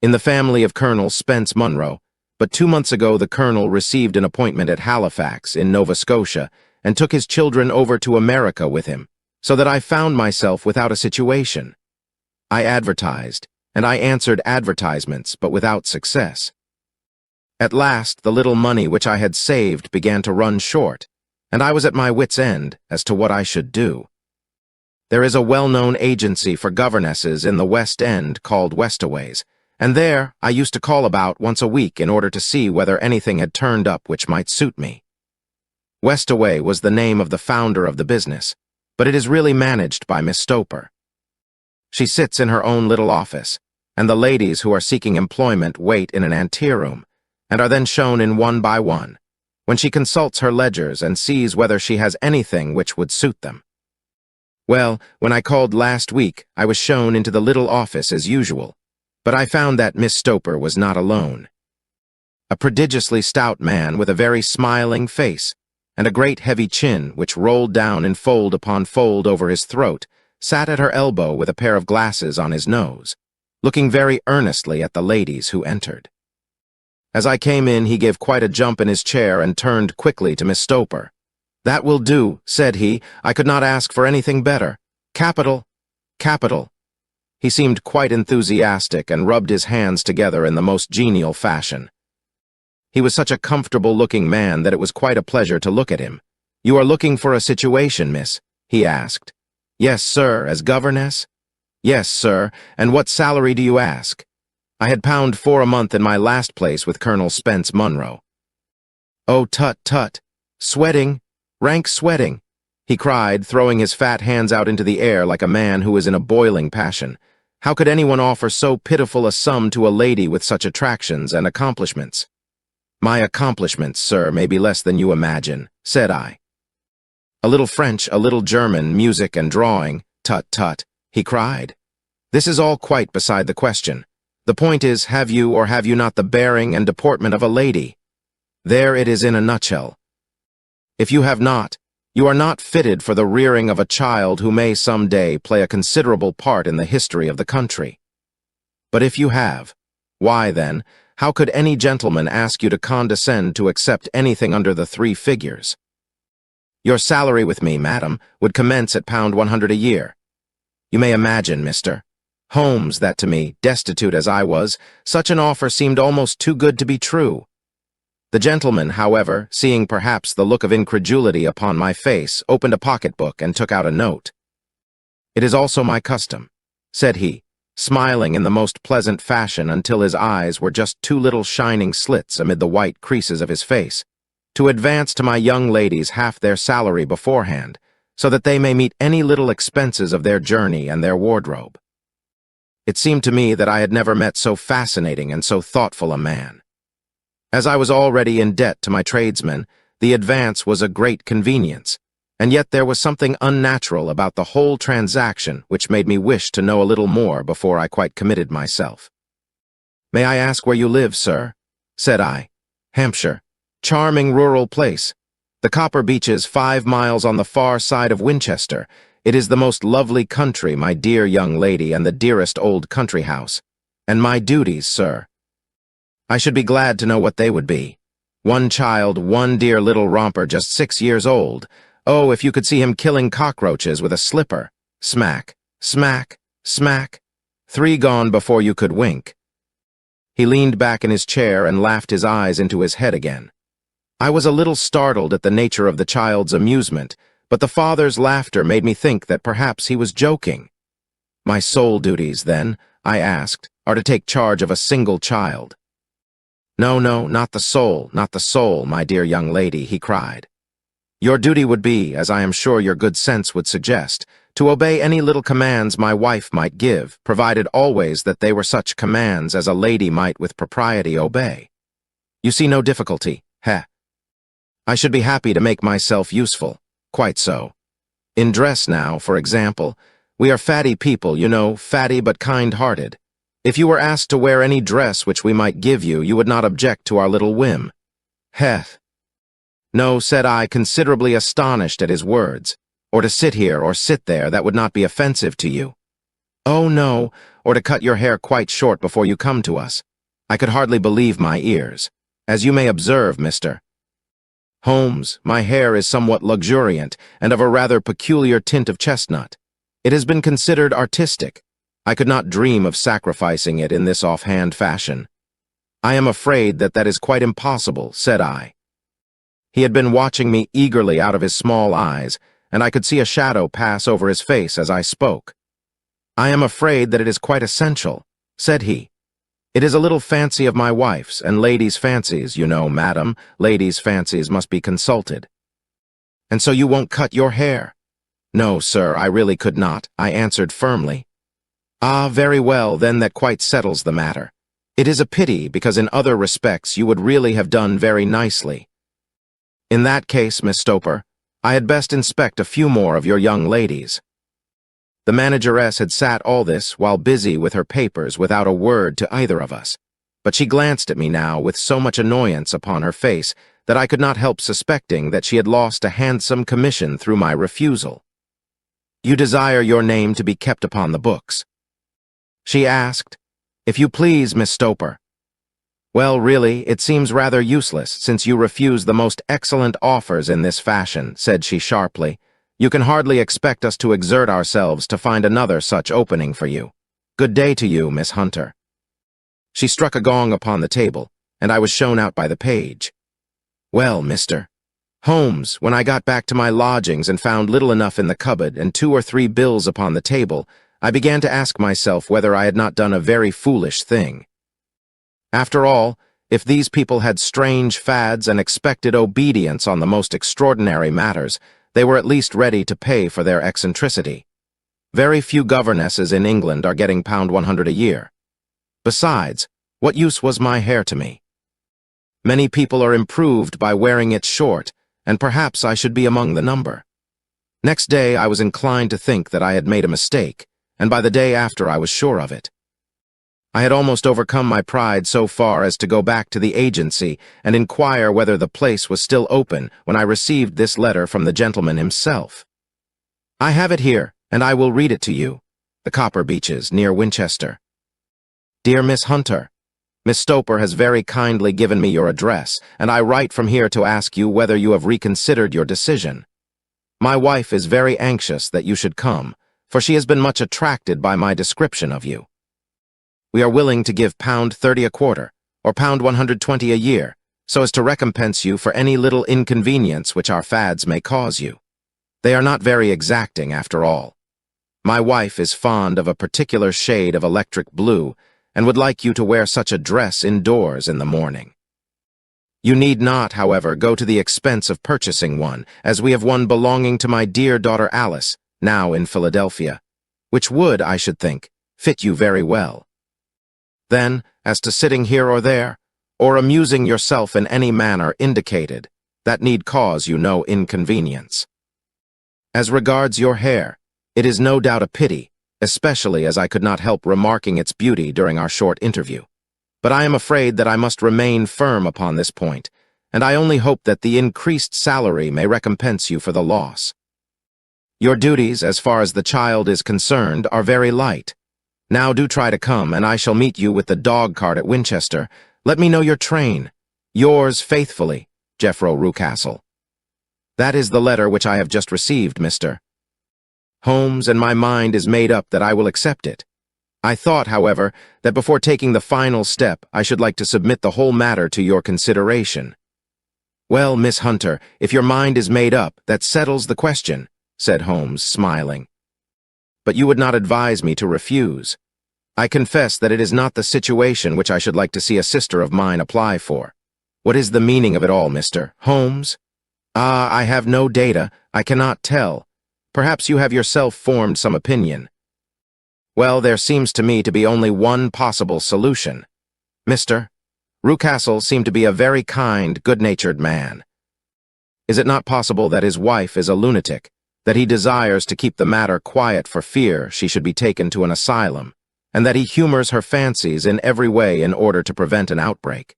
in the family of Colonel Spence Munro, but 2 months ago the Colonel received an appointment at Halifax, in Nova Scotia, and took his children over to America with him, so that I found myself without a situation. I advertised, and I answered advertisements, but without success. At last, the little money which I had saved began to run short, and I was at my wits' end as to what I should do. There is a well-known agency for governesses in the West End called Westaways, and there I used to call about once a week in order to see whether anything had turned up which might suit me. Westaway was the name of the founder of the business, but it is really managed by Miss Stoper. She sits in her own little office, and the ladies who are seeking employment wait in an anteroom, and are then shown in one by one, when she consults her ledgers and sees whether she has anything which would suit them. Well, when I called last week, I was shown into the little office as usual, but I found that Miss Stoper was not alone. A prodigiously stout man with a very smiling face, and a great heavy chin which rolled down in fold upon fold over his throat, sat at her elbow with a pair of glasses on his nose, looking very earnestly at the ladies who entered. As I came in, he gave quite a jump in his chair and turned quickly to Miss Stoper. "That will do," said he. "I could not ask for anything better. Capital, capital." He seemed quite enthusiastic and rubbed his hands together in the most genial fashion. He was such a comfortable-looking man that it was quite a pleasure to look at him. "You are looking for a situation, miss?" he asked. "Yes, sir, as governess?" "Yes, sir, and what salary do you ask?" "I had £4 a month in my last place with Colonel Spence Munro." "Oh, tut, tut! Sweating! Rank sweating!" he cried, throwing his fat hands out into the air like a man who is in a boiling passion. "How could anyone offer so pitiful a sum to a lady with such attractions and accomplishments?" "My accomplishments, sir, may be less than you imagine," said I. "A little French, a little German, music and drawing, tut, tut," he cried. "This is all quite beside the question. The point is, have you or have you not the bearing and deportment of a lady? There it is in a nutshell. If you have not, you are not fitted for the rearing of a child who may some day play a considerable part in the history of the country. But if you have, why then, how could any gentleman ask you to condescend to accept anything under the 3 figures? Your salary with me, madam, would commence at £100 a year. You may imagine, Mr. Holmes, that to me, destitute as I was, such an offer seemed almost too good to be true. The gentleman, however, seeing perhaps the look of incredulity upon my face, opened a pocketbook and took out a note. "It is also my custom," said he, smiling in the most pleasant fashion until his eyes were just 2 little shining slits amid the white creases of his face, "to advance to my young ladies half their salary beforehand, so that they may meet any little expenses of their journey and their wardrobe." It seemed to me that I had never met so fascinating and so thoughtful a man. As I was already in debt to my tradesmen, the advance was a great convenience, and yet there was something unnatural about the whole transaction which made me wish to know a little more before I quite committed myself. "May I ask where you live, sir?" said I. "Hampshire. Charming rural place. The Copper Beeches 5 miles on the far side of Winchester. It is the most lovely country, my dear young lady, and the dearest old country house. And my duties, sir. I should be glad to know what they would be. 1 child, 1 dear little romper just 6 years old. Oh, if you could see him killing cockroaches with a slipper. Smack, smack, smack. 3 gone before you could wink." He leaned back in his chair and laughed his eyes into his head again. I was a little startled at the nature of the child's amusement, but the father's laughter made me think that perhaps he was joking. "My sole duties, then," I asked, "are to take charge of a single child." "No, no, not the sole, not the sole, my dear young lady," he cried. "Your duty would be, as I am sure your good sense would suggest, to obey any little commands my wife might give, provided always that they were such commands as a lady might with propriety obey. You see no difficulty, heh? I should be happy to make myself useful. Quite so. In dress now, for example, we are fatty people, you know, fatty but kind-hearted. If you were asked to wear any dress which we might give you, you would not object to our little whim. Heh." "No," said I, considerably astonished at his words. "Or to sit here or sit there, that would not be offensive to you." "Oh, no, or to cut your hair quite short before you come to us." I could hardly believe my ears. "As you may observe, Mr. Holmes, my hair is somewhat luxuriant and of a rather peculiar tint of chestnut. It has been considered artistic. I could not dream of sacrificing it in this offhand fashion." "I am afraid that that is quite impossible," said I. He had been watching me eagerly out of his small eyes, and I could see a shadow pass over his face as I spoke. "I am afraid that it is quite essential," said he. "It is a little fancy of my wife's, and ladies' fancies, you know, madam, ladies' fancies must be consulted." "And so you won't cut your hair?" "No, sir, I really could not," I answered firmly. "Ah, very well, then that quite settles the matter. It is a pity, because in other respects you would really have done very nicely. In that case, Miss Stoper, I had best inspect a few more of your young ladies." The manageress had sat all this while busy with her papers without a word to either of us, but she glanced at me now with so much annoyance upon her face that I could not help suspecting that she had lost a handsome commission through my refusal. "You desire your name to be kept upon the books?" she asked. "If you please, Miss Stoper." "Well, really, it seems rather useless, since you refuse the most excellent offers in this fashion," said she sharply. "You can hardly expect us to exert ourselves to find another such opening for you. Good day to you, Miss Hunter." She struck a gong upon the table, and I was shown out by the page. Well, Mr. Holmes, when I got back to my lodgings and found little enough in the cupboard and 2 or 3 bills upon the table, I began to ask myself whether I had not done a very foolish thing. After all, If these people had strange fads and expected obedience on the most extraordinary matters, they were at least ready to pay for their eccentricity. Very few governesses in England are getting £100 a year. Besides, what use was my hair to me? Many people are improved by wearing it short, and perhaps I should be among the number. Next day I was inclined to think that I had made a mistake, and by the day after I was sure of it. I had almost overcome my pride so far as to go back to the agency and inquire whether the place was still open when I received this letter from the gentleman himself. I have it here, and I will read it to you. The Copper Beeches, near Winchester. Dear Miss Hunter, Miss Stoper has very kindly given me your address, and I write from here to ask you whether you have reconsidered your decision. My wife is very anxious that you should come, for she has been much attracted by my description of you. We are willing to give £30 a quarter, or £120 a year, so as to recompense you for any little inconvenience which our fads may cause you. They are not very exacting after all. My wife is fond of a particular shade of electric blue, and would like you to wear such a dress indoors in the morning. You need not, however, go to the expense of purchasing one, as we have one belonging to my dear daughter Alice, now in Philadelphia, which would, I should think, fit you very well. Then, as to sitting here or there, or amusing yourself in any manner indicated, that need cause you no inconvenience. As regards your hair, it is no doubt a pity, especially as I could not help remarking its beauty during our short interview. But I am afraid that I must remain firm upon this point, and I only hope that the increased salary may recompense you for the loss. Your duties, as far as the child is concerned, are very light. Now do try to come, and I shall meet you with the dog-cart at Winchester. Let me know your train. Yours faithfully, Jeffro Rucastle. That is the letter which I have just received, Mr. Holmes, and my mind is made up that I will accept it. I thought, however, that before taking the final step, I should like to submit the whole matter to your consideration. Well, Miss Hunter, if your mind is made up, that settles the question, said Holmes, smiling. But you would not advise me to refuse. I confess that it is not the situation which I should like to see a sister of mine apply for. What is the meaning of it all, Mr. Holmes? Ah, I have no data. I cannot tell. Perhaps you have yourself formed some opinion. Well, there seems to me to be only one possible solution. Mr. Rucastle seemed to be a very kind, good-natured man. Is it not possible that his wife is a lunatic, that he desires to keep the matter quiet for fear she should be taken to an asylum, and that he humors her fancies in every way in order to prevent an outbreak?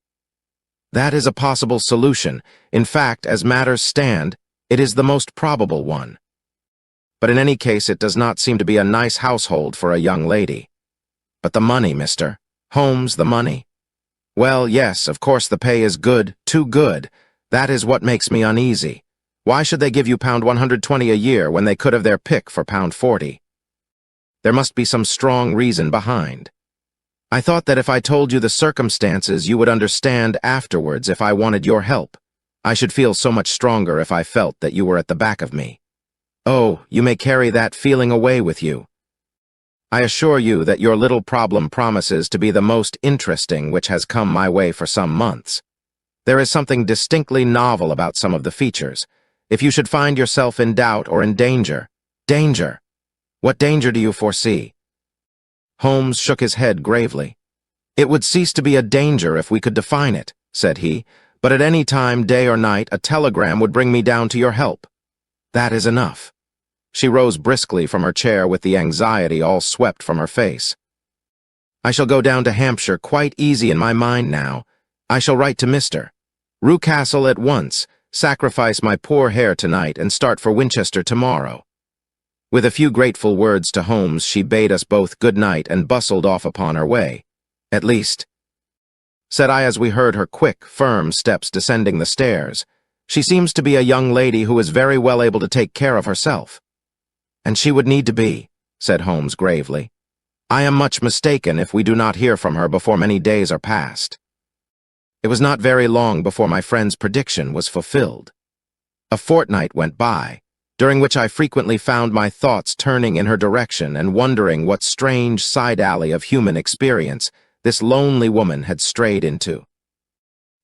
That is a possible solution. In fact, as matters stand, it is the most probable one. But in any case, it does not seem to be a nice household for a young lady. But the money, Mr. Holmes, the money. Well, yes, of course the pay is good, too good. That is what makes me uneasy. Why should they give you £120 a year when they could have their pick for £40? There must be some strong reason behind. I thought that if I told you the circumstances, you would understand afterwards if I wanted your help. I should feel so much stronger if I felt that you were at the back of me. Oh, you may carry that feeling away with you. I assure you that your little problem promises to be the most interesting which has come my way for some months. There is something distinctly novel about some of the features. If you should find yourself in doubt or in danger. Danger? What danger do you foresee? Holmes shook his head gravely. It would cease to be a danger if we could define it, said he, but at any time, day or night, a telegram would bring me down to your help. That is enough. She rose briskly from her chair with the anxiety all swept from her face. I shall go down to Hampshire quite easy in my mind now. I shall write to Mr. Rucastle at once, sacrifice my poor hair tonight, and start for Winchester tomorrow. With a few grateful words to Holmes, she bade us both good night and bustled off upon her way. At least, said I as we heard her quick, firm steps descending the stairs, she seems to be a young lady who is very well able to take care of herself. And she would need to be, said Holmes gravely. I am much mistaken if we do not hear from her before many days are past. It was not very long before my friend's prediction was fulfilled. A fortnight went by, during which I frequently found my thoughts turning in her direction and wondering what strange side alley of human experience this lonely woman had strayed into.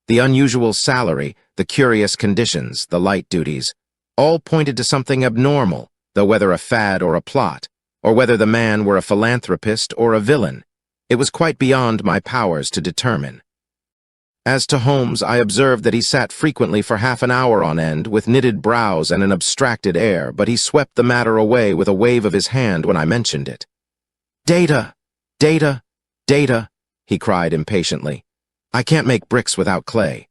The unusual salary, the curious conditions, the light duties, all pointed to something abnormal, though whether a fad or a plot, or whether the man were a philanthropist or a villain, it was quite beyond my powers to determine. As to Holmes, I observed that he sat frequently for half an hour on end with knitted brows and an abstracted air, but he swept the matter away with a wave of his hand when I mentioned it. "Data! Data! Data!" he cried impatiently. "I can't make bricks without clay."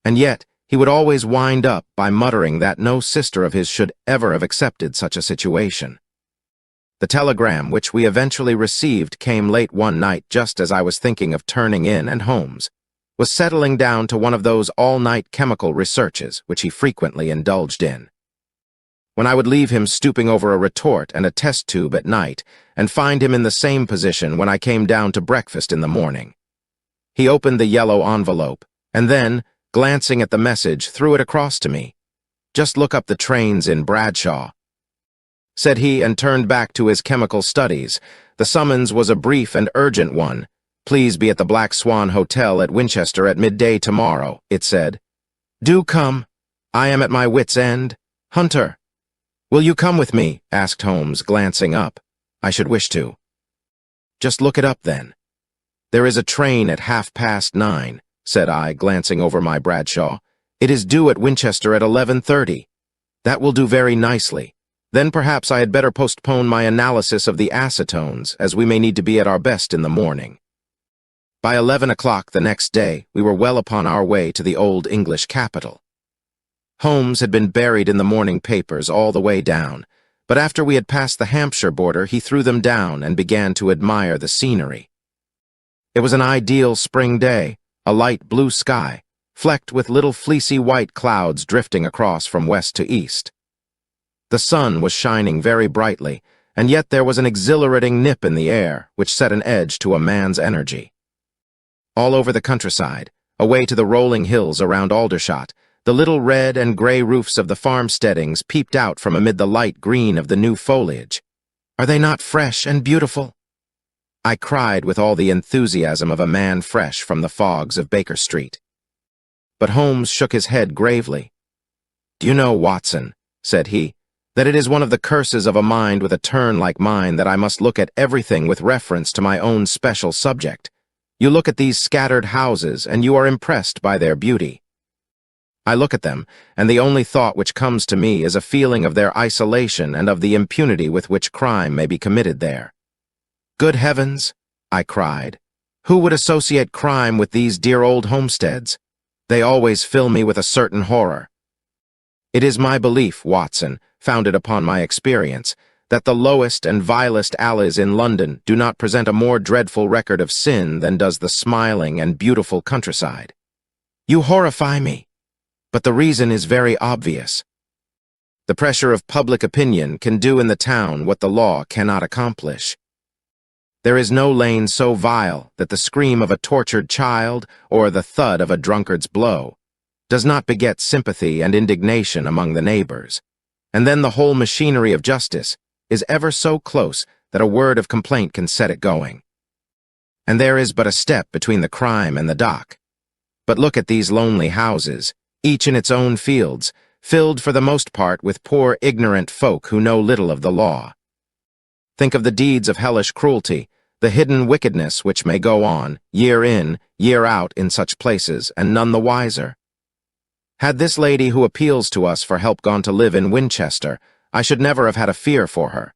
And yet, he would always wind up by muttering that no sister of his should ever have accepted such a situation. The telegram which we eventually received came late one night just as I was thinking of turning in, and Holmes was settling down to one of those all-night chemical researches which he frequently indulged in. When I would leave him stooping over a retort and a test tube at night, and find him in the same position when I came down to breakfast in the morning. He opened the yellow envelope, and then, glancing at the message, threw it across to me. "Just look up the trains in Bradshaw," said he, and turned back to his chemical studies. The summons was a brief and urgent one. "Please be at the Black Swan Hotel at Winchester at midday tomorrow," it said. "Do come. I am at my wit's end. Hunter." "Will you come with me?" asked Holmes, glancing up. "I should wish to." "Just look it up, then." "There is a train at 9:30, said I, glancing over my Bradshaw. "It is due at Winchester at 11:30. That will do very nicely. Then perhaps I had better postpone my analysis of the acetones, as we may need to be at our best in the morning." By 11 o'clock the next day, we were well upon our way to the old English capital. Holmes had been buried in the morning papers all the way down, but after we had passed the Hampshire border, he threw them down and began to admire the scenery. It was an ideal spring day, a light blue sky, flecked with little fleecy white clouds drifting across from west to east. The sun was shining very brightly, and yet there was an exhilarating nip in the air, which set an edge to a man's energy. All over the countryside, away to the rolling hills around Aldershot, the little red and gray roofs of the farmsteadings peeped out from amid the light green of the new foliage. "Are they not fresh and beautiful?" I cried with all the enthusiasm of a man fresh from the fogs of Baker Street. But Holmes shook his head gravely. "Do you know, Watson," said he, "that it is one of the curses of a mind with a turn like mine that I must look at everything with reference to my own special subject. You look at these scattered houses, and you are impressed by their beauty. I look at them, and the only thought which comes to me is a feeling of their isolation and of the impunity with which crime may be committed there." "Good heavens," I cried, "who would associate crime with these dear old homesteads? They always fill me with a certain horror." It is my belief, Watson, founded upon my experience, that the lowest and vilest alleys in London do not present a more dreadful record of sin than does the smiling and beautiful countryside. You horrify me, but the reason is very obvious. The pressure of public opinion can do in the town what the law cannot accomplish. There is no lane so vile that the scream of a tortured child or the thud of a drunkard's blow does not beget sympathy and indignation among the neighbors, and then the whole machinery of justice is ever so close that a word of complaint can set it going. And there is but a step between the crime and the dock. But look at these lonely houses, each in its own fields, filled for the most part with poor ignorant folk who know little of the law. Think of the deeds of hellish cruelty, the hidden wickedness which may go on, year in, year out in such places, and none the wiser. Had this lady who appeals to us for help gone to live in Winchester, I should never have had a fear for her.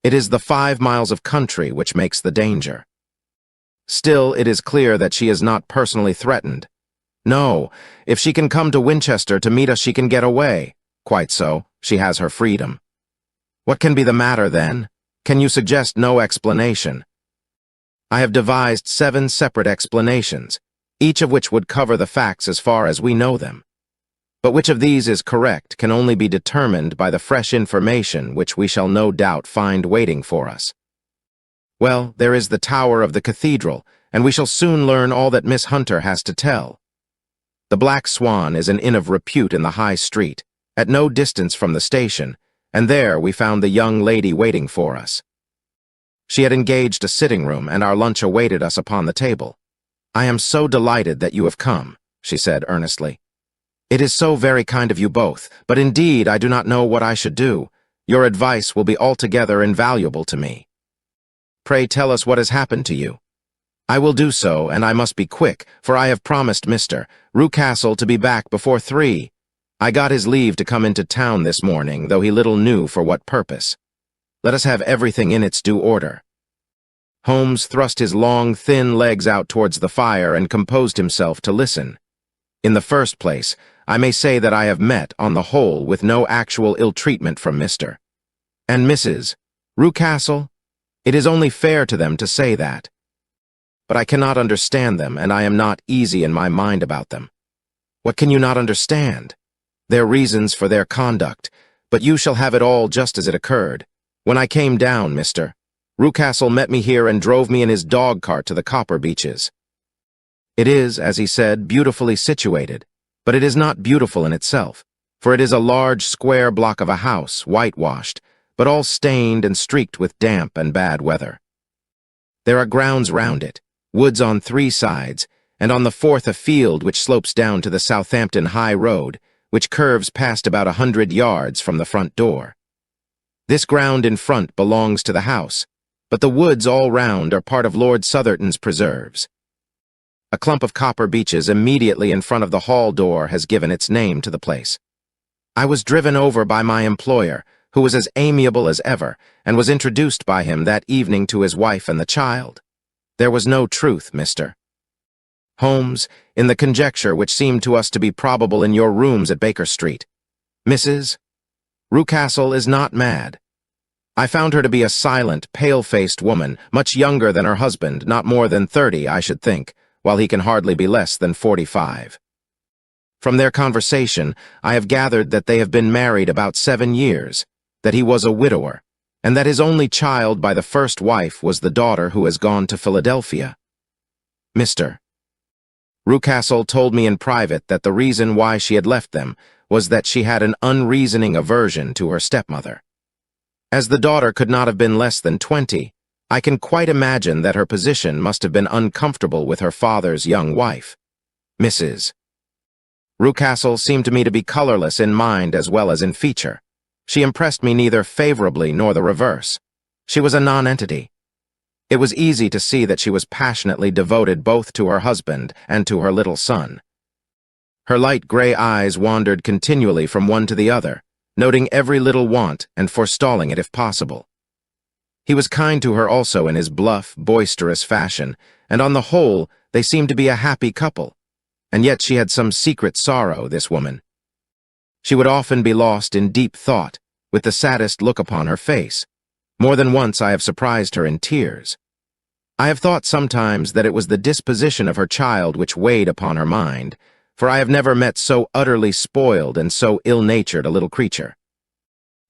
It is the 5 miles of country which makes the danger. Still, it is clear that she is not personally threatened. No, if she can come to Winchester to meet us, she can get away. Quite so, she has her freedom. What can be the matter, then? Can you suggest no explanation? I have devised 7 separate explanations, each of which would cover the facts as far as we know them. But which of these is correct can only be determined by the fresh information which we shall no doubt find waiting for us. Well, there is the tower of the cathedral, and we shall soon learn all that Miss Hunter has to tell. The Black Swan is an inn of repute in the High Street, at no distance from the station, and there we found the young lady waiting for us. She had engaged a sitting room, and our lunch awaited us upon the table. "I am so delighted that you have come," she said earnestly. "It is so very kind of you both, but indeed I do not know what I should do. Your advice will be altogether invaluable to me. Pray tell us what has happened to you." "I will do so, and I must be quick, for I have promised Mr. Rucastle to be back before 3. I got his leave to come into town this morning, though he little knew for what purpose. Let us have everything in its due order." Holmes thrust his long, thin legs out towards the fire and composed himself to listen. "In the first place, I may say that I have met, on the whole, with no actual ill-treatment from Mr. and Mrs. Rucastle. It is only fair to them to say that. But I cannot understand them, and I am not easy in my mind about them." "What can you not understand?" "Their reasons for their conduct, but you shall have it all just as it occurred. When I came down, Mr. Rucastle met me here and drove me in his dog-cart to the Copper Beeches. It is, as he said, beautifully situated, but it is not beautiful in itself, for it is a large square block of a house, whitewashed, but all stained and streaked with damp and bad weather. There are grounds round it, woods on 3 sides, and on the 4th a field which slopes down to the Southampton High Road, which curves past about 100 yards from the front door. This ground in front belongs to the house, but the woods all round are part of Lord Southerton's preserves. A clump of copper beeches immediately in front of the hall door has given its name to the place. I was driven over by my employer, who was as amiable as ever, and was introduced by him that evening to his wife and the child. There was no truth, Mr. Holmes, in the conjecture which seemed to us to be probable in your rooms at Baker Street. Mrs. Rucastle is not mad. I found her to be a silent, pale-faced woman, much younger than her husband, not more than 30, I should think, while he can hardly be less than 45. From their conversation, I have gathered that they have been married about 7 years, that he was a widower, and that his only child by the first wife was the daughter who has gone to Philadelphia. Mr. Rucastle told me in private that the reason why she had left them was that she had an unreasoning aversion to her stepmother. As the daughter could not have been less than 20, I can quite imagine that her position must have been uncomfortable with her father's young wife. Mrs. Rucastle seemed to me to be colorless in mind as well as in feature. She impressed me neither favorably nor the reverse. She was a nonentity. It was easy to see that she was passionately devoted both to her husband and to her little son. Her light gray eyes wandered continually from one to the other, noting every little want and forestalling it if possible. He was kind to her also in his bluff, boisterous fashion, and on the whole they seemed to be a happy couple. And yet she had some secret sorrow, this woman. She would often be lost in deep thought, with the saddest look upon her face. More than once I have surprised her in tears. I have thought sometimes that it was the disposition of her child which weighed upon her mind, for I have never met so utterly spoiled and so ill-natured a little creature.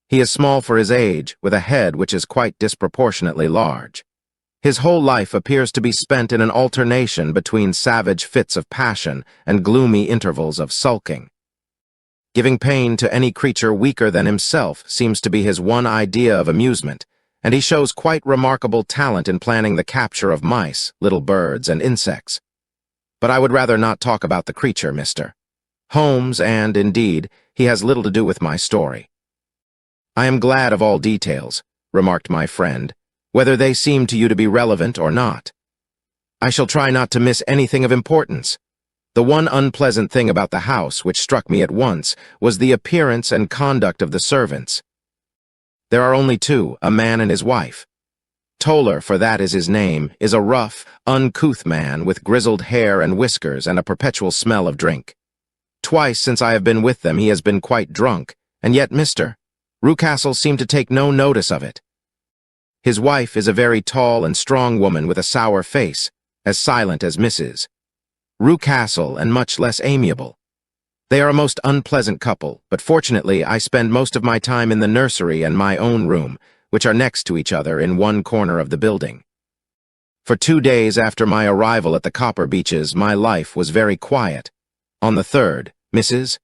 He is small for his age, with a head which is quite disproportionately large. His whole life appears to be spent in an alternation between savage fits of passion and gloomy intervals of sulking. Giving pain to any creature weaker than himself seems to be his one idea of amusement, and he shows quite remarkable talent in planning the capture of mice, little birds, and insects. But I would rather not talk about the creature, Mr. Holmes, and, indeed, he has little to do with my story. I am glad of all details, remarked my friend, whether they seem to you to be relevant or not. I shall try not to miss anything of importance. The one unpleasant thing about the house which struck me at once was the appearance and conduct of the servants. There are only 2, a man and his wife. Toller, for that is his name, is a rough, uncouth man with grizzled hair and whiskers and a perpetual smell of drink. Twice since I have been with them he has been quite drunk, and yet Mr. Rucastle seemed to take no notice of it. His wife is a very tall and strong woman with a sour face, as silent as Mrs. Rucastle and much less amiable. They are a most unpleasant couple, but fortunately I spend most of my time in the nursery and my own room, which are next to each other in one corner of the building. For 2 days after my arrival at the Copper Beeches, my life was very quiet. On the 3rd, Mrs.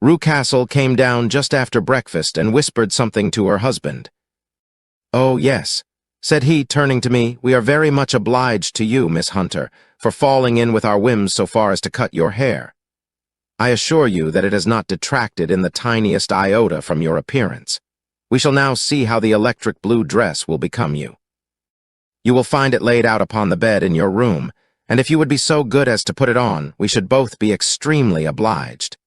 Rucastle came down just after breakfast and whispered something to her husband. "Oh, yes," said he, turning to me, "we are very much obliged to you, Miss Hunter, for falling in with our whims so far as to cut your hair. I assure you that it has not detracted in the tiniest iota from your appearance. We shall now see how the electric blue dress will become you. You will find it laid out upon the bed in your room, and if you would be so good as to put it on, we should both be extremely obliged.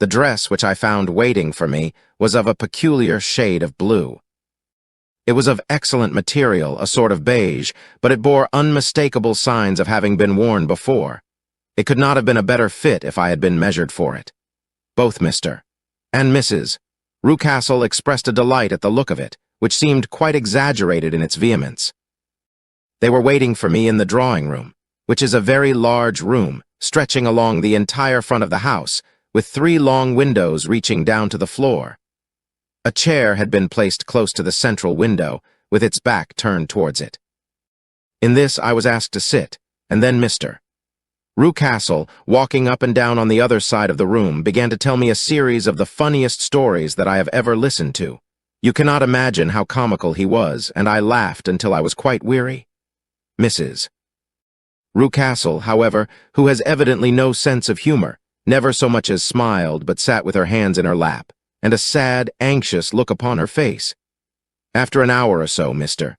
The dress which I found waiting for me was of a peculiar shade of blue. It was of excellent material, a sort of beige, but it bore unmistakable signs of having been worn before. It could not have been a better fit if I had been measured for it. Both Mr. and Mrs. Rucastle expressed a delight at the look of it, which seemed quite exaggerated in its vehemence. They were waiting for me in the drawing room, which is a very large room, stretching along the entire front of the house, with 3 long windows reaching down to the floor. A chair had been placed close to the central window, with its back turned towards it. In this I was asked to sit, and then Mr. Rucastle, walking up and down on the other side of the room, began to tell me a series of the funniest stories that I have ever listened to. You cannot imagine how comical he was, and I laughed until I was quite weary. Mrs. Rucastle, however, who has evidently no sense of humor, never so much as smiled, but sat with her hands in her lap, and a sad, anxious look upon her face. After an hour or so, Mr.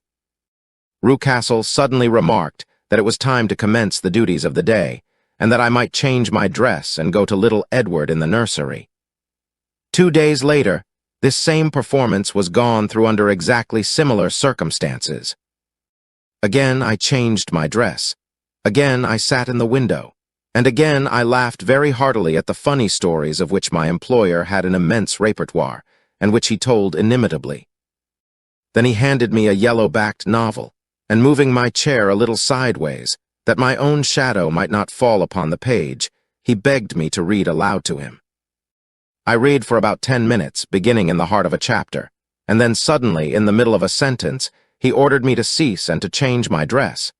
Rucastle suddenly remarked that it was time to commence the duties of the day, and that I might change my dress and go to little Edward in the nursery. 2 days later, this same performance was gone through under exactly similar circumstances. Again I changed my dress. Again I sat in the window. And again I laughed very heartily at the funny stories of which my employer had an immense repertoire, and which he told inimitably. Then he handed me a yellow-backed novel, and moving my chair a little sideways, that my own shadow might not fall upon the page, he begged me to read aloud to him. I read for about 10 minutes, beginning in the heart of a chapter, and then suddenly, in the middle of a sentence, he ordered me to cease and to change my dress.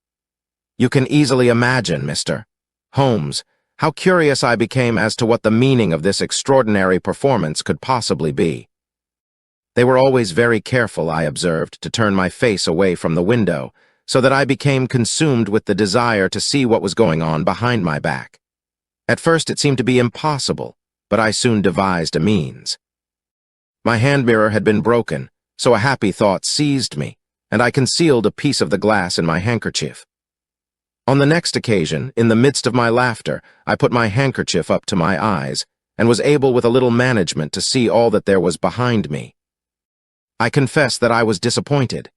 You can easily imagine, Mr. Holmes, how curious I became as to what the meaning of this extraordinary performance could possibly be. They were always very careful, I observed, to turn my face away from the window, so that I became consumed with the desire to see what was going on behind my back. At first it seemed to be impossible, but I soon devised a means. My hand mirror had been broken, so a happy thought seized me, and I concealed a piece of the glass in my handkerchief. On the next occasion, in the midst of my laughter, I put my handkerchief up to my eyes, and was able with a little management to see all that there was behind me. I confess that I was disappointed.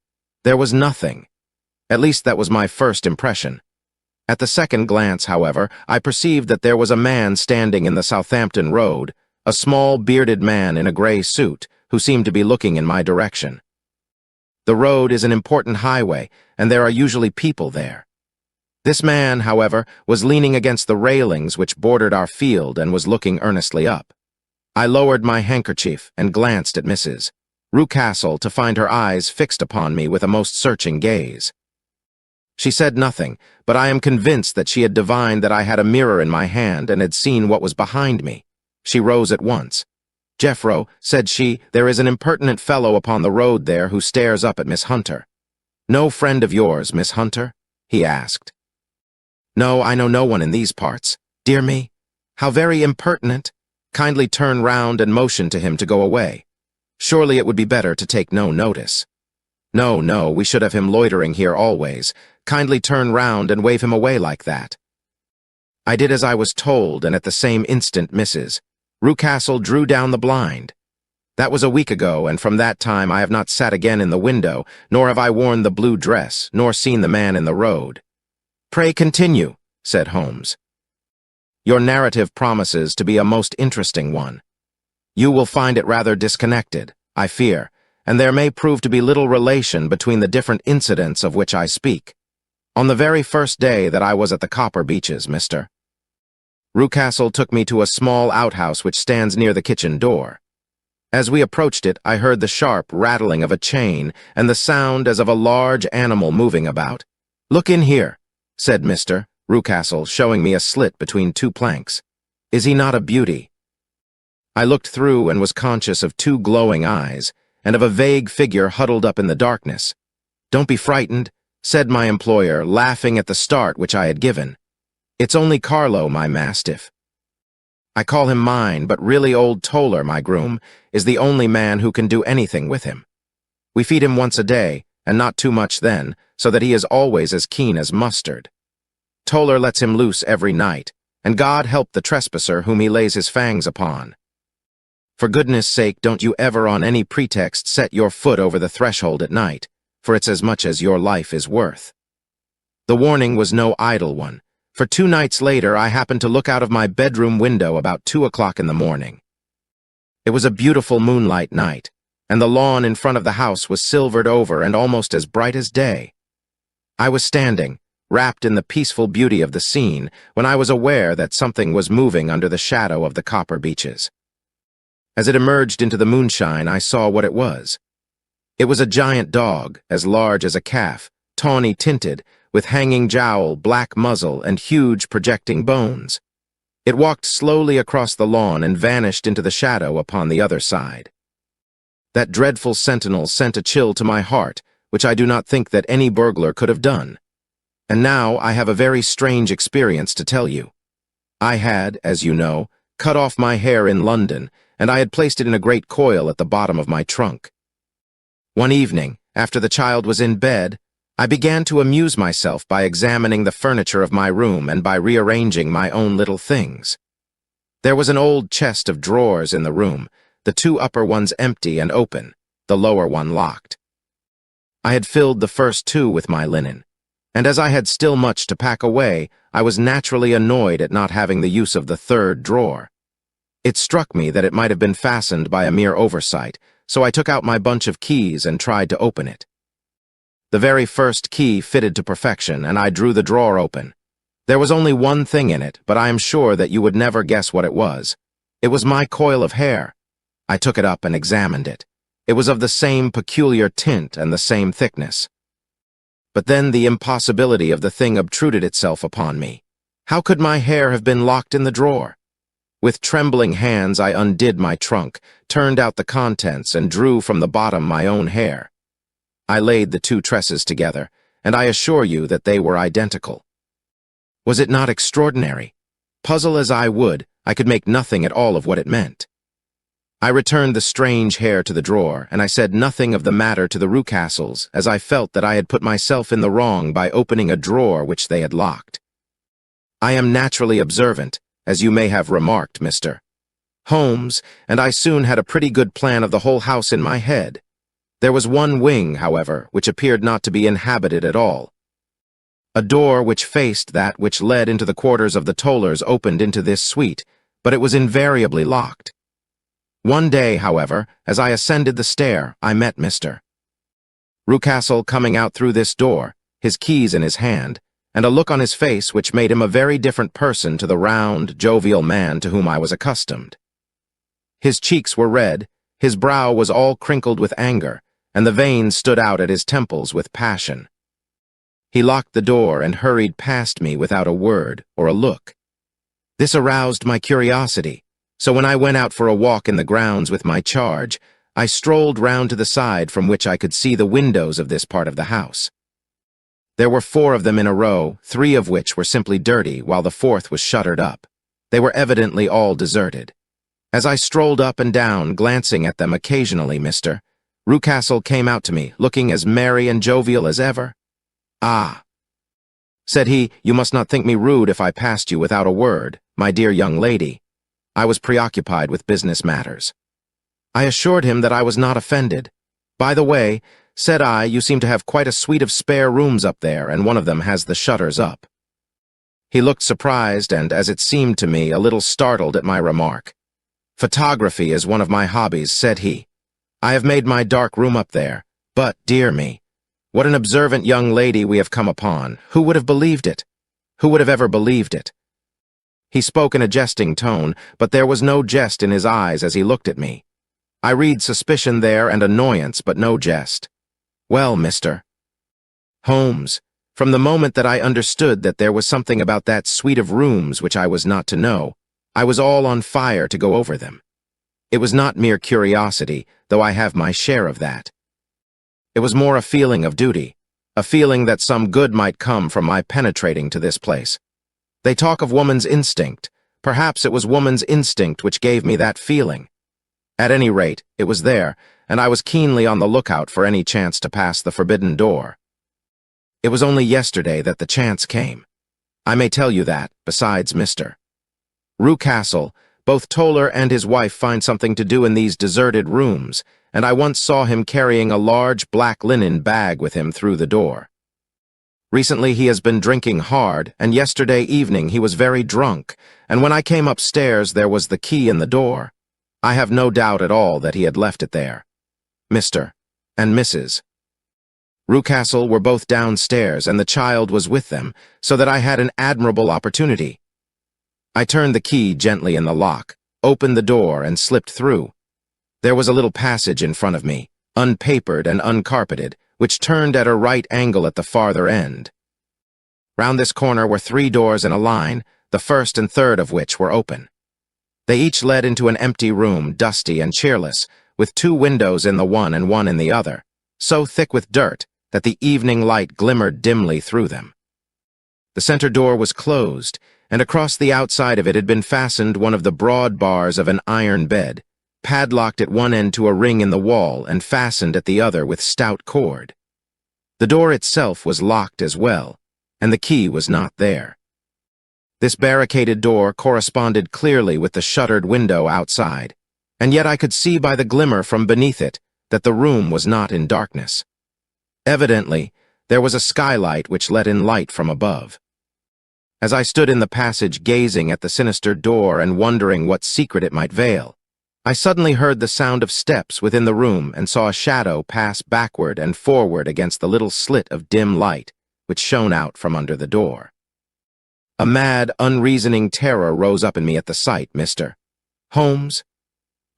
There was nothing. At least that was my first impression. At the second glance, however, I perceived that there was a man standing in the Southampton Road, a small, bearded man in a gray suit, who seemed to be looking in my direction. The road is an important highway, and there are usually people there. This man, however, was leaning against the railings which bordered our field and was looking earnestly up. I lowered my handkerchief and glanced at Mrs. Rucastle to find her eyes fixed upon me with a most searching gaze. She said nothing, but I am convinced that she had divined that I had a mirror in my hand and had seen what was behind me. She rose at once. "Jeffro," said she, "there is an impertinent fellow upon the road there who stares up at Miss Hunter." "No friend of yours, Miss Hunter?" he asked. "No, I know no one in these parts." "Dear me, how very impertinent. Kindly turn round and motion to him to go away. Surely it would be better to take no notice." "No, no, we should have him loitering here always. Kindly turn round and wave him away like that." I did as I was told, and at the same instant Mrs. Rucastle drew down the blind. That was a week ago, and from that time I have not sat again in the window, nor have I worn the blue dress, nor seen the man in the road. "Pray continue," said Holmes. "Your narrative promises to be a most interesting one. You will find it rather disconnected, I fear, and there may prove to be little relation between the different incidents of which I speak. On the very first day that I was at the Copper Beeches, Mr. Rucastle took me to a small outhouse which stands near the kitchen door. As we approached it, I heard the sharp rattling of a chain and the sound as of a large animal moving about. "Look in here," said Mr. Rucastle, showing me a slit between 2 planks. "Is he not a beauty?" I looked through and was conscious of 2 glowing eyes, and of a vague figure huddled up in the darkness. "Don't be frightened," said my employer, laughing at the start which I had given. "It's only Carlo, my mastiff." I call him mine, but really old Toller, my groom, is the only man who can do anything with him. We feed him once a day, and not too much then, so that he is always as keen as mustard. Toller lets him loose every night, and God help the trespasser whom he lays his fangs upon. For goodness' sake, don't you ever on any pretext set your foot over the threshold at night, for it's as much as your life is worth. The warning was no idle one, for 2 nights later I happened to look out of my bedroom window about 2 o'clock in the morning. It was a beautiful moonlight night, and the lawn in front of the house was silvered over and almost as bright as day. I was standing, wrapped in the peaceful beauty of the scene, when I was aware that something was moving under the shadow of the copper beeches. As it emerged into the moonshine, I saw what it was. It was a giant dog, as large as a calf, tawny tinted, with hanging jowl, black muzzle, and huge projecting bones. It walked slowly across the lawn and vanished into the shadow upon the other side. That dreadful sentinel sent a chill to my heart, which I do not think that any burglar could have done. And now I have a very strange experience to tell you. I had, as you know, cut off my hair in London, and I had placed it in a great coil at the bottom of my trunk. One evening, after the child was in bed, I began to amuse myself by examining the furniture of my room and by rearranging my own little things. There was an old chest of drawers in the room, the 2 upper ones empty and open, the lower one locked. I had filled the first 2 with my linen, and as I had still much to pack away, I was naturally annoyed at not having the use of the 3rd drawer. It struck me that it might have been fastened by a mere oversight, so I took out my bunch of keys and tried to open it. The very first key fitted to perfection, and I drew the drawer open. There was only one thing in it, but I am sure that you would never guess what it was. It was my coil of hair. I took it up and examined it. It was of the same peculiar tint and the same thickness. But then the impossibility of the thing obtruded itself upon me. How could my hair have been locked in the drawer? With trembling hands I undid my trunk, turned out the contents, and drew from the bottom my own hair. I laid the 2 tresses together, and I assure you that they were identical. Was it not extraordinary? Puzzle as I would, I could make nothing at all of what it meant. I returned the strange hair to the drawer, and I said nothing of the matter to the Rucastles, as I felt that I had put myself in the wrong by opening a drawer which they had locked. I am naturally observant, as you may have remarked, Mr. Holmes, and I soon had a pretty good plan of the whole house in my head. There was one wing, however, which appeared not to be inhabited at all. A door which faced that which led into the quarters of the Tollers opened into this suite, but it was invariably locked. One day, however, as I ascended the stair, I met Mr. Rucastle coming out through this door, his keys in his hand, and a look on his face which made him a very different person to the round, jovial man to whom I was accustomed. His cheeks were red, his brow was all crinkled with anger, and the veins stood out at his temples with passion. He locked the door and hurried past me without a word or a look. This aroused my curiosity, so when I went out for a walk in the grounds with my charge, I strolled round to the side from which I could see the windows of this part of the house. There were 4 of them in a row, 3 of which were simply dirty, while the 4th was shuttered up. They were evidently all deserted. As I strolled up and down, glancing at them occasionally, Mr. Rucastle came out to me, looking as merry and jovial as ever. "Ah," said he, "you must not think me rude if I passed you without a word, my dear young lady. I was preoccupied with business matters." I assured him that I was not offended. "By the way," said I, "you seem to have quite a suite of spare rooms up there, and one of them has the shutters up." He looked surprised and, as it seemed to me, a little startled at my remark. "Photography is one of my hobbies," said he. "I have made my dark room up there, but, dear me, what an observant young lady we have come upon. Who would have believed it? Who would have ever believed it?" He spoke in a jesting tone, but there was no jest in his eyes as he looked at me. I read suspicion there and annoyance, but no jest. Well, Mr. Holmes, from the moment that I understood that there was something about that suite of rooms which I was not to know, I was all on fire to go over them. It was not mere curiosity, though I have my share of that. It was more a feeling of duty, a feeling that some good might come from my penetrating to this place. They talk of woman's instinct. Perhaps it was woman's instinct which gave me that feeling. At any rate, it was there, and I was keenly on the lookout for any chance to pass the forbidden door. It was only yesterday that the chance came. I may tell you that, besides Mr. Rucastle, both Toller and his wife find something to do in these deserted rooms, and I once saw him carrying a large black linen bag with him through the door. Recently he has been drinking hard, and yesterday evening he was very drunk, and when I came upstairs there was the key in the door. I have no doubt at all that he had left it there. Mr. and Mrs. Rucastle were both downstairs, and the child was with them, so that I had an admirable opportunity. I turned the key gently in the lock, opened the door, and slipped through. There was a little passage in front of me, unpapered and uncarpeted, which turned at a right angle at the farther end. Round this corner were 3 doors in a line, the first and third of which were open. They each led into an empty room, dusty and cheerless, with 2 windows in the one and one in the other, so thick with dirt that the evening light glimmered dimly through them. The center door was closed, and across the outside of it had been fastened one of the broad bars of an iron bed, padlocked at one end to a ring in the wall and fastened at the other with stout cord. The door itself was locked as well, and the key was not there. This barricaded door corresponded clearly with the shuttered window outside, and yet I could see by the glimmer from beneath it that the room was not in darkness. Evidently, there was a skylight which let in light from above. As I stood in the passage gazing at the sinister door and wondering what secret it might veil, I suddenly heard the sound of steps within the room and saw a shadow pass backward and forward against the little slit of dim light which shone out from under the door. A mad, unreasoning terror rose up in me at the sight, Mr. Holmes.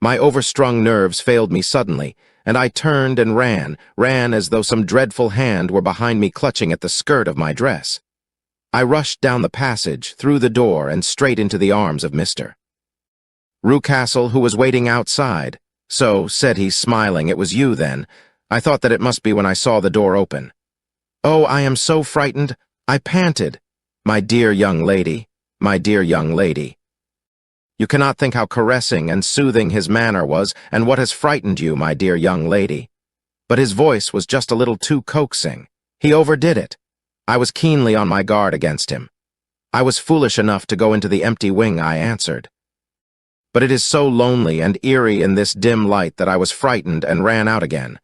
My overstrung nerves failed me suddenly, and I turned and ran as though some dreadful hand were behind me clutching at the skirt of my dress. I rushed down the passage, through the door, and straight into the arms of Mr. Rucastle, who was waiting outside. So, said he, smiling, "It was you, then. I thought that it must be when I saw the door open." "Oh, I am so frightened," I panted. "My dear young lady, my dear young lady." You cannot think how caressing and soothing his manner was, and what has frightened you, my dear young lady. But his voice was just a little too coaxing. He overdid it. I was keenly on my guard against him. "I was foolish enough to go into the empty wing," I answered. "But it is so lonely and eerie in this dim light that I was frightened and ran out again.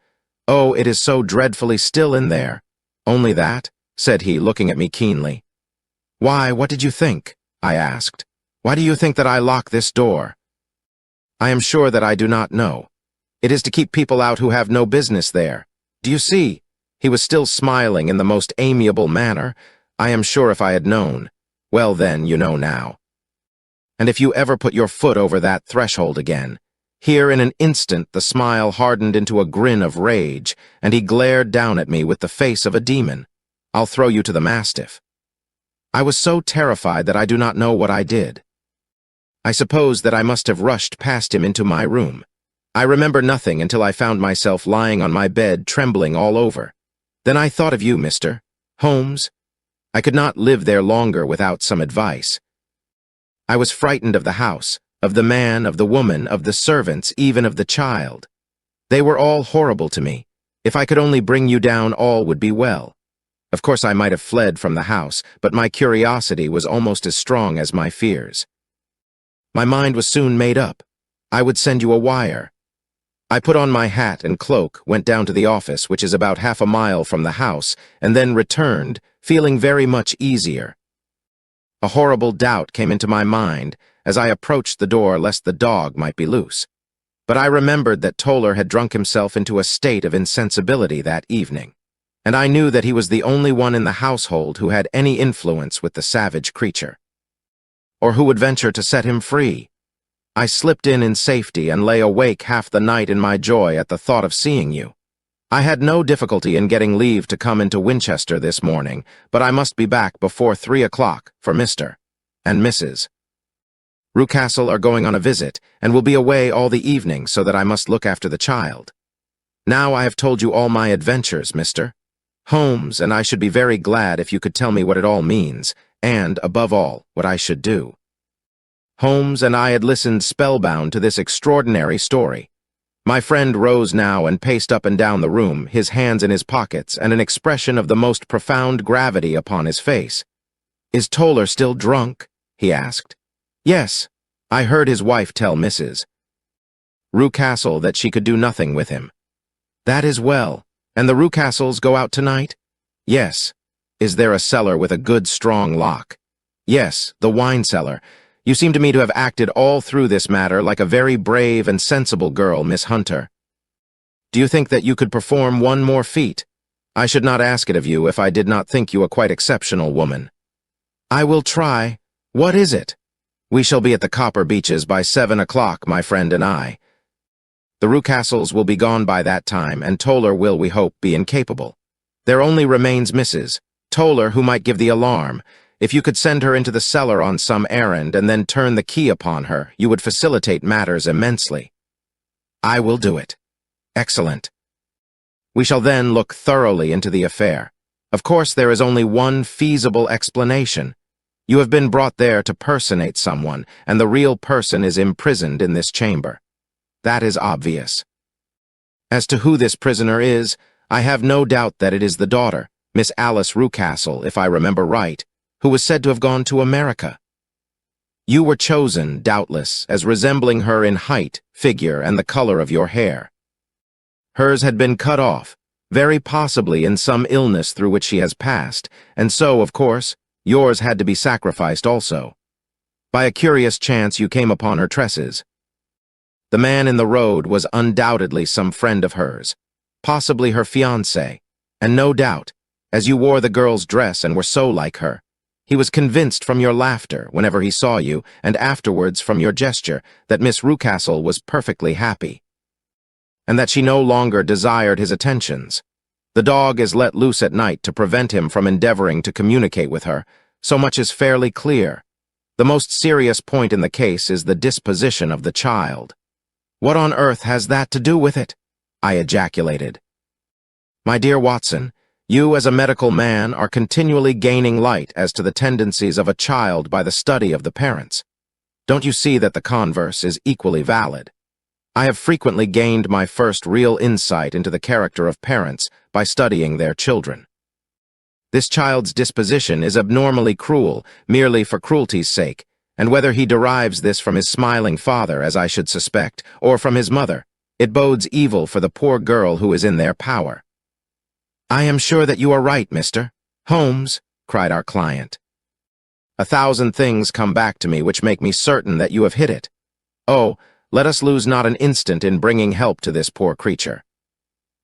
Oh, it is so dreadfully still in there." "Only that?" said he, looking at me keenly. "Why, what did you think?" I asked. "Why do you think that I lock this door?" "I am sure that I do not know. It is to keep people out who have no business there. Do you see?" He was still smiling in the most amiable manner. "I am sure if I had known. Well then, you know now. And if you ever put your foot over that threshold again—" Here in an instant the smile hardened into a grin of rage, and he glared down at me with the face of a demon. "I'll throw you to the mastiff." I was so terrified that I do not know what I did. I suppose that I must have rushed past him into my room. I remember nothing until I found myself lying on my bed, trembling all over. Then I thought of you, Mr. Holmes. I could not live there longer without some advice. I was frightened of the house, of the man, of the woman, of the servants, even of the child. They were all horrible to me. If I could only bring you down, all would be well. Of course I might have fled from the house, but my curiosity was almost as strong as my fears. My mind was soon made up. I would send you a wire. I put on my hat and cloak, went down to the office, which is about half a mile from the house, and then returned, feeling very much easier. A horrible doubt came into my mind as I approached the door lest the dog might be loose. But I remembered that Toller had drunk himself into a state of insensibility that evening, and I knew that he was the only one in the household who had any influence with the savage creature, or who would venture to set him free. I slipped in safety and lay awake half the night in my joy at the thought of seeing you. I had no difficulty in getting leave to come into Winchester this morning, but I must be back before 3 o'clock, for Mr. and Mrs. Rucastle are going on a visit, and will be away all the evening, so that I must look after the child. Now I have told you all my adventures, Mr. Holmes, and I should be very glad if you could tell me what it all means, and, above all, what I should do. Holmes and I had listened spellbound to this extraordinary story. My friend rose now and paced up and down the room, his hands in his pockets and an expression of the most profound gravity upon his face. "Is Toller still drunk?" he asked. "Yes. I heard his wife tell Mrs. Rucastle that she could do nothing with him." "That is well. And the Rucastles go out tonight?" "Yes." "Is there a cellar with a good strong lock?" "Yes, the wine cellar. You seem to me to have acted all through this matter like a very brave and sensible girl, Miss Hunter. Do you think that you could perform one more feat? I should not ask it of you if I did not think you a quite exceptional woman." "I will try. What is it?" "We shall be at the Copper Beeches by 7 o'clock, my friend and I. The Rucastles will be gone by that time, and Toller will, we hope, be incapable. There only remains Mrs. Toller, who might give the alarm. If you could send her into the cellar on some errand and then turn the key upon her, you would facilitate matters immensely." "I will do it." "Excellent. We shall then look thoroughly into the affair. Of course, there is only one feasible explanation. You have been brought there to personate someone, and the real person is imprisoned in this chamber. That is obvious. As to who this prisoner is, I have no doubt that it is the daughter, Miss Alice Rucastle, if I remember right, who was said to have gone to America. You were chosen, doubtless, as resembling her in height, figure, and the color of your hair. Hers had been cut off, very possibly in some illness through which she has passed, and so, of course, yours had to be sacrificed also. By a curious chance you came upon her tresses. The man in the road was undoubtedly some friend of hers, possibly her fiancé, and no doubt, as you wore the girl's dress and were so like her, he was convinced from your laughter whenever he saw you, and afterwards from your gesture, that Miss Rucastle was perfectly happy, and that she no longer desired his attentions. The dog is let loose at night to prevent him from endeavoring to communicate with her. So much is fairly clear. The most serious point in the case is the disposition of the child." "What on earth has that to do with it?" I ejaculated. "My dear Watson, you as a medical man are continually gaining light as to the tendencies of a child by the study of the parents. Don't you see that the converse is equally valid? I have frequently gained my first real insight into the character of parents by studying their children. This child's disposition is abnormally cruel, merely for cruelty's sake, and whether he derives this from his smiling father, as I should suspect, or from his mother, it bodes evil for the poor girl who is in their power." "I am sure that you are right, Mr. Holmes," cried our client. "A thousand things come back to me which make me certain that you have hit it. Oh, let us lose not an instant in bringing help to this poor creature.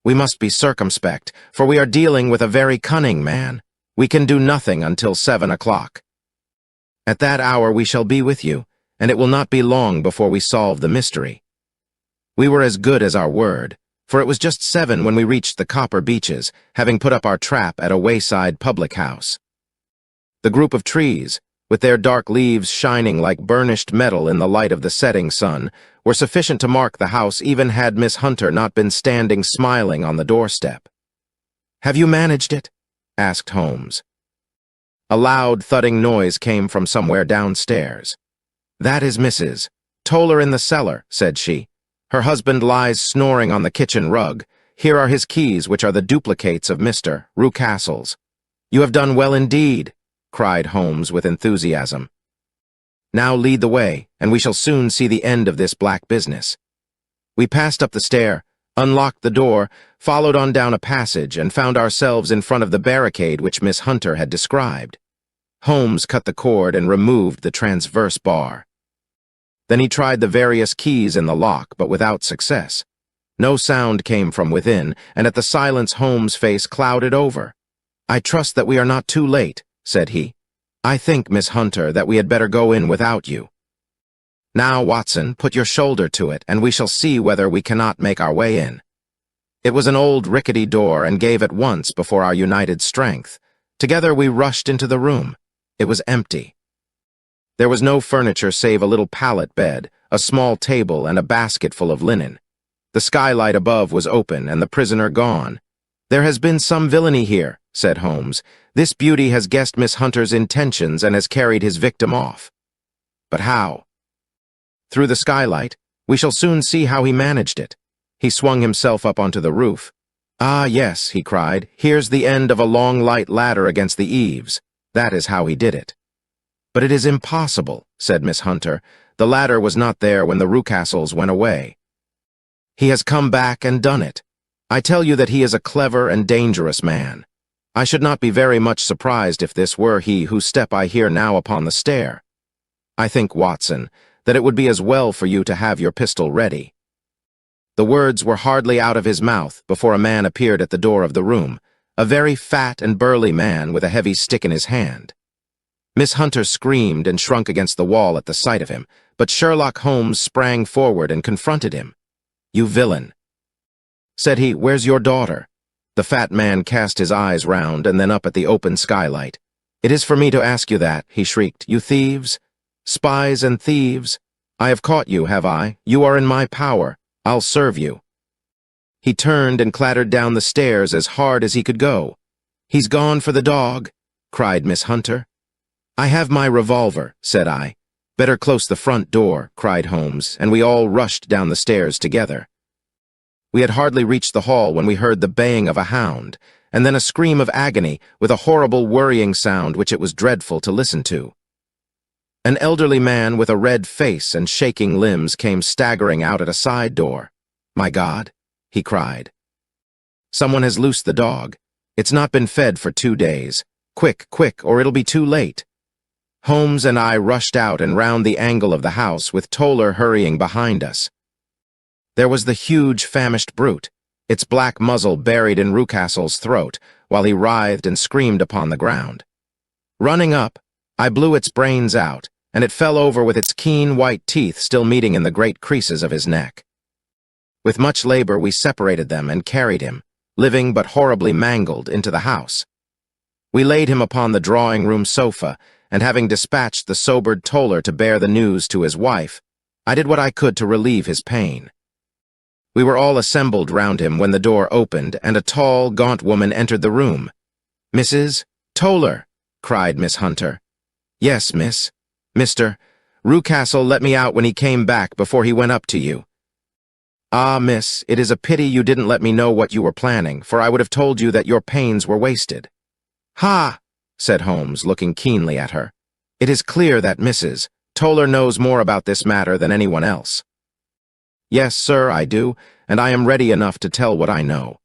We must be circumspect, for we are dealing with a very cunning man. We can do nothing until 7 o'clock. At that hour we shall be with you, and it will not be long before we solve the mystery." We were as good as our word, for it was just 7 when we reached the Copper Beeches, having put up our trap at a wayside public house. The group of trees, with their dark leaves shining like burnished metal in the light of the setting sun, were sufficient to mark the house even had Miss Hunter not been standing smiling on the doorstep. "Have you managed it?" asked Holmes. A loud thudding noise came from somewhere downstairs. "That is Mrs. Toller in the cellar," said she. "Her husband lies snoring on the kitchen rug. Here are his keys, which are the duplicates of Mr. Rucastle's." "You have done well indeed," cried Holmes with enthusiasm. "Now lead the way, and we shall soon see the end of this black business." We passed up the stair, unlocked the door, followed on down a passage, and found ourselves in front of the barricade which Miss Hunter had described. Holmes cut the cord and removed the transverse bar. Then he tried the various keys in the lock, but without success. No sound came from within, and at the silence Holmes' face clouded over. "I trust that we are not too late," said he. "I think, Miss Hunter, that we had better go in without you. Now, Watson, put your shoulder to it, and we shall see whether we cannot make our way in." It was an old rickety door and gave at once before our united strength. Together we rushed into the room. It was empty. There was no furniture save a little pallet bed, a small table, and a basket full of linen. The skylight above was open, and the prisoner gone. "There has been some villainy here," said Holmes. "This beauty has guessed Miss Hunter's intentions and has carried his victim off." "But how?" Through the skylight. We shall soon see how he managed it. He swung himself up onto the roof. Ah, yes, he cried, here's the end of a long light ladder against the eaves. That is how he did it. But it is impossible, said Miss Hunter. The ladder was not there when the Rucastles went away. He has come back and done it. I tell you that he is a clever and dangerous man. I should not be very much surprised if this were he whose step I hear now upon the stair. I think, Watson, that it would be as well for you to have your pistol ready. The words were hardly out of his mouth before a man appeared at the door of the room, a very fat and burly man with a heavy stick in his hand. Miss Hunter screamed and shrunk against the wall at the sight of him, but Sherlock Holmes sprang forward and confronted him. "You villain," said he, "where's your daughter?" The fat man cast his eyes round and then up at the open skylight. "It is for me to ask you that," he shrieked. "You thieves! Spies and thieves! I have caught you, have I? You are in my power. I'll serve you." He turned and clattered down the stairs as hard as he could go. "He's gone for the dog," cried Miss Hunter. "I have my revolver," said I. "Better close the front door," cried Holmes, and we all rushed down the stairs together. We had hardly reached the hall when we heard the baying of a hound, and then a scream of agony with a horrible worrying sound which it was dreadful to listen to. An elderly man with a red face and shaking limbs came staggering out at a side door. "My God," he cried. "Someone has loosed the dog. It's not been fed for 2 days. Quick, quick, or it'll be too late." Holmes and I rushed out and round the angle of the house, with Toller hurrying behind us. There was the huge, famished brute, its black muzzle buried in Rucastle's throat, while he writhed and screamed upon the ground. Running up, I blew its brains out, and it fell over with its keen white teeth still meeting in the great creases of his neck. With much labor we separated them and carried him, living but horribly mangled, into the house. We laid him upon the drawing-room sofa, and having dispatched the sobered Toller to bear the news to his wife, I did what I could to relieve his pain. We were all assembled round him when the door opened, and a tall, gaunt woman entered the room. "Mrs. Toller," cried Miss Hunter. "Yes, miss. Mr. Rucastle let me out when he came back before he went up to you." "Ah, miss, it is a pity you didn't let me know what you were planning, for I would have told you that your pains were wasted." "Ha!" said Holmes, looking keenly at her. "It is clear that Mrs. Toller knows more about this matter than anyone else." "Yes, sir, I do, and I am ready enough to tell what I know."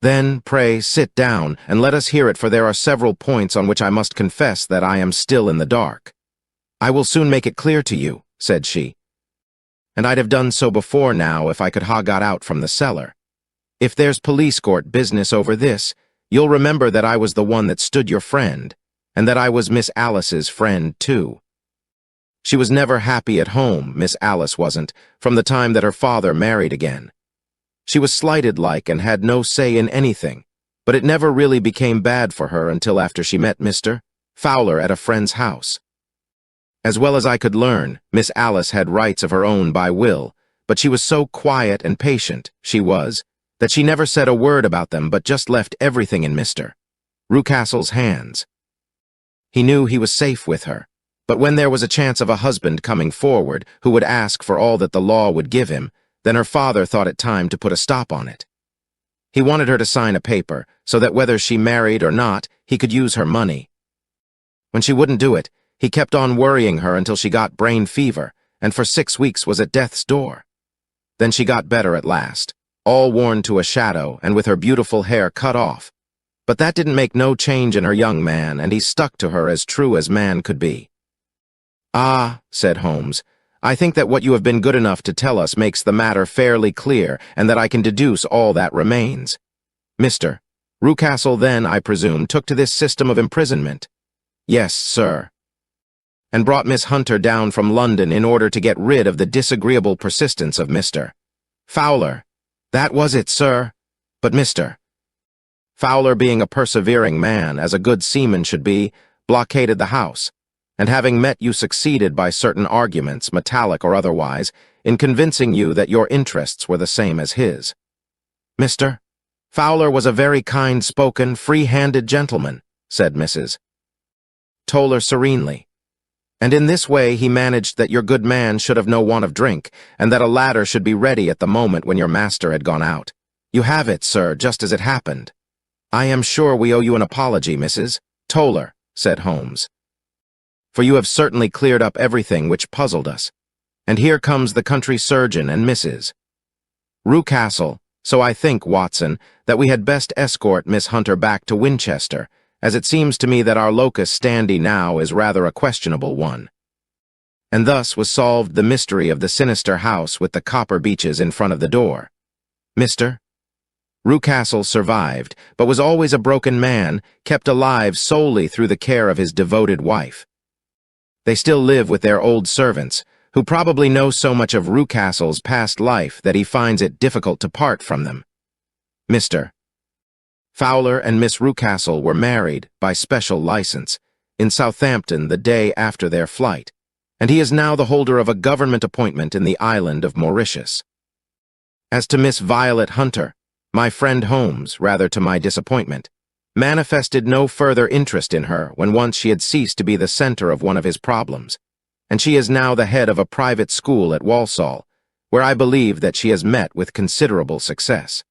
"Then, pray, sit down, and let us hear it, for there are several points on which I must confess that I am still in the dark." "I will soon make it clear to you," said she. "And I'd have done so before now if I could ha' got out from the cellar. If there's police court business over this, you'll remember that I was the one that stood your friend, and that I was Miss Alice's friend, too. She was never happy at home, Miss Alice wasn't, from the time that her father married again. She was slighted like and had no say in anything, but it never really became bad for her until after she met Mr. Fowler at a friend's house. As well as I could learn, Miss Alice had rights of her own by will, but she was so quiet and patient, she was, that she never said a word about them but just left everything in Mr. Rucastle's hands. He knew he was safe with her, but when there was a chance of a husband coming forward who would ask for all that the law would give him, then her father thought it time to put a stop on it. He wanted her to sign a paper, so that whether she married or not, he could use her money. When she wouldn't do it, he kept on worrying her until she got brain fever, and for 6 weeks was at death's door. Then she got better at last, all worn to a shadow and with her beautiful hair cut off. But that didn't make no change in her young man, and he stuck to her as true as man could be. "Ah," said Holmes, "I think that what you have been good enough to tell us makes the matter fairly clear, and that I can deduce all that remains. Mr. Rucastle then, I presume, took to this system of imprisonment." "Yes, sir." "And brought Miss Hunter down from London in order to get rid of the disagreeable persistence of Mr. Fowler." "That was it, sir. But Mr. Fowler, being a persevering man, as a good seaman should be, blockaded the house, and having met you succeeded by certain arguments, metallic or otherwise, in convincing you that your interests were the same as his. Mr. Fowler was a very kind-spoken, free-handed gentleman," said Mrs. Toller serenely, And in this way he managed that your good man should have no want of drink, and that a ladder should be ready at the moment when your master had gone out. You have it, sir, just as it happened. I am sure we owe you an apology, Mrs. Toller, said Holmes, for you have certainly cleared up everything which puzzled us. And here comes the country surgeon and Mrs. Rucastle, so I think, Watson, that we had best escort Miss Hunter back to Winchester, as it seems to me that our locus standi now is rather a questionable one. And thus was solved the mystery of the sinister house with the copper beeches in front of the door. Mr. Rucastle survived, but was always a broken man, kept alive solely through the care of his devoted wife. They still live with their old servants, who probably know so much of Rucastle's past life that he finds it difficult to part from them. Mr. Fowler and Miss Rucastle were married, by special license, in Southampton the day after their flight, and he is now the holder of a government appointment in the island of Mauritius. As to Miss Violet Hunter, my friend Holmes, rather to my disappointment, manifested no further interest in her when once she had ceased to be the center of one of his problems, and she is now the head of a private school at Walsall, where I believe that she has met with considerable success.